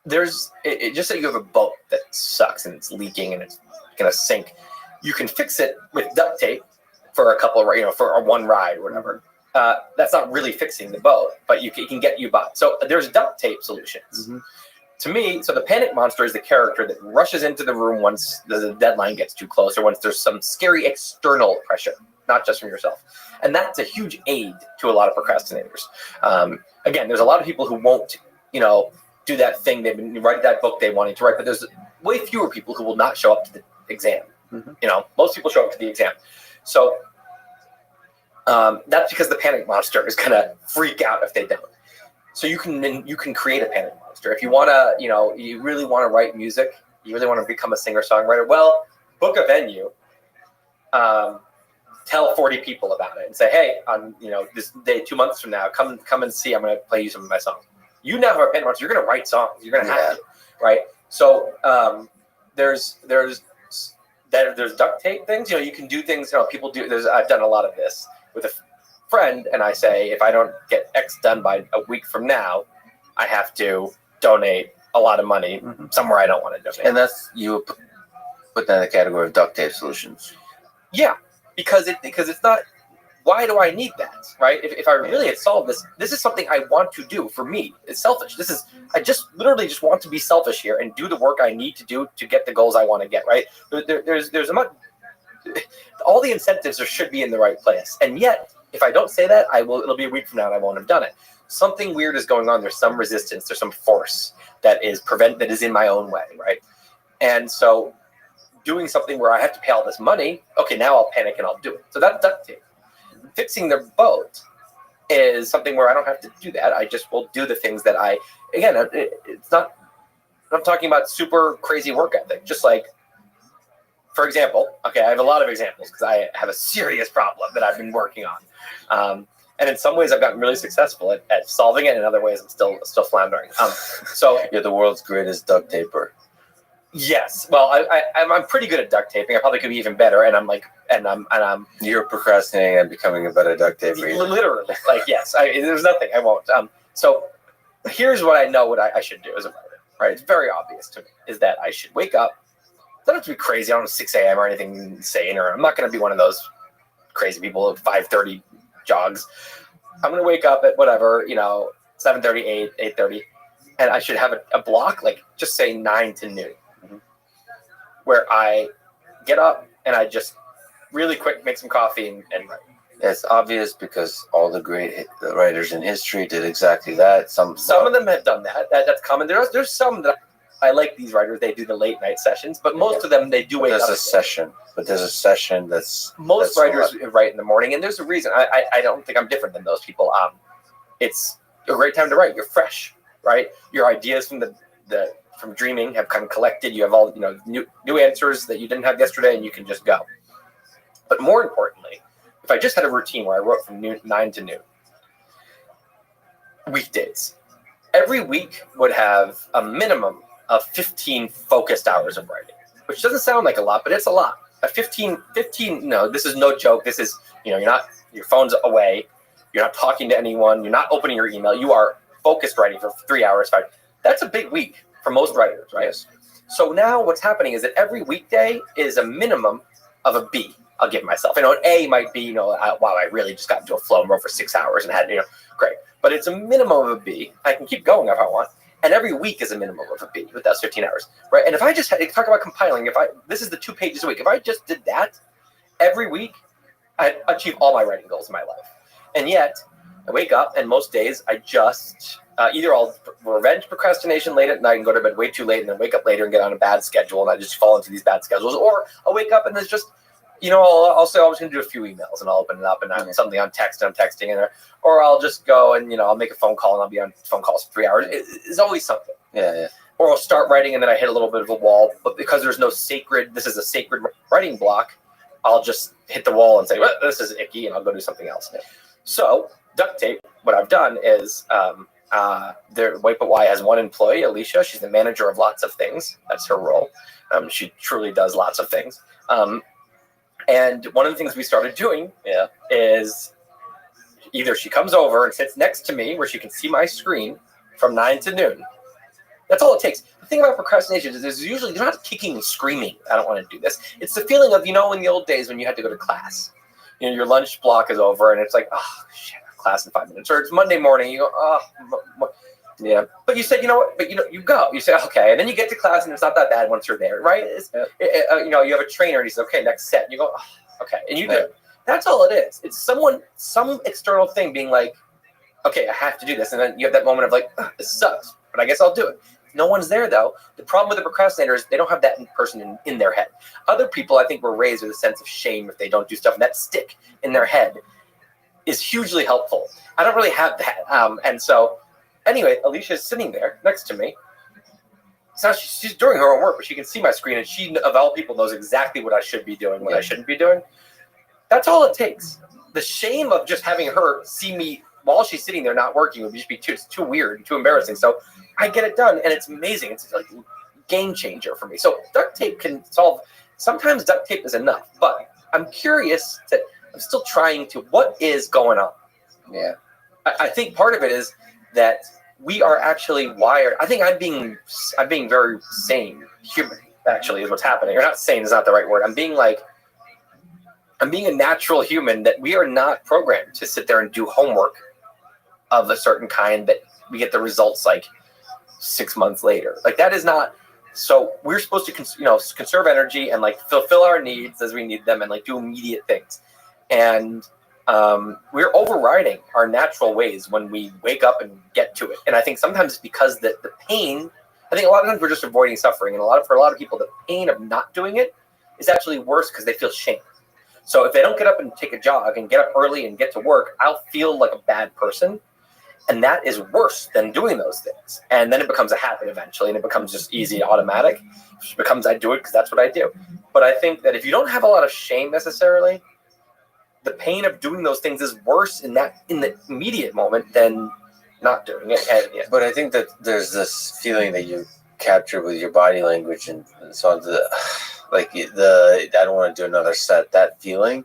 just so you have a boat that sucks and it's leaking and it's gonna sink. You can fix it with duct tape for a couple of, for one ride or whatever. That's not really fixing the boat, but it can get you by. So there's duct tape solutions. Mm-hmm. To me, so the panic monster is the character that rushes into the room once the deadline gets too close or once there's some scary external pressure, not just from yourself. And that's a huge aid to a lot of procrastinators. Again, there's a lot of people who won't, do that thing. They've been writing that book they wanted to write, but there's way fewer people who will not show up to the exam. Mm-hmm. Most people show up to the exam. So that's because the panic monster is going to freak out if they don't. So you can create a panic monster. If you want to, you really want to write music, you really want to become a singer-songwriter, well, book a venue, tell 40 people about it and say, hey, on this day, 2 months from now, come and see, I'm going to play you some of my songs. You now have a panic monster. You're going to write songs. You're going to have to, right? So there's duct tape things. You can do things. People do. I've done a lot of this with a friend, and I say, if I don't get X done by a week from now, I have to donate a lot of money somewhere I don't want to donate. And that's, you put that in the category of duct tape solutions. Yeah, because it's not. Why do I need that, right? If I really had solved this is something I want to do for me. It's selfish. I just literally just want to be selfish here and do the work I need to do to get the goals I want to get, right? There's a much, all the incentives should be in the right place. And yet, if I don't say that, it'll be a week from now and I won't have done it. Something weird is going on. There's some resistance. There's some force that is in my own way, right? And so doing something where I have to pay all this money, okay, now I'll panic and I'll do it. So that's duct tape. Fixing their boat is something where I don't have to do that. I just will do the things that it's not, I'm talking about super crazy work ethic. Just like, for example, okay, I have a lot of examples because I have a serious problem that I've been working on. And in some ways I've gotten really successful at solving it. In other ways I'm still floundering. So you're the world's greatest duct taper. Yes. Well, I'm pretty good at duct taping. I probably could be even better. And I'm You're procrastinating on becoming a better duct taper. Literally, yes. There's nothing I won't. So here's what I know. What I should do as a writer. Right. It's very obvious to me is that I should wake up. It doesn't have to be crazy. I don't know 6 a.m. or anything insane. Or I'm not going to be one of those crazy people at 5:30 jogs. I'm going to wake up at whatever 7:30, 8:30. and I should have a block, like just say 9 to noon, where I get up and I just really quick make some coffee and write. It's obvious because all the great writers in history did exactly that. Some of them have done that. That's common. There's some that I like these writers. They do the late night sessions, but most of them they do wake up. There's a session, but there's a session most writers write in the morning, and there's a reason. I don't think I'm different than those people. It's a great time to write. You're fresh, right? Your ideas from dreaming have kind of collected. You have all new answers that you didn't have yesterday, and you can just go. But more importantly, if I just had a routine where I wrote from 9 to noon, weekdays, every week would have a minimum of 15 focused hours of writing, which doesn't sound like a lot, but it's a lot. 15, no, this is no joke. This is, you're not, your phone's away. You're not talking to anyone. You're not opening your email. You are focused writing for 3 hours, 5. That's a big week for most writers, right? Yes. So now what's happening is that every weekday is a minimum of a B. I'll give myself. An A might be, wow, I really just got into a flow and wrote for 6 hours and had, great. But it's a minimum of a B. I can keep going if I want. And every week is a minimum of a B with those 15 hours, right? And if I just had to talk about compiling, this is the 2 pages a week. If I just did that every week, I'd achieve all my writing goals in my life. And yet, I wake up and most days I just either I'll revenge procrastination late at night and go to bed way too late and then wake up later and get on a bad schedule and I just fall into these bad schedules, or I'll wake up and there's just I'll say I was going to do a few emails and I'll open it up and something on text and I'm texting in there, or I'll just go and I'll make a phone call and I'll be on phone calls for 3 hours. It's always something. Yeah. Or I'll start writing and then I hit a little bit of a wall, but because there's no this is a sacred writing block, I'll just hit the wall and say, well, this is icky, and I'll go do something else. So duct tape, what I've done is Wait But Why has one employee, Alicia. She's the manager of lots of things. That's her role. She truly does lots of things. And one of the things we started doing is either she comes over and sits next to me where she can see my screen from 9 to noon. That's all it takes. The thing about procrastination is there's usually, you're not kicking and screaming, I don't want to do this. It's the feeling of, in the old days when you had to go to class. Your lunch block is over and it's like, oh, shit, I have class in 5 minutes. Or it's Monday morning, you go, oh, yeah. But you said, you go. You say, okay. And then you get to class and it's not that bad once you're there, right? You have a trainer and he says, okay, next set. And you go, oh, okay. And you do it. That's all it is. It's some external thing being like, okay, I have to do this. And then you have that moment of like, oh, this sucks, but I guess I'll do it. No one's there, though. The problem with the procrastinators, they don't have that person in their head. Other people, I think, were raised with a sense of shame if they don't do stuff. And that stick in their head is hugely helpful. I don't really have that. And so, anyway, Alicia's sitting there next to me. So she's doing her own work, but she can see my screen. And she, of all people, knows exactly what I should be doing, what I shouldn't be doing. That's all it takes. The shame of just having her see me while she's sitting there not working would just be too weird, too embarrassing. So I get it done, and it's amazing. It's like a game changer for me. So duct tape can solve. Sometimes duct tape is enough, but I'm curious that I'm still trying to. What is going on? Yeah, I think part of it is that we are actually wired. I think I'm being very sane, human. Actually, is what's happening. Or not sane is not the right word. I'm being a natural human, that we are not programmed to sit there and do homework of a certain kind that we get the results like 6 months later. Like that is not. So we're supposed to conserve energy and like fulfill our needs as we need them and like do immediate things. And we're overriding our natural ways when we wake up and get to it. And I think sometimes it's because the pain. I think a lot of times we're just avoiding suffering, and for a lot of people, the pain of not doing it is actually worse because they feel shame. So if they don't get up and take a jog and get up early and get to work, I'll feel like a bad person. And that is worse than doing those things. And then it becomes a habit eventually, and it becomes just easy, automatic. It becomes I do it because that's what I do. But I think that if you don't have a lot of shame necessarily, the pain of doing those things is worse in the immediate moment than not doing it. And, yeah. But I think that there's this feeling that you capture with your body language and so on. I don't want to do another set. That feeling,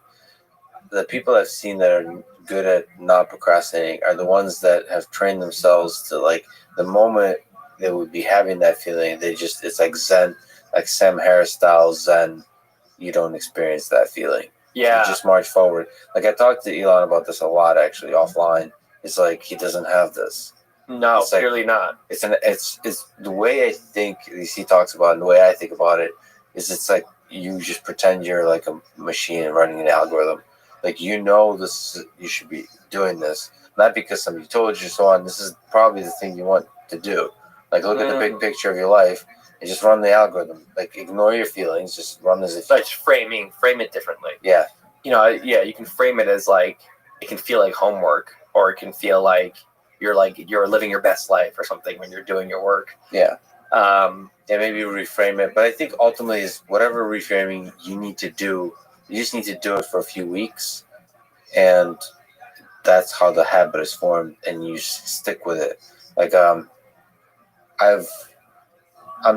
the people I've seen that are good at not procrastinating are the ones that have trained themselves to, like, the moment they would be having that feeling, it's like Zen, like Sam Harris style Zen. You don't experience that feeling. Yeah. You just march forward. Like I talked to Elon about this a lot actually offline. It's like he doesn't have this. No, It's like- clearly not. It's the way I think he talks about it, and the way I think about it is it's like you just pretend you're like a machine running an algorithm. Like this, you should be doing this, not because somebody told you so on. This is probably the thing you want to do. Like look at the big picture of your life and just run the algorithm. Like ignore your feelings, just run as if. Like frame it differently. Yeah. You can frame it as like it can feel like homework, or it can feel like you're living your best life or something when you're doing your work. Yeah. Maybe reframe it, but I think ultimately is whatever reframing you need to do. You just need to do it for a few weeks, and that's how the habit is formed, and you stick with it. Like I'm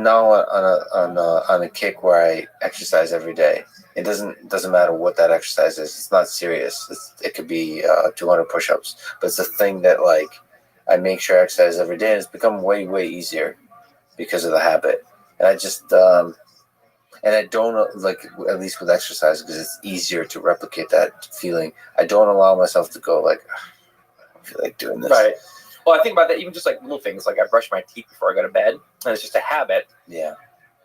now on a kick where I exercise every day. It doesn't matter what that exercise is. It's not serious. It could be 200 push-ups, but it's a thing that like I make sure I exercise every day, and it's become way easier because of the habit. And I just and I don't like, at least with exercise, because it's easier to replicate that feeling. I don't allow myself to go like, I don't feel like doing this. Right. Well, I think about that even just like little things, like I brush my teeth before I go to bed, and it's just a habit. Yeah.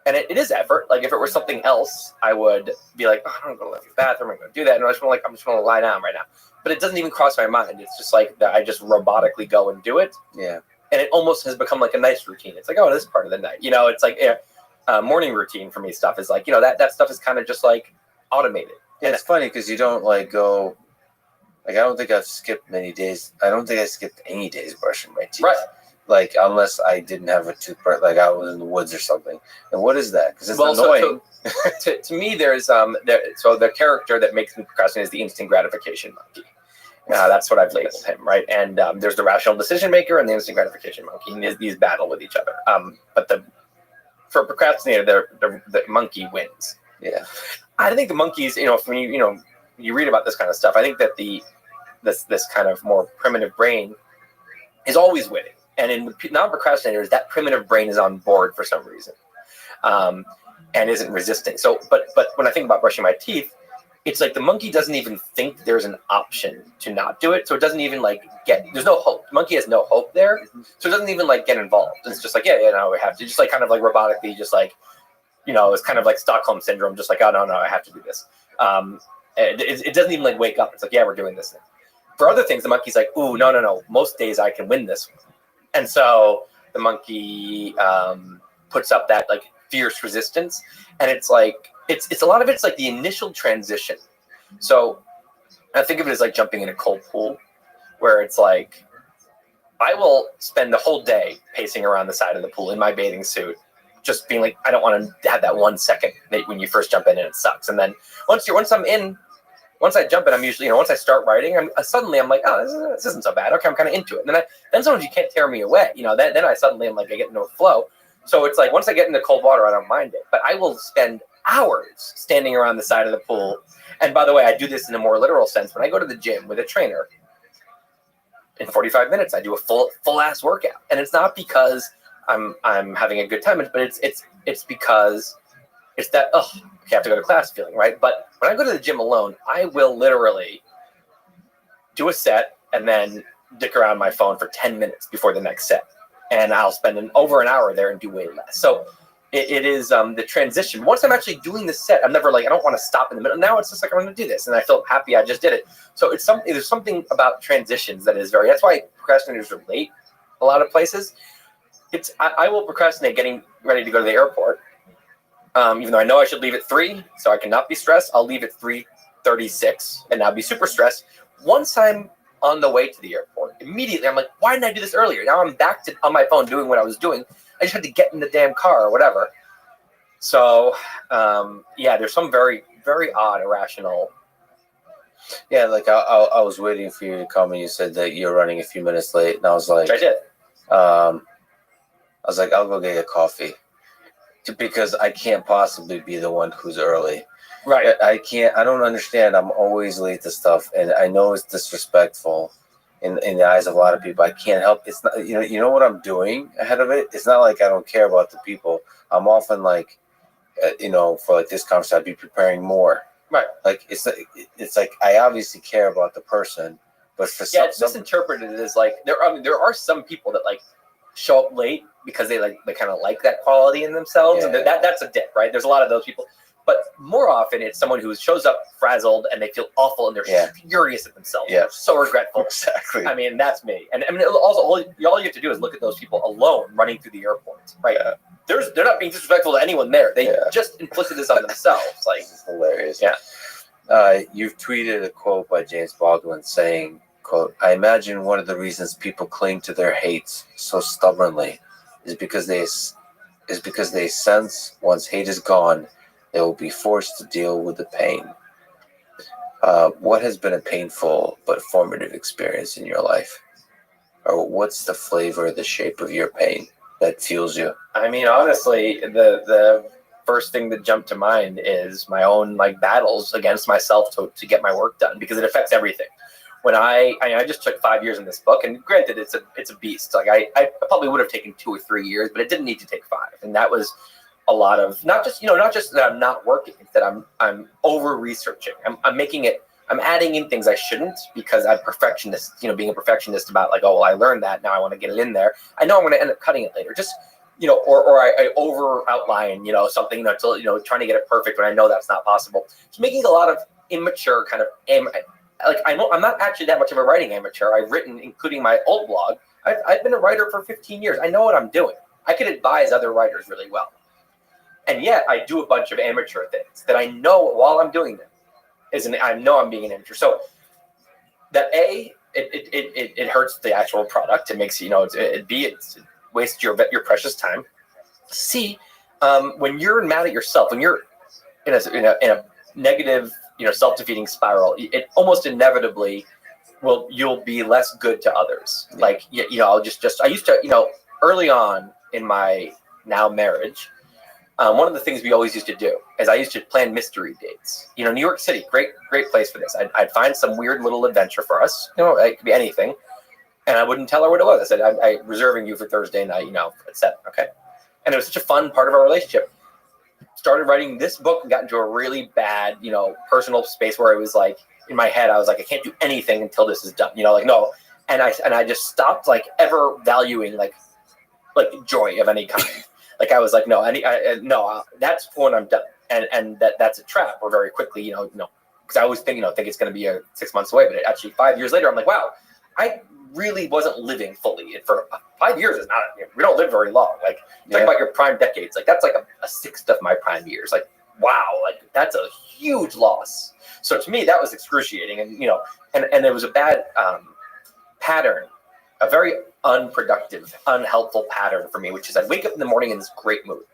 And it is effort. Like if it were something else, I would be like, oh, I don't go to the bathroom. I'm going to do that. And I'm just going to lie down right now. But it doesn't even cross my mind. It's just like that I just robotically go and do it. Yeah. And it almost has become like a nice routine. It's like, oh, this is part of the night. It's like morning routine for me stuff is like, that stuff is kind of just like automated. Yeah, it's funny because you don't like go. Like I don't think I've skipped many days. I don't think I skipped any days brushing my teeth. Right. Like unless I didn't have a toothbrush, like I was in the woods or something. And what is that? Because it's annoying. So to me, there's so the character that makes me procrastinate is the instant gratification monkey. That's what I've labeled him, right? And there's the rational decision maker and the instant gratification monkey. And these battle with each other. But for a procrastinator, the monkey wins. Yeah. I think the monkeys, when you read about this kind of stuff, I think that this kind of more primitive brain is always winning. And in non-procrastinators, that primitive brain is on board for some reason, and isn't resisting. So, but when I think about brushing my teeth, it's like the monkey doesn't even think there's an option to not do it. So it doesn't even there's no hope. The monkey has no hope there. So it doesn't even get involved. It's just like, no, we have to. Just kind of robotically, just it's kind of like Stockholm syndrome. Just like, oh, no, I have to do this. It doesn't even wake up. It's like, yeah, we're doing this thing. For other things, the monkey's like, ooh, no. Most days I can win this one. And so the monkey puts up that fierce resistance, and it's like it's a lot of it's like the initial transition. So I think of it as like jumping in a cold pool, where it's like I will spend the whole day pacing around the side of the pool in my bathing suit, just being like, I don't want to have that 1 second when you first jump in and it sucks. And then once I'm in. Once I jump in, I'm usually, once I start writing, suddenly I'm like, oh, this isn't so bad. Okay, I'm kind of into it. And then sometimes you can't tear me away. Then I suddenly am like, I get into a flow. So it's like, once I get into cold water, I don't mind it. But I will spend hours standing around the side of the pool. And by the way, I do this in a more literal sense. When I go to the gym with a trainer, in 45 minutes, I do a full ass workout. And it's not because I'm having a good time, but it's because it's that, you have to go to class feeling, right? But when I go to the gym alone, I will literally do a set and then dick around my phone for 10 minutes before the next set. And I'll spend over an hour there and do way less. So it is the transition. Once I'm actually doing the set, I'm never I don't want to stop in the middle. Now it's just I'm going to do this. And I feel happy I just did it. So there's something about transitions that is that's why procrastinators are late a lot of places. I will procrastinate getting ready to go to the airport. Even though I know I should leave at 3, so I cannot be stressed, I'll leave at 3:36 and I'll be super stressed. Once I'm on the way to the airport, immediately I'm like, why didn't I do this earlier? Now I'm back on my phone doing what I was doing. I just had to get in the damn car or whatever. So, there's some very, very odd, irrational. Yeah, I was waiting for you to come and you said that you're running a few minutes late. And I was like, Which I did. I was like, I'll go get a coffee. Because I can't possibly be the one who's early. Right. I don't understand. I'm always late to stuff, and I know it's disrespectful in the eyes of a lot of people. I can't help. It's not, you know what I'm doing ahead of it? It's not like I don't care about the people. I'm often for this conference, I'd be preparing more. Right. It's like I obviously care about the person, But for Yeah, it's misinterpreted as like there are some people that like show up late because they kind of like that quality in themselves, and that's a dick, right? There's a lot of those people, but more often it's someone who shows up frazzled and they feel awful and they're furious at themselves. Yeah, so regretful. Exactly. I mean, that's me. And I mean, also all you have to do is look at those people alone running through the airport, right? Yeah. They're not being disrespectful to anyone there. They just inflicted this on themselves. Like, this is hilarious. Yeah. You've tweeted a quote by James Baldwin saying, quote, "I imagine one of the reasons people cling to their hates so stubbornly is because they sense once hate is gone, they will be forced to deal with the pain." What has been a painful but formative experience in your life? Or what's the flavor, the shape of your pain that fuels you? I mean, honestly, the first thing that jumped to mind is my own like battles against myself to get my work done, because it affects everything. When I just took 5 years in this book, and granted, it's a beast. Like I probably would have taken 2 or 3 years, but it didn't need to take 5, and that was a lot of not just that I'm not working, it's that I'm over researching. I'm adding in things I shouldn't because I'm perfectionist. Being a perfectionist about like, oh well, I learned that, now I want to get it in there. I know I'm going to end up cutting it later. Just or I over outline something till trying to get it perfect when I know that's not possible. It's making a lot of immature kind of I'm not actually that much of a writing amateur. I've written, including my old blog. I've been a writer for 15 years. I know what I'm doing. I could advise other writers really well. And yet I do a bunch of amateur things that I know while I'm doing them I know I'm being an amateur. So that it hurts the actual product. It makes it wastes your precious time. C, when you're mad at yourself, when you're in a negative self-defeating spiral, it almost inevitably you'll be less good to others. Like I used to early on in my now marriage. One of the things we always used to do is I used to plan mystery dates. New York City, great place for this. I'd find some weird little adventure for us. It could be anything, and I wouldn't tell her what it was. I said, I'm reserving you for Thursday night, at 7, okay? And it was such a fun part of our relationship. Started writing this book and got into a really bad, personal space where it was like, in my head, I was like, I can't do anything until this is done. No. And I just stopped like ever valuing like joy of any kind. Like I was like, no, that's when I'm done. And that's a trap. Or very quickly, because I always think it's going to be 6 months away, but actually 5 years later, I'm like, wow, I really wasn't living fully. And for 5 years is not, we don't live very long. Like talk about your prime decades. Like that's like a sixth of my prime years. Like, wow, like that's a huge loss. So to me, that was excruciating. And, and there was a bad pattern, a very unproductive, unhelpful pattern for me, which is I'd wake up in the morning in this great mood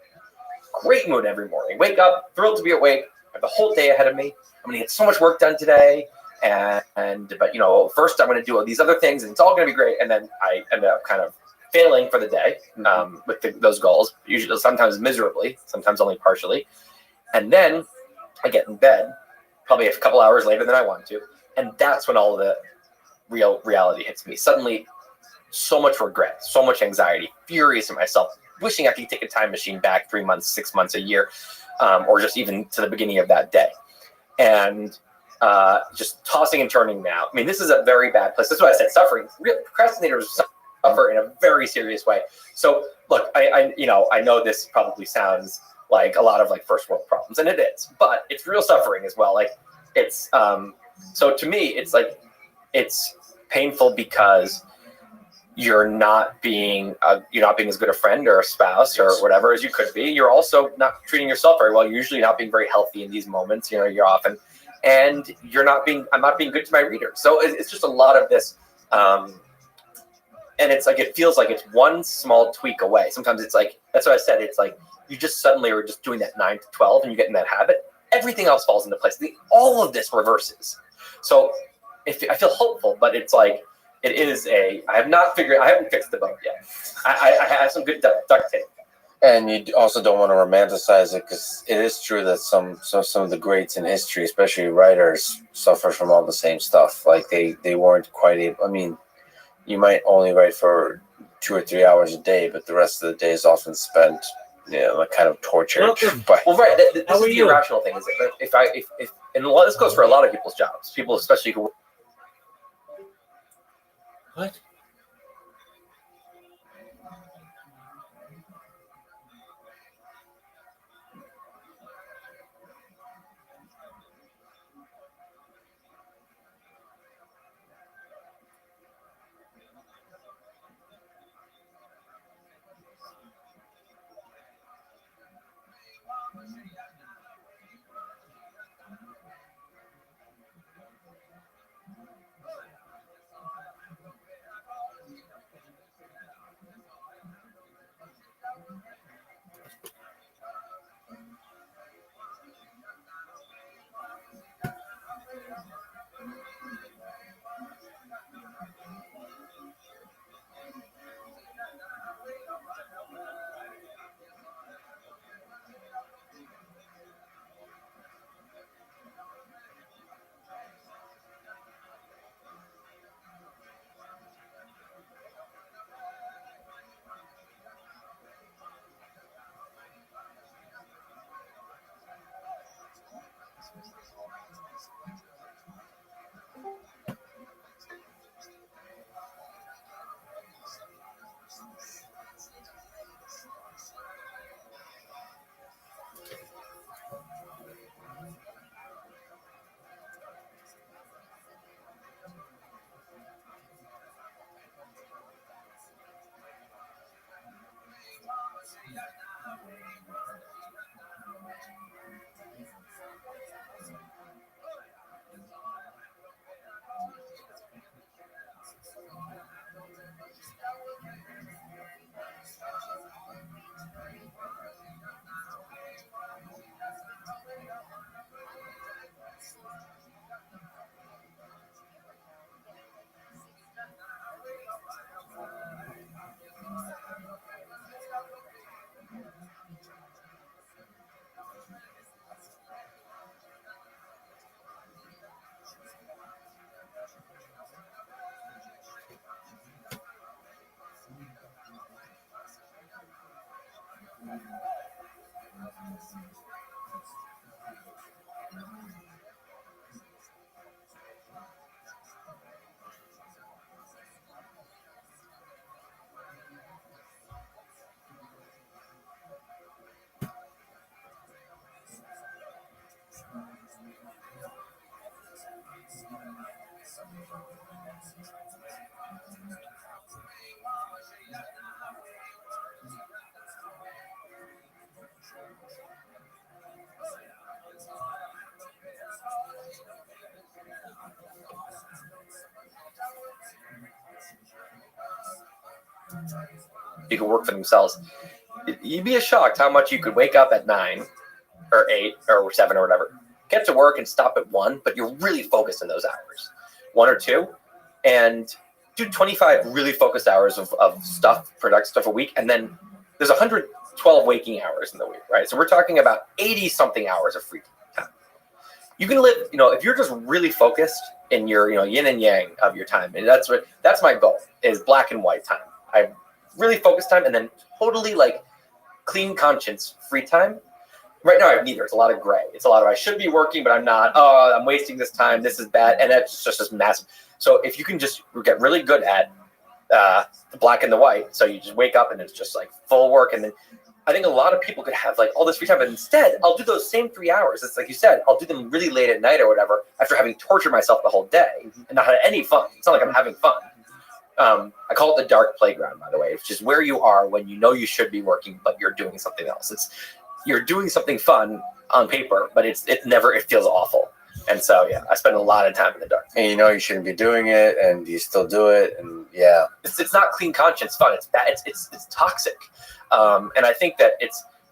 every morning. Wake up, thrilled to be awake. I have the whole day ahead of me. I'm going to get so much work done today. But first I'm going to do all these other things, and it's all going to be great. And then I end up kind of failing for the day with those goals, usually sometimes miserably, sometimes only partially. And then I get in bed, probably a couple hours later than I want to. And that's when all the real reality hits me. Suddenly, so much regret, so much anxiety, furious at myself, wishing I could take a time machine back 3 months, 6 months, a year, or just even to the beginning of that day. And just tossing and turning now. I mean, this is a very bad place. That's why I said suffering. Real procrastinators suffer in a very serious way. So look, I know this probably sounds like a lot of like first world problems, and it is, but it's real suffering as well. Like it's so to me, it's like it's painful because you're not being as good a friend or a spouse or whatever as you could be. You're also not treating yourself very well. You're usually not being very healthy in these moments. You're often, and I'm not being good to my readers. So it's just a lot of this. And it's like, it feels like it's one small tweak away. Sometimes it's like, that's what I said. It's like, you just suddenly are just doing that 9 to 12 and you get in that habit. Everything else falls into place. All of this reverses. So I feel hopeful, but it's like, I haven't fixed the bug yet. I have some good duct tape. And you also don't want to romanticize it, because it is true that some of the greats in history, especially writers, suffer from all the same stuff. Like they weren't quite able. I mean, you might only write for 2 or 3 hours a day, but the rest of the day is often spent, like kind of tortured. Well, right. This is the irrational thing. Is that if and this goes for a lot of people's jobs, people especially who What? You could work for themselves. You'd be shocked how much you could wake up at 9 or 8 or 7 or whatever, get to work and stop at 1, but you're really focused in those hours, 1 or 2, and do 25 really focused hours of productive stuff a week, and then there's 112 waking hours in the week, right? So we're talking about 80 something hours of free time. You can live, if you're just really focused in your, yin and yang of your time, and that's my goal, is black and white time. I really focused time, and then totally like clean conscience free time. Right now I have neither. It's a lot of gray. It's a lot of I should be working, but I'm not. Oh, I'm wasting this time. This is bad. And it's just this massive. So if you can just get really good at the black and the white, so you just wake up and it's just like full work. And then I think a lot of people could have like all this free time, but instead I'll do those same 3 hours. It's like you said, I'll do them really late at night or whatever after having tortured myself the whole day and not had any fun. It's not like I'm having fun. I call it the dark playground, by the way, which is where you are when you know you should be working, but you're doing something else. You're doing something fun on paper, but it feels awful. And so, yeah, I spend a lot of time in the dark. And you shouldn't be doing it, and you still do it, and yeah. It's not clean conscience fun. It's bad. It's toxic. And I think that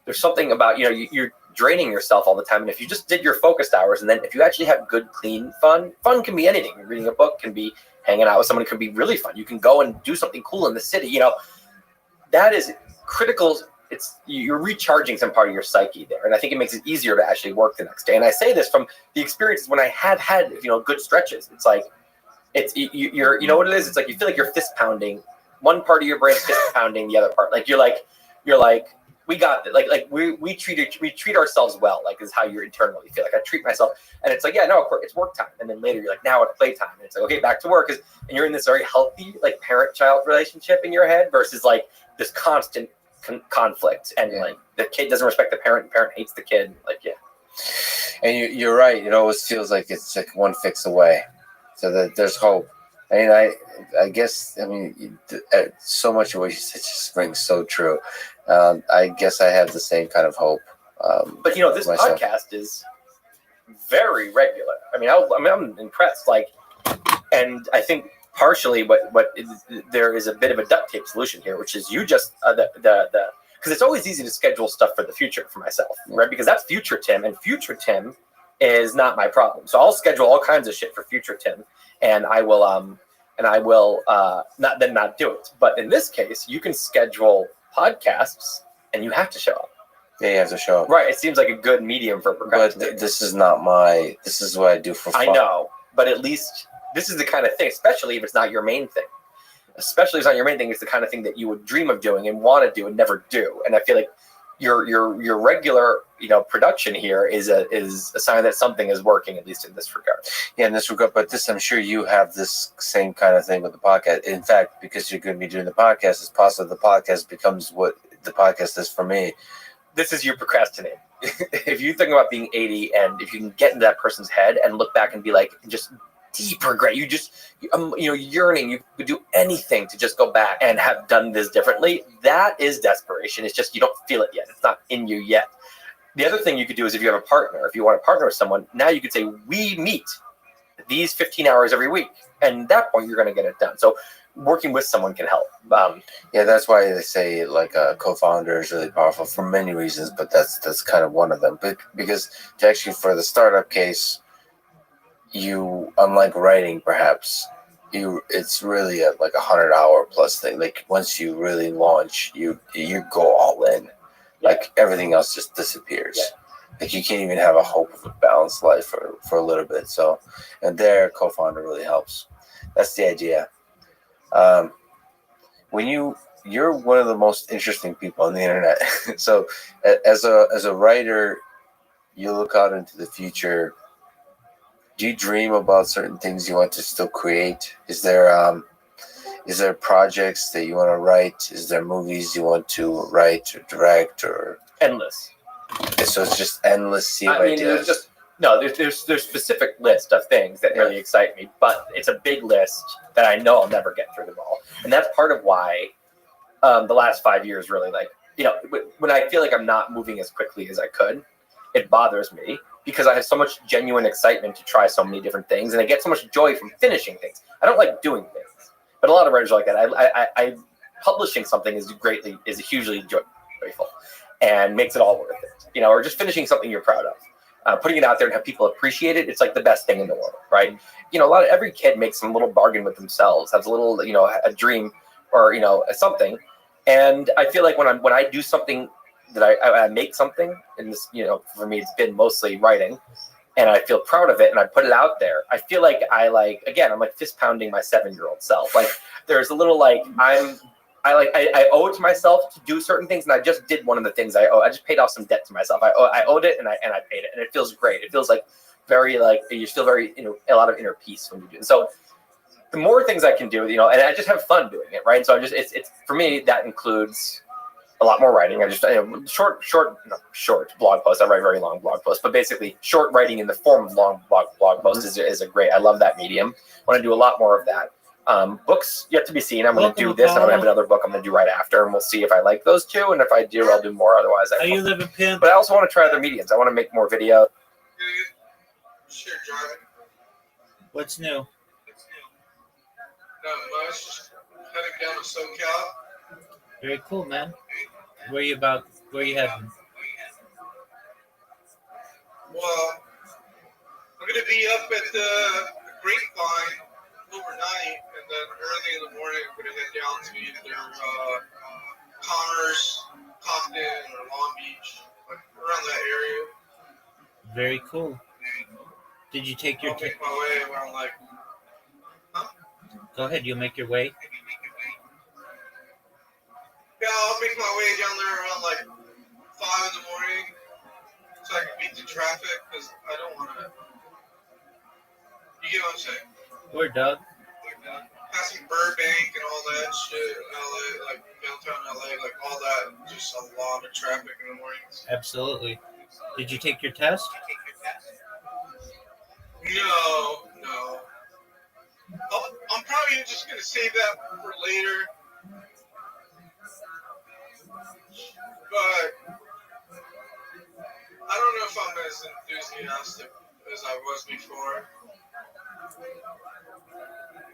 there's something about, you're draining yourself all the time. And if you just did your focused hours, and then if you actually have good, clean fun can be anything. Reading a book can be hanging out with someone. It can be really fun. You can go and do something cool in the city. That is critical. You're recharging some part of your psyche there, and I think it makes it easier to actually work the next day. And I say this from the experiences when I have had good stretches. It's like you're what it is. It's like you feel like you're fist pounding. One part of your brain fist pounding the other part. Like you're like we got it. Like we treat ourselves well, like is how you internally feel. Like I treat myself, and it's like, yeah, no, of course, it's work time, and then later you're like, now it's playtime, and it's like, okay, back to work, and you're in this very healthy like parent-child relationship in your head versus like this constant conflict, and like the kid doesn't respect the parent hates the kid, like And you're right. It always feels like it's like one fix away, so that there's hope. I mean, I guess, I mean, so much of what you said just rings so true. I guess I have the same kind of hope. But you know, this podcast is very regular. I mean, I'm impressed. Like, and I think partially there is a bit of a duct tape solution here, which is you just because it's always easy to schedule stuff for the future for myself, right? Because that's future Tim, and future Tim is not my problem. So I'll schedule all kinds of shit for future Tim, and I will not do it. But in this case, you can schedule podcasts, and you have to show up. Yeah, you have to show up. Right. It seems like a good medium for procrastination. But this is not this is what I do for fun. I know, but at least this is the kind of thing, especially if it's not your main thing. Especially if it's not your main thing, it's the kind of thing that you would dream of doing and want to do and never do. And I feel like your regular, production here is a sign that something is working, at least in this regard. Yeah, in this regard. But I'm sure you have this same kind of thing with the podcast. In fact, because you're going to be doing the podcast, it's possible the podcast becomes what the podcast is for me. This is you procrastinating. If you think about being 80, and if you can get into that person's head and look back and be like, just deep regret, yearning, you could do anything to just go back and have done this differently. That is desperation. It's just you don't feel it yet. It's not in you yet. The other thing you could do is if you have a partner, if you want to partner with someone, now you could say, we meet these 15 hours every week. And at that point, you're going to get it done. So working with someone can help. Yeah, that's why they say like a co-founder is really powerful for many reasons, but that's kind of one of them. But because for the startup case, you, unlike writing, perhaps it's really like 100-hour plus thing. Like once you really launch, you go all in. Like everything else just disappears. Like you can't even have a hope of a balanced life for a little bit. So, and their co-founder really helps. That's the idea. When you're one of the most interesting people on the internet. So as a writer, you look out into the future. Do you dream about certain things you want to still create? Is there projects that you want to write? Is there movies you want to write or direct or endless? So it's just endless sea of ideas. There's specific list of things that really excite me, but it's a big list that I know I'll never get through them all, and that's part of why the last 5 years really, like, when I feel like I'm not moving as quickly as I could, it bothers me because I have so much genuine excitement to try so many different things, and I get so much joy from finishing things. I don't like doing things, but a lot of writers are like that. I publishing something is hugely joyful and makes it all worth it, or just finishing something you're proud of. Putting it out there and have people appreciate it, it's like the best thing in the world, right? Every kid makes some little bargain with themselves, has a little, a dream or, something. And I feel like when I do something that I make something in this, for me, it's been mostly writing, and I feel proud of it and I put it out there. I feel like I'm like fist pounding my 7-year-old self. Like there's a little, like, I owe it to myself to do certain things, and I just did one of the things I owe. I just paid off some debt to myself. I owed it, and I paid it, and it feels great. It feels like very, like, you feel very, a lot of inner peace when you do it. So the more things I can do, and I just have fun doing it, right? And so it's for me, that includes a lot more writing. I just short blog posts. I write very long blog posts, but basically short writing in the form of long blog posts is a great. I love that medium. I want to do a lot more of that. Books yet to be seen. I'm going to do this, and I'm going to have another book I'm going to do right after, and we'll see if I like those two, and if I do, I'll do more. Otherwise, I won't. You live in Pimp? But I also want to try other mediums. I want to make more video. Sure, driving. What's new? Not much. Just heading down to SoCal. Very cool, man. Where you heading? Well, I'm going to be up at the Grapevine overnight, and then early in the morning I'm going to head down to either Commerce, Compton, or Long Beach, like around that area. Very cool. Did you take your... I'll make my way around, like... Huh? Go ahead, you'll make your way. Yeah, I'll make my way down there around, like, 5 in the morning so I can beat the traffic because I don't want to. You get what I'm saying? Where, Doug? Passing Burbank and all that shit, LA, like downtown LA, like all that, just a lot of traffic in the mornings. Absolutely. Did you take your test? No. I'm probably just gonna save that for later. But I don't know if I'm as enthusiastic as I was before.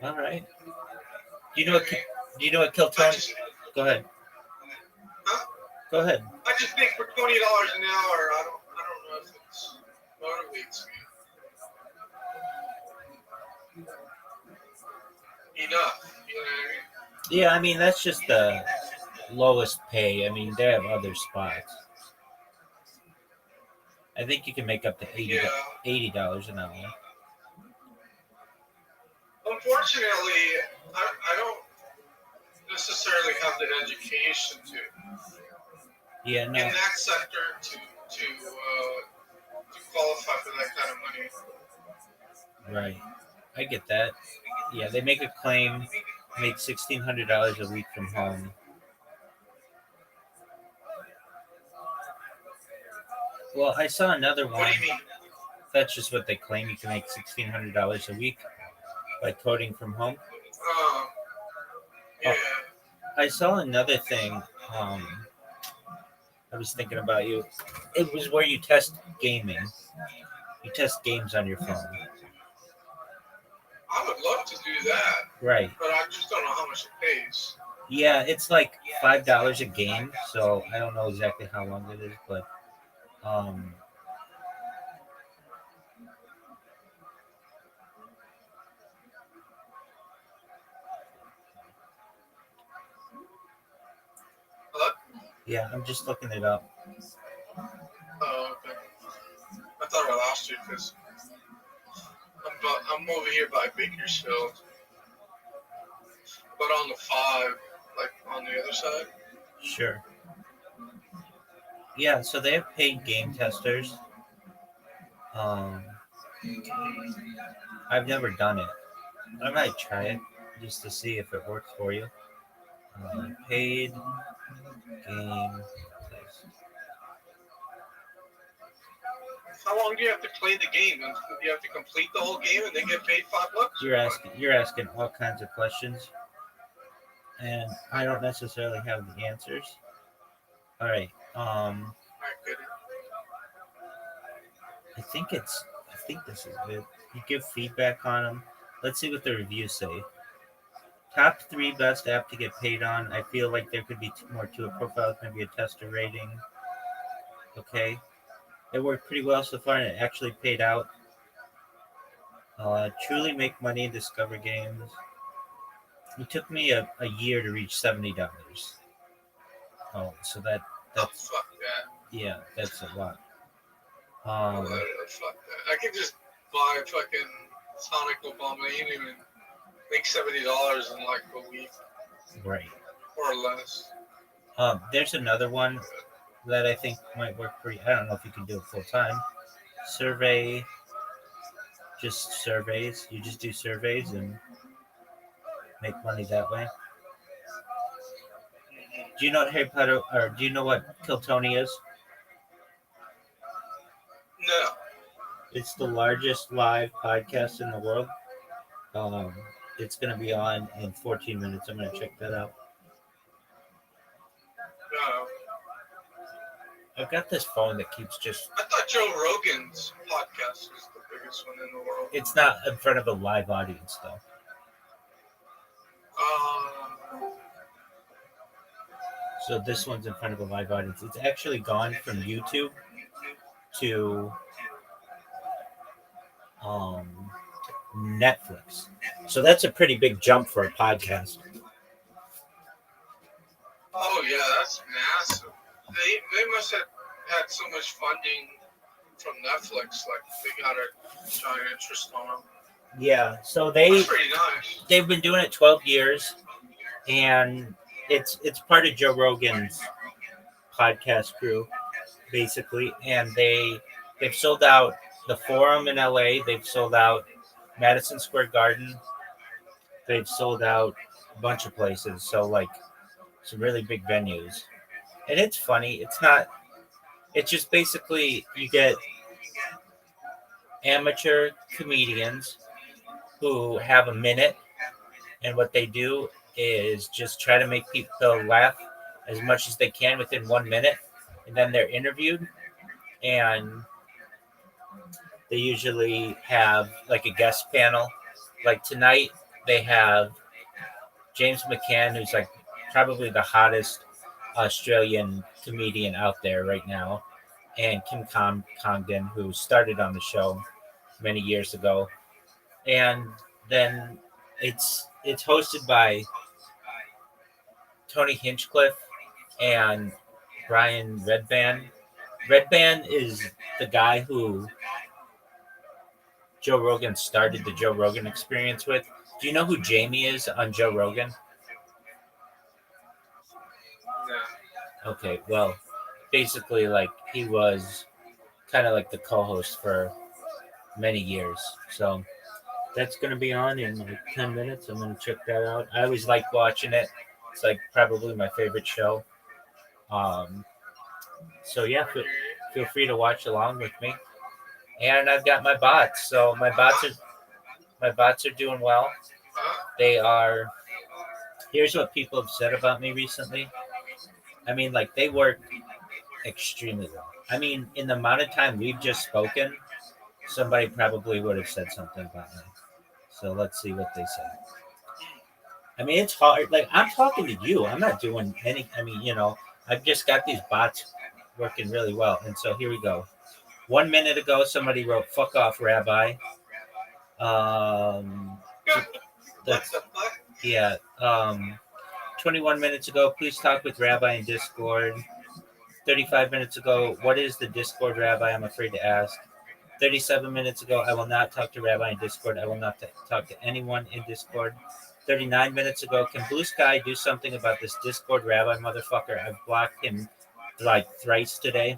All right. Do you know what Kiltone? Go ahead. Huh? Go ahead. I just think for $20 an hour, I don't know if it's motivates me enough. You know what I mean? Yeah, I mean that's just the lowest pay. I mean they have other spots. I think you can make up to $80 an hour. Unfortunately, I don't necessarily have the education to Yeah, no. in that sector to qualify for that kind of money. Right. I get that. Yeah, they make a claim, make $1,600 a week from home. Well, I saw another one. What do you mean? That's just what they claim. You can make $1,600 a week by coding from home. Yeah. I saw another thing. I was thinking about you. It was where you test gaming. You test games on your phone. I would love to do that. Right. But I just don't know how much it pays. Yeah, it's like $5 a game, so I don't know exactly how long it is, but Hello? yeah, I'm just looking it up. Oh, okay. I thought I lost you because I'm over here by Bakersfield, but on the 5, like on the other side. Sure. Yeah, so they have paid game testers. I've never done it. I might try it just to see if it works for you. Paid game test. How long do you have to play the game? And do you have to complete the whole game and then get paid $5? You're asking all kinds of questions, and I don't necessarily have the answers. All right. I couldn't. I think this is good. You give feedback on them. Let's see what the reviews say. Top 3 best app to get paid on. I feel like there could be more to a profile, maybe a tester rating. Okay. It worked pretty well so far, and it actually paid out. Truly make money and discover games. It took me a year to reach $70. Oh, so that's Fuck that. yeah, that's a lot. Fuck that. I could just buy fucking Sonic Obama and make $70 in like a week Right. or less. There's another one that I think might work for you. I don't know if you can do it full time. Survey, just surveys. You just do surveys and make money that way. Do you know what Harry Potter, or do you know what Kiltony is? No. It's the largest live podcast in the world. It's going to be on in 14 minutes. I'm going to check that out. No. I've got this phone that keeps just... I thought Joe Rogan's podcast was the biggest one in the world. It's not in front of a live audience, though. So this one's in front of a live audience. It's actually gone from YouTube to Netflix. So that's a pretty big jump for a podcast. Oh yeah, that's massive. They must have had so much funding from Netflix, like they got a giant interest on them. Yeah, so That's pretty nice. they've been doing it 12 years, and it's part of Joe Rogan's podcast crew. basically, and they've sold out the Forum in LA. They've sold out Madison Square Garden. They've sold out a bunch of places. So like some really big venues, and it's funny. It's not. It's just basically you get amateur comedians who have a minute, and what they do is just try to make people laugh as much as they can within 1 minute, and then they're interviewed, and they usually have like a guest panel. Like tonight, they have James McCann, who's like probably the hottest Australian comedian out there right now, and Congdon, who started on the show many years ago. And then it's hosted by Tony Hinchcliffe and Brian Redban. Redban is the guy who Joe Rogan started the Joe Rogan Experience with. Do you know who Jamie is on Joe Rogan? No. Okay, well, basically, like he was kind of like the co-host for many years. So that's going to be on in like 10 minutes. I'm going to check that out. I always like watching it. It's like probably my favorite show. So yeah, feel free to watch along with me. And I've got my bots. So my bots are doing well. They are. Here's what people have said about me recently. I mean, like they work extremely well. I mean, in the amount of time we've just spoken, somebody probably would have said something about me. So let's see what they say. I mean, it's hard. Like I'm talking to you. I'm not doing any. I mean, I've just got these bots working really well. And so here we go. 1 minute ago, somebody wrote "fuck off, Rabbi." That's yeah. 21 minutes ago, please talk with Rabbi in Discord. 35 minutes ago, what is the Discord, Rabbi? I'm afraid to ask. 37 minutes ago, I will not talk to Rabbi in Discord. I will not talk to anyone in Discord. 39 minutes ago, can Blue Sky do something about this Discord Rabbi motherfucker? I've blocked him like thrice today.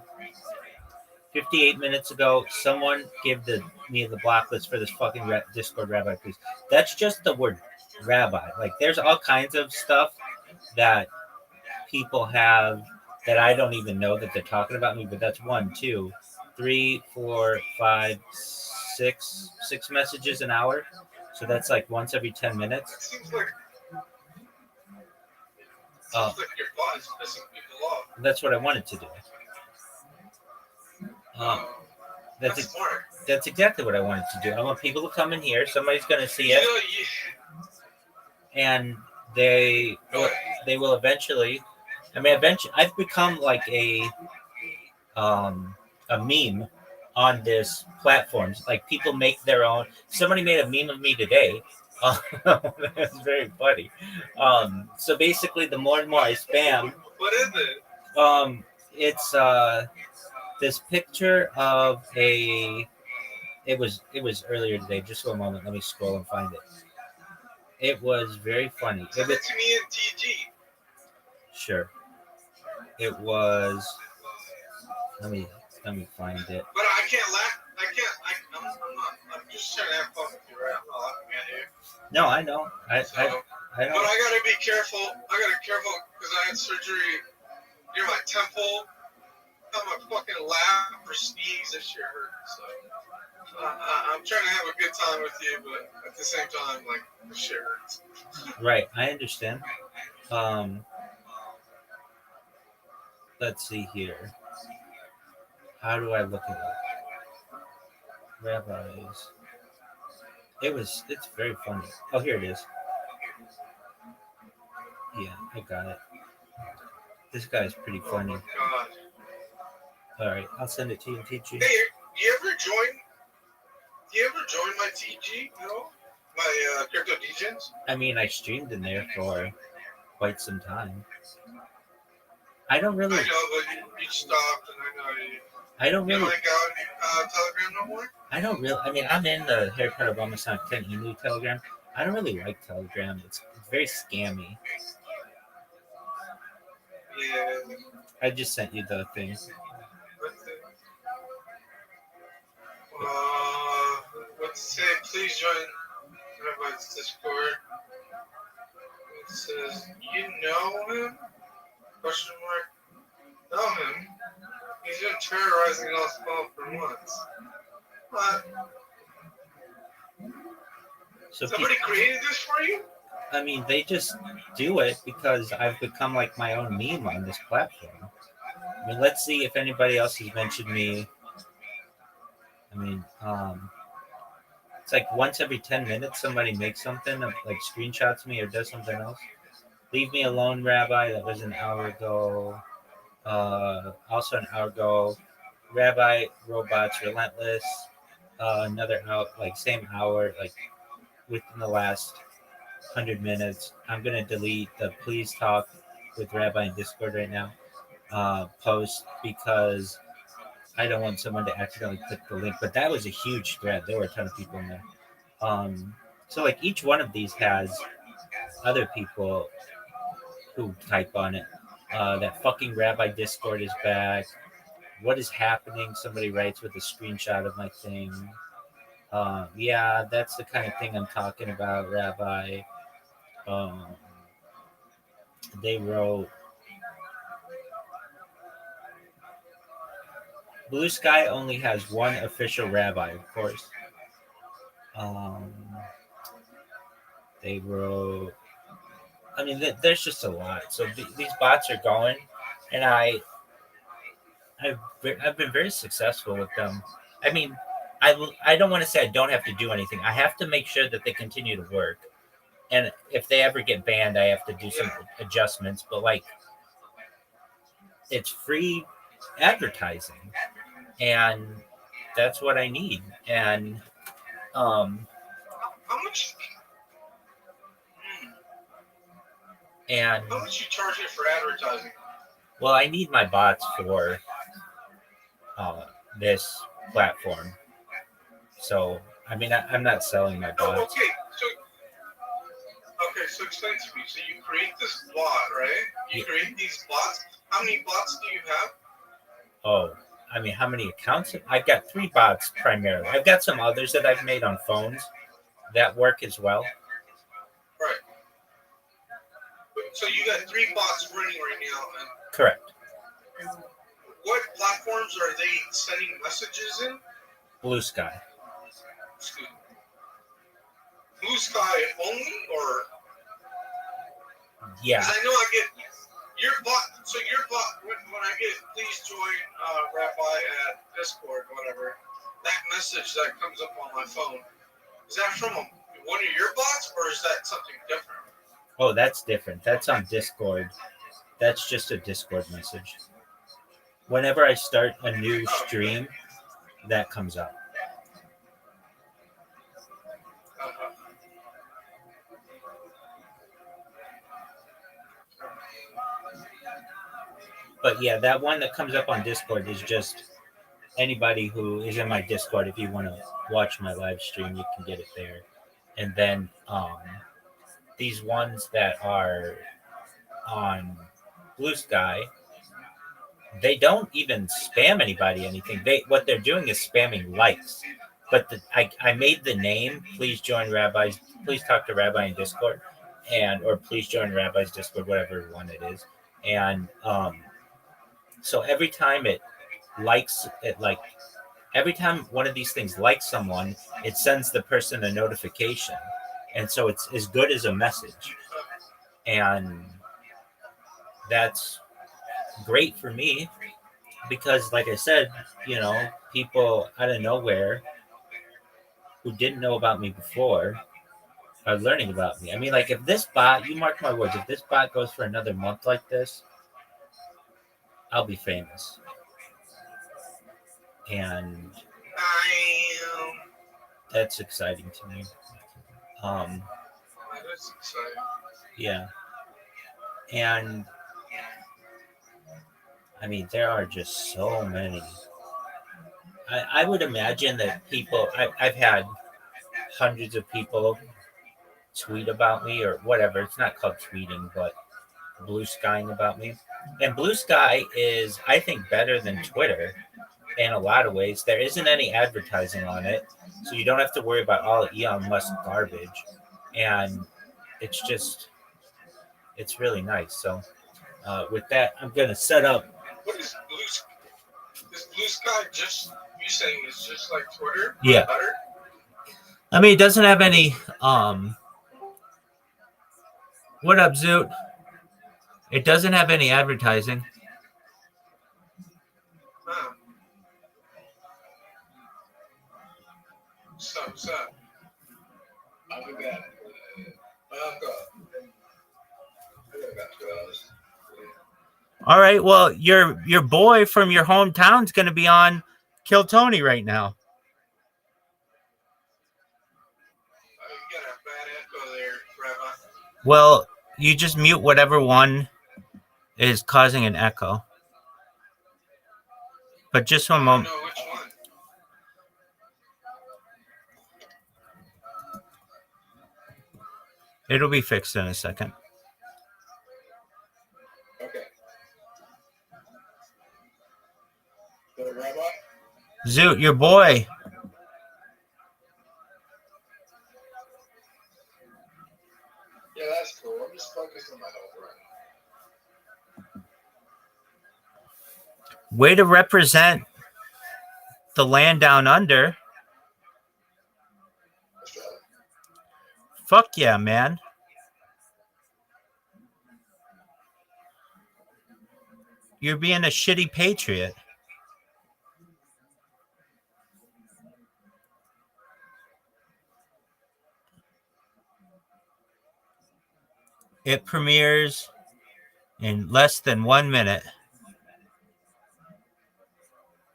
58 minutes ago, someone give me the block list for this fucking Discord Rabbi, please. That's just the word Rabbi. Like, there's all kinds of stuff that people have that I don't even know that they're talking about me, but that's 1, 2, 3, 4, 5, 6 messages an hour. So that's like once every 10 minutes. That seems like your bot is pissing people off. That's what I wanted to do. That's smart. That's exactly what I wanted to do. I want people to come in here. Somebody's going to see it, and they will eventually. I mean, eventually, I've become like a meme on this platforms. Like people make their own. Somebody made a meme of me today. That's very funny. So basically, the more and more I spam, What is it? It's this picture of a. It was earlier today. Just for a moment, let me scroll and find it. It was very funny. Send it to me in TG. Sure. It was. Let me find it. But I can't laugh. I'm not. I'm just trying to have fun with you, right? I'm not laughing at you. No, I know. I know. But I gotta be careful. I gotta be careful because I had surgery near my temple. On my fucking laugh or sneeze, that shit hurts. So I'm trying to have a good time with you, but at the same time, like, the shit hurts. Right, I understand. Let's see here. How do I look at it? Rabbis. It's very funny. Oh, here it is. Yeah, I got it. This guy's pretty funny. Oh my God. All right, I'll send it to you and teach you. Hey, you ever join my TG? My Crypto Degens? I mean, I streamed in there for quite some time. I don't really. I know, but you stopped, and I know you. I don't really. You don't got Telegram no more? I don't really. I mean, I'm in the Harry Potter Obama Sonic 10 email Telegram. I don't really like Telegram. It's very scammy. Yeah. I just sent you the thing. I Let's say, please join Rabbi's Discord. It says, you know him? Question mark. Know him? He's been terrorizing us all for months. What? So Somebody created this for you? I mean, they just do it because I've become like my own meme on this platform. I mean, let's see if anybody else has mentioned me. I mean, it's like once every 10 minutes somebody makes something, like screenshots me or does something else. Leave me alone, Rabbi. That was an hour ago. Also an hour ago. Rabbi, robots, relentless. Another hour, like same hour, like within the last 100 minutes. I'm gonna delete the please talk with Rabbi in Discord right now post because I don't want someone to accidentally click the link. But that was a huge thread. There were a ton of people in there. So like each one of these has other people who type on it. That fucking Rabbi Discord is back. What is happening? Somebody writes with a screenshot of my thing. Yeah, that's the kind of thing I'm talking about, Rabbi. They wrote Blue Sky only has one official rabbi, of course. They wrote, I mean, there's just a lot. So these bots are going, and I've been very successful with them. I mean, I don't want to say I don't have to do anything. I have to make sure that they continue to work. And if they ever get banned, I have to do some adjustments. But like, it's free advertising, and that's what I need. And How much? And How much you charging for advertising? Well, I need my bots for this platform. So I mean, I'm not selling my Oh, bots. So explain to me. So you create this bot, right? You create these bots. How many bots do you have? Oh, I mean, how many accounts? I've got 3 bots primarily. I've got some others that I've made on phones that work as well. Right. So you got 3 bots running right now. And Correct. what platforms are they sending messages in? Blue Sky. Blue Sky only, or? Yeah. Because I know I get your bot. So your bot, when I get please join Rabbi at Discord, whatever, that message that comes up on my phone, is that from one of your bots, or is that something different? Oh, that's different. That's on Discord. That's just a Discord message. Whenever I start a new stream, that comes up. But yeah, that one that comes up on Discord is just anybody who is in my Discord. If you want to watch my live stream, you can get it there. And then these ones that are on Blue Sky, they don't even spam anybody anything. What they're doing is spamming likes. But I made the name. Please join Rabbi's. Please talk to Rabbi in Discord, or please join Rabbi's Discord, whatever one it is. And so every time it likes it, like every time one of these things likes someone, it sends the person a notification, and so it's as good as a message, and that's great for me because, like I said, people out of nowhere who didn't know about me before are learning about me. I mean, like if this bot, you mark my words, if this bot goes for another month like this, I'll be famous. And that's exciting to me. That's exciting. Yeah. And I mean, there are just so many. I would imagine that I've had hundreds of people tweet about me or whatever. It's not called tweeting, but blue skying about me. And Blue Sky is, I think, better than Twitter in a lot of ways. There isn't any advertising on it, so you don't have to worry about all the Elon Musk garbage, and it's really nice. So with that, I'm gonna set up. What is Blue Sky just, you saying it's just like Twitter? Yeah. Better? I mean, it doesn't have any. What up, Zoot? It doesn't have any advertising. Huh. What's up? I'll be back. All right. Well, your boy from your hometown's going to be on Kill Tony right now. You got a bad echo there, Rabbi. Well, you just mute whatever one is causing an echo. But just one moment. I don't know which one. It'll be fixed in a second. Okay. The Rabbi? Zoot, your boy. Yeah, that's cool. I'm just focused on my health right now. Way to represent the land down under. Fuck yeah, man. You're being a shitty patriot. It premieres in less than 1 minute.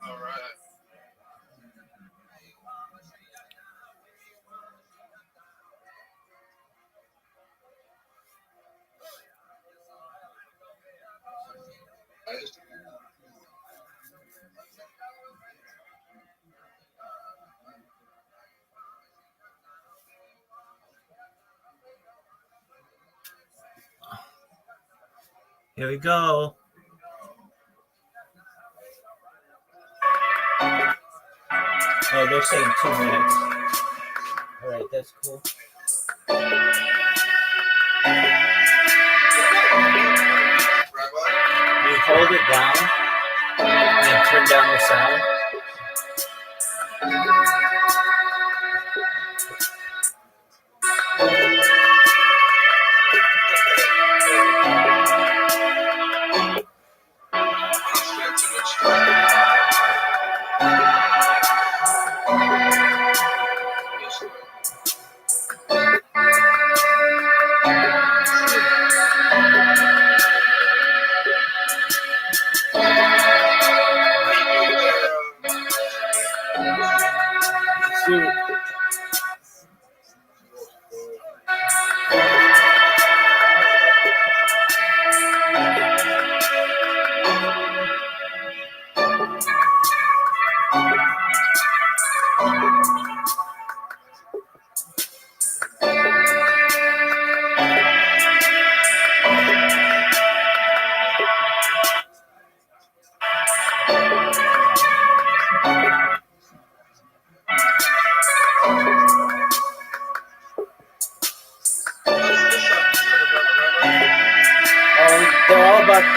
All right. Here we go. Oh, they're saying 2 minutes. All right, that's cool. You hold it down and turn down the sound.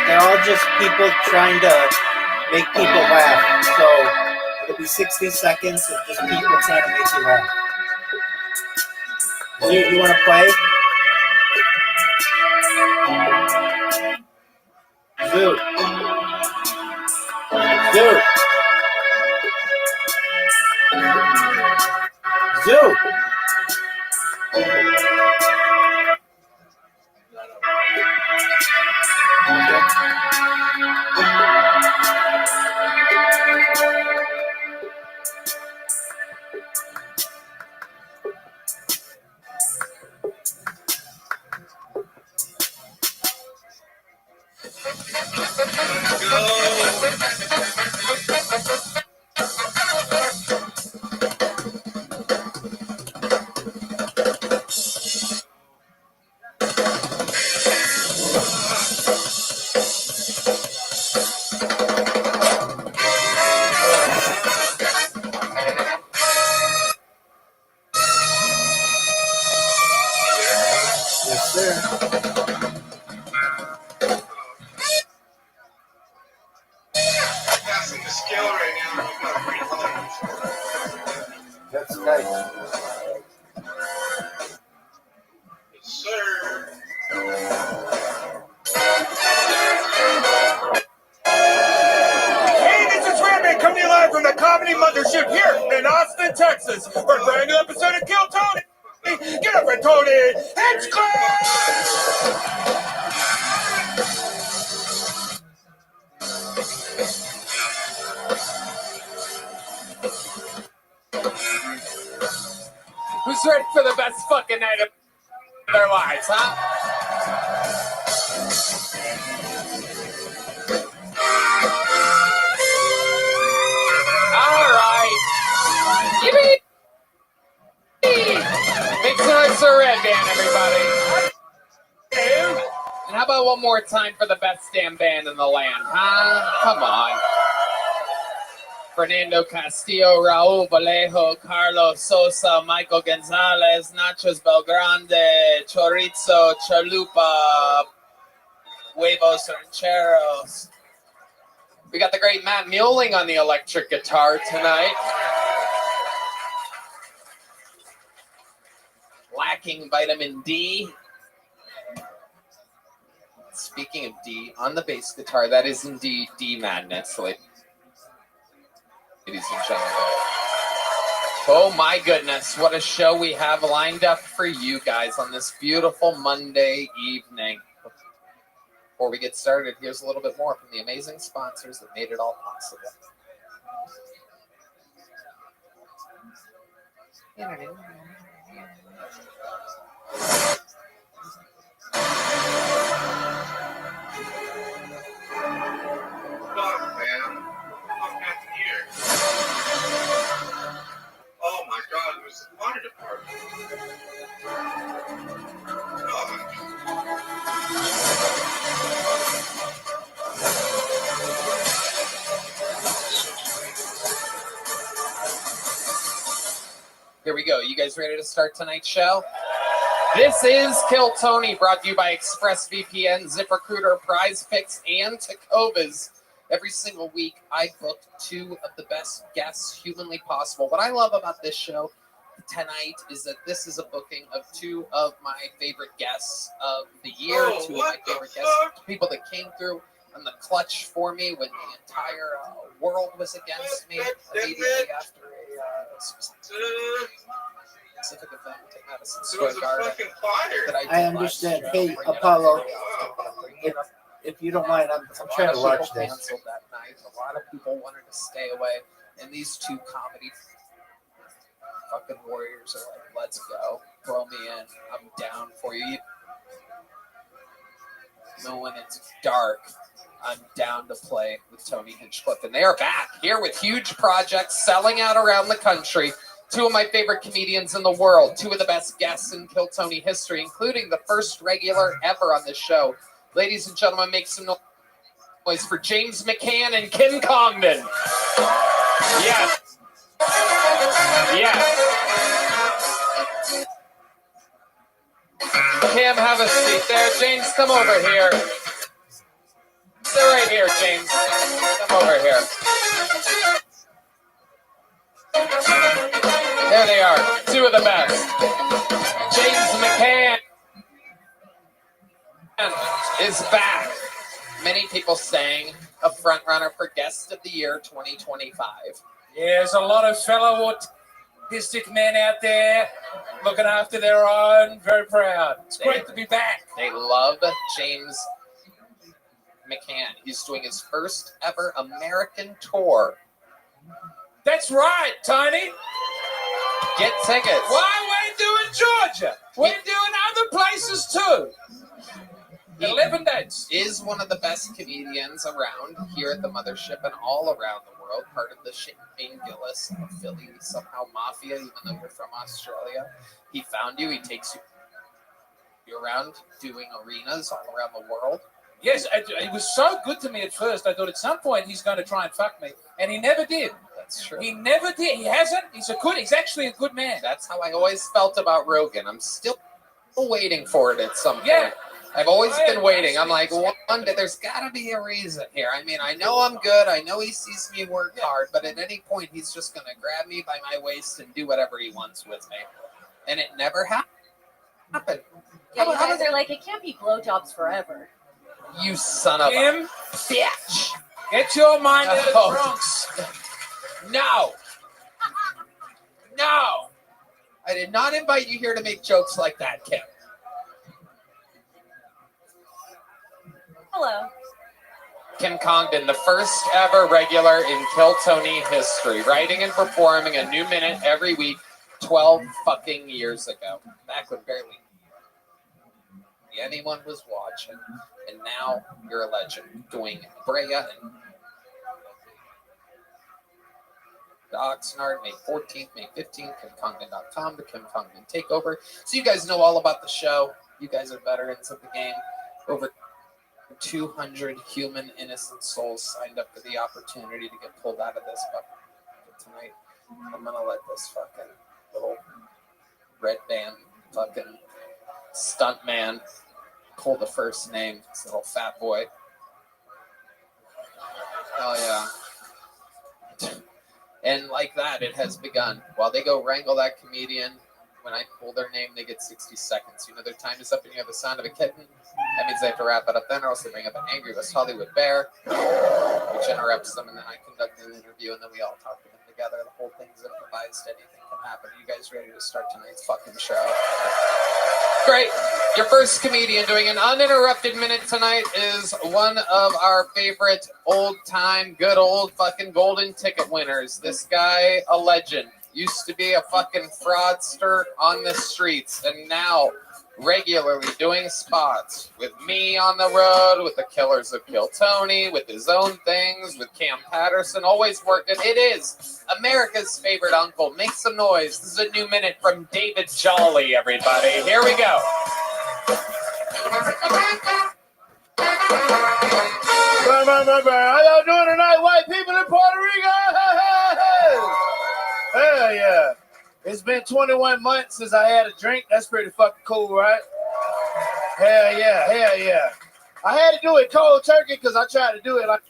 They're all just people trying to make people laugh. So it'll be 60 seconds of just people trying to make you laugh. Dude, you want to play? Dude. Dude. Dude. Yes, sir. Passing the scale right now. We've got 3 lines. That's nice. Yes, sir. Hey, this is Rabbi coming to you live from the Comedy Mothership here in Austin, Texas, for a brand new episode of Kill Tony. Get up for Tony Hinchcliffe! Who's ready for the best fucking night of their lives, huh? All right. Yippee! Make some noise for Red Band, everybody. And how about one more time for the best damn band in the land, huh? Come on. Fernando Castillo, Raul Vallejo, Carlos Sosa, Michael Gonzalez, Nachos Belgrande, Chorizo, Chalupa, Huevos Rancheros. We got the great Matt Mueling on the electric guitar tonight. Lacking vitamin D. Speaking of D, on the bass guitar, that is indeed D Madness, ladies and gentlemen. Oh my goodness, what a show we have lined up for you guys on this beautiful Monday evening. Before we get started, here's a little bit more from the amazing sponsors that made it all possible. Fuck, man. What happened here? Oh my god, there's the fire department. God. Here we go. You guys ready to start tonight's show? This is Kill Tony, brought to you by ExpressVPN, ZipRecruiter, Prize Picks, and Tecovas. Every single week, I book 2 of the best guests humanly possible. What I love about this show tonight is that this is a booking of 2 of my favorite guests of the year, Oh, 2 of what my the favorite guests, fuck? people that came through on the clutch for me when the entire world was against me immediately after a specific event at Madison There Square was a Garden fucking fire. that I did I understand. last year. Hey, I'll bring it up Apollo, very often, but I'm bringing it up. if you don't mind, I'm A trying lot to of watch people this. canceled that night. A lot of people wanted to stay away, and these 2 comedy fucking warriors are like, "Let's go, throw me in. I'm down for you." You know, when it's dark, I'm down to play with Tony Hinchcliffe, and they are back here with huge projects selling out around the country. 2 of my favorite comedians in the world, 2 of the best guests in Kill Tony history, including the first regular ever on the show. Ladies and gentlemen, make some noise for James McCann and Kim Congdon. Yes. Yes. Kim, have a seat there. James, come over here. Sit right here, James. Come over here. There they are, 2 of the best. James McCann is back. Many people saying a front runner for Guest of the Year 2025. Yeah, there's a lot of fellow autistic men out there looking after their own. Very proud. It's great to be back. They love James McCann. He's doing his first ever American tour. That's right, Tony. Get tickets. Why we're doing Georgia? We're doing other places too. 11 dates. Is one of the best comedians around here at the Mothership and all around the world. Part of the Shane Gillis of Philly somehow mafia, even though you're from Australia. He found you. He takes you around doing arenas all around the world. Yes, it was so good to me at first. I thought at some point he's going to try and fuck me, and he never did. That's true. He never did. He hasn't. He's actually a good man. That's how I always felt about Rogan. I'm still waiting for it at some point. Yeah. I've always been waiting. I'm like, one day there's got to be a reason here. I mean, I know I'm good. I know he sees me work hard, but at any point he's just going to grab me by my waist and do whatever he wants with me. And it never happened. Yeah, you guys are like, it can't be blowjobs forever. You son of a Kim, bitch. get your mind out of Oh. the trunks. No. No. I did not invite you here to make jokes like that, Kim. Hello. Kim Congdon, the first ever regular in Kill Tony history, writing and performing a new minute every week 12 fucking years ago. Back when barely anyone was watching. And now you're a legend doing Brea and Oxnard, May 14th, May 15th, KimCongdon.com, the Kim Congdon Takeover. So you guys know all about the show. You guys are veterans of the game. Over 200 human innocent souls signed up for the opportunity to get pulled out of this bucket tonight. I'm gonna let this fucking little red band fucking stunt man pull the first name. This little fat boy. Oh yeah. And like that, it has begun. While they go wrangle that comedian, when I pull their name, they get 60 seconds. You know their time is up and you have the sound of a kitten. That means they have to wrap it up then, or else they bring up an angry West Hollywood bear, which interrupts them, and then I conduct an interview, and then we all talk to them together. The whole thing's improvised. Anything can happen. Are you guys ready to start tonight's fucking show? Great. Your first comedian doing an uninterrupted minute tonight is one of our favorite old-time, good old fucking golden ticket winners. This guy, a legend. Used to be a fucking fraudster on the streets, and now regularly doing spots with me on the road, with the Killers of Kill Tony, with his own things, with Cam Patterson, always working. It is America's favorite uncle. Make some noise. This is a new minute from David Jolly, everybody. Here we go. How y'all doing tonight, white people in Puerto Rico? Hell yeah. It's been 21 months since I had a drink. That's pretty fucking cool, right? Hell yeah. I had to do it cold turkey because I tried to do it like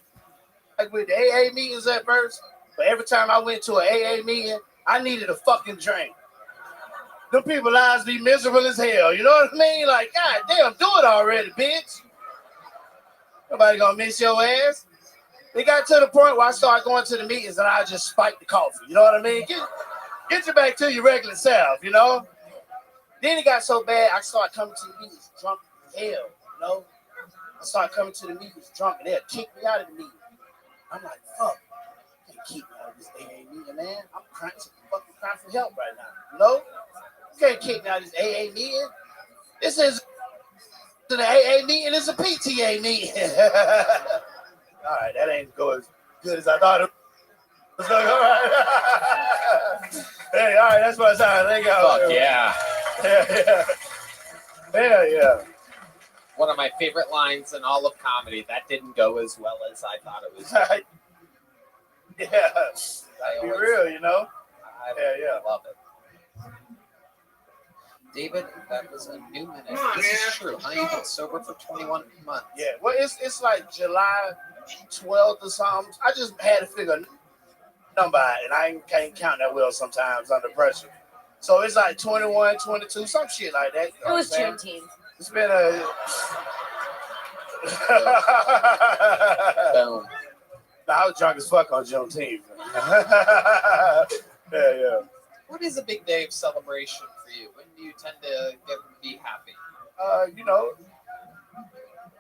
with the AA meetings at first. But every time I went to an AA meeting, I needed a fucking drink. Them people's lives be miserable as hell. You know what I mean? Like, God damn, do it already, bitch. Nobody gonna miss your ass. It got to the point where I started going to the meetings and I just spiked the coffee. You know what I mean? Get you back to your regular self, you know? Then it got so bad, I started coming to the meetings drunk as hell, you know? I started coming to the meetings drunk and they'll kick me out of the meeting. I'm like, fuck, you can't keep me out of this AA meeting, man. I'm fucking crying for help right now, you know? You can't kick me out of this AA meeting. This is an AA meeting, it's a PTA meeting. All right, that ain't go as good as I thought it was. All right. Hey, all right, that's what I said. Thank you. Fuck yeah. Hell yeah. One of my favorite lines in all of comedy. That didn't go as well as I thought it was. Yeah. Be real, you know? I love it. David, that was a new minute. This is true. Huh? You've been sober for 21 months. Yeah, well, it's like July 12th or something. I just had to figure a number out, and I can't count that well sometimes under pressure. So it's like 21, 22, some shit like that. It was Juneteenth. It's been a... Boom. Nah, I was drunk as fuck on Juneteenth. Yeah. What is a big day of celebration for you? When do you tend to be happy? You know,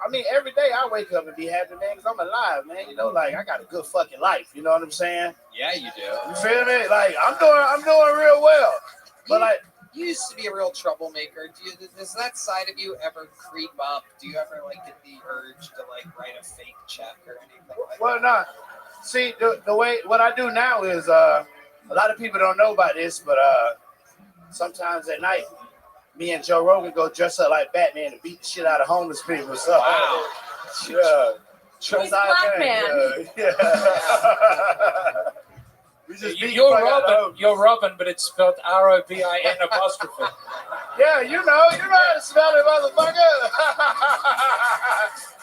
I mean, every day I wake up and be happy, man, because I'm alive, man. You know, like, I got a good fucking life. You know what I'm saying? Yeah, you do. You feel me? Like, I'm doing real well. But, like, you used to be a real troublemaker. Does that side of you ever creep up? Do you ever, like, get the urge to, like, write a fake check or anything like well, that? nah. See, the way, what I do now is, a lot of people don't know about this, but sometimes at night, me and Joe Rogan go dress up like Batman and beat the shit out of homeless people. So, wow. Yeah. He's Black Man. Yeah. We just beat You're the fuck out of Robin. You're Robin, but it's spelled ROBIN apostrophe. Yeah, you know how to spell it, motherfucker.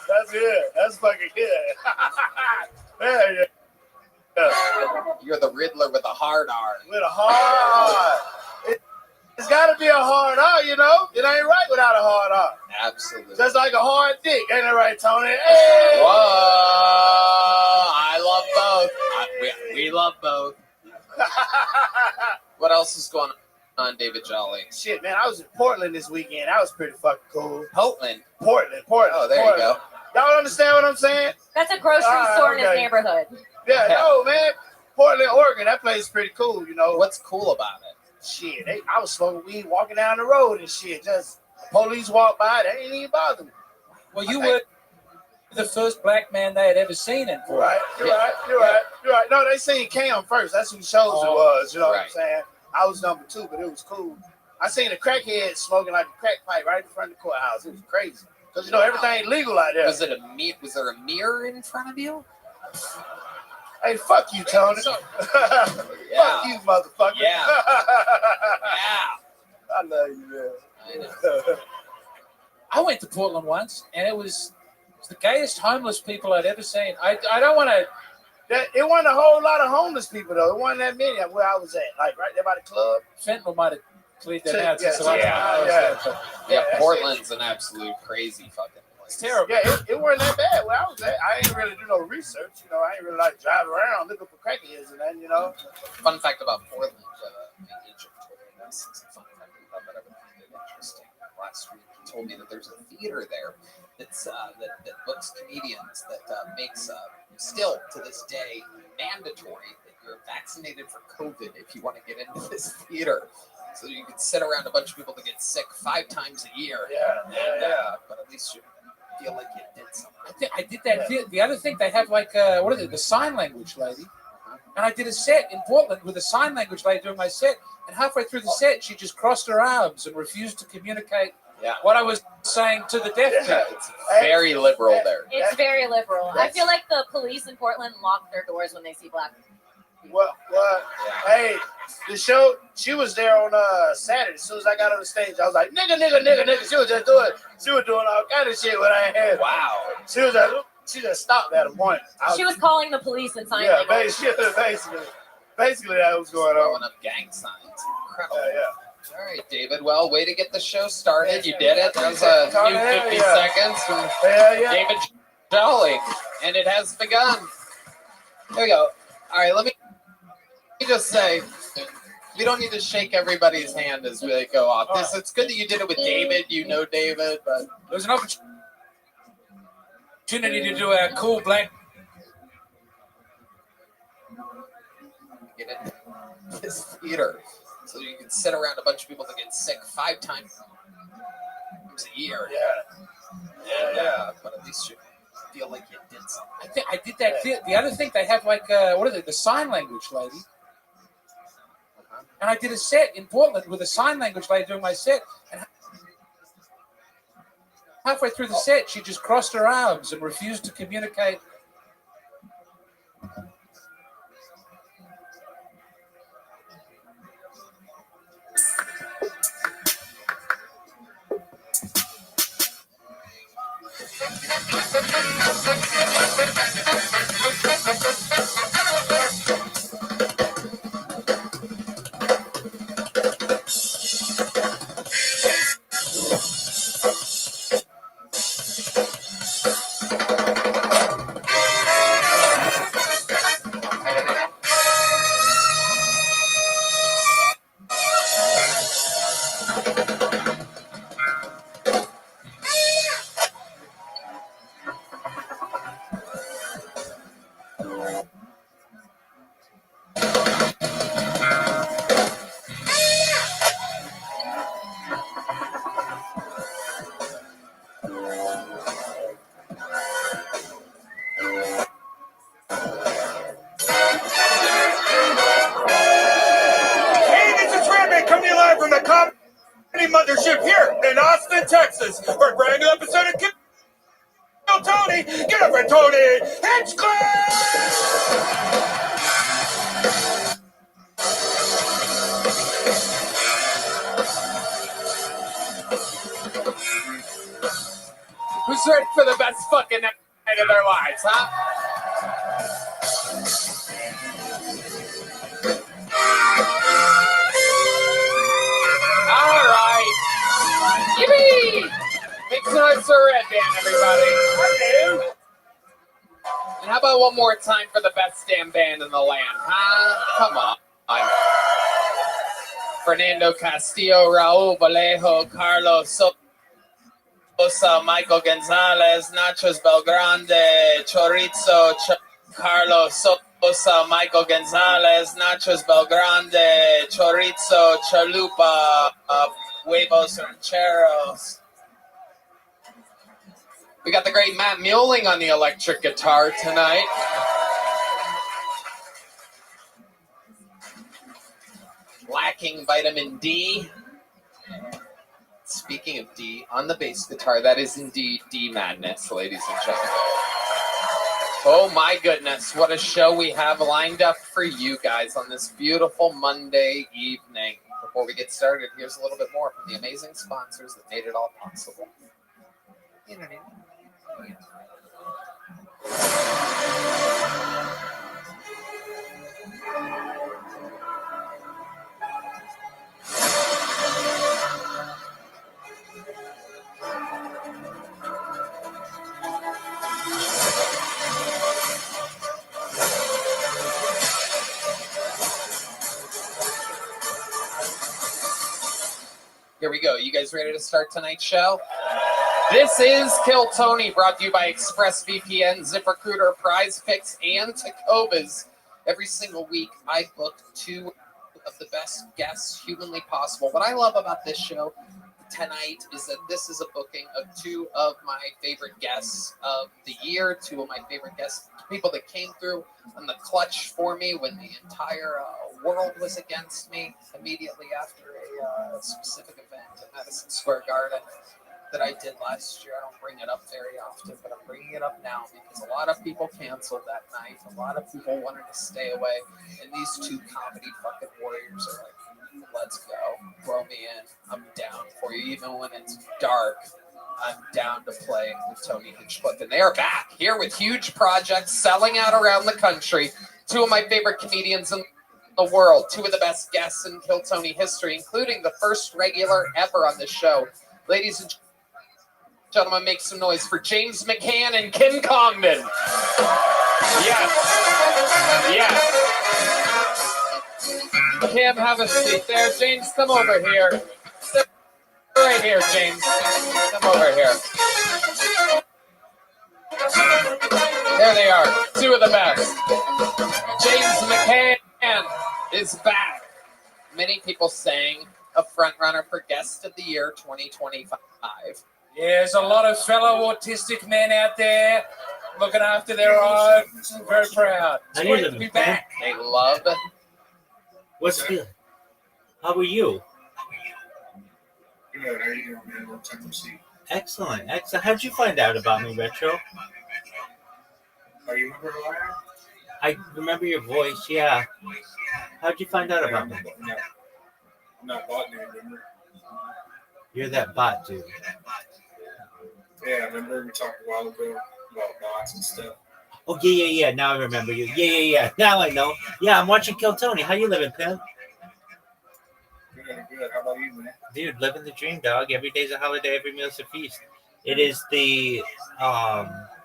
That's it. That's fucking good. Yeah. You're the Riddler with a hard R. With a hard. It's got to be a hard R, you know? It ain't right without a hard R. Absolutely. Just like a hard dick. Ain't it right, Tony? Hey! Whoa! I love both. We love both. What else is going on, David Jolly? Shit, man, I was in Portland this weekend. That was pretty fucking cool. Portland. Oh, there you go. Y'all understand what I'm saying? That's a grocery store in his neighborhood. Yeah, no, man. Portland, Oregon, that place is pretty cool, you know. What's cool about it? Shit, I was smoking weed walking down the road and shit. Just police walked by, they ain't even bother me. Well, you were the first black man they had ever seen in Portland. You're right. No, they seen Cam first. That's who shows it was. You know what I'm saying? I was number 2, but it was cool. I seen a crackhead smoking like a crack pipe right in front of the courthouse. It was crazy. Because, you know, everything legal out there. Was there a mirror in front of you? Hey, fuck you, Tony. Fuck you, motherfucker. Yeah. I love you, man. I know. I went to Portland once, and it was the gayest homeless people I'd ever seen. I don't want to... It wasn't a whole lot of homeless people, though. It wasn't that many where I was at. Like, right there by the club. Fentanyl might have cleared that out. Portland's an absolute crazy fucking place. It's terrible. Yeah, it wasn't that bad where I was at. I ain't really do no research. You know, I ain't really like drive around looking for crackheads and that, you know. Fun fact about Portland, in Egypt, this is a fun fact about that I would find it interesting. Last week, he told me that there's a theater there that's that books comedians that makes still to this day mandatory that you're vaccinated for COVID if you want to get into this theater. So you can sit around a bunch of people that get sick 5 times a year. But at least you feel like you did something. I did that. The other thing, they have like, what is it, the sign language lady. And I did a set in Portland with a sign language lady doing my set. And halfway through the set, she just crossed her arms and refused to communicate what I was saying to the deaf people. It's very liberal there. It's very liberal. I feel like the police in Portland lock their doors when they see black people. Well, hey, the show, she was there on Saturday. As soon as I got on the stage, I was like, nigga. She was just doing all kind of shit when I ain't had. Wow. She just stopped at a point. She was calling the police and sign language. Basically that was going on. Throwing up gang signs. Incredible. All right, David. Well, way to get the show started. You did it. That was a new 50 seconds from David Jolly. And it has begun. There we go. All right, let me just say, we don't need to shake everybody's hand as we go off. It's good that you did it with David. You know David, but there's an opportunity to do a cool black. Get in this theater, so you can sit around a bunch of people that get sick 5 times a year. But at least you feel like you did something. I did that. The other thing, they have like, what is it, the sign language lady. And I did a set in Portland with a sign language lady doing my set. And halfway through the set, she just crossed her arms and refused to communicate. Mothership here in Austin, Texas, for a brand new episode of Kill Tony. Get up for Tony Hinchcliffe! Who's ready for the best fucking night of their lives, huh? All right. Yippee! Make some noise for Red Band, everybody. And how about one more time for the best damn band in the land, huh? Come on. Fernando Castillo, Raul Vallejo, Carlos Sosa, Michael Gonzalez, Nachos Belgrande, Chorizo, Carlos Sosa, Michael Gonzalez, Nachos Belgrande, Chorizo, Chalupa, Huevos Rancheros. We got the great Matt Mueling on the electric guitar tonight. Lacking vitamin D. Speaking of D, on the bass guitar, that is indeed D Madness, ladies and gentlemen. Oh my goodness, what a show we have lined up for you guys on this beautiful Monday evening. Before we get started, here's a little bit more from the amazing sponsors that made it all possible. Internet. Here we go. You guys ready to start tonight's show? This is Kill Tony, brought to you by ExpressVPN, ZipRecruiter, Prize Picks, and Tacovas. Every single week, I book two of the best guests humanly possible. What I love about this show tonight is that this is a booking of two of my favorite guests of the year, two of my favorite guests, people that came through on the clutch for me when the entire world was against me immediately after a specific event at Madison Square Garden that I did last year. I don't bring it up very often, but I'm bringing it up now because a lot of people canceled that night. A lot of people wanted to stay away, and these two comedy fucking warriors are like, let's go, throw me in. I'm down for you, even when it's dark. I'm down to play with Tony Hinchcliffe, and they are back here with huge projects selling out around the country. Two of my favorite comedians in the world, two of the best guests in Kill Tony history, including the first regular ever on the show. Ladies and gentlemen, make some noise for James McCann and Kim Congdon. Yes. Kim, have a seat there. James, come over here. Sit right here, James. Come over here. There they are, two of the best. James McCann is back. Many people saying a front runner for Guest of the Year 2025. Yeah, there's a lot of fellow autistic men out there looking after their own. I'm very proud. It's How you great to doing, be man? back. They love it. What's good? How are you? Good. How you doing, man? Long time no see. Excellent. How'd you find out about me, Retro? Oh, you remember who I am? I remember your voice, yeah. How'd you find out about me? I'm not bot name, remember? You're that bot, dude. Yeah, remember we talked a while ago about bots and stuff. Oh, yeah. Now I remember you. Yeah. Now I know. Yeah, I'm watching Kill Tony. How you living, pimp? Good. How about you, man? Dude, living the dream, dog. Every day's a holiday, every meal's a feast. It is the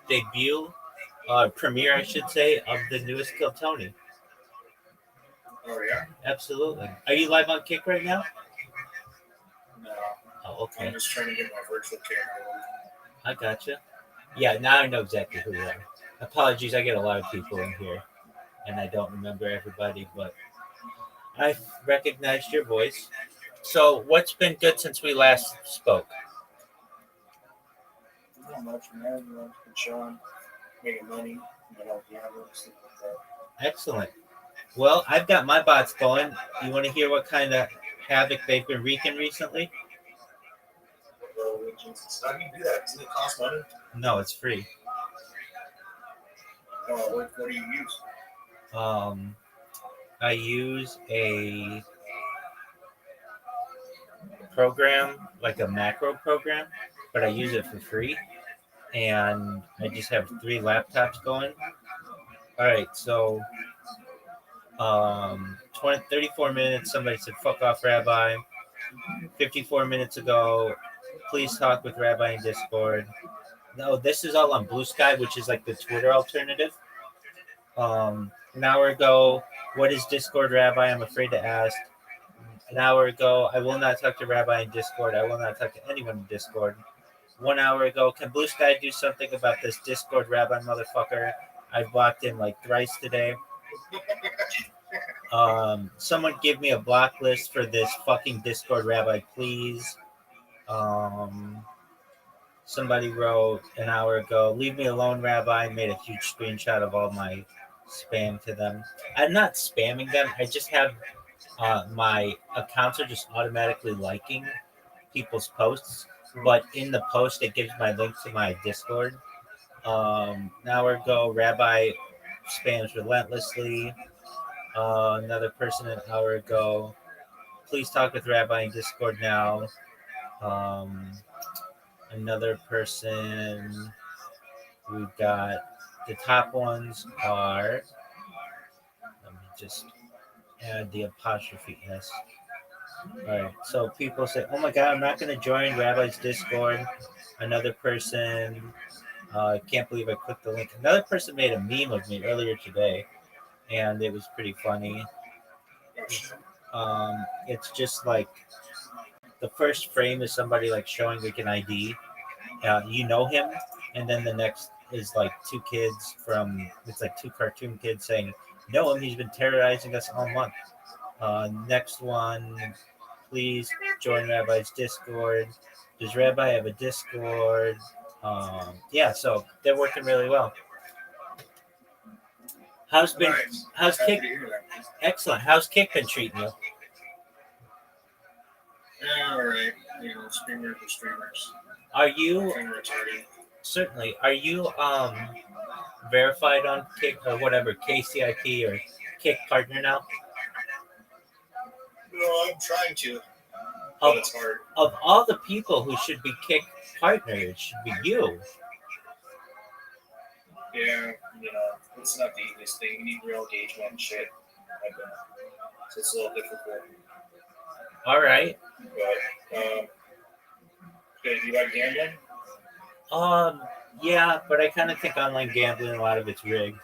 debut, premiere, I should say, of the newest Kill Tony. Oh, yeah? Absolutely. Are you live on Kick right now? No. Oh, okay. I'm just trying to get my virtual camera. I gotcha. Yeah, now I know exactly who you are. Apologies, I get a lot of people in here, and I don't remember everybody, but I recognized your voice. So, what's been good since we last spoke? Not much, man. You know, been chilling, making money, gambling, stuff like that. Excellent. Well, I've got my bots going. You want to hear what kind of havoc they've been wreaking recently? How do you do that? Doesn't it cost money? No, it's free. What do you use? I use a program, like a macro program, but I use it for free, and I just have 3 laptops going. All right, so 34 minutes. Somebody said, "Fuck off, Rabbi." 54 minutes ago, please talk with Rabbi in Discord. No, this is all on Blue Sky, which is like the Twitter alternative. An hour ago, what is Discord, Rabbi? I'm afraid to ask. An hour ago, I will not talk to Rabbi in Discord. I will not talk to anyone in Discord. 1 hour ago, can Blue Sky do something about this Discord Rabbi motherfucker? I've blocked him like thrice today. Someone give me a block list for this fucking Discord Rabbi, please. Somebody wrote an hour ago, leave me alone, Rabbi. Made a huge screenshot of all my spam to them. I'm not spamming them. I just have my accounts are just automatically liking people's posts. But in the post, it gives my link to my Discord. An hour ago, Rabbi spams relentlessly. Another person an hour ago. Please talk with Rabbi in Discord now. Another person. We've got the top ones are. Let me just add the apostrophe S. All right. So people say, "Oh my God, I'm not going to join Rabbi's Discord." Another person. I can't believe I clicked the link. Another person made a meme of me earlier today, and it was pretty funny. It's just like the first frame is somebody like showing like an ID. You know him, and then the next is like 2 kids from it's like 2 cartoon kids saying, "Know him? He's been terrorizing us all month." Next one, please join Rabbi's Discord. Does Rabbi have a Discord? Yeah, so they're working really well. How's Kick? Excellent. How's Kick been treating you? Yeah, all right. You know, streamers are streamers. Are you certainly? Are you verified on Kick or whatever KCIP or Kick partner now? No, I'm trying to, but it's hard. Of all the people who should be Kick partner, it should be you. Yeah, you know, it's not the easiest thing. You need real engagement and shit. So it's a little difficult. All right. But do you like gambling? Yeah, but I kind of think online gambling, a lot of it's rigged.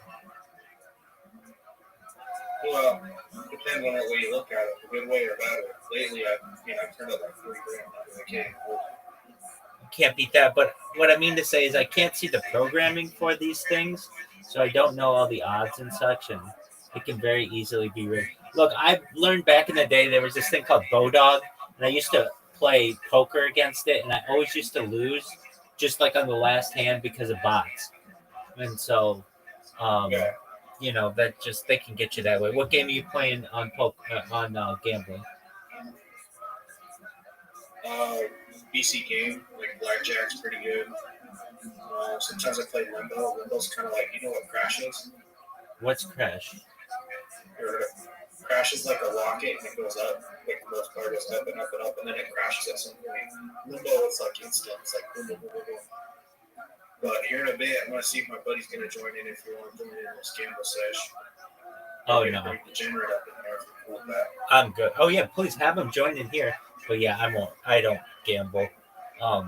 Well, depends on what way you look at it, a good way or bad way. Lately, I've turned up like $3 grand. Can't beat that. But what I mean to say is I can't see the programming for these things, so I don't know all the odds and such, and it can very easily be rigged. Look, I learned back in the day there was this thing called Bodog, and I used to play poker against it, and I always used to lose, just like on the last hand because of bots. And so, you know, that just they can get you that way. What game are you playing on gambling? BC game, like blackjack's pretty good. Sometimes I play limbo. Limbo's kind of like, you know what crash is? What's crash? Crash is like a rocket and it goes up. Like the most part goes up and up and up, and then it crashes at some point. Limbo is like instant. It's like boom, boom, boom, boom, boom. But here in a bit, I'm gonna see if my buddy's gonna join in. If you want to join in this gamble sesh. Oh no. Degenerate up in there. Cool with that. I'm good. Oh yeah, please have him join in here. But yeah, I won't. I don't gamble. All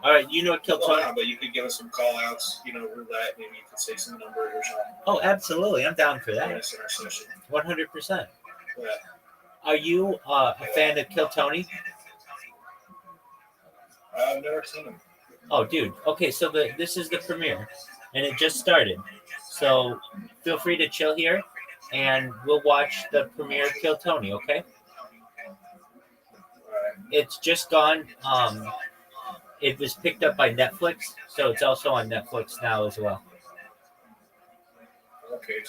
right, you know what Kill Tony? But you could give us some call outs, you know, roulette. Maybe you could say some numbers or something. Oh, absolutely. I'm down for that. 100%. Yeah. Are you a fan of Kill Tony? I've never seen him. Oh, dude. Okay, so this is the premiere, and it just started. So feel free to chill here, and we'll watch the premiere of Kill Tony, okay? It's just gone. It was picked up by Netflix, so it's also on Netflix now as well. Okay,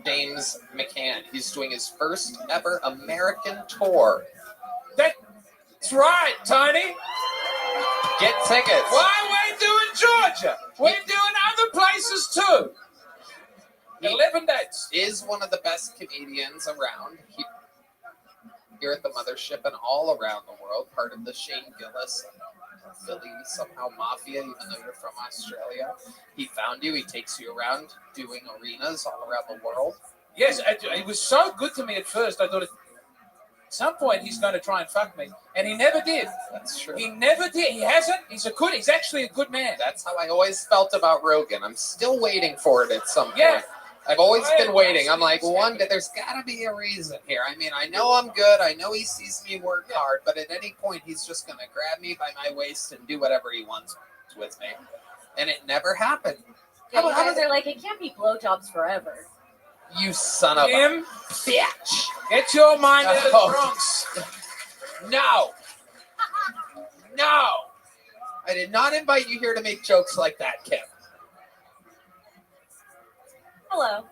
James McCann. He's doing his first ever American tour. That's right, Tony. Get tickets. Why we're doing Georgia? We're doing other places too. 11 dates. Is one of the best comedians around. He here at the mothership and all around the world, part of the Shane Gillis Philly somehow mafia, even though you're from Australia. He found you. He takes you around doing arenas all around the world. Yes, it was so good to me at first. I thought at some point he's going to try and fuck me, and he never did. That's true. He never did. He hasn't. He's actually a good man. That's how I always felt about Rogan. I'm still waiting for it at some point. Yeah. I've always been waiting. I'm like, there's got to be a reason here. I mean, I know I'm good. I know he sees me work hard, but at any point, he's just going to grab me by my waist and do whatever he wants with me. And it never happened. Yeah, you guys are like, it can't be blowjobs forever. You son of Him? a bitch. Get your mind out of the Bronx. No. No. I did not invite you here to make jokes like that, Kim. Hello.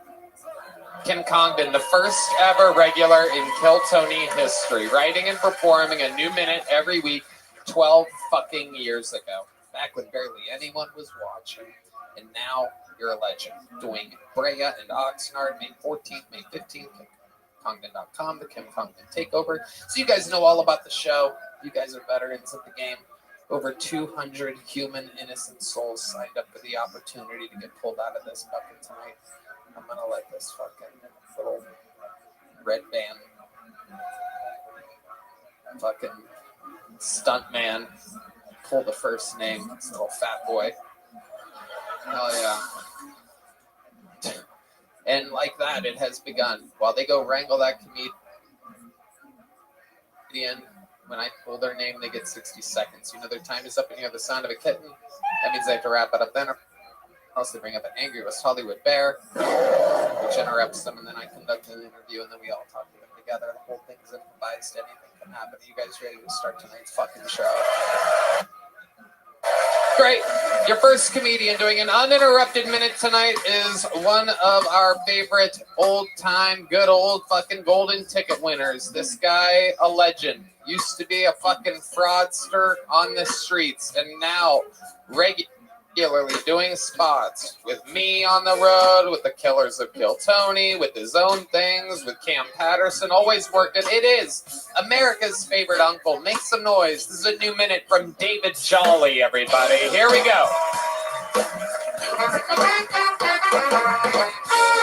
Kim Congdon, the first ever regular in Kill Tony history, writing and performing a new minute every week 12 fucking years ago, back when barely anyone was watching. And now you're a legend, doing Brea and Oxnard, May 14th, May 15th, KimCongdon.com, the Kim Congdon Takeover. So you guys know all about the show. You guys are veterans of the game. Over 200 human innocent souls signed up for the opportunity to get pulled out of this bucket tonight. I'm gonna let this fucking little red band fucking stunt man pull the first name. This little fat boy. Hell yeah. And like that, it has begun. While they go wrangle that comedian, when I pull their name, they get 60 seconds. You know their time is up and you have the sound of a kitten. That means they have to wrap it up then. Also, they bring up an angry West Hollywood bear, which interrupts them, and then I conduct an interview, and then we all talk to them together. The whole thing is improvised. Anything can happen. Are you guys ready to start tonight's fucking show? Great. Your first comedian doing an uninterrupted minute tonight is one of our favorite old-time, good old fucking golden ticket winners. This guy, a legend. Used to be a fucking fraudster on the streets, and now regularly doing spots with me on the road, with the Killers of Kill Tony, with his own things, with Cam Patterson, always working. It is America's favorite uncle. Make some noise. This is a new minute from David Jolly, everybody. Here we go.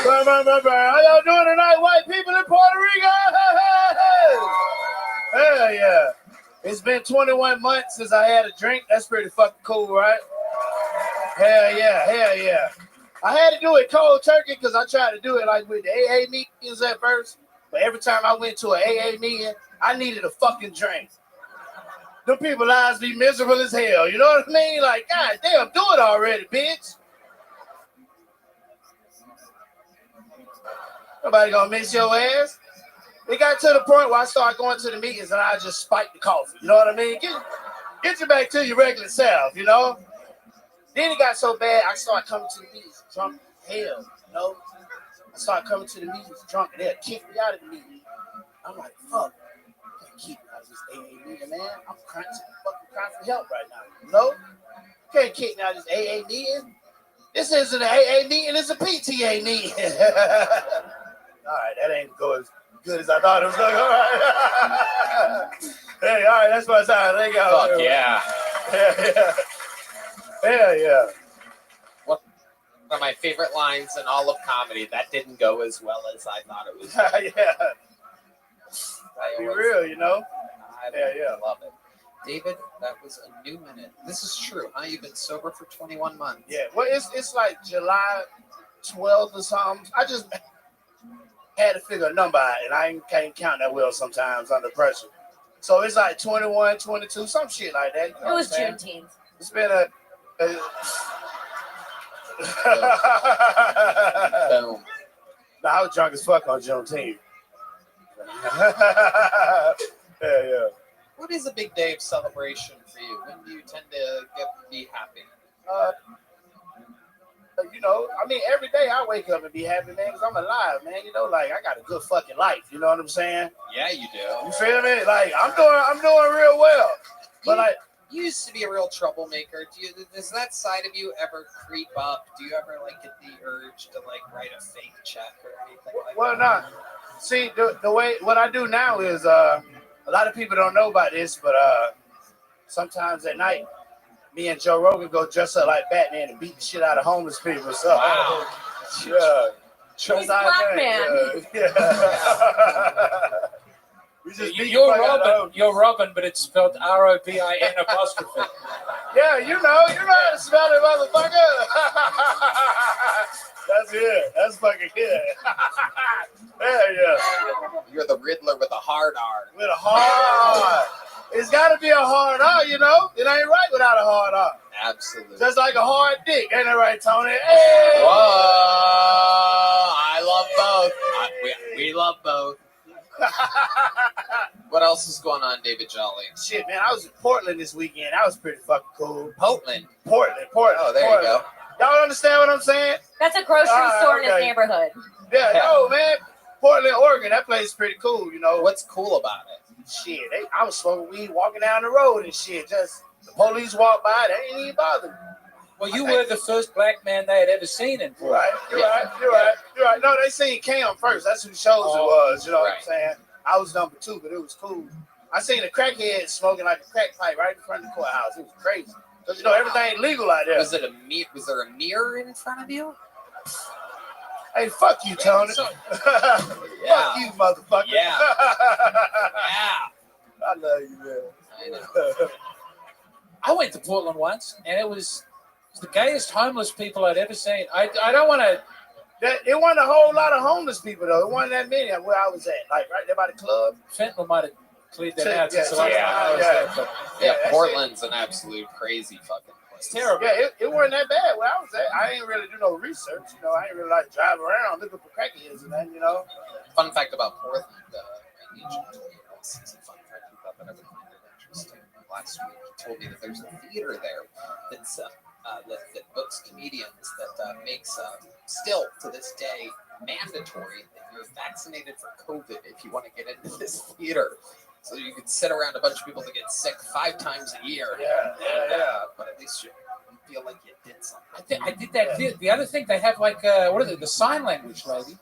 How y'all doing tonight, white people in Puerto Rico? Hell yeah. It's been 21 months since I had a drink. That's pretty fucking cool, right? Hell yeah. I had to do it cold turkey because I tried to do it like with the AA meetings at first. But every time I went to an AA meeting, I needed a fucking drink. Them people lives be miserable as hell. You know what I mean? Like, God damn, do it already, bitch. Nobody gonna miss your ass. It got to the point where I started going to the meetings and I just spiked the coffee. You know what I mean? Get you back to your regular self, you know? Then it got so bad, I started coming to the meetings drunk as hell, you know? I started coming to the meetings drunk and they'll kick me out of the meeting. I'm like, fuck, I can't keep me out of this AA meeting, man. I'm crying for help right now, you know? You can't kick me out of this AA meeting. This isn't an AA meeting, it's a PTA meeting. All right, that ain't going as good as I thought it was going to go. All right. Hey, all right, that's my time. There you go. Fuck yeah. Yeah. One of my favorite lines in all of comedy. That didn't go as well as I thought it was. Yeah. Be real, you know? I love it. David, that was a new minute. This is true, huh? You've been sober for 21 months. Yeah, well, it's like July 12th or something. I just had to figure a number out, and I can't count that well sometimes under pressure. So it's like 21, 22, some shit like that. You know It was Juneteenth. It's been a Boom. Nah, I was drunk as fuck on Juneteenth. Yeah. What is a big day of celebration for you? When do you tend to be happy? You know, I mean, every day I wake up and be happy, man, because I'm alive, man. You know, like, I got a good fucking life. You know what I'm saying? Yeah, you do. You feel me? Like, I'm doing real well. But like, you used to be a real troublemaker. Does that side of you ever creep up? Do you ever like get the urge to like write a fake check or anything like that? Well, nah. See, the way what I do now is A lot of people don't know about this, but sometimes at night, me and Joe Rogan go dress up like Batman and beat the shit out of homeless people. So, Wow. Yeah. He's Black Man. Yeah. We just beat the You're fuck out of Robin. homeless. You're Robin, but it's spelled Robin apostrophe. Yeah, you know how to smell it, motherfucker. That's it. That's fucking it. Yeah. You're the Riddler with a hard R. With a hard. It's got to be a hard R, you know? It ain't right without a hard R. Absolutely. Just like a hard dick. Ain't that right, Tony? Hey! Whoa! I love both. We love both. What else is going on, David Jolly? Shit, man, I was in Portland this weekend. That was pretty fucking cool. Portland. Portland. Oh, there you go. Y'all understand what I'm saying? That's a grocery store in his okay. neighborhood. Yeah, no, man. Portland, Oregon. That place is pretty cool, you know. What's cool about it? Shit, I was smoking weed walking down the road and shit. Just the police walked by, they ain't even bothered. Well, you were the first black man they had ever seen in Portland. You're right. No, they seen Cam first. That's who shows it was. You know what I'm saying? I was number 2, but it was cool. I seen a crackhead smoking like a crack pipe right in front of the courthouse. It was crazy. Because, you know, everything legal out there. Was there a mirror in front of you? Hey, fuck you, Tony. Fuck you, motherfucker. Yeah. I love you, man. I know. I went to Portland once, and it was the gayest homeless people I'd ever seen. I don't want to. It wasn't a whole lot of homeless people, though. It wasn't that many where I was at. Like, right there by the club. Fentanyl might have cleared that out. Portland's an absolute crazy fucking place. It's terrible. Yeah, it wasn't that bad where I was at. I ain't really do no research. You know, I ain't really like drive around looking for crackheads and that, you know. Fun fact about Portland, this is a fun fact you thought that I would find it interesting. Last week, he told me that there's a theater there that's that books comedians that makes still to this day mandatory that you're vaccinated for COVID if you want to get into this theater. So you can sit around a bunch of people that get sick 5 times a year. But at least you feel like you did something. I did that. The other thing, they have like, what is it, the sign language lady.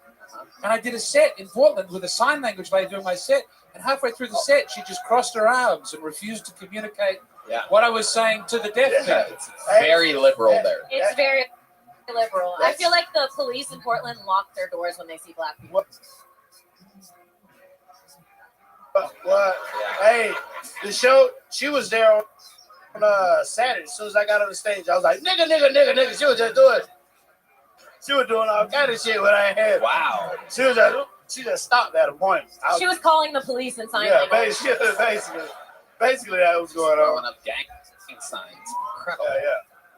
And I did a set in Portland with a sign language lady doing my set. And halfway through the set, she just crossed her arms and refused to communicate what I was saying to the deaf people. It's very liberal there. It's very liberal. I feel like the police in Portland lock their doors when they see black people. What? Hey, the show, she was there on Saturday. As soon as I got on the stage, I was like, nigga. She was just doing She was doing all kind of shit when I ain't had. Wow. She just stopped at a point. She was calling the police and sign language. Basically that was going on. Throwing up gang signs. Incredible.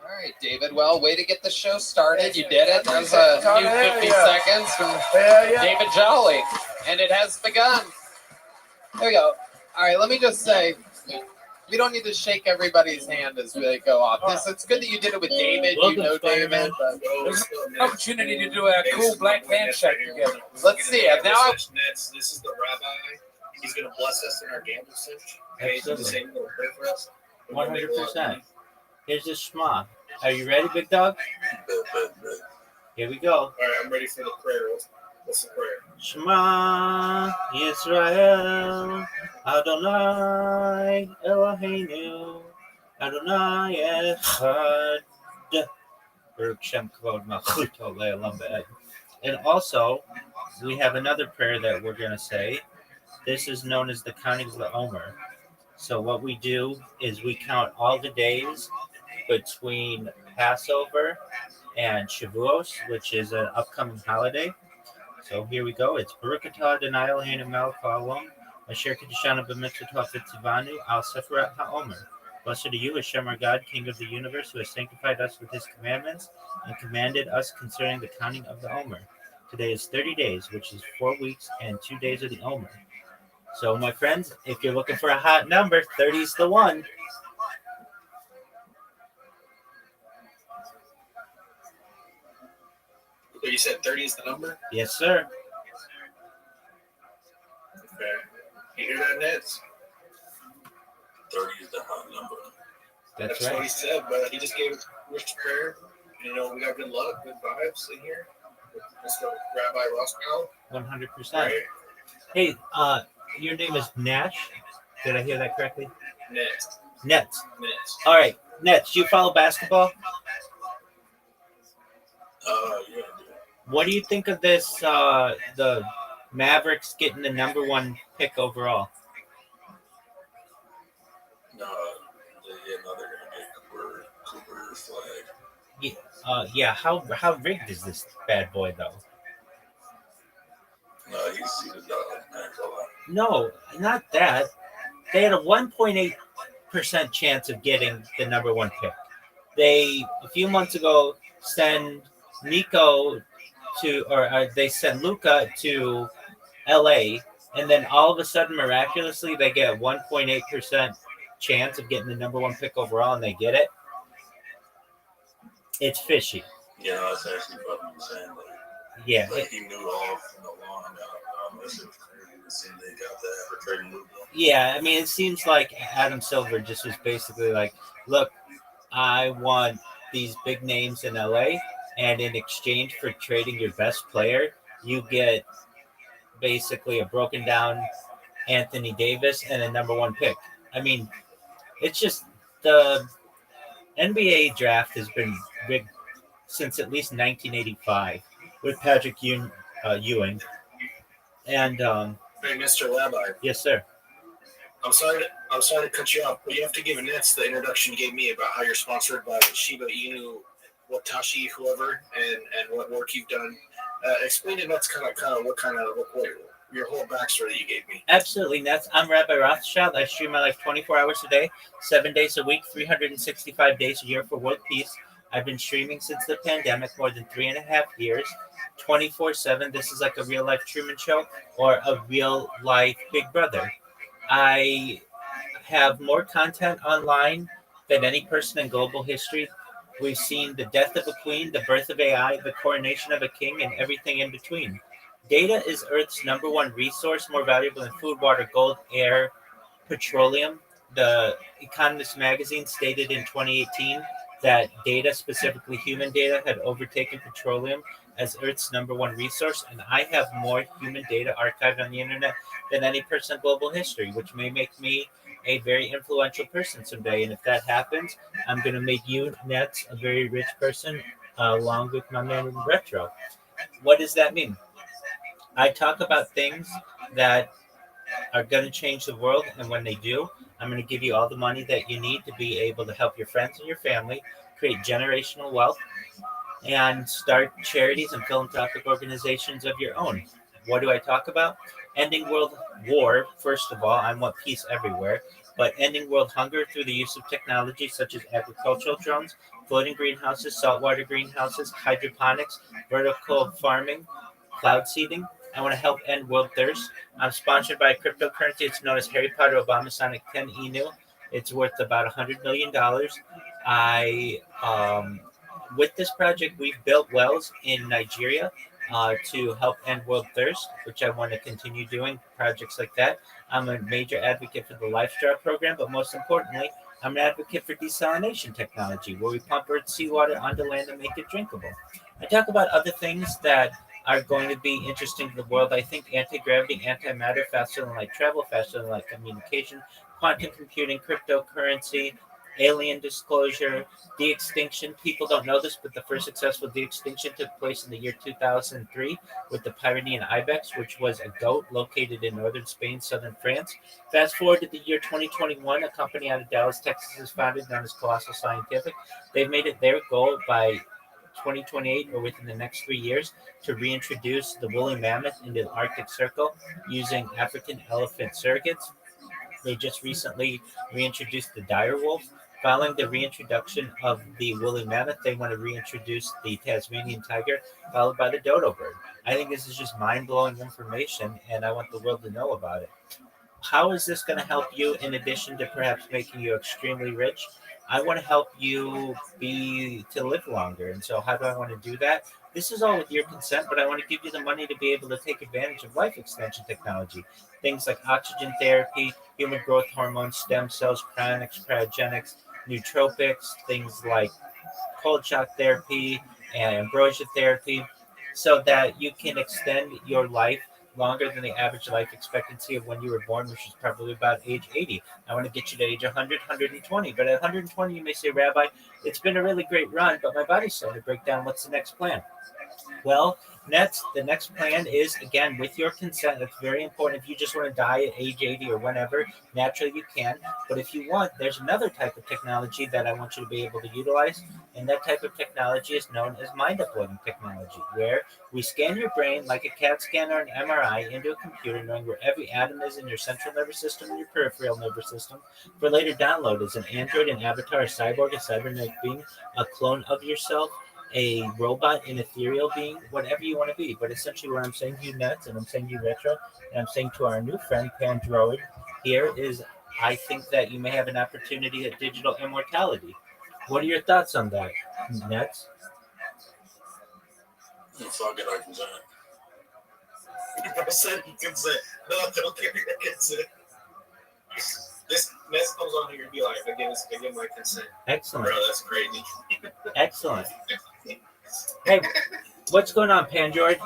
All right, David. Well, way to get the show started. You did it. That was a new 50 seconds from David Jolly. And it has begun. There we go. All right, let me just say, we don't need to shake everybody's hand as we go off. It's good that you did it with David. You know David. There's an opportunity to do a cool black handshake together. Let's see. Now This is the Rabbi. He's going to bless us in our gambling cinch. Okay, he's saying he'll pray for us. 100%. Here's the Shema. Are you ready, big dog? Here we go. All right, I'm ready for the prayer. What's the prayer? Shema Yisrael Adonai Eloheinu Adonai Echad Baruch Shem Kavod Malchuto Le'olam V'ed. And also, we have another prayer that we're going to say. This is known as the counting of the Omer. So what we do is we count all the days between Passover and Shavuos, which is an upcoming holiday. So here we go. It's Baruch atah Adonai Eloheinu melech haolam, asher kedeshanu b'mitzvotav v'tzivanu al sefer ha'omer. Blessed are you, Hashem our God, King of the universe, who has sanctified us with his commandments and commanded us concerning the counting of the Omer. Today is 30 days, which is 4 weeks and 2 days of the Omer. So, my friends, if you're looking for a hot number, 30 is the one. So you said 30 is the number? Yes, sir. Okay. You hear that, Neds? 30 is the hot number. That's what right. he said, but he just gave wish to prayer. You know, we got good luck, good vibes in here. Let's go, Rabbi Rothschild. 100%. Right? Hey, your name is Nash? Did I hear that correctly? Nets. Nets. Nets. All right, Nets. Do you follow basketball? Yeah. What do you think of this? The Mavericks getting the number 1 pick overall. No, they're gonna get Cooper flag. Yeah. How rigged is this bad boy though? No, he's the dog. No, not that. They had a 1.8% chance of getting the number 1 pick. They a few months ago sent Nico they sent Luca to LA, and then all of a sudden, miraculously, they get 1.8% chance of getting the number 1 pick overall, and they get it. It's fishy. Yeah, that's actually fucking insane. Yeah. He knew all from the long. This is crazy to see they got that for trading Luka. Yeah, I mean, it seems like Adam Silver just was basically like, look, I want these big names in LA, and in exchange for trading your best player, you get basically a broken down Anthony Davis and a number 1 pick. I mean, it's just the NBA draft has been rigged since at least 1985 with Patrick Ewing. And Hey, Mr. Rabbi. Yes, sir. I'm sorry to cut you off, but you have to give Nets the introduction you gave me about how you're sponsored by Shiba Inu, Watashi, whoever, and what work you've done. Explain to Nets kind of what your whole backstory that you gave me. Absolutely, Nets. I'm Rabbi Rothschild. I stream my life 24 hours a day, 7 days a week, 365 days a year for world peace. I've been streaming since the pandemic, more than 3.5 years, 24/7. This is like a real life Truman Show or a real life Big Brother. I have more content online than any person in global history. We've seen the death of a queen, the birth of AI, the coronation of a king, and everything in between. Data is Earth's number 1 resource, more valuable than food, water, gold, air, petroleum. The Economist magazine stated in 2018 that data, specifically human data, had overtaken petroleum as Earth's number 1 resource, and I have more human data archived on the internet than any person in global history, which may make me a very influential person someday. And if that happens, I'm going to make you, Nets, a very rich person, along with my man Retro. What does that mean? I talk about things that are going to change the world, and when they do, I'm going to give you all the money that you need to be able to help your friends and your family create generational wealth and start charities and philanthropic organizations of your own. What do I talk about? Ending world war, first of all. I want peace everywhere, but ending world hunger through the use of technology such as agricultural drones, floating greenhouses, saltwater greenhouses, hydroponics, vertical farming, cloud seeding. I want to help end world thirst. I'm sponsored by a cryptocurrency. It's known as Harry Potter Obama Sonic 10 Inu. It's worth about $100 million. With this project, we've built wells in Nigeria to help end world thirst, which I want to continue doing projects like that. I'm a major advocate for the LifeStar program, but most importantly, I'm an advocate for desalination technology, where we pump Earth's seawater onto land and make it drinkable. I talk about other things that are going to be interesting to the world. I think anti-gravity, antimatter, faster than light travel, faster than light communication, quantum computing, cryptocurrency, alien disclosure, de-extinction. People don't know this, but the first successful de-extinction took place in the year 2003 with the Pyrenean ibex, which was a goat located in northern Spain, southern France. Fast forward to the year 2021, a company out of Dallas, Texas is founded, known as Colossal Scientific. They've made it their goal by 2028 or within the next 3 years to reintroduce the woolly mammoth into the Arctic Circle using African elephant surrogates. They just recently reintroduced the dire wolf. Following the reintroduction of the woolly mammoth, they want to reintroduce the Tasmanian tiger, followed by the dodo bird. I think this is just mind-blowing information, and I want the world to know about it. How is this going to help you in addition to perhaps making you extremely rich? I want to help you to live longer. And so how do I want to do that? This is all with your consent, but I want to give you the money to be able to take advantage of life extension technology. Things like oxygen therapy, human growth hormones, stem cells, cryogenics, nootropics, things like cold shock therapy and ambrosia therapy, so that you can extend your life longer than the average life expectancy of when you were born, which is probably about age 80. I want to get you to age 100, 120. But at 120, you may say, Rabbi, it's been a really great run, but my body's starting to break down. What's the next plan? Well, the next plan is, again, with your consent. That's very important. If you just want to die at age 80 or whenever, naturally you can. But if you want, there's another type of technology that I want you to be able to utilize. And that type of technology is known as mind uploading technology, where we scan your brain like a CAT scan or an MRI into a computer, knowing where every atom is in your central nervous system and your peripheral nervous system, for later download as an android, an avatar, a cyborg, a cybernetic being, a clone of yourself, a robot, an ethereal being, whatever you want to be. But essentially what I'm saying to you, Nets, and I'm saying to you, Retro, and I'm saying to our new friend, Pandroid, here is, I think that you may have an opportunity at digital immortality. What are your thoughts on that, Nets? Fuck it, I consent. Bro said he consent. No, don't give me the consent. This mess comes on here and be like, I give my consent. Excellent. Bro, that's crazy. Excellent. Hey, what's going on, Pandroid?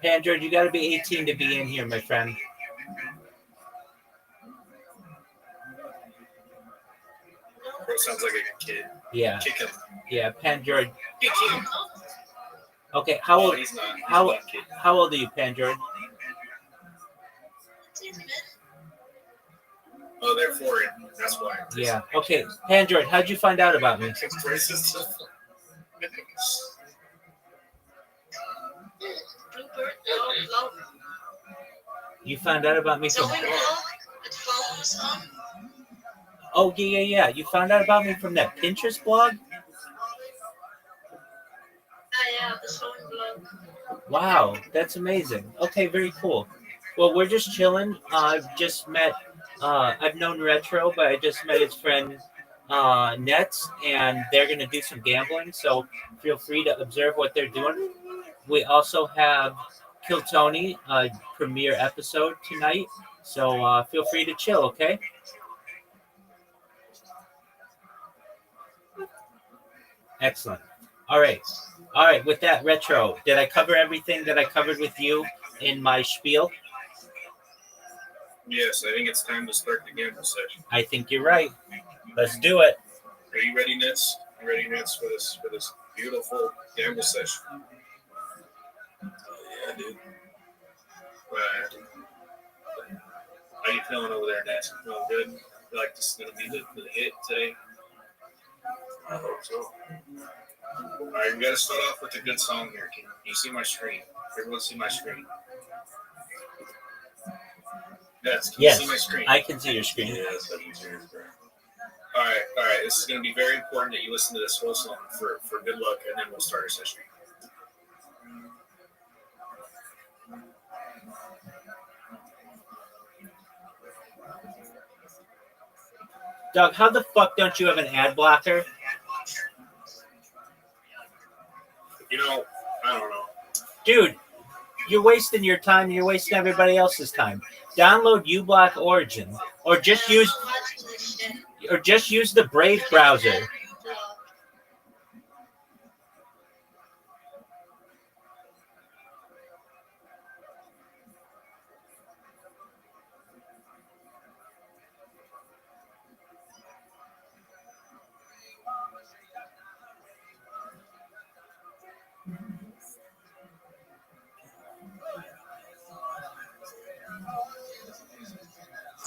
Pandroid, you got to be 18 to be in here, my friend. Bro sounds like a kid. Yeah. Kick him. Yeah, Pandroid. Kick him. Okay, how old? He's not. How old are you, Pandroid? Oh, they're for it. That's why. Yeah. Okay, Pandroid, how'd you find out about me? It's racist. You found out about me from. Oh yeah. You found out about me from that Pinterest blog? Yeah, the sewing blog. Wow, that's amazing. Okay, very cool. Well, we're just chilling. I've just met. I've known Retro, but I just met his friend Nets, and they're gonna do some gambling. So feel free to observe what they're doing. We also have Kill Tony premiere episode tonight, so feel free to chill. Okay. Excellent. All right. With that, Retro, did I cover everything that I covered with you in my spiel? Yes, I think it's time to start the gamble session. I think you're right. Let's do it. Are you ready, Nets? You ready, Nets, for this beautiful gamble session? Yeah, dude. How you feeling over there, Nets? You feeling good? Feel like this is gonna be the hit today? I hope so. All right, we got to start off with a good song here. Can you see my screen? Everyone see my screen? Yes, can you see my screen? I can see your screen. Yes, I can see your screen. All right. This is going to be very important that you listen to this whole song for good luck, and then we'll start our session. Doug, how the fuck don't you have an ad blocker? You know, I don't know. Dude, you're wasting your time and you're wasting everybody else's time. Download uBlock Origin or just use the Brave browser.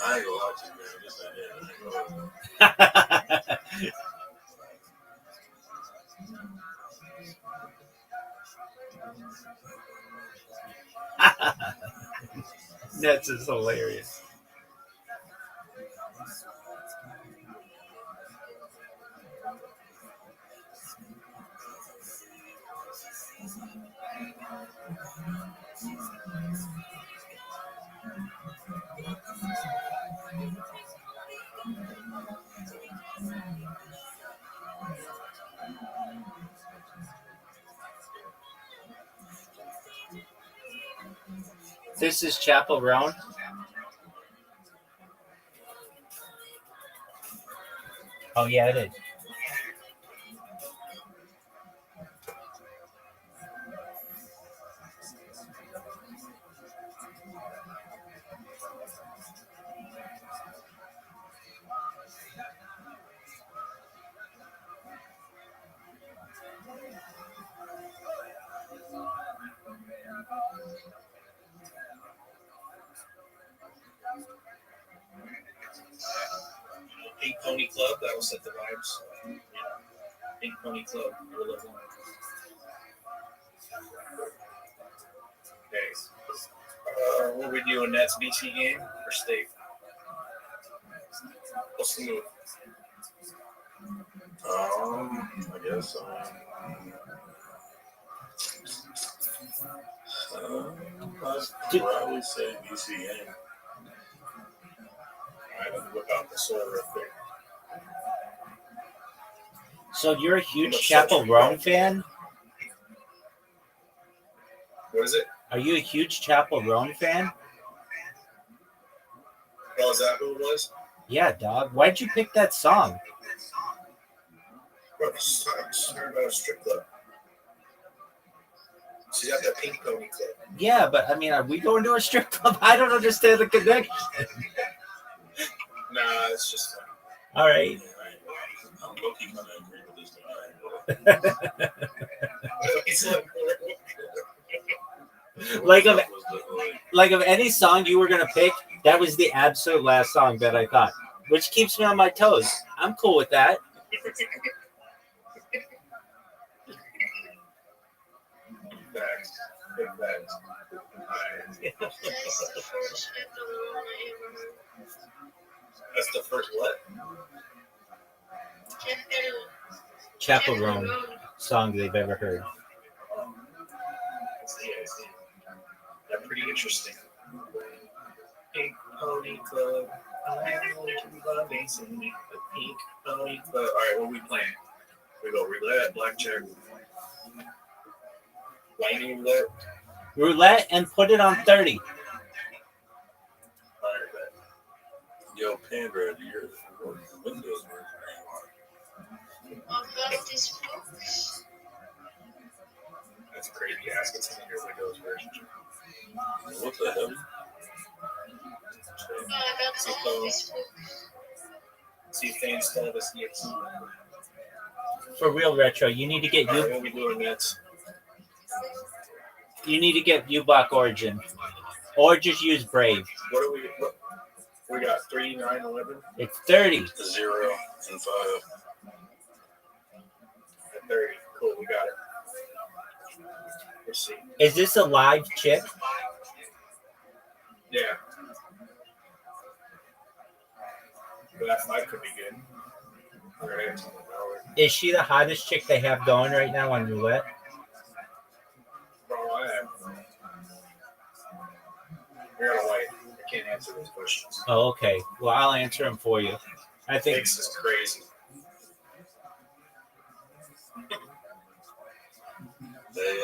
I ain't gonna lie to you, man. Just like that. Nets is hilarious. This is Chapel Roan. Oh yeah, it is. Pony Club, that will set the vibes. Pink Pony Club. Okay. What are we doing? Nets BC game or state? What's the move? I guess. I'd probably say BC game. Alright, let me whip out the sword real quick. So you're a huge Chapel Roan fan? What is it? Are you a huge Chapel Roan fan? Oh, is that who it was? Yeah, dog. Why'd you pick that song? Bro, I'm about a strip club. She's got that Pink Pony Club. Yeah, but I mean, are we going to a strip club? I don't understand the connection. Nah, it's just funny. All right. I'm low-key kind of agree with this guy. He's like of any song you were gonna pick, that was the absolute last song that I thought, which keeps me on my toes. I'm cool with that. Facts. Big facts. That's the first what? Chapel Roan song they've ever heard. I see. That's pretty interesting. Pink Pony Club. The Pink Pony Club. All right, what are we playing? We go roulette, blackjack, lightning roulette. Roulette and put it on 30. All right, bet. Yo, Pandora, your windows were That's crazy. Ask it in your Windows version. what the hell? See if they install this EXE. For real, Retro, you need to get All right, what are we doing next? You need to get U-Block Origin, or just use Brave. What are we? What, we got 3, 9, 11. It's 30. 0 and 5. At 30. Cool, we got it. Let's see. Is this a live chick? Yeah. But that 5 could be good. All right. Is she the hottest chick they have going right now on roulette? Bro, I am. You're gonna wait. I can't answer those questions. Oh, okay. Well, I'll answer them for you. I think This is crazy. They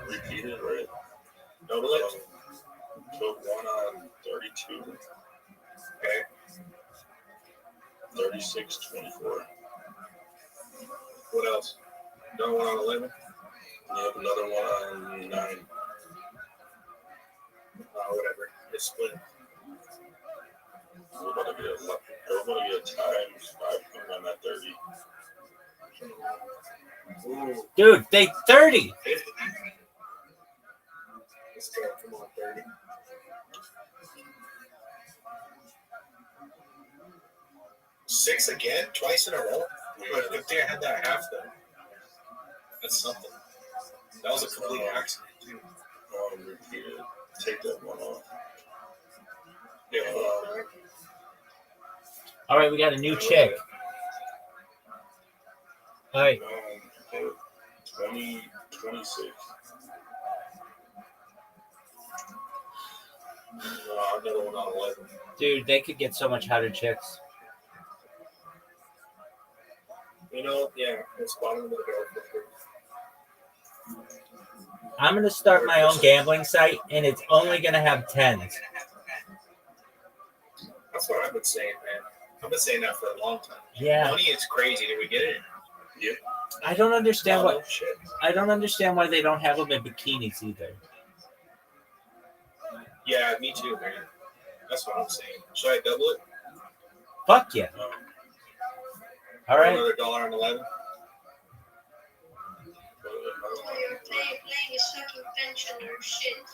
repeated, right? Double it. Took one on 32. Okay. 36-24. What else? Another one on 11. Yep, another one on 9. Whatever. It's split. We're about to get times 5 coming on that 30. Ooh. dude, they 30. 50. Let's go. Come on, 30. Six again? Twice in a row? But if they had that half, though, that's something. That was a complete accident, too. Repeated. Take that one off. Yeah. All right, we got a new chick. All right. 26. Another one on 11. Dude, they could get so much hotter chicks. You know, yeah, it's bottom of the barrel for sure. I'm going to start my own gambling site, and it's only going to have 10s. That's what I've been saying, man. I've been saying that for a long time. Yeah. Money is crazy. Did we get it? Yep. I don't understand Oh, what. no shit. I don't understand why they don't have them in bikinis either. Yeah, me too, man. That's what I'm saying. Should I double it? Fuck yeah. All right. Another dollar on 11. Oh, you're playing a fucking pensioner shit.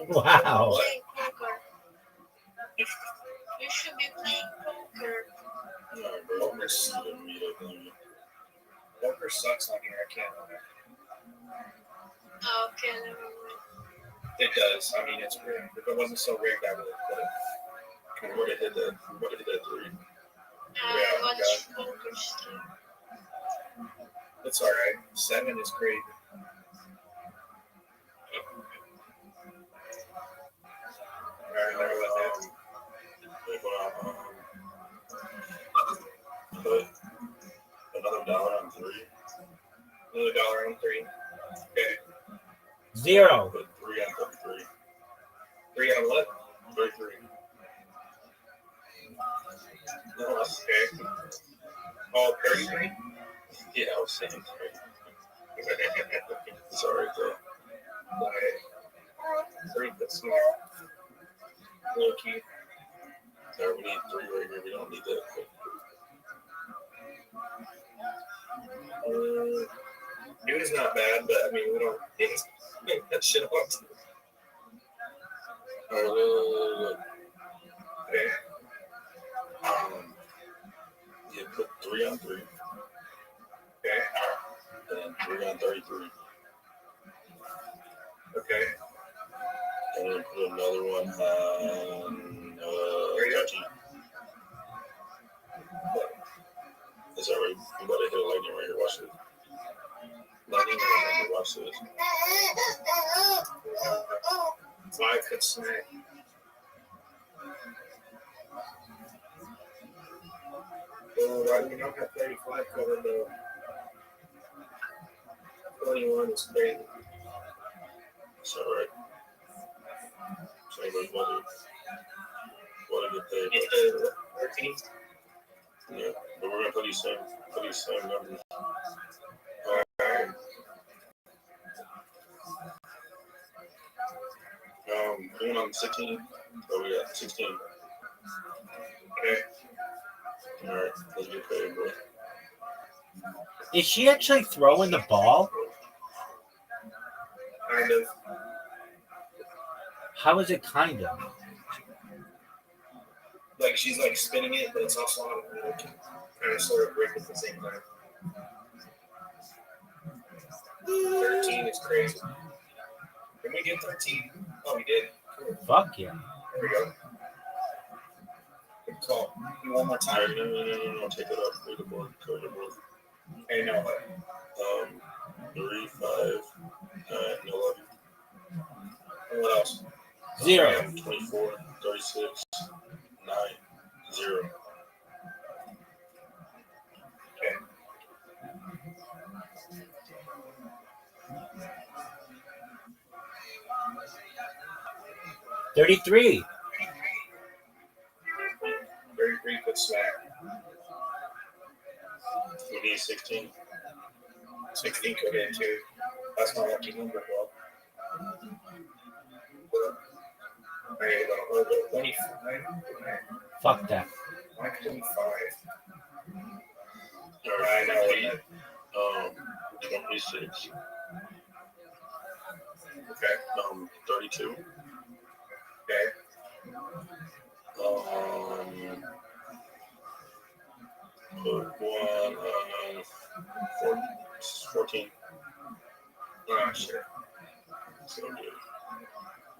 Wow. Playing poker. You should be Poker sucks on here. I can't. Oh, okay, never mind. It does. I mean, it's rigged. If it wasn't so rigged, I would have. Would have hit that 3. I watch poker stuff. It's all right. 7 is great. All right, never let that. Put another dollar on 3. Another dollar on 3. Okay. 0. Put 3 on 33. 3 on what? 33. No, okay. Oh, 33? Yeah, I was saying 3. Sorry, bro. All right. 3, that's small. Low key. Sorry, we need 3 right here. We don't need that. It was not bad, but I mean, we don't make that shit up. All right, look. Okay. Yeah, put 3 on 3. Okay. And 3 on 33. Okay. And then put another one on 13. It's all right. I'm about to hit a lightning right here. Watch this. Lightning right here. Watch this. 5 could snack. Oh, we don't have 35 covered though. 21 is crazy. It's all right. So everybody's want to get paid. It's 13. Yeah, but we're gonna put these same numbers. Going on 16. Oh, we got 16. Okay. All right, let's get paid, bro. Is she actually throwing the ball? Kind of. How is it kind of? Like she's like spinning it, but it's also on like, kind of sort of brick at the same time. 13 is crazy. Can we get 13? Oh, we did. Cool. Fuck yeah. There we go. Good call. You one more time? No. Take it off. Clear the board. Clear the board. Hey, no, what? 3, 5, 9, 11. And what else? 0. 24, 36, 9, 0. Okay. $33. 33 could smack. We need 16. 16 could in too. That's my lucky number, bro. There you go. 25. Fuck that. 25. All right, now 26. Okay. 32. Okay. Put 1 on 14. Oh, sure. So good.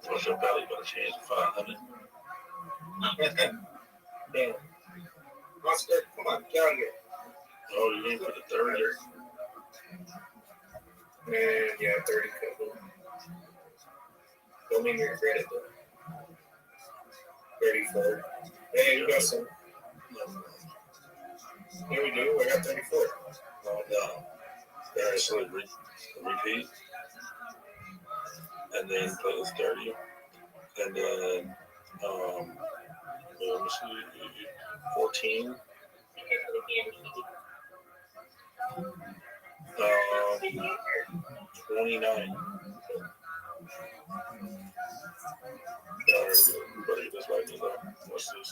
What's your belly about to change to 500? Damn. Oscar, come on, get out of here. Oh, you ain't put the 30. Man, yeah, 30 could. Don't make me regret it though. 34. Hey, you got some. Here we do. I got 34. Oh, no. Alright, so repeat. And then play this 30. And then, let me see, 14. 29. Everybody just like me though. What's this?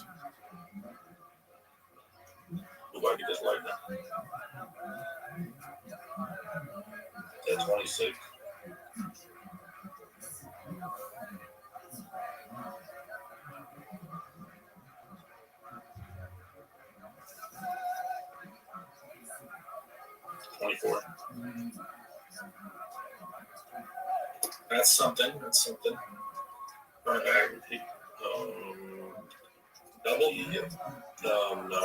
Everybody just like that. At 26. That's something. That's something. Run it back. Double? No.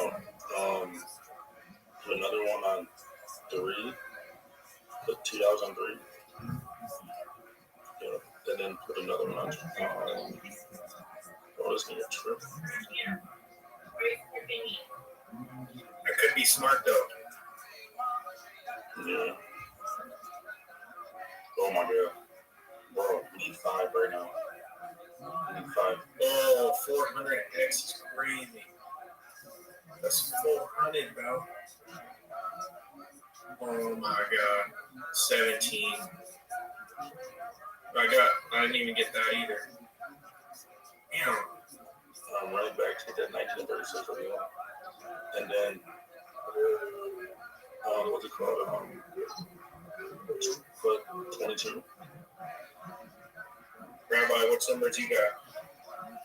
Put another one on 3. Put 2 dollars on 3. Yeah. And then put another one on. It's gonna get trip. That could be smart though. Yeah. Oh my god. Bro, we need 5 right now. We need 5. Oh, 400x is crazy. That's 400, bro. Oh my god. 17. I didn't even get that either. Damn. Running back to that 1936 for you. And then, what's it called? Put 22. Rabbi, what numbers you got?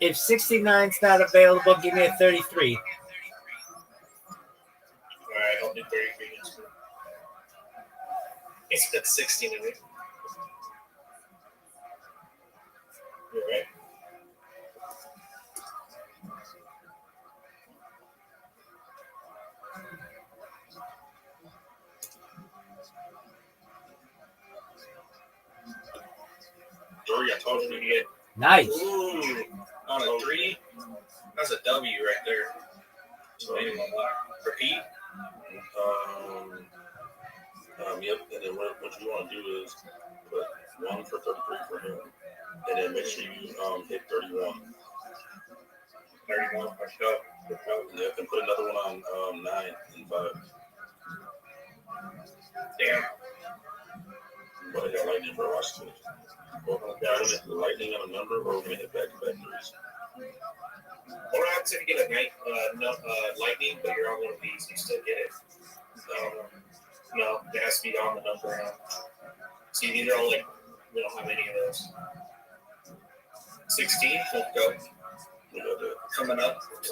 If 69's not available, give me a 33. All right, I'll do 33. It's got 16 in it. You're right. I told you to get. Nice. Ooh, on a 3. That's a W right there. So repeat. Yep. And then what you want to do is put 1 for 33 for him, and then make sure you hit 31. 31. Yep. And put another one on 9 and 5. Damn. But I got lightning, bro. Watch this. We're gonna hit the lightning on a number, or we're gonna hit back-to-back 3s. What happens if you get a lightning, but you're on one of these? You still get it? No, it has to be on the number. See, these are all like, we don't have any of those. 16, let's go. We got that. Coming up. We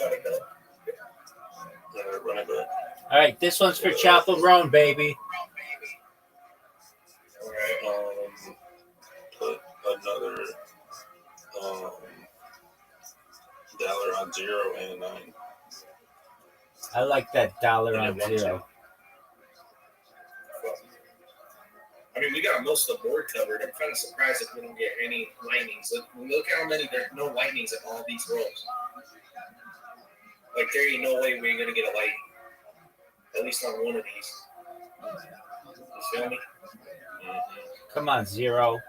gotta go. Run it back. All right, this one's for Chapel Roan, baby. All right. Put another dollar on 0 and 9. I like that dollar on 0. I mean, we got most of the board covered. I'm kind of surprised if we don't get any lightnings. Look how many, there's no lightnings in all these rolls. Like, there ain't no way we're going to get a lightning. At least on one of these. You feel me? Come on, 0.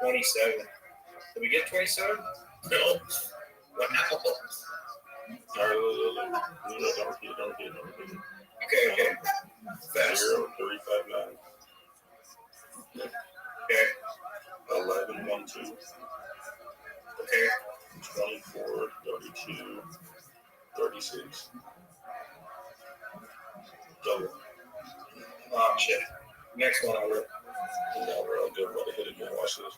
27. Did we get 27? No. Wow. Don't repeat. Okay. Fast. 0, 3, 5, 9. Okay. 11, 1, 2. Okay. 24, 32, 36. Double. Oh, shit. Next one over. Now we're all good. About to hit again. Watch this.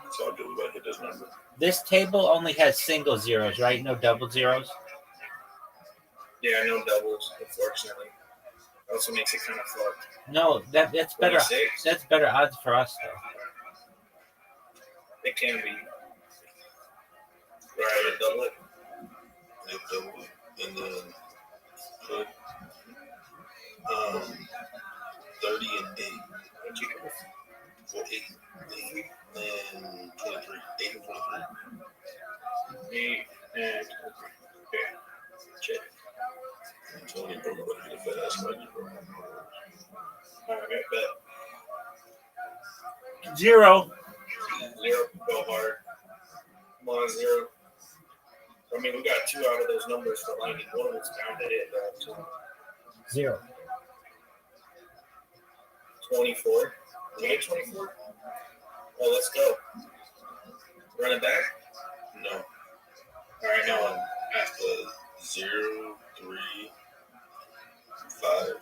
It's all good. We got to hit this number. This table only has single zeros, right? No double zeros? Yeah, no doubles, unfortunately. Also makes it kind of fucked. No, that's better. 26. That's better odds for us, though. It can be. Right, double it. Yep, double it. And then put 30 and 8. What'd you go? Well, 8 and 23. 8 and 23. 8 and 23. Okay. Check. I'm telling you, bro, you're about to get a fat ass right, bro. All right, bet. 0. 0, go hard. Come on, 0. I mean, we got 2 out of those numbers for lightning. One of them's pounded in, though. 0. 24. Did we get 24? Oh, let's go. Run it back? No. All right, now on. 0, 3, 5.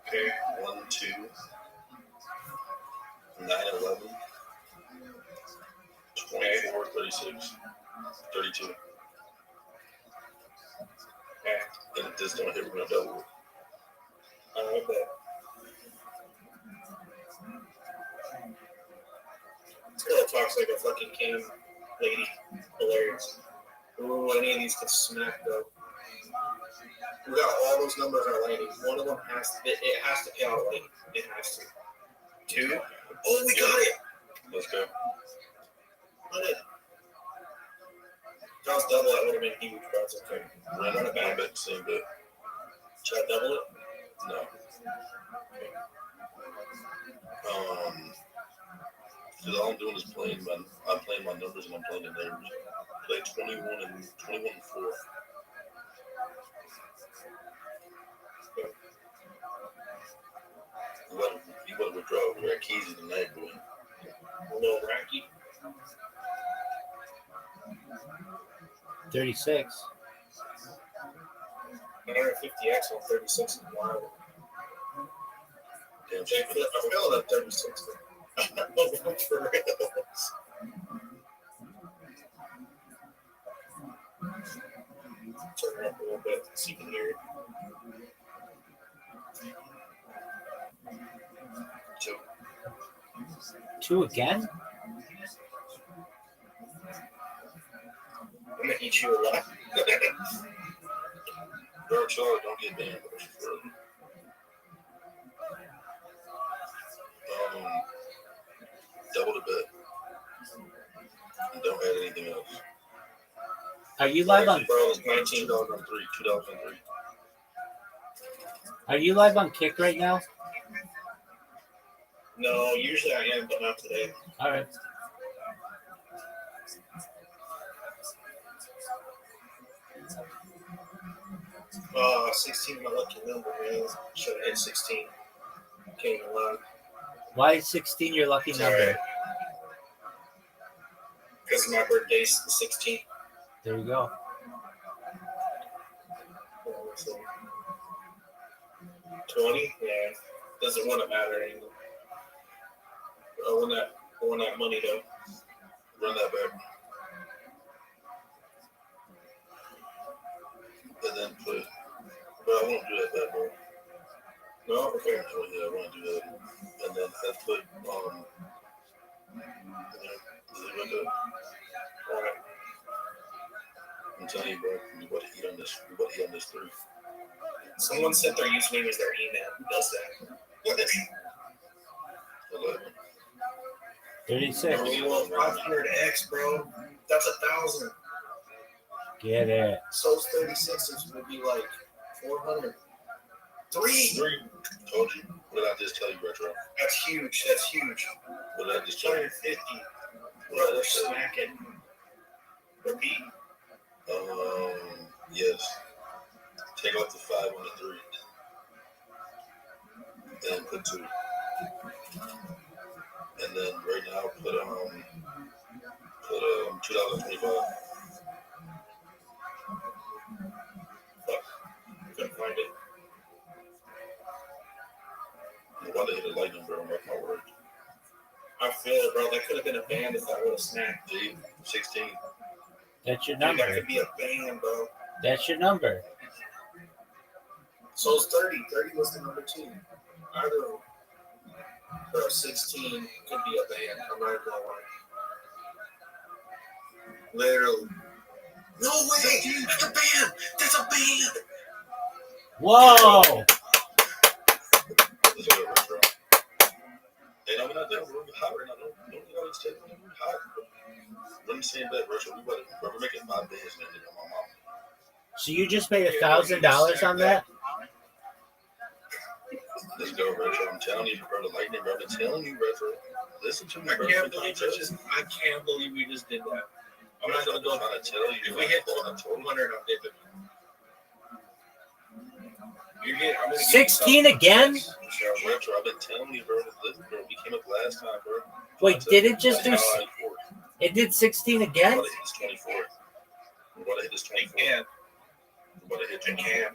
Okay. 1, 2. 9, 11. 24, 36. 32. Okay. And if this don't hit, we're gonna double it. I bet. This girl talks like a fucking cam lady. Hilarious. Ooh, any of these could smack though. We got all those numbers are lighting. One of them has to, it has to pay out lighting. It has to. 2. Oh, we got it. Let's go. Got it. If that was double, that would have been huge, but it's okay. Run it back, same bit. Should I double it? No. Because all I'm doing is I'm playing my numbers and I'm playing the neighbors. Play 21 and 4. You better withdraw over there. Keys is the night boy. A little racky. 36. 150x on 36 is wild. Damn, I feel that 36. For real. Turn it up a little bit so you can hear it. 2. 2 again? I'm gonna eat you alive. Bro, Charlie, don't get banned. Double the bet. And don't add anything else. Are you live on? Bro, it's $19 on 3, $2 on 3. Are you live on Kick right now? No, usually I am, but not today. All right. 16 my lucky number, man. Should have hit 16. Can't even lie. Why is 16 your lucky number? Because my birthday's the 16th. There you go. So, 20? Yeah. Doesn't want to matter anymore. I won that money though. Run that back. And then put. But I won't do that back, bro. No? Okay. Yeah, I want to do that. And then I put Alright. I'm telling you, bro, you about to eat on this. You about to eat on this 3. Someone sent their username as their email. Who does that? 11. 36. Oh, 500x, bro. That's 1,000. Get it. So 36 would be like 400. 3. Told you. What did I just tell you, Retro? That's huge. That's huge. What did I just tell you? 250. Bro, they're smacking. Repeat. Yes. Take off the 5 on the 3. And put 2. And then right now put $2.25. Fuck. Couldn't find it. Why they hit a lightning, bro? Mark my word. I feel it, bro. That could have been a band if I would have snapped. G, 16. That's your Dude, number. that could be a band, bro. That's your number. So it's 30. 30 was the number 2. Either of them. Bro, 16 could be a band. I'm not even gonna lie. Literally. No way! That's a band! That's a band! Whoa! Let's go, Retro. Hey, no, we're not down. We're hot right now. Don't get all this shit. We're hot. We're in the same bed, Retro. We're making 5 bands, man. On my mom. So you just paid $1,000 on that? Let's go, Retro. I'm telling you, bro. The lightning, bro. I'm telling you, Retro. Listen to me, bro. I can't believe we just did that. I'm not gonna go. Trying to tell you. If we hit 200, I'll dip it. I'm gonna 16 again? Retro, I've been telling you, bro. Listen, bro. We came up last time, bro. Wait, did it just do? It did 16 again? We're about to hit this 24. We're about to hit this 24. Yeah. We're about to hit I 24. can.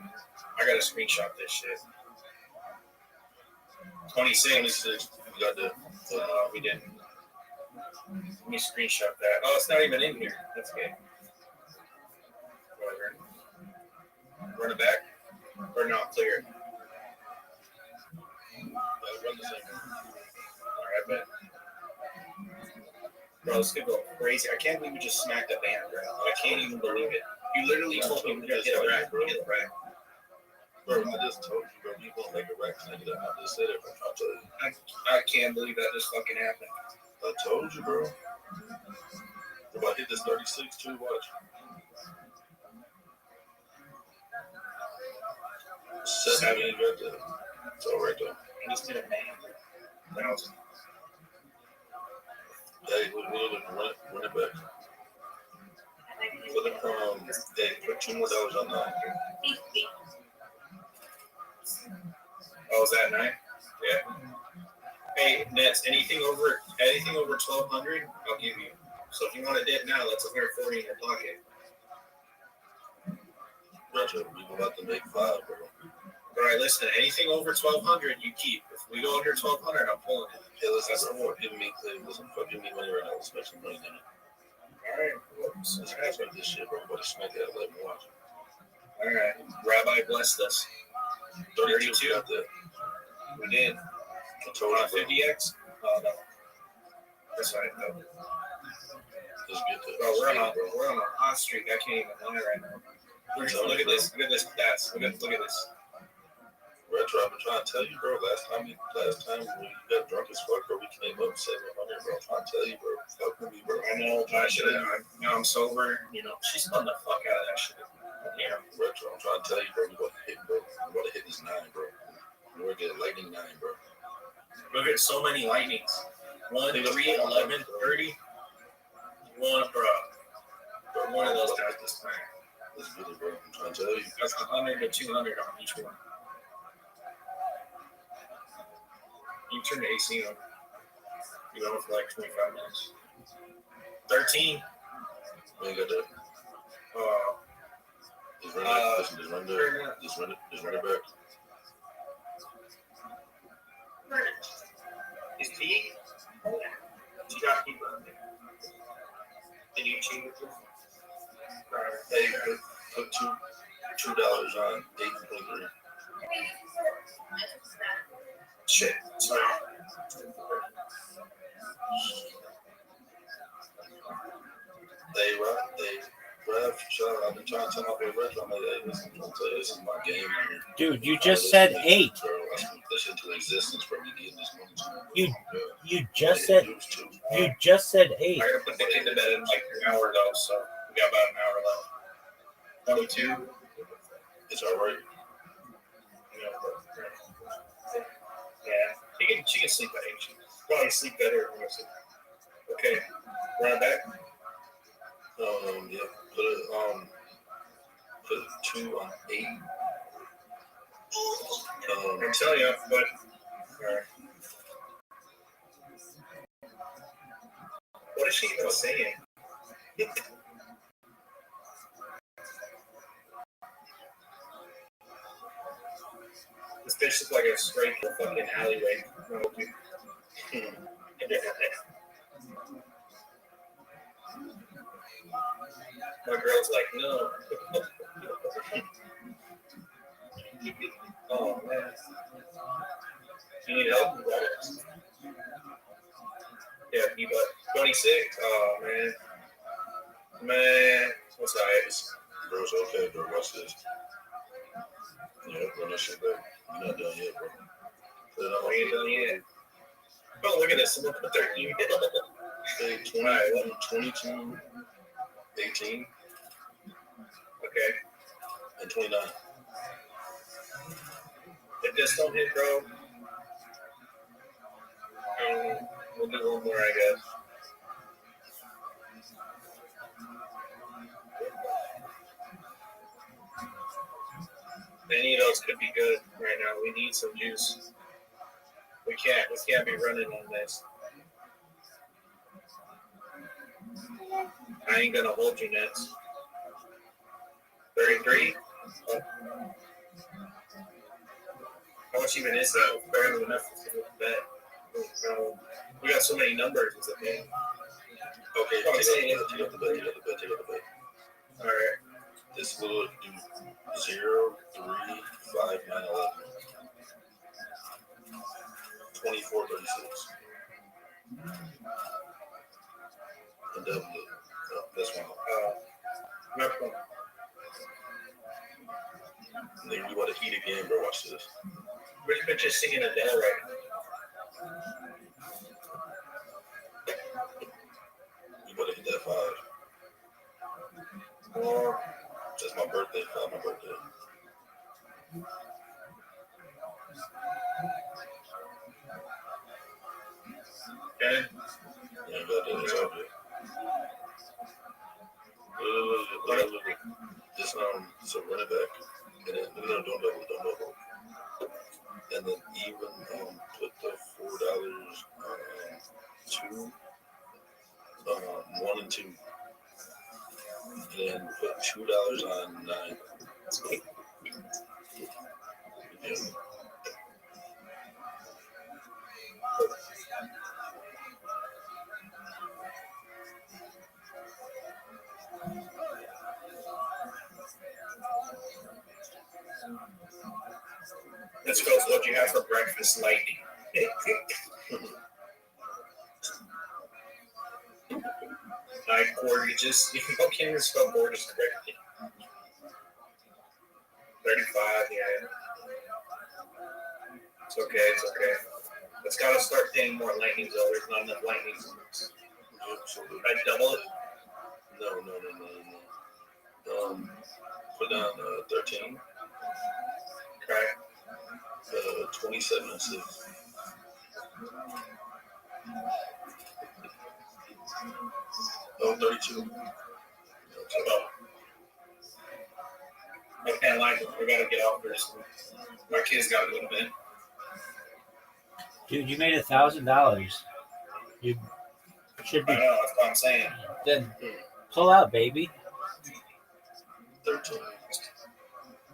I gotta screenshot this shit. 26. We got the. We didn't. Let me screenshot that. Oh, it's not even in here. That's good. Whatever. Run it back. Or not clear. Run the thing. Alright, bet. Bro, this could go crazy. I can't believe we just smacked a band, bro. I can't even believe it. You literally told me we're gonna hit a rack. We're gonna hit a rack. Bro, I just told you, bro, you gonna make a rack, nigga. I just said it, bro. I told you. I can't believe that just fucking happened. I told you, bro. If I hit this 36 too, watch. Seven right there. It's all right there. I just did a band. Hey, run it back. Put $2 more on that. Oh, is that 9? Yeah. Hey, Nets, anything over 1,200, I'll give you. So if you want to dip now, that's 140 in your pocket. Retro, we about to make 5, bro. All right, listen. Anything over 1,200, you keep. If we go under 1,200, I'm pulling it. Hey, listen, bro. Give me money right now. Let's make some money in it. All right. Let's make this shit, bro. But smack that, let me watch. All right. Rabbi blessed us. 32. Got that. We did. 50x? Oh, no. That's right. No. Let's get that. Bro, we're on a hot streak. I can't even lie right now. Look at this. Look at this stats. Look at this. Retro, I've been trying to tell you, bro. Last time when you got drunk as fuck, bro, we came up 700, bro. I'm trying to tell you, bro. Fuck with me, bro. I know. I should have. Now I'm sober. You know, she spun the fuck out of that shit. Yeah, Retro, I'm trying to tell you, bro. We about to hit, bro. We about to hit this 9, bro. We're getting lightning 9, bro. Look at so many lightnings. 1, 3, 11, 30. One of those guys this time. Let's get it, bro. I'm trying to tell you. That's 100 to 200 on each one. You turn the AC on. You go for like 25 minutes. 13. We ain't got that. Just run there. Just run it back. Is P? You got people on there. Did you change it? Hey, put $2 on 8.3. Shit. Sorry. Rev, I've been trying to tell my boy Rev, I'm like, hey, listen, I'm trying to tell you, this is my game, man. Dude, you just said 8. Bro, I speak this into existence, bro. We getting this money to me. You just said 8. I gotta put the kid to bed in like an hour though, so we got about an hour left. 22. It's all right. Yeah, she can sleep at 8. She probably sleep better. Okay, run back. Yeah, put 2 on 8. I'm telling you, but all right. What is she even saying? This bitch looks like a straight fucking alleyway. My girl's like, no. Oh, man. You need help? Yeah, but 26? Oh, man. Man. What's the itis? Bro's okay, bro. Watch this. Yeah, run that shit back. You're not done yet, bro. Put it on. We ain't done yet. Oh, look at this. Look at 13. Hey, 22, 18. Okay. And 29. If this don't hit, bro, we'll do one more, I guess. Any of those could be good right now. We need some juice. We can't be running on this. I ain't gonna hold you, Nets. 33? Oh. How much even is that? Barely enough to bet. We got so many numbers. It's a thing. Okay, take out the bet. All right. This will do 0, 3, 5/9/11. 2436. And double it. Oh, that's one. Next one. And then you want to eat again, bro. Watch this. Rich bitch is singing Adele right now. You want to hit that 5. That's my birthday. My birthday. Okay. Yeah, got that. It's all good. Just so run it back, and then no, don't double, and then even put the $4 2, 1 and 2, and then put $2 on 9. Yeah. Let's go. What you have for breakfast, lightning? 9 quarters. You can't spell quarters correctly. 35. Yeah. It's okay. It's okay. It's got to start paying more lightnings. Though there's not enough lightnings. I double it. No. Put down 13. Okay. 27 and 6. Oh, 32. I can't like it. We gotta get off this. My kids gotta go to bed. Dude, you made $1,000. You should I be. know, that's what I'm saying. Then pull out, baby. 13.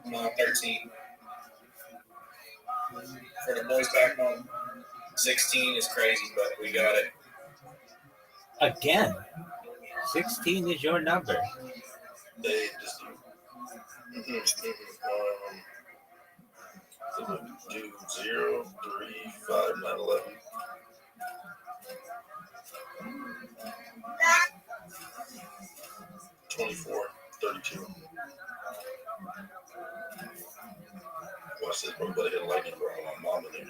I'm on 13. For the boys back home, 16 is crazy, but we got it. Again. 16 is your number. They just do 0, 3, 5, 9, 11. $24.32. Watch this, bro. Better hit a lightning, bro. My mom in there.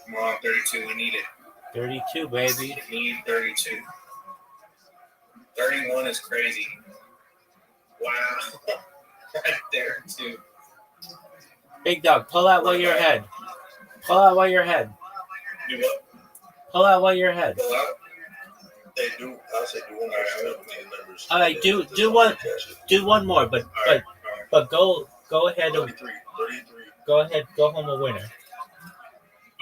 Come on, 32. We need it. 32, baby. We need 32. 31 is crazy. Wow. Right there, too. Big dog, pull out while you're ahead. Pull out while you're ahead. Do what? Pull out while you're ahead. Pull out? They do. I say do one more snap with these numbers. All right, do one more, but go ahead. 33. Go ahead. Go home a winner.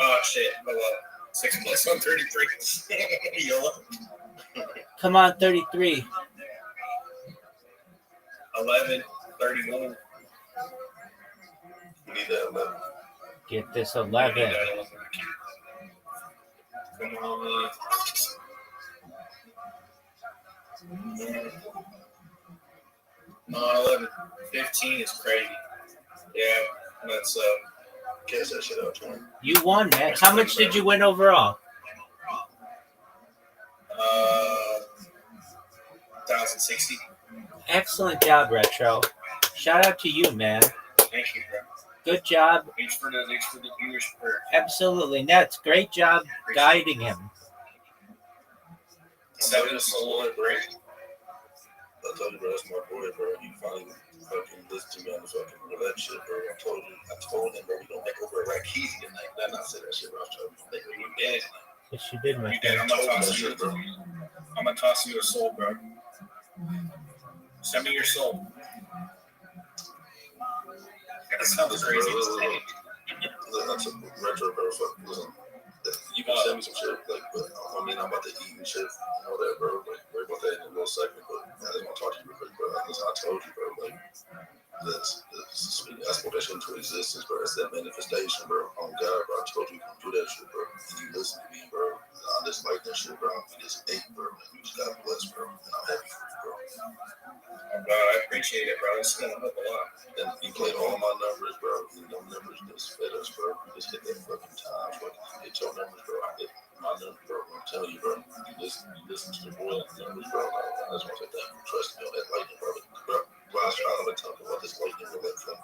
Oh, shit. 6 plus 1, 33. Yellow. Come on, 33. 11, 31. We need that 11. Get this 11. Come on. No, 11. 15 is crazy. Yeah, that's Guess that shit out, 20. You won, man. How much did you win overall? 1,060. Excellent job, Retro. Shout out to you, man. Thank you, bro. Good job. Thanks for the viewers. Absolutely. Nets, great job guiding him. 7 is soul and break. I told you, bro, that's my boy, bro. He finally fucking listened to me on the fucking roulette shit, bro. I told him, bro, we don't make over a Rakisi tonight. Then I said that shit, bro. I was trying to make it dead. Yes, you did, my You did. friend. I'm gonna toss you a soul, bro. Send me your soul. That sounds crazy to say. That's a retro, bro. Fuck, listen. You can send me some shit, like, but I mean, I'm about to eat and shit, and all that, bro. Like, we're about that in a little second, but I just want to talk to you real quick, bro. Listen, I told you, bro, like, I spoke that shit into existence, bro. It's that manifestation, bro. Oh, God, bro. I told it's going up a lot. And you played all my numbers, bro. No numbers just fit us, bro. You just hit that fucking time. Fucking hit your numbers, bro. I hit my numbers, bro. I'm telling you, bro. You listen to the boy numbers, bro. I just want to say thank you for trusting me on that lightning, bro. Last time I've been talking about this lightning roulette for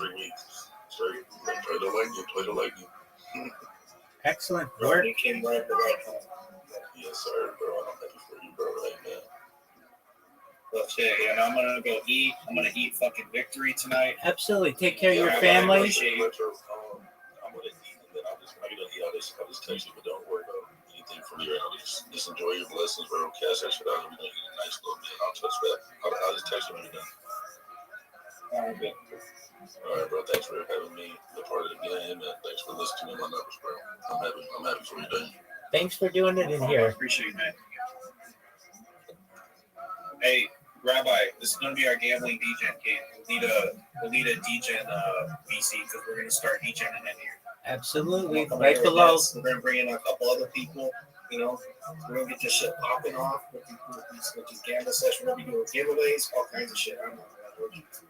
3 weeks straight. Play the lightning, play the lightning. Excellent work. You came right at the right time. Yes, sir, bro. I'm happy for you, bro. Amen. Well, shit, and I'm gonna go eat. I'm gonna eat fucking victory tonight. Absolutely. Take care of your I family. appreciate you. I'm gonna eat, and then I'll just text you, but don't worry about anything from here. I'll just enjoy your blessings, bro. Cash that shit out. We're gonna eat a nice little bit. I'll touch that. I'll just text you when you're done. All right, bro. Thanks for having me be a part of the game, and thanks for listening to my numbers, bro. I'm happy for you, Dane. Thanks for doing it in I here. appreciate it, man. Hey, Rabbi, this is gonna be our gambling DJ game. We'll need a DJ in BC because we're gonna start DJing in here. Absolutely. We'll Right below. We're gonna bring in a couple other people. You know, we're gonna get this shit popping off with these gambling sessions. We're gonna be doing giveaways, all kinds of shit. I don't know.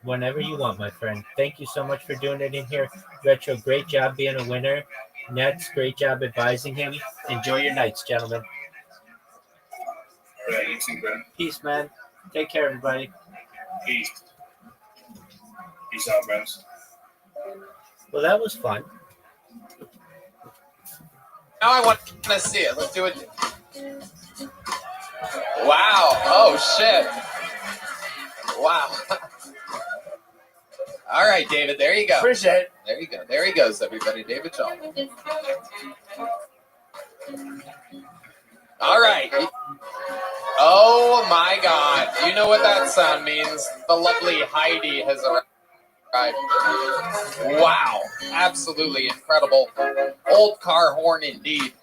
Whenever you want, my friend. Thank you so much for doing it in here. Retro, great job being a winner. Nets, great job advising him. Enjoy your nights, gentlemen. Yeah, you too, man. Peace, man. Take care, everybody. Peace. Peace out, man. Well, that was fun. Now I want to see it. Let's do it. Wow. Oh, shit. Wow. All right, David. There you go. Appreciate it. There you go. There he goes, everybody. David Shaw. All right. Oh, my God. You know what that sound means. The lovely Heidi has arrived. Wow. Absolutely incredible. Old car horn indeed.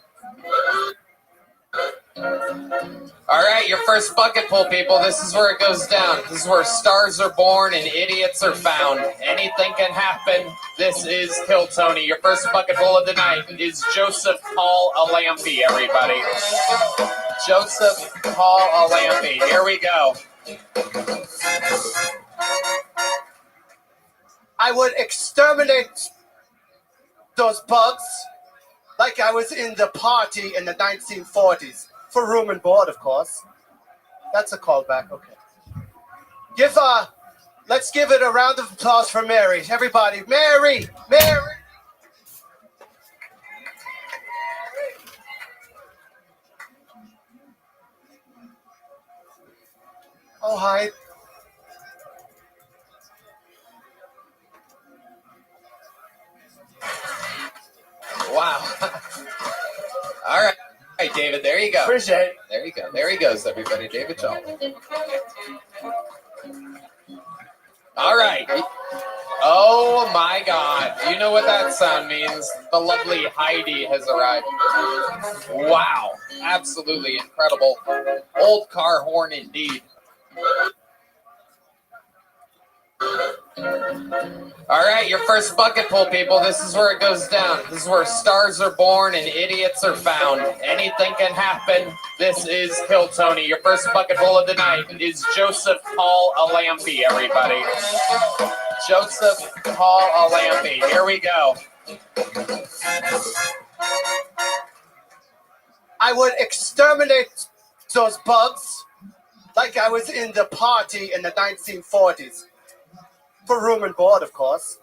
All right, your first bucket pull, people. This is where it goes down. This is where stars are born and idiots are found. Anything can happen. This is Kill Tony. Your first bucket pull of the night is Joseph Paul Alampi, everybody. Joseph Paul Alampi. Here we go. I would exterminate those bugs like I was in the party in the 1940s. For room and board, of course. That's a callback. Okay. Let's give it a round of applause for Mary. Everybody, Mary, Mary. Oh, hi. Wow. All right. All right, David, there you go. Appreciate it. There you go. There he goes, everybody. David Shaw. All right. Oh, my God. You know what that sound means. The lovely Heidi has arrived. Wow. Absolutely incredible. Old car horn indeed. All right, your first bucket pull, people. This is where it goes down. This is where stars are born and idiots are found. Anything can happen. This is Kill Tony. Your first bucket pull of the night is Joseph Paul Alampi, everybody. Joseph Paul Alampi. Here we go. I would exterminate those bugs like I was in the party in the 1940s. For room and board, of course.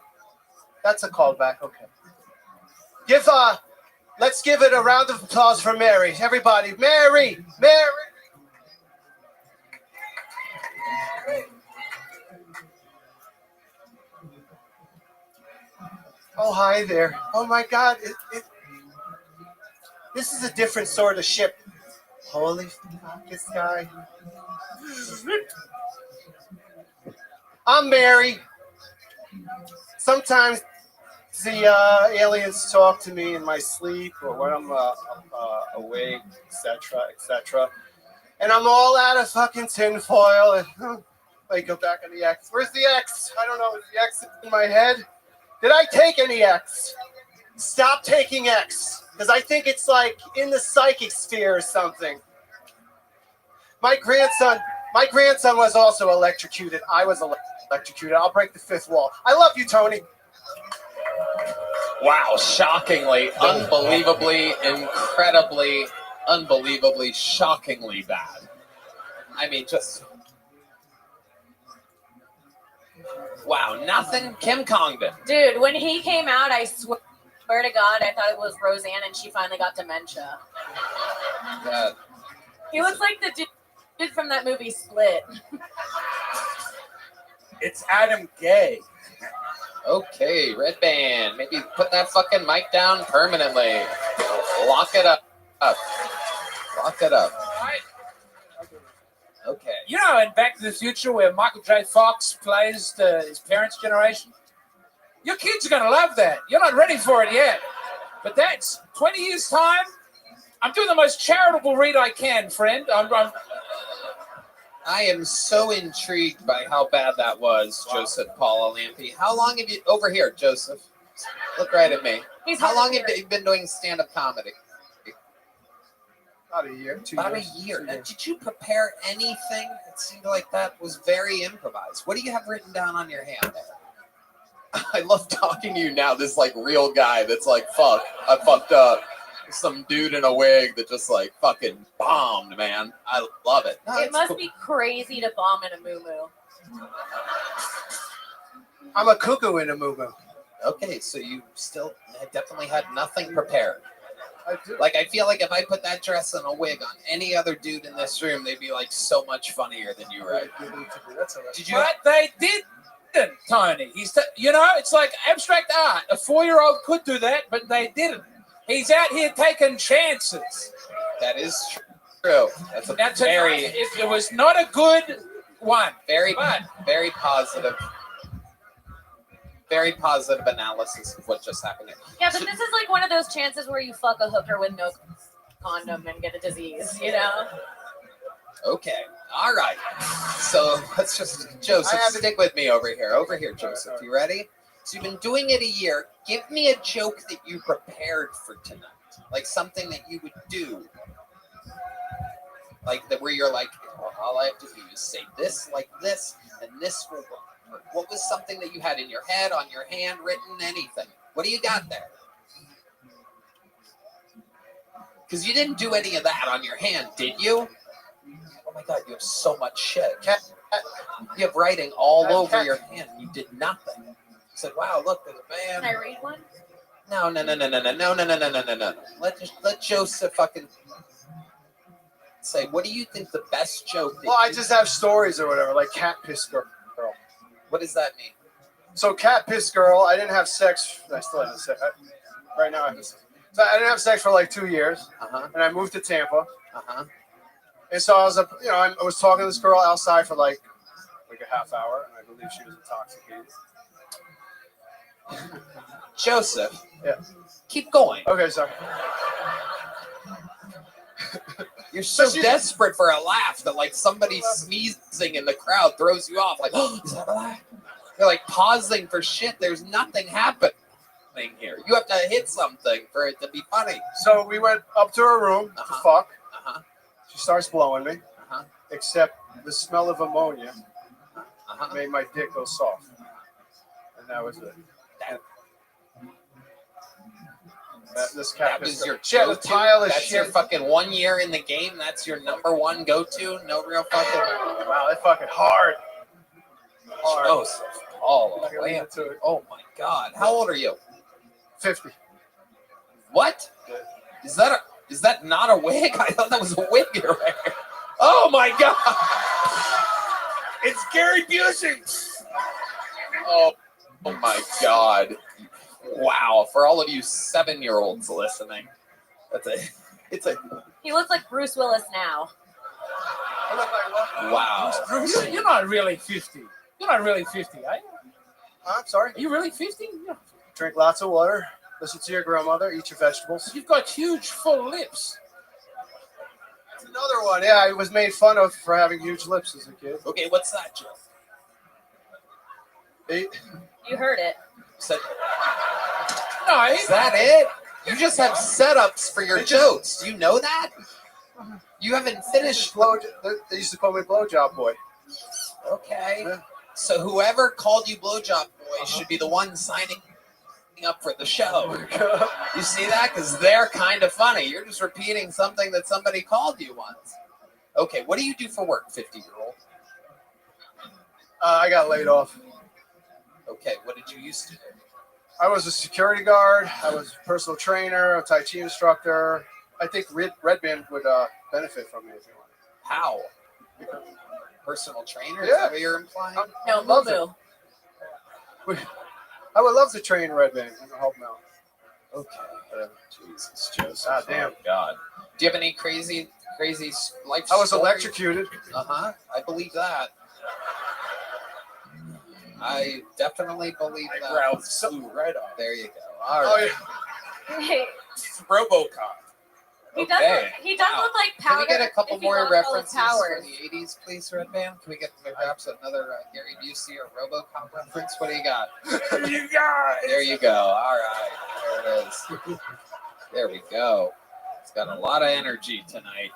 That's a callback. Okay. Let's give it a round of applause for Mary. Everybody, Mary, Mary. Oh, hi there. Oh my God, this is a different sort of ship. Holy fuck, this guy. I'm Mary. Sometimes the aliens talk to me in my sleep or when I'm awake, etc., etc. And I'm all out of fucking tinfoil. And I go back on the X. Where's the X? I don't know. Is the X in my head? Did I take any X? Stop taking X. Because I think it's like in the psychic sphere or something. My grandson My grandson was also electrocuted. I was electrocuted. I'll break the fifth wall. I love you, Tony. Wow, shockingly, unbelievably, incredibly, unbelievably, shockingly bad. I mean, just... Wow, nothing Kim Congdon. Dude, when he came out, I swear to God, I thought it was Roseanne and she finally got dementia. God. He looks like the dude from that movie Split. It's Adam Gay. Okay, Red Band. Maybe put that fucking mic down permanently. Lock it up. Lock it up. Okay. You know, in Back to the Future, where Michael J. Fox plays his parents' generation, your kids are going to love that. You're not ready for it yet. But that's 20 years' time. I'm doing the most charitable read I can, friend. I am so intrigued by how bad that was, Joseph Paula Lampe. How long have you... Over here, Joseph. Look right at me. How long have you been doing stand-up comedy? About a year, 2 About years. a year. Now, did you prepare anything? It seemed like that was very improvised. What do you have written down on your hand there? I love talking to you now, this like real guy that's like, fuck, I fucked up. Some dude in a wig that just like fucking bombed, man. I love it. No, It must be crazy to bomb in a moo-moo. I'm a cuckoo in a moo-moo. Okay, so you still definitely had nothing prepared. I do. Like, I feel like if I put that dress and a wig on any other dude in this room, they'd be like so much funnier than you, right? Did But they didn't, Tony. It's like abstract art. A 4-year-old could do that, but they didn't. He's out here taking chances. That is true. That's a very... It was not a good one. Very positive. Very positive analysis of what just happened. Yeah, but this is like one of those chances where you fuck a hooker with no condom and get a disease, you know? Okay. All right. So let's just... Joseph, stick with me over here. Over here, Joseph. You ready? So you've been doing it a year. Give me a joke that you prepared for tonight. Like something that you would do. Like that where you're like, all I have to do is say this like this, and this will work. What was something that you had in your head, on your hand, written, anything? What do you got there? Because you didn't do any of that on your hand, did you? Oh my God, you have so much shit. You have writing all over your hand. You did nothing. You said, wow, look, there's a man. Can I read one? No. Let Joseph fucking say, what do you think the best joke that Well, I just have stories or whatever, like Cat Piss Girl. What does that mean? So Cat Piss Girl, I didn't have sex. I still haven't sex. Right now I have sex. So I didn't have sex for like 2 years. And I moved to Tampa. And so I was, I was talking to this girl outside for like a half hour, and I believe she was intoxicated. Joseph. Yeah. Keep going. Okay, sorry. You're so desperate for a laugh that like somebody sneezing in the crowd throws you off. Like, oh, is that a laugh? You're like pausing for shit. There's nothing happening here. You have to hit something for it to be funny. So we went up to her room to fuck. She starts blowing me. Except the smell of ammonia made my dick go soft. And that was it. This cat that was your she had a pile of That's shit. your fucking 1 year in the game. That's your number one go-to. No real fucking. Wow, they fucking hard. Joseph. Oh, oh my God. How old are you? 50. What? Is that not a wig? I thought that was a wig you're wearing. Oh my God. It's Gary Busey. Oh my God. Wow. For all of you 7-year-olds listening, He looks like Bruce Willis now. Wow. You're not really 50. You're not really 50, are you? I'm sorry. Are you really 50? Yeah. Drink lots of water. Listen to your grandmother. Eat your vegetables. You've got huge, full lips. That's another one. Yeah, I was made fun of for having huge lips as a kid. Okay, what's that, Joe? You heard it. No, is that it? You just have setups for your jokes. Do you know that? You haven't finished. They used to call me blowjob boy. Okay. Yeah. So whoever called you blowjob boy should be the one signing up for the show. You see that? Because they're kind of funny. You're just repeating something that somebody called you once. Okay, what do you do for work, 50-year-old? I got laid off. Okay, what did you used to do? I was a security guard. I was a personal trainer, a Tai Chi instructor. I think Red Band would benefit from me if you want. How? Personal trainer? Is Yeah. that what you're implying? No, love Moo. I would love to train Red Band. I can help them out. Okay. Jesus, Joseph. God damn. Oh, God. Do you have any crazy life I was stories? electrocuted. Uh-huh. I believe that. I definitely believe that. Ralph flew right off. There you go. All Oh, right. yeah. Hey, RoboCop. he does. Okay. He does Wow. look like Can Powder. we get a couple if he more lost all his references powers. from the 80s, please, Red Band? Can we get perhaps another Gary Busey or RoboCop reference? What do you got? You guys. There you go. All right. There it is. There we go. It's got a lot of energy tonight.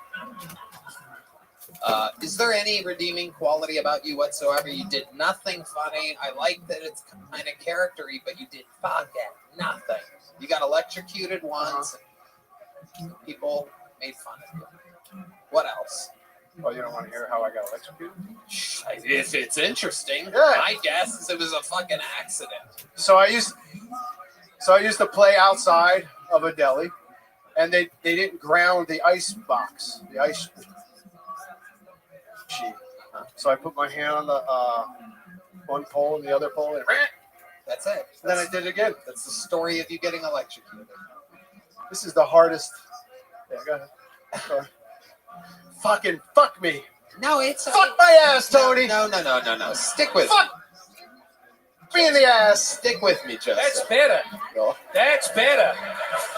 Is there any redeeming quality about you whatsoever? You did nothing funny. I like that it's kind of character-y, but you did fucking nothing. You got electrocuted once. People made fun of you. What else? Well, you don't want to hear how I got electrocuted? If it's interesting, Yeah. my guess is it was a fucking accident. So I used to play outside of a deli, and they didn't ground the ice box, the ice sheet. So I put my hand on the one pole and the other pole, and That's it. then I did it again. That's the story of you getting electrocuted. This is the hardest. Yeah, go ahead. Sorry. Fucking fuck me. No, it's Fuck my ass, Tony. No. Stick with Fuck me in the ass. Stick with me, Joseph. That's better. No. That's better.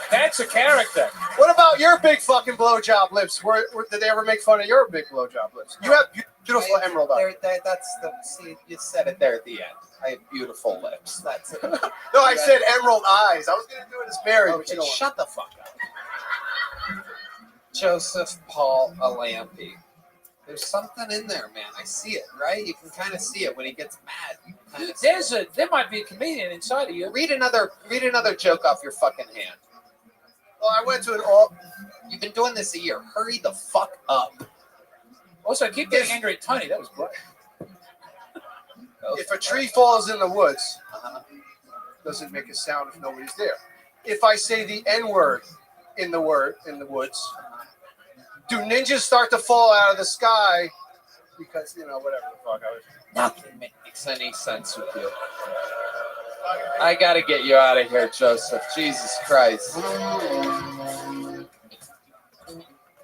That's a character. What about your big fucking blowjob lips? Did they ever make fun of your big blowjob lips? You have beautiful emerald eyes. That's the. See, you said it there at the end. I have beautiful lips. That's it. No, I said emerald eyes. I was gonna do it as Mary, but Okay, you know what? shut the fuck up. Joseph Paul Alampi. There's something in there, man. I see it, right? You can kind of see it when he gets mad. You can kind of There might be a comedian inside of you. read another joke off your fucking hand. Well, I went to an all. You've been doing this a year. Hurry the fuck up. Also, keep getting angry at Tony. That was great. If a tree falls in the woods, doesn't make a sound if nobody's there. If I say the N word in the woods, do ninjas start to fall out of the sky? Because whatever the fuck I was. Nothing makes any sense with you. I gotta get you out of here, Joseph. Jesus Christ.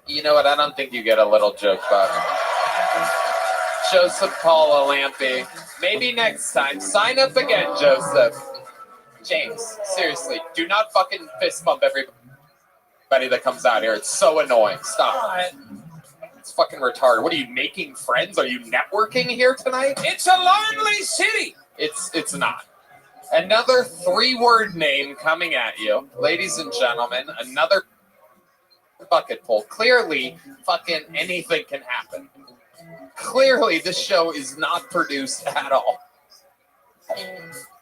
You know what? I don't think you get a little joke box. Joseph Paul Alampi. Maybe next time. Sign up again, Joseph. James, seriously, do not fucking fist bump everybody that comes out here. It's so annoying. Stop. It's fucking retarded. What are you, making friends? Are you networking here tonight? It's a lonely city. It's not. Another 3-word name coming at you. Ladies and gentlemen, another bucket pull. Clearly, fucking anything can happen. Clearly, this show is not produced at all.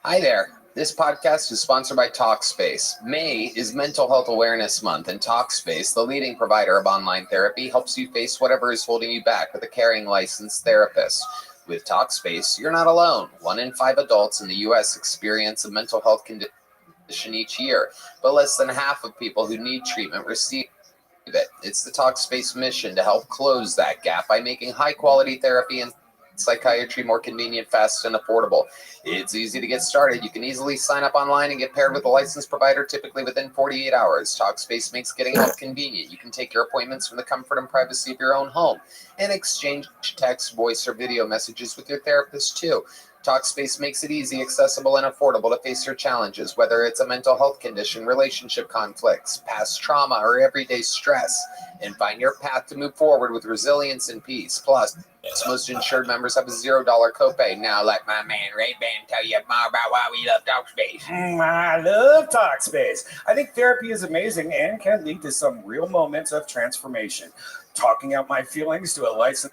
Hi there. This podcast is sponsored by Talkspace. May is Mental Health Awareness Month, and Talkspace, the leading provider of online therapy, helps you face whatever is holding you back with a caring licensed therapist. With Talkspace, you're not alone. 1 in 5 adults in the U.S. experience a mental health condition each year, but less than half of people who need treatment receive it. It's the Talkspace mission to help close that gap by making high-quality therapy and psychiatry more convenient, fast, and affordable. It's easy to get started. You can easily sign up online and get paired with a licensed provider, typically within 48 hours. Talkspace makes getting help convenient. You can take your appointments from the comfort and privacy of your own home and exchange text, voice, or video messages with your therapist, too. Talkspace makes it easy, accessible, and affordable to face your challenges, whether it's a mental health condition, relationship conflicts, past trauma, or everyday stress, and find your path to move forward with resilience and peace. Plus, most insured members have a $0 copay. Now let my man Ray-Ban tell you more about why we love Talkspace. I love Talkspace. I think therapy is amazing and can lead to some real moments of transformation. Talking out my feelings to a licensed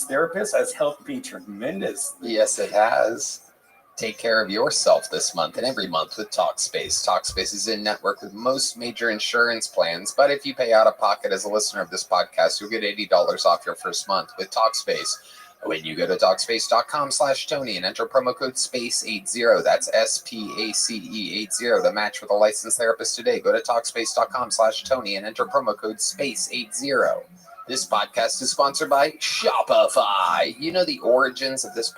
therapist has helped me tremendously. Yes, it has. Take care of yourself this month and every month with Talkspace. Talkspace is in network with most major insurance plans, but if you pay out of pocket as a listener of this podcast, you'll get $80 off your first month with Talkspace. When you go to Talkspace.com/Tony and enter promo code SPACE80, that's SPACE80 to match with a licensed therapist today. Go to Talkspace.com/Tony and enter promo code SPACE80. This podcast is sponsored by Shopify. You know, the origins of this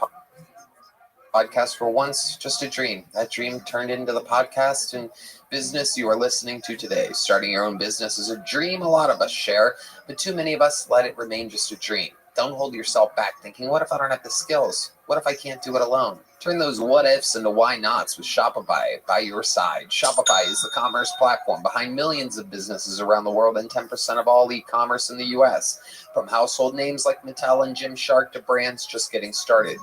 podcast were once just a dream. That dream turned into the podcast and business you are listening to today. Starting your own business is a dream a lot of us share, but too many of us let it remain just a dream. Don't hold yourself back thinking, what if I don't have the skills? What if I can't do it alone? Turn those what ifs into why nots with Shopify by your side. Shopify is the commerce platform behind millions of businesses around the world and 10% of all e-commerce in the US. From household names like Mattel and Gymshark to brands just getting started.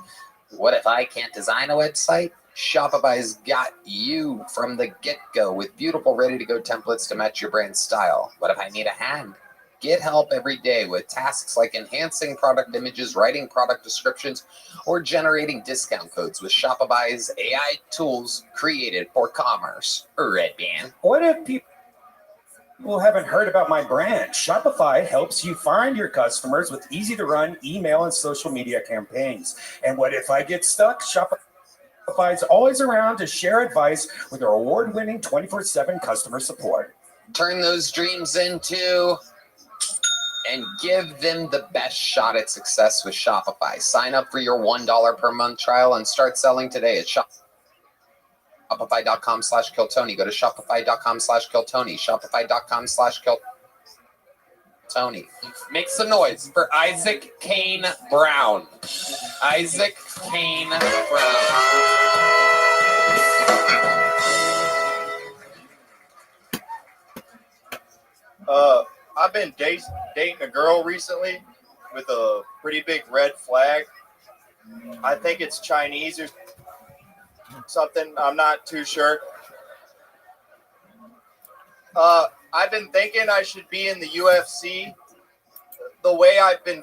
What if I can't design a website? Shopify's got you from the get-go with beautiful ready-to-go templates to match your brand style. What if I need a hand? Get help every day with tasks like enhancing product images, writing product descriptions, or generating discount codes with Shopify's AI tools created for commerce. Red-Ban. What if people haven't heard about my brand? Shopify helps you find your customers with easy-to-run email and social media campaigns. And what if I get stuck? Shopify's always around to share advice with their award-winning 24/7 customer support. Turn those dreams into and give them the best shot at success with Shopify. Sign up for your $1 per month trial and start selling today at Shopify.com/Kiltony. Go to Shopify.com/Kiltony. Shopify.com/Kiltony. Make some noise for Isaac Kane Brown. Isaac Kane Brown. I've been dating a girl recently with a pretty big red flag. I think it's Chinese or something. I'm not too sure. I've been thinking I should be in the UFC. The way I've been